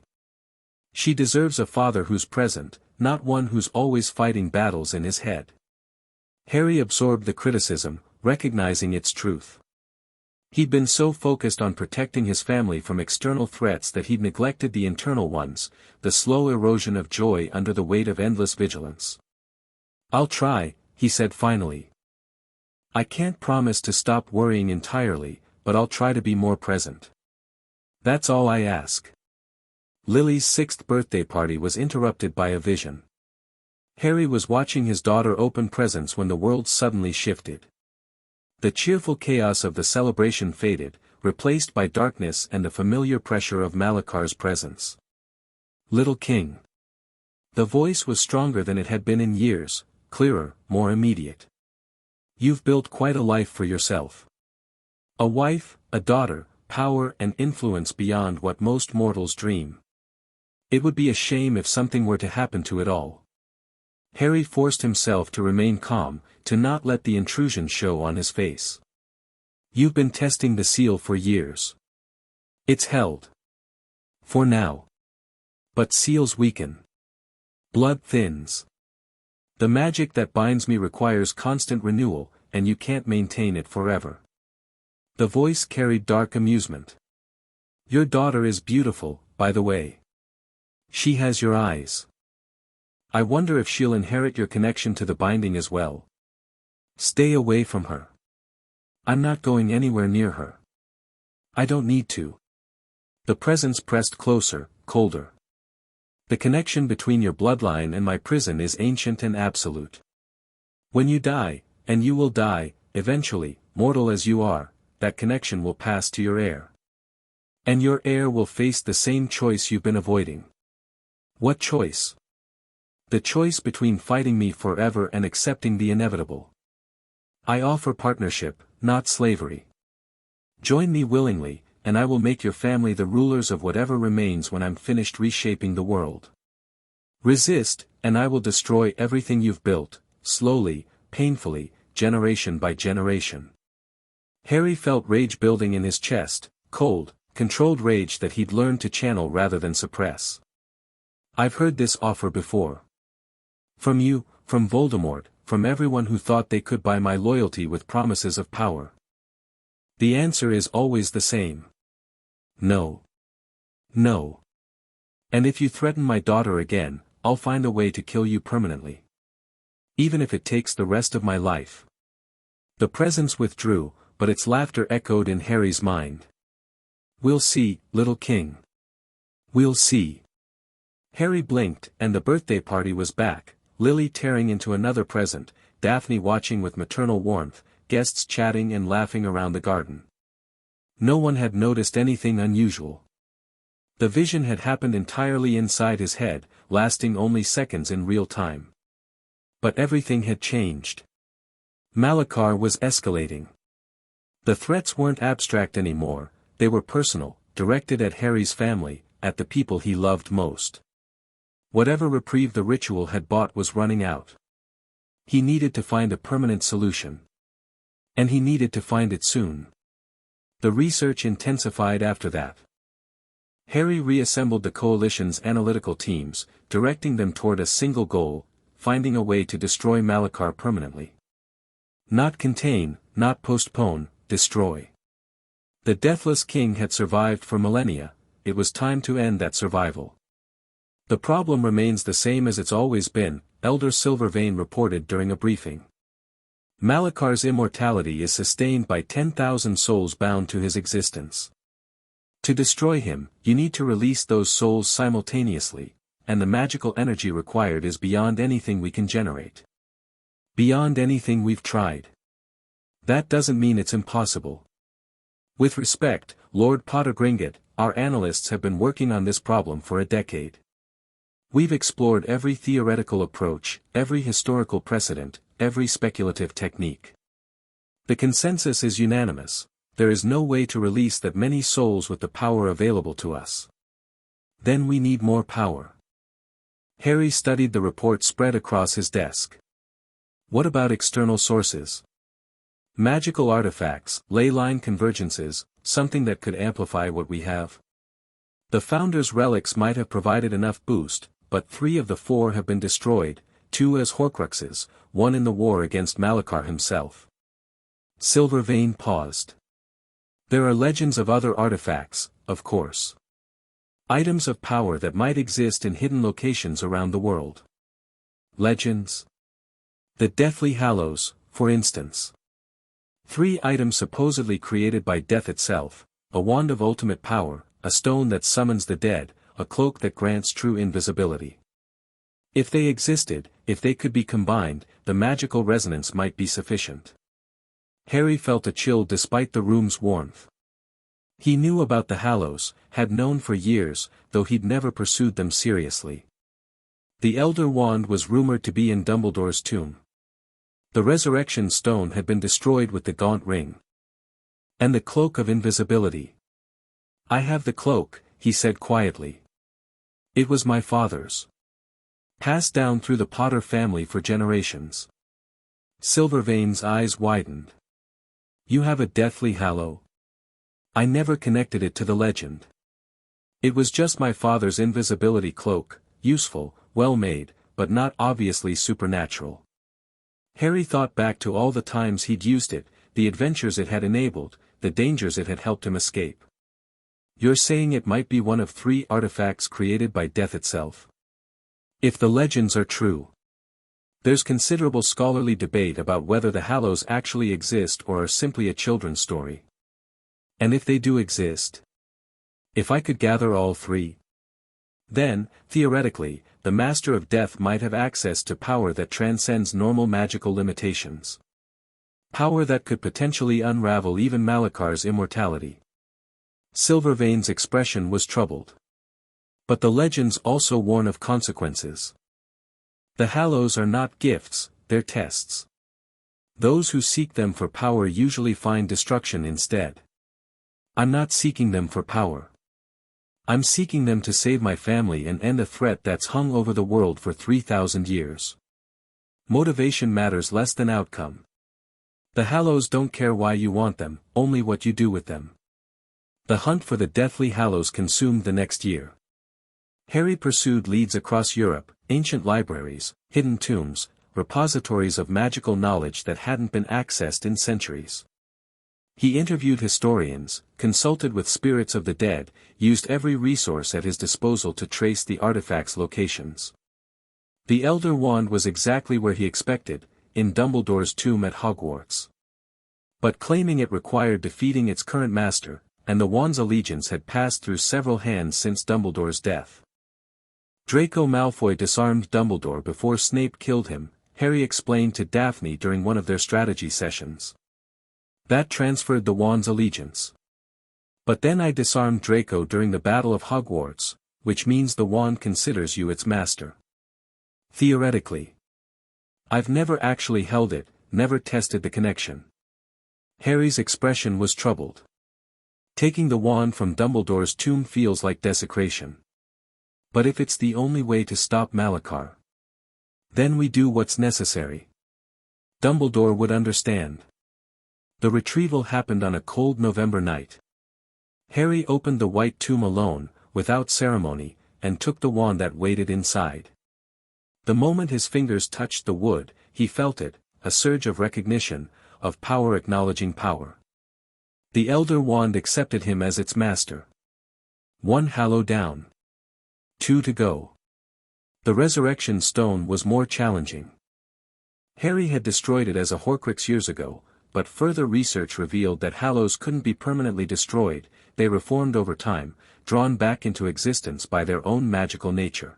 Speaker 1: She deserves a father who's present, not one who's always fighting battles in his head." Harry absorbed the criticism, recognizing its truth. He'd been so focused on protecting his family from external threats that he'd neglected the internal ones, the slow erosion of joy under the weight of endless vigilance. "I'll try," he said finally. "I can't promise to stop worrying entirely, but I'll try to be more present. That's all I ask." Lily's 6th birthday party was interrupted by a vision. Harry was watching his daughter open presents when the world suddenly shifted. The cheerful chaos of the celebration faded, replaced by darkness and the familiar pressure of Malachar's presence. "Little King." The voice was stronger than it had been in years, clearer, more immediate. "You've built quite a life for yourself. A wife, a daughter, power and influence beyond what most mortals dream. It would be a shame if something were to happen to it all." Harry forced himself to remain calm, to not let the intrusion show on his face. "You've been testing the seal for years. It's held. For now. But seals weaken. Blood thins. The magic that binds me requires constant renewal, and you can't maintain it forever." The voice carried dark amusement. "Your daughter is beautiful, by the way. She has your eyes. I wonder if she'll inherit your connection to the binding as well." "Stay away from her. I'm not going anywhere near her." I don't need to. The presence pressed closer, colder. The connection between your bloodline and my prison is ancient and absolute. When you die, and you will die, eventually, mortal as you are, that connection will pass to your heir. And your heir will face the same choice you've been avoiding. What choice? The choice between fighting me forever and accepting the inevitable. I offer partnership, not slavery. Join me willingly, and I will make your family the rulers of whatever remains when I'm finished reshaping the world. Resist, and I will destroy everything you've built, slowly, painfully, generation by generation. Harry felt rage building in his chest, cold, controlled rage that he'd learned to channel rather than suppress. I've heard this offer before. From you, from Voldemort, from everyone who thought they could buy my loyalty with promises of power. The answer is always the same. No. No. And if you threaten my daughter again, I'll find a way to kill you permanently. Even if it takes the rest of my life. The presence withdrew, but its laughter echoed in Harry's mind. We'll see, little king. We'll see. Harry blinked, and the birthday party was back, Lily tearing into another present, Daphne watching with maternal warmth, guests chatting and laughing around the garden. No one had noticed anything unusual. The vision had happened entirely inside his head, lasting only seconds in real time. But everything had changed. Malachar was escalating. The threats weren't abstract anymore, they were personal, directed at Harry's family, at the people he loved most. Whatever reprieve the ritual had bought was running out. He needed to find a permanent solution. And he needed to find it soon. The research intensified after that. Harry reassembled the coalition's analytical teams, directing them toward a single goal, finding a way to destroy Malachar permanently. Not contain, not postpone, destroy. The Deathless King had survived for millennia, it was time to end that survival. The problem remains the same as it's always been, Elder Silvervein reported during a briefing. Malachar's immortality is sustained by 10,000 souls bound to his existence. To destroy him, you need to release those souls simultaneously, and the magical energy required is beyond anything we can generate. Beyond anything we've tried. That doesn't mean it's impossible. With respect, Lord Pottergringot, our analysts have been working on this problem for a decade. We've explored every theoretical approach, every historical precedent, every speculative technique. The consensus is unanimous, there is no way to release that many souls with the power available to us. Then we need more power. Harry studied the report spread across his desk. What about external sources? Magical artifacts, ley line convergences, something that could amplify what we have? The Founder's relics might have provided enough boost, but 3 of the 4 have been destroyed, 2 as Horcruxes, 1 in the war against Malachar himself. Silvervein paused. There are legends of other artifacts, of course. Items of power that might exist in hidden locations around the world. Legends? The Deathly Hallows, for instance. 3 items supposedly created by death itself, a wand of ultimate power, a stone that summons the dead, a cloak that grants true invisibility. If they existed, if they could be combined, the magical resonance might be sufficient. Harry felt a chill despite the room's warmth. He knew about the Hallows, had known for years, though he'd never pursued them seriously. The Elder Wand was rumored to be in Dumbledore's tomb. The Resurrection Stone had been destroyed with the Gaunt Ring. And the Cloak of Invisibility. I have the cloak, he said quietly. It was my father's. Passed down through the Potter family for generations. Silvervein's eyes widened. You have a Deathly Hallow? I never connected it to the legend. It was just my father's invisibility cloak, useful, well made, but not obviously supernatural. Harry thought back to all the times he'd used it, the adventures it had enabled, the dangers it had helped him escape. You're saying it might be one of 3 artifacts created by death itself? If the legends are true. There's considerable scholarly debate about whether the Hallows actually exist or are simply a children's story. And if they do exist? If I could gather all three? Then, theoretically, the Master of Death might have access to power that transcends normal magical limitations. Power that could potentially unravel even Malakar's immortality. Silvervein's expression was troubled. But the legends also warn of consequences. The Hallows are not gifts, they're tests. Those who seek them for power usually find destruction instead. I'm not seeking them for power. I'm seeking them to save my family and end a threat that's hung over the world for 3,000 years. Motivation matters less than outcome. The Hallows don't care why you want them, only what you do with them. The hunt for the Deathly Hallows consumed the next year. Harry pursued leads across Europe, ancient libraries, hidden tombs, repositories of magical knowledge that hadn't been accessed in centuries. He interviewed historians, consulted with spirits of the dead, used every resource at his disposal to trace the artifact's locations. The Elder Wand was exactly where he expected, in Dumbledore's tomb at Hogwarts. But claiming it required defeating its current master, and the wand's allegiance had passed through several hands since Dumbledore's death. Draco Malfoy disarmed Dumbledore before Snape killed him, Harry explained to Daphne during one of their strategy sessions. That transferred the wand's allegiance. But then I disarmed Draco during the Battle of Hogwarts, which means the wand considers you its master. Theoretically. I've never actually held it, never tested the connection. Harry's expression was troubled. Taking the wand from Dumbledore's tomb feels like desecration. But if it's the only way to stop Malakar, then we do what's necessary. Dumbledore would understand. The retrieval happened on a cold November night. Harry opened the white tomb alone, without ceremony, and took the wand that waited inside. The moment his fingers touched the wood, he felt it, a surge of recognition, of power acknowledging power. The Elder Wand accepted him as its master. 1 Hallow down. 2 to go. The Resurrection Stone was more challenging. Harry had destroyed it as a Horcrux years ago, but further research revealed that Hallows couldn't be permanently destroyed, they reformed over time, drawn back into existence by their own magical nature.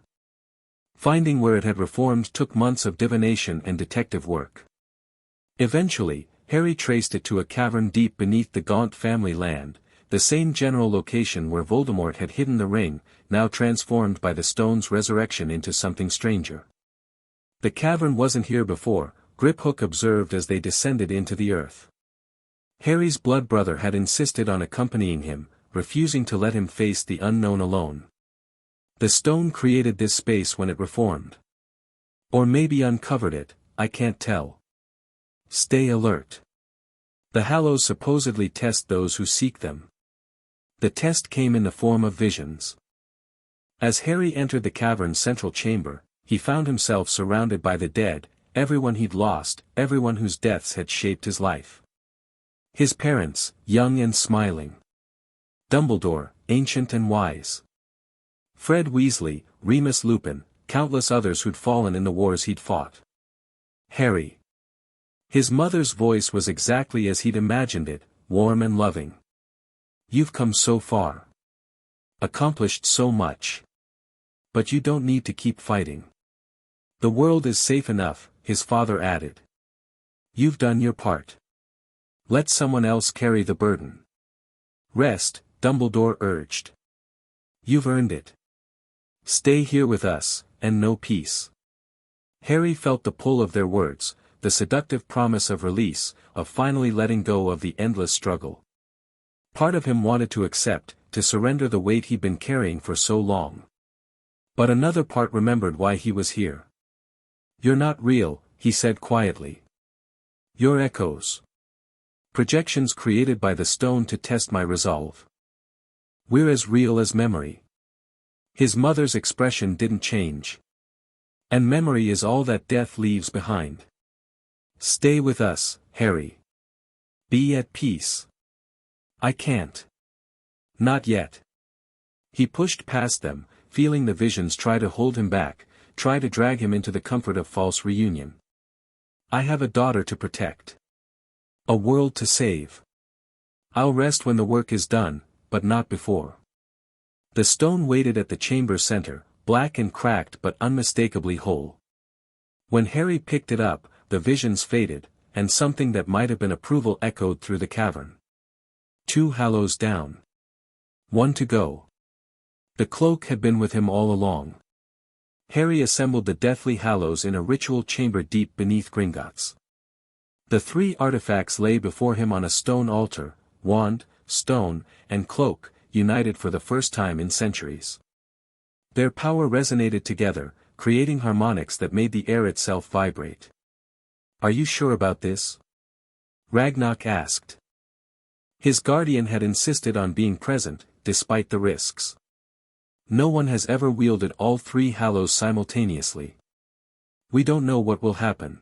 Speaker 1: Finding where it had reformed took months of divination and detective work. Eventually, Harry traced it to a cavern deep beneath the Gaunt family land, the same general location where Voldemort had hidden the ring, now transformed by the stone's resurrection into something stranger. The cavern wasn't here before, Griphook observed as they descended into the earth. Harry's blood brother had insisted on accompanying him, refusing to let him face the unknown alone. The stone created this space when it reformed. Or maybe uncovered it, I can't tell. Stay alert. The Hallows supposedly test those who seek them. The test came in the form of visions. As Harry entered the cavern's central chamber, he found himself surrounded by the dead, everyone he'd lost, everyone whose deaths had shaped his life. His parents, young and smiling. Dumbledore, ancient and wise. Fred Weasley, Remus Lupin, countless others who'd fallen in the wars he'd fought. Harry. His mother's voice was exactly as he'd imagined it, warm and loving. You've come so far. Accomplished so much. But you don't need to keep fighting. The world is safe enough, his father added. You've done your part. Let someone else carry the burden. Rest, Dumbledore urged. You've earned it. Stay here with us, and know peace. Harry felt the pull of their words, the seductive promise of release, of finally letting go of the endless struggle. Part of him wanted to accept, to surrender the weight he'd been carrying for so long. But another part remembered why he was here. You're not real, he said quietly. You're echoes. Projections created by the stone to test my resolve. We're as real as memory. His mother's expression didn't change. And memory is all that death leaves behind. Stay with us, Harry. Be at peace. I can't. Not yet. He pushed past them, feeling the visions try to hold him back, try to drag him into the comfort of false reunion. I have a daughter to protect. A world to save. I'll rest when the work is done, but not before. The stone waited at the chamber center, black and cracked but unmistakably whole. When Harry picked it up, the visions faded, and something that might have been approval echoed through the cavern. 2 hallows down. 1 to go. The cloak had been with him all along. Harry assembled the deathly hallows in a ritual chamber deep beneath Gringotts. The 3 artifacts lay before him on a stone altar, wand, stone, and cloak, united for the first time in centuries. Their power resonated together, creating harmonics that made the air itself vibrate. "Are you sure about this?" Ragnarok asked. His guardian had insisted on being present, despite the risks. No one has ever wielded all 3 hallows simultaneously. We don't know what will happen.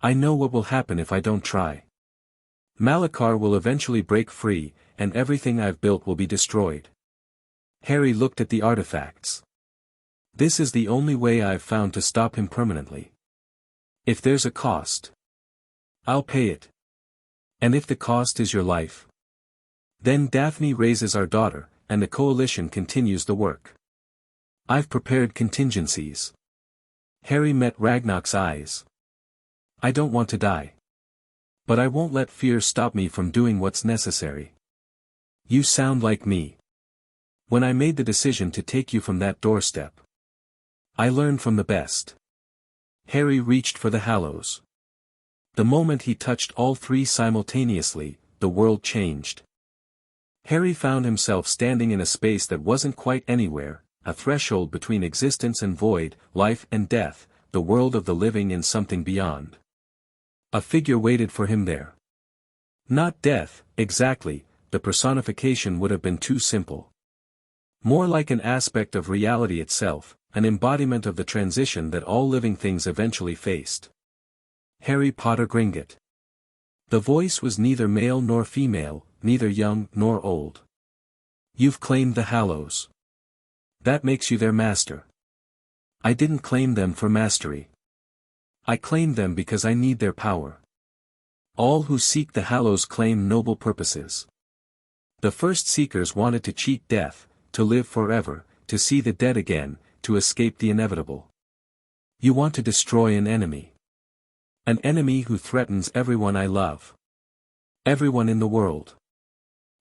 Speaker 1: I know what will happen if I don't try. Malachar will eventually break free, and everything I've built will be destroyed. Harry looked at the artifacts. This is the only way I've found to stop him permanently. If there's a cost, I'll pay it. And if the cost is your life? Then Daphne raises our daughter, and the coalition continues the work. I've prepared contingencies. Harry met Ragnarok's eyes. I don't want to die. But I won't let fear stop me from doing what's necessary. You sound like me. When I made the decision to take you from that doorstep, I learned from the best. Harry reached for the hallows. The moment he touched all 3 simultaneously, the world changed. Harry found himself standing in a space that wasn't quite anywhere, a threshold between existence and void, life and death, the world of the living and something beyond. A figure waited for him there. Not death, exactly, the personification would have been too simple. More like an aspect of reality itself, an embodiment of the transition that all living things eventually faced. Harry Potter Gringott. The voice was neither male nor female, neither young nor old. You've claimed the hallows. That makes you their master. I didn't claim them for mastery. I claimed them because I need their power. All who seek the hallows claim noble purposes. The first seekers wanted to cheat death, to live forever, to see the dead again, to escape the inevitable. You want to destroy an enemy. An enemy who threatens everyone I love. Everyone in the world.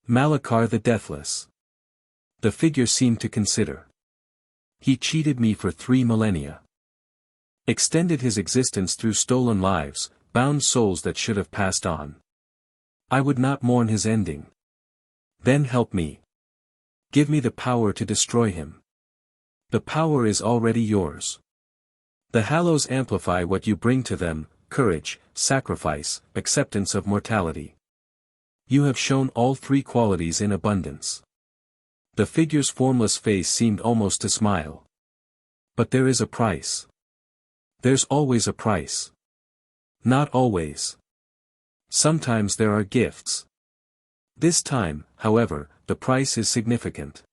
Speaker 1: Malachar the Deathless. The figure seemed to consider. He cheated me for 3 millennia. Extended his existence through stolen lives, bound souls that should have passed on. I would not mourn his ending. Then help me. Give me the power to destroy him. The power is already yours. The hallows amplify what you bring to them, courage, sacrifice, acceptance of mortality. You have shown all 3 qualities in abundance. The figure's formless face seemed almost to smile. But there is a price. There's always a price. Not always. Sometimes there are gifts. This time, however, the price is significant.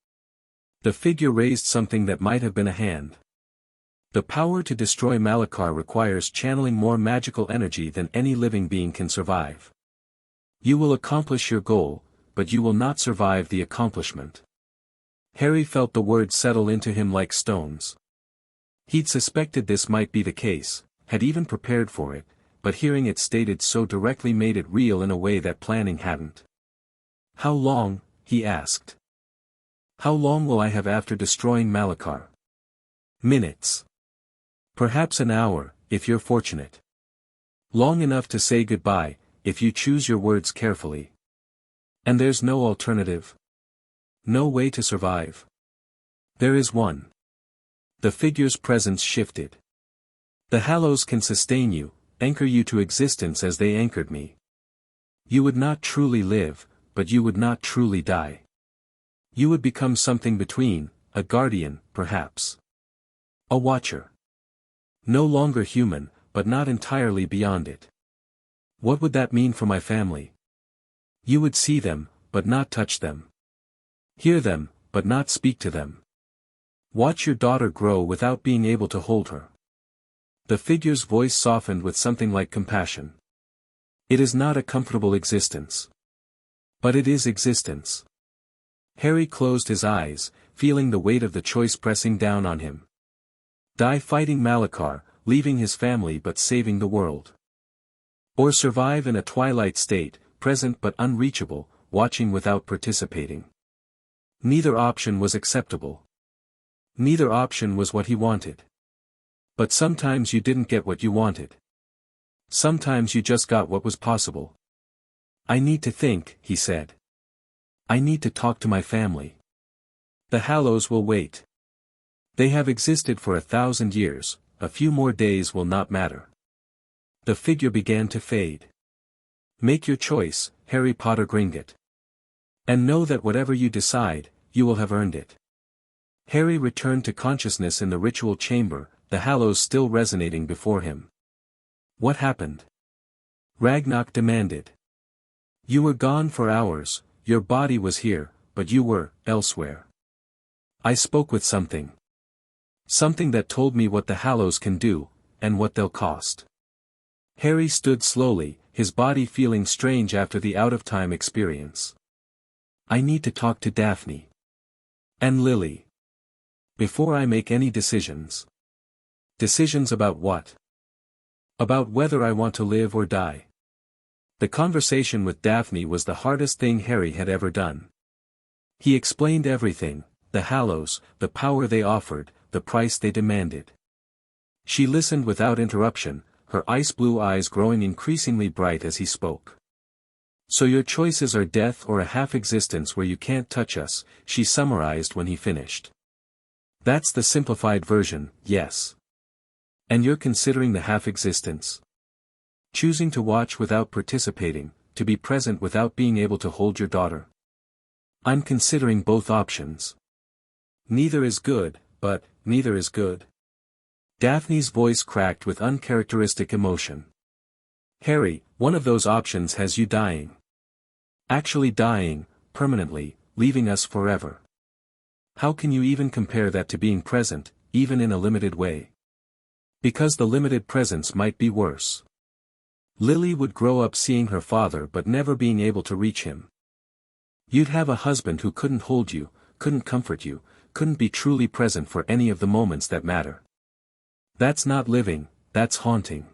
Speaker 1: The figure raised something that might have been a hand. The power to destroy Malachar requires channeling more magical energy than any living being can survive. You will accomplish your goal, but you will not survive the accomplishment. Harry felt the words settle into him like stones. He'd suspected this might be the case, had even prepared for it, but hearing it stated so directly made it real in a way that planning hadn't. How long, he asked. How long will I have after destroying Malachar? Minutes. Perhaps an hour, if you're fortunate. Long enough to say goodbye, if you choose your words carefully. And there's no alternative. No way to survive. There is one. The figure's presence shifted. The hallows can sustain you, anchor you to existence as they anchored me. You would not truly live, but you would not truly die. You would become something between, a guardian, perhaps. A watcher. No longer human, but not entirely beyond it. What would that mean for my family? You would see them, but not touch them. Hear them, but not speak to them. Watch your daughter grow without being able to hold her. The figure's voice softened with something like compassion. It is not a comfortable existence. But it is existence. Harry closed his eyes, feeling the weight of the choice pressing down on him. Die fighting Malachar, leaving his family but saving the world. Or survive in a twilight state, present but unreachable, watching without participating. Neither option was acceptable. Neither option was what he wanted. But sometimes you didn't get what you wanted. Sometimes you just got what was possible. I need to think, he said. I need to talk to my family. The Hallows will wait. They have existed for 1,000 years, a few more days will not matter. The figure began to fade. Make your choice, Harry Potter Gringotts. And know that whatever you decide, you will have earned it. Harry returned to consciousness in the ritual chamber, the Hallows still resonating before him. What happened? Ragnarok demanded. You were gone for hours, your body was here, but you were, elsewhere. I spoke with something. Something that told me what the Hallows can do, and what they'll cost. Harry stood slowly, his body feeling strange after the out-of-time experience. I need to talk to Daphne. And Lily. Before I make any decisions. Decisions about what? About whether I want to live or die. The conversation with Daphne was the hardest thing Harry had ever done. He explained everything, the Hallows, the power they offered, the price they demanded. She listened without interruption, her ice-blue eyes growing increasingly bright as he spoke. So your choices are death or a half-existence where you can't touch us, she summarized when he finished. That's the simplified version, yes. And you're considering the half-existence? Choosing to watch without participating, to be present without being able to hold your daughter? I'm considering both options. Neither is good, but, neither is good. Daphne's voice cracked with uncharacteristic emotion. Harry, one of those options has you dying. Actually dying, permanently, leaving us forever. How can you even compare that to being present, even in a limited way? Because the limited presence might be worse. Lily would grow up seeing her father but never being able to reach him. You'd have a husband who couldn't hold you, couldn't comfort you, couldn't be truly present for any of the moments that matter. That's not living, that's haunting.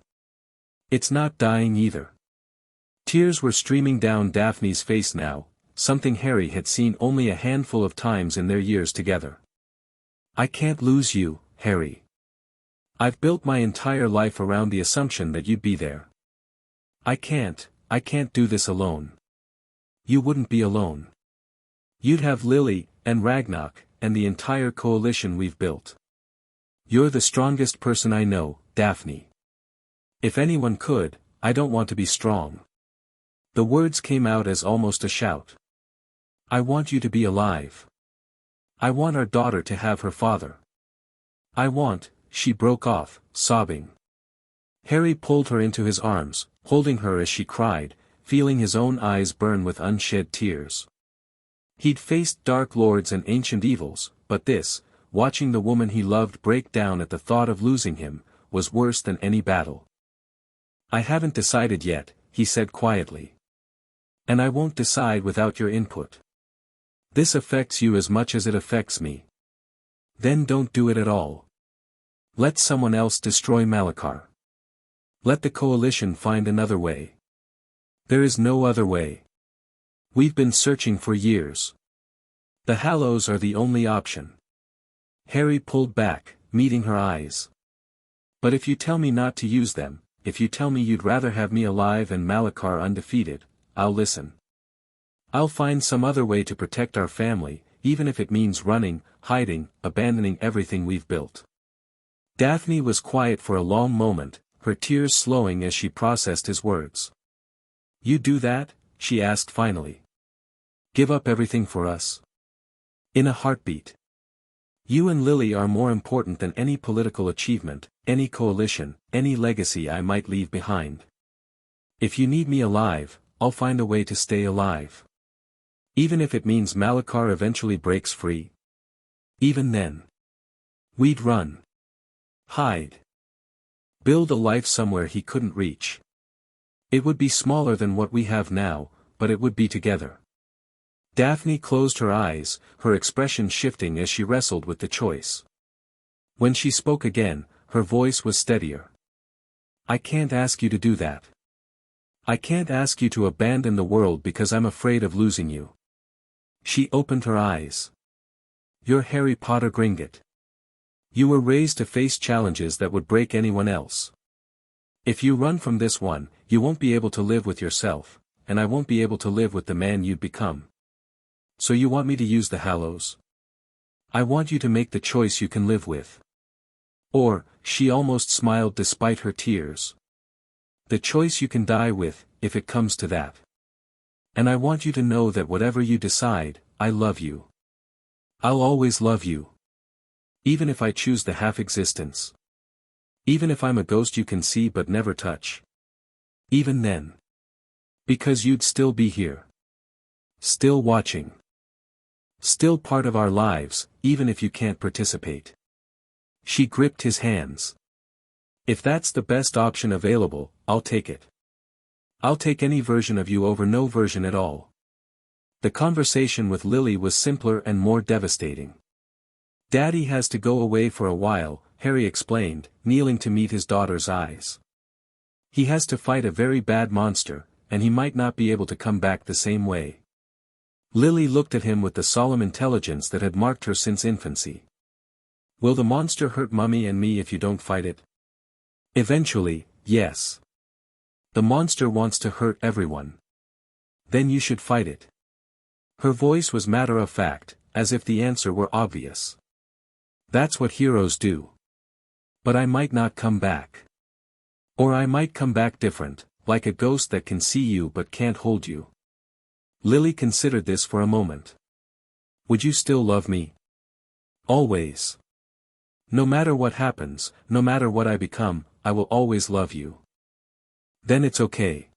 Speaker 1: It's not dying either. Tears were streaming down Daphne's face now, something Harry had seen only a handful of times in their years together. I can't lose you, Harry. I've built my entire life around the assumption that you'd be there. I can't do this alone. You wouldn't be alone. You'd have Lily, and Ragnarok, and the entire coalition we've built. You're the strongest person I know, Daphne. If anyone could, I don't want to be strong. The words came out as almost a shout. I want you to be alive. I want our daughter to have her father. I want, she broke off, sobbing. Harry pulled her into his arms, holding her as she cried, feeling his own eyes burn with unshed tears. He'd faced dark lords and ancient evils, but this, watching the woman he loved break down at the thought of losing him, was worse than any battle. I haven't decided yet, he said quietly. And I won't decide without your input. This affects you as much as it affects me. Then don't do it at all. Let someone else destroy Malachar. Let the coalition find another way. There is no other way. We've been searching for years. The Hallows are the only option. Harry pulled back, meeting her eyes. But if you tell me not to use them, if you tell me you'd rather have me alive and Malachar undefeated, I'll listen. I'll find some other way to protect our family, even if it means running, hiding, abandoning everything we've built. Daphne was quiet for a long moment, her tears slowing as she processed his words. You do that? She asked finally. Give up everything for us? In a heartbeat. You and Lily are more important than any political achievement, any coalition, any legacy I might leave behind. If you need me alive, I'll find a way to stay alive. Even if it means Malachar eventually breaks free. Even then. We'd run. Hide. Build a life somewhere he couldn't reach. It would be smaller than what we have now, but it would be together. Daphne closed her eyes, her expression shifting as she wrestled with the choice. When she spoke again, her voice was steadier. I can't ask you to do that. I can't ask you to abandon the world because I'm afraid of losing you. She opened her eyes. You're Harry Potter Gringotts. You were raised to face challenges that would break anyone else. If you run from this one, you won't be able to live with yourself, and I won't be able to live with the man you'd become. So you want me to use the Hallows? I want you to make the choice you can live with. Or, she almost smiled despite her tears. The choice you can die with, if it comes to that. And I want you to know that whatever you decide, I love you. I'll always love you. Even if I choose the half-existence. Even if I'm a ghost you can see but never touch. Even then. Because you'd still be here. Still watching. Still part of our lives, even if you can't participate. She gripped his hands. If that's the best option available, I'll take it. I'll take any version of you over no version at all. The conversation with Lily was simpler and more devastating. Daddy has to go away for a while, Harry explained, kneeling to meet his daughter's eyes. He has to fight a very bad monster, and he might not be able to come back the same way. Lily looked at him with the solemn intelligence that had marked her since infancy. Will the monster hurt Mummy and me if you don't fight it? Eventually, yes. The monster wants to hurt everyone. Then you should fight it. Her voice was matter-of-fact, as if the answer were obvious. That's what heroes do. But I might not come back. Or I might come back different, like a ghost that can see you but can't hold you. Lily considered this for a moment. Would you still love me? Always. No matter what happens, no matter what I become, I will always love you. Then it's okay.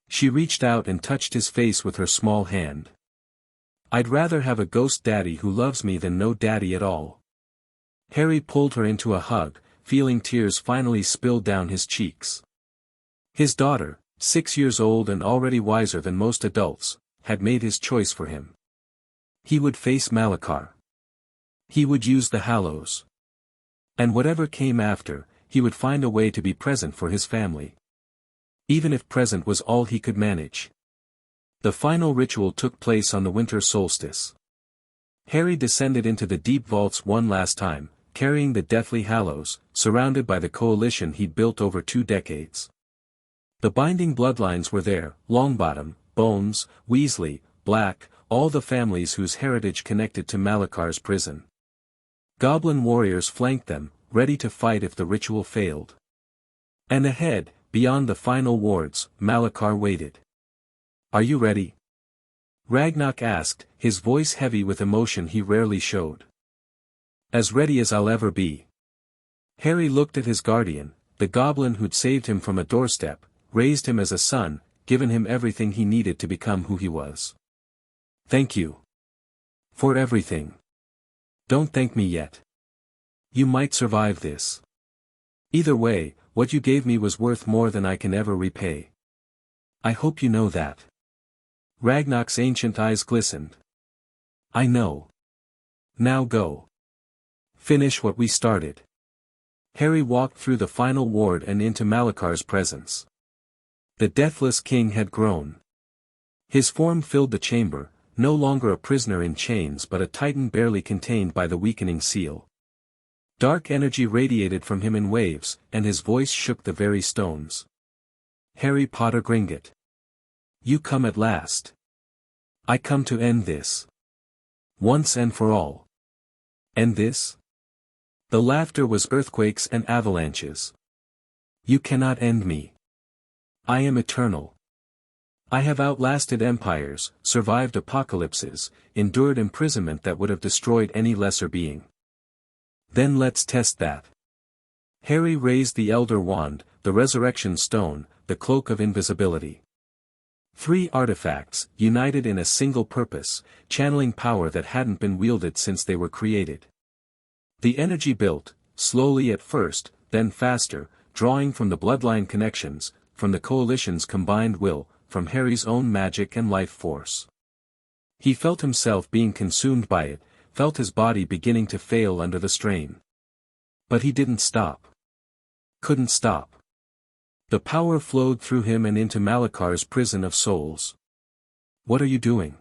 Speaker 1: She reached out and touched his face with her small hand. I'd rather have a ghost daddy who loves me than no daddy at all. Harry pulled her into a hug, feeling tears finally spill down his cheeks. His daughter, 6 years old and already wiser than most adults, had made his choice for him. He would face Malachar. He would use the Hallows. And whatever came after, he would find a way to be present for his family. Even if present was all he could manage. The final ritual took place on the winter solstice. Harry descended into the deep vaults one last time, carrying the deathly Hallows, surrounded by the coalition he'd built over 2 decades. The binding bloodlines were there, Longbottom, Bones, Weasley, Black, all the families whose heritage connected to Malachar's prison. Goblin warriors flanked them, ready to fight if the ritual failed. And ahead, beyond the final wards, Malachar waited. Are you ready? Ragnarok asked, his voice heavy with emotion he rarely showed. As ready as I'll ever be. Harry looked at his guardian, the goblin who'd saved him from a doorstep, raised him as a son, given him everything he needed to become who he was. Thank you. For everything. Don't thank me yet. You might survive this. Either way, what you gave me was worth more than I can ever repay. I hope you know that. Ragnarok's ancient eyes glistened. I know. Now go. Finish what we started. Harry walked through the final ward and into Malachar's presence. The Deathless King had grown. His form filled the chamber, no longer a prisoner in chains but a titan barely contained by the weakening seal. Dark energy radiated from him in waves, and his voice shook the very stones. Harry Potter Gringotts. You come at last. I come to end this. Once and for all. End this? The laughter was earthquakes and avalanches. You cannot end me. I am eternal. I have outlasted empires, survived apocalypses, endured imprisonment that would have destroyed any lesser being. Then let's test that. Harry raised the Elder Wand, the Resurrection Stone, the Cloak of Invisibility. 3 artifacts, united in a single purpose, channeling power that hadn't been wielded since they were created. The energy built, slowly at first, then faster, drawing from the bloodline connections, from the Coalition's combined will, from Harry's own magic and life force. He felt himself being consumed by it, felt his body beginning to fail under the strain. But he didn't stop. Couldn't stop. The power flowed through him and into Malakar's prison of souls. What are you doing?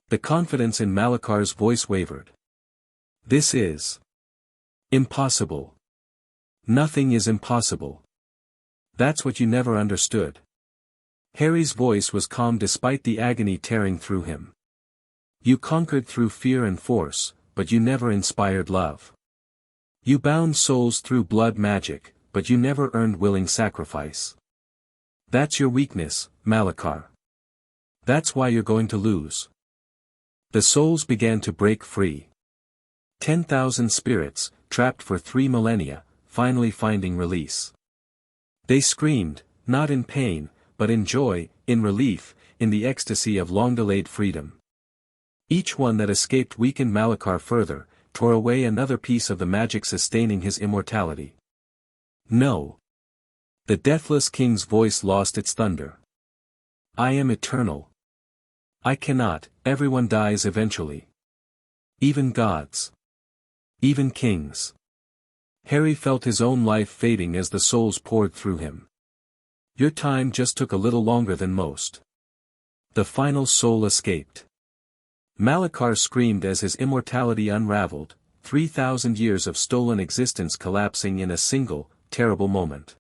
Speaker 1: The confidence in Malakar's voice wavered. This is impossible. Nothing is impossible. That's what you never understood. Harry's voice was calm despite the agony tearing through him. You conquered through fear and force, but you never inspired love. You bound souls through blood magic, but you never earned willing sacrifice. That's your weakness, Malakar. That's why you're going to lose. The souls began to break free. 10,000 spirits, trapped for 3 millennia, finally finding release. They screamed, not in pain, but in joy, in relief, in the ecstasy of long-delayed freedom. Each one that escaped weakened Malakar further, tore away another piece of the magic sustaining his immortality. No. The Deathless King's voice lost its thunder. I am eternal. I cannot, everyone dies eventually. Even gods. Even kings. Harry felt his own life fading as the souls poured through him. Your time just took a little longer than most. The final soul escaped. Malakar screamed as his immortality unraveled, 3,000 years of stolen existence collapsing in a single, terrible moment.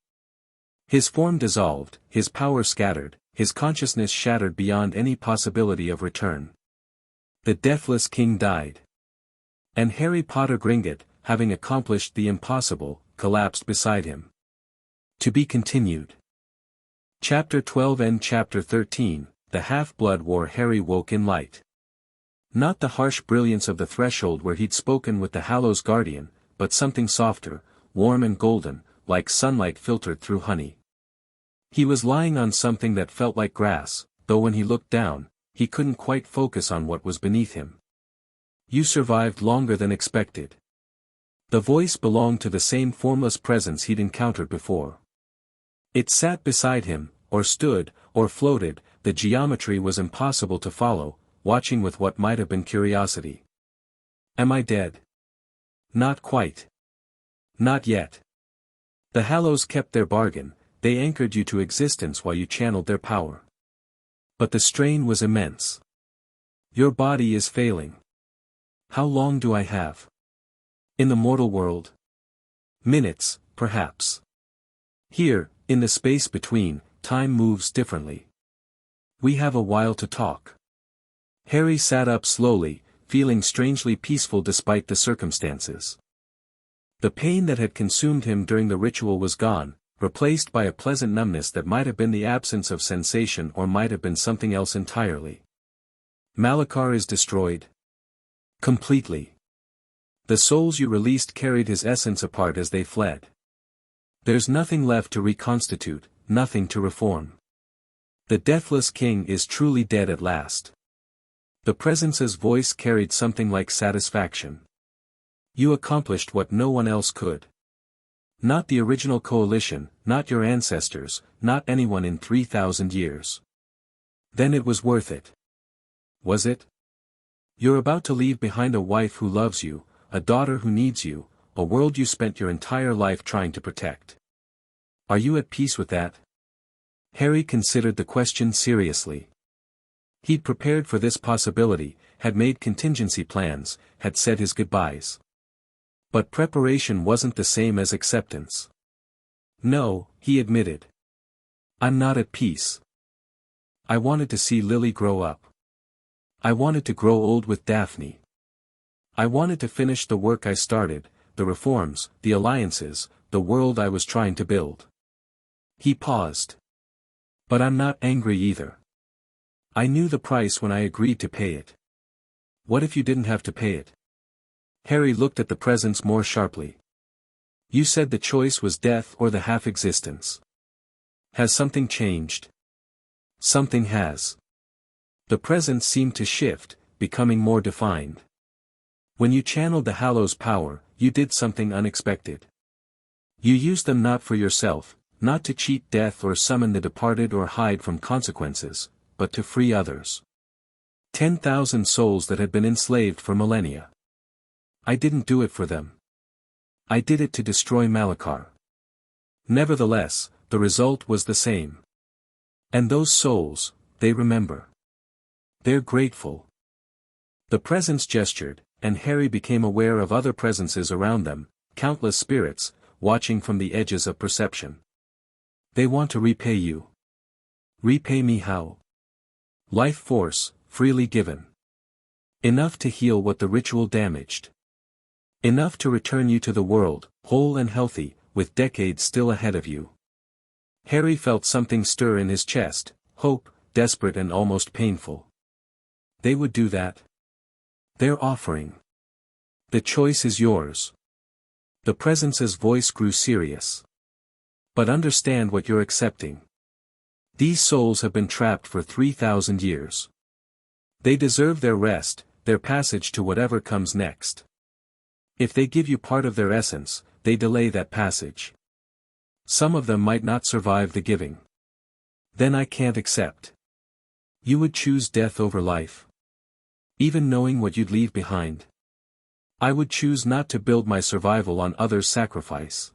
Speaker 1: His form dissolved, his power scattered, his consciousness shattered beyond any possibility of return. The Deathless King died. And Harry Potter Gringotts, having accomplished the impossible, collapsed beside him. To be continued. Chapter 12 and Chapter 13, The Half-Blood War. Harry woke in light. Not the harsh brilliance of the threshold where he'd spoken with the Hallows Guardian, but something softer, warm and golden, like sunlight filtered through honey. He was lying on something that felt like grass, though when he looked down, he couldn't quite focus on what was beneath him. You survived longer than expected. The voice belonged to the same formless presence he'd encountered before. It sat beside him, or stood, or floated, the geometry was impossible to follow, watching with what might have been curiosity. Am I dead? Not quite. Not yet. The Hallows kept their bargain, they anchored you to existence while you channeled their power. But the strain was immense. Your body is failing. How long do I have? In the mortal world? Minutes, perhaps. Here, in the space between, time moves differently. We have a while to talk. Harry sat up slowly, feeling strangely peaceful despite the circumstances. The pain that had consumed him during the ritual was gone, replaced by a pleasant numbness that might have been the absence of sensation or might have been something else entirely. Malakar is destroyed. Completely. The souls you released carried his essence apart as they fled. There's nothing left to reconstitute, nothing to reform. The Deathless King is truly dead at last. The Presence's voice carried something like satisfaction. You accomplished what no one else could. Not the original coalition, not your ancestors, not anyone in 3,000 years. Then it was worth it. Was it? You're about to leave behind a wife who loves you, a daughter who needs you, a world you spent your entire life trying to protect. Are you at peace with that? Harry considered the question seriously. He'd prepared for this possibility, had made contingency plans, had said his goodbyes. But preparation wasn't the same as acceptance. No, he admitted. I'm not at peace. I wanted to see Lily grow up. I wanted to grow old with Daphne. I wanted to finish the work I started, the reforms, the alliances, the world I was trying to build. He paused. But I'm not angry either. I knew the price when I agreed to pay it. What if you didn't have to pay it? Harry looked at the presence more sharply. You said the choice was death or the half-existence. Has something changed? Something has. The presence seemed to shift, becoming more defined. When you channeled the Hallows' power, you did something unexpected. You used them not for yourself, not to cheat death or summon the departed or hide from consequences, but to free others. 10,000 souls that had been enslaved for millennia. I didn't do it for them. I did it to destroy Malachar. Nevertheless, the result was the same. And those souls, they remember. They're grateful. The presence gestured, and Harry became aware of other presences around them, countless spirits, watching from the edges of perception. They want to repay you. Repay me how? Life force, freely given. Enough to heal what the ritual damaged. Enough to return you to the world, whole and healthy, with decades still ahead of you. Harry felt something stir in his chest, hope, desperate and almost painful. They would do that. They're offering. The choice is yours. The presence's voice grew serious. But understand what you're accepting. These souls have been trapped for 3,000 years. They deserve their rest, their passage to whatever comes next. If they give you part of their essence, they delay that passage. Some of them might not survive the giving. Then I can't accept. You would choose death over life. Even knowing what you'd leave behind. I would choose not to build my survival on others' sacrifice.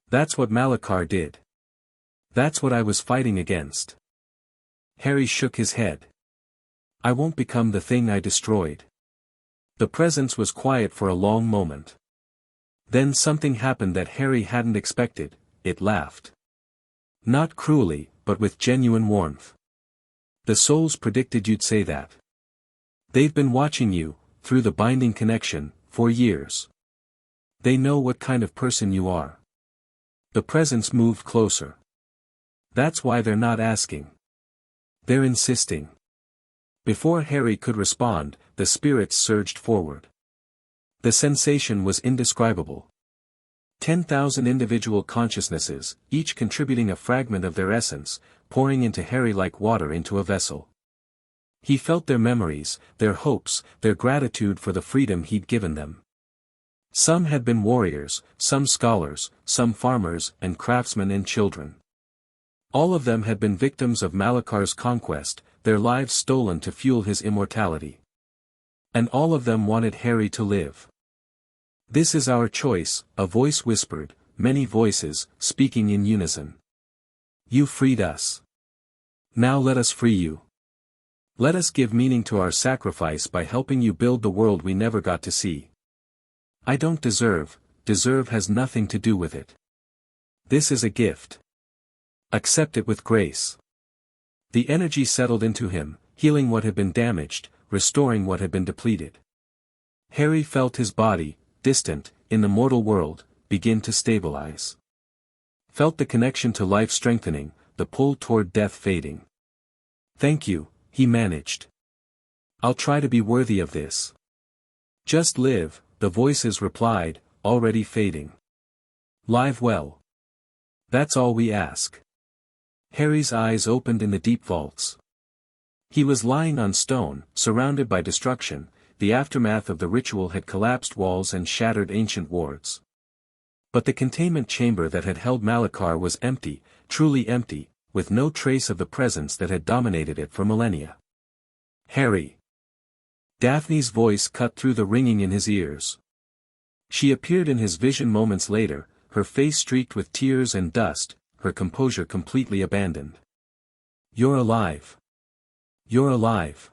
Speaker 1: That's what Malachar did. That's what I was fighting against. Harry shook his head. I won't become the thing I destroyed. The presence was quiet for a long moment. Then something happened that Harry hadn't expected. It laughed. Not cruelly, but with genuine warmth. The souls predicted you'd say that. They've been watching you, through the binding connection, for years. They know what kind of person you are. The presence moved closer. That's why they're not asking. They're insisting. Before Harry could respond, the spirits surged forward. The sensation was indescribable. 10,000 individual consciousnesses, each contributing a fragment of their essence, pouring into Harry like water into a vessel. He felt their memories, their hopes, their gratitude for the freedom he'd given them. Some had been warriors, some scholars, some farmers and craftsmen and children. All of them had been victims of Malachar's conquest, their lives stolen to fuel his immortality. And all of them wanted Harry to live. This is our choice, a voice whispered, many voices, speaking in unison. You freed us. Now let us free you. Let us give meaning to our sacrifice by helping you build the world we never got to see. I don't deserve has nothing to do with it. This is a gift. Accept it with grace. The energy settled into him, healing what had been damaged, restoring what had been depleted. Harry felt his body, distant, in the mortal world, begin to stabilize. Felt the connection to life strengthening, the pull toward death fading. Thank you, he managed. I'll try to be worthy of this. Just live, the voices replied, already fading. Live well. That's all we ask. Harry's eyes opened in the deep vaults. He was lying on stone, surrounded by destruction. The aftermath of the ritual had collapsed walls and shattered ancient wards. But the containment chamber that had held Malachar was empty, truly empty, with no trace of the presence that had dominated it for millennia. Harry. Daphne's voice cut through the ringing in his ears. She appeared in his vision moments later, her face streaked with tears and dust, her composure completely abandoned. You're alive. You're alive.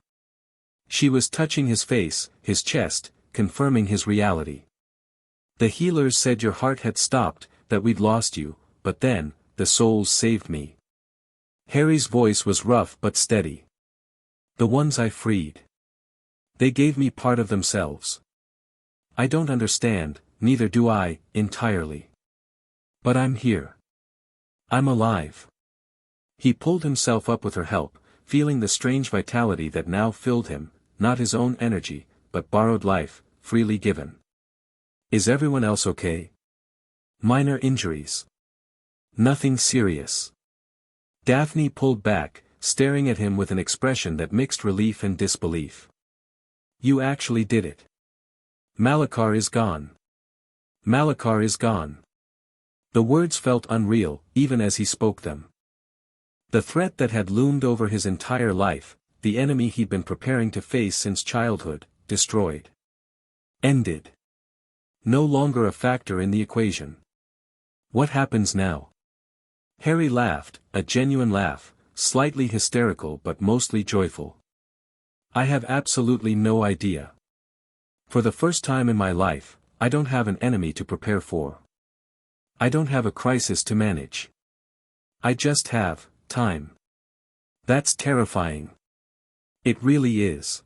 Speaker 1: She was touching his face, his chest, confirming his reality. The healers said your heart had stopped, that we'd lost you, but then, the souls saved me. Harry's voice was rough but steady. The ones I freed. They gave me part of themselves. I don't understand, neither do I, entirely. But I'm here. I'm alive. He pulled himself up with her help, feeling the strange vitality that now filled him, not his own energy, but borrowed life, freely given. Is everyone else okay? Minor injuries. Nothing serious. Daphne pulled back, staring at him with an expression that mixed relief and disbelief. You actually did it. Malachar is gone. Malachar is gone. The words felt unreal, even as he spoke them. The threat that had loomed over his entire life, the enemy he'd been preparing to face since childhood, destroyed. Ended. No longer a factor in the equation. What happens now? Harry laughed, a genuine laugh, slightly hysterical but mostly joyful. I have absolutely no idea. For the first time in my life, I don't have an enemy to prepare for. I don't have a crisis to manage. I just have time. That's terrifying. It really is.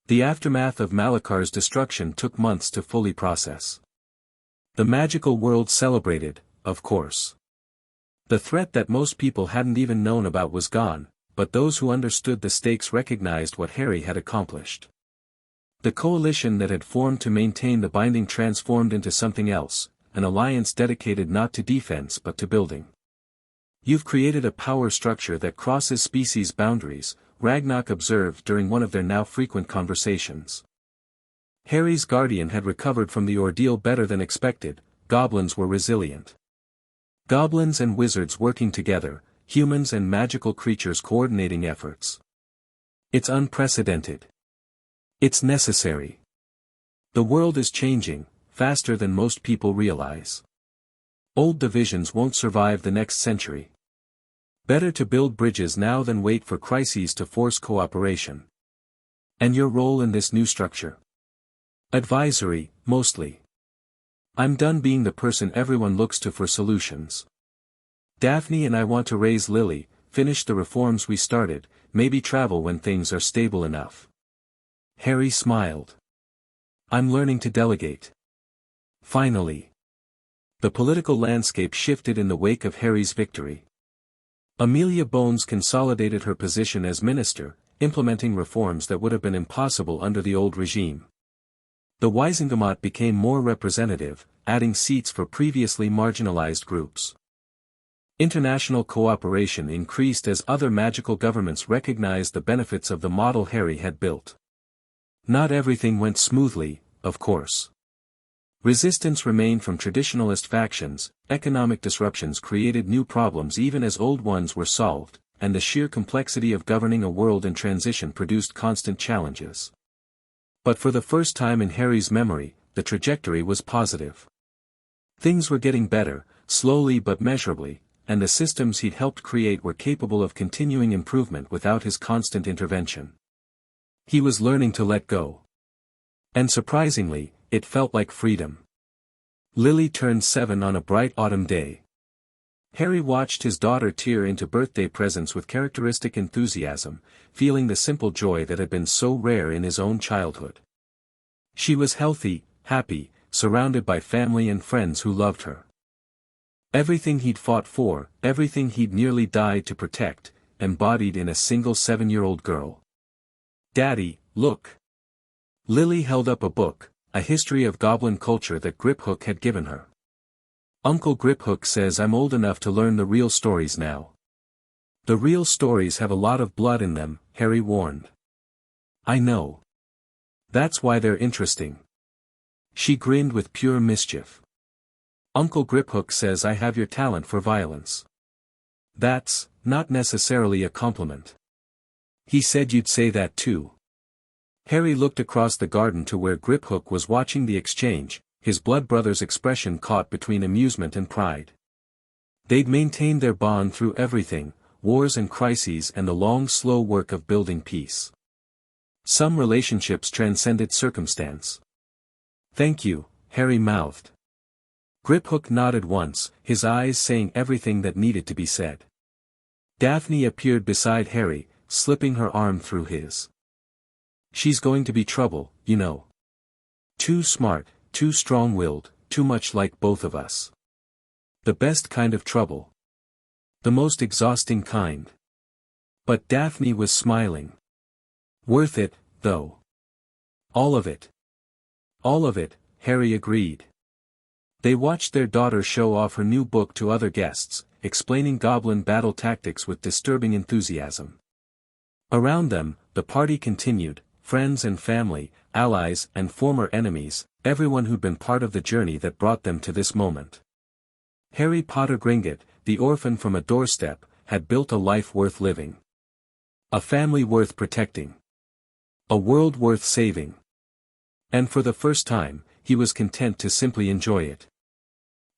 Speaker 1: The aftermath of Malakar's destruction took months to fully process. The magical world celebrated, of course. The threat that most people hadn't even known about was gone, but those who understood the stakes recognized what Harry had accomplished. The coalition that had formed to maintain the binding transformed into something else, an alliance dedicated not to defense but to building. You've created a power structure that crosses species boundaries, Ragnak observed during one of their now frequent conversations. Harry's guardian had recovered from the ordeal better than expected. Goblins were resilient. Goblins and wizards working together, humans and magical creatures coordinating efforts. It's unprecedented. It's necessary. The world is changing, faster than most people realize. Old divisions won't survive the next century. Better to build bridges now than wait for crises to force cooperation. And your role in this new structure? Advisory, mostly. I'm done being the person everyone looks to for solutions. Daphne and I want to raise Lily, finish the reforms we started, maybe travel when things are stable enough. Harry smiled. I'm learning to delegate. Finally. The political landscape shifted in the wake of Harry's victory. Amelia Bones consolidated her position as minister, implementing reforms that would have been impossible under the old regime. The Wisengamot became more representative, adding seats for previously marginalized groups. International cooperation increased as other magical governments recognized the benefits of the model Harry had built. Not everything went smoothly, of course. Resistance remained from traditionalist factions, economic disruptions created new problems even as old ones were solved, and the sheer complexity of governing a world in transition produced constant challenges. But for the first time in Harry's memory, the trajectory was positive. Things were getting better, slowly but measurably, and the systems he'd helped create were capable of continuing improvement without his constant intervention. He was learning to let go. And surprisingly, it felt like freedom. Lily turned 7 on a bright autumn day. Harry watched his daughter tear into birthday presents with characteristic enthusiasm, feeling the simple joy that had been so rare in his own childhood. She was healthy, happy, surrounded by family and friends who loved her. Everything he'd fought for, everything he'd nearly died to protect, embodied in a single 7-year-old girl. Daddy, look. Lily held up a book, a history of goblin culture that Griphook had given her. Uncle Griphook says I'm old enough to learn the real stories now. The real stories have a lot of blood in them, Harry warned. I know. That's why they're interesting. She grinned with pure mischief. Uncle Griphook says I have your talent for violence. That's not necessarily a compliment. He said you'd say that too. Harry looked across the garden to where Griphook was watching the exchange, his blood brother's expression caught between amusement and pride. They'd maintained their bond through everything, wars and crises and the long slow work of building peace. Some relationships transcended circumstance. Thank you, Harry mouthed. Griphook nodded once, his eyes saying everything that needed to be said. Daphne appeared beside Harry, slipping her arm through his. She's going to be trouble, you know. Too smart, too strong-willed, too much like both of us. The best kind of trouble. The most exhausting kind. But Daphne was smiling. Worth it, though. All of it. All of it, Harry agreed. They watched their daughter show off her new book to other guests, explaining goblin battle tactics with disturbing enthusiasm. Around them, the party continued, friends and family, allies and former enemies, everyone who'd been part of the journey that brought them to this moment. Harry Potter Gringotts, the orphan from a doorstep, had built a life worth living. A family worth protecting. A world worth saving. And for the first time, he was content to simply enjoy it.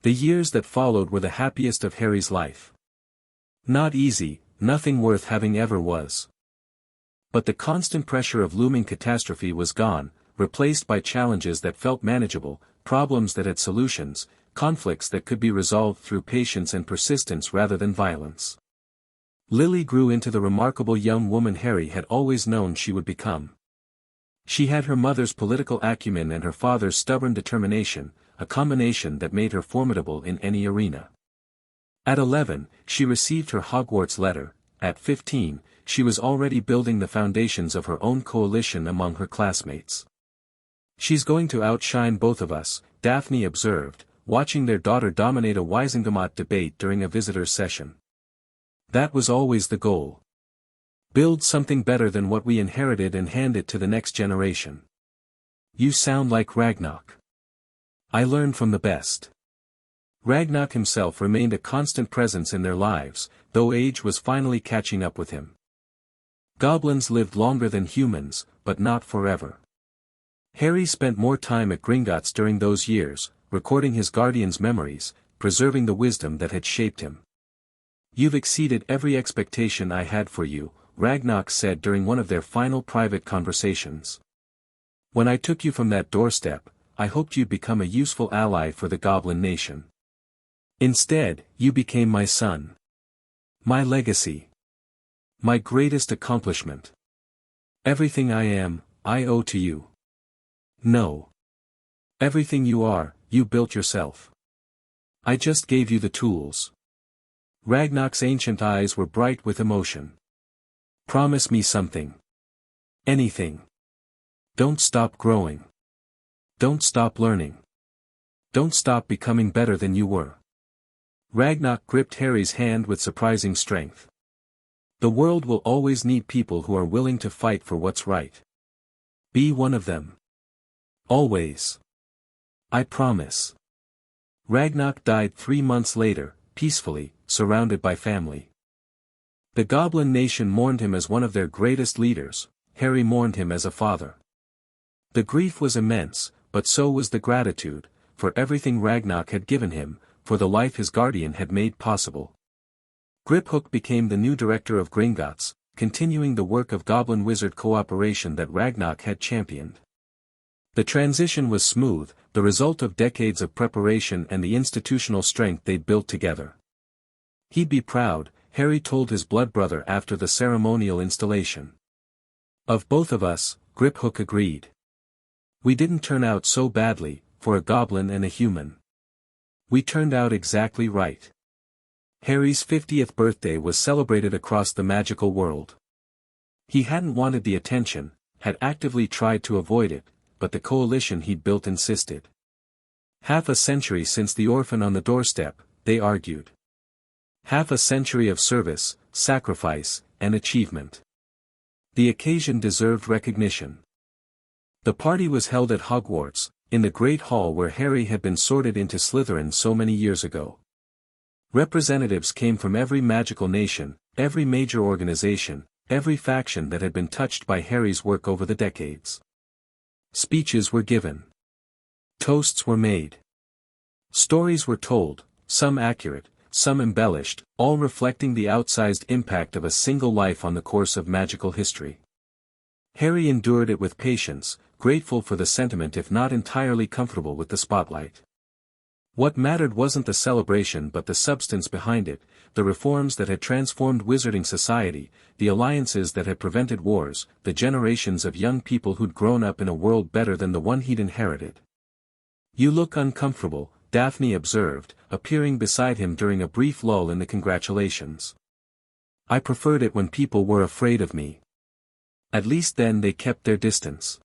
Speaker 1: The years that followed were the happiest of Harry's life. Not easy, nothing worth having ever was. But the constant pressure of looming catastrophe was gone, replaced by challenges that felt manageable, problems that had solutions, conflicts that could be resolved through patience and persistence rather than violence. Lily grew into the remarkable young woman Harry had always known she would become. She had her mother's political acumen and her father's stubborn determination, a combination that made her formidable in any arena. At 11, she received her Hogwarts letter. At 15, she was already building the foundations of her own coalition among her classmates. "She's going to outshine both of us," Daphne observed, watching their daughter dominate a Wisengamot debate during a visitor's session. That was always the goal. Build something better than what we inherited and hand it to the next generation. "You sound like Ragnarok. I learned from the best." Ragnarok himself remained a constant presence in their lives, though age was finally catching up with him. Goblins lived longer than humans, but not forever. Harry spent more time at Gringotts during those years, recording his guardian's memories, preserving the wisdom that had shaped him. "You've exceeded every expectation I had for you," Ragnarok said during one of their final private conversations. "When I took you from that doorstep, I hoped you'd become a useful ally for the Goblin nation. Instead, you became my son. My legacy. My greatest accomplishment. Everything I am, I owe to you." "No. Everything you are, you built yourself. I just gave you the tools." Ragnarok's ancient eyes were bright with emotion. "Promise me something. Anything. Don't stop growing. Don't stop learning. Don't stop becoming better than you were." Ragnarok gripped Harry's hand with surprising strength. "The world will always need people who are willing to fight for what's right. Be one of them. Always. I promise." Ragnarok died 3 months later, peacefully, surrounded by family. The Goblin nation mourned him as one of their greatest leaders. Harry mourned him as a father. The grief was immense, but so was the gratitude, for everything Ragnarok had given him, for the life his guardian had made possible. Griphook became the new director of Gringotts, continuing the work of Goblin-Wizard cooperation that Ragnarok had championed. The transition was smooth, the result of decades of preparation and the institutional strength they'd built together. "He'd be proud," Harry told his blood brother after the ceremonial installation. "Of both of us," Griphook agreed. "We didn't turn out so badly, for a goblin and a human. We turned out exactly right." Harry's 50th birthday was celebrated across the magical world. He hadn't wanted the attention, had actively tried to avoid it, but the coalition he'd built insisted. Half a century since the orphan on the doorstep, they argued. Half a century of service, sacrifice, and achievement. The occasion deserved recognition. The party was held at Hogwarts, in the Great Hall where Harry had been sorted into Slytherin so many years ago. Representatives came from every magical nation, every major organization, every faction that had been touched by Harry's work over the decades. Speeches were given. Toasts were made. Stories were told, some accurate, some embellished, all reflecting the outsized impact of a single life on the course of magical history. Harry endured it with patience, grateful for the sentiment if not entirely comfortable with the spotlight. What mattered wasn't the celebration but the substance behind it, the reforms that had transformed wizarding society, the alliances that had prevented wars, the generations of young people who'd grown up in a world better than the one he'd inherited. "You look uncomfortable," Daphne observed, appearing beside him during a brief lull in the congratulations. "I preferred it when people were afraid of me. At least then they kept their distance.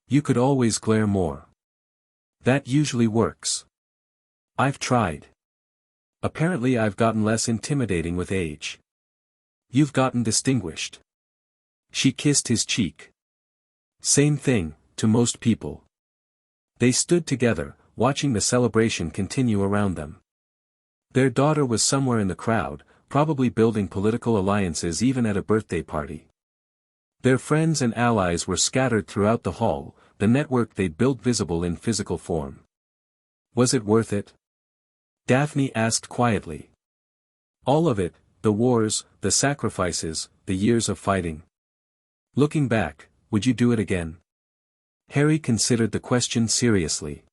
Speaker 1: You could always glare more. That usually works. I've tried. Apparently I've gotten less intimidating with age. You've gotten distinguished." She kissed his cheek. "Same thing, to most people." They stood together, watching the celebration continue around them. Their daughter was somewhere in the crowd, probably building political alliances even at a birthday party. Their friends and allies were scattered throughout the hall, the network they'd built visible in physical form. Was it worth it? Daphne asked quietly. All of it, the wars, the sacrifices, the years of fighting. Looking back, would you do it again? Harry considered the question seriously.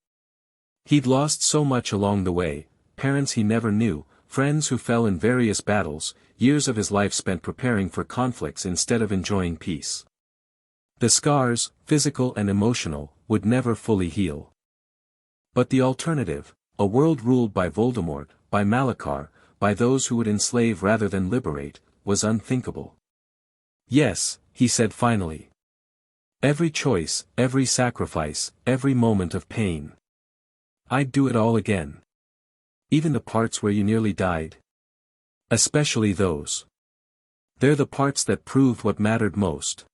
Speaker 1: He'd lost so much along the way, parents he never knew, friends who fell in various battles, years of his life spent preparing for conflicts instead of enjoying peace. The scars, physical and emotional, would never fully heal. But the alternative, a world ruled by Voldemort, by Malachar, by those who would enslave rather than liberate, was unthinkable. Yes, he said finally. Every choice, every sacrifice, every moment of pain. I'd do it all again. Even the parts where you nearly died. Especially those. They're the parts that proved what mattered most.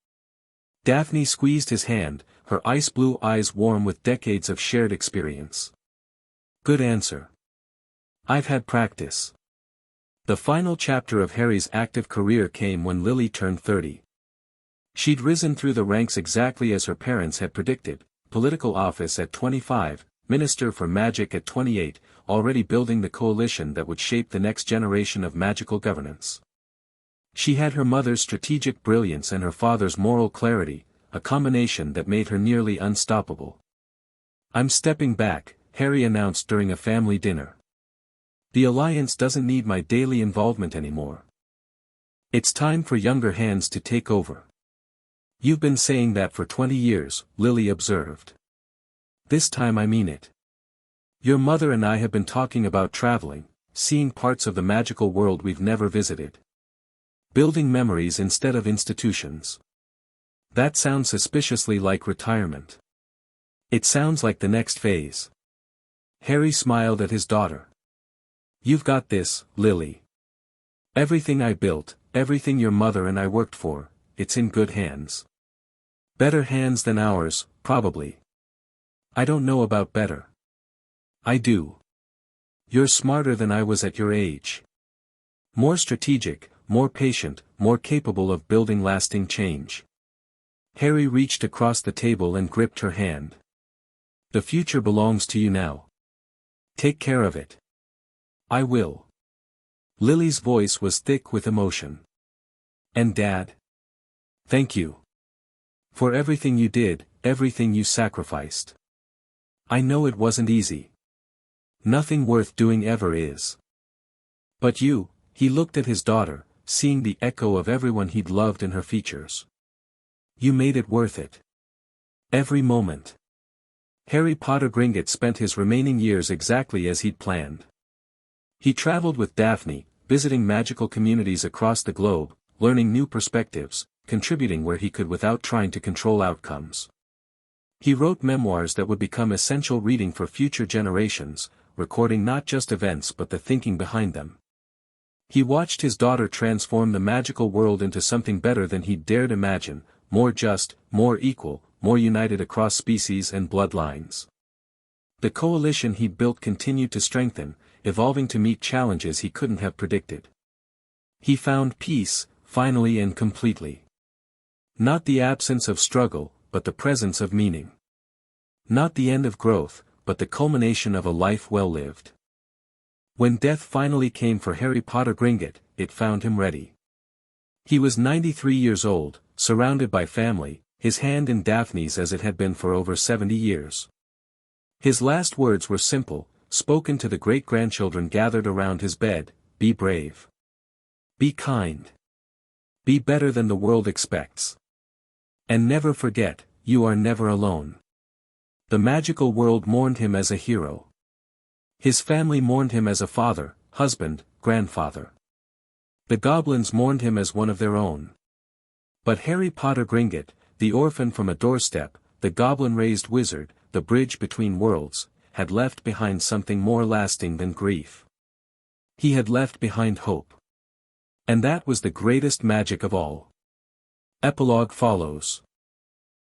Speaker 1: Daphne squeezed his hand, her ice-blue eyes warm with decades of shared experience. Good answer. I've had practice. The final chapter of Harry's active career came when Lily turned 30. She'd risen through the ranks exactly as her parents had predicted, political office at 25, Minister for Magic at 28, already building the coalition that would shape the next generation of magical governance. She had her mother's strategic brilliance and her father's moral clarity, a combination that made her nearly unstoppable. I'm stepping back, Harry announced during a family dinner. The Alliance doesn't need my daily involvement anymore. It's time for younger hands to take over. You've been saying that for 20 years, Lily observed. This time I mean it. Your mother and I have been talking about traveling, seeing parts of the magical world we've never visited. Building memories instead of institutions. That sounds suspiciously like retirement. It sounds like the next phase. Harry smiled at his daughter. You've got this, Lily. Everything I built, everything your mother and I worked for, it's in good hands. Better hands than ours, probably. I don't know about better. I do. You're smarter than I was at your age. More strategic, more patient, more capable of building lasting change. Harry reached across the table and gripped her hand. The future belongs to you now. Take care of it. I will. Lily's voice was thick with emotion. And Dad? Thank you. For everything you did, everything you sacrificed. I know it wasn't easy. Nothing worth doing ever is. But you, he looked at his daughter, seeing the echo of everyone he'd loved in her features. You made it worth it. Every moment. Harry Potter Gringotts spent his remaining years exactly as he'd planned. He traveled with Daphne, visiting magical communities across the globe, learning new perspectives, contributing where he could without trying to control outcomes. He wrote memoirs that would become essential reading for future generations, recording not just events but the thinking behind them. He watched his daughter transform the magical world into something better than he'd dared imagine, more just, more equal, more united across species and bloodlines. The coalition he'd built continued to strengthen, evolving to meet challenges he couldn't have predicted. He found peace, finally and completely. Not the absence of struggle, but the presence of meaning. Not the end of growth, but the culmination of a life well lived. When death finally came for Harry Potter Gringotts, it found him ready. He was 93 years old, surrounded by family, his hand in Daphne's as it had been for over 70 years. His last words were simple, spoken to the great-grandchildren gathered around his bed: be brave. Be kind. Be better than the world expects. And never forget, you are never alone. The magical world mourned him as a hero. His family mourned him as a father, husband, grandfather. The goblins mourned him as one of their own. But Harry Potter Gringotts, the orphan from a doorstep, the goblin-raised wizard, the bridge between worlds, had left behind something more lasting than grief. He had left behind hope. And that was the greatest magic of all. Epilogue follows.